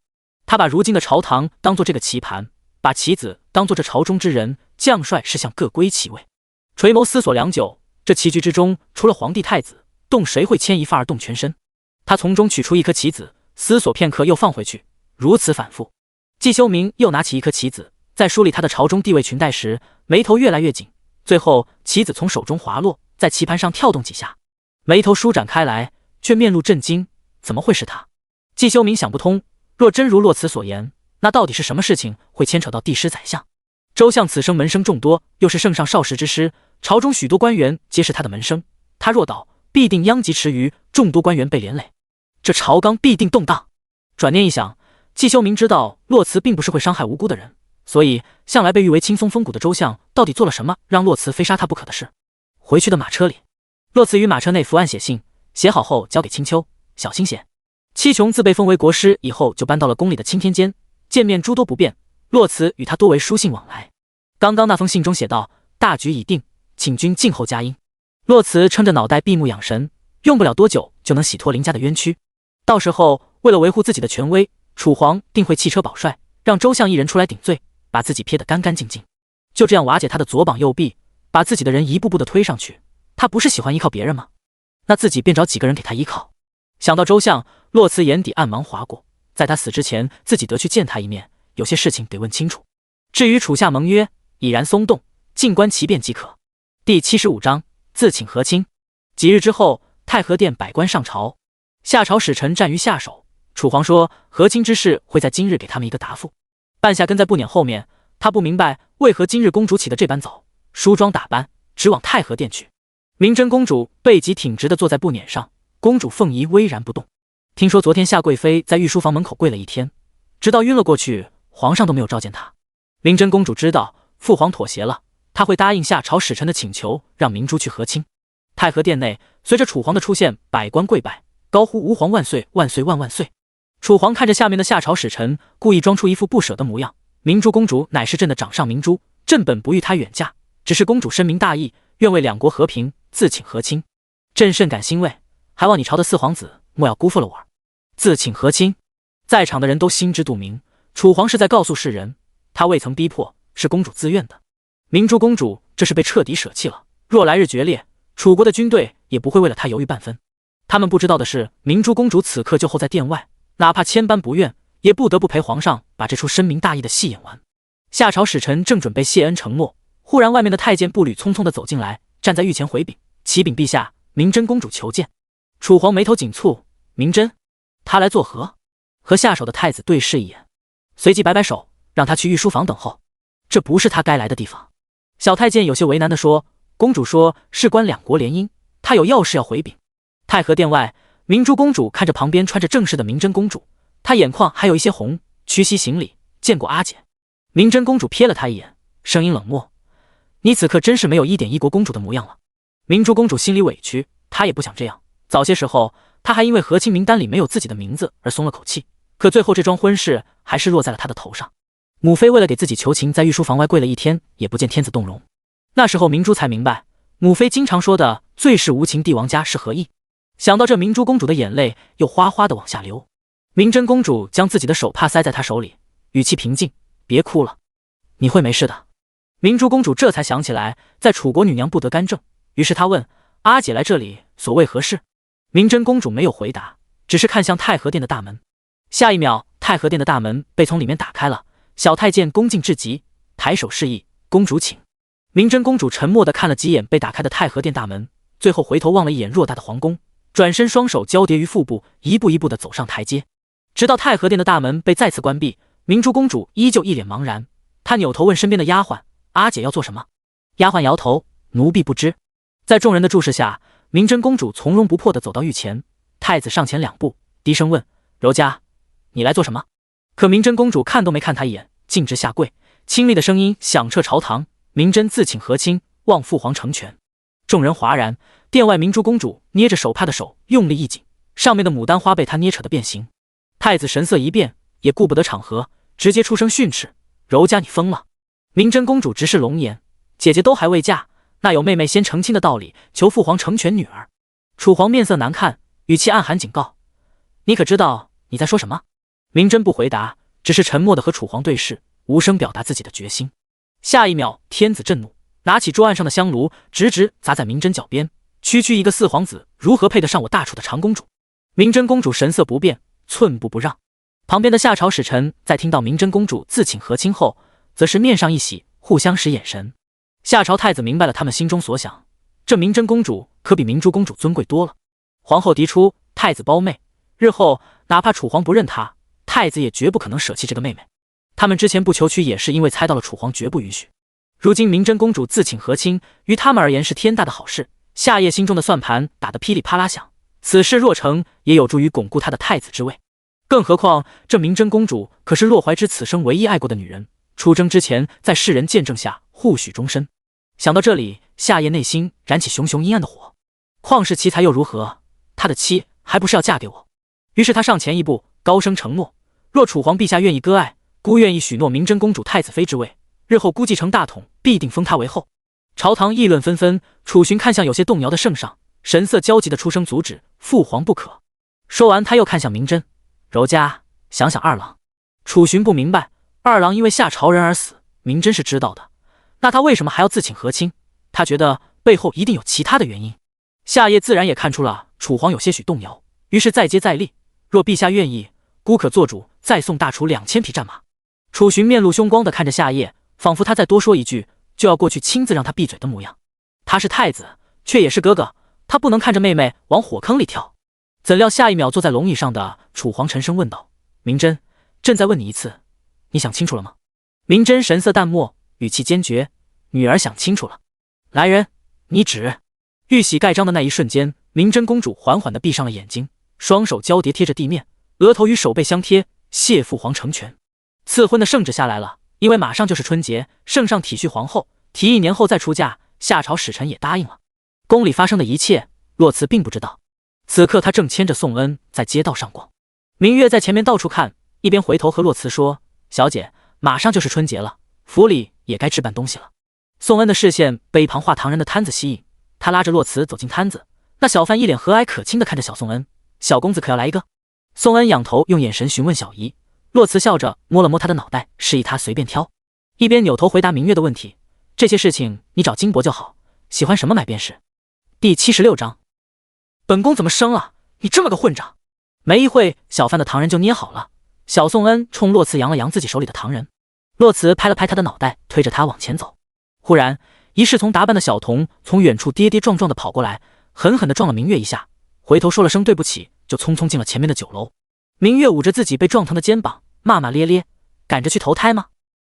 他把如今的朝堂当作这个棋盘，把棋子当作这朝中之人，将帅是向各归其位。垂眸思索良久，这棋局之中，除了皇帝太子，动谁会牵一发而动全身？他从中取出一颗棋子，思索片刻，又放回去，如此反复。季修明又拿起一颗棋子，在梳理他的朝中地位裙带时，眉头越来越紧，最后棋子从手中滑落，在棋盘上跳动几下，眉头舒展开来，却面露震惊。怎么会是他？季修明想不通，若真如洛辞所言，那到底是什么事情会牵扯到帝师宰相？周相此生门生众多，又是圣上少时之师，朝中许多官员皆是他的门生，他若倒，必定殃及池鱼，众多官员被连累，这朝纲必定动荡。转念一想，季修明知道洛辞并不是会伤害无辜的人，所以向来被誉为轻松风骨的周相，到底做了什么让洛辞非杀他不可的事？回去的马车里，洛辞于马车内伏案写信，写好后交给青丘，小心写。戚琼自被封为国师以后，就搬到了宫里的青天间，见面诸多不便，洛辞与他多为书信往来。刚刚那封信中写道：大局已定，请君静候佳音。洛辞撑着脑袋闭目养神，用不了多久就能洗脱林家的冤屈。到时候为了维护自己的权威，楚皇定会弃车保帅，让周相一人出来顶罪，把自己撇得干干净净，就这样瓦解他的左膀右臂，把自己的人一步步的推上去。他不是喜欢依靠别人吗？那自己便找几个人给他依靠。想到周相，洛辞眼底暗芒划过，在他死之前，自己得去见他一面，有些事情得问清楚。至于楚下盟约已然松动，静观其变即可。第75章自请和亲。几日之后，太和殿百官上朝，下朝使臣站于下手。楚皇说和亲之事会在今日给他们一个答复。半夏跟在不辇后面，他不明白为何今日公主起得这般早，梳妆打扮直往太和殿去。明真公主背脊挺直地坐在不辇上，公主凤仪巍然不动。听说昨天夏贵妃在御书房门口跪了一天，直到晕了过去，皇上都没有召见她。明真公主知道父皇妥协了，她会答应下朝使臣的请求，让明珠去和亲。太和殿内随着楚皇的出现，百官跪拜，高呼吾皇万岁万岁万万岁。楚皇看着下面的下朝使臣，故意装出一副不舍的模样。明珠公主乃是朕的掌上明珠，朕本不欲她远嫁，只是公主深明大义，愿为两国和平，自请和亲。朕甚感欣慰，还望你朝的四皇子莫要辜负了我儿。自请和亲，在场的人都心知肚明，楚皇是在告诉世人，他未曾逼迫，是公主自愿的。明珠公主这是被彻底舍弃了，若来日决裂，楚国的军队也不会为了她犹豫半分。他们不知道的是，明珠公主此刻就候在殿外，哪怕千般不愿，也不得不陪皇上把这出深明大义的戏演完。下朝使臣正准备谢恩承诺，忽然外面的太监步履匆匆地走进来，站在御前回禀：启禀陛下，明真公主求见。楚皇眉头紧蹙，明真，他来作何？和下手的太子对视一眼，随即摆摆手，让他去御书房等候。这不是他该来的地方。小太监有些为难地说：公主说事关两国联姻，他有要事要回禀。太和殿外，明珠公主看着旁边穿着正式的明真公主，她眼眶还有一些红，屈膝行礼：见过阿姐。明真公主瞥了她一眼，声音冷漠：你此刻真是没有一点一国公主的模样了。明珠公主心里委屈，她也不想这样。早些时候，她还因为和亲名单里没有自己的名字而松了口气，可最后这桩婚事还是落在了她的头上。母妃为了给自己求情，在御书房外跪了一天，也不见天子动容。那时候明珠才明白，母妃经常说的最是无情帝王家是何意。想到这，明珠公主的眼泪又哗哗的往下流。明真公主将自己的手帕塞在她手里，语气平静：别哭了，你会没事的。明珠公主这才想起来，在楚国女娘不得干政，于是她问：阿姐来这里所谓何事？明真公主没有回答，只是看向太和殿的大门。下一秒，太和殿的大门被从里面打开了，小太监恭敬至极，抬手示意：公主请。明真公主沉默地看了几眼被打开的太和殿大门，最后回头望了一眼偌大的皇宫，转身双手交叠于腹部，一步一步地走上台阶。直到太和殿的大门被再次关闭，明珠公主依旧一脸茫然。她扭头问身边的丫鬟：“阿姐要做什么？”丫鬟摇头：“奴婢不知。”在众人的注视下，明真公主从容不迫地走到御前。太子上前2步，低声问：“柔家，你来做什么？”可明真公主看都没看他一眼，径直下跪，清丽的声音响彻朝堂：“明真自请和亲，望父皇成全。”众人哗然。殿外明珠公主捏着手帕的手用力一紧，上面的牡丹花被她捏扯得变形。太子神色一变，也顾不得场合，直接出声训斥：“柔家，你疯了！”明真公主直视龙颜：“姐姐都还未嫁，那有妹妹先成亲的道理，求父皇成全女儿。”楚皇面色难看，语气暗含警告：“你可知道你在说什么？”明真不回答，只是沉默地和楚皇对视，无声表达自己的决心。下一秒，天子震怒，拿起桌案上的香炉，直直砸在明真脚边。区区一个四皇子，如何配得上我大楚的长公主？明真公主神色不变，寸步不让。旁边的夏朝使臣在听到明真公主自请和亲后，则是面上一喜，互相使眼神。夏朝太子明白了他们心中所想，这明真公主可比明珠公主尊贵多了。皇后嫡出，太子胞妹，日后哪怕楚皇不认她，太子也绝不可能舍弃这个妹妹。他们之前不求娶，也是因为猜到了楚皇绝不允许。如今明真公主自请和亲，于他们而言是天大的好事。夏夜心中的算盘打得噼里啪啦响，此事若成，也有助于巩固他的太子之位。更何况这明真公主可是洛怀之此生唯一爱过的女人，出征之前在世人见证下互许终身。想到这里，夏夜内心燃起熊熊阴暗的火。旷世奇才又如何？他的妻还不是要嫁给我？于是他上前一步，高声承诺：若楚皇陛下愿意割爱，孤愿意许诺明真公主太子妃之位，日后孤继承大统，必定封她为后。朝堂议论纷纷，楚寻看向有些动摇的圣上，神色焦急的出声阻止：“父皇不可。”说完，他又看向明真：“柔家，想想二郎。”楚寻不明白，二郎因为夏朝人而死，明真是知道的，那他为什么还要自请和亲？他觉得背后一定有其他的原因。夏夜自然也看出了楚皇有些许动摇，于是再接再厉：“若陛下愿意，孤可做主，再送大楚2000匹战马。”楚寻面露凶光地看着夏夜，仿佛他再多说一句就要过去亲自让他闭嘴的模样。他是太子，却也是哥哥，他不能看着妹妹往火坑里跳。怎料下一秒坐在龙椅上的楚皇沉声问道：“明真，朕再问你一次，你想清楚了吗？”明真神色淡漠，语气坚决：“女儿想清楚了。”来人，你指。玉玺盖章的那一瞬间，明真公主缓缓地闭上了眼睛，双手交叠贴着地面，额头与手背相贴，谢父皇成全。赐婚的圣旨下来了，因为马上就是春节，圣上体恤皇后，提议年后再出嫁，夏朝使臣也答应了。宫里发生的一切，洛慈并不知道。此刻他正牵着宋恩在街道上逛，明月在前面到处看，一边回头和洛慈说：“小姐，马上就是春节了，府里也该置办东西了。”宋恩的视线被一旁画糖人的摊子吸引，他拉着洛慈走进摊子，那小贩一脸和蔼可亲地看着小宋恩：“小公子可要来一个？”宋恩仰头用眼神询问小姨，洛慈笑着摸了摸他的脑袋，示意他随便挑，一边扭头回答明月的问题：“这些事情你找金伯就好，喜欢什么买便是。”第76章，本宫怎么生了你这么个混账？没一会，小贩的糖人就捏好了。小宋恩冲洛慈扬了扬自己手里的糖人，洛慈拍了拍他的脑袋，推着他往前走。忽然，一侍从打扮的小童从远处跌跌撞撞地跑过来，狠狠地撞了明月一下，回头说了声对不起，就匆匆进了前面的酒楼。明月捂着自己被撞疼的肩膀，骂骂咧咧：“赶着去投胎吗？”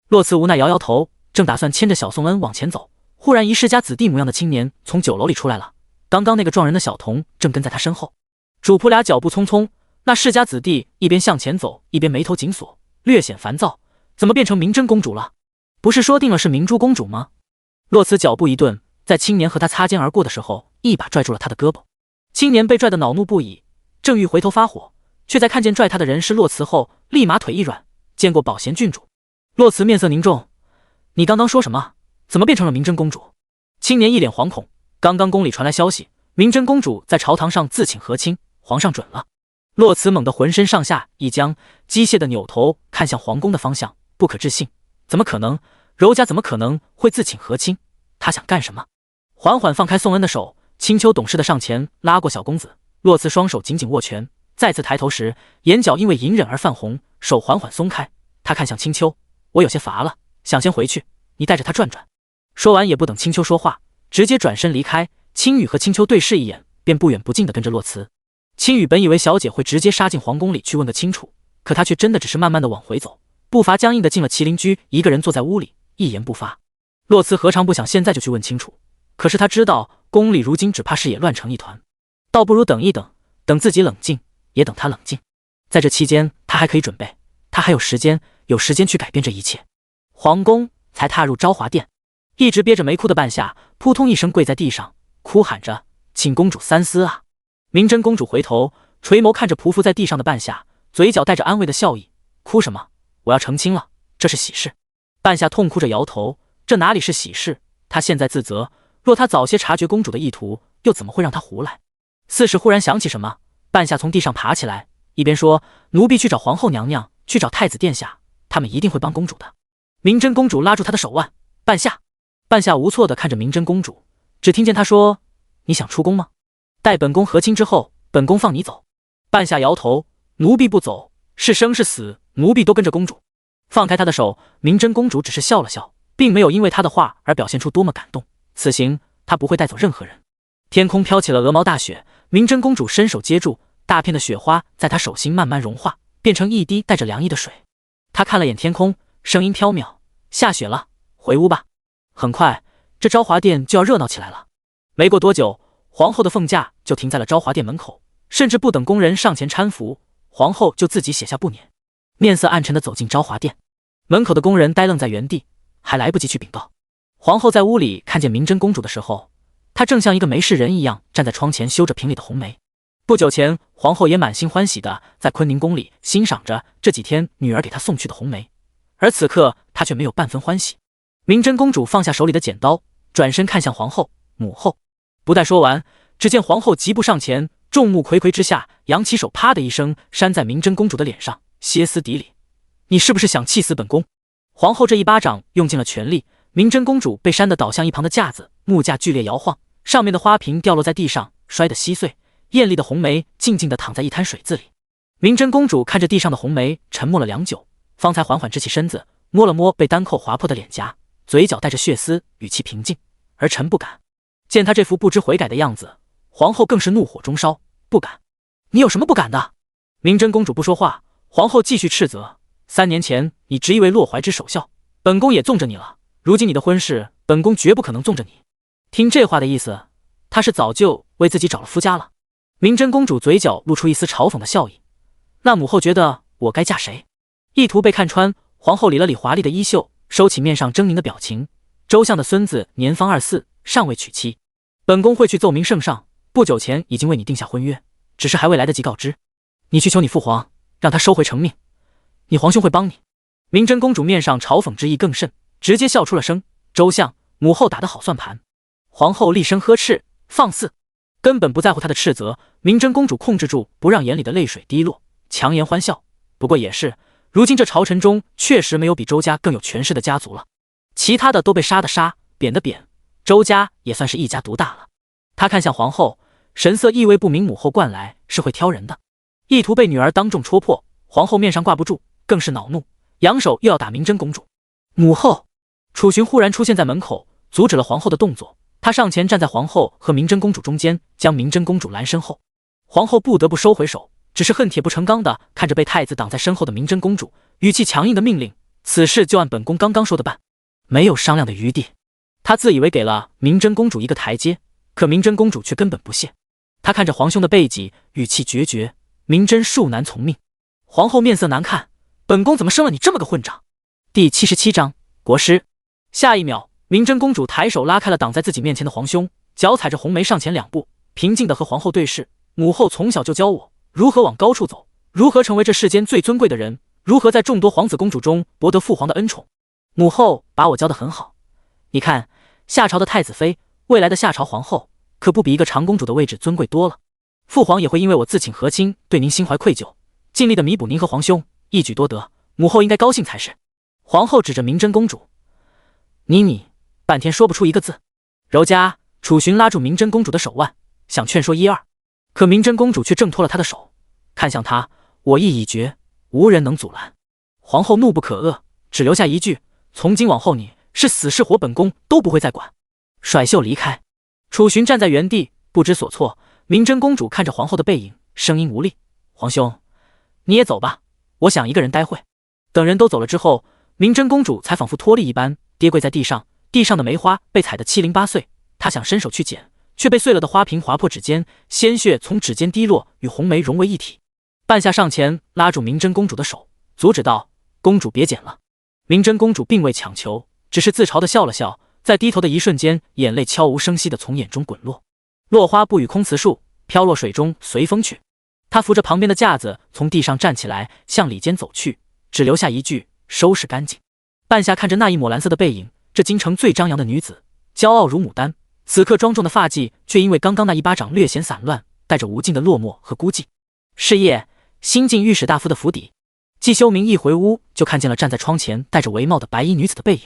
洛慈无奈摇摇头，正打算牵着小宋恩往前走，忽然一世家子弟模样的青年从酒楼里出来了。刚刚那个撞人的小童正跟在他身后，主仆俩脚步匆匆，那世家子弟一边向前走，一边眉头紧锁，略显烦躁。怎么变成明真公主了？不是说定了是明珠公主吗？洛慈脚步一顿，在青年和他擦肩而过的时候，一把拽住了他的胳膊。青年被拽得恼怒不已，正欲回头发火，却在看见拽他的人是洛慈后，立马腿一软：“见过保贤郡主。”洛慈面色凝重：“你刚刚说什么？怎么变成了明真公主？”青年一脸惶恐：“刚刚宫里传来消息，明真公主在朝堂上自请和亲，皇上准了。”洛慈猛地浑身上下一僵，机械的扭头看向皇宫的方向，不可置信：“怎么可能？柔家怎么可能会自请和亲？他想干什么？”缓缓放开宋恩的手，青丘懂事的上前拉过小公子。洛慈双手紧紧握拳，再次抬头时，眼角因为隐忍而泛红，手缓缓松开。他看向青丘：“我有些乏了，想先回去，你带着他转转。”说完也不等青丘说话，直接转身离开。青羽和青丘对视一眼，便不远不近地跟着洛慈。青羽本以为小姐会直接杀进皇宫里去问个清楚，可他却真的只是慢慢的往回走，步伐僵硬的进了麒麟居，一个人坐在屋里，一言不发。洛慈何尝不想现在就去问清楚，可是他知道宫里如今只怕是也乱成一团，倒不如等一等，等自己冷静，也等他冷静。在这期间，他还可以准备，他还有时间，有时间去改变这一切。皇宫才踏入昭华殿，一直憋着没哭的半夏扑通一声跪在地上，哭喊着：“请公主三思啊！”明真公主回头垂眸看着匍匐在地上的半夏，嘴角带着安慰的笑意：“哭什么？我要成亲了，这是喜事。”半夏痛哭着摇头：“这哪里是喜事？他现在自责，若他早些察觉公主的意图，又怎么会让他胡来？”四时忽然想起什么，半夏从地上爬起来，一边说：“奴婢去找皇后娘娘，去找太子殿下，他们一定会帮公主的。”明真公主拉住她的手腕：“半夏。”半夏无措地看着明真公主，只听见她说：“你想出宫吗？待本宫和亲之后，本宫放你走。”半夏摇头：“奴婢不走，是生是死，奴婢都跟着公主。”放开她的手，明真公主只是笑了笑，并没有因为她的话而表现出多么感动。此行她不会带走任何人。天空飘起了鹅毛大雪，明真公主伸手接住，大片的雪花在她手心慢慢融化，变成一滴带着凉意的水。她看了眼天空，声音飘渺：“下雪了，回屋吧。”很快，这昭华殿就要热闹起来了。没过多久，皇后的凤驾就停在了昭华殿门口，甚至不等宫人上前搀扶，皇后就自己写下布辇，面色暗沉地走进昭华殿。门口的宫人呆愣在原地，还来不及去禀告。皇后在屋里看见明真公主的时候，她正像一个没事人一样站在窗前修着瓶里的红梅。不久前，皇后也满心欢喜地在坤宁宫里欣赏着这几天女儿给她送去的红梅，而此刻她却没有半分欢喜。明真公主放下手里的剪刀，转身看向皇后、母后。不待说完，只见皇后疾步上前，众目睽睽之下，扬起手，啪的一声扇在明真公主的脸上，歇斯底里：“你是不是想气死本宫？”皇后这一巴掌用尽了全力，明真公主被扇得倒向一旁的架子，木架剧烈摇晃，上面的花瓶掉落在地上，摔得稀碎。艳丽的红梅静静地躺在一滩水渍里。明真公主看着地上的红梅，沉默了良久，方才缓缓直起身子，摸了摸被单扣划破的脸颊，嘴角带着血丝，语气平静：“儿臣不敢。”见他这副不知悔改的样子，皇后更是怒火中烧：“不敢？你有什么不敢的？”明真公主不说话，皇后继续斥责：“3年前你执意为洛怀之守孝，本宫也纵着你了，如今你的婚事，本宫绝不可能纵着你。”听这话的意思，她是早就为自己找了夫家了。明真公主嘴角露出一丝嘲讽的笑意：“那母后觉得我该嫁谁？”意图被看穿，皇后理了理华丽的衣袖，收起面上狰狞的表情：“周相的孙子年方24，尚未娶妻，本宫会去奏明圣上，不久前已经为你定下婚约，只是还未来得及告知。你去求你父皇，让他收回成命，你皇兄会帮你。”明真公主面上嘲讽之意更甚，直接笑出了声：“周相，母后打得好算盘。”皇后厉声呵斥：“放肆！”根本不在乎她的斥责，明真公主控制住不让眼里的泪水滴落，强颜欢笑：“不过也是，如今这朝臣中确实没有比周家更有权势的家族了，其他的都被杀的杀，贬的贬，周家也算是一家独大了。”她看向皇后，神色意味不明母后惯来是会挑人的，意图被女儿当众戳破，皇后面上挂不住，更是恼怒，扬手又要打明真公主。母后，楚寻忽然出现在门口，阻止了皇后的动作。他上前站在皇后和明真公主中间，将明真公主拦身后。皇后不得不收回手，只是恨铁不成钢的看着被太子挡在身后的明真公主，语气强硬的命令：“此事就按本宫刚刚说的办，没有商量的余地。”他自以为给了明真公主一个台阶，可明真公主却根本不屑。她看着皇兄的背脊，语气决绝：“明真恕难从命。”皇后面色难看：“本宫怎么生了你这么个混账？”第77章国师。下一秒，明真公主抬手拉开了挡在自己面前的皇兄，脚踩着红梅上前2步，平静地和皇后对视：“母后从小就教我如何往高处走，如何成为这世间最尊贵的人，如何在众多皇子公主中博得父皇的恩宠。母后把我教得很好。你看，夏朝的太子妃，未来的夏朝皇后，可不比一个长公主的位置尊贵多了。父皇也会因为我自请和亲，对您心怀愧疚，尽力的弥补您和皇兄，一举多得，母后应该高兴才是。”皇后指着明真公主：“你半天说不出一个字。”柔家楚寻拉住明真公主的手腕，想劝说1、2，可明真公主却挣脱了他的手，看向他：“我意已决，无人能阻拦。”皇后怒不可遏，只留下一句：“从今往后你是死是活，本宫都不会再管。”甩袖离开。楚寻站在原地不知所措，明真公主看着皇后的背影，声音无力：“皇兄，你也走吧，我想一个人待会。等人都走了之后，明真公主才仿佛脱力一般，跌跪在地上，地上的梅花被踩得七零八碎。她想伸手去捡，却被碎了的花瓶划破指尖，鲜血从指尖滴落，与红梅融为一体。半夏上前拉住明真公主的手，阻止道：“公主别捡了。”明真公主并未强求，只是自嘲地笑了笑，在低头的一瞬间，眼泪悄无声息地从眼中滚落。落花不与空辞树，飘落水中随风去。她扶着旁边的架子，从地上站起来，向里间走去，只留下一句：“收拾干净。”半夏看着那一抹蓝色的背影，这京城最张扬的女子，骄傲如牡丹，此刻庄重的发髻却因为刚刚那一巴掌略显散乱，带着无尽的落寞和孤寂。是夜，新晋御史大夫的府邸，季修明一回屋就看见了站在窗前戴着帷帽的白衣女子的背影。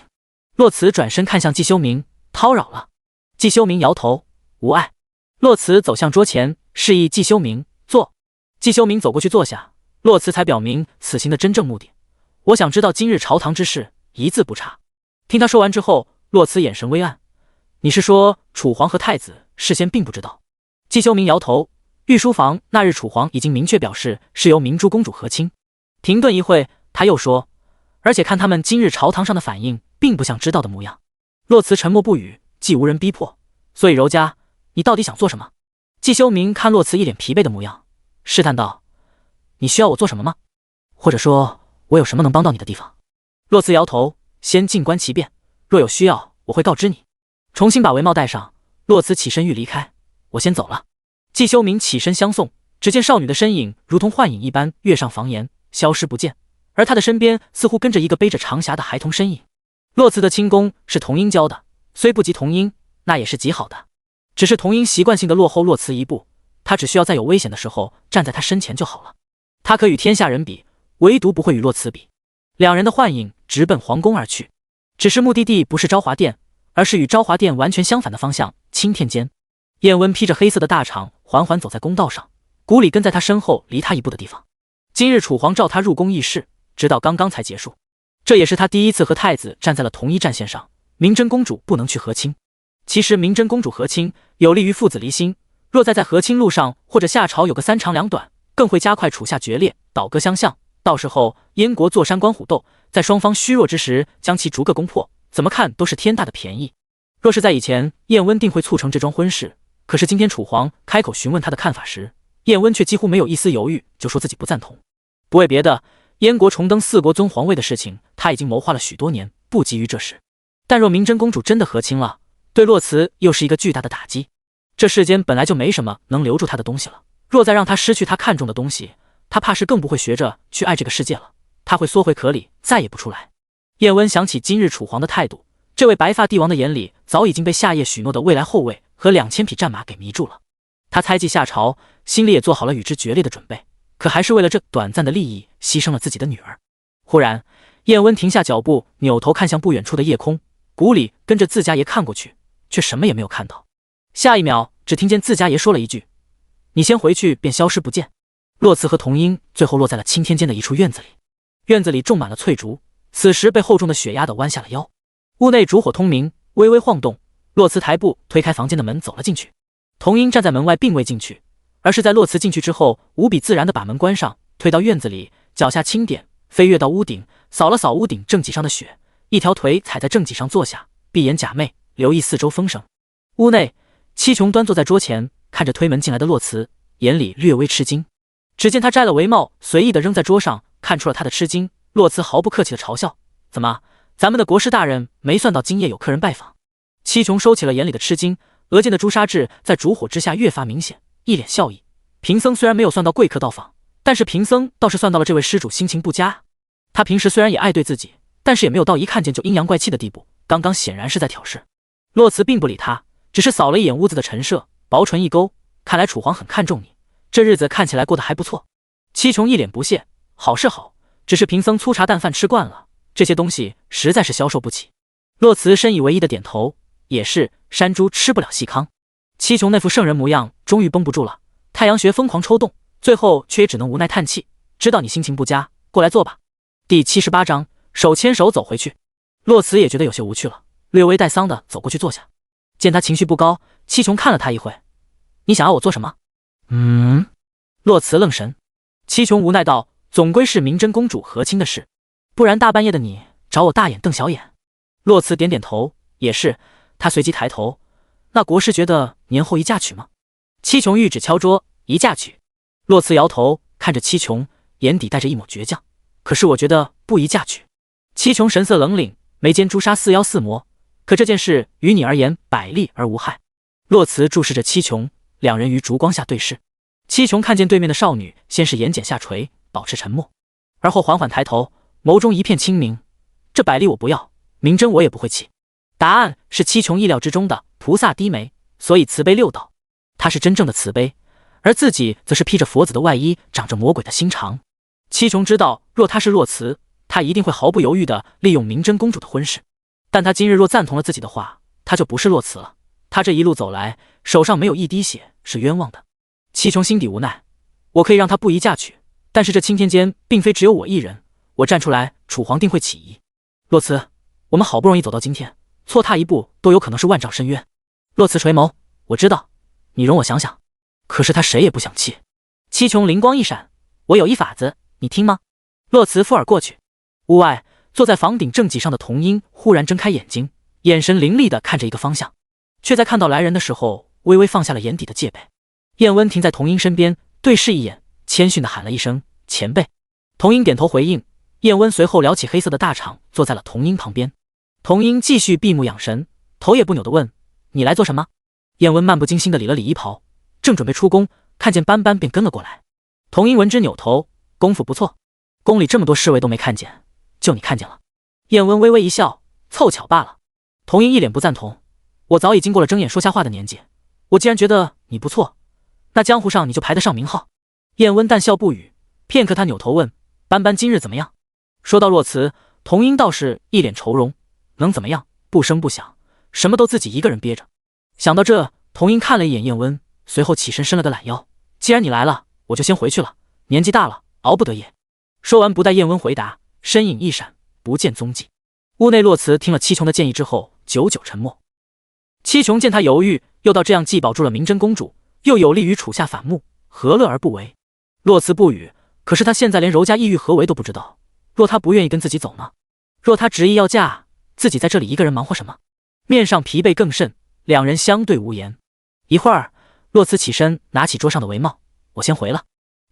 洛慈转身看向季修明，叨扰了。季修明摇头，无碍。洛慈走向桌前，示意季修明坐。季修明走过去坐下，洛慈才表明此行的真正目的。我想知道今日朝堂之事，一字不差。听他说完之后，洛慈眼神微暗。你是说楚皇和太子事先并不知道？季修明摇头，御书房那日楚皇已经明确表示是由明珠公主和亲。停顿一会，他又说，而且看他们今日朝堂上的反应，并不像知道的模样。洛慈沉默不语，既无人逼迫，所以柔家，你到底想做什么？季修明看洛慈一脸疲惫的模样，试探道：“你需要我做什么吗？或者说，我有什么能帮到你的地方？”洛慈摇头，先静观其变，若有需要，我会告知你。重新把帷帽戴上，洛慈起身欲离开，我先走了。季修明起身相送，只见少女的身影如同幻影一般跃上房檐，消失不见，而他的身边似乎跟着一个背着长匣的孩童身影。洛慈的轻功是童音教的，虽不及童音，那也是极好的。只是童音习惯性的落后洛慈一步，他只需要在有危险的时候站在他身前就好了。他可与天下人比，唯独不会与洛慈比。两人的幻影直奔皇宫而去，只是目的地不是昭华殿，而是与昭华殿完全相反的方向，青天间。燕温披着黑色的大氅，缓缓走在公道上，古里跟在他身后离他一步的地方。今日楚皇召他入宫议事，直到刚刚才结束，这也是他第一次和太子站在了同一战线上。明真公主不能去和亲，其实明真公主和亲有利于父子离心，若在和亲路上或者下朝有个三长两短，更会加快楚夏决裂，倒戈相向。到时候燕国坐山观虎斗，在双方虚弱之时将其逐个攻破，怎么看都是天大的便宜。若是在以前，燕温定会促成这桩婚事，可是今天楚皇开口询问他的看法时，燕温却几乎没有一丝犹豫，就说自己不赞同。不为别的，燕国重登四国尊皇位的事情，他已经谋划了许多年，不急于这事。但若明真公主真的和亲了，对洛慈又是一个巨大的打击。这世间本来就没什么能留住他的东西了，若再让他失去他看重的东西，他怕是更不会学着去爱这个世界了，他会缩回壳里，再也不出来。燕温想起今日楚皇的态度，这位白发帝王的眼里早已经被夏夜许诺的未来后卫和2000匹战马给迷住了。他猜忌夏朝，心里也做好了与之决裂的准备，可还是为了这短暂的利益牺牲了自己的女儿。忽然，燕温停下脚步，扭头看向不远处的夜空，古里跟着自家爷看过去，却什么也没有看到。下一秒，只听见自家爷说了一句：“你先回去。”便消失不见。洛慈和童音最后落在了青天间的一处院子里，院子里种满了翠竹，此时被厚重的雪压得弯下了腰。屋内烛火通明，微微晃动。洛慈抬步推开房间的门走了进去，童音站在门外并未进去，而是在洛慈进去之后无比自然地把门关上，退到院子里，脚下轻点飞跃到屋顶，扫了扫屋顶正脊上的雪，一条腿踩在正脊上坐下，闭眼假寐，留意四周风声。屋内，七琼端坐在桌前，看着推门进来的洛慈，眼里略微吃惊。只见他摘了帷帽，随意地扔在桌上，看出了他的吃惊。洛慈毫不客气地嘲笑：“怎么，咱们的国师大人没算到今夜有客人拜访？”七琼收起了眼里的吃惊，额间的朱砂痣在烛火之下越发明显，一脸笑意。贫僧虽然没有算到贵客到访，但是贫僧倒是算到了这位施主心情不佳。他平时虽然也爱对自己，但是也没有到一看见就阴阳怪气的地步，刚刚显然是在挑事。洛慈并不理他，只是扫了一眼屋子的陈设，薄唇一勾，看来楚皇很看重你，这日子看起来过得还不错。七琼一脸不屑：“好是好，只是贫僧粗茶淡饭吃惯了，这些东西实在是消受不起。”洛慈深以为意的点头，也是，山猪吃不了细糠。七琼那副圣人模样终于绷不住了，太阳穴疯狂抽动，最后却也只能无奈叹气：“知道你心情不佳，过来坐吧。”第78章，手牵手走回去。洛慈也觉得有些无趣了，略微带丧的走过去坐下。见他情绪不高，七琼看了他一会：“你想要我做什么？”洛慈愣神。七琼无奈道：“总归是明真公主和亲的事，不然大半夜的你找我大眼瞪小眼。洛慈点点头，也是。他随即抬头，那国师觉得年后一嫁娶吗？七琼玉指敲桌，一嫁娶。洛慈摇头，看着七琼，眼底带着一抹倔强。可是我觉得不宜嫁娶。七琼神色冷凛，眉间朱砂似妖似魔。可这件事于你而言百利而无害。洛慈注视着七琼，两人于烛光下对视。七琼看见对面的少女，先是眼睑下垂，保持沉默，而后缓缓抬头，眸中一片清明。这百利我不要，明真我也不会弃。答案是七琼意料之中的，菩萨低眉，所以慈悲六道。他是真正的慈悲，而自己则是披着佛子的外衣，长着魔鬼的心肠。七琼知道，若他是洛慈，他一定会毫不犹豫地利用明真公主的婚事。但他今日若赞同了自己的话，他就不是洛慈了。他这一路走来，手上没有一滴血，是冤枉的。七琼心底无奈，我可以让他不宜嫁娶，但是这青天间并非只有我一人，我站出来，楚皇定会起疑。洛慈，我们好不容易走到今天，错踏一步都有可能是万丈深渊。洛慈垂眸，我知道，你容我想想。可是他谁也不想弃。七琼灵光一闪，我有一法子，你听吗？洛慈附耳过去。屋外坐在房顶正脊上的童音忽然睁开眼睛，眼神凌厉地看着一个方向，却在看到来人的时候微微放下了眼底的戒备。燕温停在童音身边，对视一眼，谦逊地喊了一声前辈。童音点头回应，燕温随后撩起黑色的大氅，坐在了童音旁边。童音继续闭目养神，头也不扭地问，你来做什么？燕温漫不经心地理了理衣袍，正准备出宫，看见斑斑便跟了过来。童音闻之扭头，功夫不错，宫里这么多侍卫都没看见，就你看见了。燕温微微一笑，凑巧罢了。童音一脸不赞同，我早已经过了睁眼说瞎话的年纪，我既然觉得你不错，那江湖上你就排得上名号。燕温淡笑不语，片刻他扭头问，斑斑今日怎么样？说到洛慈，童音倒是一脸愁容，能怎么样，不声不响，什么都自己一个人憋着。想到这，童音看了一眼燕温，随后起身伸了个懒腰，既然你来了，我就先回去了，年纪大了，熬不得夜。说完不待燕温回答，身影一闪，不见踪迹。屋内洛慈听了七琼的建议之后，久久沉默。七琼见他犹豫，又道这样既保住了明真公主，又有利于楚下反目，何乐而不为？洛慈不语，可是他现在连柔家意欲何为都不知道。若他不愿意跟自己走呢？若他执意要嫁，自己在这里一个人忙活什么？面上疲惫更甚，两人相对无言。一会儿，洛慈起身拿起桌上的帷帽，我先回了。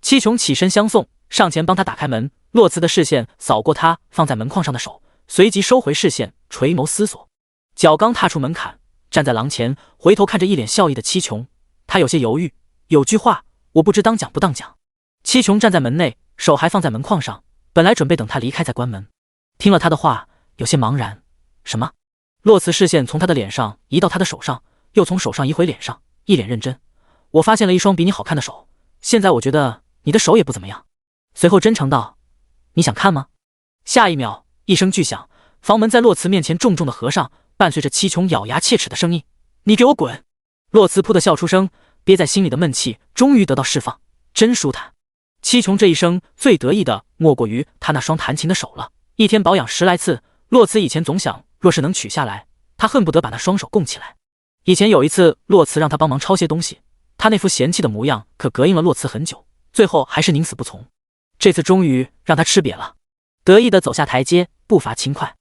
七琼起身相送，上前帮他打开门。洛慈的视线扫过他放在门框上的手，随即收回视线，垂眸思索。脚刚踏出门槛，站在廊前，回头看着一脸笑意的七琼，他有些犹豫，有句话我不知当讲不当讲。七琼站在门内，手还放在门框上，本来准备等他离开再关门。听了他的话，有些茫然。什么？洛慈视线从他的脸上移到他的手上，又从手上移回脸上，一脸认真。我发现了一双比你好看的手，现在我觉得你的手也不怎么样。随后真诚道，你想看吗？下一秒，一声巨响，房门在洛慈面前重重的合上，伴随着七琼咬牙切齿的声音，你给我滚！洛慈扑的笑出声，憋在心里的闷气终于得到释放，真舒坦。七琼这一生最得意的莫过于他那双弹琴的手了，一天保养10来次。洛慈以前总想，若是能取下来，他恨不得把那双手供起来。以前有一次，洛慈让他帮忙抄些东西，他那副嫌弃的模样可膈应了洛慈很久，最后还是宁死不从。这次终于让他吃瘪了，得意地走下台阶，步伐轻快。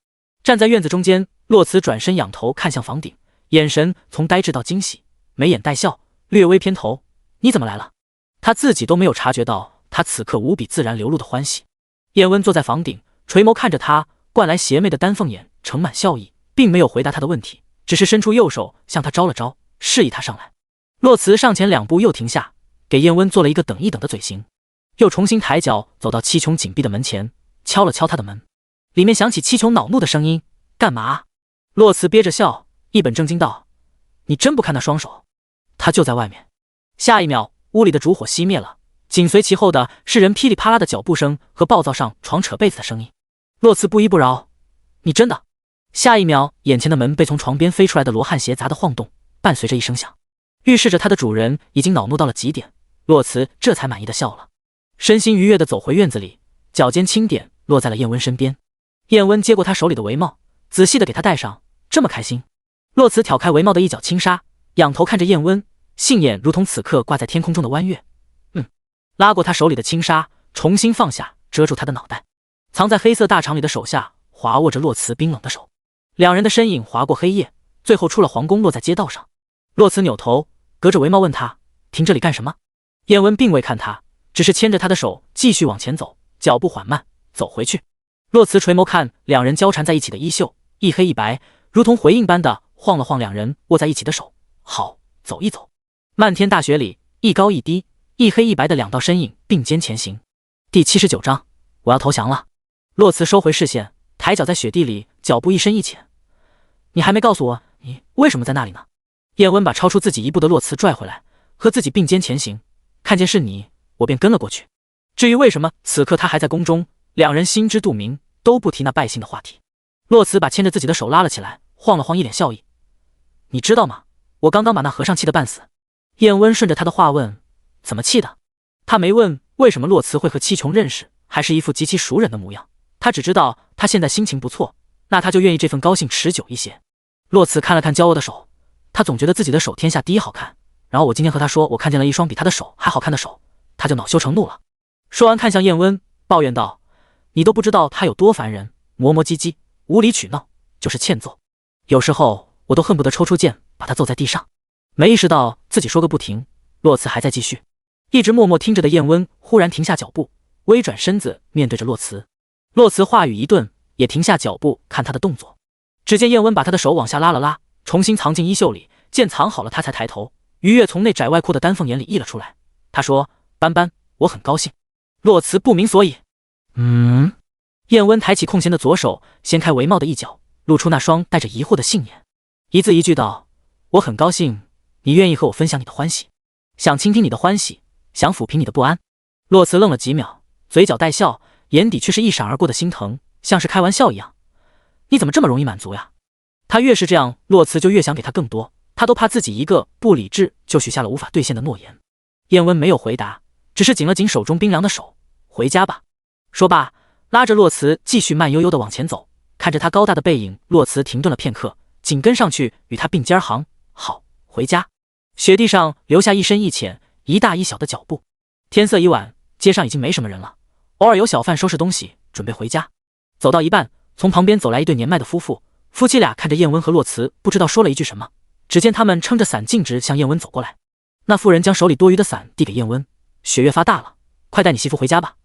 站在院子中间，洛慈转身仰头看向房顶，眼神从呆滞到惊喜，眉眼带笑，略微偏头，你怎么来了？他自己都没有察觉到他此刻无比自然流露的欢喜。燕温坐在房顶，垂眸看着他，惯来邪魅的丹凤眼盛满笑意，并没有回答他的问题，只是伸出右手向他招了招，示意他上来。洛慈上前2步又停下，给燕温做了一个等一等的嘴型，又重新抬脚走到七琼紧闭的门前，敲了敲他的门。里面响起七琼恼怒的声音，干嘛？洛慈憋着笑，一本正经道，你真不看那双手？他就在外面。下一秒，屋里的烛火熄灭了，紧随其后的是人噼里啪啦的脚步声和暴躁上床扯被子的声音。洛慈不依不饶，你真的？下一秒，眼前的门被从床边飞出来的罗汉鞋砸得晃动，伴随着一声响，预示着他的主人已经恼怒到了极点。洛慈这才满意的笑了，身心愉悦的走回院子里，脚尖轻点落在了燕温身边。燕温接过他手里的帷帽，仔细的给他戴上，这么开心？洛慈挑开帷帽的一角轻纱，仰头看着燕温，杏眼如同此刻挂在天空中的弯月。拉过他手里的轻纱，重新放下，遮住他的脑袋。藏在黑色大肠里的手下滑握着洛茨冰冷的手，两人的身影划过黑夜，最后出了皇宫，落在街道上。洛茨扭头，隔着帷帽问他：“停这里干什么？”燕温并未看他，只是牵着他的手继续往前走，脚步缓慢，走回去。洛茨垂眸看两人交缠在一起的衣袖，一黑一白，如同回应般的晃了晃两人握在一起的手。好，走一走。漫天大雪里，一高一低，一黑一白的两道身影并肩前行。第79章，我要投降了。洛茨收回视线，抬脚在雪地里，脚步一深一浅。你还没告诉我，你为什么在那里呢？燕温把超出自己一步的洛茨拽回来，和自己并肩前行。看见是你，我便跟了过去。至于为什么此刻他还在宫中，两人心知肚明，都不提那败兴的话题。洛茨把牵着自己的手拉了起来，晃了晃，一脸笑意。你知道吗？我刚刚把那和尚气得半死。燕温顺着他的话问：怎么气的？他没问为什么洛茨会和戚琼认识，还是一副极其熟人的模样。他只知道他现在心情不错，那他就愿意这份高兴持久一些。洛茨看了看娇娥的手，他总觉得自己的手天下第一好看。然后我今天和他说我看见了一双比他的手还好看的手，他就恼羞成怒了。说完看向燕温，抱怨道：你都不知道他有多烦人，磨磨唧唧，无理取闹，就是欠揍。有时候我都恨不得抽出剑把他揍在地上。没意识到自己说个不停，洛茨还在继续。一直默默听着的燕温忽然停下脚步，微转身子面对着洛茨。洛茨话语一顿，也停下脚步看他的动作。只见燕温把他的手往下拉了拉，重新藏进衣袖里，见藏好了，他才抬头，愉悦从内窄外裤的丹凤眼里溢了出来。他说：斑斑，我很高兴。洛茨不明所以。燕温抬起空闲的左手，掀开帷帽的一角，露出那双带着疑惑的杏眼，一字一句道：我很高兴你愿意和我分享你的欢喜，想倾听你的欢喜，想抚平你的不安。洛茨愣了几秒，嘴角带笑，眼底却是一闪而过的心疼，像是开玩笑一样。你怎么这么容易满足呀？他越是这样，洛茨就越想给他更多，他都怕自己一个不理智就许下了无法兑现的诺言。燕温没有回答，只是紧了紧手中冰凉的手。回家吧。说罢，拉着洛茨继续慢悠悠地往前走。看着他高大的背影，洛茨停顿了片刻，紧跟上去与他并肩行。好，回家。雪地上留下一深一浅、一大一小的脚步。天色已晚，街上已经没什么人了，偶尔有小贩收拾东西准备回家。走到一半，从旁边走来一对年迈的夫妇，夫妻俩看着燕温和洛茨，不知道说了一句什么。只见他们撑着伞径直向燕温走过来。那妇人将手里多余的伞递给燕温：雪越发大了，快带你媳妇回家吧。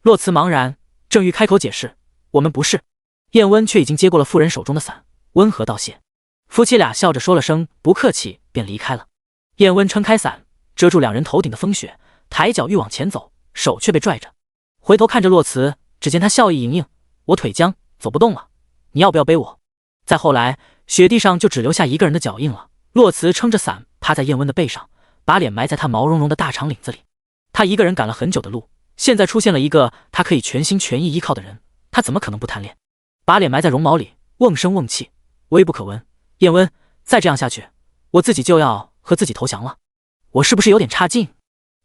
洛茨茫然，正欲开口解释我们不是，燕温却已经接过了妇人手中的伞，温和道谢。夫妻俩笑着说了声不客气，便离开了。燕温撑开伞，遮住两人头顶的风雪，抬脚欲往前走，手却被拽着。回头看着洛茨，只见他笑意盈盈：我腿僵，走不动了，你要不要背我？再后来，雪地上就只留下一个人的脚印了。洛茨撑着伞趴在燕温的背上，把脸埋在他毛茸茸的大长领子里。他一个人赶了很久的路，现在出现了一个他可以全心全意依靠的人，他怎么可能不贪恋？把脸埋在绒毛里，瓮声瓮气，微不可闻。燕温，再这样下去，我自己就要和自己投降了。我是不是有点差劲？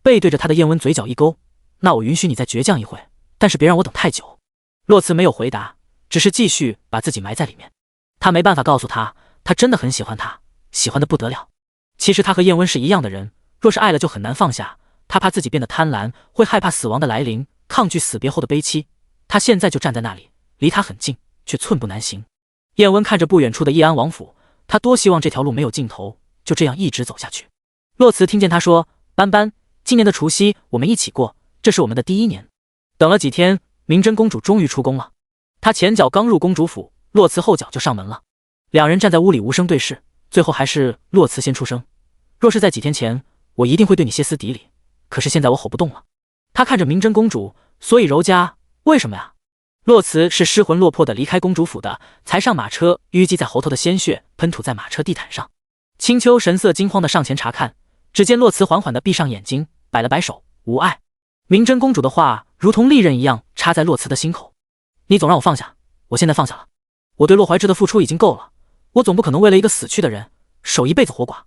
背对着他的燕温嘴角一勾，那我允许你再倔强一会，但是别让我等太久。洛茨没有回答，只是继续把自己埋在里面。他没办法告诉他，他真的很喜欢他，喜欢的不得了。其实他和燕温是一样的人，若是爱了就很难放下。他怕自己变得贪婪，会害怕死亡的来临，抗拒死别后的悲戚。他现在就站在那里，离他很近，却寸步难行。燕温看着不远处的叶安王府，他多希望这条路没有尽头，就这样一直走下去。洛茨听见他说：斑斑，今年的除夕我们一起过，这是我们的第1年。等了几天，明真公主终于出宫了。她前脚刚入公主府，洛茨后脚就上门了。两人站在屋里无声对视，最后还是洛茨先出声：若是在几天前，我一定会对你歇斯底里，可是现在我吼不动了。他看着明真公主，所以柔家为什么呀？洛茨是失魂落魄的离开公主府的，才上马车，淤积在喉头的鲜血喷吐在马车地毯上。青丘神色惊慌的上前查看，只见洛茨缓缓地闭上眼睛，摆了摆手，无碍。明真公主的话如同利刃一样插在洛茨的心口：你总让我放下，我现在放下了。我对洛怀志的付出已经够了，我总不可能为了一个死去的人守一辈子活寡。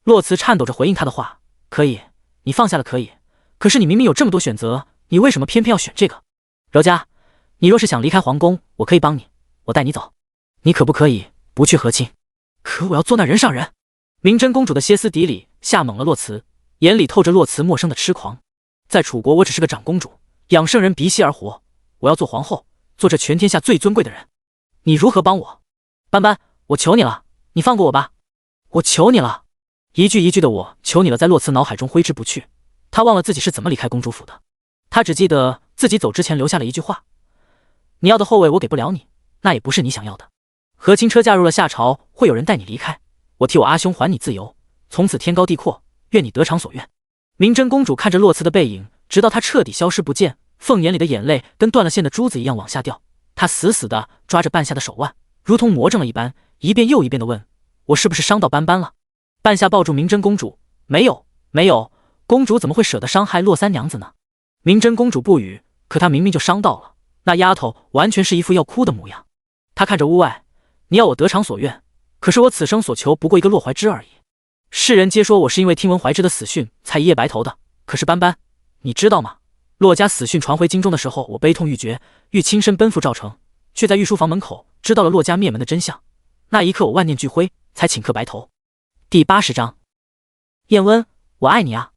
洛茨颤抖着回应他的话：可以，你放下了可以，可是你明明有这么多选择，你为什么偏偏要选这个？柔家，你若是想离开皇宫，我可以帮你，我带你走，你可不可以不去和亲？可我要做那人上人。明真公主的歇斯底里吓懵了洛茨，眼里透着洛茨陌生的痴狂。在楚国我只是个长公主，养圣人鼻息而活，我要做皇后，做这全天下最尊贵的人。你如何帮我？斑斑，我求你了，你放过我吧！我求你了！一句一句的我求你了，在洛慈脑海中挥之不去。他忘了自己是怎么离开公主府的，他只记得自己走之前留下了一句话：你要的后位我给不了你，那也不是你想要的。和清车嫁入了夏朝，会有人带你离开，我替我阿兄还你自由，从此天高地阔，愿你得偿所愿。明真公主看着洛慈的背影，直到他彻底消失不见，凤眼里的眼泪跟断了线的珠子一样往下掉。她死死地抓着半夏的手腕，如同魔怔了一般，一遍又一遍地问：我是不是伤到斑斑了？半夏抱住明真公主：没有，没有，公主怎么会舍得伤害洛三娘子呢？明真公主不语，可她明明就伤到了，那丫头完全是一副要哭的模样。她看着屋外：你要我得偿所愿，可是我此生所求不过一个洛怀之而已。世人皆说我是因为听闻怀之的死讯才一夜白头的，可是斑斑，你知道吗？洛家死讯传回京中的时候，我悲痛欲绝，欲亲身奔赴赵城，却在御书房门口知道了洛家灭门的真相。那一刻我万念俱灰，才顷刻白头。第80章，燕温，我爱你啊！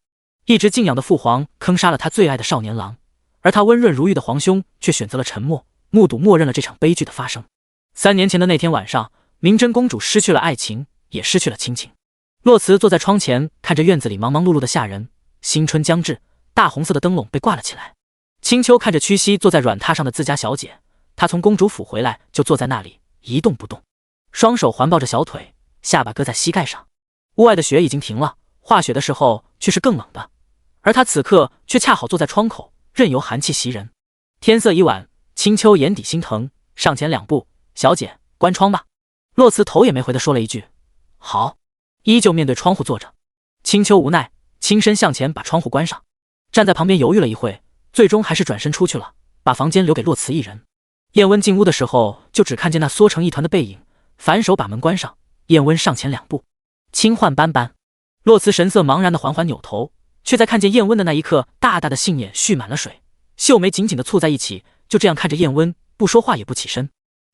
一直敬仰的父皇坑杀了他最爱的少年郎，而他温润如玉的皇兄却选择了沉默，目睹默认了这场悲剧的发生。3年前的那天晚上，明真公主失去了爱情，也失去了亲情。洛慈坐在窗前，看着院子里忙忙碌碌的下人。新春将至，大红色的灯笼被挂了起来。青秋看着屈膝坐在软榻上的自家小姐，她从公主府回来就坐在那里一动不动，双手环抱着小腿，下巴搁在膝盖上。屋外的雪已经停了，化雪的时候却是更冷的，而她此刻却恰好坐在窗口，任由寒气袭人。天色已晚，青秋眼底心疼，上前2步：小姐，关窗吧。洛慈头也没回地说了一句：好，依旧面对窗户坐着。青秋无奈，轻身向前把窗户关上，站在旁边犹豫了一会，最终还是转身出去了，把房间留给洛慈一人。燕温进屋的时候，就只看见那缩成一团的背影，反手把门关上。燕温上前2步：轻唤斑斑。洛慈神色茫然的缓缓扭头，却在看见燕温的那一刻，大大的杏眼蓄满了水，秀眉紧紧的蹙在一起，就这样看着燕温，不说话也不起身。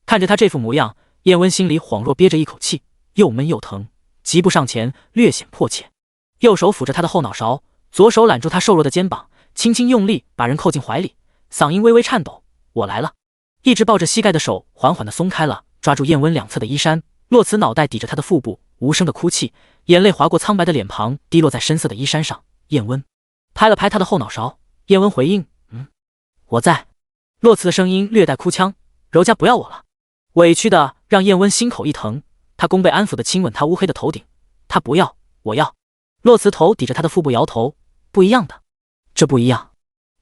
看着他这副模样，燕温心里恍若憋着一口气，又闷又疼，急步上前，略显迫切。右手抚着他的后脑勺，左手揽住他瘦弱的肩膀，轻轻用力把人扣进怀里，嗓音微微颤抖：我来了。一直抱着膝盖的手缓缓地松开了，抓住燕温两侧的衣衫。洛慈脑袋抵着他的腹部，无声的哭泣，眼泪划过苍白的脸庞，滴落在深色的衣衫上。燕温拍了拍他的后脑勺，燕温回应：我在。洛慈的声音略带哭腔：柔家不要我了。委屈的让燕温心口一疼，他弓背安抚的亲吻他乌黑的头顶：他不要，我要。洛慈头抵着他的腹部摇头：不一样的，这不一样。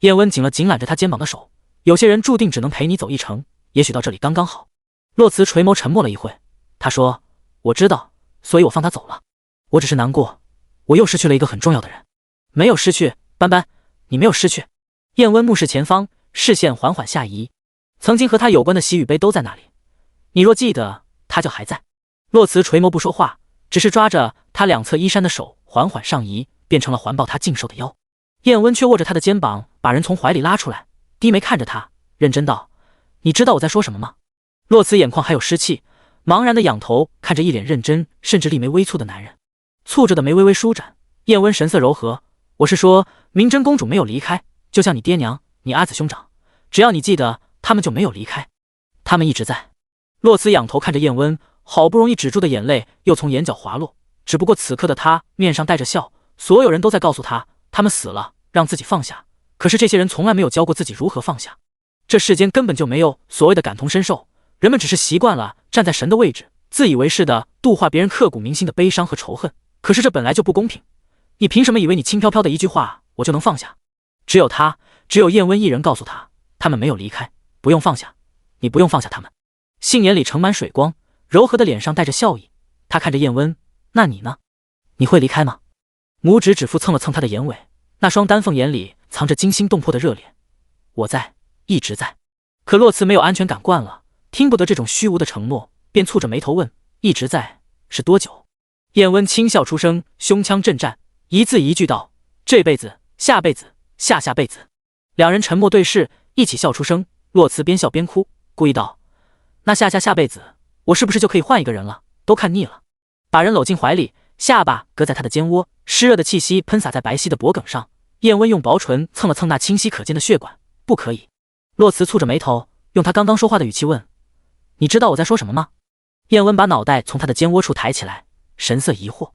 燕温紧了紧揽着他肩膀的手：有些人注定只能陪你走一程，也许到这里刚刚好。洛慈垂眸沉默了一会，他说：我知道，所以我放他走了。我只是难过，我又失去了一个很重要的人。没有失去，斑斑，你没有失去。燕温目视前方，视线缓缓下移，曾经和他有关的喜与悲都在那里，你若记得，他就还在。洛慈垂眸不说话，只是抓着他两侧衣衫的手缓缓上移，变成了环抱他净瘦的腰。燕温却握着他的肩膀，把人从怀里拉出来，低眉看着他，认真道：你知道我在说什么吗？洛慈眼眶还有湿气，茫然的仰头看着一脸认真甚至力眉微蹙的男人，蹙着的眉微微舒展。燕温神色柔和：我是说，明真公主没有离开，就像你爹娘，你阿紫兄长，只要你记得，他们就没有离开，他们一直在。洛慈仰头看着燕温，好不容易止住的眼泪又从眼角滑落，只不过此刻的他面上带着笑，所有人都在告诉他，他们死了，让自己放下，可是这些人从来没有教过自己如何放下。这世间根本就没有所谓的感同身受，人们只是习惯了站在神的位置，自以为是的度化别人刻骨铭心的悲伤和仇恨，可是这本来就不公平。你凭什么以为你轻飘飘的一句话我就能放下？只有他，只有燕温一人告诉他，他们没有离开，不用放下，你不用放下他们。杏眼里盛满水光，柔和的脸上带着笑意。他看着燕温：那你呢？你会离开吗？拇指指腹蹭了蹭他的眼尾，那双丹凤眼里藏着惊心动魄的热烈。我在，一直在。可洛慈没有安全感惯了，听不得这种虚无的承诺，便蹙着眉头问：一直在是多久？燕温轻笑出声，胸腔震颤，一字一句道：这辈子，下辈子，下下辈子。两人沉默对视，一起笑出声。洛慈边笑边哭，故意道：那下下下辈子，我是不是就可以换一个人了？都看腻了。把人搂进怀里，下巴搁在他的肩窝，湿热的气息喷洒在白皙的脖颈上。燕温用薄唇蹭了蹭那清晰可见的血管：不可以。洛慈蹙着眉头，用他刚刚说话的语气问：“你知道我在说什么吗？”燕温把脑袋从他的肩窝处抬起来，神色疑惑。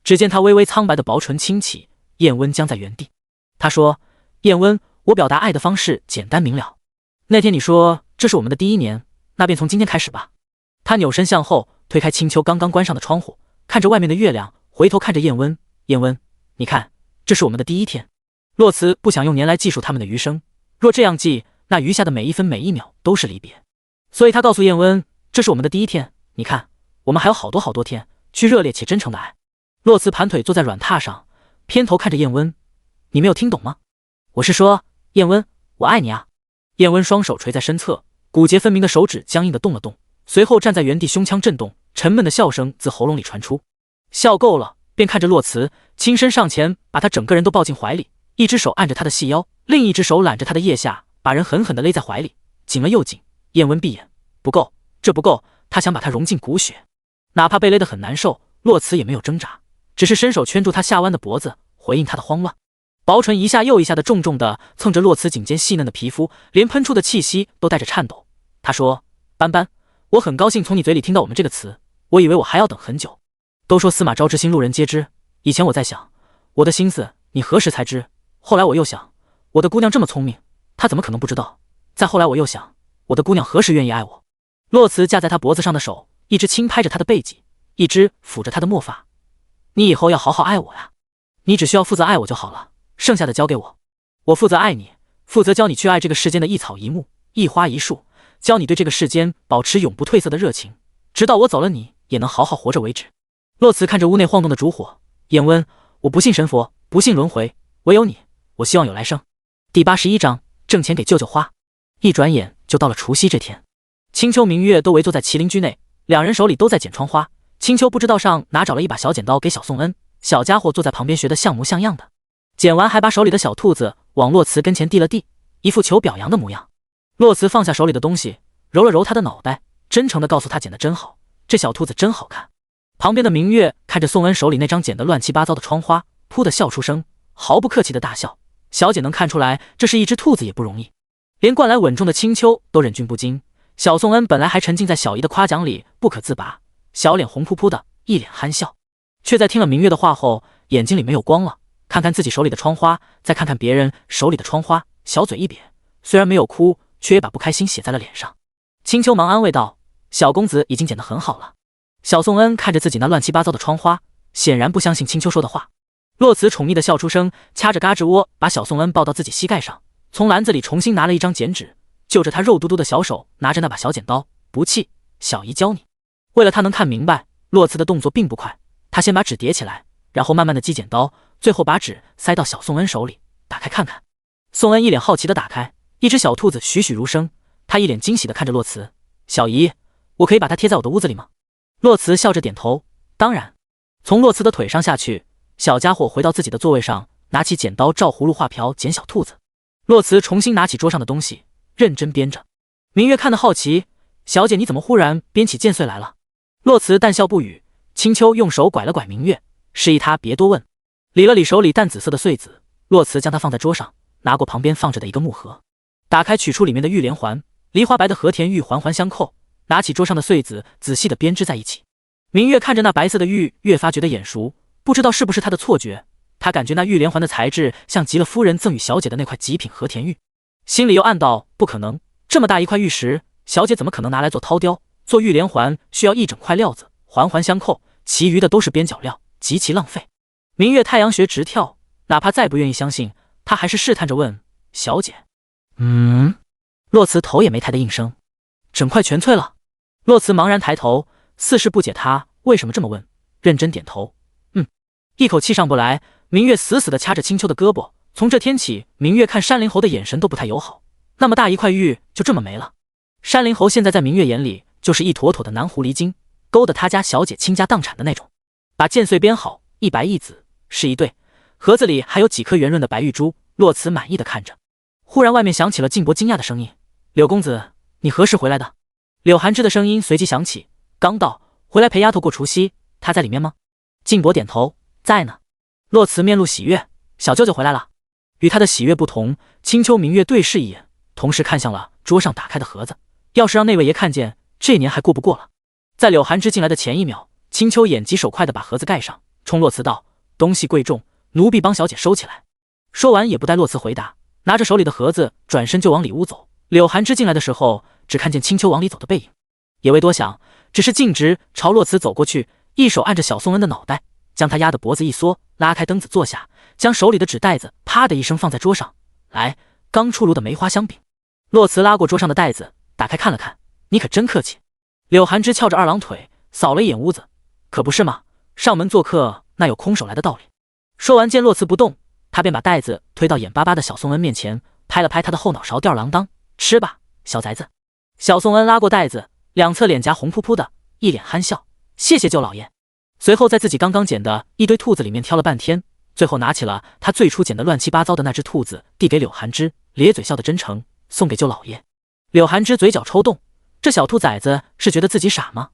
只见他微微苍白的薄唇轻启，燕温僵在原地。他说：“燕温，我表达爱的方式简单明了。那天你说这是我们的第1年，那便从今天开始吧。”他扭身向后，推开青丘刚刚关上的窗户，看着外面的月亮，回头看着燕温：“燕温，你看，这是我们的第1天。”洛慈不想用年来计数他们的余生，若这样计，那余下的每一分每一秒都是离别。所以他告诉燕温：“这是我们的第1天，你看，我们还有好多好多天去热烈且真诚的爱。”洛慈盘腿坐在软榻上，偏头看着燕温：“你没有听懂吗？我是说，燕温，我爱你啊！”燕温双手垂在身侧，骨节分明的手指僵硬的动了动，随后站在原地，胸腔震动，沉闷的笑声自喉咙里传出。笑够了，便看着洛慈，轻身上前，把他整个人都抱进怀里，一只手按着他的细腰，另一只手揽着他的腋下，把人狠狠地勒在怀里，紧了又紧。燕温闭眼，不够，这不够，他想把他融进骨血。哪怕被勒得很难受，洛慈也没有挣扎，只是伸手圈住他下弯的脖子，回应他的慌乱。薄唇一下又一下的重重地蹭着洛慈颈间细嫩的皮肤，连喷出的气息都带着颤抖。他说：“斑斑，我很高兴从你嘴里听到我们这个词，我以为我还要等很久。都说司马昭之心路人皆知，以前我在想，我的心思你何时才知？后来我又想，我的姑娘这么聪明，她怎么可能不知道？再后来我又想，我的姑娘何时愿意爱我？”洛慈架在他脖子上的手，一只轻拍着他的背脊，一只抚着他的末发。“你以后要好好爱我呀，你只需要负责爱我就好了，剩下的交给我。我负责爱你，负责教你去爱这个世间的一草一木、一花一树，教你对这个世间保持永不褪色的热情，直到我走了，你也能好好活着为止。”洛慈看着屋内晃动的烛火：“燕温，我不信神佛，不信轮回，唯有你，我希望有来生。”第81章，挣钱给舅舅花。一转眼就到了除夕这天，青丘、明月都围坐在麒麟居内，两人手里都在剪窗花。青丘不知道上哪找了一把小剪刀给小宋恩，小家伙坐在旁边学得像模像样的，剪完还把手里的小兔子往洛慈跟前递了递，一副求表扬的模样。洛慈放下手里的东西，揉了揉他的脑袋，真诚地告诉他剪得真好，这小兔子真好看。旁边的明月看着宋恩手里那张剪得乱七八糟的窗花，噗的笑出声，毫不客气的大笑。小姐能看出来这是一只兔子也不容易，连惯来稳重的青丘都忍俊不禁。小宋恩本来还沉浸在小姨的夸奖里不可自拔，小脸红扑扑的，一脸憨笑，却在听了明月的话后，眼睛里没有光了，看看自己手里的窗花，再看看别人手里的窗花，小嘴一瘪，虽然没有哭，却也把不开心写在了脸上。青丘忙安慰道：“小公子已经剪得很好了。”小宋恩看着自己那乱七八糟的窗花，显然不相信青丘说的话。洛慈宠溺的笑出声，掐着嘎吱窝把小宋恩抱到自己膝盖上，从篮子里重新拿了一张剪纸，就着他肉嘟嘟的小手拿着那把小剪刀：“不气，小姨教你。”为了他能看明白，洛慈的动作并不快，他先把纸叠起来，然后慢慢的击剪刀，最后把纸塞到小宋恩手里，打开看看。宋恩一脸好奇的打开，一只小兔子栩栩如生，他一脸惊喜的看着洛慈：“小姨，我可以把它贴在我的屋子里吗？”洛慈笑着点头：“当然。”从洛慈的腿上下去，小家伙回到自己的座位上，拿起剪刀照葫芦画瓢剪小兔子。洛慈重新拿起桌上的东西，认真编着。明月看得好奇：“小姐你怎么忽然编起剑穗来了？”洛慈淡笑不语。青丘用手拐了拐明月，示意他别多问，理了理手里淡紫色的穗子。洛慈将它放在桌上，拿过旁边放着的一个木盒，打开取出里面的玉连环，梨花白的和田玉环环相扣，拿起桌上的穗子仔细的编织在一起。明月看着那白色的玉，越发觉得眼熟，不知道是不是他的错觉，他感觉那玉连环的材质像极了夫人赠与小姐的那块极品和田玉，心里又暗道：不可能，这么大一块玉石，小姐怎么可能拿来做掏雕？做玉连环需要一整块料子，环环相扣，其余的都是边角料，极其浪费。明月太阳穴直跳，哪怕再不愿意相信，他还是试探着问：“小姐？”洛慈头也没抬的应声：“整块全脆了。”洛慈茫然抬头，似是不解他为什么这么问，认真点头：“一口气上不来。”明月死死地掐着青丘的胳膊，从这天起，明月看山灵侯的眼神都不太友好。那么大一块玉就这么没了。山灵侯现在在明月眼里就是一坨坨的南狐狸精，勾得他家小姐倾家荡产的那种。把剑穗编好，一白一紫是一对，盒子里还有几颗圆润的白玉珠。洛慈满意的看着。忽然外面响起了静博惊讶的声音：“柳公子，你何时回来的？”柳寒枝的声音随即响起：“刚到，回来陪丫头过除夕，她在里面吗？”静博点头：“在呢。”洛慈面露喜悦：“小舅舅回来了。”与他的喜悦不同，青丘明月对视一眼，同时看向了桌上打开的盒子。要是让那位爷看见，这年还过不过了。在柳寒枝进来的前一秒，青丘眼疾手快地把盒子盖上，冲洛辞道：“东西贵重，奴婢帮小姐收起来。”说完也不待洛辞回答，拿着手里的盒子转身就往里屋走。柳寒枝进来的时候，只看见青丘往里走的背影，也未多想，只是径直朝洛辞走过去，一手按着小宋恩的脑袋，将他压的脖子一缩，拉开凳子坐下，将手里的纸袋子啪的一声放在桌上。来，刚出炉的梅花香饼。洛辞拉过桌上的袋子，打开看了看，你可真客气。柳寒枝翘着二郎腿，扫了一眼屋子，可不是吗？上门做客哪有空手来的道理？说完，见洛辞不动，他便把袋子推到眼巴巴的小宋恩面前，拍了拍他的后脑勺，吊儿郎当：“吃吧，小崽子。”小宋恩拉过袋子，两侧脸颊红扑扑的，一脸憨笑：“谢谢舅老爷。”随后在自己刚刚捡的一堆兔子里面挑了半天，最后拿起了他最初捡的乱七八糟的那只兔子，递给柳寒枝，咧嘴笑得真诚：“送给舅老爷。”柳寒枝嘴角抽动，这小兔崽子是觉得自己傻吗？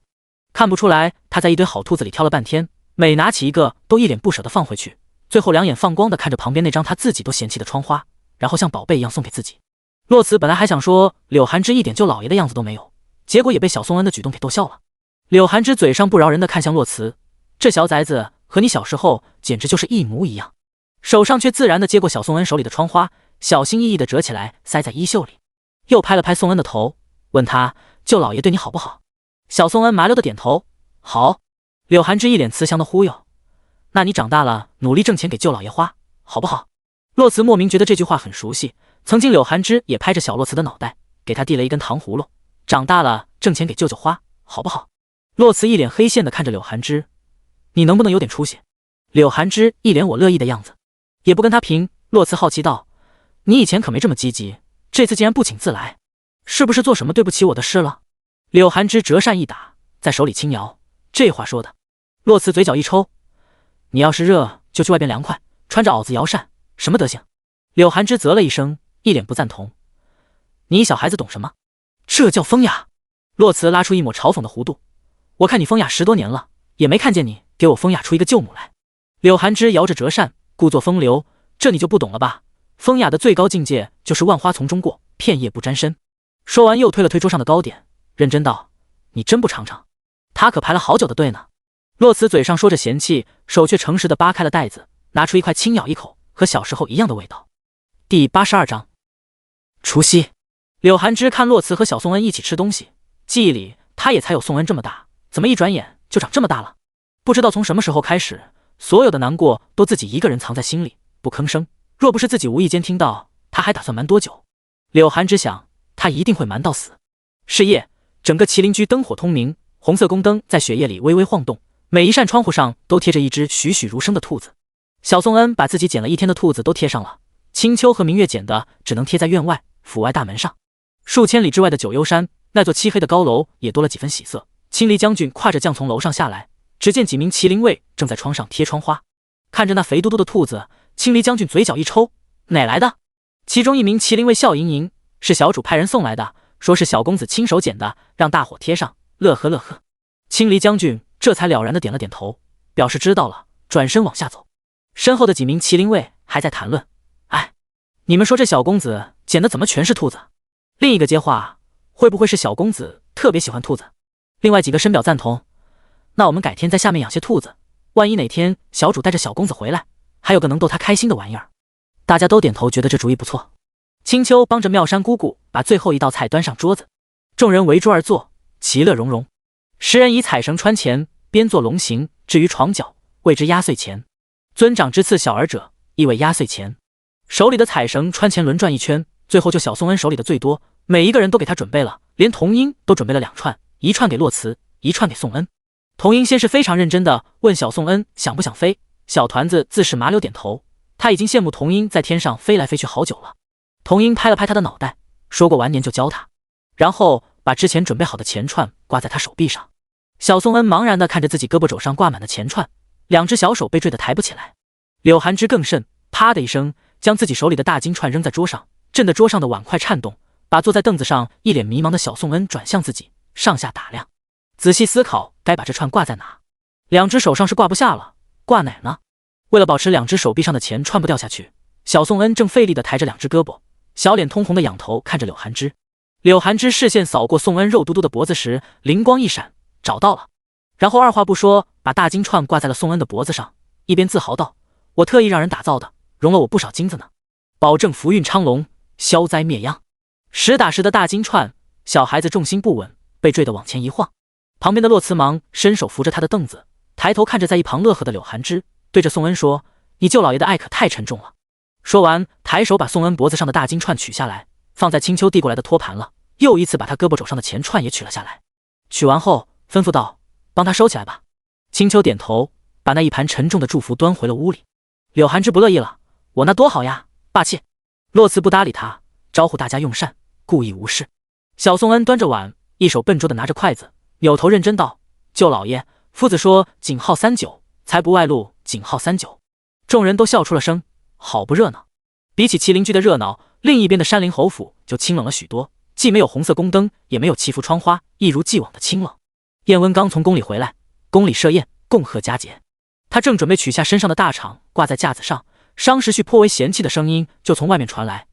看不出来，他在一堆好兔子里挑了半天，每拿起一个都一脸不舍得放回去，最后两眼放光的看着旁边那张他自己都嫌弃的窗花，然后像宝贝一样送给自己。洛辞本来还想说柳寒枝一点舅老爷的样子都没有，结果也被小宋恩的举动给逗笑了。柳寒枝嘴上不饶人的看向洛辞，这小崽子和你小时候简直就是一模一样，手上却自然的接过小宋恩手里的窗花，小心翼翼的折起来塞在衣袖里，又拍了拍宋恩的头，问他舅老爷对你好不好。小宋恩麻溜的点头，好。柳寒枝一脸慈祥的忽悠，那你长大了努力挣钱给舅老爷花，好不好？洛辞莫名觉得这句话很熟悉，曾经柳寒枝也拍着小洛辞的脑袋，给他递了一根糖葫芦，长大了挣钱给舅舅花，好不好？洛辞一脸黑线的看着柳寒枝，你能不能有点出息？柳寒枝一脸我乐意的样子，也不跟他贫。洛辞好奇道，你以前可没这么积极，这次竟然不请自来，是不是做什么对不起我的事了？柳寒枝折扇一打，在手里轻摇，这话说的。洛辞嘴角一抽，你要是热就去外边凉快，穿着袄子摇扇，什么德行？柳寒枝啧了一声，一脸不赞同，你小孩子懂什么？这叫风雅。洛辞拉出一抹嘲讽的弧度，我看你风雅10多年了，也没看见你给我风雅出一个舅母来。柳寒枝摇着折扇，故作风流，这你就不懂了吧？风雅的最高境界就是万花丛中过，片叶不沾身。说完又推了推桌上的糕点，认真道，你真不尝尝？他可排了好久的队呢。洛辞嘴上说着嫌弃，手却诚实的扒开了袋子，拿出一块轻咬一口，和小时候一样的味道。第82章除夕。柳寒枝看洛辞和小宋恩一起吃东西，记忆里他也才有宋恩这么大，怎么一转眼就长这么大了？不知道从什么时候开始，所有的难过都自己一个人藏在心里，不吭声。若不是自己无意间听到，他还打算瞒多久？柳寒枝想，他一定会瞒到死。是夜，整个麒麟居灯火通明，红色宫灯在雪夜里微微晃动，每一扇窗户上都贴着一只栩栩如生的兔子。小宋恩把自己捡了一天的兔子都贴上了，青丘和明月捡的只能贴在院外府外大门上。数千里之外的九幽山，那座漆黑的高楼也多了几分喜色。青离将军跨着将从楼上下来，只见几名麒麟卫正在窗上贴窗花。看着那肥嘟嘟的兔子，青离将军嘴角一抽，哪来的？其中一名麒麟卫笑盈盈，是小主派人送来的，说是小公子亲手捡的，让大伙贴上，乐呵乐呵。青离将军这才了然的点了点头，表示知道了，转身往下走。身后的几名麒麟卫还在谈论，哎，你们说这小公子捡的怎么全是兔子？另一个接话，会不会是小公子特别喜欢兔子？另外几个深表赞同，那我们改天在下面养些兔子，万一哪天小主带着小公子回来，还有个能逗他开心的玩意儿。大家都点头，觉得这主意不错。青丘帮着妙山姑姑把最后一道菜端上桌子，众人围桌而坐，其乐融融。十人以彩绳穿前，编作龙形，置于床角，谓之压岁钱。尊长之赐小儿者，亦为压岁钱。手里的彩绳穿前轮转一圈，最后就小宋恩手里的最多，每一个人都给他准备了，连童音都准备了2串，一串给洛辞，一串给宋恩。童音先是非常认真的问小宋恩想不想飞，小团子自是麻溜点头，他已经羡慕童音在天上飞来飞去好久了。童音拍了拍他的脑袋，说过完年就教他，然后把之前准备好的钱串挂在他手臂上。小宋恩茫然的看着自己胳膊肘上挂满的钱串，2只小手被坠得抬不起来。柳寒枝更甚，啪的一声将自己手里的大金串扔在桌上，震得桌上的碗筷颤动，把坐在凳子上一脸迷茫的小宋恩转向自己，上下打量，仔细思考该把这串挂在哪。2只手上是挂不下了，挂哪呢？为了保持2只手臂上的钱串不掉下去，小宋恩正费力地抬着2只胳膊，小脸通红的仰头看着柳寒枝。柳寒枝视线扫过宋恩肉嘟嘟的脖子时，灵光一闪，找到了。然后二话不说，把大金串挂在了宋恩的脖子上，一边自豪道：“我特意让人打造的，融了我不少金子呢，保证福运昌隆，消灾灭殃。”实打实的大金串，小孩子重心不稳，被坠得往前一晃。旁边的洛慈忙伸手扶着他的凳子，抬头看着在一旁乐呵的柳寒枝，对着宋恩说：“你舅老爷的爱可太沉重了。”说完，抬手把宋恩脖子上的大金串取下来，放在青丘递过来的托盘了，又一次把他胳膊肘上的钱串也取了下来。取完后，吩咐道：“帮他收起来吧。”青丘点头，把那一盘沉重的祝福端回了屋里。柳寒枝不乐意了：“我那多好呀，霸气！”洛慈不搭理他，招呼大家用膳，故意无视。小宋恩端着碗，一手笨拙的拿着筷子，扭头认真道：“舅老爷，夫子说谨好39，才不外露谨好39。”众人都笑出了声，好不热闹。比起麒麟居的热闹，另一边的山林侯府就清冷了许多，既没有红色宫灯，也没有祈福窗花，一如既往的清冷。燕温刚从宫里回来，宫里设宴共贺佳节，他正准备取下身上的大氅挂在架子上，商时旭颇为嫌弃的声音就从外面传来：“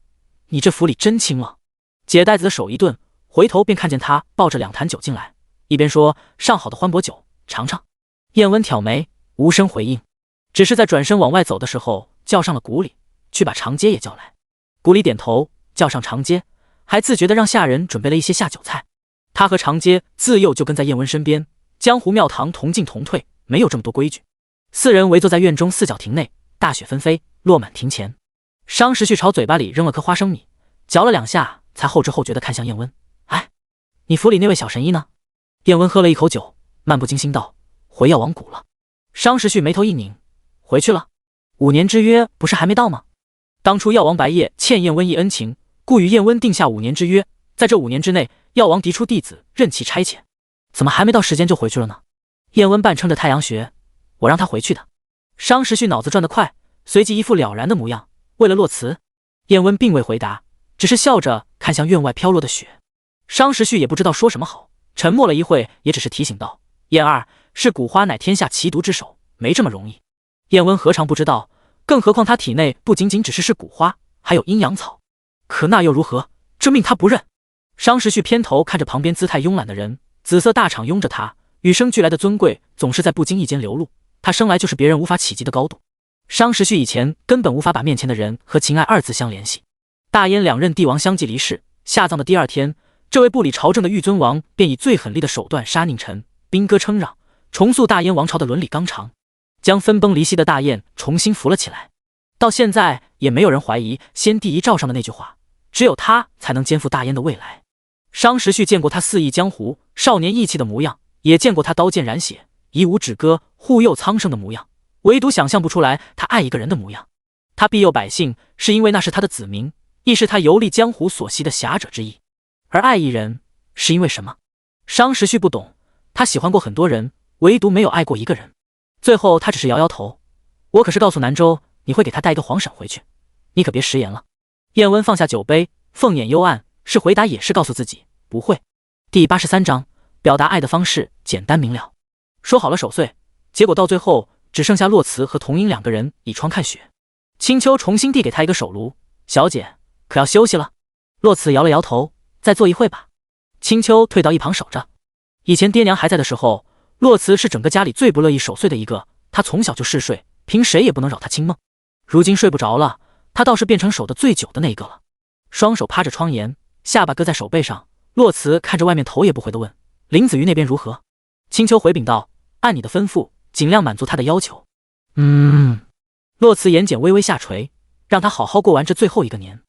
你这府里真清冷。”解带子的手一顿，回头便看见他抱着2坛酒进来，一边说：“上好的欢伯酒，尝尝。”燕温挑眉，无声回应，只是在转身往外走的时候，叫上了谷里，去把长街也叫来。谷里点头，叫上长街，还自觉地让下人准备了一些下酒菜。他和长街自幼就跟在燕温身边，江湖庙堂同进同退，没有这么多规矩。4人围坐在院中4角亭内，大雪纷飞，落满庭前。商时旭朝嘴巴里扔了颗花生米，嚼了2下，才后知后觉地看向燕温：“哎，你府里那位小神医呢？”燕温喝了一口酒，漫不经心道：“回药王谷了。”商时旭眉头一拧：“回去了？5年之约不是还没到吗？当初药王白夜欠燕温一恩情，故与燕温定下5年之约，在这5年之内，药王嫡出弟子任其差遣，怎么还没到时间就回去了呢？”燕温半撑着太阳穴：“我让他回去的。”商时旭脑子转得快，随即一副了然的模样：“为了洛慈。”燕温并未回答，只是笑着看向院外飘落的雪。商时旭也不知道说什么好，沉默了一会，也只是提醒道：“燕儿，是谷花乃天下奇毒之首，没这么容易。”燕温何尝不知道，更何况他体内不仅仅只是谷花，还有阴阳草。可那又如何？这命他不认。商时旭偏头看着旁边姿态慵懒的人，紫色大氅拥着他，与生俱来的尊贵总是在不经意间流露，他生来就是别人无法企及的高度。商时旭以前根本无法把面前的人和秦爱2字相联系。大燕2任帝王相继离世，下葬的第2天，这位不理朝政的玉尊王便以最狠厉的手段杀佞臣，兵戈称嚷，重塑大燕王朝的伦理纲常，将分崩离析的大燕重新扶了起来。到现在也没有人怀疑先帝遗诏上的那句话，只有他才能肩负大燕的未来。商时旭见过他肆意江湖、少年义气的模样，也见过他刀剑染血、以武止戈、护佑苍生的模样，唯独想象不出来他爱一个人的模样。他庇佑百姓，是因为那是他的子民，亦是他游历江湖所系的侠者之意。而爱一人，是因为什么？商时旭不懂，他喜欢过很多人，唯独没有爱过一个人。最后他只是摇摇头：“我可是告诉南州，你会给他带一个皇婶回去，你可别食言了。”燕温放下酒杯，凤眼幽暗，是回答也是告诉自己不会。第83章，表达爱的方式简单明了。说好了守岁，结果到最后只剩下洛慈和童英2个人倚窗看雪。青丘重新递给他一个手炉：“小姐，可要休息了？”洛慈摇了摇头：“再坐一会吧。”青丘退到一旁守着。以前爹娘还在的时候，洛慈是整个家里最不乐意守岁的一个，他从小就嗜睡，凭谁也不能扰他清梦。如今睡不着了，他倒是变成守得最久的那一个了。双手趴着窗沿，下巴搁在手背上，洛慈看着外面头也不回地问：“林子瑜那边如何？”青丘回禀道：“按你的吩咐，尽量满足他的要求。”洛慈眼睑微微下垂，让他好好过完这最后一个年。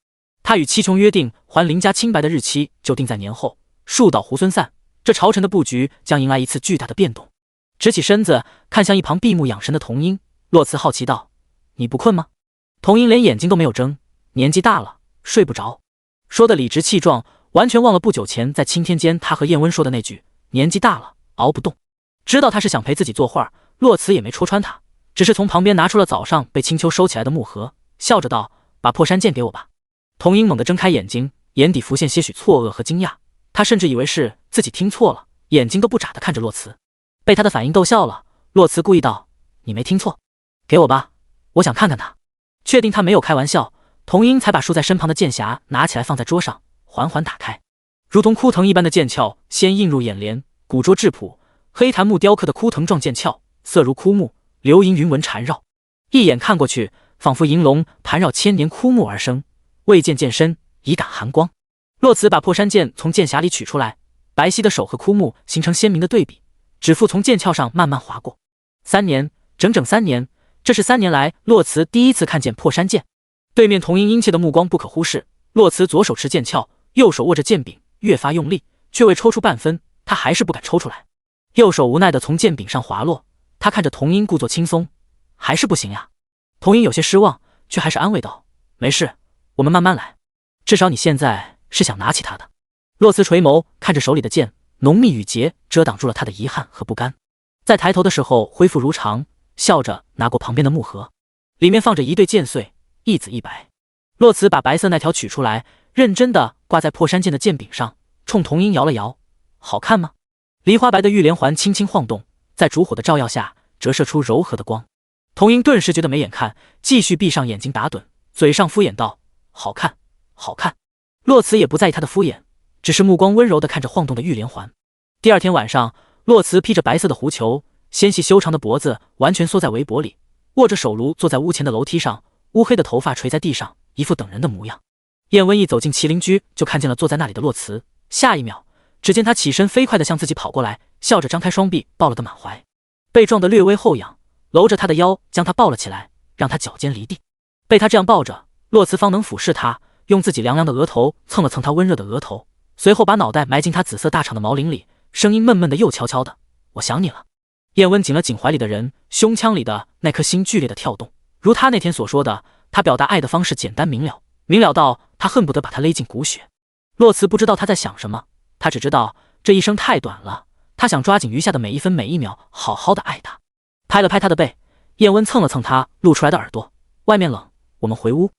他与七琼约定还林家清白的日期就定在年后，树倒猢狲散，这朝臣的布局将迎来一次巨大的变动。直起身子看向一旁闭目养神的童英，洛慈好奇道：“你不困吗？”童英连眼睛都没有睁：“年纪大了，睡不着。”说的理直气壮，完全忘了不久前在青天间他和燕温说的那句：“年纪大了，熬不动。”知道他是想陪自己作画，洛慈也没戳穿他，只是从旁边拿出了早上被青丘收起来的木盒，笑着道：“把破山剑给我吧。”童英猛地睁开眼睛，眼底浮现些许错愕和惊讶，他甚至以为是自己听错了，眼睛都不眨地看着洛慈。被他的反应逗笑了，洛慈故意道：“你没听错，给我吧，我想看看他。”确定他没有开玩笑，童音才把竖在身旁的剑匣拿起来放在桌上，缓缓打开，如同枯藤一般的剑鞘先映入眼帘，古拙质朴，黑檀木雕刻的枯藤状剑鞘，色如枯木，流银云纹缠绕，一眼看过去，仿佛银龙盘绕千年枯木而生。未见剑身，已感寒光。洛慈把破山剑从剑匣里取出来，白皙的手和枯木形成鲜明的对比，指腹从剑鞘上慢慢划过。3年，整整3年，这是3年来洛慈第一次看见破山剑。对面童音殷切的目光不可忽视，洛慈左手持剑鞘，右手握着剑柄，越发用力，却未抽出半分，他还是不敢抽出来。右手无奈地从剑柄上滑落，他看着童音故作轻松，还是不行呀。童音有些失望，却还是安慰道：“没事，我们慢慢来，至少你现在是想拿起它的。”洛慈垂眸看着手里的剑，浓密羽结遮挡住了他的遗憾和不甘。在抬头的时候恢复如常，笑着拿过旁边的木盒，里面放着一对剑穗，一紫一白。洛慈把白色那条取出来，认真地挂在破山剑的剑柄上，冲童音摇了摇：“好看吗？”梨花白的玉连环轻轻晃动，在烛火的照耀下折射出柔和的光。童音顿时觉得没眼看，继续闭上眼睛打盹，嘴上敷衍道：“好看，好看。”洛慈也不在意他的敷衍，只是目光温柔地看着晃动的玉连环。第二天晚上，洛慈披着白色的狐裘，纤细修长的脖子完全缩在围脖里，握着手炉坐在屋前的楼梯上，乌黑的头发垂在地上，一副等人的模样。燕温一走进麒麟居，就看见了坐在那里的洛慈，下一秒，只见他起身飞快地向自己跑过来，笑着张开双臂抱了个满怀，被撞得略微后仰，搂着他的腰将他抱了起来，让他脚尖离地。被他这样抱着，洛慈方能俯视他，用自己凉凉的额头蹭了蹭他温热的额头，随后把脑袋埋进他紫色大氅的毛领里，声音闷闷的又悄悄的：“我想你了。”燕温紧了紧怀里的人，胸腔里的那颗心剧烈的跳动，如他那天所说的，他表达爱的方式简单明了，明了到他恨不得把他勒进骨血。洛慈不知道他在想什么，他只知道这一生太短了，他想抓紧余下的每一分每一秒，好好的爱他。拍了拍他的背，燕温蹭了蹭他露出来的耳朵：“外面冷，我们回屋。”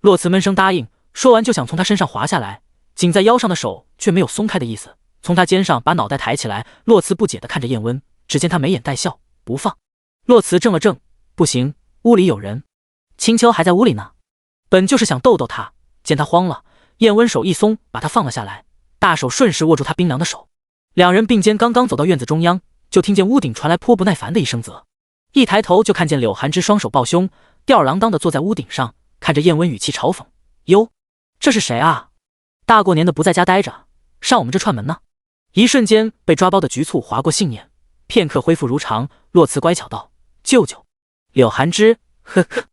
洛慈闷声答应，说完就想从他身上滑下来，紧在腰上的手却没有松开的意思，从他肩上把脑袋抬起来。洛慈不解地看着燕温，只见他眉眼带笑，不放。洛慈怔了怔：“不行，屋里有人。”青丘还在屋里呢。本就是想逗逗他，见他慌了，燕温手一松，把他放了下来，大手顺势握住他冰凉的手。两人并肩刚刚走到院子中央，就听见屋顶传来颇不耐烦的一声啧。一抬头就看见柳寒枝双手抱胸，吊儿郎当地坐在屋顶上，看着燕温，语气嘲讽：“哟，这是谁啊？大过年的不在家待着，上我们这串门呢？”一瞬间被抓包的局促划过杏眼，片刻恢复如常。洛慈乖巧道：“舅舅。”柳寒枝呵呵，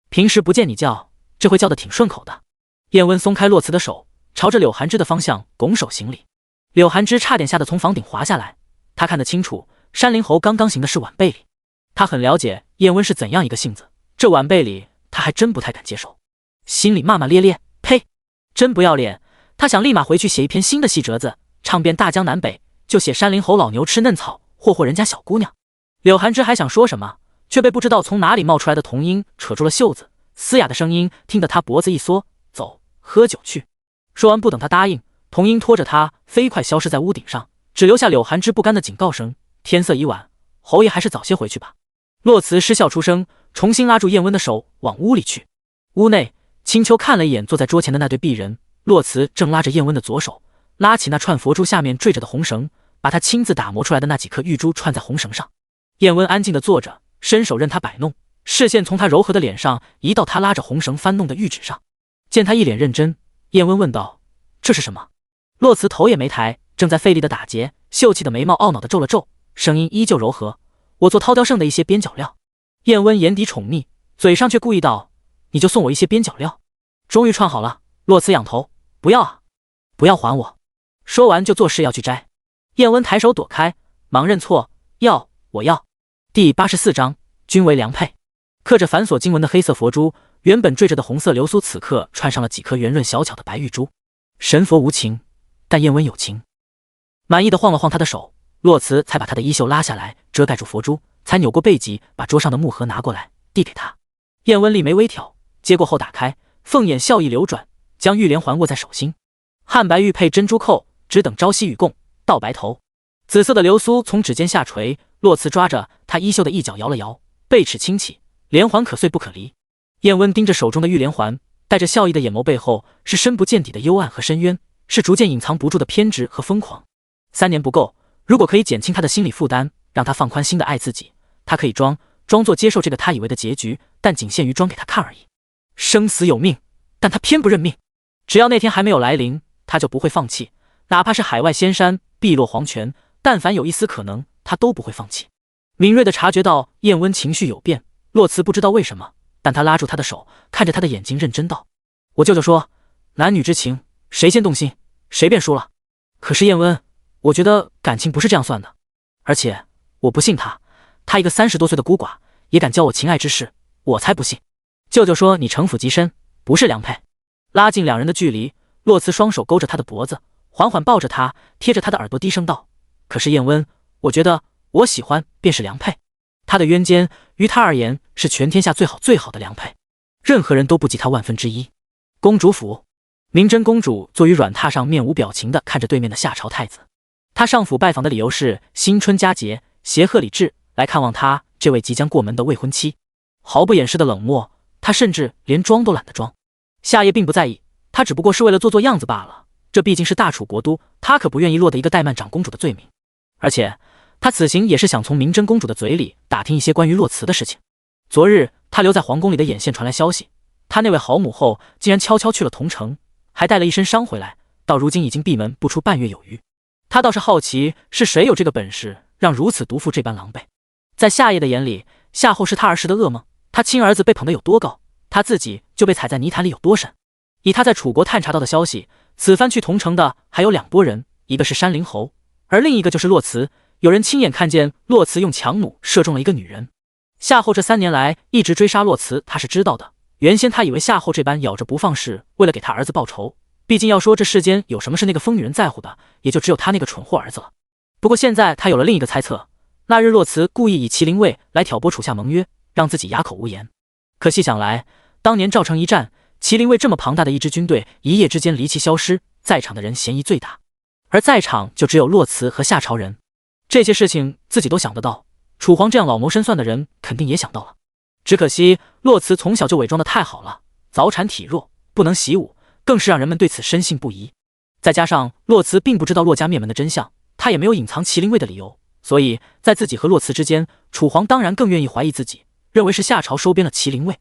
平时不见你叫，这回叫得挺顺口的。燕温松开洛慈的手，朝着柳寒枝的方向拱手行礼。柳寒枝差点吓得从房顶滑下来，他看得清楚，山林侯刚刚行的是晚辈礼。他很了解燕温是怎样一个性子，这晚辈礼他还真不太敢接受，心里骂骂咧咧：“呸，真不要脸！”他想立马回去写一篇新的戏折子，唱遍大江南北，就写山林侯老牛吃嫩草，霍霍人家小姑娘。柳寒枝还想说什么，却被不知道从哪里冒出来的童音扯住了袖子，嘶哑的声音听得他脖子一缩：“走，喝酒去。”说完不等他答应，童音拖着他飞快消失在屋顶上，只留下柳寒枝不甘的警告声：“天色已晚，侯爷还是早些回去吧。”洛慈失笑出声，重新拉住燕温的手往屋里去。屋内，青丘看了一眼坐在桌前的那对璧人，洛慈正拉着燕温的左手，拉起那串佛珠下面坠着的红绳，把他亲自打磨出来的那几颗玉珠串在红绳上。燕温安静地坐着，伸手任他摆弄，视线从他柔和的脸上移到他拉着红绳翻弄的玉指上。见他一脸认真，燕温问道：“这是什么？”洛慈头也没抬，正在费力地打结，秀气的眉毛懊恼地皱了皱，声音依旧柔和：“我做涛雕剩的一些边角料。”燕温眼底宠溺，嘴上却故意道：“你就送我一些边角料。”终于串好了。洛慈仰头：“不要啊，不要还我。”说完就作势要去摘。燕温抬手躲开，忙认错：“要，我要。”第84章，均为良配。刻着繁琐经文的黑色佛珠，原本缀着的红色流苏，此刻串上了几颗圆润小巧的白玉珠。神佛无情，但燕温有情。满意的晃了晃他的手，洛慈才把他的衣袖拉下来，遮盖住佛珠，才扭过背脊，把桌上的木盒拿过来，递给他。燕温立眉微挑，接过后打开，凤眼笑意流转，将玉连环握在手心。汉白玉配珍珠扣，只等朝夕与共，到白头。紫色的流苏从指尖下垂，洛慈抓着他衣袖的一角摇了摇，背齿轻启，连环可碎不可离。燕温盯着手中的玉连环，带着笑意的眼眸背后是深不见底的幽暗和深渊，是逐渐隐藏不住的偏执和疯狂。3年不够，如果可以减轻他的心理负担，让他放宽心的爱自己，他可以装作接受这个他以为的结局，但仅限于装给他看而已。生死有命，但他偏不认命。只要那天还没有来临，他就不会放弃，哪怕是海外仙山碧落黄泉，但凡有一丝可能，他都不会放弃。敏锐地察觉到燕温情绪有变，洛慈不知道为什么，但他拉住他的手，看着他的眼睛认真道：我舅舅说，男女之情，谁先动心，谁便输了。可是燕温，我觉得感情不是这样算的，而且我不信他一个30多岁的孤寡，也敢教我情爱之事，我才不信。舅舅说你城府极深，不是良配。拉近2人的距离，洛慈双手勾着他的脖子，缓缓抱着他，贴着他的耳朵低声道：可是燕温，我觉得我喜欢便是良配，他的渊间于他而言是全天下最好的良配，任何人都不及他1/1000。公主府，明真公主坐于软榻上，面无表情地看着对面的夏朝太子。她上府拜访的理由是新春佳节，携贺礼制来看望她这位即将过门的未婚妻。毫不掩饰的冷漠，她甚至连装都懒得装。夏夜并不在意，她只不过是为了做样子罢了。这毕竟是大楚国都，她可不愿意落得一个怠慢长公主的罪名。而且她此行也是想从明真公主的嘴里打听一些关于洛慈的事情。昨日她留在皇宫里的眼线传来消息，她那位好母后竟然悄悄去了桐城，还带了一身伤回来，到如今已经闭门不出半月有余。她倒是好奇是谁有这个本事，让如此毒妇这般狼狈。在夏夜的眼里，夏后是他儿时的噩梦，他亲儿子被捧得有多高，他自己就被踩在泥潭里有多深。以他在楚国探查到的消息，此番去桐城的还有2拨人，一个是山灵侯，而另一个就是洛慈。有人亲眼看见洛慈用强弩射中了一个女人。夏后这3年来一直追杀洛慈，他是知道的。原先他以为夏后这般咬着不放是为了给他儿子报仇，毕竟要说这世间有什么是那个疯女人在乎的，也就只有他那个蠢货儿子了。不过现在他有了另一个猜测，那日洛慈故意以麒麟卫来挑拨楚夏盟约，让自己哑口无言。可细想来，当年赵城一战，麒麟卫这么庞大的一支军队一夜之间离奇消失，在场的人嫌疑最大，而在场就只有洛慈和夏朝人。这些事情自己都想得到，楚皇这样老谋深算的人肯定也想到了。只可惜洛慈从小就伪装得太好了，早产体弱，不能习武，更是让人们对此深信不疑。再加上洛慈并不知道洛家灭门的真相，他也没有隐藏麒麟卫的理由，所以在自己和洛慈之间，楚皇当然更愿意怀疑自己，认为是夏朝收编了麒麟卫。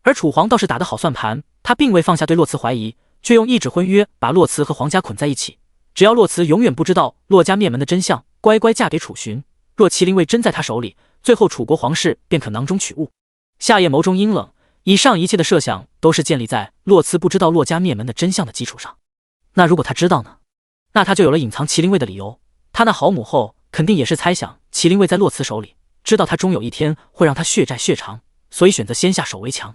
而楚皇倒是打得好算盘，他并未放下对洛慈怀疑，却用一纸婚约把洛慈和皇家捆在一起，只要洛慈永远不知道洛家灭门的真相，乖乖嫁给楚寻。若麒麟卫真在他手里，最后楚国皇室便可囊中取物。夏夜眸中阴冷，以上一切的设想都是建立在洛慈不知道洛家灭门的真相的基础上。那如果他知道呢？那他就有了隐藏麒麟卫的理由。他那好母后肯定也是猜想麒麟卫在洛慈手里，知道他终有一天会让他血债血偿，所以选择先下手为强。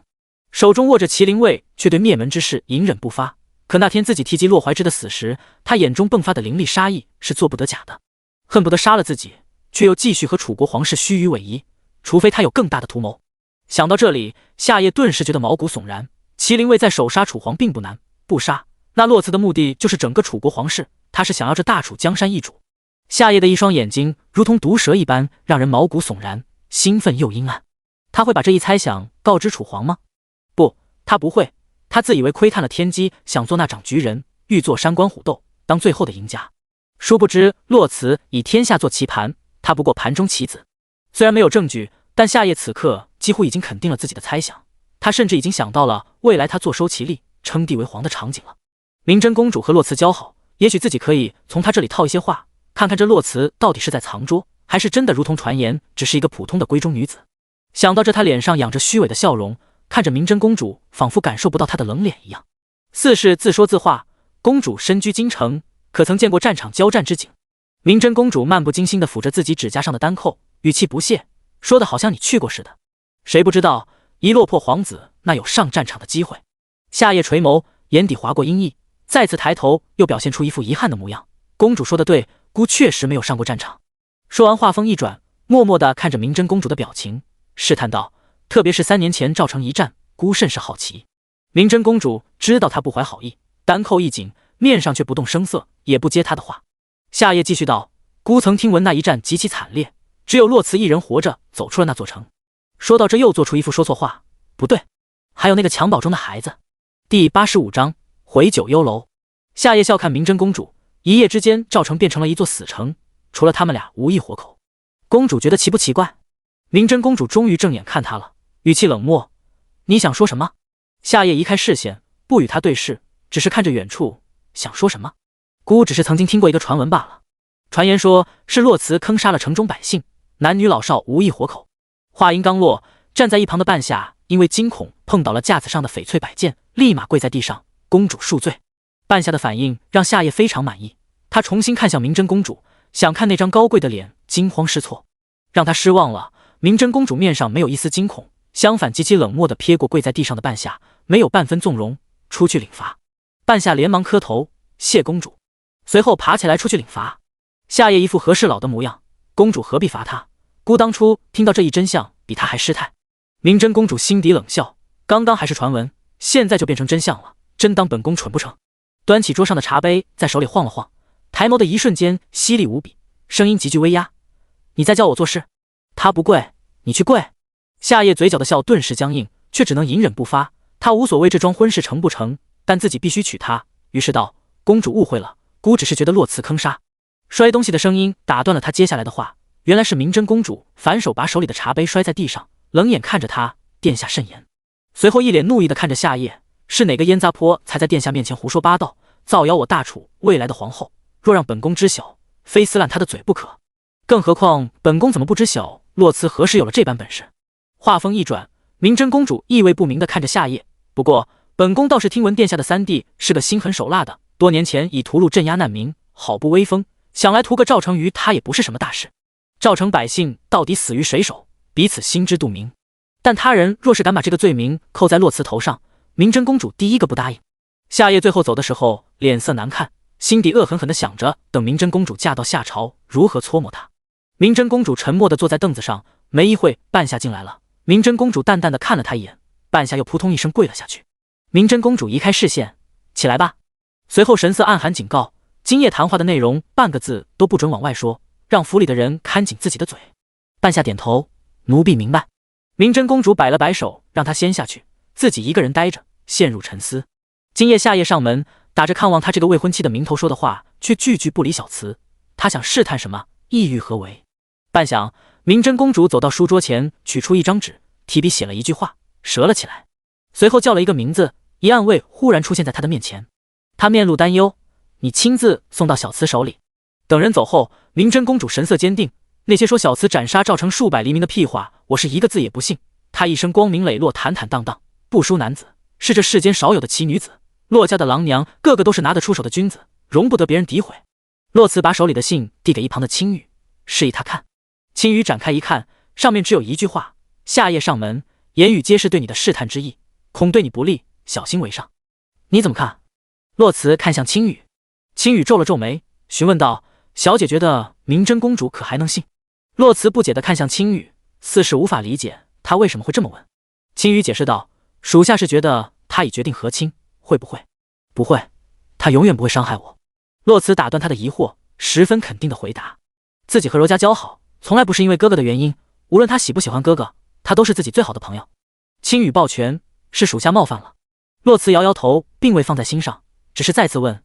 手中握着麒麟卫，却对灭门之事隐忍不发。可那天自己提及洛怀之的死时，他眼中迸发的凌厉杀意是做不得假的，恨不得杀了自己，却又继续和楚国皇室虚与委蛇，除非他有更大的图谋。想到这里，夏夜顿时觉得毛骨悚然。麒麟卫在手杀楚皇并不难，不杀，那洛慈的目的就是整个楚国皇室，他是想要这大楚江山易主。夏夜的一双眼睛如同毒蛇一般，让人毛骨悚然，兴奋又阴暗。他会把这一猜想告知楚皇吗？不，他不会。他自以为窥探了天机，想做那掌局人，欲做山关虎斗，当最后的赢家。殊不知洛慈以天下做棋盘，他不过盘中棋子。虽然没有证据，但夏夜此刻几乎已经肯定了自己的猜想。他甚至已经想到了未来他坐收其力，称帝为皇的场景了。明真公主和洛慈交好，也许自己可以从他这里套一些话，看看这洛慈到底是在藏拙，还是真的如同传言，只是一个普通的闺中女子。想到这，他脸上养着虚伪的笑容，看着明真公主，仿佛感受不到她的冷脸一样。似是自说自话，公主身居京城，可曾见过战场交战之景？明真公主漫不经心地抚着自己指甲上的单扣，语气不屑，说的好像你去过似的。谁不知道一落魄皇子那有上战场的机会？夏夜垂眸，眼底划过阴翳，再次抬头，又表现出一副遗憾的模样。公主说的对，孤确实没有上过战场。说完，话锋一转，默默地看着明真公主的表情，试探道：特别是3年前赵城一战，孤甚是好奇。明真公主知道他不怀好意，单扣一紧，面上却不动声色，也不接他的话。夏夜继续道：孤曾听闻那一战极其惨烈，只有洛慈一人活着走出了那座城。说到这，又做出一副说错话，不对，还有那个襁褓中的孩子。第85章回九幽楼。夏夜笑看明真公主，一夜之间赵城变成了一座死城，除了他们俩无一活口。公主觉得奇不奇怪？明真公主终于正眼看他了，语气冷漠：“你想说什么？”夏夜移开视线，不与他对视，只是看着远处，想说什么？姑只是曾经听过一个传闻罢了。传言说是洛慈坑杀了城中百姓，男女老少无一活口。话音刚落，站在一旁的半夏因为惊恐碰倒了架子上的翡翠摆件，立马跪在地上：“公主恕罪。”半夏的反应让夏夜非常满意，他重新看向明真公主，想看那张高贵的脸，惊慌失措。让他失望了，明真公主面上没有一丝惊恐，相反极其冷漠地瞥过跪在地上的半夏，没有半分纵容。出去领罚。半夏连忙磕头：“谢公主。”随后爬起来出去领罚。夏夜一副和事佬的模样：“公主何必罚他？姑当初听到这一真相，比他还失态。”明真公主心底冷笑：“刚刚还是传闻，现在就变成真相了，真当本宫蠢不成？”端起桌上的茶杯在手里晃了晃，抬眸的一瞬间犀利无比，声音极具威压：“你在教我做事？他不跪，你去跪！”夏夜嘴角的笑顿时僵硬，却只能隐忍不发。他无所谓这桩婚事成不成，但自己必须娶她，于是道：“公主误会了，姑只是觉得洛慈坑杀。”摔东西的声音打断了他接下来的话，原来是明真公主反手把手里的茶杯摔在地上，冷眼看着他：“殿下慎言。”随后一脸怒意地看着夏夜：“是哪个烟杂坡才在殿下面前胡说八道，造谣我大楚未来的皇后？若让本宫知晓，非撕烂他的嘴不可。更何况本宫怎么不知晓洛慈何时有了这般本事？”话锋一转，明真公主意味不明地看着夏夜：“不过本宫倒是听闻殿下的三弟是个心狠手辣的，多年前以屠戮镇压难民，好不威风。想来屠个赵成于他也不是什么大事。赵城百姓到底死于谁手，彼此心知肚明。但他人若是敢把这个罪名扣在洛慈头上，明真公主第一个不答应。”夏夜最后走的时候脸色难看，心底恶狠狠地想着等明真公主嫁到夏朝如何搓磨她。明真公主沉默地坐在凳子上，没一会半夏进来了。明真公主淡淡地看了他一眼，半夏又扑通一声跪了下去。明真公主移开视线：“起来吧。”随后神色暗含警告：“今夜谈话的内容半个字都不准往外说，让府里的人看紧自己的嘴。”半夏点头：“奴婢明白。”明真公主摆了摆手，让他先下去，自己一个人呆着，陷入沉思。今夜夏夜上门，打着看望他这个未婚妻的名头说的话，却句句不离小词。他想试探什么，意欲何为？半晌，明真公主走到书桌前，取出一张纸，提笔写了一句话，折了起来。随后叫了一个名字，一暗卫忽然出现在他的面前。他面露担忧：“你亲自送到小慈手里。”等人走后，明真公主神色坚定：“那些说小慈斩杀赵城数百黎民的屁话，我是一个字也不信。他一生光明磊落，坦坦荡荡，不输男子，是这世间少有的奇女子。洛家的郎娘个个都是拿得出手的君子，容不得别人诋毁。”洛慈把手里的信递给一旁的青羽，示意他看。青羽展开一看，上面只有一句话：“夏夜上门，言语皆是对你的试探之意，恐对你不利，小心为上。”你怎么看？洛慈看向青羽，青羽皱了皱眉，询问道：“小姐觉得明真公主可还能信？”洛慈不解地看向青羽，似是无法理解他为什么会这么问。青羽解释道：“属下是觉得他已决定和亲，会不会？”“不会，他永远不会伤害我。”洛慈打断他的疑惑，十分肯定地回答：“自己和柔家交好，从来不是因为哥哥的原因，无论他喜不喜欢哥哥，他都是自己最好的朋友。”青羽抱拳：“是属下冒犯了。”洛慈摇摇头，并未放在心上，只是再次问：“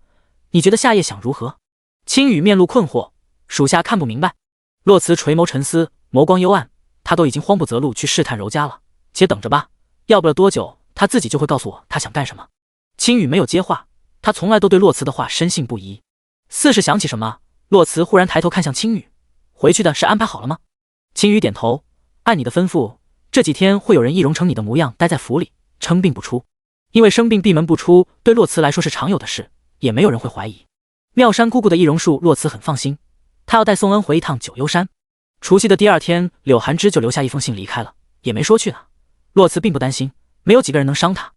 你觉得夏夜想如何？”青羽面露困惑：“属下看不明白。”洛慈垂眸沉思，眸光幽暗：“他都已经慌不择路去试探柔家了，且等着吧，要不了多久，他自己就会告诉我他想干什么。”青羽没有接话，他从来都对洛慈的话深信不疑。似是想起什么，洛慈忽然抬头看向青羽：“回去的事安排好了吗？”青羽点头：“按你的吩咐，这几天会有人易容成你的模样待在府里，称病不出。因为生病闭门不出，对洛慈来说是常有的事，也没有人会怀疑。妙山姑姑的易容术，洛慈很放心。他要带宋恩回一趟九幽山。”除夕的第二天，柳寒枝就留下一封信离开了，也没说去哪。洛慈并不担心，没有几个人能伤他。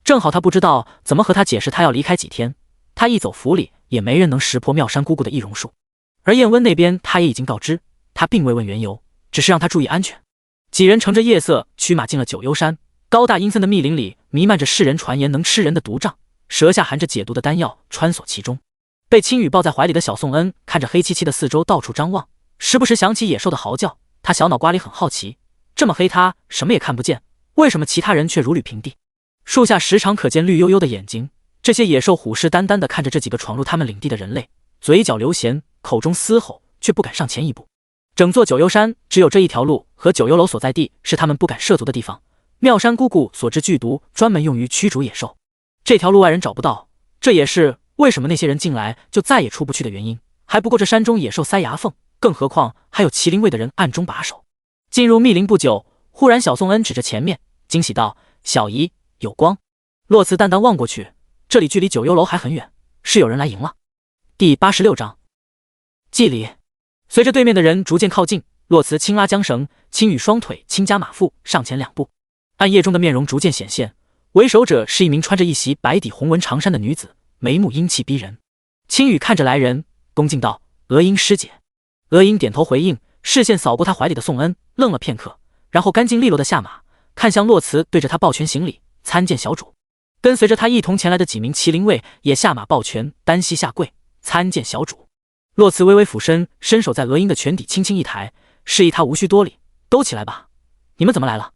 正好他不知道怎么和他解释他要离开几天，他一走府里，也没人能识破妙山姑姑的易容术。而燕温那边他也已经告知，他并未问缘由，只是让他注意安全。几人乘着夜色驱马进了九幽山，高大阴森的密林里弥漫着世人传言能吃人的毒瘴，舌下含着解毒的丹药穿梭其中。被青羽抱在怀里的小宋恩看着黑漆漆的四周到处张望，时不时响起野兽的嚎叫，他小脑瓜里很好奇，这么黑他什么也看不见，为什么其他人却如履平地？树下时常可见绿油油的眼睛，这些野兽虎视眈眈地看着这几个闯入他们领地的人类，嘴角流涎，口中嘶吼，却不敢上前一步。整座九幽山只有这一条路和九幽楼所在地是他们不敢涉足的地方。妙山姑姑所制剧毒专门用于驱逐野兽，这条路外人找不到，这也是为什么那些人进来就再也出不去的原因。还不够这山中野兽塞牙缝，更何况还有麒麟卫的人暗中把守。进入密林不久，忽然小宋恩指着前面，惊喜道：“小姨，有光！”洛慈淡淡望过去，这里距离九幽楼还很远，是有人来迎了。第86章祭礼。随着对面的人逐渐靠近，洛慈轻拉缰绳，轻羽双腿轻加马腹上前2步。暗夜中的面容逐渐显现，为首者是一名穿着一袭白底红纹长衫的女子，眉目英气逼人。青羽看着来人，恭敬道：“娥英师姐。”娥英点头回应，视线扫过他怀里的宋恩，愣了片刻，然后干净利落的下马，看向洛慈，对着他抱拳行礼：“参见小主。”跟随着他一同前来的几名麒麟卫也下马抱拳，单膝下跪：“参见小主。”洛慈微微俯身，伸手在娥英的拳底轻轻一抬，示意他无需多礼：“都起来吧，你们怎么来了？”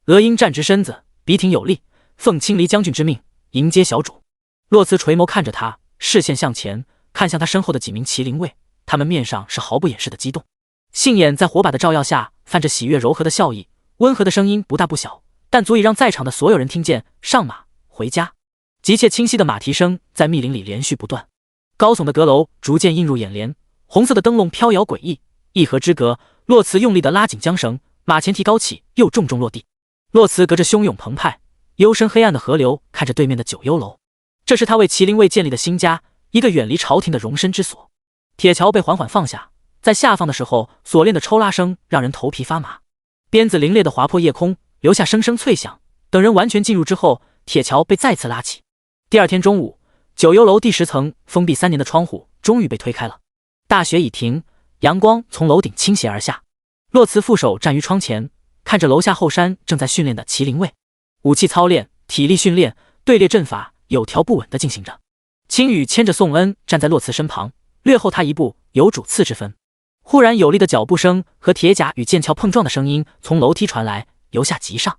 娥英站直身子，笔挺有力：“奉青离将军之命，迎接小主。”洛慈垂眸看着他，视线向前，看向他身后的几名麒麟卫，他们面上是毫不掩饰的激动，杏眼在火把的照耀下泛着喜悦柔和的笑意，温和的声音不大不小，但足以让在场的所有人听见：“上马，回家。”急切清晰的马蹄声在密林里连续不断，高耸的阁楼逐渐映入眼帘，红色的灯笼飘摇诡异。一河之隔，洛慈用力地拉紧缰绳，马前蹄高起，又重重落地。洛慈隔着汹涌澎湃、幽深黑暗的河流，看着对面的九幽楼，这是他为麒麟卫建立的新家，一个远离朝廷的容身之所。铁桥被缓缓放下，在下放的时候，锁链的抽拉声让人头皮发麻，鞭子凌冽地划破夜空，留下声声脆响。等人完全进入之后，铁桥被再次拉起。第二天中午，九幽楼第10层封闭3年的窗户终于被推开了，大雪已停，阳光从楼顶倾斜而下。洛慈负手站于窗前，看着楼下后山正在训练的麒麟卫，武器操练、体力训练、队列阵法有条不紊地进行着。青羽牵着宋恩站在洛慈身旁，略后他一步，有主次之分。忽然有力的脚步声和铁甲与剑鞘碰撞的声音从楼梯传来，由下及上。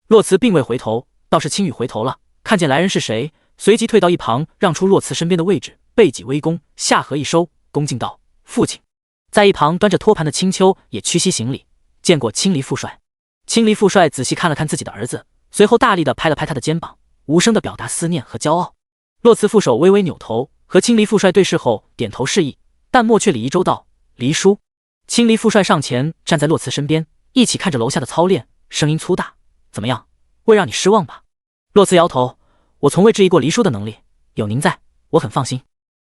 洛慈并未回头，倒是青羽回头了，看见来人是谁，随即退到一旁，让出洛慈身边的位置，背脊微弓，下颌一收，恭敬道：“父亲。”在一旁端着托盘的青丘也屈膝行礼：“见过青离副帅。”青离副帅仔细看了看自己的儿子，随后大力地拍了拍他的肩膀，无声地表达思念和骄傲。洛慈副手微微扭头，和青离副帅对视后点头示意，但莫却礼仪周到：“离叔。”青离副帅上前站在洛慈身边，一起看着楼下的操练，声音粗大：“怎么样，未让你失望吧？”洛慈摇头：“我从未质疑过离叔的能力，有您在，我很放心。”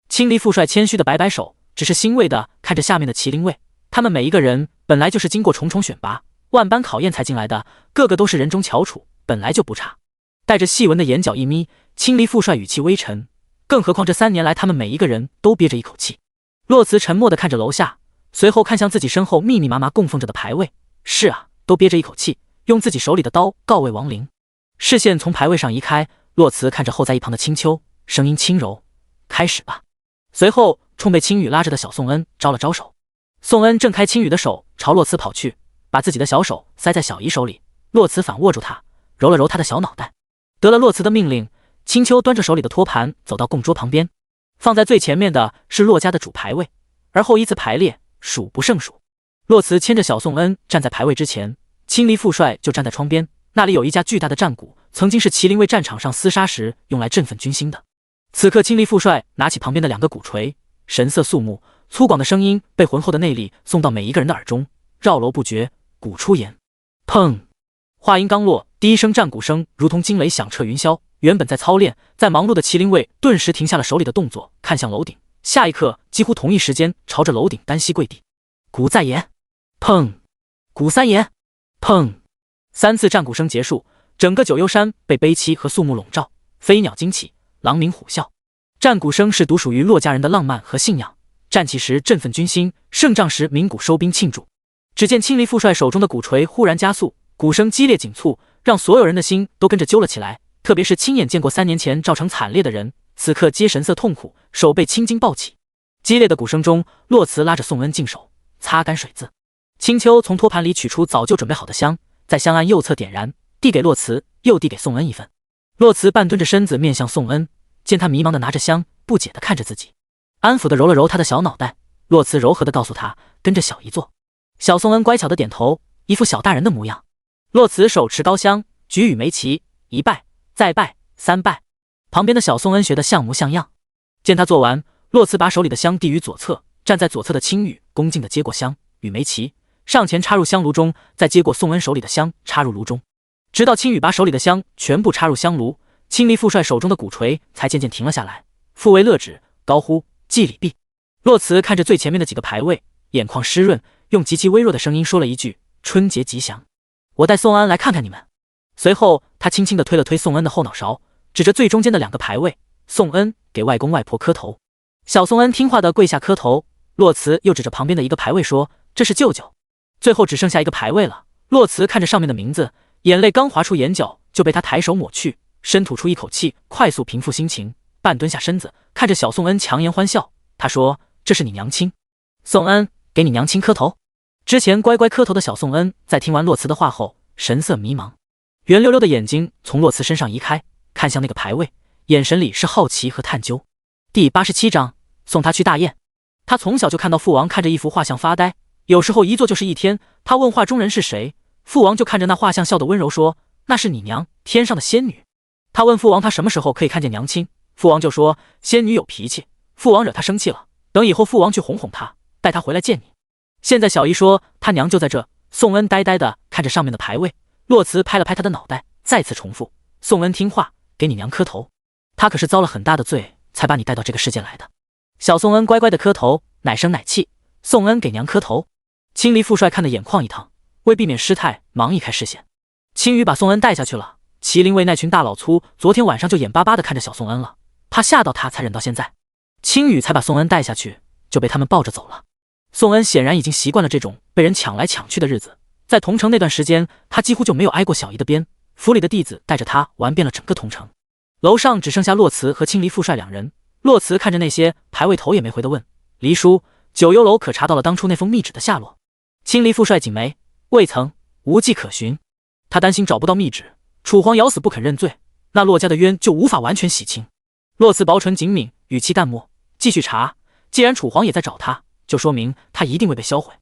青离副帅谦虚地摆摆手，只是欣慰地看着下面的麒麟卫，他们每一个人本来就是经过重重选拔、万般考验才进来的，个个都是人中翘楚，本来就不差。带着细纹的眼角一眯，青离副帅语气微沉：“更何况这3年来，他们每一个人都憋着一口气。”洛慈沉默地看着楼下，随后看向自己身后密密麻麻供奉着的牌位：“是啊，都憋着一口气，用自己手里的刀告慰亡灵。”视线从牌位上移开，洛慈看着后在一旁的青丘，声音轻柔：“开始吧。”随后冲被青羽拉着的小宋恩招了招手。宋恩挣开青羽的手，朝洛慈跑去，把自己的小手塞在小姨手里。洛慈反握住他，揉了揉他的小脑袋。得了洛慈的命令，青丘端着手里的托盘走到供桌旁边，放在最前面的是洛家的主牌位，而后依次排列，数不胜数。洛慈牵着小宋恩站在牌位之前，青离副帅就站在窗边，那里有一架巨大的战鼓，曾经是麒麟卫战场上厮杀时用来振奋军心的。此刻青离副帅拿起旁边的2个鼓槌，神色肃穆，粗犷的声音被浑厚的内力送到每一个人的耳中，绕楼不绝，鼓出言。砰！话音刚落，第一声战鼓声如同惊雷响彻云霄。原本在操练、在忙碌的麒麟卫顿时停下了手里的动作，看向楼顶，下一刻几乎同一时间朝着楼顶单膝跪地。鼓再言，砰！鼓3言，砰！3次战鼓声结束，整个九幽山被悲戚和肃穆笼罩，飞鸟惊起，狼鸣虎啸。战鼓声是独属于洛家人的浪漫和信仰，战旗时振奋军心，胜仗时鸣鼓收兵庆祝。只见青离副帅手中的鼓槌忽然加速，鼓声激烈紧促，让所有人的心都跟着揪了起来。特别是亲眼见过3年前赵成惨烈的人，此刻皆神色痛苦，手被青筋暴起。激烈的鼓声中，洛慈拉着宋恩净手，擦干水渍。青丘从托盘里取出早就准备好的香，在香案右侧点燃，递给洛慈，又递给宋恩一份。洛慈半蹲着身子面向宋恩，见他迷茫的拿着香，不解地看着自己，安抚地揉了揉他的小脑袋。洛慈柔和地告诉他，跟着小姨做。小宋恩乖巧地点头，一副小大人的模样。洛慈手持高香，举与眉齐，一拜，再拜，三拜。旁边的小宋恩学得像模像样。见他做完，洛慈把手里的香递于左侧，站在左侧的青羽恭敬地接过香，与眉齐，上前插入香炉中，再接过宋恩手里的香插入炉中，直到青羽把手里的香全部插入香炉，青离副帅手中的鼓槌才渐渐停了下来，复为勒指，高呼祭礼毕。洛慈看着最前面的几个牌位，眼眶湿润，用极其微弱的声音说了一句：“春节吉祥。”我带宋恩来看看你们。随后他轻轻地推了推宋恩的后脑勺，指着最中间的2个牌位：“宋恩，给外公外婆磕头。”小宋恩听话地跪下磕头。洛慈又指着旁边的一个牌位说：“这是舅舅。”最后只剩下一个牌位了。洛慈看着上面的名字，眼泪刚滑出眼角，就被他抬手抹去，深吐出一口气，快速平复心情，半蹲下身子，看着小宋恩强颜欢笑。他说：“这是你娘亲。宋恩，给你娘亲磕头。”之前乖乖磕头的小宋恩，在听完洛慈的话后，神色迷茫，圆溜溜的眼睛从洛慈身上移开，看向那个牌位，眼神里是好奇和探究。第87章，送他去大宴。他从小就看到父王看着一幅画像发呆，有时候一坐就是一天。他问画中人是谁，父王就看着那画像笑得温柔说：“那是你娘，天上的仙女。”他问父王他什么时候可以看见娘亲，父王就说：“仙女有脾气，父王惹她生气了，等以后父王去哄哄她，带她回来见你。”现在小姨说他娘就在这。宋恩呆呆地看着上面的牌位，洛慈拍了拍他的脑袋，再次重复：“宋恩听话，给你娘磕头。他可是遭了很大的罪，才把你带到这个世界来的。”小宋恩乖乖的磕头，奶声奶气：“宋恩给娘磕头。”青离副帅看得眼眶一烫，为避免失态，忙移开视线。青羽把宋恩带下去了。麒麟卫那群大老粗昨天晚上就眼巴巴的看着小宋恩了，怕吓到他才忍到现在。青羽才把宋恩带下去，就被他们抱着走了。宋恩显然已经习惯了这种被人抢来抢去的日子，在同城那段时间，他几乎就没有挨过小姨的边。府里的弟子带着他玩遍了整个同城。楼上只剩下洛慈和青离副帅2人。洛慈看着那些牌位，头也没回的问：“黎叔，九幽楼可查到了当初那封密旨的下落？”青离副帅紧眉：“未曾，无迹可寻。”他担心找不到密旨，楚皇咬死不肯认罪，那洛家的冤就无法完全洗清。洛慈薄唇紧抿，语气淡漠：“继续查，既然楚皇也在找他，就说明他一定未被销毁。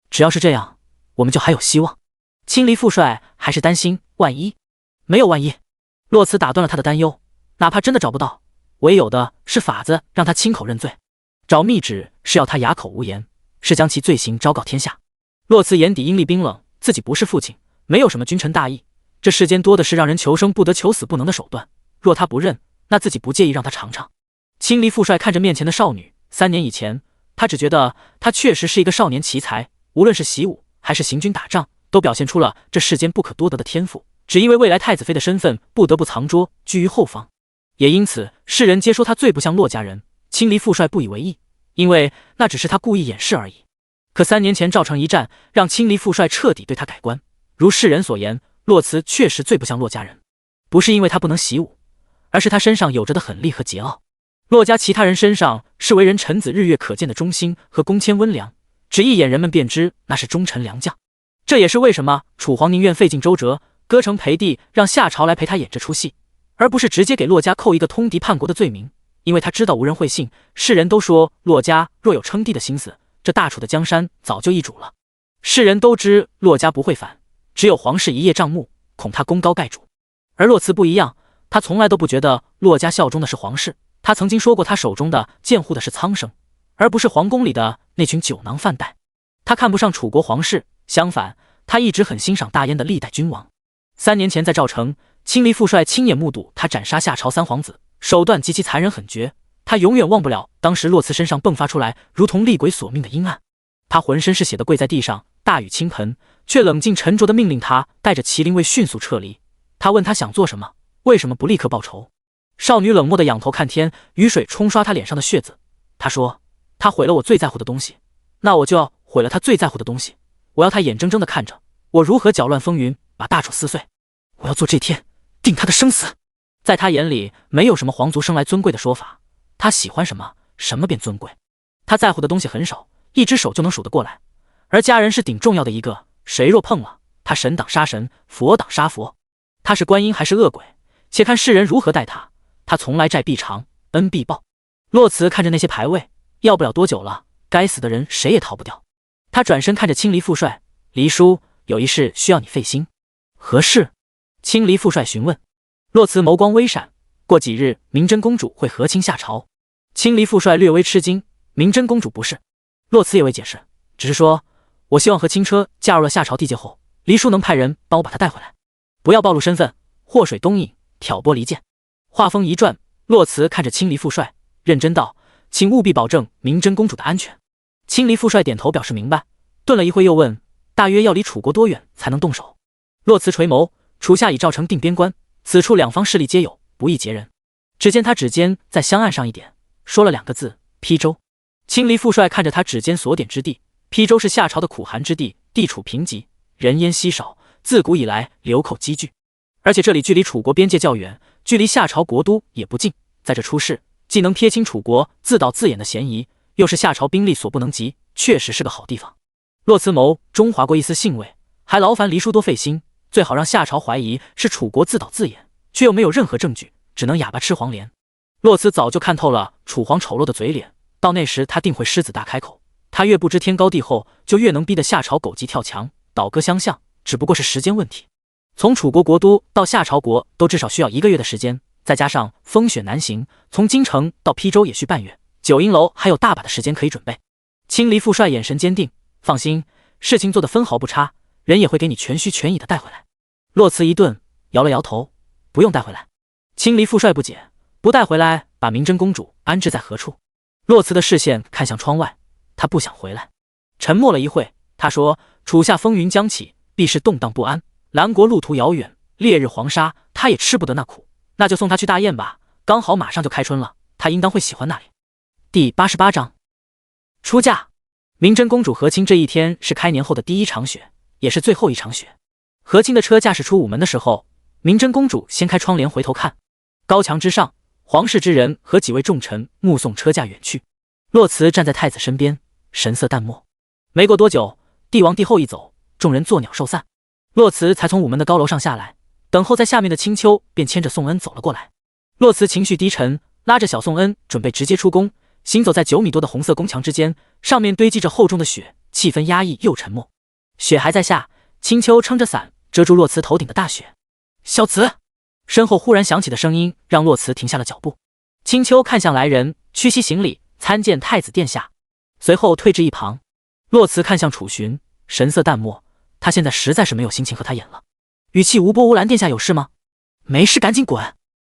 只要是这样，我们就还有希望。”青离副帅还是担心万一。没有万一。洛慈打断了他的担忧：“哪怕真的找不到，我也有的是法子让他亲口认罪。找密旨是要他哑口无言，是将其罪行昭告天下。”洛慈眼底阴厉冰冷，自己不是父亲，没有什么君臣大义，这世间多的是让人求生不得求死不能的手段，若他不认，那自己不介意让他尝尝。青离副帅看着面前的少女，3年以前他只觉得他确实是一个少年奇才，无论是习武还是行军打仗，都表现出了这世间不可多得的天赋，只因为未来太子妃的身份不得不藏拙居于后方，也因此世人皆说他最不像洛家人。青离副帅不以为意，因为那只是他故意掩饰而已。可3年前赵城一战让青离副帅彻底对他改观，如世人所言，洛慈确实最不像洛家人，不是因为他不能习武，而是他身上有着的狠戾和桀骜。洛家其他人身上是为人臣子日月可见的忠心和恭谦温良，只一眼人们便知那是忠臣良将。这也是为什么楚皇宁愿费尽周折，割城培地，让夏朝来陪他演这出戏，而不是直接给洛家扣一个通敌叛国的罪名，因为他知道无人会信。世人都说洛家若有称帝的心思，这大楚的江山早就易主了。世人都知洛家不会反，只有皇室一叶障目，恐他功高盖主。而洛慈不一样，他从来都不觉得洛家效忠的是皇室，他曾经说过他手中的监护的是苍生，而不是皇宫里的那群酒囊饭袋。他看不上楚国皇室，相反，他一直很欣赏大燕的历代君王。3年前在赵城，青离副帅亲眼目睹他斩杀夏朝3皇子，手段极其残忍狠绝，他永远忘不了当时洛慈身上迸发出来如同厉鬼索命的阴暗。他浑身是血的跪在地上，大雨倾盆，却冷静沉着地命令他带着麒麟卫迅速撤离。他问他想做什么，为什么不立刻报仇？少女冷漠地仰头看天，雨水冲刷他脸上的血渍。他说：“他毁了我最在乎的东西，那我就要毁了他最在乎的东西。我要他眼睁睁地看着我如何搅乱风云，把大楚撕碎。我要做这天定他的生死。”在他眼里，没有什么皇族生来尊贵的说法，他喜欢什么，什么便尊贵。他在乎的东西很少，一只手就能数得过来，而家人是顶重要的一个，谁若碰了，他神挡杀神，佛挡杀佛。他是观音还是恶鬼，且看世人如何待他。他从来债必偿，恩必报。洛慈看着那些牌位，要不了多久了，该死的人谁也逃不掉。他转身看着青离副帅，黎叔，有一事需要你费心。何事？青离副帅询问。洛慈眸光微闪，过几日明真公主会和亲下朝。青离副帅略微吃惊，明真公主不是。洛慈也未解释，只是说，我希望和轻车嫁入了夏朝地界后，黎叔能派人帮我把她带回来，不要暴露身份，祸水东引，挑拨离间。话锋一转，洛慈看着青离副帅，认真道：“请务必保证明真公主的安全。”青离副帅点头表示明白，顿了一会又问：“大约要离楚国多远才能动手？”洛慈垂眸，楚下已造成定边关，此处两方势力皆有，不易截人。只见他指尖在香案上一点，说了2个字：邳州。青离副帅看着他指尖所点之地，邳州是夏朝的苦寒之地，地处贫瘠，人烟稀少，自古以来流寇积聚，而且这里距离楚国边界较远，距离夏朝国都也不近，在这出事，既能撇清楚国自导自演的嫌疑，又是夏朝兵力所不能及，确实是个好地方。洛慈眸中划过一丝兴味，还劳烦黎叔多费心，最好让夏朝怀疑是楚国自导自演，却又没有任何证据，只能哑巴吃黄连。洛慈早就看透了楚皇丑陋的嘴脸，到那时他定会狮子大开口。他越不知天高地厚，就越能逼得夏朝狗急跳墙，倒戈相向，只不过是时间问题。从楚国国都到夏朝国都至少需要1个月的时间，再加上风雪难行，从京城到邳州也需半月，九阴楼还有大把的时间可以准备。青离副帅眼神坚定，放心，事情做得分毫不差，人也会给你全虚全影的带回来。洛慈一顿，摇了摇头，不用带回来。青离副帅不解，不带回来，把明真公主安置在何处？洛慈的视线看向窗外，他不想回来。沉默了一会，他说：“楚下风云将起，必是动荡不安。兰国路途遥远，烈日黄沙，他也吃不得那苦。那就送他去大雁吧，刚好马上就开春了，他应当会喜欢那里。”第88章出嫁。明真公主和亲这一天是开年后的第1场雪，也是最后一场雪。和亲的车驾驶出午门的时候，明真公主掀开窗帘回头看，高墙之上，皇室之人和几位重臣目送车驾远去。洛慈站在太子身边，神色淡漠。没过多久，帝王帝后一走，众人作鸟兽散。洛慈才从午门的高楼上下来，等候在下面的青丘便牵着宋恩走了过来。洛慈情绪低沉，拉着小宋恩准备直接出宫，行走在9米多的红色宫墙之间，上面堆积着厚重的雪，气氛压抑又沉默。雪还在下，青丘撑着伞遮住洛慈头顶的大雪。小慈，身后忽然响起的声音让洛慈停下了脚步。青丘看向来人，屈膝行礼，参见太子殿下，随后退至一旁。洛慈看向楚寻，神色淡漠，他现在实在是没有心情和他演了。语气无波无澜，殿下有事吗？没事，赶紧滚。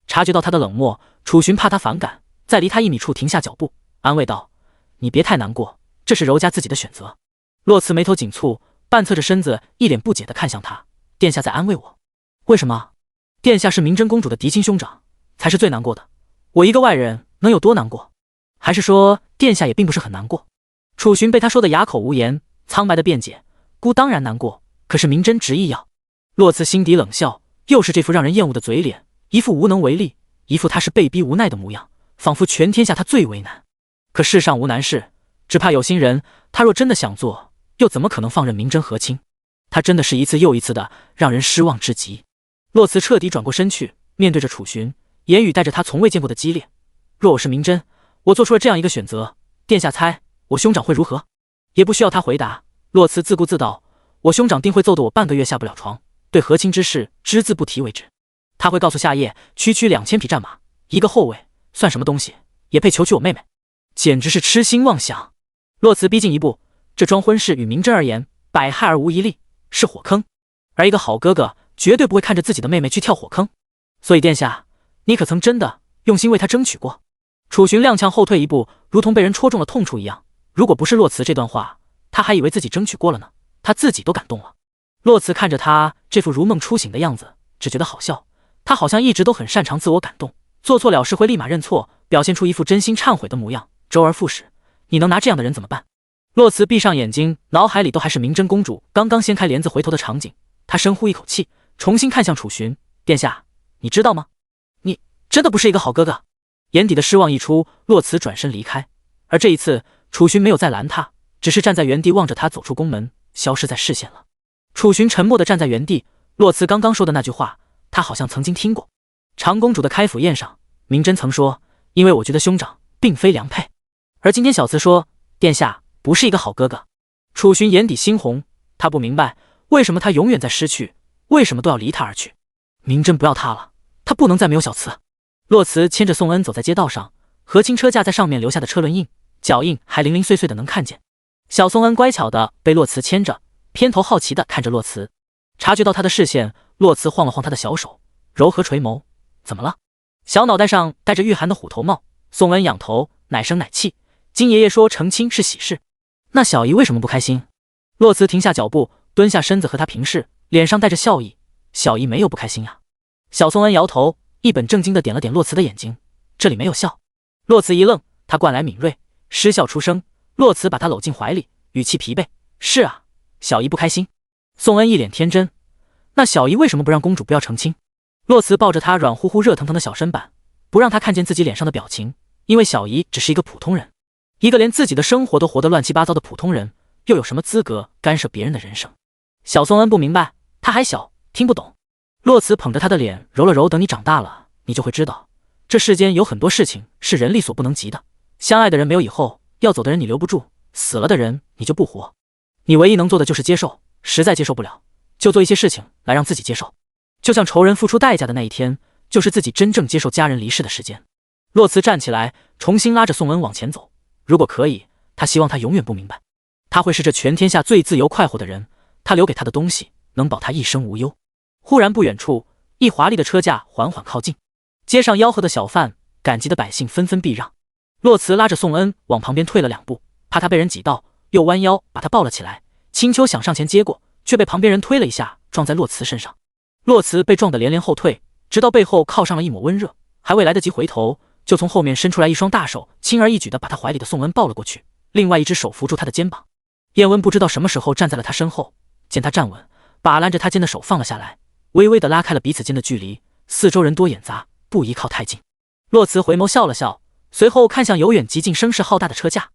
察觉到他的冷漠，楚寻怕他反感，在离他1米处停下脚步，安慰道：“你别太难过，这是柔家自己的选择。”洛慈眉头紧蹙，半侧着身子，一脸不解地看向他：“殿下在安慰我？为什么？殿下是明真公主的嫡亲兄长，才是最难过的。我一个外人能有多难过？还是说殿下也并不是很难过？”楚寻被他说得哑口无言，苍白的辩解：“孤当然难过，可是明真执意要。”洛慈心底冷笑，又是这副让人厌恶的嘴脸，一副无能为力，一副他是被逼无奈的模样，仿佛全天下他最为难。可世上无难事，只怕有心人，他若真的想做，又怎么可能放任明真和亲？他真的是一次又一次的让人失望至极。洛慈彻底转过身去，面对着楚寻，言语带着他从未见过的激烈：“若我是明真，我做出了这样一个选择，殿下猜我兄长会如何？”也不需要他回答，洛慈自顾自道：“我兄长定会揍得我半个月下不了床，对和亲之事只字不提为止。他会告诉夏夜，区2000匹战马，一个后卫算什么东西，也配求娶我妹妹？简直是痴心妄想！”洛慈逼近一步，这桩婚事与明真而言，百害而无一利，是火坑。而一个好哥哥绝对不会看着自己的妹妹去跳火坑。所以殿下，你可曾真的用心为她争取过？楚寻踉跄后退一步，如同被人戳中了痛处一样。如果不是洛慈这段话，他还以为自己争取过了呢，他自己都感动了。洛慈看着他这副如梦初醒的样子，只觉得好笑。他好像一直都很擅长自我感动，做错了事会立马认错，表现出一副真心忏悔的模样，周而复始。你能拿这样的人怎么办？洛慈闭上眼睛，脑海里都还是明真公主刚刚掀开帘子回头的场景。他深呼一口气，重新看向楚寻：“殿下，你知道吗？你真的不是一个好哥哥。”眼底的失望一出，洛慈转身离开。而这一次，楚寻没有再拦他，只是站在原地望着他走出宫门，消失在视线了。楚寻沉默地站在原地，洛慈刚刚说的那句话，他好像曾经听过。长公主的开府宴上，明真曾说，因为我觉得兄长并非良配，而今天小慈说，殿下不是一个好哥哥。楚寻眼底猩红，他不明白为什么他永远在失去，为什么都要离他而去。明真不要他了，他不能再没有小慈。洛慈牵着宋恩走在街道上，和亲车架在上面留下的车轮印，脚印还零零碎碎的能看见。小宋恩乖巧的被洛慈牵着，偏头好奇的看着洛慈，察觉到他的视线，洛慈晃了晃他的小手，柔和垂眸，怎么了？小脑袋上戴着御寒的虎头帽，宋恩仰头奶声奶气，金爷爷说成亲是喜事，那小姨为什么不开心？洛慈停下脚步，蹲下身子和他平视，脸上带着笑意，小姨没有不开心呀。小宋恩摇头，一本正经的点了点洛慈的眼睛，这里没有笑。洛慈一愣，他惯来敏锐，失笑出声。洛慈把他搂进怀里，语气疲惫，是啊，小姨不开心。宋恩一脸天真，那小姨为什么不让公主不要成亲？洛慈抱着他软乎乎热腾腾的小身板，不让他看见自己脸上的表情，因为小姨只是一个普通人，一个连自己的生活都活得乱七八糟的普通人，又有什么资格干涉别人的人生？小宋恩不明白，他还小，听不懂。洛慈捧着他的脸揉了揉，等你长大了，你就会知道，这世间有很多事情是人力所不能及的。相爱的人没有以后，要走的人你留不住，死了的人你就不活。你唯一能做的就是接受，实在接受不了，就做一些事情来让自己接受。就像仇人付出代价的那一天，就是自己真正接受家人离世的时间。洛慈站起来，重新拉着宋恩往前走。如果可以，他希望他永远不明白，他会是这全天下最自由快活的人，他留给他的东西能保他一生无忧。忽然不远处，一华丽的车架缓缓靠近，街上吆喝的小贩，赶集的百姓纷纷避让。洛慈拉着宋恩往旁边退了2步，怕他被人挤到，又弯腰把他抱了起来。青丘想上前接过，却被旁边人推了一下，撞在洛慈身上。洛慈被撞得连连后退，直到背后靠上了一抹温热，还未来得及回头，就从后面伸出来一双大手，轻而易举地把他怀里的宋恩抱了过去，另外一只手扶住他的肩膀。燕温不知道什么时候站在了他身后，见他站稳，把拦着他肩的手放了下来，微微地拉开了彼此间的距离。四周人多眼杂，不宜靠太近。洛慈回眸笑了笑，随后看向由远及近声势浩大的车架。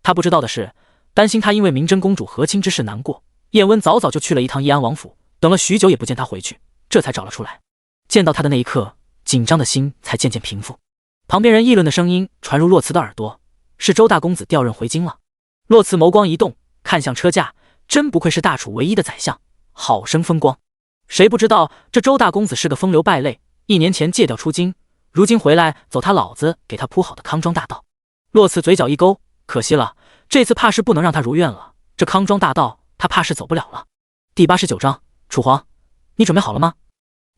他不知道的是，担心他因为明真公主和亲之事难过，燕温早早就去了一趟义安王府，等了许久也不见他回去，这才找了出来。见到他的那一刻，紧张的心才渐渐平复。旁边人议论的声音传入洛慈的耳朵，是周大公子调任回京了。洛慈眸光一动，看向车架，真不愧是大楚唯一的宰相，好生风光。谁不知道这周大公子是个风流败类，1年前借调出京，如今回来走他老子给他铺好的康庄大道。洛慈嘴角一勾，可惜了，这次怕是不能让他如愿了，这康庄大道他怕是走不了了。第89章，楚皇，你准备好了吗？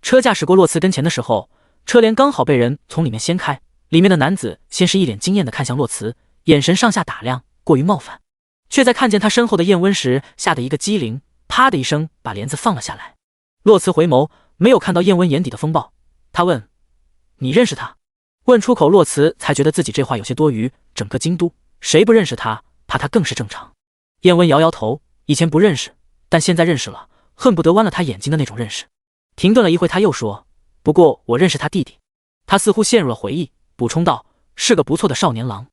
车架驶过洛慈跟前的时候，车帘刚好被人从里面掀开，里面的男子先是一脸惊艳地看向洛慈，眼神上下打量，过于冒犯，却在看见他身后的燕温时，吓得一个机灵，啪的一声把帘子放了下来。洛慈回眸，没有看到燕温眼底的风暴，他问：你认识他？问出口，洛慈才觉得自己这话有些多余，整个京都谁不认识他，怕他更是正常。燕温摇摇头，以前不认识，但现在认识了，恨不得剜了他眼睛的那种认识。停顿了一会，他又说：不过我认识他弟弟。他似乎陷入了回忆，补充道：是个不错的少年郎。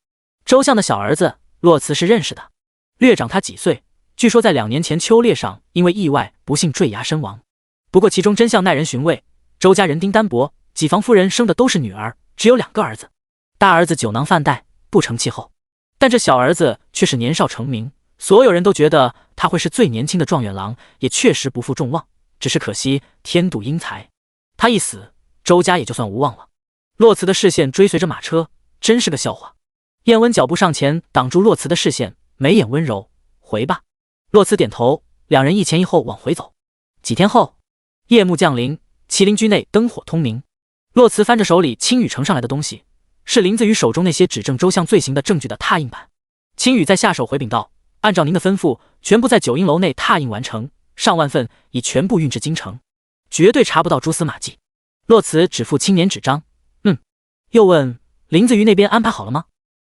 周相的小儿子，洛慈是认识的，略长他几岁，据说在2年前秋猎上因为意外不幸坠崖身亡。不过其中真相耐人寻味，周家人丁单薄，几房夫人生的都是女儿，只有2个儿子，大儿子酒囊饭袋，不成气候，但这小儿子却是年少成名，所有人都觉得他会是最年轻的状元郎，也确实不负众望，只是可惜天妒英才，他一死，周家也就算无望了。洛慈的视线追随着马车，真是个笑话。燕温脚步上前挡住洛慈的视线，眉眼温柔：回吧。洛慈点头，两人一前一后往回走。几天后，夜幕降临，麒麟居内灯火通明。洛慈翻着手里青羽呈上来的东西，是林子羽手中那些指证周相罪行的证据的拓印版。青羽在下手回禀道：按照您的吩咐，全部在9阴楼内拓印完成，上万份已全部运至京城，绝对查不到蛛丝马迹。洛慈只付青年纸张。又问林子瑜那边安排好了吗？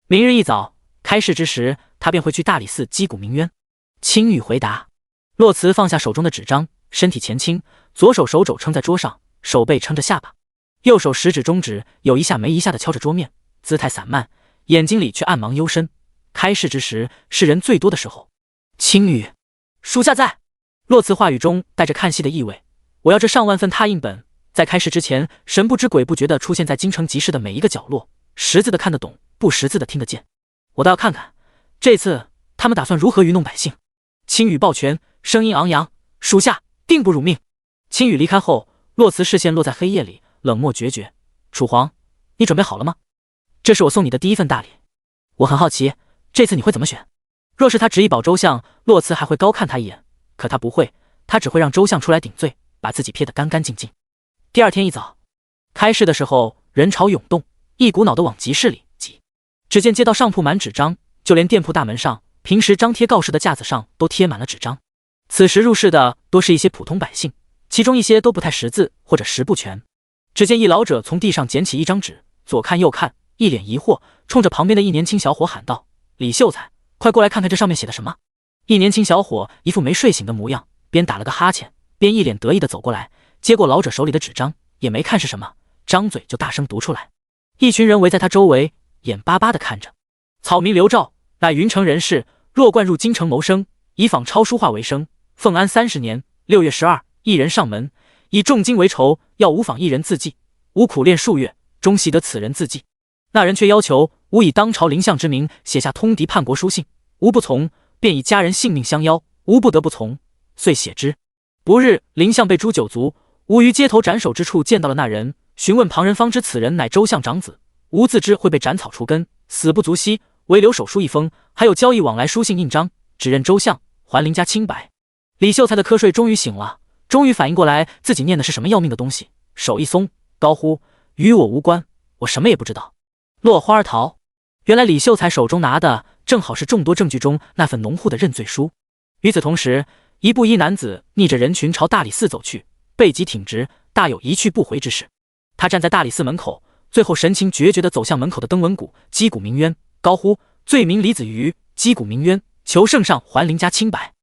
明日一早开市之时，他便会去大理寺击鼓鸣冤。青羽回答。洛慈放下手中的纸张，身体前倾，左手手肘撑在桌上，手背撑着下巴，右手食指中指有一下没一下的敲着桌面，姿态散漫，眼睛里却暗芒幽深。开市之时是人最多的时候。青羽，属下在。洛慈话语中带着看戏的意味。我要这上万份拓印本，在开市之前，神不知鬼不觉地出现在京城集市的每一个角落，识字的看得懂，不识字的听得见。我倒要看看，这次他们打算如何愚弄百姓。青羽抱拳，声音昂扬：“属下定不辱命。”青羽离开后，洛辞视线落在黑夜里，冷漠决绝：“楚皇，你准备好了吗？这是我送你的第一份大礼。我很好奇，这次你会怎么选？”若是他执意保周相，洛辞还会高看他一眼，可他不会，他只会让周相出来顶罪，把自己撇得干干净净。第二天一早，开市的时候，人潮涌动，一股脑的往集市里挤。只见街道上铺满纸张，就连店铺大门上平时张贴告示的架子上都贴满了纸张。此时入市的多是一些普通百姓，其中一些都不太识字或者识不全。只见一老者从地上捡起一张纸，左看右看，一脸疑惑，冲着旁边的一年轻小伙喊道：“李秀才，快过来看看这上面写的什么。”一年轻小伙一副没睡醒的模样，边打了个哈欠，边一脸得意地走过来，接过老者手里的纸张，也没看是什么，张嘴就大声读出来。一群人围在他周围，眼巴巴地看着。草民刘兆，乃云城人士，弱冠入京城谋生，以仿抄书画为生。奉安30年6月12，一人上门，以重金为酬，要吾访一人自记。吾苦练数月，终习得此人自记。那人却要求吾以当朝丞相之名写下通敌叛国书信，吾不从，便以家人性命相邀，吾不得不从，遂写之。不日，丞相被诛9族，吾于街头斩首之处见到了那人，询问旁人，方知此人乃周相长子。吾自知会被斩草除根，死不足惜，唯留手书一封，还有交易往来书信印章，只认周相，还林家清白。李秀才的瞌睡终于醒了，终于反应过来自己念的是什么要命的东西，手一松，高呼：“与我无关，我什么也不知道。”落荒而逃。原来李秀才手中拿的正好是众多证据中那份浓厚的认罪书。与此同时，一布衣男子逆着人群朝大理寺走去，背脊挺直，大有一去不回之势。他站在大理寺门口，最后神情决绝地走向门口的登文谷，击鼓鸣冤，高呼：“罪名李子瑜，击鼓鸣冤，求圣上还林家清白。”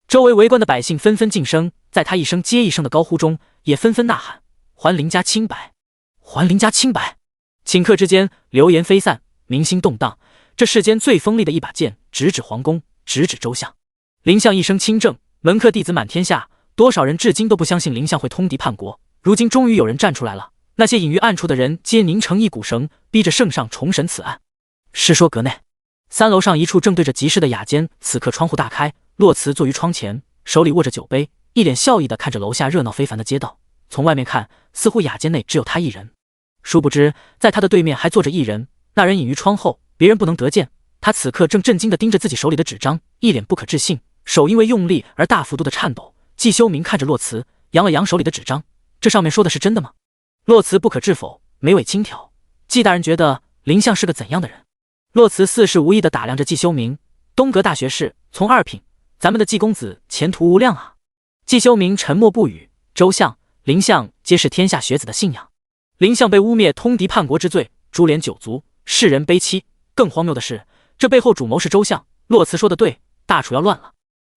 周围围观的百姓纷纷噤声，在他一声接一声的高呼中，也纷纷呐喊：“还林家清白，还林家清白！”顷刻之间，流言飞散，民心动荡。这世间最锋利的一把剑，直指皇宫，直指周相。林相一生清正，门客弟子满天下，多少人至今都不相信林相会通敌叛国。如今终于有人站出来了，那些隐于暗处的人皆拧成一股绳，逼着圣上重审此案。是说阁内3楼上一处正对着集市的雅间，此刻窗户大开，洛辞坐于窗前，手里握着酒杯，一脸笑意地看着楼下热闹非凡的街道。从外面看，似乎雅间内只有他一人。殊不知，在他的对面还坐着一人，那人隐于窗后，别人不能得见。他此刻正震惊地盯着自己手里的纸张，一脸不可置信，手因为用力而大幅度的颤抖。季修明看着洛辞，扬了扬手里的纸张，这上面说的是真的吗？洛辞不可置否，眉尾轻挑。季大人觉得林相是个怎样的人？洛辞似是无意地打量着季修明，东阁大学士，从2品，咱们的季公子前途无量啊。季修明沉默不语。周相、林相皆是天下学子的信仰。林相被污蔑通敌叛国之罪，株连9族，世人悲戚。更荒谬的是，这背后主谋是周相。洛辞说的对，大楚要乱了。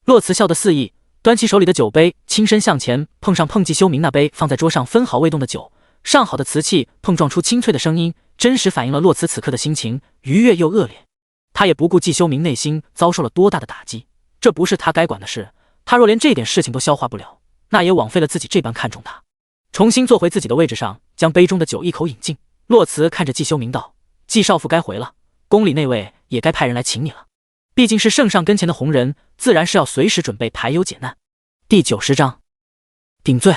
洛辞笑得肆意，端起手里的酒杯，轻身向前碰季修明那杯放在桌上分毫未动的酒，上好的瓷器碰撞出清脆的声音，真实反映了洛辞此刻的心情，愉悦又恶劣。他也不顾季修明内心遭受了多大的打击，这不是他该管的事，他若连这点事情都消化不了，那也枉费了自己这般看重他。重新坐回自己的位置上，将杯中的酒一口饮尽。洛辞看着季修明道：“季少傅该回了，宫里那位也该派人来请你了。毕竟是圣上跟前的红人，自然是要随时准备排忧解难。”第90章顶罪。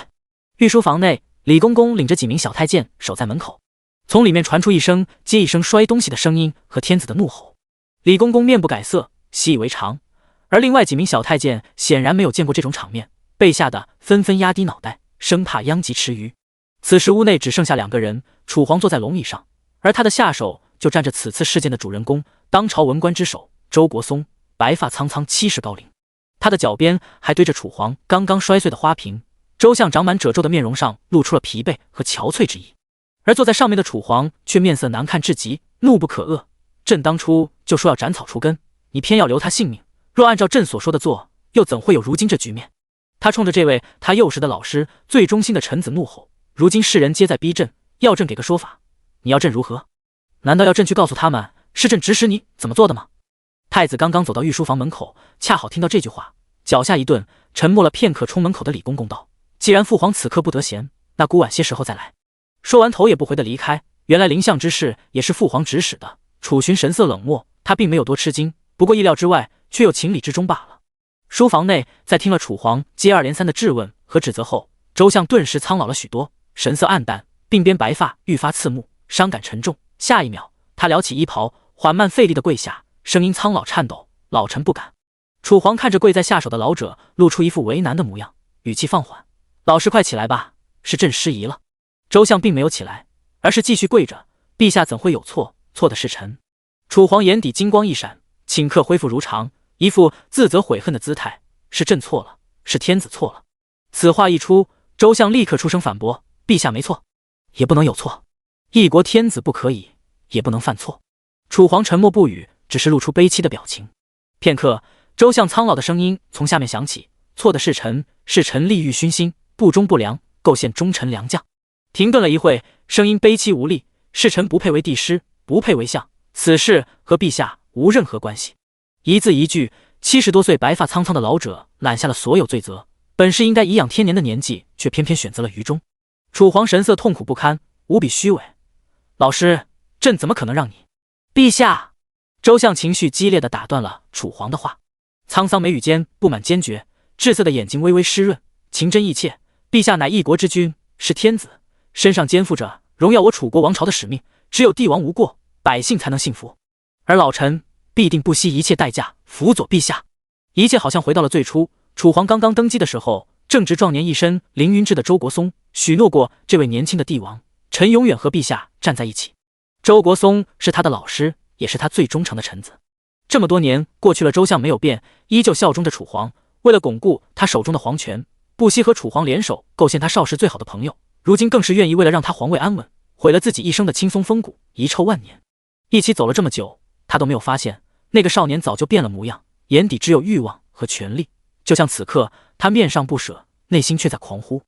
御书房内，李公公领着几名小太监守在门口，从里面传出一声接一声摔东西的声音和天子的怒吼。李公公面不改色，习以为常，而另外几名小太监显然没有见过这种场面，被吓得纷纷压低脑袋，生怕殃及池鱼。此时屋内只剩下2个人，楚皇坐在龙椅上，而他的下手就站着此次事件的主人公，当朝文官之首周国松，白发苍苍，70高龄。他的脚边还堆着楚皇刚刚摔碎的花瓶。周相长满褶皱的面容上露出了疲惫和憔悴之意，而坐在上面的楚皇却面色难看至极，怒不可遏。朕当初就说要斩草除根，你偏要留他性命，若按照朕所说的做，又怎会有如今这局面？他冲着这位他幼时的老师、最忠心的臣子怒吼。如今世人皆在逼朕，要朕给个说法，你要朕如何？难道要朕去告诉他们是朕指使你怎么做的吗？太子刚刚走到御书房门口，恰好听到这句话，脚下一顿，沉默了片刻，冲门口的李公公道：“既然父皇此刻不得闲，那估晚些时候再来。说完头也不回的离开。原来林相之事也是父皇指使的。楚寻神色冷漠，他并没有多吃惊，不过意料之外，却又情理之中罢了。书房内，在听了楚皇接二连三的质问和指责后，周相顿时苍老了许多，神色暗淡，鬓边白发愈发刺目，伤感沉重。下一秒，他撩起衣袍，缓慢费力的跪下，声音苍老颤抖：“老臣不敢。”楚皇看着跪在下手的老者，露出一副为难的模样，语气放缓：“老师快起来吧，是朕失仪了。”周相并没有起来，而是继续跪着：“陛下怎会有错？错的是臣。”楚皇眼底金光一闪，顷刻恢复如常，一副自责悔恨的姿态：“是朕错了，是天子错了。”此话一出，周相立刻出声反驳：“陛下没错，也不能有错。一国天子不可以，也不能犯错。”楚皇沉默不语，只是露出悲戚的表情。片刻，周相苍老的声音从下面响起：“错的是臣，是臣利欲熏心，不忠不良，构陷忠臣良将。”停顿了一会，声音悲戚无力：“是臣不配为帝师，不配为相，此事和陛下无任何关系。”一字一句，70多岁白发苍苍的老者揽下了所有罪责，本是应该颐养天年的年纪，却偏偏选择了愚忠。楚皇神色痛苦不堪，无比虚伪：“老师，朕怎么可能让你？”陛下！周相情绪激烈地打断了楚皇的话，沧桑眉宇间布满坚决，赤色的眼睛微微湿润，情真意切：“陛下乃一国之君，是天子，身上肩负着荣耀我楚国王朝的使命，只有帝王无过，百姓才能幸福。而老臣必定不惜一切代价辅佐陛下。”一切好像回到了最初，楚皇刚刚登基的时候，正值壮年一身凌云志的周国松许诺过这位年轻的帝王：“臣永远和陛下站在一起。”周国松是他的老师，也是他最忠诚的臣子。这么多年过去了，周相没有变，依旧效忠着楚皇。为了巩固他手中的皇权，不惜和楚皇联手，构陷他少时最好的朋友。如今更是愿意为了让他皇位安稳，毁了自己一生的轻松风骨，遗臭万年。一起走了这么久，他都没有发现那个少年早就变了模样，眼底只有欲望和权力。就像此刻，他面上不舍，内心却在狂呼。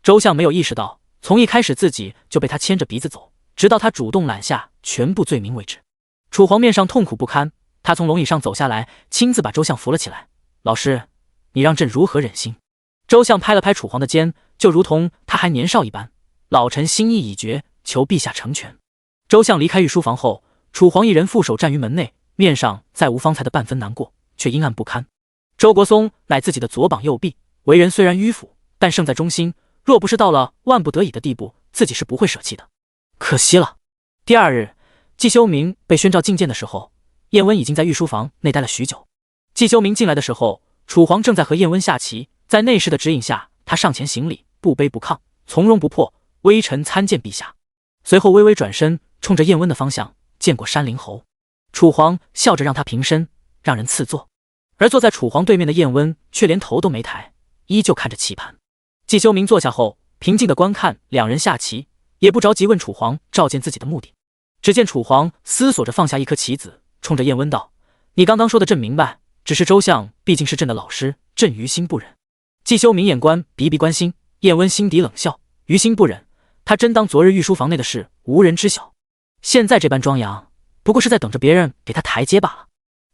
周相没有意识到，从一开始自己就被他牵着鼻子走，直到他主动揽下全部罪名为止。楚皇面上痛苦不堪，他从龙椅上走下来，亲自把周相扶了起来：“老师，你让朕如何忍心？”周相拍了拍楚皇的肩，就如同他还年少一般：“老臣心意已决，求陛下成全。”周相离开御书房后，楚皇一人负手站于门内，面上再无方才的半分难过，却阴暗不堪。周国松乃自己的左膀右臂，为人虽然迂腐，但胜在忠心，若不是到了万不得已的地步，自己是不会舍弃的。可惜了。第二日，季修明被宣召觐见的时候，燕温已经在御书房内待了许久。季修明进来的时候，楚皇正在和燕温下棋，在内侍的指引下，他上前行礼，不卑不亢，从容不迫：“微臣参见陛下。”随后微微转身，冲着燕温的方向见过山陵侯。楚皇笑着让他平身，让人赐座。而坐在楚皇对面的燕温却连头都没抬，依旧看着棋盘。季修明坐下后，平静地观看两人下棋，也不着急问楚皇召见自己的目的。只见楚皇思索着放下一颗棋子，冲着燕温道：“你刚刚说的朕明白，只是周相毕竟是朕的老师，朕于心不忍。”季修明眼观鼻鼻关心，燕温心底冷笑：“于心不忍，他真当昨日御书房内的事无人知晓，现在这般装洋，不过是在等着别人给他台阶罢了。”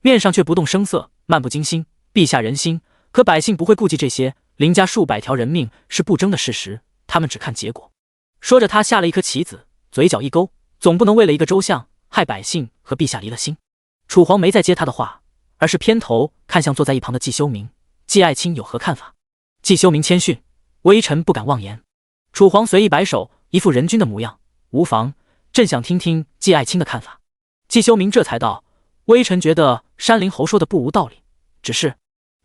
面上却不动声色，漫不经心：“陛下仁心，可百姓不会顾忌这些。林家数百条人命是不争的事实，他们只看结果。”说着，他下了一颗棋子，嘴角一勾：“总不能为了一个周相，害百姓和陛下离了心。”楚皇没再接他的话，而是偏头看向坐在一旁的季修明：“季爱卿有何看法？”季修明谦逊：“微臣不敢妄言。”楚皇随意摆手，一副人君的模样：“无妨，朕想听听季爱卿的看法。”季修明这才道：“微臣觉得山陵侯说的不无道理，只是……”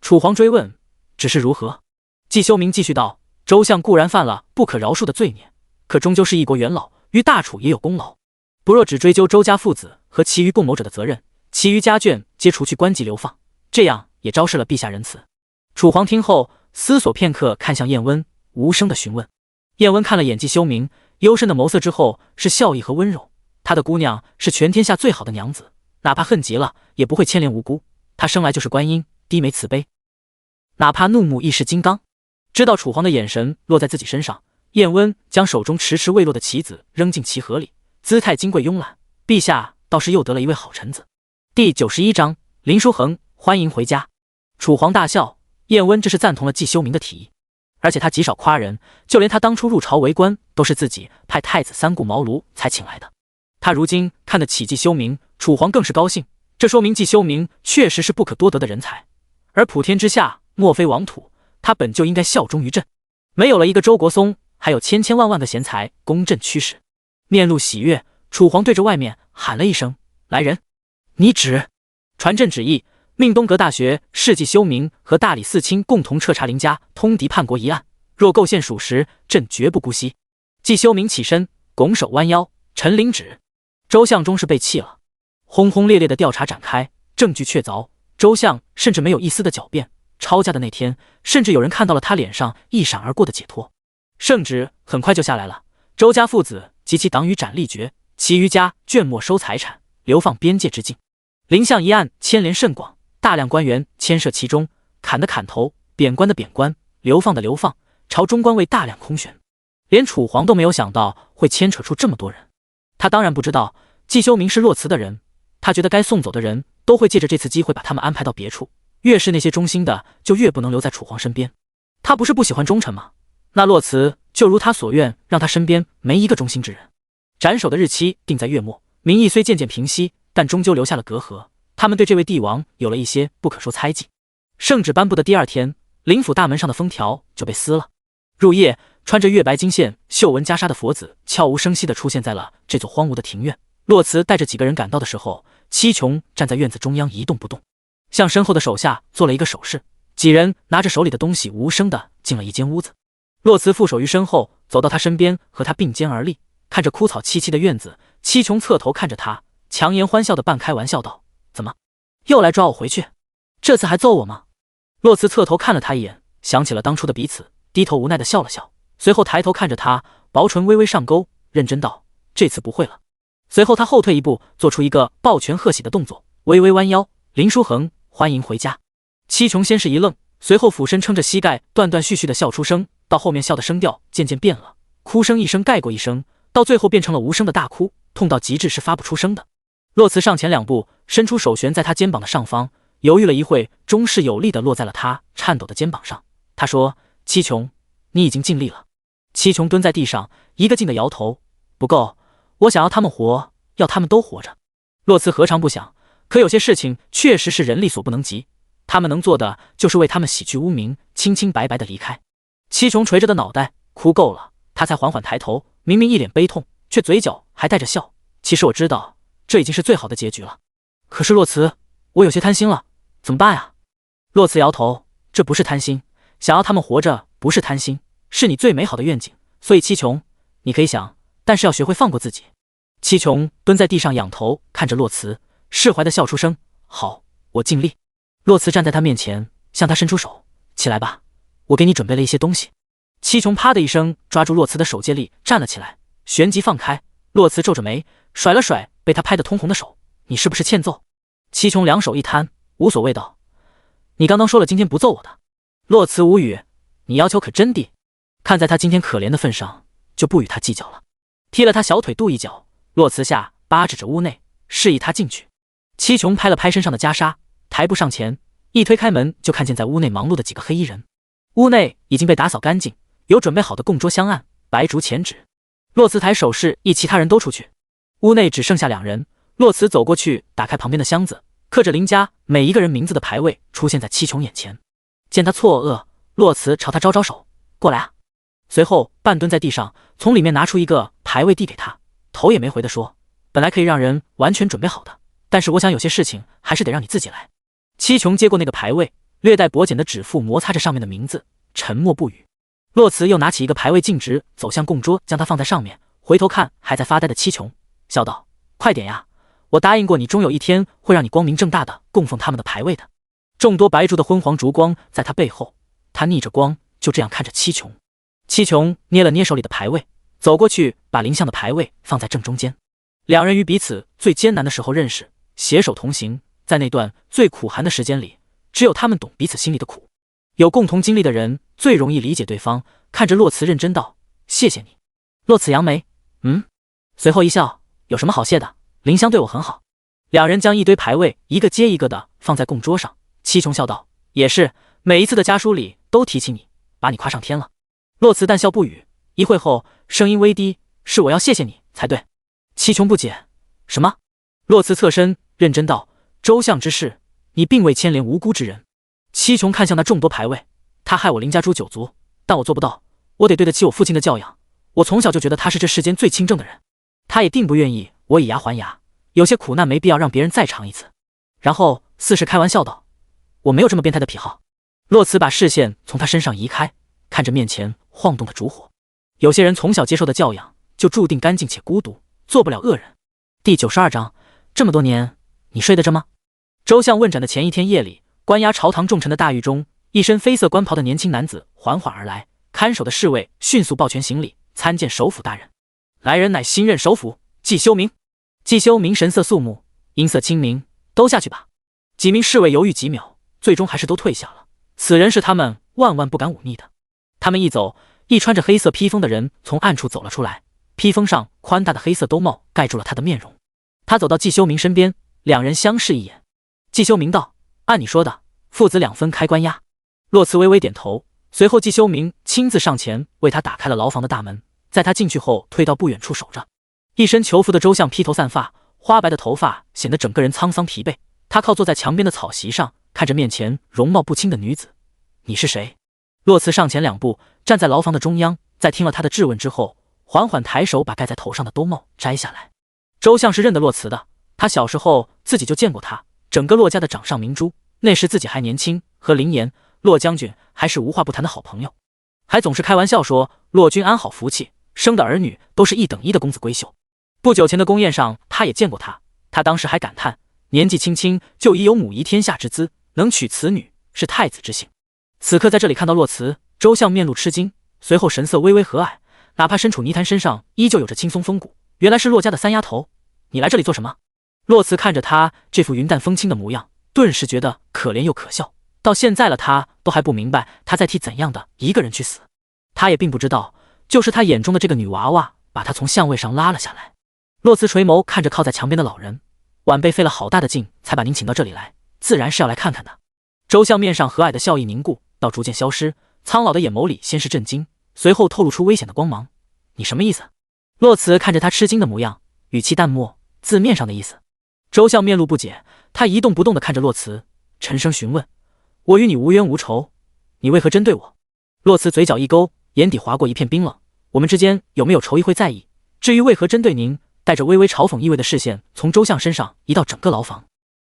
楚皇追问：“只是如何？”季修明继续道：“周相固然犯了不可饶恕的罪孽，可终究是一国元老，于大楚也有功劳。不若只追究周家父子和其余共谋者的责任，其余家眷皆除去官籍流放，这样也昭示了陛下仁慈。”楚皇听后思索片刻，看向燕温，无声的询问。燕温看了眼季修明幽深的眸色之后，是笑意和温柔。他的姑娘是全天下最好的娘子，哪怕恨极了，也不会牵连无辜。她生来就是观音，低眉慈悲，哪怕怒目亦是金刚。知道楚皇的眼神落在自己身上，燕温将手中迟迟未落的棋子扔进棋盒里，姿态金贵慵懒：“陛下倒是又得了一位好臣子。”第91章林书恒欢迎回家。楚皇大笑，燕温这是赞同了季修明的提议。而且他极少夸人，就连他当初入朝为官，都是自己派太子三顾茅庐才请来的。他如今看得起季修明，楚皇更是高兴，这说明季修明确实是不可多得的人才。而普天之下，莫非王土，他本就应该效忠于朕。没有了一个周国松，还有千千万万个贤才供朕驱使。面露喜悦，楚皇对着外面喊了一声：“来人！”你旨。传朕旨意，命东阁大学士季修明和大理寺卿共同彻查林家通敌叛国一案，若构陷属实，朕绝不姑息。季修明起身，拱手弯腰：“臣领旨。”周相终是被气了。轰轰烈烈的调查展开，证据确凿，周相甚至没有一丝的狡辩。抄家的那天，甚至有人看到了他脸上一闪而过的解脱。圣旨很快就下来了，周家父子及其党羽斩立决，其余家卷没收财产，流放边界之境。林相一案牵连甚广，大量官员牵涉其中，砍的砍头，贬官的贬官，流放的流放，朝中官位大量空悬。连楚皇都没有想到会牵扯出这么多人。他当然不知道季修明是洛辞的人，他觉得该送走的人都会借着这次机会把他们安排到别处，越是那些忠心的，就越不能留在楚皇身边。他不是不喜欢忠臣吗？那洛辞就如他所愿，让他身边没一个忠心之人。斩首的日期定在月末，民意虽渐渐平息，但终究留下了隔阂。他们对这位帝王有了一些不可说猜忌。圣旨颁布的第二天，灵府大门上的封条就被撕了。入夜，穿着月白金线、绣纹袈裟的佛子悄无声息地出现在了这座荒芜的庭院。洛辞带着几个人赶到的时候，七琼站在院子中央一动不动，向身后的手下做了一个手势。几人拿着手里的东西无声地进了一间屋子。洛辞负手于身后，走到他身边，和他并肩而立，看着枯草萋萋的院子。七琼侧头看着他，强颜欢笑的半开玩笑道：“怎么，又来抓我回去？这次还揍我吗？”洛辞侧头看了他一眼，想起了当初的彼此，低头无奈的笑了笑，随后抬头看着他，薄唇微微上勾，认真道：“这次不会了。”随后他后退一步，做出一个抱拳贺喜的动作，微微弯腰：“林书恒，欢迎回家。”七琼先是一愣，随后俯身撑着膝盖，断断续续的笑出声，到后面笑的声调渐渐变了，哭声一声盖过一声，到最后变成了无声的大哭，痛到极致是发不出声的。洛辞上前两步，伸出手悬在他肩膀的上方，犹豫了一会，终是有力的落在了他颤抖的肩膀上。他说：“七琼，你已经尽力了。”七琼蹲在地上，一个劲的摇头：“不够，我想要他们活，要他们都活着。”洛辞何尝不想，可有些事情确实是人力所不能及，他们能做的就是为他们洗去污名，清清白白的离开。七琼垂着的脑袋，哭够了，他才缓缓抬头，明明一脸悲痛，却嘴角还带着笑。其实我知道，这已经是最好的结局了。可是洛辞，我有些贪心了，怎么办呀？洛辞摇头，这不是贪心，想要他们活着不是贪心，是你最美好的愿景。所以七琼，你可以想，但是要学会放过自己。七琼蹲在地上仰头看着洛辞，释怀的笑出声：“好，我尽力。”洛辞站在他面前，向他伸出手：“起来吧，我给你准备了一些东西。”七琼啪的一声抓住洛辞的手，借力站了起来，旋即放开。洛辞皱着眉，甩了甩被他拍得通红的手：“你是不是欠揍？”七琼两手一摊，无所谓道：“你刚刚说了今天不揍我的。”洛辞无语：“你要求可真低，看在他今天可怜的份上，就不与他计较了。”踢了他小腿肚一脚，洛辞下巴指着屋内，示意他进去。七琼拍了拍身上的袈裟，抬步上前，一推开门，就看见在屋内忙碌的几个黑衣人。屋内已经被打扫干净，有准备好的供桌香案、白烛钱纸。洛辞抬手示意其他人都出去。屋内只剩下两人，洛辞走过去，打开旁边的箱子，刻着林家每一个人名字的牌位出现在七琼眼前。见他错愕，洛辞朝他招招手：“过来啊！”随后半蹲在地上，从里面拿出一个牌位递给他，头也没回地说：“本来可以让人完全准备好的，但是我想有些事情还是得让你自己来。”七琼接过那个牌位，略带薄茧的指腹摩擦着上面的名字，沉默不语。洛辞又拿起一个牌位，径直走向供桌，将它放在上面，回头看还在发呆的七琼，笑道：“快点呀，我答应过你，终有一天会让你光明正大的供奉他们的牌位的。”众多白烛的昏黄烛光在他背后，他逆着光就这样看着七琼。七琼捏了捏手里的牌位，走过去把林相的牌位放在正中间。两人于彼此最艰难的时候认识，携手同行，在那段最苦寒的时间里，只有他们懂彼此心里的苦。有共同经历的人最容易理解对方。看着洛辞认真道：“谢谢你。”洛辞扬眉：“随后一笑：“有什么好谢的？林香对我很好。”两人将一堆牌位一个接一个的放在供桌上。七琼笑道：“也是，每一次的家书里都提起你，把你夸上天了。”洛慈淡笑不语，一会后声音微低：“是我要谢谢你才对。”戚琼不解：“什么？”洛慈侧身认真道：“周相之事，你并未牵连无辜之人。”戚琼看向那众多牌位，他害我林家诛九族，但我做不到，我得对得起我父亲的教养。我从小就觉得他是这世间最清正的人，他也定不愿意我以牙还牙，有些苦难没必要让别人再尝一次。然后似是开玩笑道：“我没有这么变态的癖好。”洛慈把视线从他身上移开，看着面前晃动的烛火。有些人从小接受的教养就注定干净且孤独，做不了恶人。第92章，这么多年你睡得着吗？周相问斩的前一天夜里，关押朝堂重臣的大狱中，一身绯色官袍的年轻男子缓缓而来，看守的侍卫迅速抱拳行礼，参见首辅大人。来人乃新任首辅季修明。季修明神色肃穆，音色清明：“都下去吧。”几名侍卫犹豫几秒，最终还是都退下了。此人是他们万万不敢忤逆的。他们一走，一穿着黑色披风的人从暗处走了出来，披风上宽大的黑色兜帽盖住了他的面容。他走到季修明身边，两人相视一眼。季修明道：“按你说的，父子两分开关押。”洛慈微微点头，随后季修明亲自上前为他打开了牢房的大门，在他进去后退到不远处守着。一身囚服的周相披头散发，花白的头发显得整个人沧桑疲惫。他靠坐在墙边的草席上，看着面前容貌不清的女子：“你是谁？”洛慈上前两步，站在牢房的中央，在听了他的质问之后，缓缓抬手把盖在头上的兜帽摘下来。周相是认得洛慈的，他小时候自己就见过他，整个洛家的掌上明珠。那时自己还年轻，和林岩、洛将军还是无话不谈的好朋友，还总是开玩笑说洛君安好福气，生的儿女都是一等一的公子闺秀。不久前的宫宴上，他也见过他，他当时还感叹年纪轻轻就已有母仪天下之姿，能娶此女是太子之幸。此刻在这里看到洛慈，周相面露吃惊，随后神色微微和蔼，哪怕身处泥潭，身上依旧有着轻松风骨。原来是洛家的三丫头，你来这里做什么？洛慈看着他这副云淡风轻的模样，顿时觉得可怜又可笑。到现在了，他都还不明白他在替怎样的一个人去死。他也并不知道，就是他眼中的这个女娃娃把他从相位上拉了下来。洛慈垂眸看着靠在墙边的老人：“晚辈费了好大的劲才把您请到这里来，自然是要来看看的。”周相面上和蔼的笑意凝固，到逐渐消失，苍老的眼眸里先是震惊，随后透露出危险的光芒。“你什么意思？”洛慈看着他吃惊的模样，语气淡漠：“字面上的意思。”周相面露不解，他一动不动地看着洛慈，沉声询问：“我与你无冤无仇，你为何针对我？”洛慈嘴角一勾，眼底划过一片冰冷：“我们之间有没有仇谊会在意，至于为何针对您。”带着微微嘲讽意味的视线从周相身上移到整个牢房。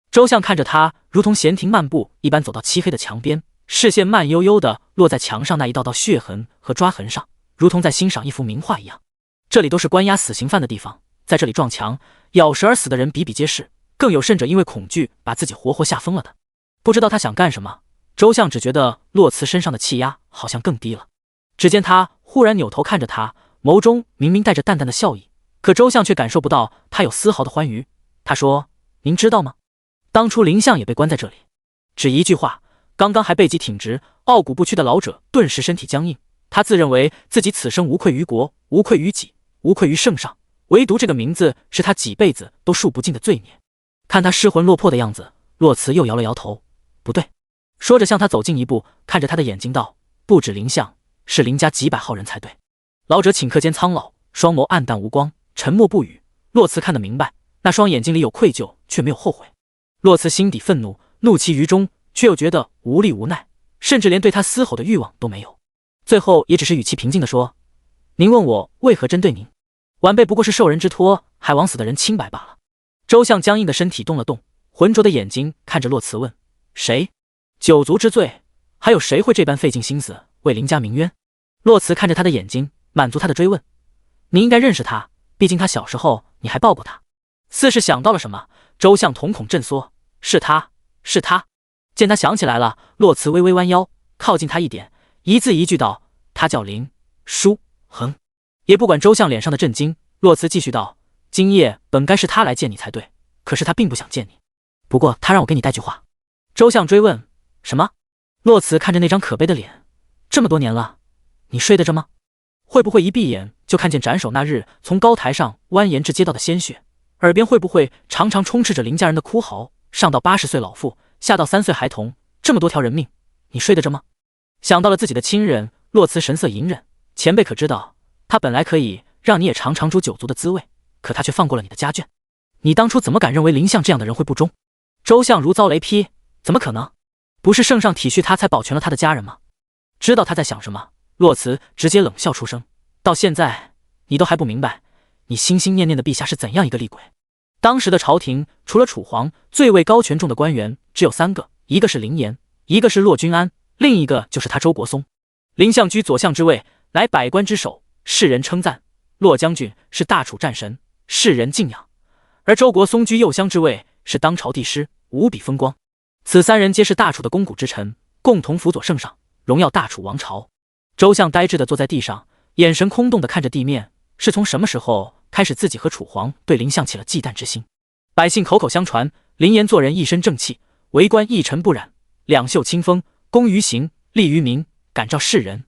周相看着他，如同闲庭漫步一般走到漆黑的墙边，视线慢悠悠地落在墙上那一道道血痕和抓痕上，如同在欣赏一幅名画一样。这里都是关押死刑犯的地方，在这里撞墙、咬舌而死的人比比皆是，更有甚者因为恐惧把自己活活吓疯了的。不知道他想干什么，周相只觉得洛慈身上的气压好像更低了。只见他忽然扭头看着他，眸中明明带着淡淡的笑意，可周相却感受不到他有丝毫的欢愉。他说：“您知道吗？当初林相也被关在这里。”只一句话，刚刚还背脊挺直、傲骨不屈的老者顿时身体僵硬。他自认为自己此生无愧于国，无愧于己，无愧于圣上，唯独这个名字是他几辈子都数不尽的罪孽。看他失魂落魄的样子，洛慈又摇了摇头：“不对。”说着向他走近一步，看着他的眼睛道：“不止林相，是林家几百号人才对。”老者顷刻间苍老，双眸暗淡无光，沉默不语。洛慈看得明白，那双眼睛里有愧疚，却没有后悔。洛慈心底愤怒，怒气于中，却又觉得无力无奈，甚至连对他嘶吼的欲望都没有。最后也只是语气平静地说：“您问我为何针对您，晚辈不过是受人之托，还枉死的人清白罢了。”周相僵硬的身体动了动，浑浊的眼睛看着洛慈问：“谁？九族之罪，还有谁会这般费尽心思为林家鸣冤？”洛慈看着他的眼睛，满足他的追问：“你应该认识他，毕竟他小时候你还抱过他。”似是想到了什么，周相瞳孔震缩：“是他，是他。”见他想起来了，洛慈微微弯腰，靠近他一点，一字一句道：“他叫林书恒。”也不管周相脸上的震惊，洛慈继续道：“今夜本该是他来见你才对，可是他并不想见你。不过他让我给你带句话。”周相追问：“什么？”洛慈看着那张可悲的脸：“这么多年了，你睡得着吗？会不会一闭眼就看见斩首那日从高台上蜿蜒至街道的鲜血？耳边会不会常常充斥着林家人的哭嚎？上到80岁老妇，下到3岁孩童，这么多条人命，你睡得着吗？”想到了自己的亲人，洛慈神色隐忍，前辈可知道，他本来可以让你也尝尝诛九族的滋味，可他却放过了你的家眷。你当初怎么敢认为林相这样的人会不忠？”周相如遭雷劈，怎么可能？不是圣上体恤他才保全了他的家人吗？知道他在想什么，洛慈直接冷笑出声：“到现在你都还不明白，你心心念念的陛下是怎样一个厉鬼？”当时的朝廷除了楚皇，最位高权重的官员只有3个，一个是林岩，一个是骆君安，另一个就是他周国松。林相居左相之位，乃百官之首，世人称赞；骆将军是大楚战神，世人敬仰；而周国松居右相之位，是当朝帝师，无比风光。此3人皆是大楚的肱骨之臣，共同辅佐圣上，荣耀大楚王朝。周相呆滞地坐在地上，眼神空洞地看着地面，是从什么时候开始自己和楚皇对林相起了忌惮之心？百姓口口相传，林岩做人一身正气，为官一尘不染，两袖清风，功于行，利于民，感召世人。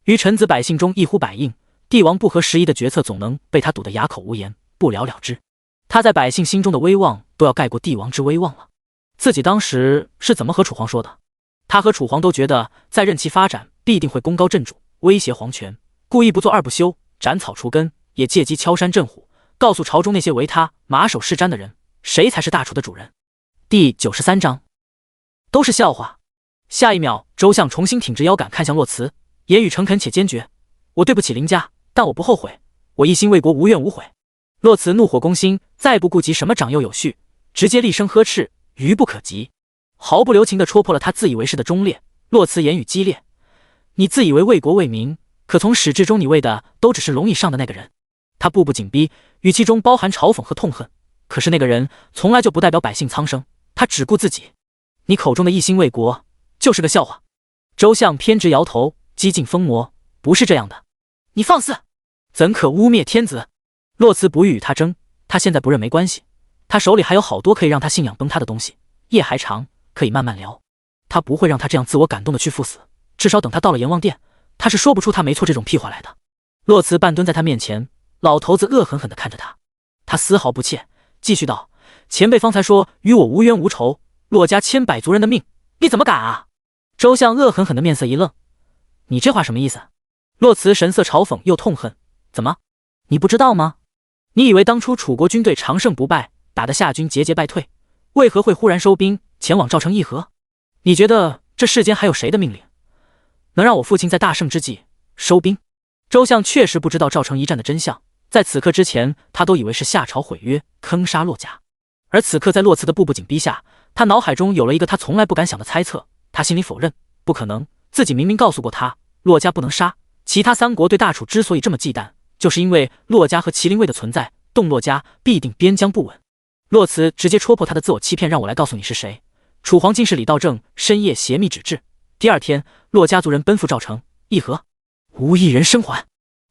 于臣子百姓中一呼百应，帝王不合时宜的决策总能被他堵得哑口无言，不了了之。他在百姓心中的威望都要盖过帝王之威望了。自己当时是怎么和楚皇说的？他和楚皇都觉得再任其发展必定会功高震主，威胁皇权，故意不做二不休，斩草除根，也借机敲山震虎，告诉朝中那些为他马首是瞻的人，谁才是大楚的主人。第93章都是笑话。下一秒，周相重新挺直腰杆看向洛慈，言语诚恳且坚决：“我对不起林家，但我不后悔，我一心为国，无怨无悔。”洛慈怒火攻心，再不顾及什么长幼有序，直接厉声呵斥，愚不可及，毫不留情地戳破了他自以为是的忠烈。洛慈言语激烈：“你自以为为国为民，可从始至终你为的都只是龙以上的那个人。”他步步紧逼，语气中包含嘲讽和痛恨。可是那个人从来就不代表百姓苍生，他只顾自己。你口中的一心为国，就是个笑话。周相偏执摇头，激进疯魔：“不是这样的，你放肆，怎可污蔑天子？”洛慈不欲与他争，他现在不认没关系，他手里还有好多可以让他信仰崩塌的东西，夜还长，可以慢慢聊。他不会让他这样自我感动的去赴死，至少等他到了阎王殿，他是说不出他没错这种屁话来的。洛慈半蹲在他面前，老头子恶狠狠地看着他，他丝毫不怯，继续道：“前辈方才说与我无冤无仇，洛家千百族人的命，你怎么敢啊？”周相恶狠狠的面色一愣：“你这话什么意思？”洛慈神色嘲讽又痛恨：“怎么，你不知道吗？你以为当初楚国军队长胜不败，打得夏军节节败退，为何会忽然收兵前往赵城议和？你觉得这世间还有谁的命令能让我父亲在大胜之际收兵？”周相确实不知道赵城一战的真相，在此刻之前，他都以为是夏朝毁约，坑杀洛家。而此刻在洛慈的步步紧逼下，他脑海中有了一个他从来不敢想的猜测，他心里否认：不可能，自己明明告诉过他，洛家不能杀。其他3国对大楚之所以这么忌惮，就是因为洛家和麒麟卫的存在，动洛家必定边疆不稳。洛慈直接戳破他的自我欺骗，让我来告诉你是谁。楚皇进士李道正深夜携密旨至，第2天，洛家族人奔赴赵城议和，无一人生还。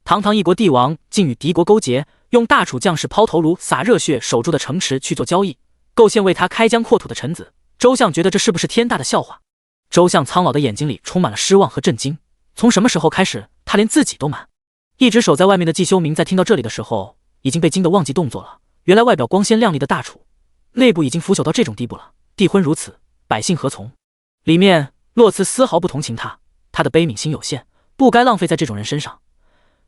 堂堂一国帝王竟与敌国勾结，用大楚将士抛头颅洒热血守住的城池去做交易，构陷为他开疆扩土的臣子。周相觉得这是不是天大的笑话？周相苍老的眼睛里充满了失望和震惊。从什么时候开始，他连自己都瞒？一直守在外面的季修明在听到这里的时候，已经被惊得忘记动作了。原来外表光鲜亮丽的大楚，内部已经腐朽到这种地步了。帝昏如此，百姓何从？里面洛慈丝毫不同情他，他的悲悯心有限，不该浪费在这种人身上。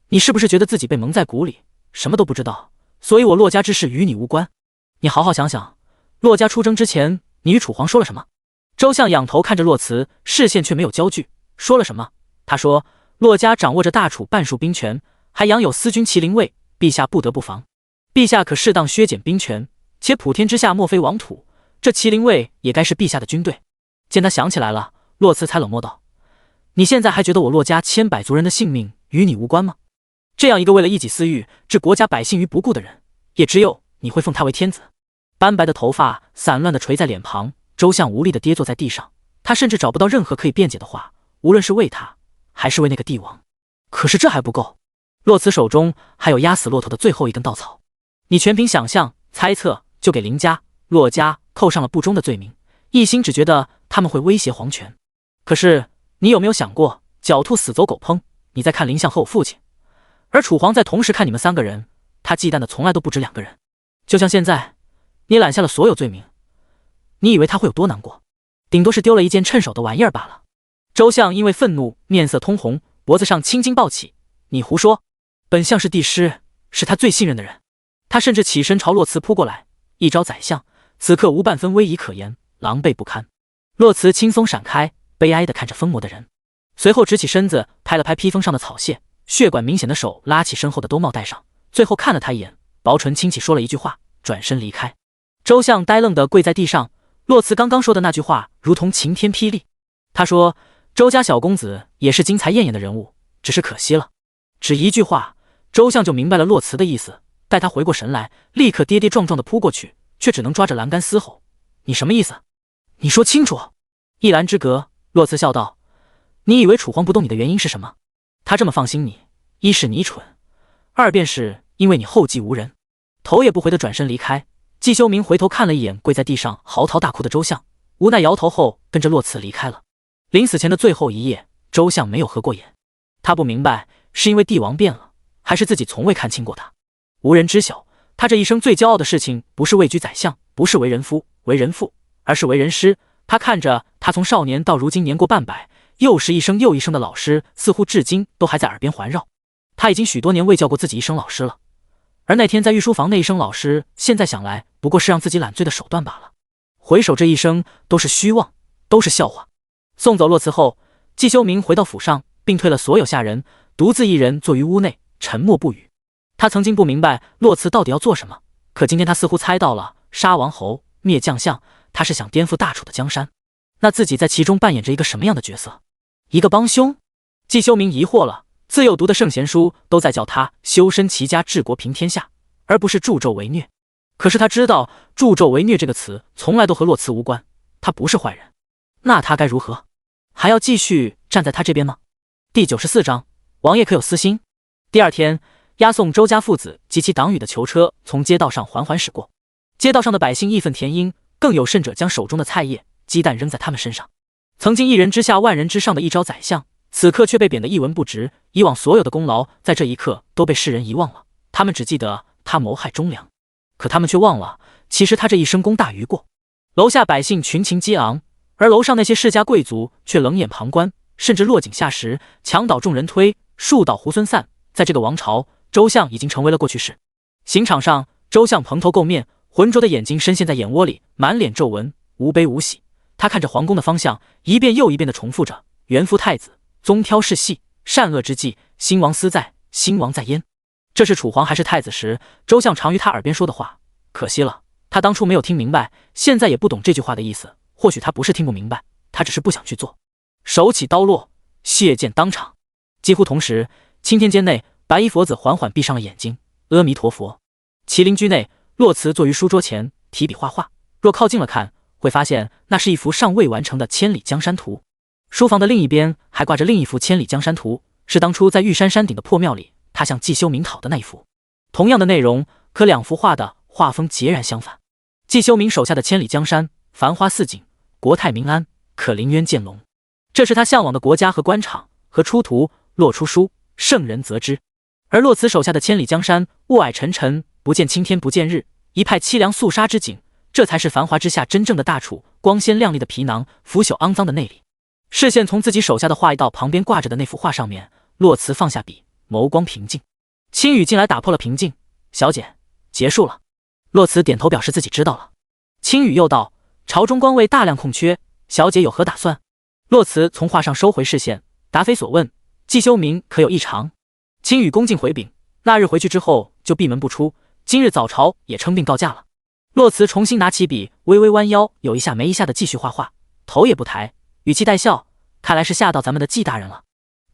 你是不是觉得自己被蒙在鼓里，什么都不知道，所以我洛家之事与你无关？你好好想想，洛家出征之前，你与楚皇说了什么？周相仰头看着洛慈，视线却没有焦距。说了什么？他说，洛家掌握着大楚半数兵权，还养有司军麒麟卫，陛下不得不防。陛下可适当削减兵权，且普天之下莫非王土，这麒麟卫也该是陛下的军队。见他想起来了，洛慈才冷漠道：“你现在还觉得我洛家千百族人的性命与你无关吗？这样一个为了一己私欲置国家百姓于不顾的人，也只有你会奉他为天子。”斑白的头发散乱地垂在脸庞，周相无力地跌坐在地上，他甚至找不到任何可以辩解的话，无论是为他还是为那个帝王。可是这还不够，洛慈手中还有压死骆驼的最后一根稻草。你全凭想象猜测，就给林家、洛家扣上了不忠的罪名，一心只觉得他们会威胁皇权。可是你有没有想过，狡兔死走狗烹，你在看林相和我父亲，而楚皇在同时看你们3个人，他忌惮的从来都不止2个人。就像现在，你揽下了所有罪名，你以为他会有多难过？顶多是丢了一件趁手的玩意儿罢了。周相因为愤怒，面色通红，脖子上青筋暴起。你胡说！本相是帝师，是他最信任的人。他甚至起身朝洛辞扑过来，一招宰相，此刻无半分威仪可言，狼狈不堪。洛辞轻松闪开，悲哀地看着疯魔的人，随后直起身子，拍了拍披风上的草屑，血管明显的手拉起身后的兜帽戴上，最后看了他一眼，薄唇轻启说了一句话，转身离开。周相呆愣地跪在地上，洛辞刚刚说的那句话如同晴天霹雳。他说：“周家小公子也是金才艳艳的人物，只是可惜了。”只一句话，周相就明白了洛辞的意思。待他回过神来，立刻跌跌撞撞地扑过去，却只能抓着栏杆嘶吼：“你什么意思？你说清楚！”一栏之隔，洛辞笑道：“你以为楚皇不动你的原因是什么？他这么放心你，一是你蠢，二便是因为你后继无人。”头也不回地转身离开。季修明回头看了一眼跪在地上嚎啕大哭的周相，无奈摇头后跟着洛辞离开了。临死前的最后一夜，周相没有合过眼。他不明白，是因为帝王变了，还是自己从未看清过他。无人知晓，他这一生最骄傲的事情，不是位居宰相，不是为人夫、为人父，而是为人师。他看着他从少年到如今年过半百，又是一生又一生的老师，似乎至今都还在耳边环绕。他已经许多年未叫过自己一声老师了，而那天在御书房那一声老师，现在想来不过是让自己揽罪的手段罢了。回首这一生，都是虚妄，都是笑话。送走洛辞后，季修明回到府上，并退了所有下人，独自一人坐于屋内，沉默不语。他曾经不明白洛辞到底要做什么，可今天他似乎猜到了，杀王侯，灭将相，他是想颠覆大楚的江山。那自己在其中扮演着一个什么样的角色？一个帮凶？季修明疑惑了，自幼读的圣贤书都在叫他修身齐家治国平天下，而不是助纣为虐。可是他知道助纣为虐这个词从来都和洛辞无关，他不是坏人。那他该如何？还要继续站在他这边吗？第94章，王爷可有私心？第二天，押送周家父子及其党羽的囚车从街道上缓缓驶过，街道上的百姓义愤填膺，更有甚者将手中的菜叶、鸡蛋扔在他们身上。曾经一人之下万人之上的一朝宰相，此刻却被贬得一文不值，以往所有的功劳在这一刻都被世人遗忘了，他们只记得他谋害忠良，可他们却忘了，其实他这一生功大于过。楼下百姓群情激昂，而楼上那些世家贵族却冷眼旁观，甚至落井下石，墙倒众人推，树倒猢狲散。在这个王朝，周相已经成为了过去式。刑场上，周相蓬头垢面，浑浊的眼睛深陷在眼窝里，满脸皱纹，无悲无喜。他看着皇宫的方向，一遍又一遍地重复着：元夫太子，宗挑世系，善恶之际，兴亡思在，兴亡在焉。这是楚皇还是太子时，周相常于他耳边说的话。可惜了，他当初没有听明白，现在也不懂这句话的意思。或许他不是听不明白，他只是不想去做。手起刀落，血溅当场。几乎同时，青天间内，白衣佛子缓缓闭上了眼睛。阿弥陀佛。麒麟居内，洛辞坐于书桌前，提笔画画。若靠近了看，会发现那是一幅尚未完成的千里江山图。书房的另一边还挂着另一幅千里江山图，是当初在玉山山顶的破庙里，他向季修明讨的那一幅。同样的内容，可两幅画的画风截然相反。季修明手下的千里江山，繁花似锦，国泰民安，可临渊见龙。这是他向往的国家和官场，和出图落出书，圣人则知。而洛辞手下的千里江山，雾霭沉沉，不见青天不见日，一派凄凉肃杀之景，这才是繁华之下真正的大楚，光鲜亮丽的皮囊，腐朽肮脏的内里。视线从自己手下的画一到旁边挂着的那幅画上面，洛辞放下笔，眸光平静。青羽进来打破了平静：“小姐，结束了。”洛辞点头表示自己知道了。青羽又道：“朝中官位大量空缺，小姐有何打算？”洛辞从画上收回视线，答非所问：“季修明可有异常？”青羽恭敬回禀：“那日回去之后就闭门不出，今日早朝也称病告假了。”洛辞重新拿起笔，微微弯腰，有一下没一下的继续画画，头也不抬，语气带笑：“看来是吓到咱们的季大人了，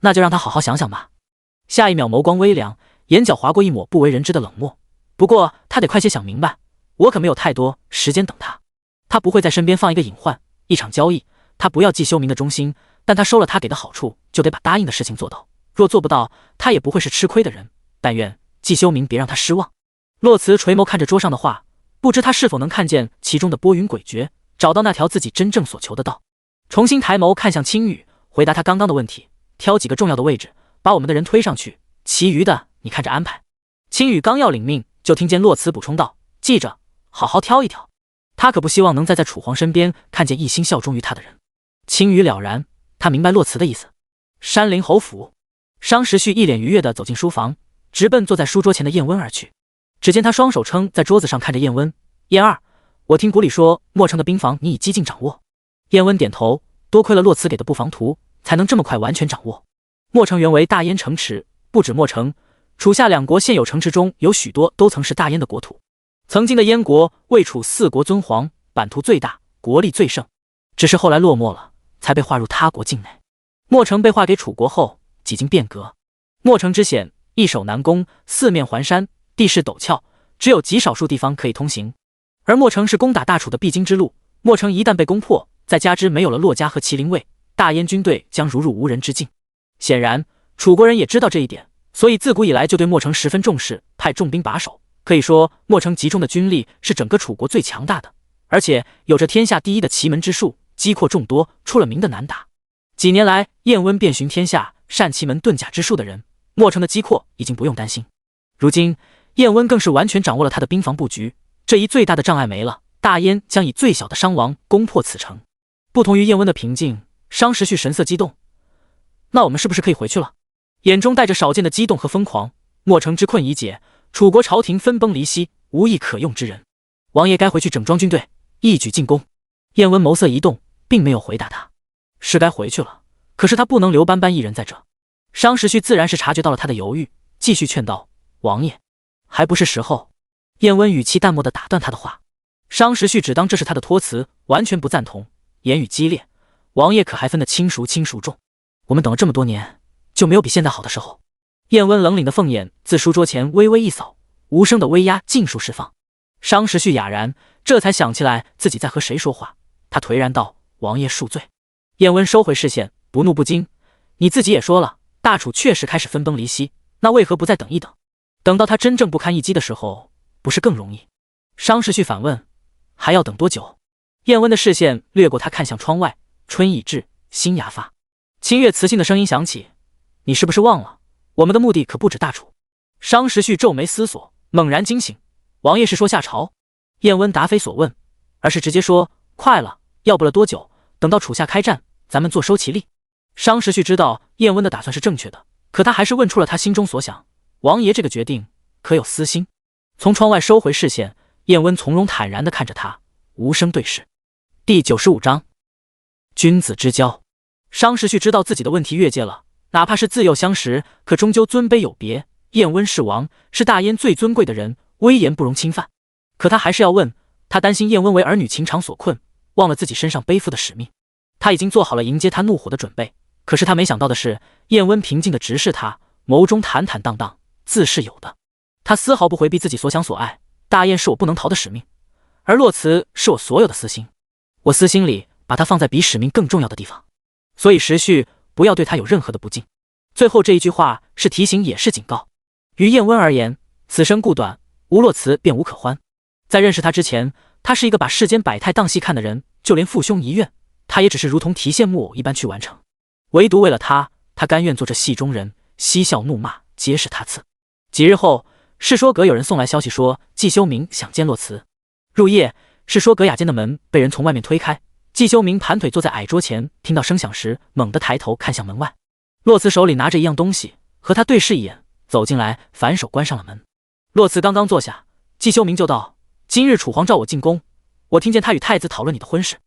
那就让他好好想想吧。”下一秒眸光微凉，眼角划过一抹不为人知的冷漠。不过他得快些想明白，我可没有太多时间等他。他不会在身边放一个隐患，一场交易，他不要季修明的忠心，但他收了他给的好处，就得把答应的事情做到。若做不到，他也不会是吃亏的人。但愿季修明别让他失望。洛辞垂眸看着桌上的画，不知他是否能看见其中的拨云诡谲，找到那条自己真正所求的道。重新抬眸看向青羽，回答他刚刚的问题：“挑几个重要的位置，把我们的人推上去，其余的你看着安排。”青羽刚要领命，就听见洛辞补充道：“记着，好好挑一挑。”他可不希望能在楚皇身边看见一心效忠于他的人。青羽了然，他明白洛辞的意思。山陵侯府，商时旭一脸愉悦地走进书房，直奔坐在书桌前的燕温而去。只见他双手撑在桌子上，看着燕温：“燕儿，我听谷里说莫城的兵防你已几近掌握。”燕温点头，多亏了洛慈给的布防图，才能这么快完全掌握。莫城原为大燕城池，不止莫城，楚夏两国现有城池中有许多都曾是大燕的国土。曾经的燕国为楚四国尊皇，版图最大，国力最盛，只是后来落寞了，才被划入他国境内。莫城被划给楚国后，几经变革。莫城之险，易守难攻，四面环山，地势陡峭，只有极少数地方可以通行。而莫城是攻打大楚的必经之路，莫城一旦被攻破，再加之没有了洛家和麒麟卫，大燕军队将如入无人之境。显然，楚国人也知道这一点，所以自古以来就对莫城十分重视，派重兵把守。可以说，莫城集中的军力是整个楚国最强大的，而且有着天下第一的奇门之术，机阔众多，出了名的难打。几年来，燕温遍寻天下善奇门遁甲之术的人，莫城的机阔已经不用担心。如今，燕温更是完全掌握了他的兵防布局，这一最大的障碍没了，大燕将以最小的伤亡攻破此城。不同于燕温的平静，商时旭神色激动：“那我们是不是可以回去了？”眼中带着少见的激动和疯狂。莫城之困已解，楚国朝廷分崩离析，无一可用之人。王爷该回去整装军队，一举进攻。燕温眸色一动，并没有回答他。是该回去了，可是他不能留斑斑一人在这。商时旭自然是察觉到了他的犹豫，继续劝道：“王爷，还不是时候。”燕温语气淡漠地打断他的话。商时旭只当这是他的托辞，完全不赞同，言语激烈：“王爷可还分得轻孰轻孰重？我们等了这么多年，就没有比现在好的时候。”燕温冷凛的凤眼自书桌前微微一扫，无声的威压尽数释放。商时旭哑然，这才想起来自己在和谁说话。他颓然道：“王爷恕罪。”燕温收回视线，不怒不惊：“你自己也说了，大楚确实开始分崩离析，那为何不再等一等？等到他真正不堪一击的时候，不是更容易？”商时旭反问：“还要等多久？”燕温的视线掠过他，看向窗外，春已至，新芽发。清越磁性的声音响起：“你是不是忘了？我们的目的可不止大楚。”商时旭皱眉思索，猛然惊醒：“王爷是说下朝？”燕温答非所问，而是直接说：“快了，要不了多久，等到楚夏开战，咱们坐收其利。”商时旭知道燕温的打算是正确的，可他还是问出了他心中所想：“王爷这个决定可有私心？”从窗外收回视线，燕温从容坦然地看着他，无声对视。第95章，君子之交。商时旭知道自己的问题越界了，哪怕是自幼相识，可终究尊卑有别。燕温是王，是大燕最尊贵的人，威严不容侵犯。可他还是要问，他担心燕温为儿女情长所困，忘了自己身上背负的使命。他已经做好了迎接他怒火的准备，可是他没想到的是，燕温平静地直视他，眸中坦坦荡荡，自是有的。他丝毫不回避自己所想所爱，大燕是我不能逃的使命，而洛慈是我所有的私心。我私心里把他放在比使命更重要的地方，所以时序不要对他有任何的不敬。最后这一句话是提醒也是警告。于燕温而言，此生故短，无洛慈便无可欢。在认识他之前，他是一个把世间百态当细看的人，就连父兄遗愿，他也只是如同提线木偶一般去完成。唯独为了他，他甘愿做这戏中人，嬉笑怒骂皆是他赐。几日后，世说阁有人送来消息说，季修明想见洛慈。入夜，世说阁雅间的门被人从外面推开，季修明盘腿坐在矮桌前，听到声响时，猛地抬头看向门外。洛慈手里拿着一样东西，和他对视一眼，走进来，反手关上了门。洛慈刚刚坐下，季修明就道：“今日楚皇召我进宫，我听见他与太子讨论你的婚事。”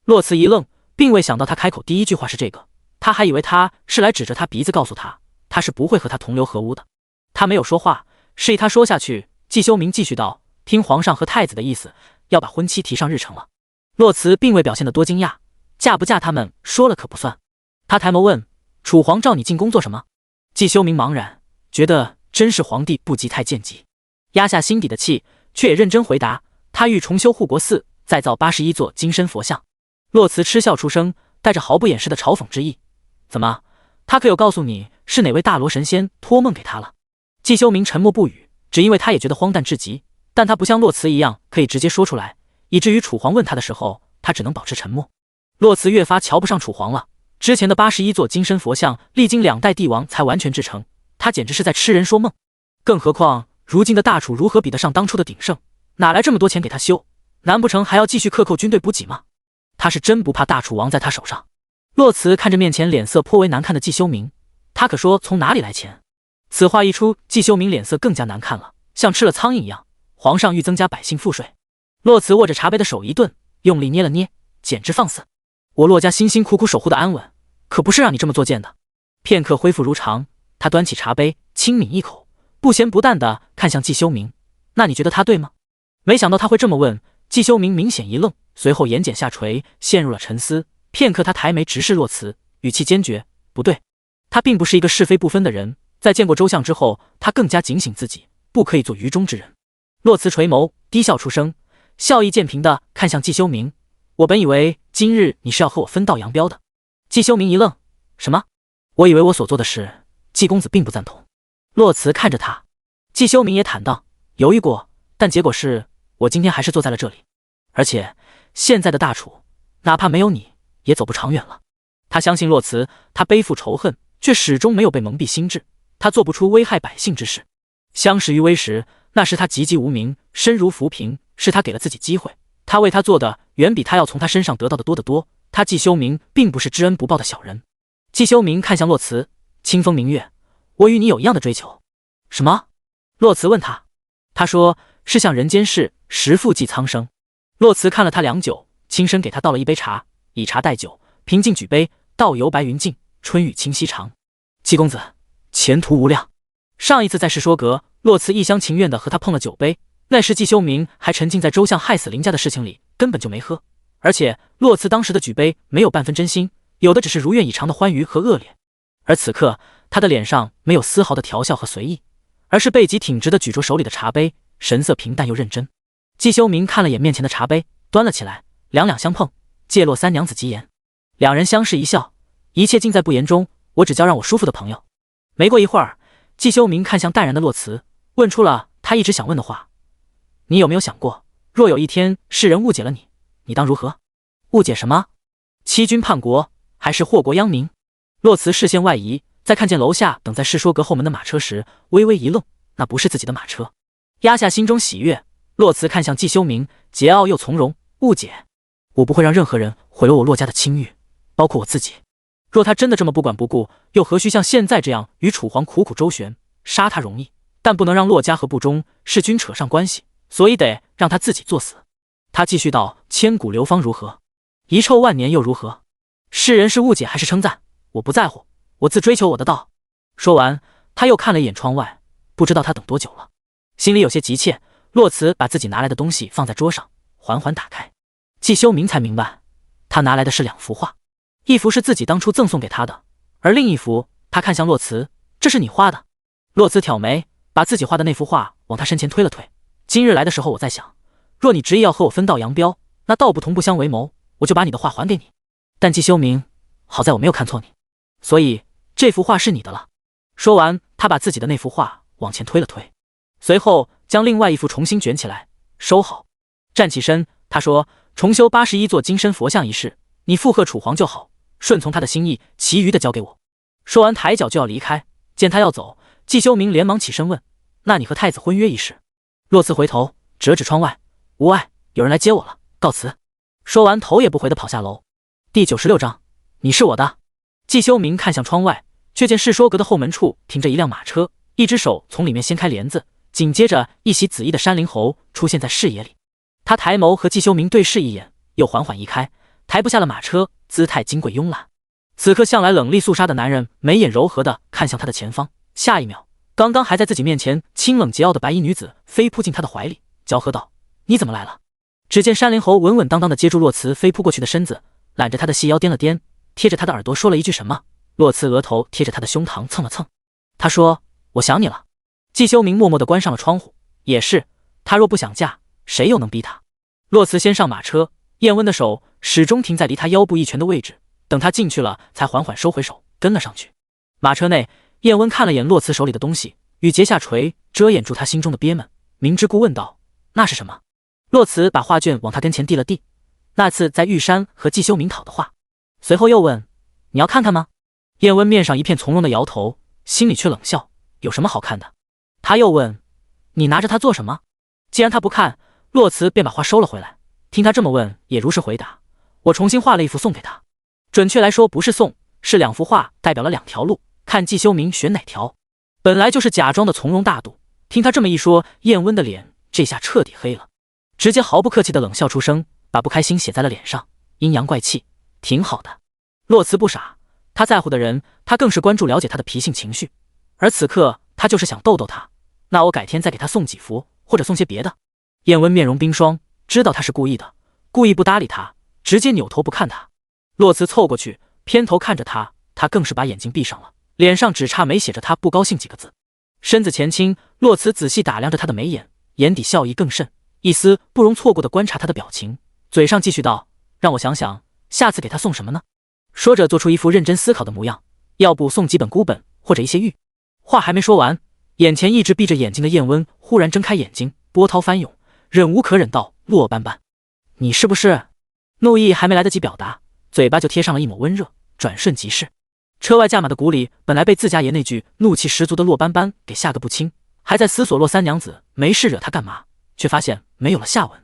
洛慈一愣，并未想到他开口第一句话是这个，他还以为他是来指着他鼻子告诉他，他是不会和他同流合污的。他没有说话，示意他说下去。季修明继续道：“听皇上和太子的意思，要把婚期提上日程了。”洛慈并未表现得多惊讶，嫁不嫁他们说了可不算。他抬眸问：“楚皇召你进宫做什么？”季修明茫然，觉得真是皇帝不急太监急，压下心底的气，却也认真回答：“他欲重修护国寺，再造81座金身佛像。”洛慈嗤笑出声，带着毫不掩饰的嘲讽之意：“怎么，他可有告诉你是哪位大罗神仙托梦给他了？”季修明沉默不语，只因为他也觉得荒诞至极，但他不像洛慈一样可以直接说出来，以至于楚皇问他的时候，他只能保持沉默。洛慈越发瞧不上楚皇了，之前的81座金身佛像历经2代帝王才完全制成，他简直是在痴人说梦。更何况如今的大楚如何比得上当初的鼎盛，哪来这么多钱给他修？难不成还要继续克扣军队补给吗？他是真不怕大楚亡在他手上。洛慈看着面前脸色颇为难看的季修明，他可说从哪里来钱？此话一出，季修明脸色更加难看了，像吃了苍蝇一样。皇上欲增加百姓赋税。洛慈握着茶杯的手一顿，用力捏了捏，简直放肆！我洛家辛辛苦苦守护的安稳，可不是让你这么作践的。片刻恢复如常，他端起茶杯，轻抿一口，不咸不淡地看向季修明。那你觉得他对吗？没想到他会这么问，季修明明显一愣，随后眼睑下垂，陷入了沉思。片刻，他抬眉直视洛慈，语气坚决：不对。他并不是一个是非不分的人，在见过周相之后，他更加警醒自己，不可以做愚忠之人。洛慈垂眸，低笑出声，笑意渐平地看向季修明：我本以为今日你是要和我分道扬镳的。季修明一愣：什么？我以为我所做的事，季公子并不赞同。洛慈看着他，季修明也坦荡：犹豫过，但结果是我今天还是坐在了这里。而且现在的大楚，哪怕没有你，也走不长远了。他相信洛慈，他背负仇恨，却始终没有被蒙蔽心智。他做不出危害百姓之事。相识于微时，那时他籍籍无名，身如浮萍，是他给了自己机会。他为他做的，远比他要从他身上得到的多得多。他季修明并不是知恩不报的小人。季修明看向洛慈：清风明月，我与你有一样的追求。什么？洛慈问他。他说是向人间世，实复济苍生。洛慈看了他良久，轻声给他倒了一杯茶，以茶代酒，平静举杯，道由白云静，春雨清溪长。季公子前途无量。上一次在世说阁，洛慈一厢情愿地和他碰了酒杯，那时季修明还沉浸在周相害死林家的事情里，根本就没喝。而且洛慈当时的举杯没有半分真心，有的只是如愿以偿的欢愉和恶劣。而此刻他的脸上没有丝毫的调笑和随意，而是背脊挺直地举着手里的茶杯，神色平淡又认真。季修明看了眼面前的茶杯，端了起来，两两相碰，借洛三娘子吉言。两人相视一笑，一切尽在不言中，我只交让我叔父的朋友。没过一会儿，季修明看向淡然的洛慈，问出了他一直想问的话：你有没有想过，若有一天世人误解了你，你当如何？误解什么？欺君叛国，还是祸国殃民？洛慈视线外移，在看见楼下等在世说阁后门的马车时，微微一愣，那不是自己的马车。压下心中喜悦，洛慈看向季修明，桀骜又从容：误解？我不会让任何人毁了我洛家的清誉，包括我自己。若他真的这么不管不顾，又何须像现在这样与楚皇苦苦周旋？杀他容易，但不能让洛家和不忠弑君扯上关系，所以得让他自己作死。他继续道：千古流芳如何？遗臭万年又如何？世人是误解还是称赞，我不在乎，我自追求我的道。说完，他又看了一眼窗外，不知道他等多久了，心里有些急切。洛慈把自己拿来的东西放在桌上，缓缓打开。季修明才明白，他拿来的是两幅画，一幅是自己当初赠送给他的，而另一幅，他看向洛慈：这是你画的？洛慈挑眉，把自己画的那幅画往他身前推了推。今日来的时候，我在想，若你执意要和我分道扬镳，那道不同不相为谋，我就把你的画还给你。但季修明，好在我没有看错你，所以这幅画是你的了。说完，他把自己的那幅画往前推了推，随后将另外一幅重新卷起来，收好。站起身，他说：重修81座金身佛像一事，你附和楚皇就好，顺从他的心意，其余的交给我。说完抬脚就要离开，见他要走，季修明连忙起身问：那你和太子婚约一事？洛慈回头折指窗外：无碍，有人来接我了，告辞。说完头也不回地跑下楼。第96章，你是我的。季修明看向窗外，却见世说阁的后门处停着一辆马车，一只手从里面掀开帘子，紧接着一袭紫衣的山林侯出现在视野里。他抬眸和季修明对视一眼，又缓缓移开，抬不下了马车，姿态金贵慵懒。此刻向来冷厉肃杀的男人眉眼柔和地看向他的前方，下一秒，刚刚还在自己面前清冷桀骜的白衣女子飞扑进他的怀里，娇喝道：你怎么来了？只见山林侯稳稳当当地接住洛慈飞扑过去的身子，揽着他的细腰掂了掂，贴着他的耳朵说了一句什么。洛慈额头贴着他的胸膛蹭了蹭，他说：我想你了。季修明默默地关上了窗户，也是，他若不想嫁，谁又能逼他？洛慈先上马车，燕温的手始终停在离他腰部一拳的位置，等他进去了，才缓缓收回手，跟了上去。马车内，燕温看了眼洛慈手里的东西，羽结下垂，遮掩住他心中的憋闷，明知故问道：那是什么？洛慈把画卷往他跟前递了递，那次在玉山和季修明讨的画。随后又问：你要看看吗？燕温面上一片从容的摇头，心里却冷笑：有什么好看的？他又问：你拿着它做什么？既然他不看，洛慈便把画收了回来。听他这么问，也如实回答：我重新画了一幅送给他。准确来说不是送，是两幅画代表了两条路，看季修明选哪条。本来就是假装的从容大度，听他这么一说，燕温的脸这下彻底黑了，直接毫不客气的冷笑出声，把不开心写在了脸上，阴阳怪气，挺好的。洛慈不傻，他在乎的人，他更是关注了解他的脾性情绪，而此刻他就是想逗逗他。那我改天再给他送几幅，或者送些别的。燕温面容冰霜，知道他是故意的，故意不搭理他，直接扭头不看他。洛慈凑过去，偏头看着他，他更是把眼睛闭上了，脸上只差没写着他不高兴几个字。身子前倾，洛慈仔细打量着他的眉眼，眼底笑意更甚，一丝不容错过的观察他的表情，嘴上继续道：让我想想，下次给他送什么呢？说着做出一副认真思考的模样，要不送几本孤本，或者一些玉。话还没说完，眼前一直闭着眼睛的燕温忽然睁开眼睛，波涛翻涌，忍无可忍道：洛斑斑，你是不是……怒意还没来得及表达，嘴巴就贴上了一抹温热，转瞬即逝。车外驾马的谷里本来被自家爷那句怒气十足的洛斑斑给吓个不轻，还在思索洛三娘子没事惹他干嘛，却发现没有了下文。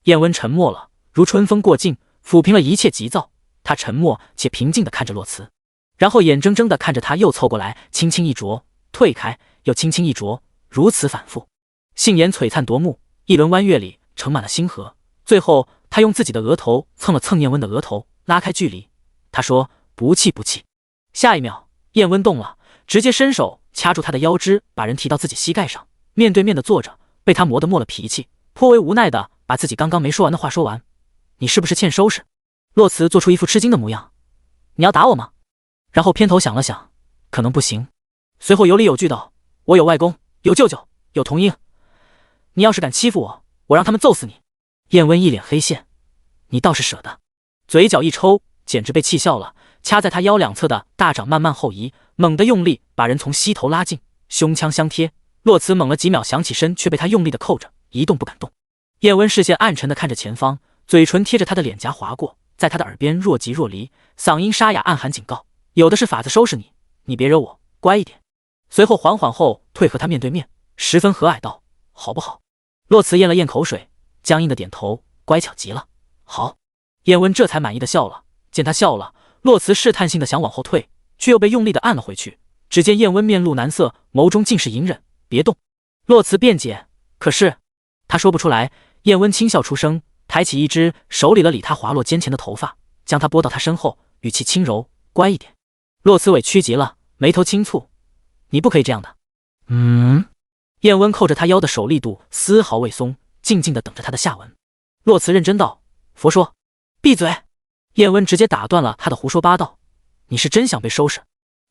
燕温沉默了，如春风过境，抚平了一切急躁。他沉默且平静地看着洛慈，然后眼睁睁地看着他又凑过来，轻轻一啄，退开，又轻轻一啄，如此反复。杏眼璀璨夺目，一轮弯月里盛满了星河。最后他用自己的额头蹭了蹭燕温的额头，拉开距离。他说：不气不气。下一秒燕温动了，直接伸手掐住他的腰肢，把人提到自己膝盖上，面对面的坐着，被他磨得没了脾气，颇为无奈的把自己刚刚没说完的话说完。你是不是欠收拾？洛慈做出一副吃惊的模样。你要打我吗？然后偏头想了想，可能不行，随后有理有据道：我有外公，有舅舅，有童英，你要是敢欺负我，我让他们揍死你。燕温一脸黑线，你倒是舍得。嘴角一抽，简直被气笑了，掐在他腰两侧的大掌慢慢后移，猛地用力把人从膝头拉近，胸腔相贴。洛慈猛了几秒想起身，却被他用力的扣着，一动不敢动。燕温视线暗沉的看着前方，嘴唇贴着他的脸颊划过，在他的耳边若即若离，嗓音沙哑暗含警告：有的是法子收拾你，你别惹我，乖一点。随后缓缓后退和他面对面，十分和蔼道：好不好？洛慈咽了咽口水，僵硬的点头，乖巧极了，好。燕温这才满意的笑了。见他笑了，洛慈试探性的想往后退，却又被用力的按了回去。只见燕温面露难色，眸中尽是隐忍，别动。洛慈辩解，可是他说不出来。燕温轻笑出声，抬起一只手理了理他滑落肩前的头发，将他拨到他身后，语气轻柔：乖一点。洛慈委屈极了，眉头轻蹙：你不可以这样的。燕温扣着他腰的手力度丝毫未松，静静地等着他的下文。洛慈认真道：佛说。闭嘴！燕温直接打断了他的胡说八道：你是真想被收拾？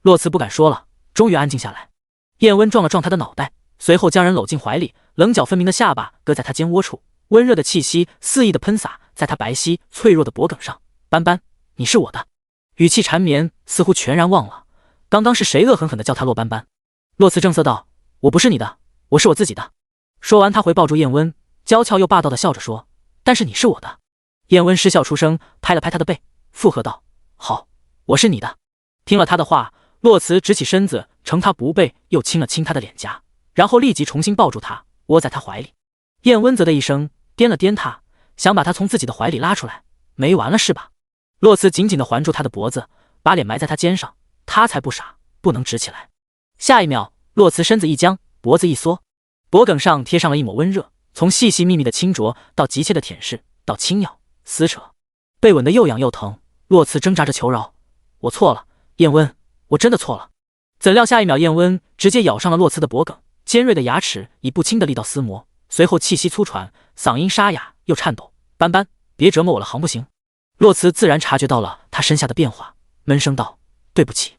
洛慈不敢说了，终于安静下来。燕温撞了撞他的脑袋，随后将人搂进怀里，棱角分明的下巴搁在他肩窝处，温热的气息肆意的喷洒在他白皙脆弱的脖颈上。斑斑，你是我的。语气缠绵，似乎全然忘了刚刚是谁恶狠狠地叫他洛斑斑。洛慈正色道：我不是你的，我是我自己的。说完他回抱住燕温，娇俏又霸道地笑着说：但是你是我的。燕温失笑出声，拍了拍他的背，附和道：好，我是你的。听了他的话，洛慈直起身子，承他不备，又亲了亲他的脸颊，然后立即重新抱住他，窝在他怀里。燕温啧的一声，掂了掂他，想把他从自己的怀里拉出来。没完了是吧？洛慈紧紧地环住他的脖子，把脸埋在他肩上，他才不傻，不能直起来。下一秒，洛慈身子一僵，脖子一缩，脖颈上贴上了一抹温热，从细细密密的轻啄到急切的舔舐，到轻咬撕扯，被吻得又痒又疼。洛慈挣扎着求饶：我错了，燕温，我真的错了。怎料下一秒，燕温直接咬上了洛慈的脖颈，尖锐的牙齿以不轻的力道撕磨，随后气息粗喘，嗓音沙哑又颤抖：斑斑，别折磨我了，行不行？洛慈自然察觉到了他身下的变化，闷声道：对不起。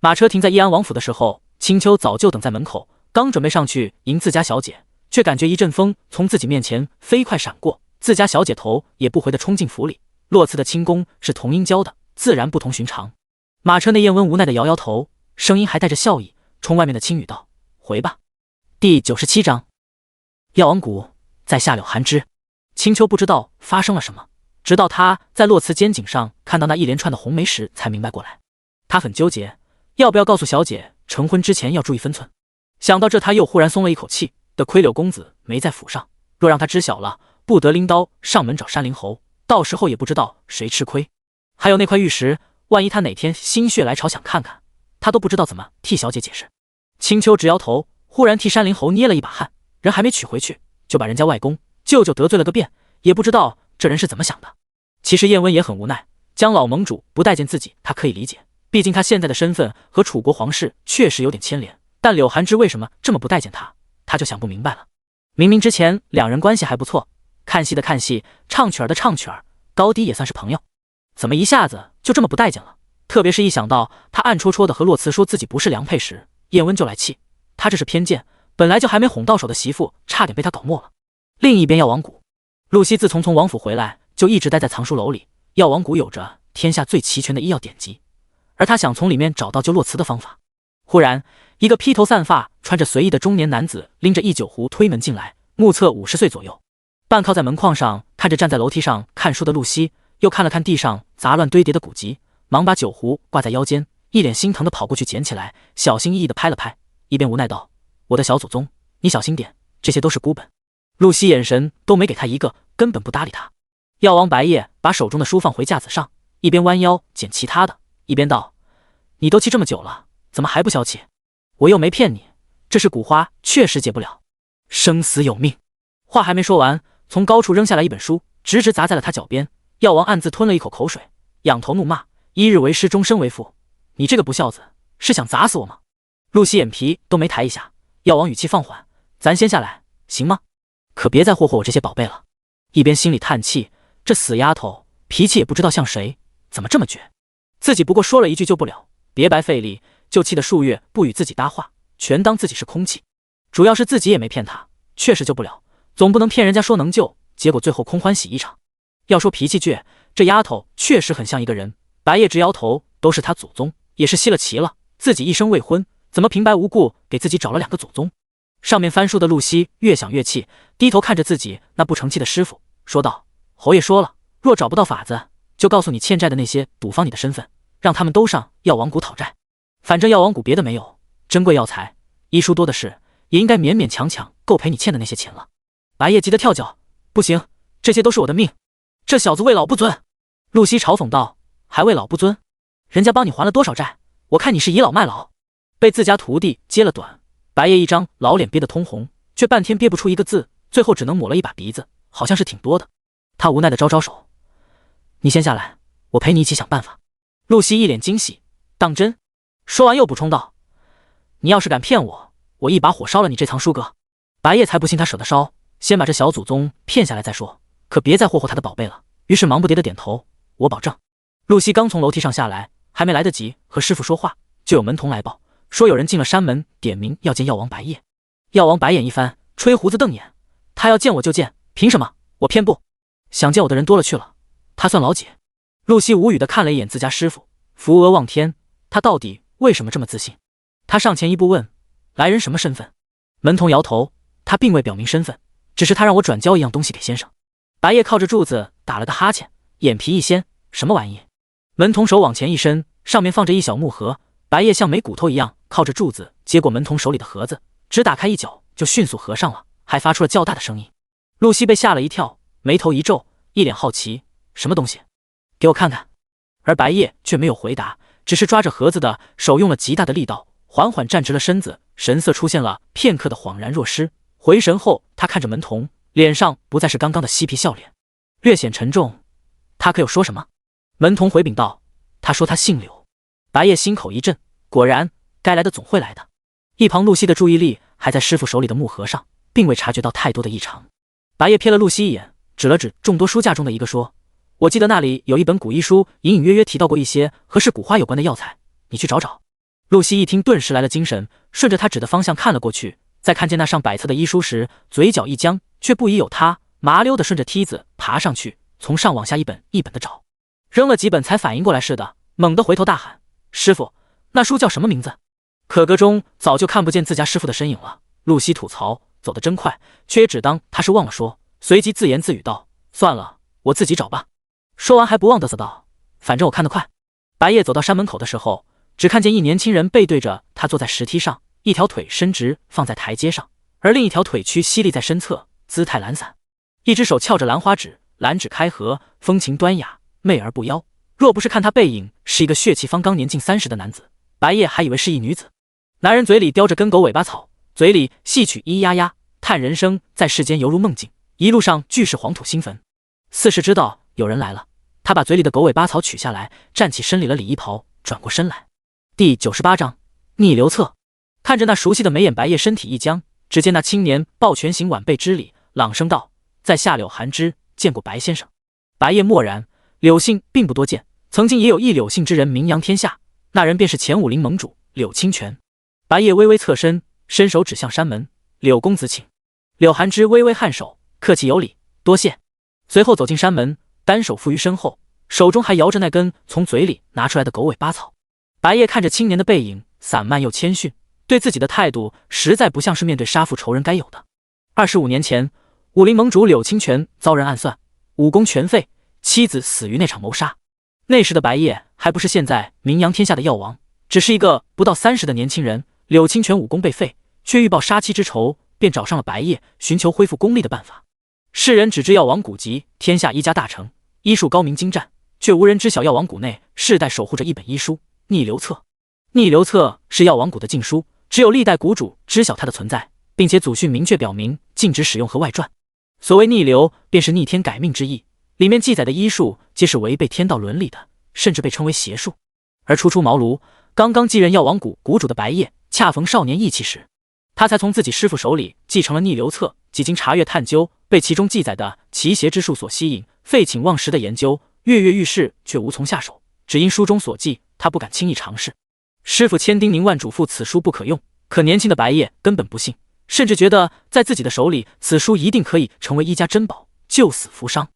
马车停在义安王府的时候，青丘早就等在门口，刚准备上去迎自家小姐，却感觉一阵风从自己面前飞快闪过，自家小姐头也不回地冲进府里。洛慈的轻功是童英教的，自然不同寻常。马车内燕温无奈地摇摇头，声音还带着笑意，冲外面的青羽道：回吧。第97章药王谷，在下柳寒枝。青丘不知道发生了什么，直到他在洛慈肩颈上看到那一连串的红梅时才明白过来。他很纠结，要不要告诉小姐成婚之前要注意分寸。想到这，他又忽然松了一口气，得亏柳公子没在府上，若让他知晓了，不得拎刀上门找山灵侯，到时候也不知道谁吃亏。还有那块玉石，万一他哪天心血来潮想看看，他都不知道怎么替小姐解释。青丘直摇头，忽然替山林侯捏了一把汗，人还没娶回去，就把人家外公、舅舅得罪了个遍，也不知道这人是怎么想的。其实燕温也很无奈，姜老盟主不待见自己，他可以理解，毕竟他现在的身份和楚国皇室确实有点牵连。但柳寒之为什么这么不待见他，他就想不明白了。明明之前两人关系还不错，看戏的看戏，唱曲儿的唱曲儿，高低也算是朋友，怎么一下子就这么不待见了？特别是一想到他暗戳戳的和洛慈说自己不是良配时，燕温就来气。他这是偏见，本来就还没哄到手的媳妇，差点被他搞没了。另一边药王谷，陆熙自从王府回来，就一直待在藏书楼里。药王谷有着天下最齐全的医药典籍，而他想从里面找到救洛慈的方法。忽然，一个披头散发、穿着随意的中年男子拎着一酒壶推门进来，目测50岁左右，半靠在门框上，看着站在楼梯上看书的陆熙，又看了看地上杂乱堆叠的古籍，忙把酒壶挂在腰间，一脸心疼的跑过去捡起来，小心翼翼的拍了拍，一边无奈道：“我的小祖宗，你小心点，这些都是孤本。”陆熙眼神都没给他一个，根本不搭理他。药王白夜把手中的书放回架子上，一边弯腰捡其他的，一边道：“你都气这么久了，怎么还不消气？我又没骗你，这是古花，确实解不了，生死有命。”话还没说完，从高处扔下来一本书，直直砸在了他脚边。药王暗自吞了一口口水，仰头怒骂：“一日为师，终身为父，你这个不孝子，是想砸死我吗？”陆熙眼皮都没抬一下，药王语气放缓：“咱先下来，行吗？可别再霍霍我这些宝贝了。”一边心里叹气，这死丫头脾气也不知道像谁，怎么这么绝？自己不过说了一句救不了，别白费力，就气得数月不与自己搭话，全当自己是空气。主要是自己也没骗他，确实救不了，总不能骗人家说能救，结果最后空欢喜一场。要说脾气倔，这丫头确实很像一个人。白夜直摇头，都是他祖宗，也是稀了奇了，自己一生未婚，怎么平白无故给自己找了2个祖宗？上面翻书的陆熙越想越气，低头看着自己那不成器的师傅，说道：“侯爷说了，若找不到法子，就告诉你欠债的那些赌方你的身份，让他们都上药王谷讨债。反正药王谷别的没有，珍贵药材、医书多的是，也应该勉勉强强够赔你欠的那些钱了。”白夜急得跳脚：“不行，这些都是我的命，这小子为老不尊！”陆熙嘲讽道：“还为老不尊？人家帮你还了多少债？我看你是倚老卖老。”被自家徒弟揭了短，白夜一张老脸憋得通红，却半天憋不出一个字，最后只能抹了一把鼻子，好像是挺多的。他无奈的招招手：“你先下来，我陪你一起想办法。”陆熙一脸惊喜：“当真？”说完又补充道：“你要是敢骗我，我一把火烧了你这藏书阁。”白夜才不信他舍得烧，先把这小祖宗骗下来再说，可别再霍霍他的宝贝了。于是忙不迭的点头：“我保证。”陆熙刚从楼梯上下来，还没来得及和师傅说话，就有门童来报说有人进了山门，点名要见药王白夜。药王白眼一翻，吹胡子瞪眼：“他要见我就见，凭什么？我偏不。想见我的人多了去了，他算老几？”陆熙无语的看了一眼自家师傅，扶额望天，他到底为什么这么自信？他上前一步问：“来人什么身份？”门童摇头：“他并未表明身份，只是他让我转交一样东西给先生。”白夜靠着柱子打了个哈欠，眼皮一掀：“什么玩意？”门童手往前一伸，上面放着一小木盒。白夜像没骨头一样靠着柱子接过门童手里的盒子，只打开一角就迅速合上了，还发出了较大的声音。陆熙被吓了一跳，眉头一皱，一脸好奇：“什么东西？给我看看。”而白夜却没有回答，只是抓着盒子的手用了极大的力道，缓缓站直了身子，神色出现了片刻的恍然若失。回神后，他看着门童，脸上不再是刚刚的嬉皮笑脸，略显沉重：“他可有说什么？”门童回禀道：“他说他姓柳。”白夜心口一震，果然，该来的总会来的。一旁陆熙的注意力还在师傅手里的木盒上，并未察觉到太多的异常。白夜瞥了陆熙一眼，指了指众多书架中的一个说：“我记得那里有一本古医书，隐隐约约提到过一些和是古花有关的药材，你去找找。”陆熙一听，顿时来了精神，顺着他指的方向看了过去，在看见那上百册的医书时，嘴角一僵，却不疑有他，麻溜的顺着梯子爬上去，从上往下一本一本的找，扔了几本才反应过来似的，猛地回头大喊：“师傅，那书叫什么名字？”可阁中早就看不见自家师傅的身影了。陆熙吐槽：“走得真快，却也只当他是忘了说。”随即自言自语道：“算了，我自己找吧。”说完还不忘嘚瑟道：“反正我看得快。”白夜走到山门口的时候，只看见一年轻人背对着他坐在石梯上，一条腿伸直放在台阶上，而另一条腿屈膝立在身侧，姿态懒散，一只手翘着兰花指，兰指开合，风情端雅，媚而不妖。若不是看他背影是一个血气方刚年近30的男子，白夜还以为是一女子。男人嘴里叼着根狗尾巴草，嘴里戏曲咿咿呀呀，叹人生在世间犹如梦境，一路上俱是黄土新坟。似是知道有人来了，他把嘴里的狗尾巴草取下来，站起身理了理衣袍，转过身来。第98章逆流侧。看着那熟悉的眉眼，白夜身体一僵，只见那青年抱拳行晚辈之礼，朗声道：“在下柳寒之，见过白先生。”白夜默然，柳姓并不多见，曾经也有一柳姓之人名扬天下，那人便是前武林盟主柳清泉。白夜微微侧身，伸手指向山门：“柳公子请。”柳寒之微微颔首，客气有礼，多谢。随后走进山门，单手负于身后，手中还摇着那根从嘴里拿出来的狗尾巴草。白夜看着青年的背影，散漫又谦逊，对自己的态度实在不像是面对杀父仇人该有的。25年前，武林盟主柳清泉遭人暗算，武功全废，妻子死于那场谋杀。那时的白夜还不是现在名扬天下的药王，只是一个不到30的年轻人。柳清泉武功被废，却欲报杀妻之仇，便找上了白夜，寻求恢复功力的办法。世人只知药王谷集天下医家大成，医术高明精湛，却无人知晓药王谷内世代守护着一本医书《逆流册》。《逆流册》是药王谷的禁书，只有历代谷主知晓它的存在，并且祖训明确表明禁止使用和外传。所谓逆流，便是逆天改命之意，里面记载的医术皆是违背天道伦理的，甚至被称为邪术。而初出茅庐，刚刚继任药王谷谷主的白夜，恰逢少年意气时，他才从自己师父手里继承了逆流册，几经查阅探究，被其中记载的奇邪之术所吸引，废寝忘食的研究，跃跃欲试，却无从下手。只因书中所记，他不敢轻易尝试。师父千叮咛万嘱咐，此书不可用。可年轻的白夜根本不信，甚至觉得在自己的手里，此书一定可以成为医家珍宝，救死扶伤。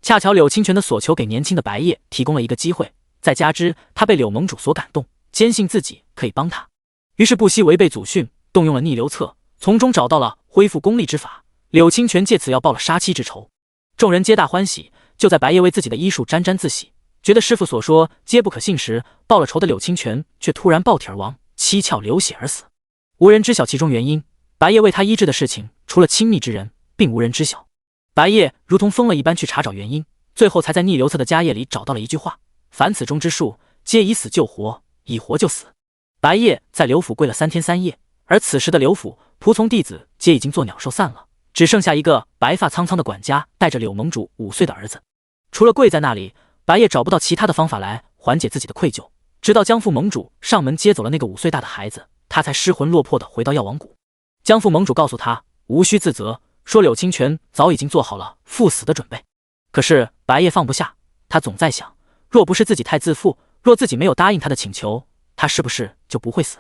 恰巧柳清泉的所求给年轻的白夜提供了一个机会，再加之他被柳盟主所感动，坚信自己可以帮他，于是不惜违背祖训，动用了逆流册，从中找到了恢复功力之法。柳清泉借此要报了杀妻之仇，众人皆大欢喜。就在白夜为自己的医术沾沾自喜，觉得师父所说皆不可信时，报了仇的柳清泉却突然暴体而亡，七窍流血而死。无人知晓其中原因，白夜为他医治的事情，除了亲密之人，并无人知晓。白夜如同疯了一般去查找原因，最后才在逆流册的家业里找到了一句话：凡此中之术，皆以死救活，以活救死。白夜在刘府跪了3天3夜，而此时的刘府仆从弟子皆已经作鸟兽散了，只剩下一个白发苍苍的管家带着柳盟主5岁的儿子。除了跪在那里，白夜找不到其他的方法来缓解自己的愧疚，直到江副盟主上门接走了那个5岁大的孩子，他才失魂落魄地回到药王谷。江副盟主告诉他无需自责，说柳清泉早已经做好了赴死的准备。可是白夜放不下，他总在想，若不是自己太自负，若自己没有答应他的请求，他是不是就不会死？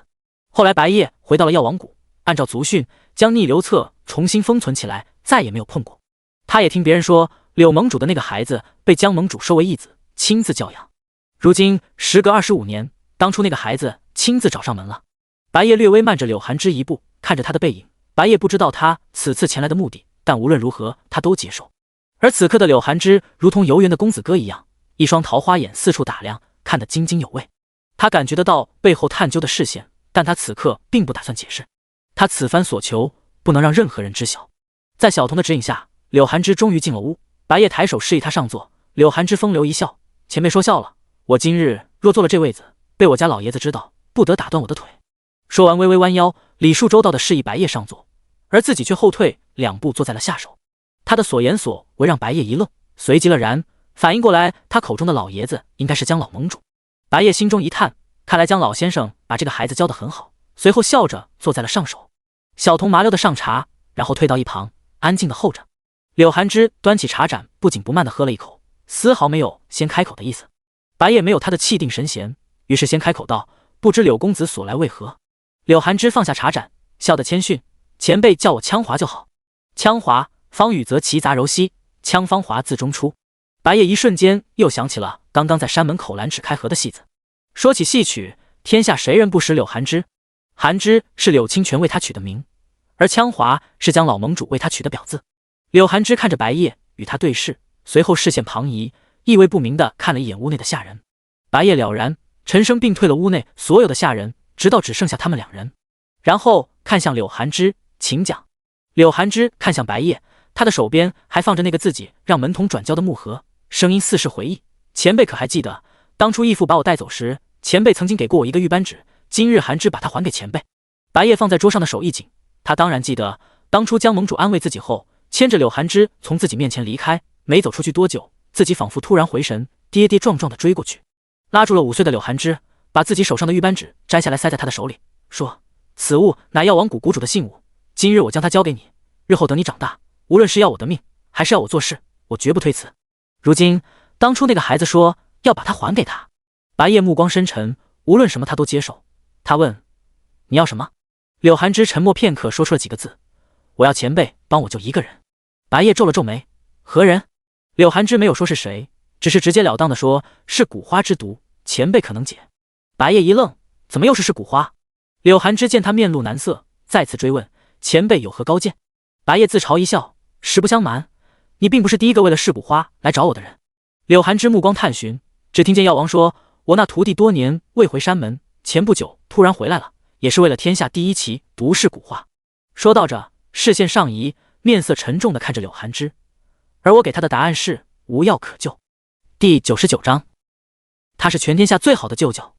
后来白夜回到了药王谷，按照族训将逆流册重新封存起来，再也没有碰过。他也听别人说，柳盟主的那个孩子被江盟主收为义子，亲自教养。如今时隔25年，当初那个孩子亲自找上门了。白夜略微慢着柳寒之一步，看着他的背影。白夜不知道他此次前来的目的，但无论如何他都接受。而此刻的柳寒之如同游园的公子哥一样，一双桃花眼四处打量，看得津津有味。他感觉得到背后探究的视线，但他此刻并不打算解释。他此番所求不能让任何人知晓。在小童的指引下，柳寒之终于进了屋。白夜抬手示意他上座，柳寒之风流一笑：“前辈说笑了，我今日若坐了这位子，被我家老爷子知道，不得打断我的腿。”说完微微弯腰，礼数周到的示意白夜上座，而自己却后退2步坐在了下手。他的所言所为让白夜一愣，随即了然，反应过来他口中的老爷子应该是江老盟主。白夜心中一叹，看来江老先生把这个孩子教得很好，随后笑着坐在了上手。小童麻溜的上茶，然后退到一旁，安静的候着。柳寒之端起茶盏，不紧不慢的喝了一口，丝毫没有先开口的意思。白夜没有他的气定神闲，于是先开口道：“不知柳公子所来为何？”柳寒之放下茶盏，笑得谦逊：“前辈叫我枪华就好。”枪华，方宇则其杂柔兮，枪芳华自中出。白夜一瞬间又想起了刚刚在山门口兰齿开合的戏子。说起戏曲，天下谁人不识柳寒之？寒之是柳清泉为他取的名，而枪华是江老盟主为他取的表字。柳寒之看着白夜，与他对视，随后视线旁移，意味不明地看了一眼屋内的下人。白夜了然，沉声并退了屋内所有的下人，直到只剩下他们2人，然后看向柳寒之，请讲。柳寒之看向白夜，他的手边还放着那个自己让门童转交的木盒，声音似是回忆：“前辈可还记得，当初义父把我带走时，前辈曾经给过我一个玉扳指，今日韩芝把他还给前辈。白夜放在桌上的手一紧，他当然记得当初江盟主安慰自己后，牵着柳寒枝从自己面前离开，没走出去多久，自己仿佛突然回神，跌跌撞撞地追过去，拉住了5岁的柳寒枝，把自己手上的玉扳指摘下来塞在他的手里，说：“此物乃药王谷谷主的信物，今日我将它交给你，日后等你长大，无论是要我的命，还是要我做事，我绝不推辞。如今当初那个孩子说要把它还给他。”白夜目光深沉，无论什么他都接受。他问：“你要什么？”柳寒枝沉默片刻，说出了几个字：“我要前辈帮我救一个人。”白夜皱了皱眉：“何人？”柳寒枝没有说是谁，只是直截了当地说：“是蛊花之毒，前辈可能解。”白夜一愣：“怎么又是蛊花？”柳寒枝见他面露难色，再次追问：“前辈有何高见？”白夜自嘲一笑：“实不相瞒，你并不是第一个为了噬蛊花来找我的人。”柳寒枝目光探寻，只听见药王说：“我那徒弟多年未回山门，前不久突然回来了，也是为了天下第一奇毒噬蛊花。”说到这，视线上移，面色沉重地看着柳寒枝。而我给他的答案是无药可救。第99章，他是全天下最好的舅舅。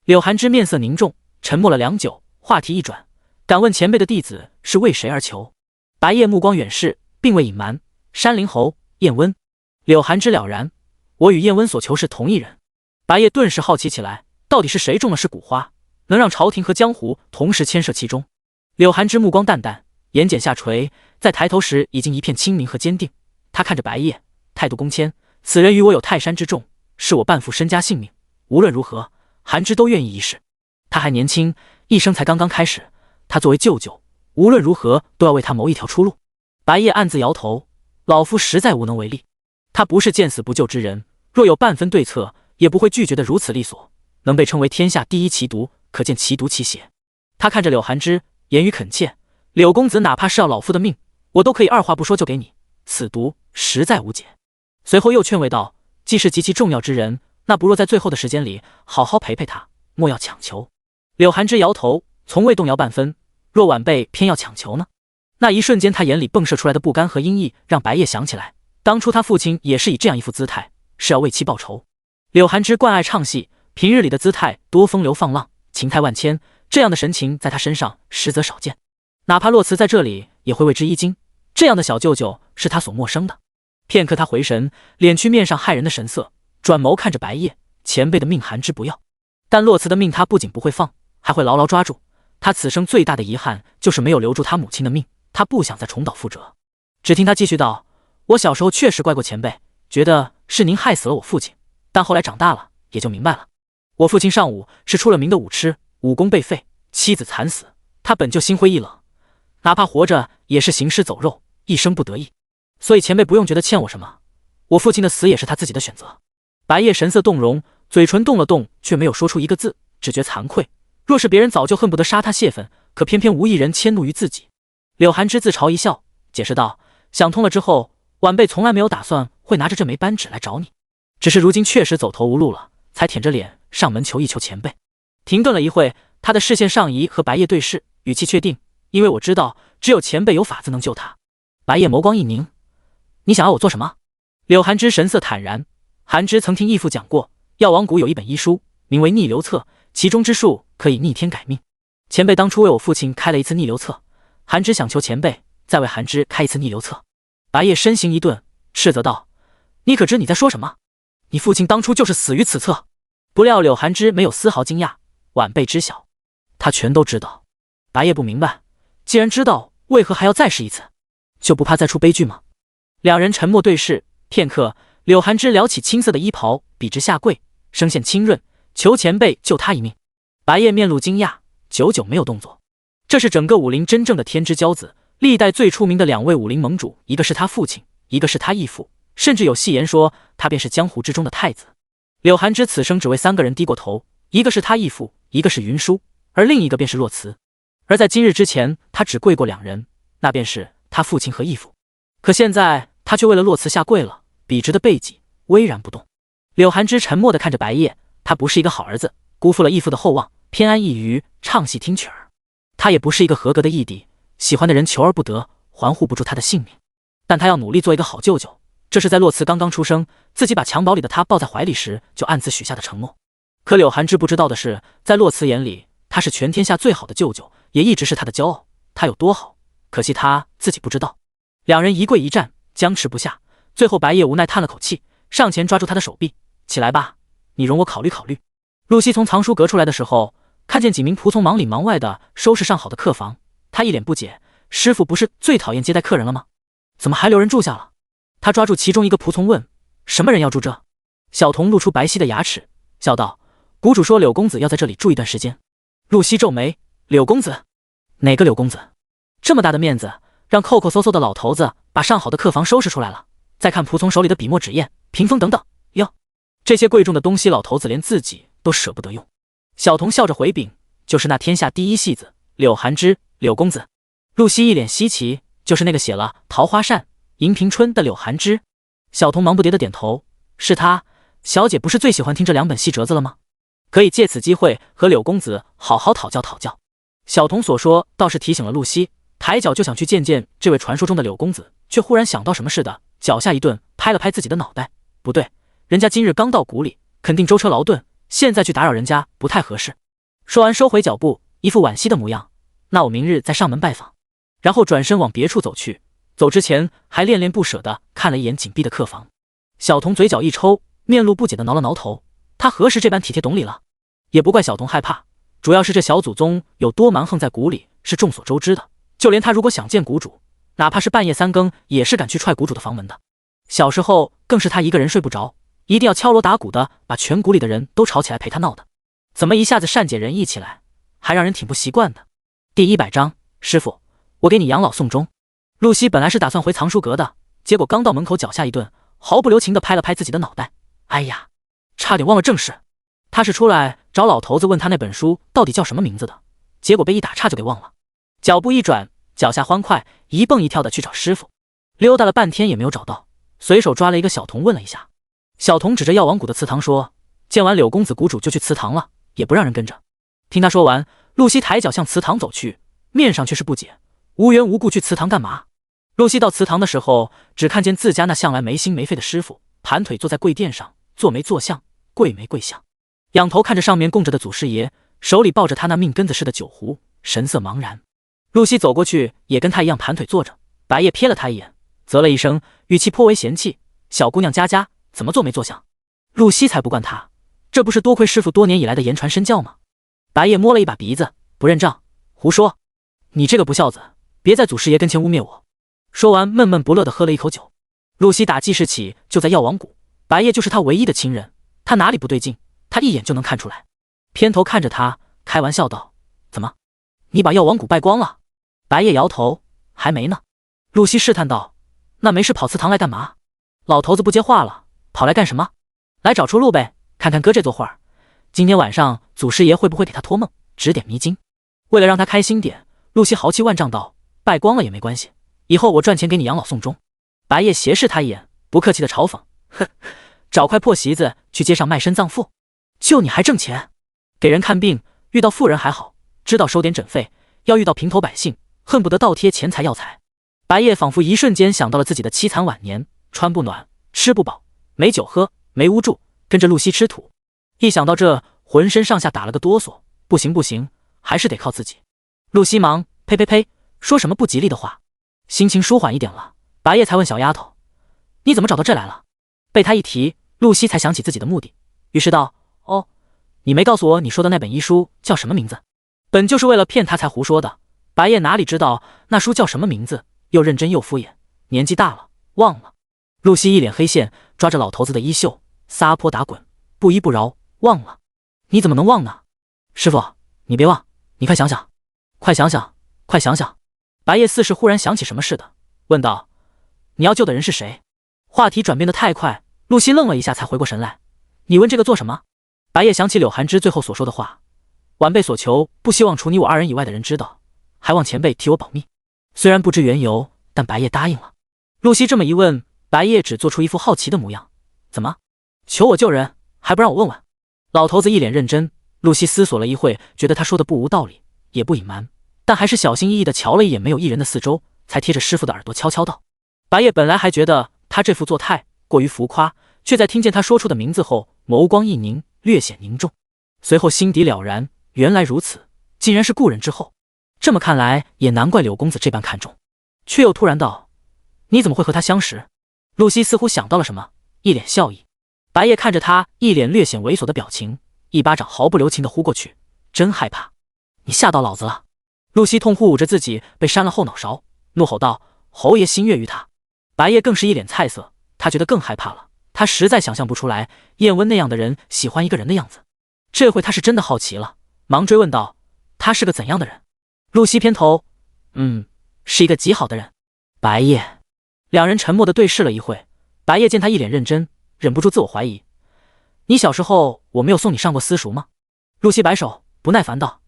柳寒枝面色凝重，沉默了良久，话题一转：“敢问前辈的弟子是为谁而求？”白夜目光远视，并未隐瞒：“山灵侯燕温。”柳寒枝了然：“我与燕温所求是同一人。”白夜顿时好奇起来，到底是谁中了噬蛊花，能让朝廷和江湖同时牵涉其中？柳寒枝目光淡淡，眼睑下垂，在抬头时已经一片清明和坚定。他看着白夜，态度恭谦：“此人与我有泰山之重，是我半副身家性命，无论如何，寒枝都愿意一试。他还年轻，一生才刚刚开始，他作为舅舅，无论如何都要为他谋一条出路。”白夜暗自摇头：“老夫实在无能为力。他不是见死不救之人，若有半分对策，也不会拒绝得如此利索。能被称为天下第一奇毒，可见其毒其邪。”他看着柳寒枝，言语恳切：“柳公子哪怕是要老夫的命，我都可以二话不说就给你。此毒实在无解。”随后又劝慰道：“既是极其重要之人，那不若在最后的时间里好好陪陪他，莫要强求。”柳寒枝摇头，从未动摇半分。若晚辈偏要强求呢？那一瞬间，他眼里迸射出来的不甘和阴翳，让白夜想起来，当初他父亲也是以这样一副姿态，是要为其报仇。柳寒枝惯爱唱戏，平日里的姿态多风流放浪，情态万千，这样的神情在他身上实则少见。哪怕洛辞在这里，也会为之一惊。这样的小舅舅是他所陌生的。片刻，他回神，敛去面上骇人的神色，转眸看着白夜：“前辈的命寒枝不要，但洛辞的命他不仅不会放，还会牢牢抓住。他此生最大的遗憾就是没有留住他母亲的命，他不想再重蹈覆辙。”只听他继续道：“我小时候确实怪过前辈，觉得是您害死了我父亲，但后来长大了也就明白了。我父亲上武是出了名的武痴，武功被废，妻子惨死，他本就心灰意冷，哪怕活着也是行尸走肉，一生不得意。所以前辈不用觉得欠我什么，我父亲的死也是他自己的选择。”白夜神色动容，嘴唇动了动，却没有说出一个字，只觉惭愧。若是别人早就恨不得杀他泄愤，可偏偏无一人迁怒于自己。柳寒枝自嘲一笑，解释道：“想通了之后，晚辈从来没有打算会拿着这枚扳指来找你，只是如今确实走投无路了，才舔着脸上门求一求前辈。”停顿了一会，他的视线上移，和白夜对视，语气确定：“因为我知道只有前辈有法子能救他。”白夜眸光一凝：“你想要我做什么？”柳寒枝神色坦然：“寒枝曾听义父讲过，药王谷有一本医书，名为逆流册，其中之术可以逆天改命。前辈当初为我父亲开了一次逆流册，寒枝想求前辈再为寒枝开一次逆流册。”白夜身形一顿，斥责道：“你可知你在说什么？你父亲当初就是死于此册。”不料柳寒枝没有丝毫惊讶：“晚辈知晓。”他全都知道。白夜不明白，既然知道，为何还要再试一次？就不怕再出悲剧吗？两人沉默对视片刻，柳寒枝撩起青色的衣袍，笔直下跪，声线清润：“求前辈救他一命。”白夜面露惊讶，久久没有动作。这是整个武林真正的天之骄子，历代最出名的2位武林盟主，一个是他父亲，一个是他义父，甚至有戏言说他便是江湖之中的太子。柳寒枝此生只为3个人低过头，一个是他义父，一个是云舒，而另一个便是洛辞。而在今日之前，他只跪过2人，那便是他父亲和义父。可现在他却为了洛辞下跪了，笔直的背脊巍然不动。柳寒枝沉默地看着白夜，他不是一个好儿子，辜负了义父的厚望，偏安一隅唱戏听曲儿。他也不是一个合格的义弟，喜欢的人求而不得，环护不住他的性命。但他要努力做一个好舅舅，这是在洛辞刚刚出生，自己把襁褓里的他抱在怀里时就暗自许下的承诺。可柳寒枝不知道的是，在洛辞眼里，他是全天下最好的舅舅，也一直是他的骄傲。他有多好，可惜他自己不知道。两人一跪一站，僵持不下。最后白夜无奈叹了口气，上前抓住他的手臂：“起来吧，你容我考虑考虑。”露西从藏书阁出来的时候，看见几名仆从忙里忙外的收拾上好的客房，他一脸不解：“师傅不是最讨厌接待客人了吗？怎么还留人住下了？”他抓住其中一个仆从问：“什么人要住这？”小童露出白皙的牙齿，笑道：“谷主说柳公子要在这里住一段时间。”露西皱眉：“柳公子？哪个柳公子？这么大的面子，让抠抠搜搜的老头子把上好的客房收拾出来了。再看仆从手里的笔墨纸砚、屏风等等，哟，这些贵重的东西，老头子连自己都舍不得用。”小童笑着回禀：“就是那天下第一戏子柳寒枝，柳公子。”露西一脸稀奇：“就是那个写了《桃花扇》《银瓶春》的柳寒枝？”小童忙不迭的点头：“是他。小姐不是最喜欢听这两本戏折子了吗？可以借此机会和柳公子好好讨教讨教。”小童所说倒是提醒了露西，抬脚就想去见见这位传说中的柳公子，却忽然想到什么似的，脚下一顿，拍了拍自己的脑袋：“不对，人家今日刚到谷里，肯定舟车劳顿，现在去打扰人家不太合适。”说完收回脚步，一副惋惜的模样：“那我明日再上门拜访。”然后转身往别处走去，走之前还恋恋不舍地看了一眼紧闭的客房。小童嘴角一抽，面露不解地挠了挠头，他何时这般体贴懂礼了？也不怪小童害怕，主要是这小祖宗有多蛮横，在谷里是众所周知的，就连他如果想见谷主，哪怕是半夜3更，也是敢去踹谷主的房门的。小时候更是他一个人睡不着，一定要敲锣打鼓的把全谷里的人都吵起来陪他闹的，怎么一下子善解人意起来，还让人挺不习惯的。第100章，师傅，我给你养老送终。露西本来是打算回藏书阁的，结果刚到门口，脚下一顿，毫不留情地拍了拍自己的脑袋：“哎呀，差点忘了正事。他是出来找老头子问他那本书到底叫什么名字的，结果被一打岔就给忘了。”脚步一转，脚下欢快，一蹦一跳的去找师傅，溜达了半天也没有找到，随手抓了一个小童问了一下。小童指着药王谷的祠堂说：“见完柳公子谷主就去祠堂了，也不让人跟着。”听他说完，露西抬脚向祠堂走去，面上却是不解：“无缘无故去祠堂干嘛？”露西到祠堂的时候，只看见自家那向来没心没肺的师傅盘腿坐在跪垫上，坐没坐相，跪没跪相，仰头看着上面供着的祖师爷，手里抱着他那命根子似的酒壶，神色茫然。露西走过去，也跟他一样盘腿坐着。白夜瞥了他一眼，啧了一声，语气颇为嫌弃：“小姑娘家家怎么坐没坐相？”露西才不惯他，这不是多亏师傅多年以来的言传身教吗？白夜摸了一把鼻子：“不认账，胡说！你这个不孝子，别在祖师爷跟前污蔑我。”说完闷闷不乐地喝了一口酒。露西打记事起就在药王谷，白夜就是他唯一的亲人，他哪里不对劲，他一眼就能看出来。偏头看着他，开玩笑道：“怎么，你把药王谷败光了？”白夜摇头：“还没呢。”露西试探道：“那没事跑祠堂来干嘛？”老头子不接话了：“跑来干什么？来找出路呗，看看哥这座会儿，今天晚上祖师爷会不会给他托梦，指点迷津。”为了让他开心点，露西豪气万丈道：“败光了也没关系，以后我赚钱给你养老送终。”白夜斜视他一眼，不客气的嘲讽：“哼，找块破席子去街上卖身葬父，就你还挣钱？给人看病，遇到富人还好，知道收点诊费，要遇到平头百姓，恨不得倒贴钱财要财。”白夜仿佛一瞬间想到了自己的凄惨晚年，穿不暖，吃不饱，没酒喝，没屋住，跟着露西吃土。一想到这，浑身上下打了个哆嗦，不行不行，还是得靠自己。露西忙：“呸呸呸，说什么不吉利的话？”心情舒缓一点了，白夜才问小丫头：“你怎么找到这来了？”被他一提，露西才想起自己的目的，于是道：“哦，你没告诉我你说的那本医书叫什么名字？”本就是为了骗他才胡说的，白夜哪里知道那书叫什么名字，又认真又敷衍：“年纪大了，忘了。”露西一脸黑线，抓着老头子的衣袖，撒泼打滚，不依不饶：“忘了？你怎么能忘呢？师傅，你别忘，你快想想，快想想，快想想。”白夜似是忽然想起什么似的，问道：“你要救的人是谁？”话题转变得太快，露西愣了一下才回过神来：“你问这个做什么？”白夜想起柳寒枝最后所说的话：“晚辈所求，不希望除你我2人以外的人知道，还望前辈替我保密。”虽然不知缘由，但白夜答应了。露西这么一问，白夜只做出一副好奇的模样：“怎么，求我救人，还不让我问问？”老头子一脸认真。露西思索了一会，觉得他说的不无道理，也不隐瞒，但还是小心翼翼地瞧了一眼没有一人的四周，才贴着师傅的耳朵悄悄道：“白夜本来还觉得他这副作态过于浮夸，却在听见他说出的名字后，眸光一凝，略显凝重。随后心底了然，原来如此，竟然是故人之后。这么看来，也难怪柳公子这般看重。却又突然道：“你怎么会和他相识？”露西似乎想到了什么，一脸笑意。白夜看着他一脸略显猥琐的表情，一巴掌毫不留情地呼过去。真害怕，你吓到老子了！露西痛呼捂着自己被扇了后脑勺，怒吼道：“侯爷心悦于他。”白夜更是一脸菜色，他觉得更害怕了。他实在想象不出来燕温那样的人喜欢一个人的样子。这回他是真的好奇了，忙追问道：“他是个怎样的人？”露西偏头：“是一个极好的人。”白夜。两人沉默地对视了一会，白夜见他一脸认真，忍不住自我怀疑：“你小时候我没有送你上过私塾吗？”露西摆手，不耐烦道：“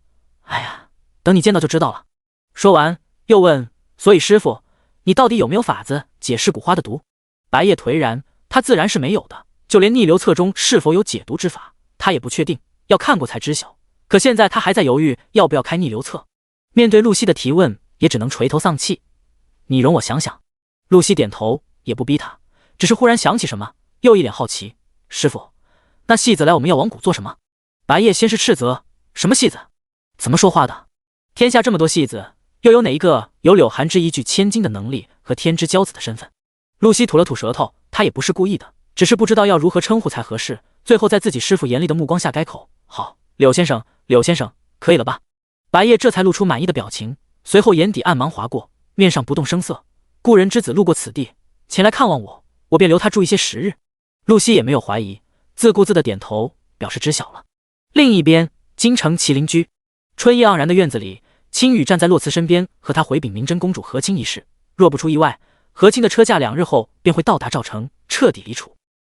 哎呀，等你见到就知道了。”说完又问：“所以师傅，你到底有没有法子解释古花的毒？”白夜颓然，他自然是没有的，就连逆流册中是否有解毒之法，他也不确定，要看过才知晓。可现在他还在犹豫要不要开逆流册。面对露西的提问，也只能垂头丧气：“你容我想想。”露西点头，也不逼他，只是忽然想起什么，又一脸好奇：“师傅，那戏子来我们药王谷做什么？”白夜先是斥责：“什么戏子？怎么说话的？天下这么多戏子，又有哪一个有柳寒枝一句千金的能力和天之骄子的身份？”露西吐了吐舌头，她也不是故意的，只是不知道要如何称呼才合适，最后在自己师傅严厉的目光下改口：“好，柳先生，柳先生，可以了吧？”白夜这才露出满意的表情，随后眼底暗芒划过，面上不动声色：“故人之子路过此地，前来看望我，我便留他住一些时日。”露西也没有怀疑，自顾自的点头表示知晓了。另一边，京城麒麟居，春意盎然的院子里，青羽站在洛慈身边，和他回禀明真公主和亲一事。若不出意外，和亲的车驾2日后便会到达赵城，彻底离楚。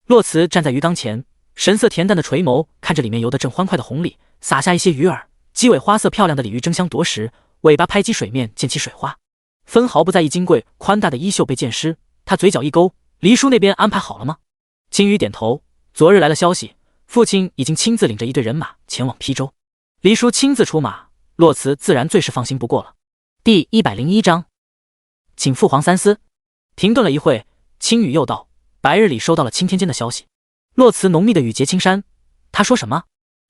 洛慈站在鱼缸前，神色恬淡的垂眸看着里面游得正欢快的红鲤，撒下一些鱼饵，鸡尾花色漂亮的鲤鱼争相夺食，尾巴拍击水面溅起水花，分毫不在意金贵宽大的衣袖被溅湿。他嘴角一勾：“黎叔那边安排好了吗？”青羽点头：“昨日来了消息，父亲已经亲自领着一队人马前往邳州。黎叔亲自出马，洛慈自然最是放心不过了。”第101章，请父皇三思。停顿了一会，青羽又道：“白日里收到了青天监的消息。”洛慈浓密的语结青山：“他说什么？”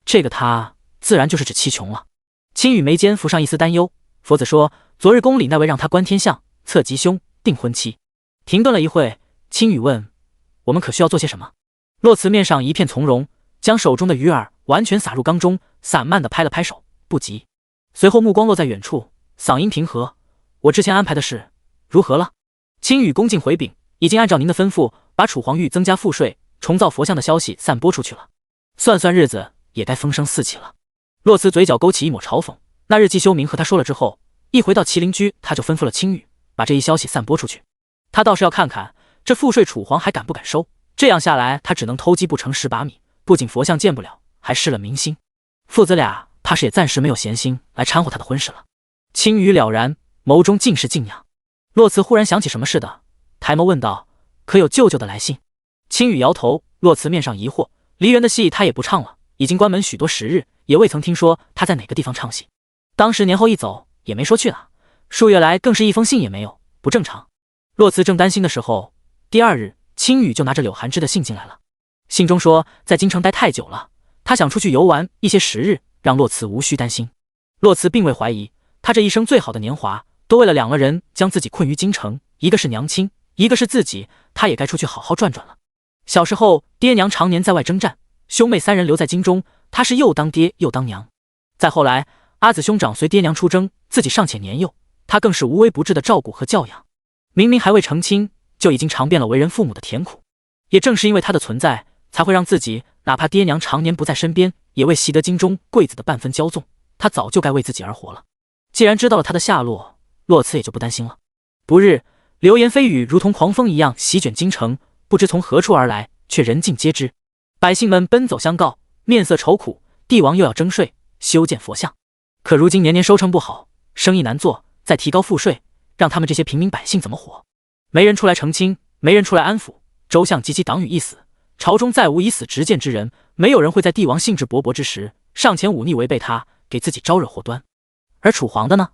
这个他自然就是指七琼了。青羽眉间浮上一丝担忧：“佛子说，昨日宫里那位让他观天象、测吉凶、定婚期。”停顿了一会，青羽问：“我们可需要做些什么？”洛慈面上一片从容，将手中的鱼饵完全撒入缸中，散漫地拍了拍手：“不急。”随后目光落在远处，嗓音平和：“我之前安排的事如何了？”青羽恭敬回禀：“已经按照您的吩咐，把楚皇玉增加赋税、重造佛像的消息散播出去了。算算日子，也该风声四起了。”洛慈嘴角勾起一抹嘲讽。那日季修明和他说了之后，一回到麒麟居，他就吩咐了青羽把这一消息散播出去。他倒是要看看这赋税楚皇还敢不敢收。这样下来，他只能偷鸡不成蚀把米，不仅佛像见不了，还失了民心。父子俩怕是也暂时没有闲心来掺和他的婚事了。青羽了然，眸中尽是敬仰。洛慈忽然想起什么似的，抬眸问道：“可有舅舅的来信？”青羽摇头。洛慈面上疑惑：梨园的戏他也不唱了，已经关门许多时日，也未曾听说他在哪个地方唱戏。当时年后一走，也没说去哪，数月来更是一封信也没有，不正常。洛慈正担心的时候，第2日，青羽就拿着柳寒枝的信进来了。信中说，在京城待太久了，他想出去游玩一些时日，让洛慈无需担心。洛慈并未怀疑，他这一生最好的年华，都为了2个人将自己困于京城，一个是娘亲，一个是自己，他也该出去好好转转了。小时候，爹娘常年在外征战，兄妹3人留在京中，他是又当爹又当娘。再后来，阿紫兄长随爹娘出征，自己尚且年幼，他更是无微不至的照顾和教养。明明还未成亲，就已经尝遍了为人父母的甜苦。也正是因为他的存在，才会让自己哪怕爹娘常年不在身边，也未习得京中贵子的半分骄纵。他早就该为自己而活了。既然知道了他的下落，洛慈也就不担心了。不日，流言蜚语如同狂风一样席卷京城，不知从何处而来，却人尽皆知。百姓们奔走相告，面色愁苦，帝王又要征税修建佛像，可如今年年收成不好，生意难做，再提高赋税，让他们这些平民百姓怎么活？没人出来澄清，没人出来安抚，周相及其党羽一死，朝中再无以死执剑之人，没有人会在帝王兴致勃勃之时上前忤逆违背他，给自己招惹祸端。而楚皇的呢？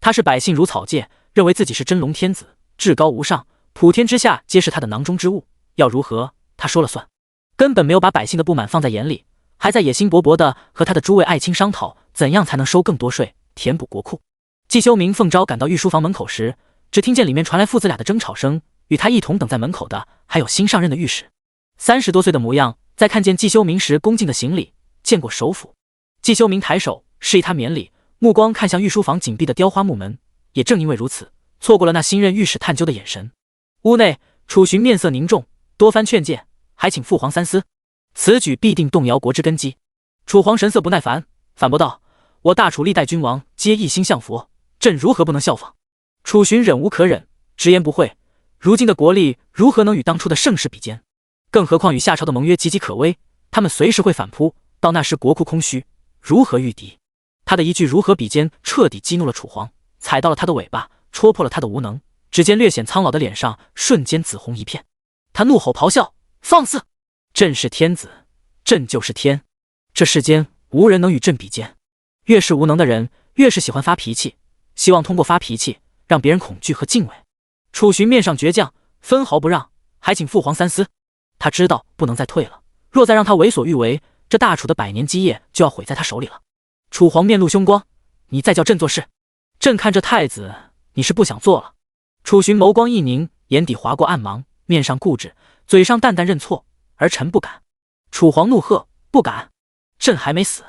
他是百姓如草芥，认为自己是真龙天子，至高无上，普天之下皆是他的囊中之物，要如何他说了算，根本没有把百姓的不满放在眼里，还在野心勃勃地和他的诸位爱卿商讨怎样才能收更多税，填补国库。季修明奉召赶到御书房门口时，只听见里面传来父子俩的争吵声，与他一同等在门口的还有新上任的御史，30多岁的模样，在看见季修明时恭敬的行礼，见过首府。季修明抬手示意他免礼，目光看向御书房紧闭的雕花木门，也正因为如此，错过了那新任御史探究的眼神。屋内，楚寻面色凝重，多番劝诫，还请父皇三思，此举必定动摇国之根基。楚皇神色不耐烦，反驳道：“我大楚历代君王皆一心向佛，朕如何不能效仿？”楚寻忍无可忍，直言不讳：“如今的国力如何能与当初的盛世比肩？更何况与夏朝的盟约岌岌可危，他们随时会反扑，到那时国库空虚，如何御敌？”他的一句如何比肩，彻底激怒了楚皇，踩到了他的尾巴，戳破了他的无能。只见略显苍老的脸上瞬间紫红一片，他怒吼咆哮：“放肆！朕是天子，朕就是天，这世间无人能与朕比肩。越是无能的人，越是喜欢发脾气，希望通过发脾气让别人恐惧和敬畏。”楚寻面上倔强，分毫不让，还请父皇三思。他知道不能再退了，若再让他为所欲为，这大楚的100年基业就要毁在他手里了。楚皇面露凶光：“你再叫朕做事，朕看这太子你是不想做了。”楚寻眸光一凝，眼底划过暗芒，面上固执，嘴上淡淡认错：“儿臣不敢。”楚皇怒喝：“不敢？朕还没死，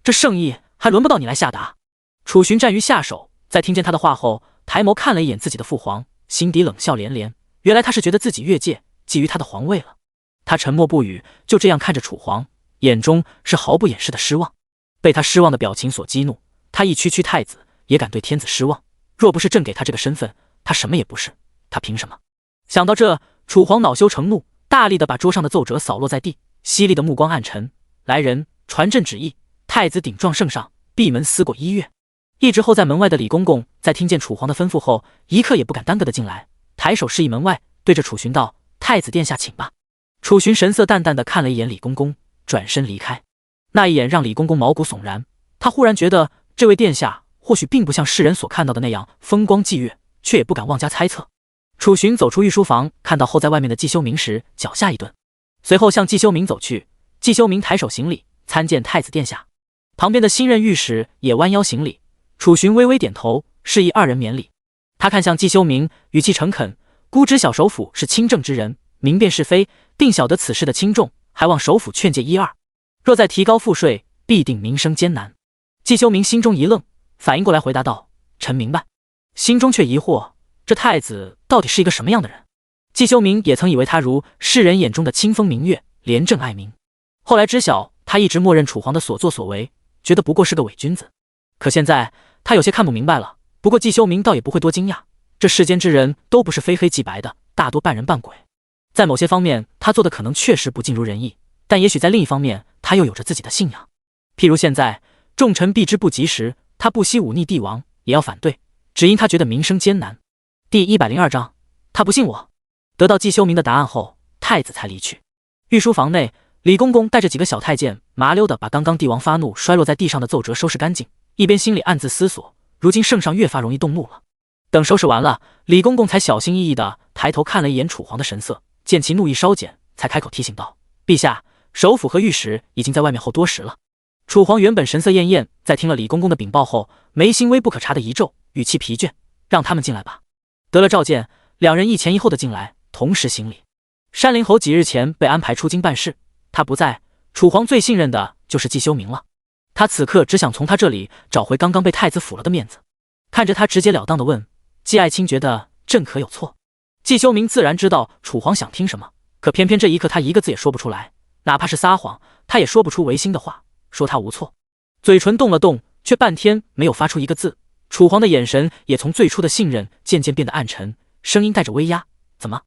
这圣意还轮不到你来下达。”楚寻战于下手，在听见他的话后，抬眸看了一眼自己的父皇，心底冷笑连连。原来他是觉得自己越界，觊觎他的皇位了。他沉默不语，就这样看着楚皇，眼中是毫不掩饰的失望。被他失望的表情所激怒，他一区区太子也敢对天子失望？若不是朕给他这个身份，他什么也不是，他凭什么？想到这，楚皇恼羞成怒，大力的把桌上的奏折扫落在地，犀利的目光暗沉：“来人，传朕旨意，太子顶撞圣上，闭门思过1月。”一直候在门外的李公公在听见楚皇的吩咐后，一刻也不敢耽搁的进来，抬手示意门外，对着楚寻道：“太子殿下请吧。”楚寻神色淡淡的看了一眼李公公，转身离开。那一眼让李公公毛骨悚然，他忽然觉得这位殿下或许并不像世人所看到的那样风光霁月，却也不敢妄加猜测。楚寻走出御书房，看到候在外面的季修明时，脚下一顿，随后向季修明走去。季修明抬手行礼，参见太子殿下。旁边的新任御史也弯腰行礼，楚寻微微点头，示意二人免礼。他看向季修明，语气诚恳：“孤知小首府是清正之人，明辨是非，定晓得此事的轻重，还望首府劝诫1、2。若再提高赋税，必定民生艰难。”季修明心中一愣，反应过来回答道：“臣明白。”心中却疑惑，这太子到底是一个什么样的人？季修明也曾以为他如世人眼中的清风明月，廉政爱民。后来知晓，他一直默认楚皇的所作所为，觉得不过是个伪君子。可现在他有些看不明白了。不过季修明倒也不会多惊讶，这世间之人都不是非黑即白的，大多半人半鬼。在某些方面，他做的可能确实不尽如人意，但也许在另一方面，他又有着自己的信仰。譬如现在众臣避之不及时，他不惜忤逆帝王，也要反对，只因他觉得民生艰难。第102章，他不信我。得到季修明的答案后，太子才离去。御书房内，李公公带着几个小太监麻溜的把刚刚帝王发怒摔落在地上的奏折收拾干净，一边心里暗自思索，如今圣上越发容易动怒了。等收拾完了，李公公才小心翼翼的抬头看了一眼楚皇的神色，见其怒意稍减，才开口提醒道：“陛下，首辅和御史已经在外面候多时了。”楚皇原本神色艳艳，在听了李公公的禀报后，眉心微不可察的一皱，语气疲倦：“让他们进来吧。”得了召见，两人一前一后的进来，同时行礼。山林侯几日前被安排出京办事，他不在，楚皇最信任的就是季修明了。他此刻只想从他这里找回刚刚被太子抚了的面子。看着他直截了当的问：“季爱卿觉得朕可有错？”季修明自然知道楚皇想听什么，可偏偏这一刻他一个字也说不出来，哪怕是撒谎，他也说不出违心的话，说他无错。嘴唇动了动，却半天没有发出一个字。楚皇的眼神也从最初的信任渐渐变得暗沉，声音带着威压：“怎么？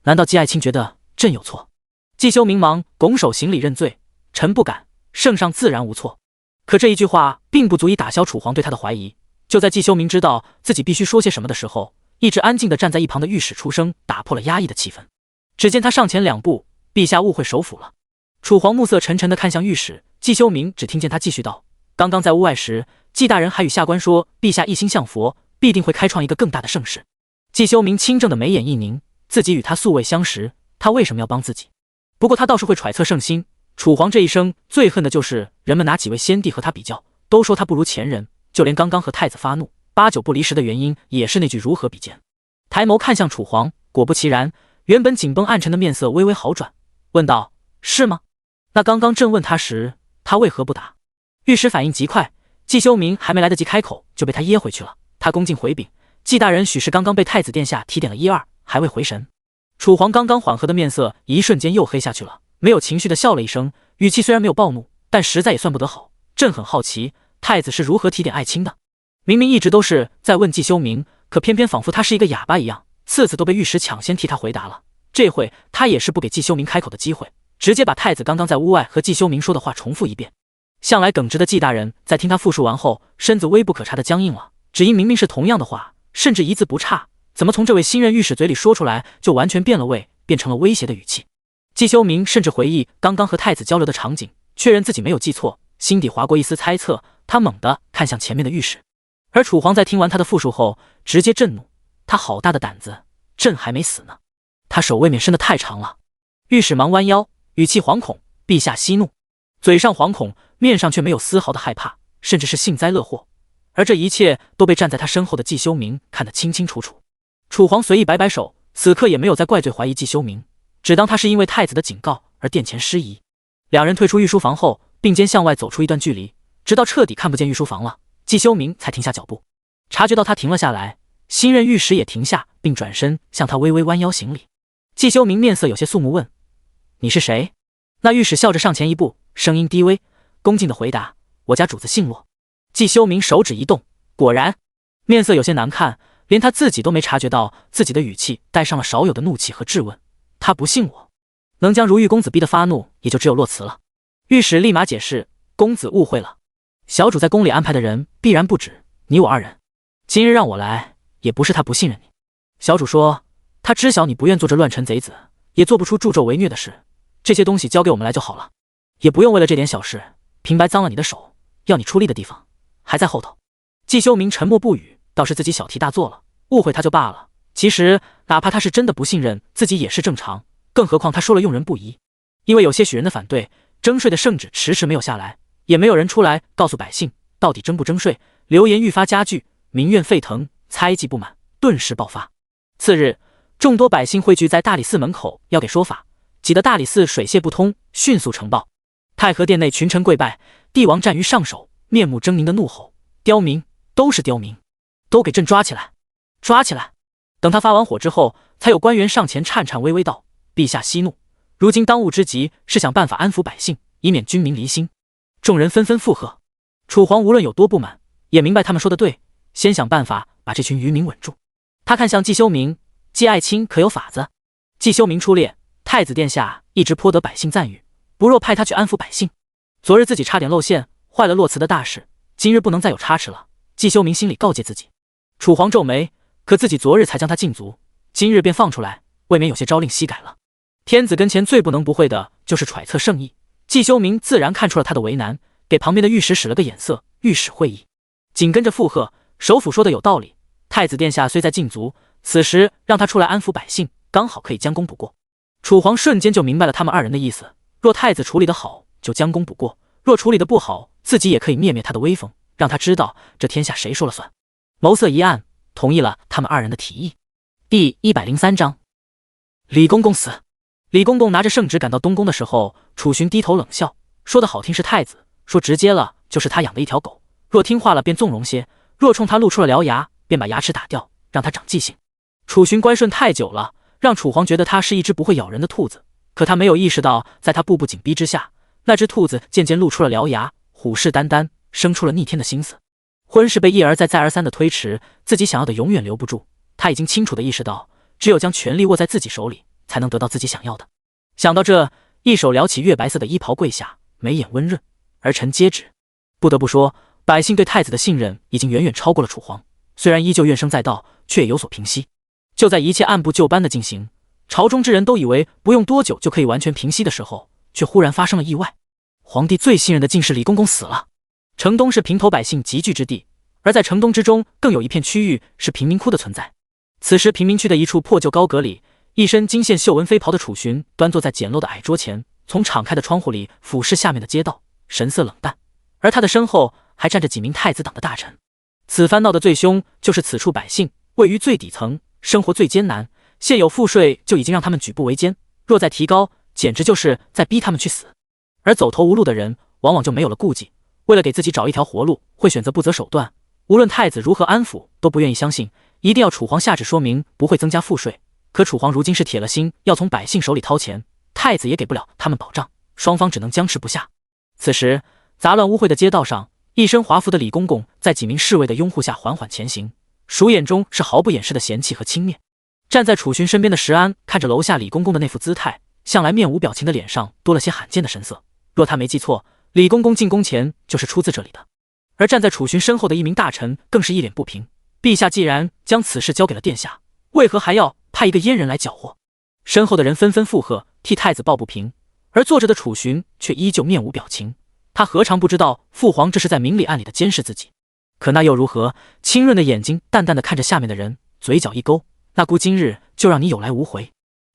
难道季爱卿觉得朕有错？”季修明忙拱手行礼认罪：“臣不敢，圣上自然无错。”可这一句话并不足以打消楚皇对他的怀疑。就在季修明知道自己必须说些什么的时候，一直安静地站在一旁的御史出声，打破了压抑的气氛。只见他上前2步：“陛下误会首辅了。”楚皇目色沉沉地看向御史，季修明只听见他继续道：“刚刚在屋外时，季大人还与下官说，陛下一心向佛，必定会开创一个更大的盛世。”季修明清正的眉眼一凝，自己与他素未相识，他为什么要帮自己？不过他倒是会揣测圣心。楚皇这一生最恨的就是人们拿几位先帝和他比较，都说他不如前人，就连刚刚和太子发怒八九不离十的原因，也是那句如何比肩。抬眸看向楚皇，果不其然，原本紧绷暗沉的面色微微好转，问道：“是吗？”那刚刚正问他时，他为何不答？御史反应极快，季修明还没来得及开口，就被他噎回去了。他恭敬回禀：“季大人许是刚刚被太子殿下提点了一二，还未回神。”楚皇刚刚缓和的面色一瞬间又黑下去了，没有情绪的笑了一声，语气虽然没有暴怒，但实在也算不得好。朕很好奇，太子是如何提点爱卿的？明明一直都是在问季修明，可偏偏仿佛他是一个哑巴一样，次次都被御史抢先替他回答了。这回他也是不给季修明开口的机会，直接把太子刚刚在屋外和季修明说的话重复一遍。向来耿直的季大人在听他复述完后，身子微不可察的僵硬了，只因明明是同样的话，甚至一字不差，怎么从这位新任御史嘴里说出来就完全变了味，变成了威胁的语气。季修明甚至回忆刚刚和太子交流的场景，确认自己没有记错，心底划过一丝猜测，他猛地看向前面的御史。而楚皇在听完他的复述后，直接震怒，他好大的胆子，朕还没死呢。他手未免伸得太长了。御史忙弯腰，语气惶恐：“陛下息怒。”嘴上惶恐，面上却没有丝毫的害怕，甚至是幸灾乐祸。而这一切都被站在他身后的季修明看得清清楚楚。楚皇随意摆摆手，此刻也没有再怪罪怀疑季修明，只当他是因为太子的警告而殿前失仪。两人退出御书房后，并肩向外走出一段距离，直到彻底看不见御书房了，季修明才停下脚步。察觉到他停了下来，新任御史也停下，并转身向他微微弯腰行礼。季修明面色有些肃穆，问：“你是谁？”那御史笑着上前一步，声音低微，恭敬地回答：“我家主子姓骆。”季修明手指一动，果然，面色有些难看，连他自己都没察觉到自己的语气带上了少有的怒气和质问。他不姓我，能将如玉公子逼得发怒，也就只有洛辞了。御史立马解释：“公子误会了，小主在宫里安排的人必然不止你我二人。今日让我来，也不是他不信任你。小主说，他知晓你不愿做这乱臣贼子，也做不出助纣为虐的事，这些东西交给我们来就好了，也不用为了这点小事平白脏了你的手，要你出力的地方还在后头。”季修明沉默不语，倒是自己小题大做了，误会他就罢了。其实哪怕他是真的不信任自己也是正常，更何况他说了用人不疑。因为有些许人的反对，征税的圣旨迟迟没有下来，也没有人出来告诉百姓到底征不征税，流言愈发加剧，民怨沸腾，猜忌不满顿时爆发。次日，众多百姓汇聚在大理寺门口要给说法，挤得大理寺水泄不通，迅速呈报。太和殿内群臣跪拜，帝王战于上首，面目狰狞的怒吼：“刁民，都是刁民，都给朕抓起来，抓起来！”等他发完火之后，才有官员上前颤颤巍巍道：“陛下息怒，如今当务之急是想办法安抚百姓，以免军民离心。”众人纷纷附和。楚皇无论有多不满，也明白他们说的对，先想办法把这群渔民稳住。他看向季修明：“季爱卿可有法子？”季修明出列：“太子殿下一直颇得百姓赞誉，不若派他去安抚百姓。昨日自己差点露馅，坏了洛辞的大事，今日不能再有差池了。”季修明心里告诫自己。楚皇皱眉，可自己昨日才将他禁足，今日便放出来，未免有些朝令夕改了。天子跟前最不能不会的就是揣测圣意，季修明自然看出了他的为难，给旁边的御史使了个眼色，御史会意，紧跟着附和：“首辅说的有道理，太子殿下虽在禁足，此时让他出来安抚百姓，刚好可以将功补过。”楚皇瞬间就明白了他们二人的意思，若太子处理得好，就将功补过；若处理得不好，自己也可以灭灭他的威风，让他知道这天下谁说了算。眸色一暗，同意了他们二人的提议。第103章，李公公死。李公公拿着圣旨赶到东宫的时候，楚寻低头冷笑，说的好听是太子，说直接了就是他养的一条狗，若听话了便纵容些，若冲他露出了獠牙，便把牙齿打掉，让他长记性。楚寻乖顺太久了，让楚皇觉得他是一只不会咬人的兔子，可他没有意识到，在他步步紧逼之下，那只兔子渐渐露出了獠牙，虎视眈眈，生出了逆天的心思。婚事被一而再再而三的推迟，自己想要的永远留不住，他已经清楚地意识到，只有将权力握在自己手里，才能得到自己想要的。想到这，一手撩起月白色的衣袍跪下，眉眼温润，儿臣接旨。不得不说，百姓对太子的信任已经远远超过了楚皇，虽然依旧怨声载道，却也有所平息。就在一切按部就班的进行，朝中之人都以为不用多久就可以完全平息的时候，却忽然发生了意外。皇帝最信任的进士李公公死了。城东是平头百姓集聚之地，而在城东之中更有一片区域是贫民窟的存在。此时贫民区的一处破旧高阁里，一身金线绣纹飞袍的楚寻端坐在简陋的矮桌前，从敞开的窗户里俯视下面的街道，神色冷淡。而他的身后还站着几名太子党的大臣。此番闹得最凶，就是此处百姓位于最底层，生活最艰难，现有赋税就已经让他们举步维艰，若再提高，简直就是在逼他们去死。而走投无路的人往往就没有了顾忌，为了给自己找一条活路，会选择不择手段。无论太子如何安抚，都不愿意相信，一定要楚皇下旨说明不会增加赋税。可楚皇如今是铁了心要从百姓手里掏钱，太子也给不了他们保障，双方只能僵持不下。此时杂乱污秽的街道上，一身华服的李公公在几名侍卫的拥护下缓缓前行，鼠眼中是毫不掩饰的嫌弃和轻蔑。站在楚勋身边的石安看着楼下李公公的那副姿态，向来面无表情的脸上多了些罕见的神色。若他没记错，李公公进宫前就是出自这里的。而站在楚勋身后的一名大臣更是一脸不平，陛下既然将此事交给了殿下，为何还要派一个阉人来搅和？身后的人纷纷附和，替太子抱不平。而坐着的楚勋却依旧面无表情，他何尝不知道父皇这是在明里暗里的监视自己？可那又如何？清润的眼睛淡淡的看着下面的人，嘴角一勾，那姑今日就让你有来无回。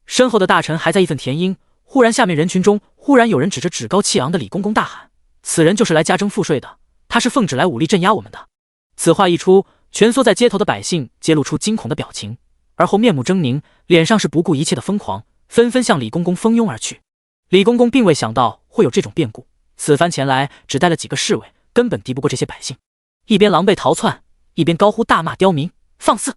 身后的大臣还在义愤填膺，忽然下面人群中忽然有人指着趾高气昂的李公公大喊，此人就是来加征赋税的，他是奉旨来武力镇压我们的。此话一出，蜷缩在街头的百姓揭露出惊恐的表情，而后面目狰狞，脸上是不顾一切的疯狂，纷纷向李公公蜂拥而去。李公公并未想到会有这种变故，此番前来只带了几个侍卫，根本敌不过这些百姓，一边狼狈逃窜，一边高呼大骂刁民放肆。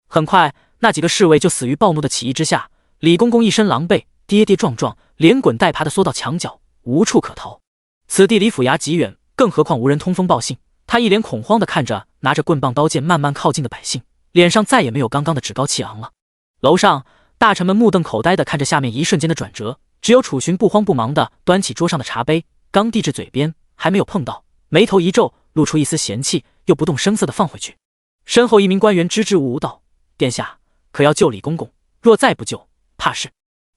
很快那几个侍卫就死于暴怒的起义之下，李公公一身狼狈，跌跌撞撞，连滚带爬的缩到墙角，无处可逃。此地离府衙极远，更何况无人通风报信，他一脸恐慌地看着拿着棍棒刀剑慢慢靠近的百姓，脸上再也没有刚刚的趾高气昂了。楼上大臣们目瞪口呆地看着下面一瞬间的转折，只有楚勋不慌不忙地端起桌上的茶杯，刚递至嘴边，还没有碰到，眉头一皱，露出一丝嫌弃，又不动声色地放回去。身后一名官员支支吾吾道：“殿下可要救李公公，若再不救，怕是……”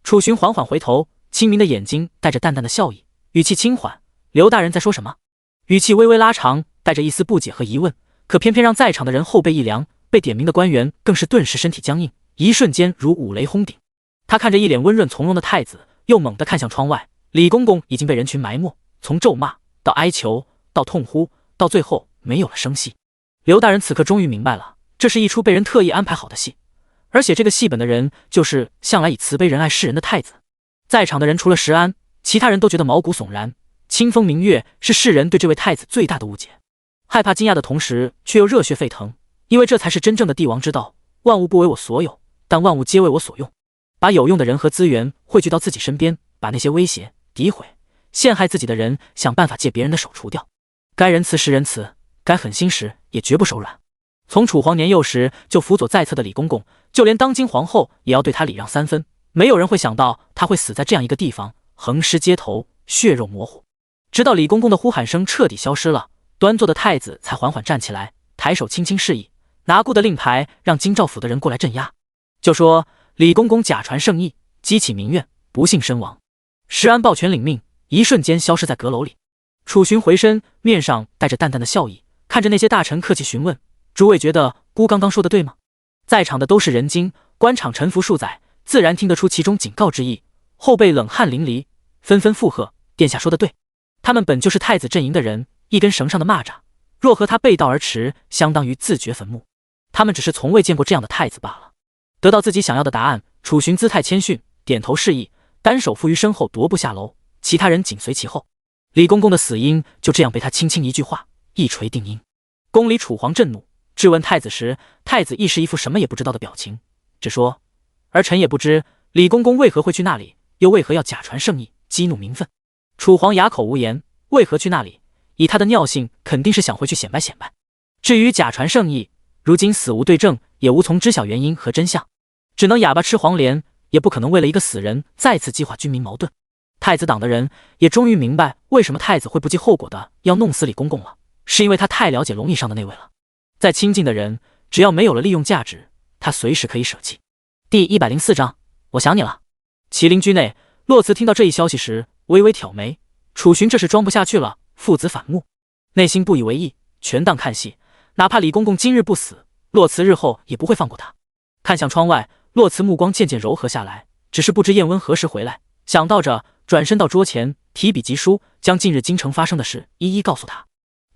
楚勋缓缓回头，清明的眼睛带着淡淡的笑意，语气轻缓：“刘大人在说什么？”语气微微拉长，带着一丝不解和疑问，可偏偏让在场的人后背一凉，被点名的官员更是顿时身体僵硬，一瞬间如五雷轰顶。他看着一脸温润从容的太子，又猛地看向窗外，李公公已经被人群埋没，从咒骂到哀求到痛呼，到最后没有了声息。刘大人此刻终于明白了，这是一出被人特意安排好的戏，而且这个戏本的人就是向来以慈悲仁爱示人的太子。在场的人除了石安，其他人都觉得毛骨悚然。清风明月是世人对这位太子最大的误解，害怕惊讶的同时却又热血沸腾，因为这才是真正的帝王之道，万物不为我所有，但万物皆为我所用。把有用的人和资源汇聚到自己身边，把那些威胁、诋毁、陷害自己的人想办法借别人的手除掉。该仁慈时仁慈，该狠心时也绝不手软。从楚皇年幼时就辅佐在侧的李公公，就连当今皇后也要对他礼让3分，没有人会想到他会死在这样一个地方，横尸街头，血肉模糊。直到李公公的呼喊声彻底消失了，端坐的太子才缓缓站起来，抬手轻轻示意，拿过的令牌让京兆府的人过来镇压，就说李公公假传圣意，激起民怨，不幸身亡。石安抱拳领命，一瞬间消失在阁楼里。楚勋回身，面上带着淡淡的笑意，看着那些大臣客气询问：“诸位觉得姑刚刚说的对吗？”在场的都是人精，官场沉浮数载，自然听得出其中警告之意，后辈冷汗淋漓，纷纷附和：“殿下说的对。”他们本就是太子阵营的人，一根绳上的蚂蚱，若和他背道而驰，相当于自掘坟墓。他们只是从未见过这样的太子罢了。得到自己想要的答案，楚勋姿态谦逊，点头示意，单手负于身后踱步下楼，其他人紧随其后。李公公的死因就这样被他轻轻一句话一锤定音。宫里楚皇震怒，质问太子时，太子亦是一副什么也不知道的表情，只说：“儿臣也不知李公公为何会去那里，又为何要假传圣意，激怒民愤。”楚皇哑口无言，为何去那里？以他的尿性，肯定是想回去显摆显摆。至于假传圣意，如今死无对证，也无从知晓原因和真相，只能哑巴吃黄连，也不可能为了一个死人再次激化军民矛盾。太子党的人也终于明白，为什么太子会不计后果的要弄死李公公了，是因为他太了解龙椅上的那位了。再亲近的人，只要没有了利用价值，他随时可以舍弃。第104章，我想你了。麒麟居内，洛慈听到这一消息时，微微挑眉，楚勋这是装不下去了，父子反目，内心不以为意，全当看戏。哪怕李公公今日不死，洛慈日后也不会放过他。看向窗外，洛慈目光渐渐柔和下来，只是不知燕温何时回来。想到着，转身到桌前，提笔疾书，将近日京城发生的事一一告诉他。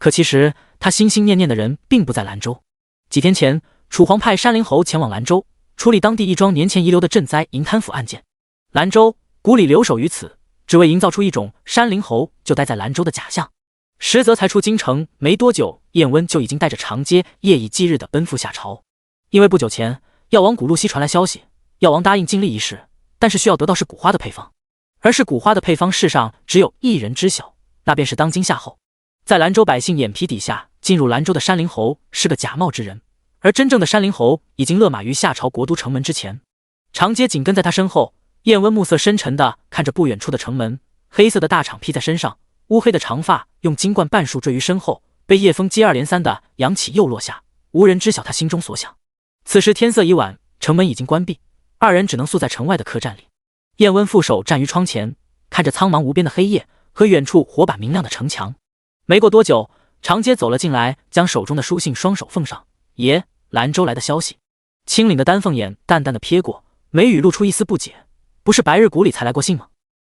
可其实他心心念念的人并不在兰州。几天前，楚皇派山林侯前往兰州，处理当地一桩年前遗留的赈灾银贪腐案件。兰州、谷里留守于此，只为营造出一种山林侯就待在兰州的假象。实则才出京城没多久，燕温就已经带着长街夜以继日地奔赴下朝。因为不久前，药王谷露西传来消息，药王答应尽力一试，但是需要得到是谷花的配方，而是谷花的配方世上只有一人知晓，那便是当今夏后。在兰州百姓眼皮底下，进入兰州的山林侯是个假冒之人，而真正的山林侯已经勒马于下朝国都城门之前。长街紧跟在他身后，燕温目色深沉地看着不远处的城门，黑色的大氅披在身上，乌黑的长发用金冠半束坠于身后，被夜风接二连三地扬起又落下，无人知晓他心中所想。此时天色已晚，城门已经关闭，二人只能宿在城外的客栈里。燕温负手站于窗前，看着苍茫无边的黑夜和远处火把明亮的城墙。没过多久，长街走了进来，将手中的书信双手奉上。爷，兰州来的消息。青岭的丹凤眼淡淡的瞥过，眉宇露出一丝不解，不是白日谷里才来过信吗？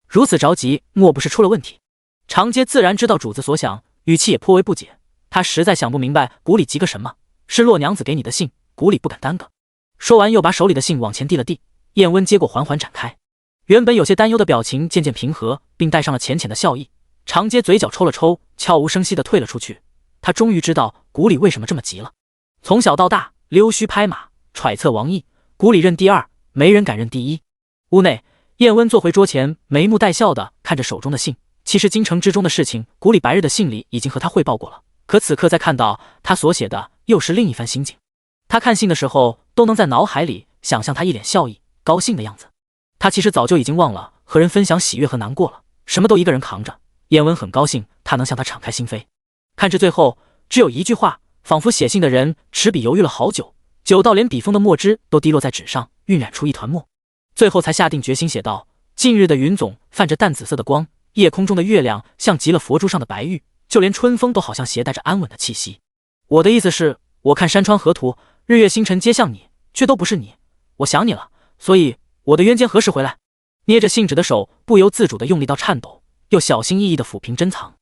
如此着急，莫不是出了问题？长街自然知道主子所想，语气也颇为不解。他实在想不明白谷里急个什么，是洛娘子给你的信，谷里不敢耽搁。说完又把手里的信往前递了递，燕温接过缓缓展开。原本有些担忧的表情渐渐平和，并带上了浅浅的笑意。长街嘴角抽了抽，悄无声息地退了出去。他终于知道谷里为什么这么急了。从小到大，溜须拍马，揣测王意，谷里认第二，没人敢认第一。屋内，燕温坐回桌前，眉目带笑地看着手中的信。其实京城之中的事情，谷里白日的信里已经和他汇报过了，可此刻再看到他所写的，又是另一番心境。他看信的时候，都能在脑海里想象他一脸笑意、高兴的样子。他其实早就已经忘了和人分享喜悦和难过了，什么都一个人扛着。燕温很高兴，他能向他敞开心扉。看至最后，只有一句话，仿佛写信的人持笔犹豫了好久，久到连笔锋的墨汁都滴落在纸上，晕染出一团墨。最后才下定决心写道：近日的云总泛着淡紫色的光，夜空中的月亮像极了佛珠上的白玉，就连春风都好像携带着安稳的气息。我的意思是，我看山川河图，日月星辰皆像你，却都不是你。我想你了，所以我的冤奸何时回来？捏着信纸的手不由自主地用力到颤抖，又小心翼翼地抚平珍藏。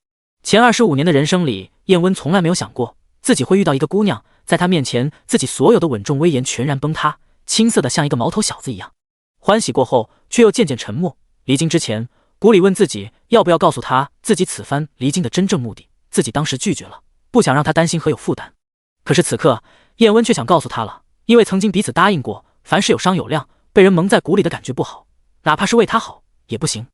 前25年的人生里，燕温从来没有想过自己会遇到一个姑娘，在他面前，自己所有的稳重威严全然崩塌，青涩的像一个毛头小子一样。欢喜过后，却又渐渐沉默。离京之前，谷里问自己要不要告诉他自己此番离京的真正目的，自己当时拒绝了，不想让他担心和有负担。可是此刻，燕温却想告诉他了，因为曾经彼此答应过，凡事有商有量，被人蒙在鼓里的感觉不好，哪怕是为他好也不行。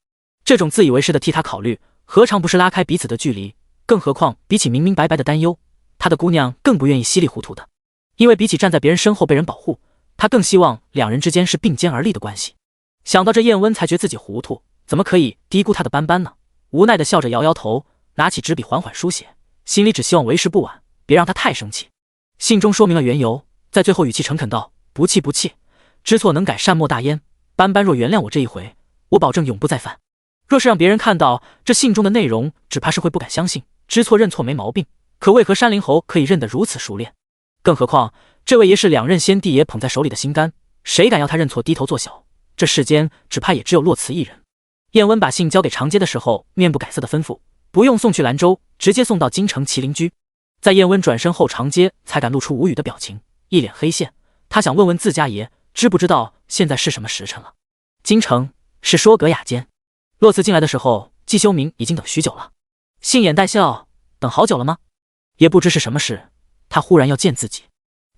这种自以为是的替他考虑，何尝不是拉开彼此的距离？更何况比起明明白白的担忧，他的姑娘更不愿意稀里糊涂的，因为比起站在别人身后被人保护，他更希望两人之间是并肩而立的关系。想到这，燕温才觉自己糊涂，怎么可以低估他的斑斑呢？无奈的笑着摇摇头，拿起纸笔缓缓书写，心里只希望为时不晚，别让他太生气。信中说明了缘由，在最后语气诚恳道：不气不气，知错能改，善莫大焉。斑斑若原谅我这一回，我保证永不再犯。若是让别人看到这信中的内容，只怕是会不敢相信。知错认错没毛病，可为何山林侯可以认得如此熟练？更何况这位爷是两任先帝爷捧在手里的心肝，谁敢要他认错低头做小？这世间只怕也只有洛慈一人。燕温把信交给长街的时候，面不改色的吩咐不用送去兰州，直接送到京城麒麟居。在燕温转身后，长街才敢露出无语的表情，一脸黑线。他想问问自家爷知不知道现在是什么时辰了。京城是说阁雅间，洛慈进来的时候，季修明已经等许久了。杏眼带笑，等好久了吗？也不知是什么事，他忽然要见自己。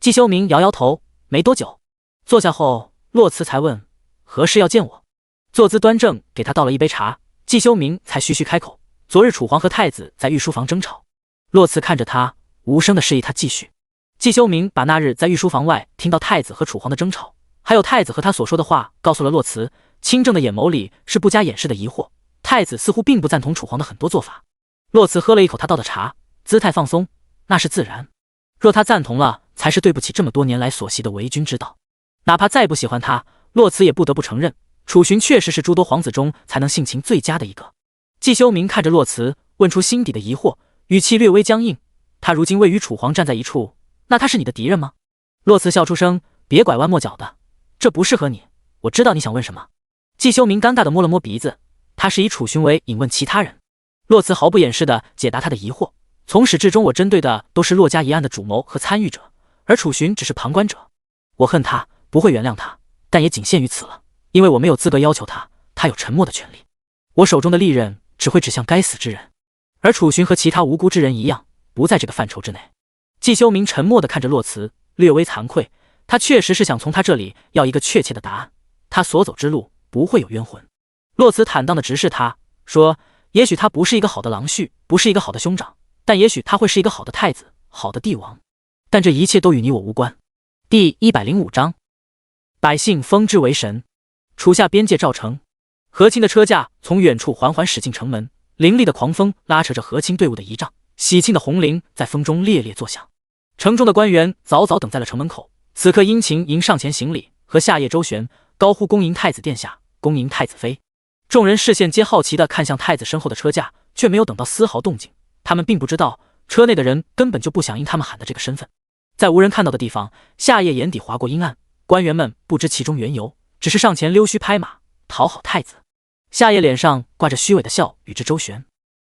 季修明摇摇头，没多久。坐下后，洛慈才问何事要见我。坐姿端正，给他倒了一杯茶，季修明才徐徐开口：昨日楚皇和太子在御书房争吵。洛慈看着他，无声的示意他继续。季修明把那日在御书房外听到太子和楚皇的争吵，还有太子和他所说的话告诉了洛慈，清正的眼眸里是不加掩饰的疑惑。太子似乎并不赞同楚皇的很多做法。洛慈喝了一口他倒的茶，姿态放松，那是自然。若他赞同了，才是对不起这么多年来所习的为君之道。哪怕再不喜欢他，洛慈也不得不承认，楚寻确实是诸多皇子中才能性情最佳的一个。季修明看着洛慈，问出心底的疑惑，语气略微僵硬。他如今未与楚皇站在一处，那他是你的敌人吗？洛慈笑出声，别拐弯抹角的，这不适合你，我知道你想问什么。季修明尴尬地摸了摸鼻子，他是以楚寻为引问其他人。洛慈毫不掩饰地解答他的疑惑，从始至终，我针对的都是洛家一案的主谋和参与者，而楚寻只是旁观者。我恨他，不会原谅他，但也仅限于此了，因为我没有资格要求他，他有沉默的权利。我手中的利刃只会指向该死之人，而楚寻和其他无辜之人一样，不在这个范畴之内。季修明沉默地看着洛辞，略微惭愧，他确实是想从他这里要一个确切的答案，他所走之路不会有冤魂。洛辞坦荡地直视他，说：也许他不是一个好的郎婿，不是一个好的兄长，但也许他会是一个好的太子，好的帝王。但这一切都与你我无关。第105章，百姓封之为神。楚下边界赵城，和亲的车驾从远处缓缓驶进城门，凌厉的狂风拉扯着和亲队伍的仪仗，喜庆的红绫在风中猎猎作响。城中的官员早早等在了城门口，此刻殷勤迎上前行礼，和下谒周旋，高呼恭迎太子殿下，恭迎太子妃。众人视线皆好奇地看向太子身后的车驾，却没有等到丝毫动静。他们并不知道，车内的人根本就不响应他们喊的这个身份。在无人看到的地方，夏夜眼底划过阴暗，官员们不知其中缘由，只是上前溜须拍马，讨好太子。夏夜脸上挂着虚伪的笑，与之周旋。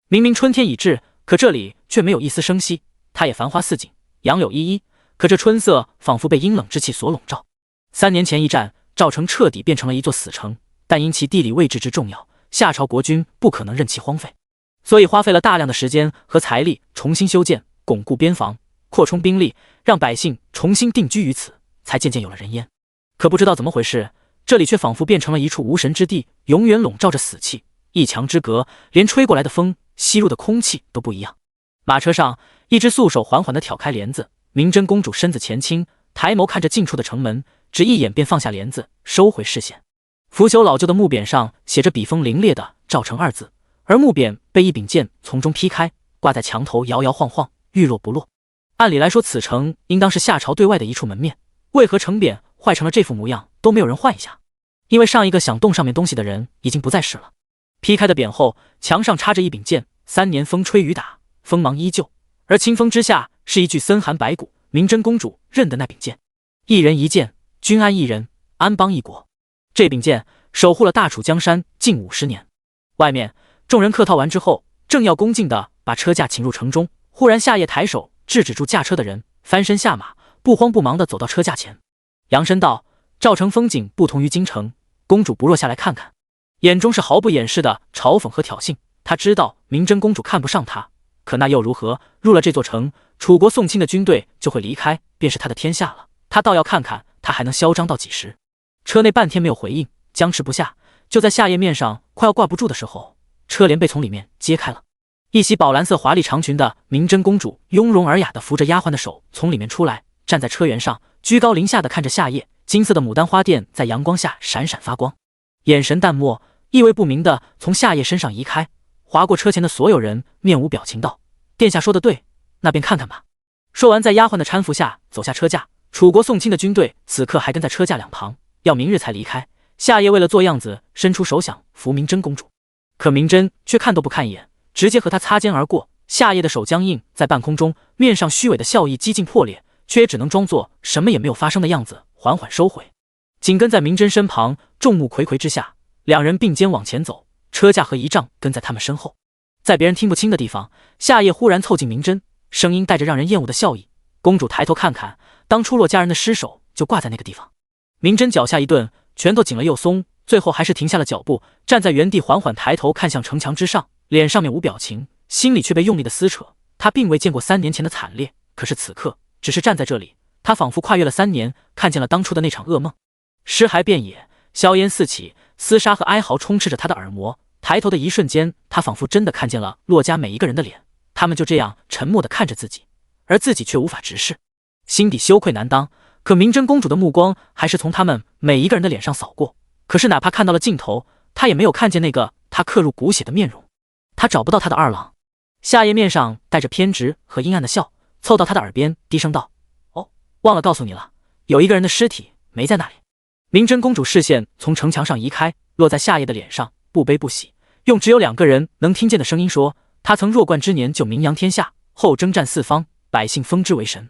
明明春天已至，可这里却没有一丝生息。它也繁花似锦，杨柳依依，可这春色仿佛被阴冷之气所笼罩。3年前一战，赵城彻底变成了一座死城，但因其地理位置之重要，夏朝国君不可能任其荒废，所以花费了大量的时间和财力重新修建、巩固边防，扩充兵力，让百姓重新定居于此，才渐渐有了人烟。可不知道怎么回事，这里却仿佛变成了一处无神之地，永远笼罩着死气，一墙之隔，连吹过来的风、吸入的空气都不一样。马车上，一只素手缓缓地挑开帘子，明真公主身子前倾，抬眸看着近处的城门，只一眼便放下帘子，收回视线。腐朽老旧的木匾上写着笔锋凌冽的赵城2字，而木匾被一柄剑从中劈开，挂在墙头摇摇晃晃，欲落不落。按理来说，此城应当是夏朝对外的一处门面，为何城匾坏成了这副模样都没有人换一下？因为上一个想动上面东西的人已经不在世了。劈开的匾后，墙上插着一柄剑，3年风吹雨打，锋芒依旧，而清风之下是一具森寒白骨，明真公主认得那柄剑。一人一剑，君安一人，安邦一国。这柄剑守护了大楚江山近50年。外面众人客套完之后，正要恭敬地把车驾请入城中，忽然夏夜抬手制止住驾车的人，翻身下马，不慌不忙地走到车驾前，扬声道：赵城风景不同于京城，公主不若下来看看。眼中是毫不掩饰的嘲讽和挑衅。他知道明真公主看不上他，可那又如何？入了这座城，楚国宋钦的军队就会离开，便是他的天下了。他倒要看看他还能嚣张到几时。车内半天没有回应，僵持不下。就在夏夜面上快要挂不住的时候，车帘被从里面揭开了。一袭宝蓝色华丽长裙的明真公主雍容尔雅地扶着丫鬟的手从里面出来，站在车辕上，居高临下地看着夏夜。金色的牡丹花钿在阳光下闪闪发光，眼神淡漠，意味不明地从夏夜身上移开，划过车前的所有人，面无表情道：殿下说得对，那便看看吧。说完，在丫鬟的搀扶下走下车驾。楚国宋钦的军队此刻还跟在车驾两旁，要明日才离开。夏夜为了做样子，伸出手想扶明真公主，可明真却看都不看一眼，直接和他擦肩而过。夏夜的手僵硬在半空中，面上虚伪的笑意几近破裂，却也只能装作什么也没有发生的样子，缓缓收回。紧跟在明真身旁，众目睽睽之下，两人并肩往前走，车驾和仪仗跟在他们身后。在别人听不清的地方，夏夜忽然凑近明真，声音带着让人厌恶的笑意：公主抬头看看，当初洛家人的尸首就挂在那个地方。明真脚下一顿，拳头紧了又松，最后还是停下了脚步，站在原地缓缓抬头看向城墙之上，脸上面无表情，心里却被用力的撕扯。他并未见过3年前的惨烈，可是此刻只是站在这里，他仿佛跨越了3年，看见了当初的那场噩梦。尸骸遍野，硝烟四起，厮杀和哀嚎充斥着他的耳膜。抬头的一瞬间，他仿佛真的看见了洛家每一个人的脸，他们就这样沉默地看着自己，而自己却无法直视，心底羞愧难当。可明真公主的目光还是从他们每一个人的脸上扫过，可是哪怕看到了尽头，他也没有看见那个他刻入骨血的面容。他找不到他的二郎。夏夜面上带着偏执和阴暗的笑，凑到他的耳边低声道：哦，忘了告诉你了，有一个人的尸体没在那里。明真公主视线从城墙上移开，落在夏夜的脸上，不悲不喜，用只有2个人能听见的声音说：他曾弱冠之年就名扬天下，后征战四方，百姓封之为神。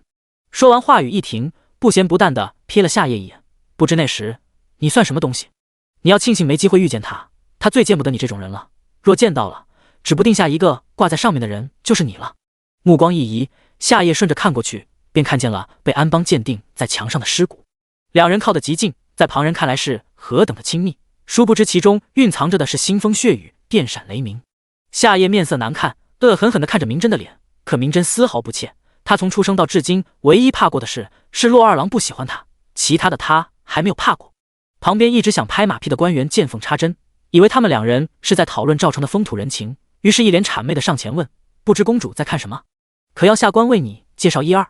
说完话语一停，不咸不淡地瞥了夏夜一眼，不知那时你算什么东西？你要庆幸没机会遇见他，他最见不得你这种人了。若见到了，指不定下一个挂在上面的人就是你了。目光一移，夏夜顺着看过去，便看见了被安邦鉴定在墙上的尸骨。两人靠得极近，在旁人看来是何等的亲密，殊不知其中蕴藏着的是腥风血雨，电闪雷鸣。夏夜面色难看，恶狠狠地看着明真的脸，可明真丝毫不怯。他从出生到至今，唯一怕过的是骆二郎不喜欢他，其他的他还没有怕过。旁边一直想拍马屁的官员见缝插针，以为他们两人是在讨论赵成的风土人情，于是一脸谄媚的上前问：“不知公主在看什么？可要下官为你介绍一二？”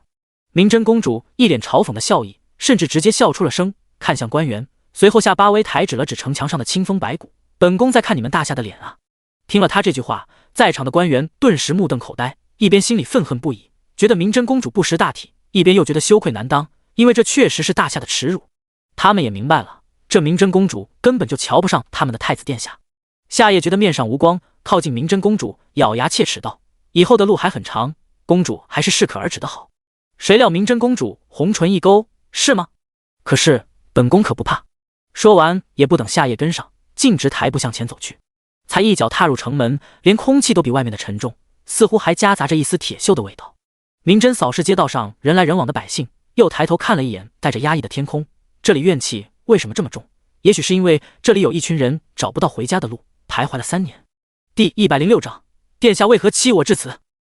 明真公主一脸嘲讽的笑意，甚至直接笑出了声，看向官员，随后下巴微抬，指了指城墙上的青风白骨：“本宫在看你们大夏的脸啊！”听了他这句话，在场的官员顿时目瞪口呆，一边心里愤恨不已，觉得明真公主不识大体，一边又觉得羞愧难当，因为这确实是大夏的耻辱。他们也明白了，这明真公主根本就瞧不上他们的太子殿下。夏夜觉得面上无光，靠近明真公主，咬牙切齿道：“以后的路还很长，公主还是适可而止的好。”谁料明真公主红唇一勾：“是吗？可是本宫可不怕。”说完也不等夏夜跟上，径直抬步向前走去。才一脚踏入城门，连空气都比外面的沉重，似乎还夹杂着一丝铁锈的味道。明真扫视街道上人来人往的百姓，又抬头看了一眼带着压抑的天空，这里怨气为什么这么重？也许是因为这里有一群人找不到回家的路，徘徊了3年。第106章，殿下为何欺我至此？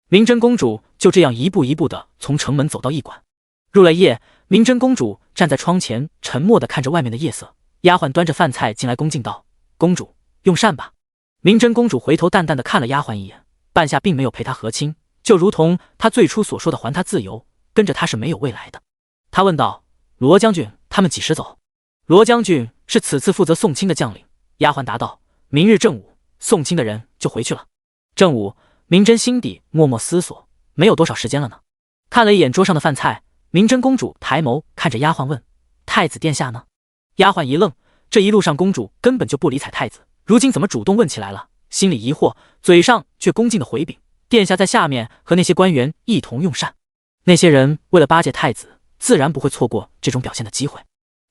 明真公主就这样一步一步地从城门走到驿馆。入了夜，明真公主站在窗前，沉默地看着外面的夜色。丫鬟端着饭菜进来，恭敬道：“公主用膳吧。”明真公主回头淡淡地看了丫鬟一眼，半夏并没有陪她和亲，就如同她最初所说的还她自由，跟着她是没有未来的。她问道：“罗将军他们几时走？”罗将军是此次负责送亲的将领。丫鬟答道：“明日正午，送亲的人就回去了。”正午，明真心底默默思索，没有多少时间了呢。看了一眼桌上的饭菜，明真公主抬眸看着丫鬟问：“太子殿下呢？”丫鬟一愣，这一路上公主根本就不理睬太子，如今怎么主动问起来了？心里疑惑，嘴上却恭敬的回禀：“殿下在下面和那些官员一同用膳。那些人为了巴结太子，自然不会错过这种表现的机会。”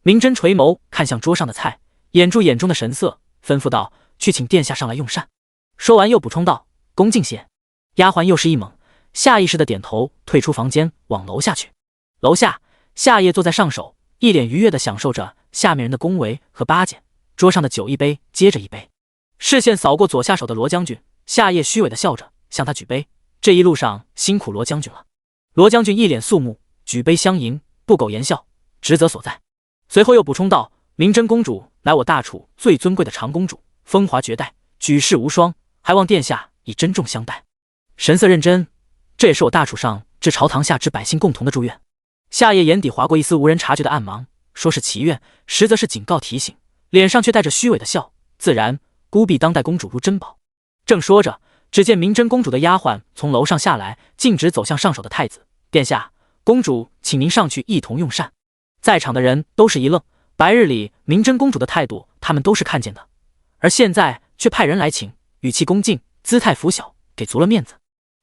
明真垂眸看向桌上的菜，掩住眼中的神色，吩咐道：“去请殿下上来用膳。”说完又补充道：“恭敬些。”丫鬟又是一猛，下意识的点头，退出房间往楼下去。楼下，夏夜坐在上首，一脸愉悦的享受着下面人的恭维和巴结，桌上的酒一杯接着一杯。视线扫过左下手的罗将军，夏夜虚伪的笑着向他举杯：“这一路上辛苦罗将军了。”罗将军一脸肃穆，举杯相迎，不苟言笑，职责所在。随后又补充道：“明真公主乃我大楚最尊贵的长公主，风华绝代，举世无双，还望殿下以珍重相待。”神色认真，这也是我大楚上至朝堂下至百姓共同的祝愿。夏夜眼底划过一丝无人察觉的暗芒，说是祈愿，实则是警告提醒，脸上却带着虚伪的笑，自然孤敝当代公主如珍宝。正说着，只见明真公主的丫鬟从楼上下来，径直走向上首的太子：“殿下，公主请您上去一同用膳。”在场的人都是一愣，白日里明真公主的态度他们都是看见的，而现在却派人来请，语气恭敬，姿态拂晓，给足了面子。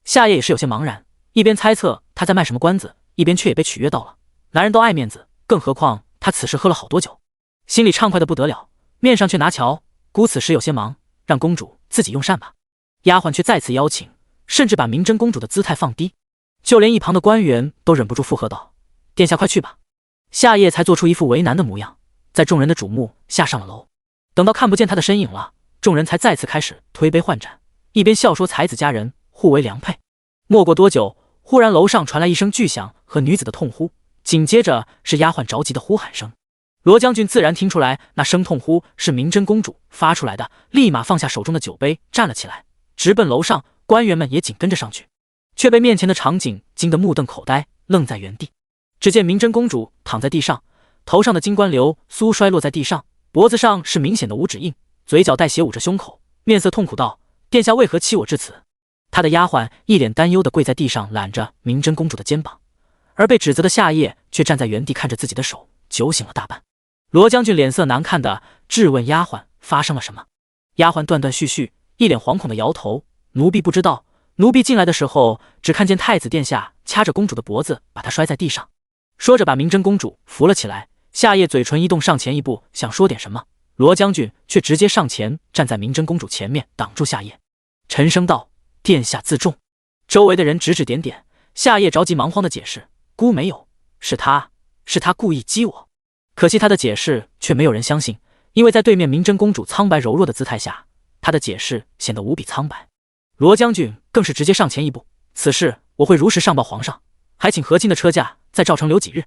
夏夜也是有些茫然，一边猜测他在卖什么关子，一边却也被取悦到了。男人都爱面子，更何况他此时喝了好多酒，心里畅快的不得了，面上却拿瞧：“姑此时有些忙，让公主自己用膳吧。”丫鬟却再次邀请，甚至把明真公主的姿态放低，就连一旁的官员都忍不住附和道：“殿下快去吧。”夏夜才做出一副为难的模样，在众人的瞩目下上了楼。等到看不见他的身影了，众人才再次开始推杯换盏，一边笑说才子佳人互为良配。没过多久，忽然楼上传来一声巨响和女子的痛呼，紧接着是丫鬟着急的呼喊声。罗将军自然听出来那声痛呼是明真公主发出来的，立马放下手中的酒杯，站了起来，直奔楼上。官员们也紧跟着上去，却被面前的场景惊得目瞪口呆，愣在原地。只见明真公主躺在地上，头上的金冠流苏摔落在地上，脖子上是明显的五指印，嘴角带血捂着胸口，面色痛苦道：“殿下为何欺我至此？”他的丫鬟一脸担忧地跪在地上，揽着明真公主的肩膀，而被指责的夏夜却站在原地看着自己的手，酒醒了大半。罗将军脸色难看地质问丫鬟发生了什么。丫鬟断断续续，一脸惶恐地摇头：“奴婢不知道，奴婢进来的时候只看见太子殿下掐着公主的脖子，把她摔在地上。”说着把明真公主扶了起来。夏夜嘴唇一动，上前一步想说点什么，罗将军却直接上前站在明真公主前面挡住夏夜，沉声道：“殿下自重。”周围的人指指点点，夏夜着急忙慌的解释：“姑没有，是他故意激我。”可惜他的解释却没有人相信，因为在对面明真公主苍白柔弱的姿态下，他的解释显得无比苍白。罗将军更是直接上前一步：“此事我会如实上报皇上，还请和亲的车驾在赵城留几日。”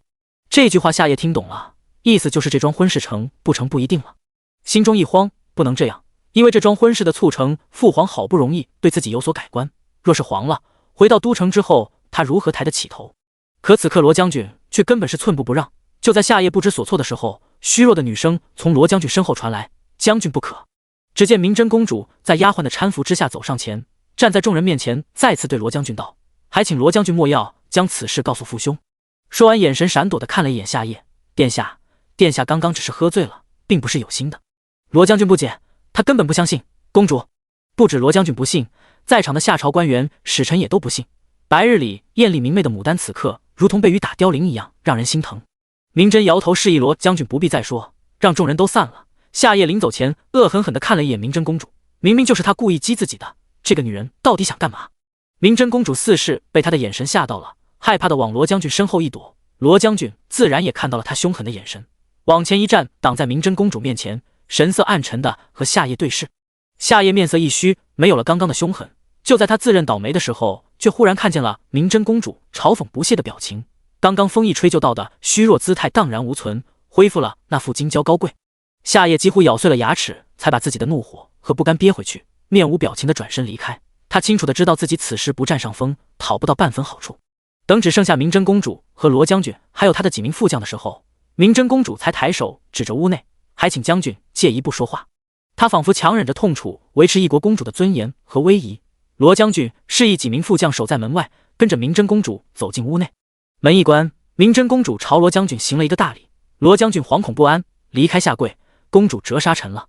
这句话夏夜听懂了，意思就是这桩婚事成不成不一定了。心中一慌，不能这样，因为这桩婚事的促成，父皇好不容易对自己有所改观，若是黄了，回到都城之后，他如何抬得起头？可此刻罗将军却根本是寸步不让。就在夏夜不知所措的时候，虚弱的女声从罗将军身后传来：“将军不可！”只见明真公主在丫鬟的搀扶之下走上前，站在众人面前，再次对罗将军道：“还请罗将军莫要将此事告诉父兄。”说完，眼神闪躲的看了一眼夏夜：“殿下刚刚只是喝醉了，并不是有心的。”罗将军不解，他根本不相信。公主，不止罗将军不信，在场的下朝官员、使臣也都不信。白日里艳丽明媚的牡丹，此刻如同被雨打凋零一样，让人心疼。明真摇头示意罗将军不必再说，让众人都散了。夏夜临走前，恶狠狠地看了一眼明真公主，明明就是她故意激自己的，这个女人到底想干嘛？明真公主似是被他的眼神吓到了，害怕的往罗将军身后一躲。罗将军自然也看到了他凶狠的眼神，往前一站，挡在明真公主面前，神色暗沉的和夏夜对视。夏夜面色一虚，没有了刚刚的凶狠。就在他自认倒霉的时候，却忽然看见了明真公主嘲讽不屑的表情。刚刚风一吹就到的虚弱姿态荡然无存，恢复了那副金娇高贵。夏夜几乎咬碎了牙齿，才把自己的怒火和不甘憋回去，面无表情的转身离开。他清楚的知道自己此时不占上风，讨不到半分好处。等只剩下明真公主和罗将军，还有他的几名副将的时候，明真公主才抬手指着屋内：“还请将军借一步说话。”她仿佛强忍着痛楚，维持一国公主的尊严和威仪。罗将军示意几名副将守在门外，跟着明真公主走进屋内。门一关，明真公主朝罗将军行了一个大礼。罗将军惶恐不安，离开下跪。公主折沙尘了。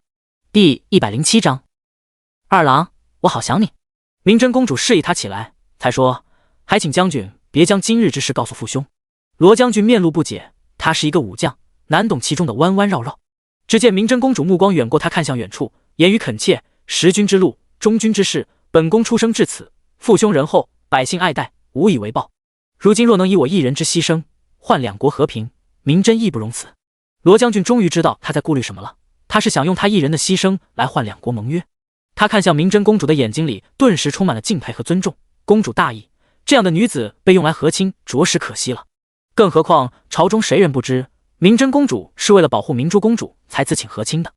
第107章，二郎，我好想你。明真公主示意他起来，才说：“还请将军别将今日之事告诉父兄。”罗将军面露不解，他是一个武将，难懂其中的弯弯绕绕。只见明真公主目光远过他，看向远处，言语恳切：“识君之路，忠君之事，本宫出生至此，父兄仁厚，百姓爱戴，无以为报。如今若能以我一人之牺牲换两国和平，明真义不容辞。”罗将军终于知道他在顾虑什么了，他是想用他一人的牺牲来换两国盟约。他看向明真公主的眼睛里顿时充满了敬佩和尊重。公主大义，这样的女子被用来和亲，着实可惜了。更何况朝中谁人不知，明真公主是为了保护明珠公主才自请和亲的。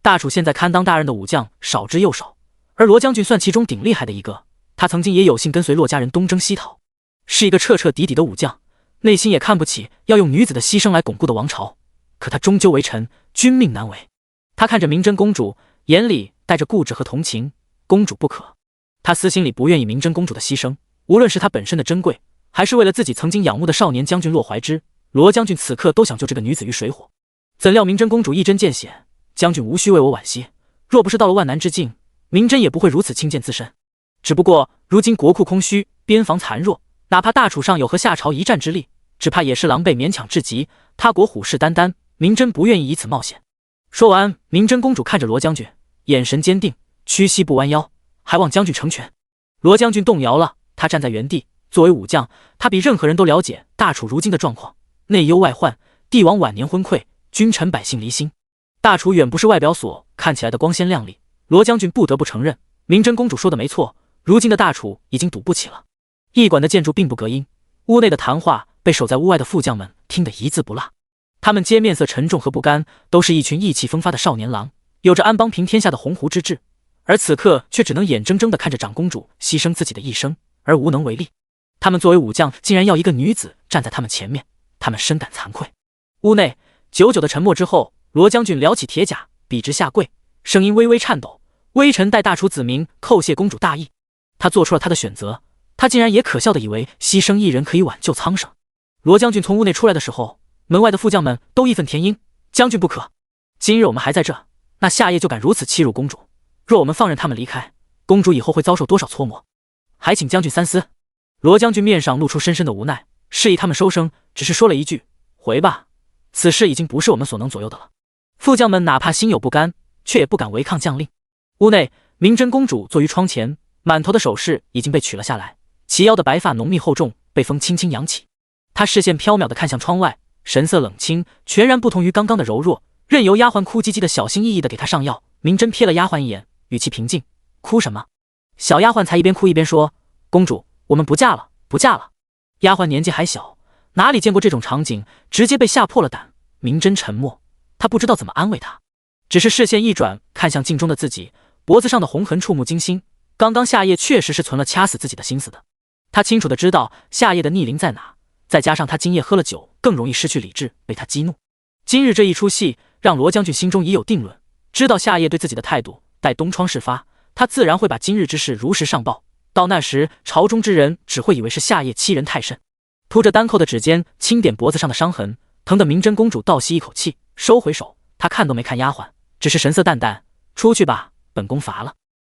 大楚现在堪当大任的武将少之又少，而罗将军算其中顶厉害的一个。他曾经也有幸跟随骆家人东征西讨，是一个彻彻底底的武将，内心也看不起要用女子的牺牲来巩固的王朝。可他终究为臣，君命难违。他看着明真公主，眼里带着固执和同情。公主不可。他私心里不愿意明真公主的牺牲，无论是她本身的珍贵，还是为了自己曾经仰慕的少年将军骆怀之，罗将军此刻都想救这个女子于水火。怎料明真公主一针见血：“将军无需为我惋惜，若不是到了万难之境，明真也不会如此轻贱自身。只不过如今国库空虚，边防残弱，哪怕大楚上有和夏朝一战之力，只怕也是狼狈勉强至极。他国虎视眈眈，明真不愿意以此冒险。”说完，明真公主看着罗将军，眼神坚定，屈膝不弯腰：“还望将军成全。”罗将军动摇了，他站在原地。作为武将，他比任何人都了解大楚如今的状况，内忧外患，帝王晚年昏聩，君臣百姓离心。大楚远不是外表所看起来的光鲜亮丽。罗将军不得不承认，明真公主说的没错，如今的大楚已经赌不起了。驿馆的建筑并不隔音，屋内的谈话被守在屋外的副将们听得一字不落。他们皆面色沉重和不甘，都是一群意气风发的少年郎，有着安邦平天下的鸿鹄之志，而此刻却只能眼睁睁地看着长公主牺牲自己的一生，而无能为力。他们作为武将，竟然要一个女子站在他们前面，他们深感惭愧。屋内久久的沉默之后，罗将军撩起铁甲，笔直下跪，声音微微颤抖：“微臣代大楚子民叩谢公主大义。”他做出了他的选择，他竟然也可笑的以为牺牲一人可以挽救苍生。罗将军从屋内出来的时候，门外的副将们都义愤填膺：“将军不可！今日我们还在这，那夏夜就敢如此欺辱公主。若我们放任他们离开，公主以后会遭受多少搓磨？还请将军三思。”罗将军面上露出深深的无奈，示意他们收声，只是说了一句：“回吧，此事已经不是我们所能左右的了。”副将们哪怕心有不甘，却也不敢违抗将令。屋内，明真公主坐于窗前，满头的首饰已经被取了下来，齐腰的白发浓密厚重，被风轻轻扬起。他视线飘渺地看向窗外，神色冷清，全然不同于刚刚的柔弱，任由丫鬟哭唧唧的小心翼翼地给他上药。明真瞥了丫鬟一眼，语气平静：“哭什么？”小丫鬟才一边哭一边说：“公主，我们不嫁了，不嫁了。”丫鬟年纪还小，哪里见过这种场景，直接被吓破了胆。明真沉默，她不知道怎么安慰他，只是视线一转，看向镜中的自己，脖子上的红痕触目惊心。刚刚夏夜确实是存了掐死自己的心思的，他清楚地知道夏夜的逆鳞在哪，再加上他今夜喝了酒，更容易失去理智，被他激怒。今日这一出戏让罗将军心中已有定论，知道夏夜对自己的态度，待东窗事发，他自然会把今日之事如实上报。到那时，朝中之人只会以为是夏夜欺人太甚。铺着单扣的指尖轻点脖子上的伤痕，疼得明真公主倒吸一口气，收回手。她看都没看丫鬟，只是神色淡淡：“出去吧，本宫乏了。”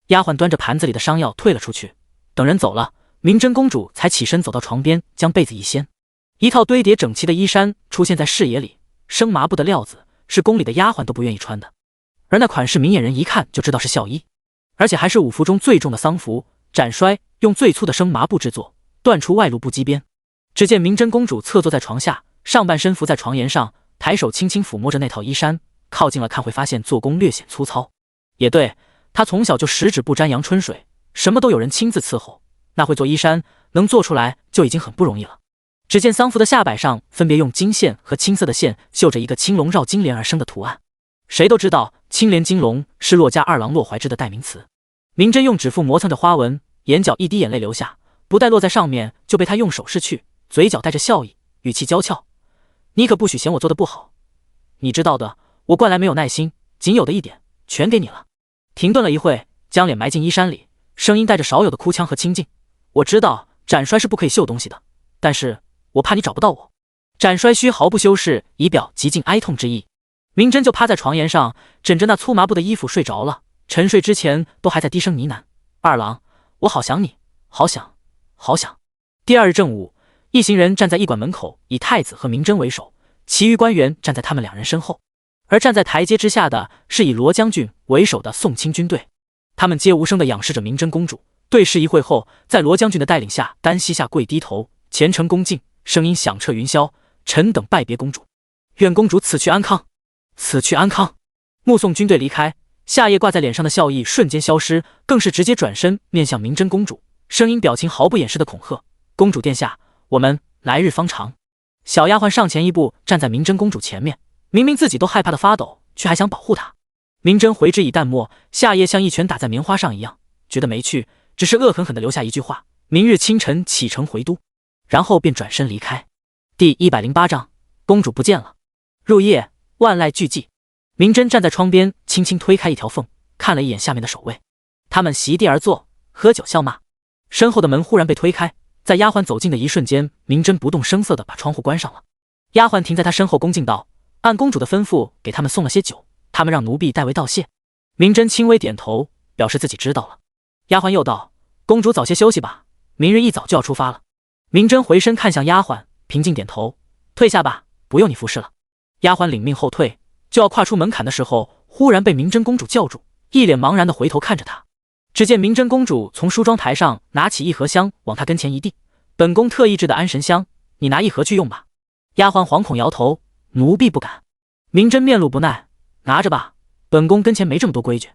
丫鬟端着盘子里的伤药退了出去。等人走了，明真公主才起身走到床边，将被子一掀，一套堆叠整齐的衣衫出现在视野里。生麻布的料子是宫里的丫鬟都不愿意穿的，而那款式明眼人一看就知道是孝衣，而且还是五服中最重的丧服，斩衰用最粗的生麻布制作，断除外露不羁边。只见明真公主侧坐在床下，上半身伏在床沿上，抬手轻轻抚摸着那套衣衫，靠近了看会发现做工略显粗糙。也对，她从小就十指不沾阳春水，什么都有人亲自伺候，那会做衣衫，能做出来就已经很不容易了。只见丧服的下摆上分别用金线和青色的线绣着一个青龙绕金莲而生的图案。谁都知道青莲金龙是骆家二郎骆怀之的代名词。明真用指腹磨蹭着花纹，眼角一滴眼泪流下，不待落在上面就被他用手拭去，嘴角带着笑意，语气娇俏：“你可不许嫌我做的不好，你知道的，我惯来没有耐心，仅有的一点全给你了。”停顿了一会，将脸埋进衣衫里，声音带着少有的哭腔和清静：“我知道斩衰是不可以绣东西的，但是我怕你找不到我。”斩衰须毫不修饰，以表极尽哀痛之意。明真就趴在床沿上，枕着那粗麻布的衣服睡着了。沉睡之前都还在低声呢喃：“二郎，我好想你，好想，好想。”第二日正午，一行人站在驿馆门口，以太子和明真为首，其余官员站在他们两人身后。而站在台阶之下的是以罗将军为首的宋清军队，他们皆无声地仰视着明真公主，对视一会后，在罗将军的带领下单膝下跪低头，虔诚恭敬，声音响彻云霄：“臣等拜别公主，愿公主此去安康，此去安康。”目送军队离开，夏夜挂在脸上的笑意瞬间消失，更是直接转身面向明真公主，声音表情毫不掩饰的恐吓：“公主殿下，我们来日方长。”小丫鬟上前一步，站在明真公主前面，明明自己都害怕的发抖，却还想保护她。明真回之以淡漠，夏夜像一拳打在棉花上一样，觉得没趣，只是恶狠狠地留下一句话：“明日清晨启程回都。”然后便转身离开。第108章，公主不见了。入夜，万籁俱寂。明真站在窗边，轻轻推开一条缝，看了一眼下面的守卫，他们席地而坐，喝酒笑骂。身后的门忽然被推开，在丫鬟走近的一瞬间，明真不动声色地把窗户关上了。丫鬟停在他身后，恭敬道：“按公主的吩咐，给他们送了些酒，他们让奴婢代为道谢。”明真轻微点头，表示自己知道了。丫鬟又道：“公主早些休息吧，明日一早就要出发了。”明真回身看向丫鬟，平静点头：“退下吧，不用你服侍了。”丫鬟领命后退，就要跨出门槛的时候，忽然被明真公主叫住，一脸茫然地回头看着她。只见明真公主从梳妆台上拿起一盒香，往她跟前一递：“本宫特意制的安神香，你拿一盒去用吧。”丫鬟惶恐摇头：“奴婢不敢。”明真面露不耐：“拿着吧，本宫跟前没这么多规矩。”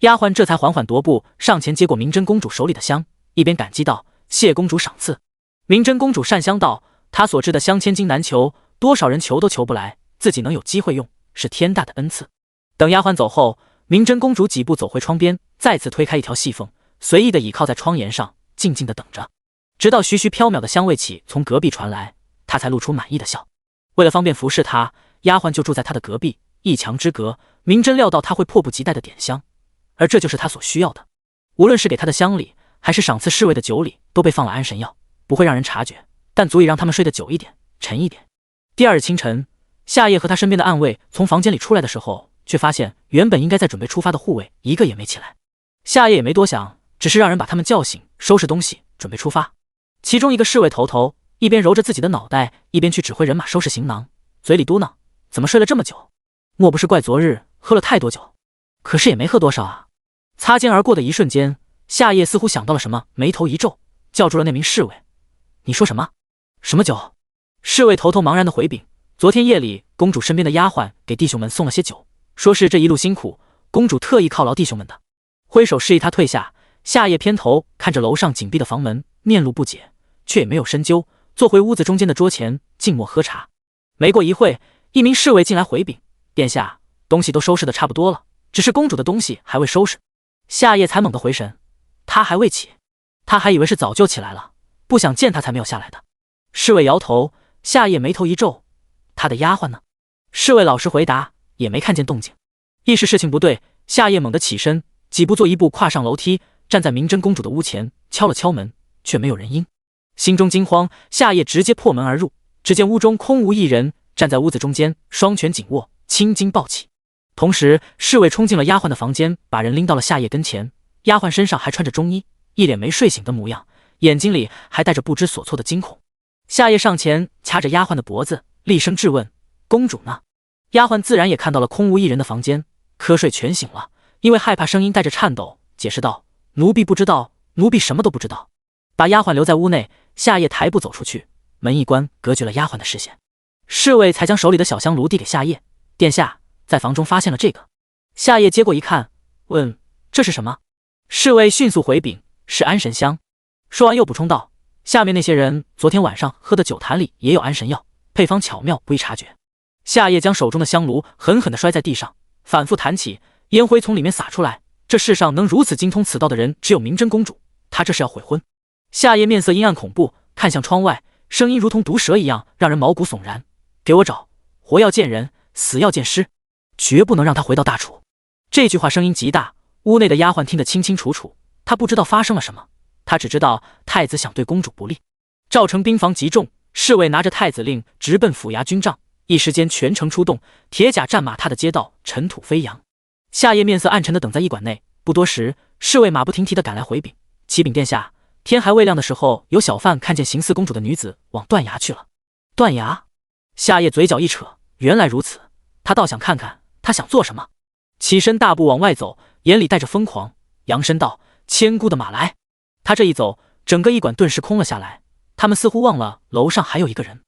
丫鬟这才缓缓踱步上前接过明真公主手里的香，一边感激道：“谢公主赏赐。”明真公主善香道：“她所制的香千金难求，多少人求都求不来，自己能有机会用，是天大的恩赐。”等丫鬟走后，明真公主几步走回窗边，再次推开一条细缝，随意地倚靠在窗沿上，静静地等着，直到徐徐飘渺的香味起从隔壁传来，她才露出满意的笑。为了方便服侍她，丫鬟就住在她的隔壁，一墙之隔。明真料到她会迫不及待地点香，而这就是她所需要的。无论是给她的香礼，还是赏赐侍卫的酒礼，都被放了安神药，不会让人察觉，但足以让他们睡得久一点，沉一点。第二日清晨，夏夜和他身边的暗卫从房间里出来的时候，却发现原本应该在准备出发的护卫一个也没起来。夏夜也没多想，只是让人把他们叫醒，收拾东西，准备出发。其中一个侍卫头头一边揉着自己的脑袋，一边去指挥人马收拾行囊，嘴里嘟囔：“怎么睡了这么久？莫不是怪昨日喝了太多酒？可是也没喝多少啊。”擦肩而过的一瞬间，夏夜似乎想到了什么，眉头一皱，叫住了那名侍卫：“你说什么？什么酒？”侍卫头头茫然的回禀：“昨天夜里，公主身边的丫鬟给弟兄们送了些酒，说是这一路辛苦，公主特意犒劳弟兄们的。”挥手示意他退下。夏夜偏头看着楼上紧闭的房门，面露不解，却也没有深究，坐回屋子中间的桌前，静默喝茶。没过一会，一名侍卫进来回禀：“殿下，东西都收拾的差不多了，只是公主的东西还未收拾。”夏夜才猛地回神，他还未起，他还以为是早就起来了，不想见他才没有下来的。侍卫摇头，夏夜眉头一皱：“他的丫鬟呢？”侍卫老实回答：“也没看见动静。”意识事情不对，夏夜猛地起身，几步做一步跨上楼梯，站在明真公主的屋前，敲了敲门，却没有人应。心中惊慌，夏夜直接破门而入，只见屋中空无一人，站在屋子中间，双拳紧握，青筋暴起。同时，侍卫冲进了丫鬟的房间，把人拎到了夏夜跟前。丫鬟身上还穿着中衣，一脸没睡醒的模样，眼睛里还带着不知所措的惊恐。夏夜上前掐着丫鬟的脖子，厉声质问：“公主呢？”丫鬟自然也看到了空无一人的房间，瞌睡全醒了，因为害怕声音带着颤抖，解释道：“奴婢不知道，奴婢什么都不知道。”把丫鬟留在屋内，夏夜抬步走出去，门一关，隔绝了丫鬟的视线。侍卫才将手里的小香炉递给夏夜：“殿下，在房中发现了这个。”夏夜接过一看，问：“这是什么？”侍卫迅速回禀：“是安神香。”说完又补充道：“下面那些人昨天晚上喝的酒坛里也有安神药，配方巧妙，不易察觉。”夏夜将手中的香炉狠狠地摔在地上，反复弹起，烟灰从里面洒出来。这世上能如此精通此道的人，只有明真公主，她这是要悔婚。夏夜面色阴暗恐怖，看向窗外，声音如同毒蛇一样，让人毛骨悚然：“给我找，活要见人，死要见尸，绝不能让他回到大楚。”这句话声音极大，屋内的丫鬟听得清清楚楚。她不知道发生了什么，她只知道太子想对公主不利。赵城兵防极重，侍卫拿着太子令直奔府衙军帐，一时间全城出动，铁甲战马踏的街道尘土飞扬。夏夜面色暗沉地等在驿馆内，不多时，侍卫马不停蹄地赶来回禀：“启禀殿下，天还未亮的时候，有小贩看见形似公主的女子往断崖去了。”断崖？夏夜嘴角一扯，原来如此，他倒想看看他想做什么。起身大步往外走，眼里带着疯狂，扬声道：“千姑的马来！”他这一走，整个驿馆顿时空了下来，他们似乎忘了楼上还有一个人。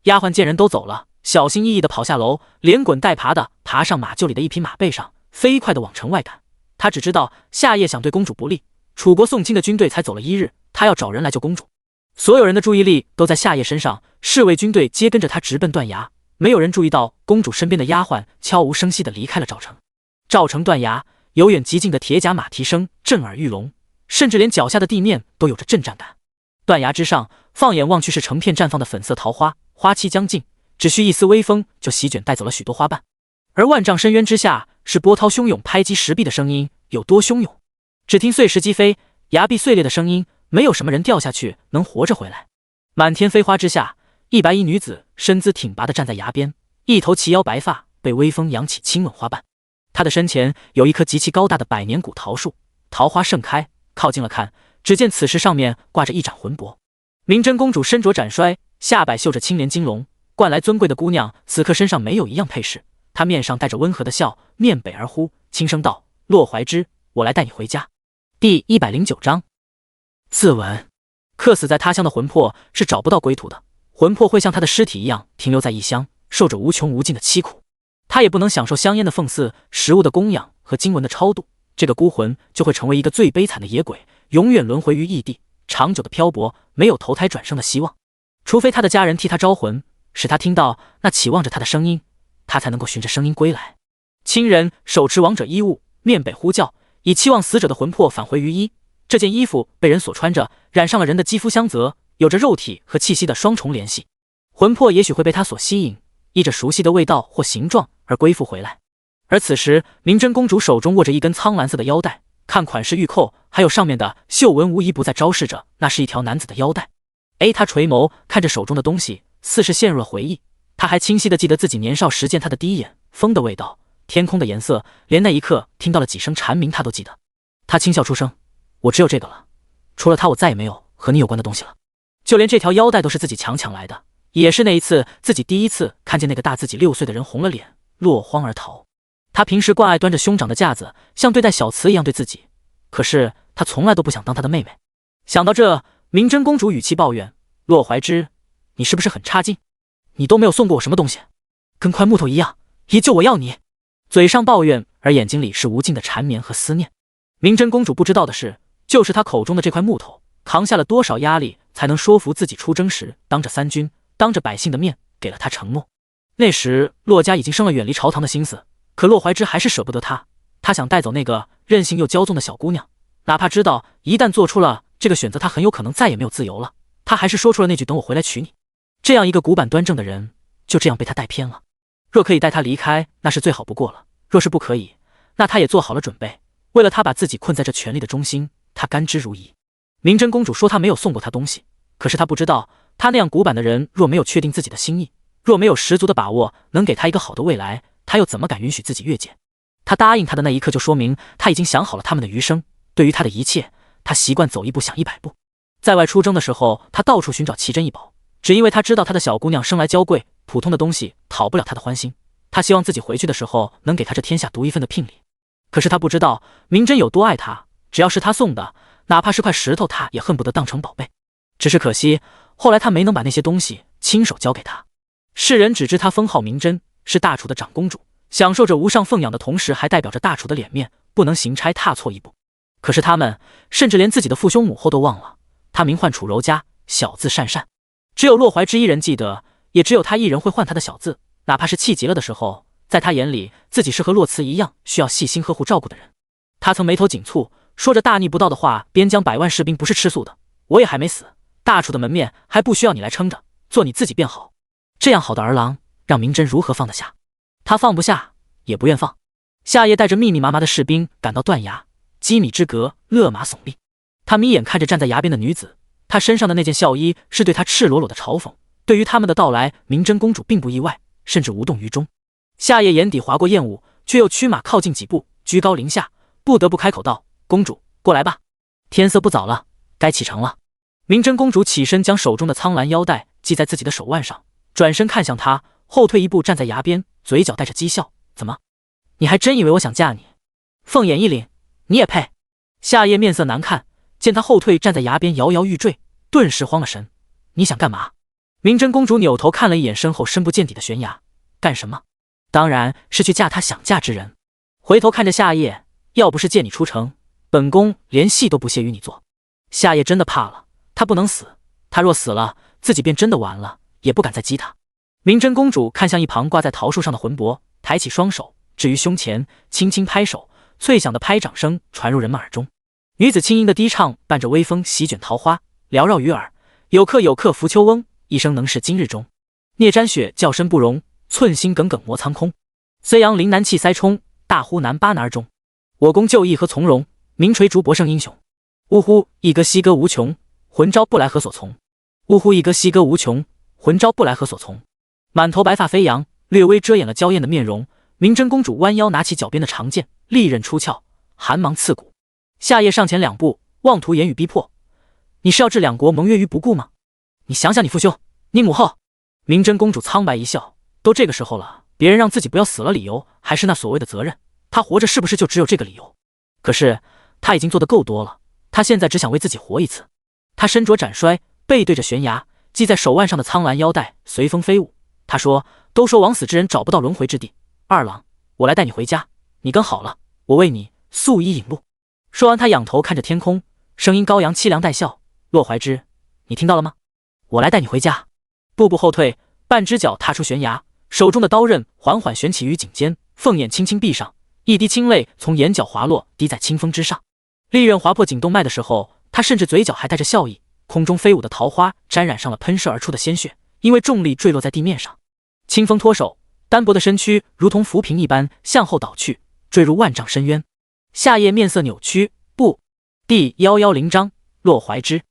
丫鬟见人都走了，小心翼翼地跑下楼，连滚带爬地爬上马厩里的一匹马背上，飞快地往城外赶。他只知道夏夜想对公主不利，楚国宋金的军队才走了1日，他要找人来救公主。所有人的注意力都在夏夜身上，侍卫军队皆跟着他直奔断崖，没有人注意到公主身边的丫鬟悄无声息地离开了赵城。赵城断崖，由远及近的铁甲马蹄声震耳欲聋，甚至连脚下的地面都有着震颤感。断崖之上，放眼望去是成片绽放的粉色桃花，花期将近，只需一丝微风就席卷带走了许多花瓣。而万丈深渊之下，是波涛汹涌拍击石壁的声音，有多汹涌？只听碎石击飞，崖壁碎裂的声音，没有什么人掉下去能活着回来。满天飞花之下，一白衣女子身姿挺拔地站在崖边，一头齐腰白发被微风扬起亲吻花瓣。她的身前有一棵极其高大的百年古桃树，桃花盛开，靠近了看，只见此时上面挂着一盏魂帛。明真公主身着斩衰，下摆绣着青莲金龙，惯来尊贵的姑娘此刻身上没有一样配饰。她面上带着温和的笑，面北而呼，轻声道：“洛怀之，我来带你回家。”第109章自刎。客死在他乡的魂魄是找不到归途的，魂魄会像他的尸体一样停留在异乡，受着无穷无尽的凄苦。他也不能享受香烟的奉祀、食物的供养和经文的超度，这个孤魂就会成为一个最悲惨的野鬼，永远轮回于异地，长久的漂泊，没有投胎转生的希望。除非他的家人替他招魂，使他听到那期望着他的声音，他才能够循着声音归来。亲人手持亡者衣物，面北呼叫，以期望死者的魂魄返回于一。这件衣服被人所穿着，染上了人的肌肤香泽，有着肉体和气息的双重联系。魂魄也许会被他所吸引，依着熟悉的味道或形状而归附回来。而此时，明真公主手中握着一根苍蓝色的腰带，看款式玉扣，还有上面的绣纹，无疑不再昭示着那是一条男子的腰带。他垂眸看着手中的东西，似是陷入了回忆。他还清晰地记得自己年少时见他的第一眼，风的味道，天空的颜色，连那一刻听到了几声蝉鸣他都记得。他轻笑出声：“我只有这个了，除了他我再也没有和你有关的东西了。”就连这条腰带都是自己强抢来的，也是那一次自己第一次看见那个大自己6岁的人红了脸，落荒而逃。他平时惯爱端着兄长的架子，像对待小慈一样对自己，可是他从来都不想当他的妹妹。想到这，明真公主语气抱怨：“洛怀之，你是不是很差劲？你都没有送过我什么东西，跟块木头一样，也就我要你。”嘴上抱怨，而眼睛里是无尽的缠绵和思念。明真公主不知道的是，就是她口中的这块木头，扛下了多少压力，才能说服自己出征时，当着三军、当着百姓的面给了她承诺。那时洛家已经生了远离朝堂的心思，可洛怀之还是舍不得她。他想带走那个任性又骄纵的小姑娘，哪怕知道一旦做出了这个选择，他很有可能再也没有自由了，他还是说出了那句“等我回来娶你”。这样一个古板端正的人，就这样被他带偏了。若可以带他离开，那是最好不过了；若是不可以，那他也做好了准备。为了他把自己困在这权力的中心，他甘之如饴。明真公主说她没有送过他东西，可是她不知道，他那样古板的人，若没有确定自己的心意，若没有十足的把握能给他一个好的未来，他又怎么敢允许自己越界？他答应他的那一刻，就说明他已经想好了他们的余生。对于他的一切，他习惯走一步想100步。在外出征的时候，他到处寻找奇珍异宝，只因为他知道他的小姑娘生来娇贵，普通的东西讨不了他的欢心。他希望自己回去的时候能给他这天下独一份的聘礼。可是他不知道明真有多爱他，只要是他送的，哪怕是块石头，他也恨不得当成宝贝。只是可惜，后来他没能把那些东西亲手交给他。世人只知他封号明真，是大楚的长公主，享受着无上奉养的同时，还代表着大楚的脸面，不能行差踏错一步。可是他们甚至连自己的父兄母后都忘了，他名唤楚柔家，小字善善。只有洛怀之一人记得，也只有他一人会唤他的小字，哪怕是气急了的时候，在他眼里，自己是和洛慈一样需要细心呵护照顾的人。他曾眉头紧蹙，说着大逆不道的话：“边疆100万士兵不是吃素的，我也还没死，大楚的门面还不需要你来撑着，做你自己便好。”这样好的儿郎，让明真如何放得下？他放不下，也不愿放。夏夜带着密密麻麻的士兵赶到断崖，几米之隔，勒马耸立。他眯眼看着站在崖边的女子，她身上的那件孝衣是对他赤裸裸的嘲讽。对于他们的到来，明真公主并不意外，甚至无动于衷。夏夜眼底划过厌恶，却又驱马靠近几步，居高临下，不得不开口道：“公主，过来吧，天色不早了，该启程了。”明真公主起身，将手中的苍蓝腰带系在自己的手腕上，转身看向他，后退一步，站在崖边，嘴角带着讥笑：“怎么，你还真以为我想嫁你？凤眼一凛，你也配？”夏夜面色难看，见他后退站在崖边，摇摇欲坠，顿时慌了神：“你想干嘛？”明真公主扭头看了一眼身后深不见底的悬崖，干什么？当然是去嫁她想嫁之人。回头看着夏夜，要不是借你出城，本宫连戏都不屑与你做。夏夜真的怕了，他不能死，他若死了，自己便真的完了，也不敢再激他。明真公主看向一旁挂在桃树上的魂帛，抬起双手置于胸前，轻轻拍手，脆响的拍掌声传入人们耳中。女子轻盈的低唱伴着微风席卷桃花，缭绕于耳。有客有客拂秋翁，一生能是今日中。聂沾雪叫身不容，寸心耿耿磨苍空。睢阳陵南气塞冲，大呼南巴南中。我宫就义和从容，名垂竹帛胜英雄。呜呼，一歌西歌无穷，魂招不来何所从？呜呼，一歌西歌无穷，魂招不来何所从？满头白发飞扬，略微遮掩了娇艳的面容。明真公主弯腰拿起脚边的长剑，利刃出鞘，寒芒刺骨。夏夜上前2步，妄图言语逼迫：“你是要置2国盟约于不顾吗？你想想你父兄，你母后。”明真公主苍白一笑：“都这个时候了，别人让自己不要死了，理由还是那所谓的责任。她活着是不是就只有这个理由？可是她已经做得够多了，她现在只想为自己活一次。”她身着斩衰，背对着悬崖，系在手腕上的苍蓝腰带随风飞舞。她说：“都说枉死之人找不到轮回之地，二郎，我来带你回家，你跟好了，我为你素衣引路。”说完，她仰头看着天空，声音高扬凄凉带笑：“洛怀之，你听到了吗？我来带你回家。”步步后退，半只脚踏出悬崖，手中的刀刃缓缓悬起于颈间，凤眼轻轻闭上，一滴清泪从眼角滑落，滴在清风之上。利刃划破颈动脉的时候，他甚至嘴角还带着笑意。空中飞舞的桃花沾染上了喷射而出的鲜血，因为重力坠落在地面上。清风脱手，单薄的身躯如同浮萍一般向后倒去，坠入万丈深渊。夏夜面色扭曲，不，第110章洛怀之，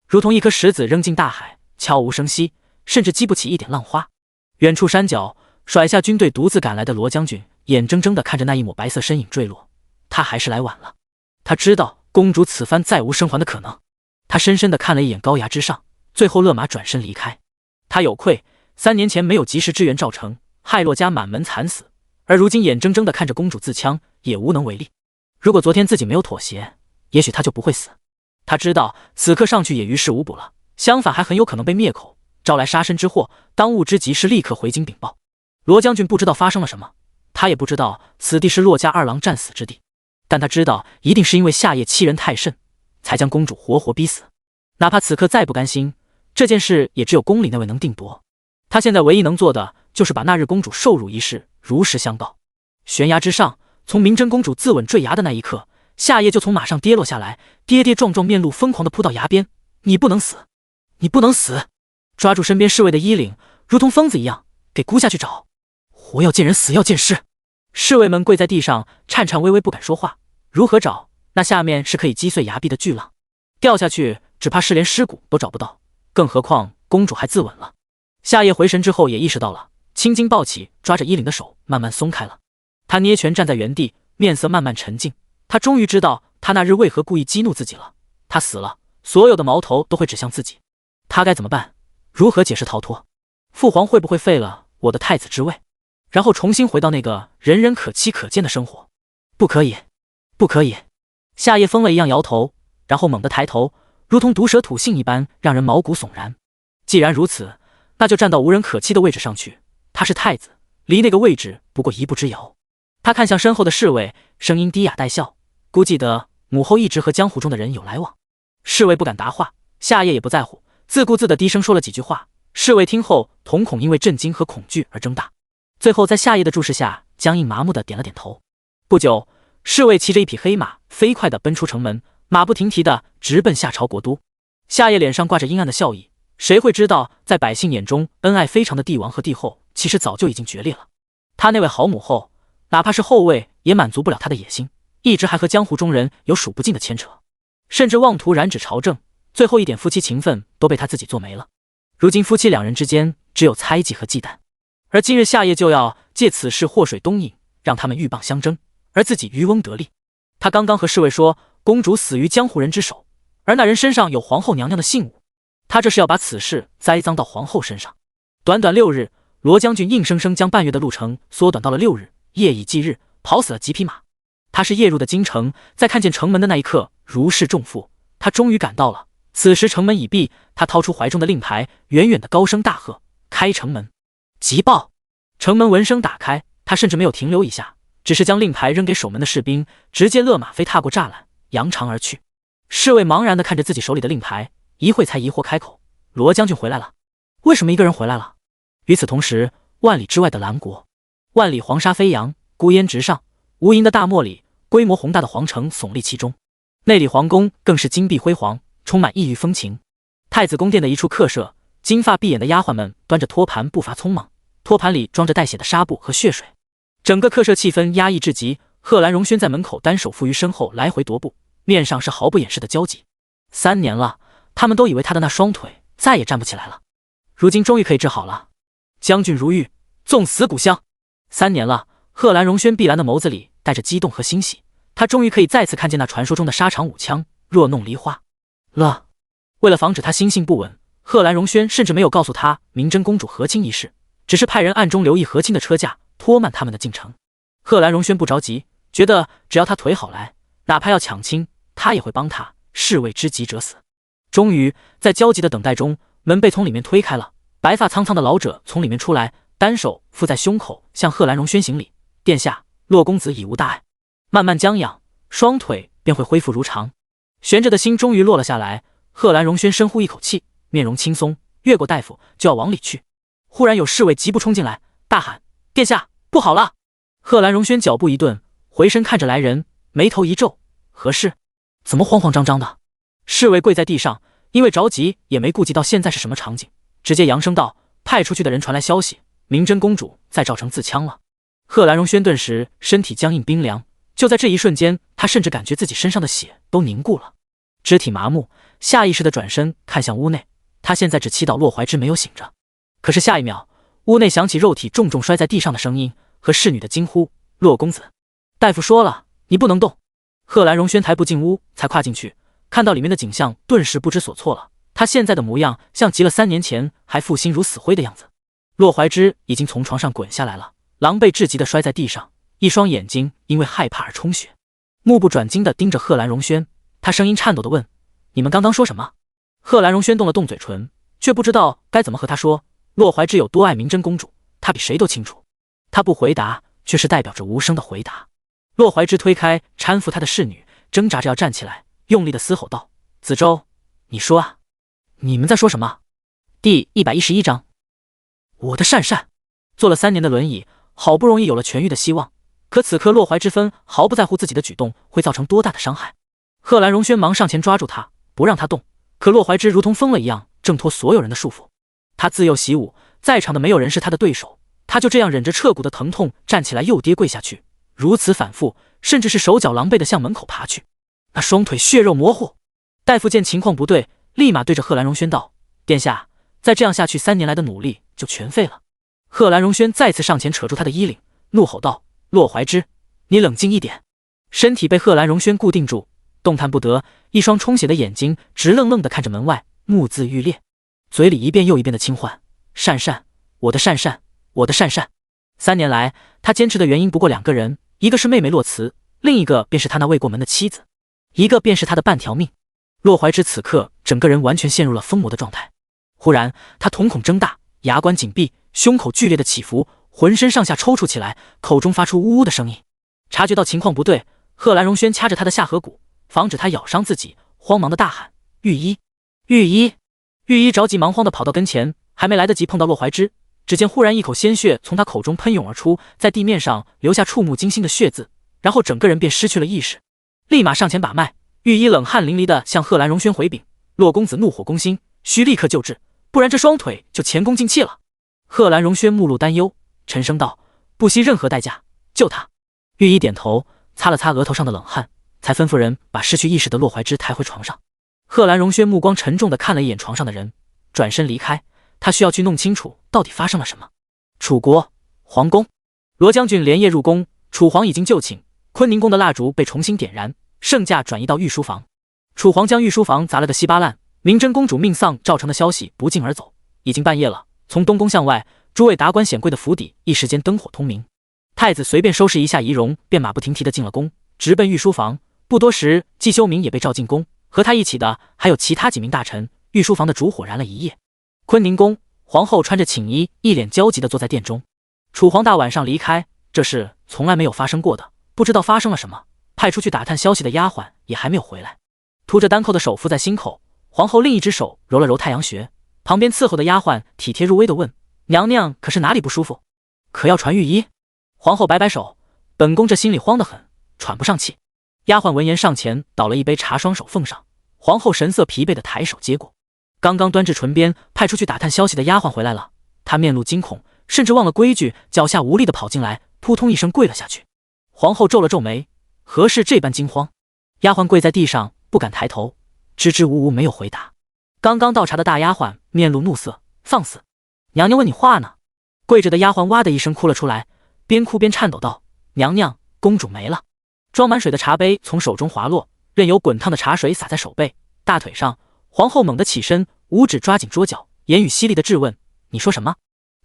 如同一颗石子扔进大海，悄无声息，甚至激不起一点浪花。远处山脚，甩下军队独自赶来的罗将军眼睁睁地看着那一抹白色身影坠落。他还是来晚了。他知道公主此番再无生还的可能。他深深地看了一眼高崖之上，最后勒马转身离开。他有愧3年前没有及时支援赵成，害洛家满门惨死，而如今眼睁睁地看着公主自戕，也无能为力。如果昨天自己没有妥协，也许他就不会死。他他知道此刻上去也于事无补了，相反还很有可能被灭口，招来杀身之祸。当务之急是立刻回京禀报。罗将军不知道发生了什么，他也不知道此地是骆家二郎战死之地，但他知道一定是因为夏夜欺人太甚，才将公主活活逼死。哪怕此刻再不甘心，这件事也只有宫里那位能定夺。他现在唯一能做的就是把那日公主受辱一事如实相告。悬崖之上，从明真公主自刎坠崖的那一刻，夏夜就从马上跌落下来，跌跌撞撞，面露疯狂地扑到崖边。你不能死，你不能死！抓住身边侍卫的衣领，如同疯子一样给箍下去找。活要见人，死要见尸。侍卫们跪在地上，颤颤巍巍不敢说话。如何找？那下面是可以击碎崖壁的巨浪，掉下去只怕是连尸骨都找不到，更何况公主还自刎了。夏夜回神之后也意识到了，青筋暴起，抓着衣领的手慢慢松开了。他捏拳站在原地，面色慢慢沉静。他终于知道他那日为何故意激怒自己了。他死了，所有的矛头都会指向自己。他该怎么办？如何解释逃脱？父皇会不会废了我的太子之位，然后重新回到那个人人可妻可见的生活？不可以，不可以！夏夜疯了一样摇头，然后猛地抬头，如同毒蛇吐信一般，让人毛骨悚然。既然如此，那就站到无人可欺的位置上去。他是太子，离那个位置不过一步之遥。他看向身后的侍卫，声音低哑带笑，估计得母后一直和江湖中的人有来往。侍卫不敢答话，夏夜也不在乎，自顾自地低声说了几句话。侍卫听后，瞳孔因为震惊和恐惧而睁大，最后在夏夜的注视下，僵硬麻木地点了点头。不久，侍卫骑着一匹黑马，飞快地奔出城门，马不停蹄地直奔夏朝国都。夏夜脸上挂着阴暗的笑意，谁会知道，在百姓眼中恩爱非常的帝王和帝后，其实早就已经决裂了。他那位好母后，哪怕是后位，也满足不了他的野心，一直还和江湖中人有数不尽的牵扯，甚至妄图染指朝政，最后一点夫妻情分都被他自己做没了。如今夫妻两人之间只有猜忌和忌惮，而今日夏夜就要借此事祸水东引，让他们鹬蚌相争，而自己渔翁得利。他刚刚和侍卫说公主死于江湖人之手，而那人身上有皇后娘娘的信物，他这是要把此事栽赃到皇后身上。短短6日，罗将军硬生生将半月的路程缩短到了6日，夜以继日，跑死了几匹马。他是夜入的京城，在看见城门的那一刻如释重负，他终于赶到了。此时城门已闭，他掏出怀中的令牌，远远的高声大喝：“开城门！”急报！城门闻声打开，他甚至没有停留一下，只是将令牌扔给守门的士兵，直接勒马飞踏过栅栏，扬长而去。侍卫茫然地看着自己手里的令牌，一会才疑惑开口：“罗将军回来了？为什么一个人回来了？”与此同时，万里之外的兰国，万里黄沙飞扬，孤烟直上，无垠的大漠里，规模宏大的皇城耸立其中，内里皇宫更是金碧辉煌，充满异域风情。太子宫殿的一处客舍，金发碧眼的丫鬟们端着托盘，步伐匆忙，托盘里装着带血的纱布和血水，整个客舍气氛压抑至极。贺兰荣轩在门口单手负于身后来回踱步，面上是毫不掩饰的焦急。3年了，他们都以为他的那双腿再也站不起来了，如今终于可以治好了。将军如玉，纵死古乡。3年了，贺兰荣轩碧蓝的眸子里带着激动和欣喜，他终于可以再次看见那传说中的沙场武枪，若弄梨花了。为了防止他心性不稳，贺兰荣轩甚至没有告诉他明真公主和亲一事，只是派人暗中留意和亲的车驾，拖慢他们的进程。贺兰荣轩不着急，觉得只要他腿好来，哪怕要抢亲，他也会帮他，士为知己者死。终于在焦急的等待中，门被从里面推开了，白发苍苍的老者从里面出来，单手附在胸口，向贺兰荣轩行礼：“殿下，骆公子已无大碍。”慢慢将养，双腿便会恢复如常。悬着的心终于落了下来，贺兰荣轩深呼一口气，面容轻松，越过大夫就要往里去。忽然有侍卫疾步冲进来，大喊：“殿下，不好了！”贺兰荣轩脚步一顿，回身看着来人，眉头一皱：“何事？怎么慌慌张张的？”侍卫跪在地上，因为着急也没顾及到现在是什么场景，直接扬声道：“派出去的人传来消息，明真公主在赵城自枪了。”贺兰荣轩顿时身体僵硬冰凉，就在这一瞬间，他甚至感觉自己身上的血都凝固了，肢体麻木，下意识地转身看向屋内。他现在只祈祷骆怀之没有醒着。可是下一秒，屋内响起肉体重重摔在地上的声音和侍女的惊呼：“骆公子，大夫说了，你不能动。”贺兰荣轩抬步进屋，才跨进去，看到里面的景象，顿时不知所措了。他现在的模样像极了3年前还负心如死灰的样子。骆怀之已经从床上滚下来了，狼狈至极地摔在地上，一双眼睛因为害怕而充血，目不转睛地盯着贺兰荣轩。他声音颤抖地问：“你们刚刚说什么？贺兰荣轩动了动嘴唇，却不知道该怎么和他说。洛怀之有多爱明真公主，他比谁都清楚。他不回答，却是代表着无声的回答。洛怀之推开搀扶他的侍女，挣扎着要站起来，用力的嘶吼道：“子周，你说啊，你们在说什么？”第111章，我的善善。坐了3年的轮椅，好不容易有了痊愈的希望，可此刻洛怀之分毫不在乎自己的举动会造成多大的伤害。贺兰荣轩忙上前抓住他，不让他动，可洛怀之如同疯了一样挣脱所有人的束缚。他自幼习武，在场的没有人是他的对手，他就这样忍着彻骨的疼痛站起来又跌跪下去，如此反复，甚至是手脚狼狈地向门口爬去。那双腿血肉模糊。大夫见情况不对，立马对着贺兰荣轩道：“殿下，再这样下去，3年来的努力就全废了。”贺兰荣轩再次上前扯住他的衣领，怒吼道：“洛怀之，你冷静一点！”身体被贺兰荣轩固定住，动弹不得，一双充血的眼睛直愣愣地看着门外，目眦欲裂，嘴里一遍又一遍的轻唤：“善善，我的善善，我的善善。”3年来，他坚持的原因不过2个人，一个是妹妹洛慈，另一个便是他那未过门的妻子，一个便是他的半条命。洛怀之此刻整个人完全陷入了疯魔的状态。忽然，他瞳孔睁大，牙关紧闭，胸口剧烈的起伏，浑身上下抽搐起来，口中发出呜呜的声音。察觉到情况不对，贺兰荣轩掐着他的下颌骨，防止他咬伤自己，慌忙的大喊：“御医，御医！”御医着急忙慌的跑到跟前，还没来得及碰到洛怀之，只见忽然一口鲜血从他口中喷涌而出，在地面上留下触目惊心的血渍，然后整个人便失去了意识。立马上前把脉，御医冷汗淋漓的向贺兰荣轩回禀：“洛公子怒火攻心，需立刻救治，不然这双腿就前功尽弃了。”贺兰荣轩目露担忧，沉声道：“不惜任何代价救他。”御医点头，擦了擦额头上的冷汗，才吩咐人把失去意识的洛怀之抬回床上。贺兰荣轩目光沉重地看了一眼床上的人，转身离开。他需要去弄清楚到底发生了什么。楚国皇宫，罗将军连夜入宫，楚皇已经就寝，坤宁宫的蜡烛被重新点燃，圣驾转移到御书房。楚皇将御书房砸了个稀巴烂，明真公主命丧赵成的消息不胫而走。已经半夜了，从东宫向外，诸位达官显贵的府邸一时间灯火通明。太子随便收拾一下仪容，便马不停蹄地进了宫，直奔御书房。不多时，季修明也被召进宫，和他一起的还有其他几名大臣。御书房的烛火燃了一夜。坤宁宫，皇后穿着寝衣，一脸焦急地坐在殿中。楚皇大晚上离开，这事从来没有发生过的，不知道发生了什么。派出去打探消息的丫鬟也还没有回来。涂着单扣的手扶在心口，皇后另一只手揉了揉太阳穴。旁边伺候的丫鬟体贴入微地问：“娘娘可是哪里不舒服？可要传御医？”皇后摆摆手：“本宫这心里慌得很，喘不上气。”丫鬟闻言上前倒了一杯茶，双手奉上。皇后神色疲惫地抬手接过。刚刚端至唇边，派出去打探消息的丫鬟回来了。她面露惊恐，甚至忘了规矩，脚下无力地跑进来，扑通一声跪了下去。皇后皱了皱眉，何事这般惊慌？丫鬟跪在地上，不敢抬头，支支吾吾没有回答。刚刚倒茶的大丫鬟面露怒色：“放肆！娘娘问你话呢！”跪着的丫鬟哇的一声哭了出来，边哭边颤抖道：“娘娘，公主没了！”装满水的茶杯从手中滑落，任由滚烫的茶水洒在手背、大腿上。皇后猛地起身，五指抓紧桌角，言语犀利地质问：“你说什么？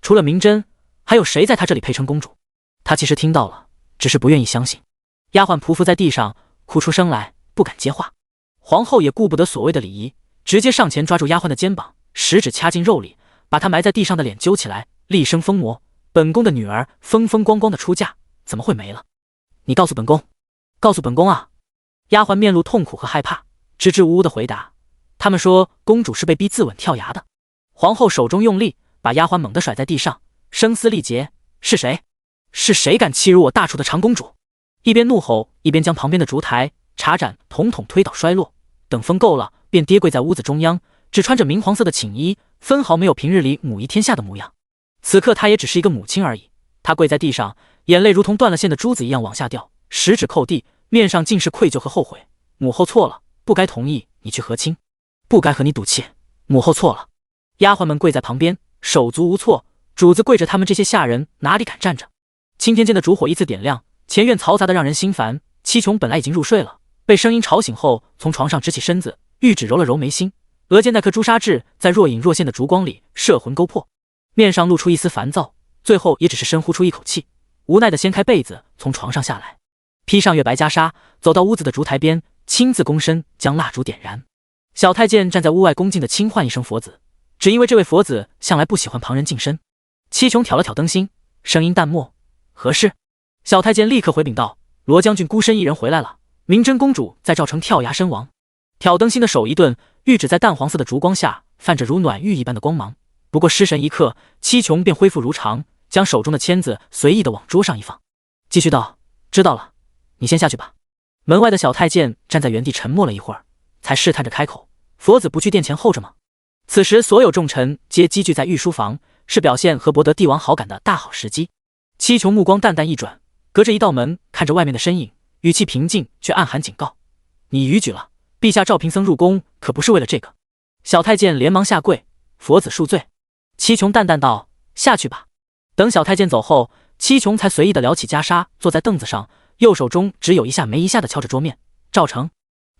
除了明真，还有谁在她这里配称公主？”她其实听到了，只是不愿意相信。丫鬟匍匐在地上，哭出声来，不敢接话。皇后也顾不得所谓的礼仪，直接上前抓住丫鬟的肩膀，食指掐进肉里，把她埋在地上的脸揪起来，厉声疯魔：“本宫的女儿风风光光的出嫁，怎么会没了？你告诉本宫，告诉本宫啊！”丫鬟面露痛苦和害怕，支支吾吾的回答：“他们说公主是被逼自刎跳崖的。”皇后手中用力，把丫鬟猛地甩在地上，声嘶力竭：“是谁？是谁敢欺辱我大楚的长公主？”一边怒吼，一边将旁边的烛台、茶盏统统推倒摔落。等风够了，便跌跪在屋子中央，只穿着明黄色的寝衣，分毫没有平日里母仪天下的模样。此刻她也只是一个母亲而已。她跪在地上，眼泪如同断了线的珠子一样往下掉，食指扣地，面上尽是愧疚和后悔。母后错了，不该同意你去和亲，不该和你赌气，母后错了。丫鬟们跪在旁边，手足无措，主子跪着，他们这些下人哪里敢站着？青天间的烛火依次点亮，前院嘈杂的让人心烦。七琼本来已经入睡了，被声音吵醒后，从床上直起身子，玉指揉了揉眉心，额间那颗朱砂痣在若隐若现的烛光里摄魂勾魄，面上露出一丝烦躁，最后也只是深呼出一口气，无奈地掀开被子，从床上下来，披上月白袈裟，走到屋子的烛台边，亲自躬身将蜡烛点燃。小太监站在屋外恭敬地轻唤一声佛子，只因为这位佛子向来不喜欢旁人近身。七琼挑了挑灯芯，声音淡漠：“何事？”小太监立刻回禀道：“罗将军孤身一人回来了，明真公主在赵城跳崖身亡。”挑灯芯的手一顿，玉指在淡黄色的烛光下泛着如暖玉一般的光芒。不过失神一刻，七琼便恢复如常，将手中的签子随意地往桌上一放，继续道：“知道了，你先下去吧。”门外的小太监站在原地沉默了一会儿，才试探着开口：“佛子不去殿前候着吗？”此时所有重臣皆积聚在御书房，是表现和博得帝王好感的大好时机。七琼目光淡淡一转，隔着一道门看着外面的身影，语气平静却暗含警告：“你逾矩了，陛下召贫僧入宫可不是为了这个。”小太监连忙下跪：“佛子恕罪。”七琼淡淡道：“下去吧。”等小太监走后，七琼才随意地撩起袈裟，坐在凳子上，右手中只有一下没一下地敲着桌面。赵成，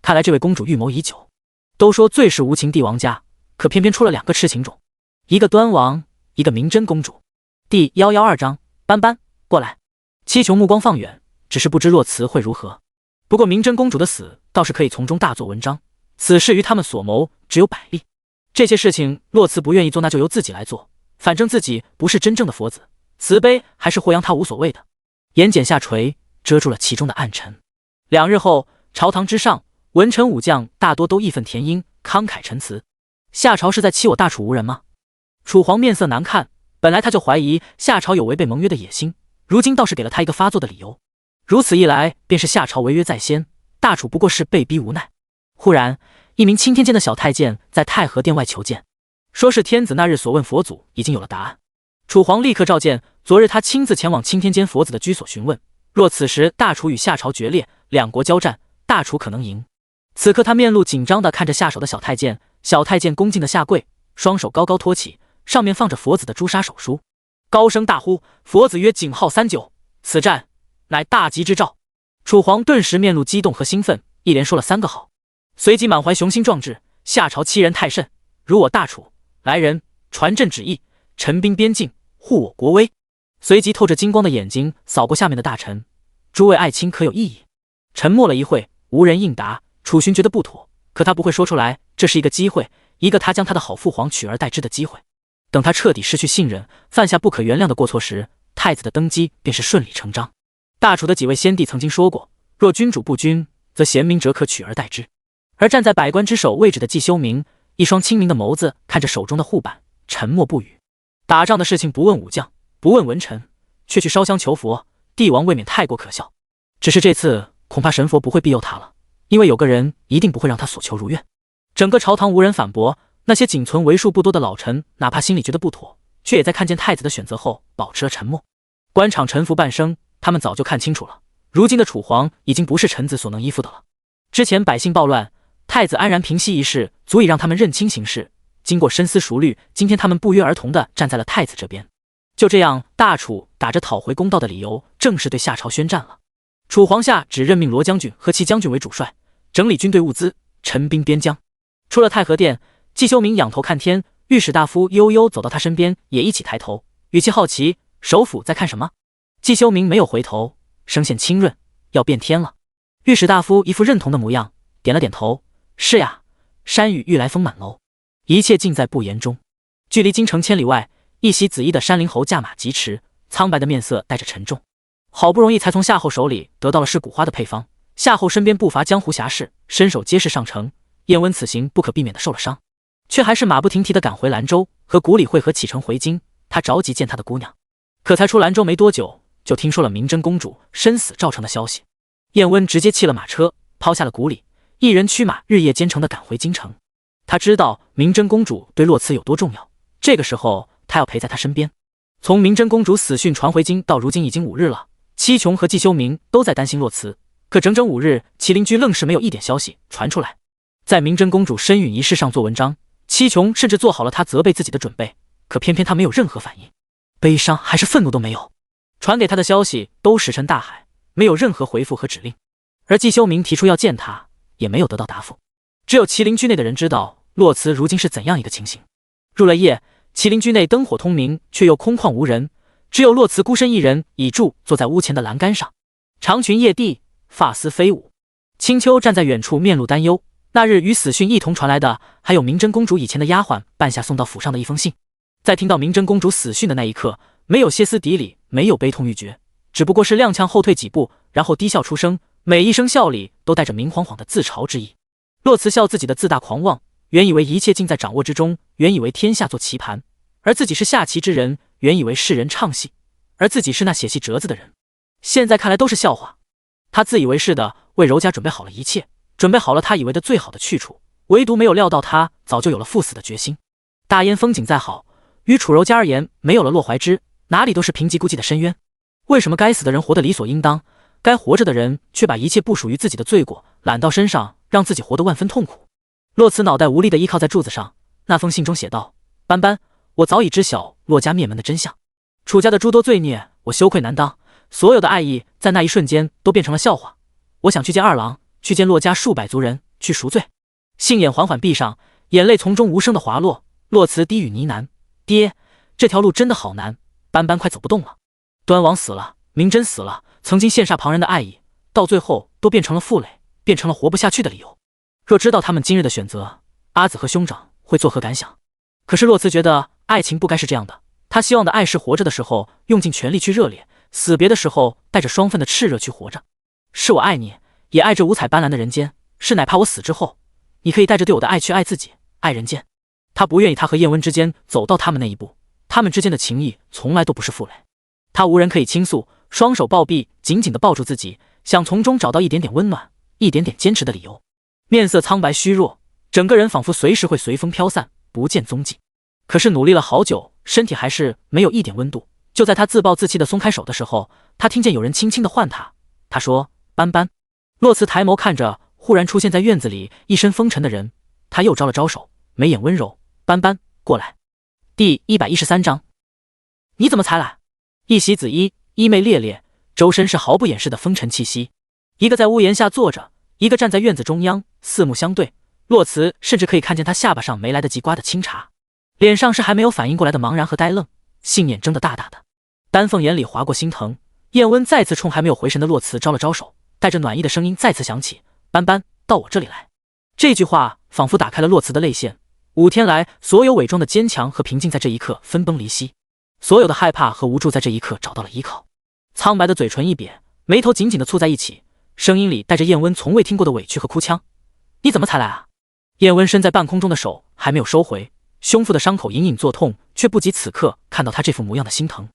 看来这位公主预谋已久。都说最是无情帝王家，可偏偏出了2个痴情种，一个端王，一个明真公主。第112章，斑斑过来。七琼目光放远，只是不知洛辞会如何。不过明真公主的死倒是可以从中大做文章，此事于他们所谋只有百利。这些事情洛辞不愿意做，那就由自己来做，反正自己不是真正的佛子，慈悲还是祸殃他无所谓的。眼睑下垂，遮住了其中的暗沉。2日后，朝堂之上，文臣武将大多都义愤填膺，慷慨陈词。夏朝是在欺我大楚无人吗？楚皇面色难看，本来他就怀疑夏朝有违背盟约的野心，如今倒是给了他一个发作的理由。如此一来，便是夏朝违约在先，大楚不过是被逼无奈。忽然，一名钦天监的小太监在太和殿外求见，说是天子那日所问佛祖已经有了答案。楚皇立刻召见，昨日他亲自前往钦天监佛子的居所询问，若此时大楚与夏朝决裂，两国交战，大楚可能赢。此刻他面露紧张地看着下手的小太监，小太监恭敬地下跪，双手高高托起，上面放着佛子的朱砂手书，高声大呼：“佛子曰景号39，此战乃大吉之兆。”楚皇顿时面露激动和兴奋，一连说了3个好，随即满怀雄心壮志：“夏朝欺人太甚，如我大楚，来人，传朕旨意，陈兵边境，护我国威。”随即透着金光的眼睛扫过下面的大臣：“诸位爱卿可有异议？”沉默了一会，无人应答。楚勋觉得不妥，可他不会说出来，这是一个机会，一个他将他的好父皇取而代之的机会。等他彻底失去信任，犯下不可原谅的过错时，太子的登基便是顺理成章。大楚的几位先帝曾经说过，若君主不君，则贤明者可取而代之。而站在百官之首位置的季修明，一双清明的眸子看着手中的护板，沉默不语。打仗的事情不问武将，不问文臣，却去烧香求佛，帝王未免太过可笑。只是这次恐怕神佛不会庇佑他了，因为有个人一定不会让他所求如愿。整个朝堂无人反驳，那些仅存为数不多的老臣，哪怕心里觉得不妥，却也在看见太子的选择后保持了沉默。官场沉浮半生，他们早就看清楚了，如今的楚皇已经不是臣子所能依附的了。之前百姓暴乱，太子安然平息一事，足以让他们认清形势。经过深思熟虑，今天他们不约而同地站在了太子这边。就这样，大楚打着讨回公道的理由，正式对夏朝宣战了。楚皇下只任命罗将军和戚将军为主帅，整理军队物资，陈兵边疆。出了太和殿，季修明仰头看天，御史大夫悠悠走到他身边，也一起抬头，语气好奇：“首辅在看什么？”季修明没有回头，声线清润：“要变天了。”御史大夫一副认同的模样，点了点头：“是呀，山雨欲来风满楼，一切尽在不言中。”距离京城千里外，一袭紫衣的山陵侯驾马疾驰，苍白的面色带着沉重。好不容易才从夏后手里得到了是谷花的配方，夏后身边不乏江湖侠士，身手皆是上乘。燕温此行不可避免的受了伤，却还是马不停蹄的赶回兰州，和谷理会合启程回京。他着急见他的姑娘，可才出兰州没多久，就听说了明真公主身死赵城的消息。燕温直接弃了马车，抛下了谷理，一人驱马日夜兼程的赶回京城。他知道明真公主对洛辞有多重要，这个时候他要陪在她身边。从明真公主死讯传回京到如今已经5日了，七琼和季修明都在担心洛辞，可整整5日，麒麟居愣是没有一点消息传出来。在明真公主身陨一事上做文章，七琼甚至做好了他责备自己的准备，可偏偏他没有任何反应，悲伤还是愤怒都没有。传给他的消息都石沉大海，没有任何回复和指令。而季修明提出要见他，也没有得到答复。只有麒麟居内的人知道洛辞如今是怎样一个情形。入了夜，麒麟居内灯火通明，却又空旷无人，只有洛辞孤身一人倚柱坐在屋前的栏杆上，长裙曳地，发丝飞舞。青丘站在远处面露担忧，那日与死讯一同传来的，还有明真公主以前的丫鬟半夏送到府上的一封信。在听到明真公主死讯的那一刻，没有歇斯底里，没有悲痛欲绝，只不过是踉跄后退几步，然后低笑出声，每一声笑里都带着明晃晃的自嘲之意。洛慈笑自己的自大狂妄，原以为一切尽在掌握之中，原以为天下做棋盘，而自己是下棋之人，原以为世人唱戏，而自己是那写戏折子的人。现在看来都是笑话。他自以为是的为柔家准备好了一切，准备好了他以为的最好的去处，唯独没有料到他早就有了赴死的决心。大燕风景再好，于楚柔家而言，没有了洛怀之，哪里都是贫瘠孤寂的深渊。为什么该死的人活得理所应当，该活着的人却把一切不属于自己的罪过揽到身上，让自己活得万分痛苦？洛慈脑袋无力地依靠在柱子上，那封信中写道：斑斑，我早已知晓洛家灭门的真相，楚家的诸多罪孽，我羞愧难当，所有的爱意在那一瞬间都变成了笑话。我想去见二郎，去见洛家数百族人，去赎罪。杏眼缓缓闭上，眼泪从中无声的滑落。洛慈低语呢喃：爹，这条路真的好难，斑斑快走不动了。端王死了，明真死了，曾经羡煞旁人的爱意，到最后都变成了负累，变成了活不下去的理由。若知道他们今日的选择，阿紫和兄长会作何感想？可是洛慈觉得爱情不该是这样的，他希望的爱是活着的时候用尽全力去热烈，死别的时候带着双份的炽热去活着。是我爱你，也爱这五彩斑斓的人间，是哪怕我死之后，你可以带着对我的爱去爱自己，爱人间。他不愿意他和燕温之间走到他们那一步，他们之间的情谊从来都不是负累。他无人可以倾诉，双手抱臂，紧紧地抱住自己，想从中找到一点点温暖，一点点坚持的理由。面色苍白虚弱，整个人仿佛随时会随风飘散，不见踪迹。可是努力了好久，身体还是没有一点温度。就在他自暴自弃地松开手的时候，他听见有人轻轻地唤他。他说：斑斑。洛慈抬眸看着忽然出现在院子里一身风尘的人，他又招了招手，眉眼温柔：斑斑，过来。第113章，你怎么才来？一袭紫衣，衣袂猎猎，周身是毫不掩饰的风尘气息。一个在屋檐下坐着，一个站在院子中央，四目相对。洛慈甚至可以看见他下巴上没来得及刮的清茶，脸上是还没有反应过来的茫然和呆愣，杏眼睁得大大的，丹凤眼里划过心疼。燕温再次冲还没有回神的洛慈招了招手，带着暖意的声音再次响起：斑斑，到我这里来。这句话仿佛打开了洛慈的泪腺，5天来所有伪装的坚强和平静在这一刻分崩离析，所有的害怕和无助在这一刻找到了依靠。苍白的嘴唇一瘪，眉头紧紧地蹙在一起，声音里带着燕温从未听过的委屈和哭腔：你怎么才来啊？燕温身在半空中的手还没有收回，胸腹的伤口隐隐作痛，却不及此刻看到他这副模样的心疼。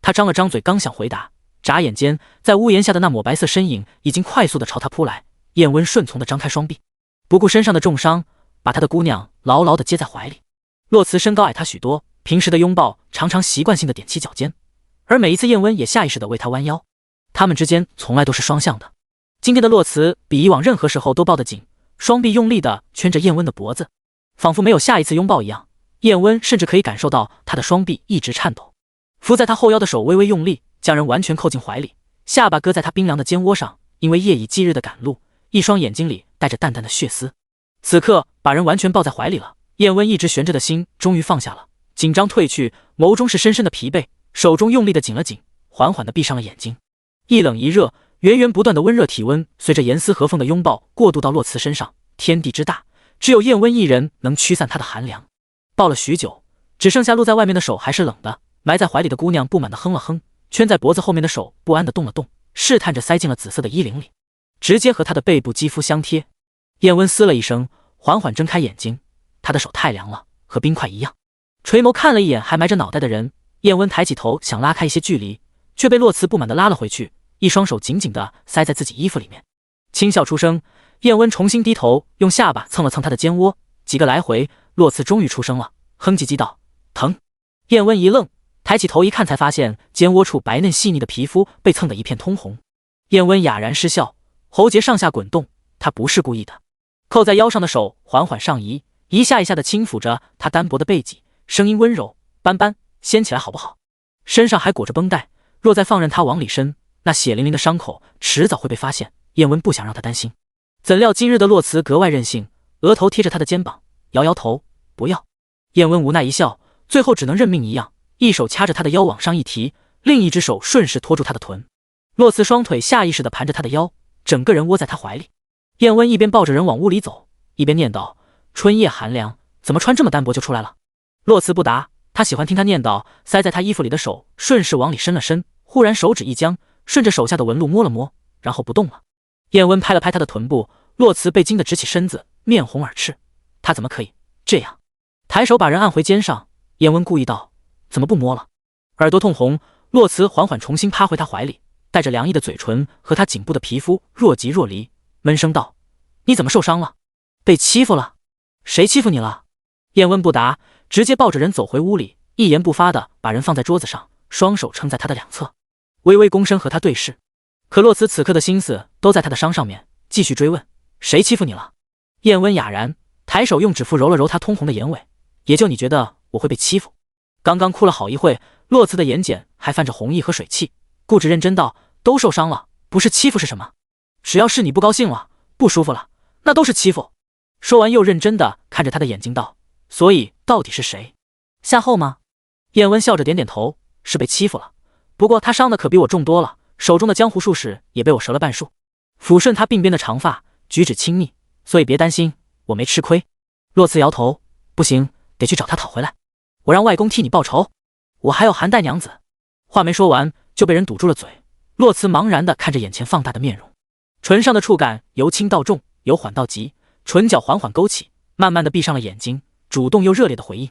他张了张嘴，刚想回答，眨眼间在屋檐下的那抹白色身影已经快速地朝他扑来。燕温顺从地张开双臂，不顾身上的重伤，把他的姑娘牢牢地接在怀里。洛慈身高矮他许多，平时的拥抱常常习惯性地踮起脚尖，而每一次燕温也下意识地为他弯腰。他们之间从来都是双向的。今天的洛慈比以往任何时候都抱得紧，双臂用力地圈着燕温的脖子，仿佛没有下一次拥抱一样。燕温甚至可以感受到他的双臂一直颤抖。扶在他后腰的手微微用力，将人完全扣进怀里，下巴搁在他冰凉的肩窝上。因为夜以继日的赶路，一双眼睛里带着淡淡的血丝。此刻把人完全抱在怀里了，燕温一直悬着的心终于放下了，紧张褪去，眸中是深深的疲惫，手中用力的紧了紧，缓缓地闭上了眼睛。一冷一热，源源不断的温热体温随着严丝合缝的拥抱过渡到洛慈身上。天地之大，只有燕温一人能驱散他的寒凉。抱了许久，只剩下露在外面的手还是冷的，埋在怀里的姑娘不满地哼了哼，圈在脖子后面的手不安地动了动，试探着塞进了紫色的衣领里，直接和他的背部肌肤相贴。燕温嘶了一声，缓缓睁开眼睛，他的手太凉了，和冰块一样。垂眸看了一眼还埋着脑袋的人，燕温抬起头想拉开一些距离，却被洛慈不满地拉了回去，一双手紧紧地塞在自己衣服里面。轻笑出声，燕温重新低头，用下巴蹭了蹭他的肩窝，几个来回，洛慈终于出声了，哼唧唧道：疼。燕温一愣，抬起头一看，才发现肩窝处白嫩细腻的皮肤被蹭得一片通红。燕温哑然失笑，喉结上下滚动，他不是故意的。扣在腰上的手缓缓上移，一下一下地轻抚着他单薄的背脊，声音温柔：斑斑，掀起来好不好？身上还裹着绷带，若再放任他往里伸，那血淋淋的伤口迟早会被发现。燕温不想让他担心，怎料今日的洛慈格外任性，额头贴着他的肩膀，摇摇头：不要。燕温无奈一笑，最后只能认命一样，一手掐着他的腰往上一提，另一只手顺势托住他的臀。洛慈双腿下意识地盘着他的腰，整个人窝在他怀里。燕温一边抱着人往屋里走，一边念叨：“春夜寒凉，怎么穿这么单薄就出来了？”洛辞不答，他喜欢听他念叨。塞在他衣服里的手顺势往里伸了伸，忽然手指一僵，顺着手下的纹路摸了摸，然后不动了。燕温拍了拍他的臀部，洛辞被惊得直起身子，面红耳赤。他怎么可以这样？抬手把人按回肩上。燕温故意道：“怎么不摸了？”耳朵通红，洛辞缓缓重新趴回他怀里，带着凉意的嘴唇和他颈部的皮肤若即若离，闷声道：“你怎么受伤了？被欺负了？谁欺负你了？”燕温不答，直接抱着人走回屋里，一言不发的把人放在桌子上，双手撑在他的两侧，微微躬身和他对视。可洛辞此刻的心思都在他的伤上面，继续追问：“谁欺负你了？”燕温哑然，抬手用指腹揉了揉他通红的眼尾：“也就你觉得我会被欺负？”刚刚哭了好一会，洛辞的眼睑还泛着红意和水汽，固执认真道：“都受伤了，不是欺负是什么？只要是你不高兴了，不舒服了，那都是欺负。”说完又认真的看着他的眼睛道：“所以到底是谁？夏后吗？”燕温笑着点点头：“是被欺负了，不过他伤的可比我重多了，手中的江湖术士也被我折了半数。”抚顺他鬓边的长发，举止亲昵：“所以别担心，我没吃亏。”洛辞摇头：“不行，得去找他讨回来，我让外公替你报仇。我还有韩代娘子。”话没说完就被人堵住了嘴。洛辞茫然地看着眼前放大的面容，唇上的触感由轻到重，由缓到急，唇角缓缓勾起，慢慢地闭上了眼睛，主动又热烈的回应。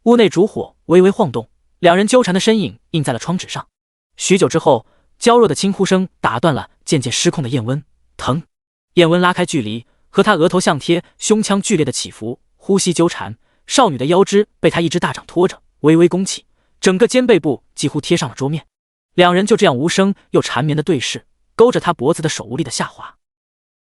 屋内烛火微微晃动，两人纠缠的身影映在了窗纸上。许久之后，娇弱的轻呼声打断了渐渐失控的燕温。疼！燕温拉开距离，和他额头相贴，胸腔剧烈的起伏，呼吸纠缠，少女的腰肢被他一只大掌托着，微微弓起，整个肩背部几乎贴上了桌面。两人就这样无声又缠绵的对视，勾着他脖子的手无力的下滑。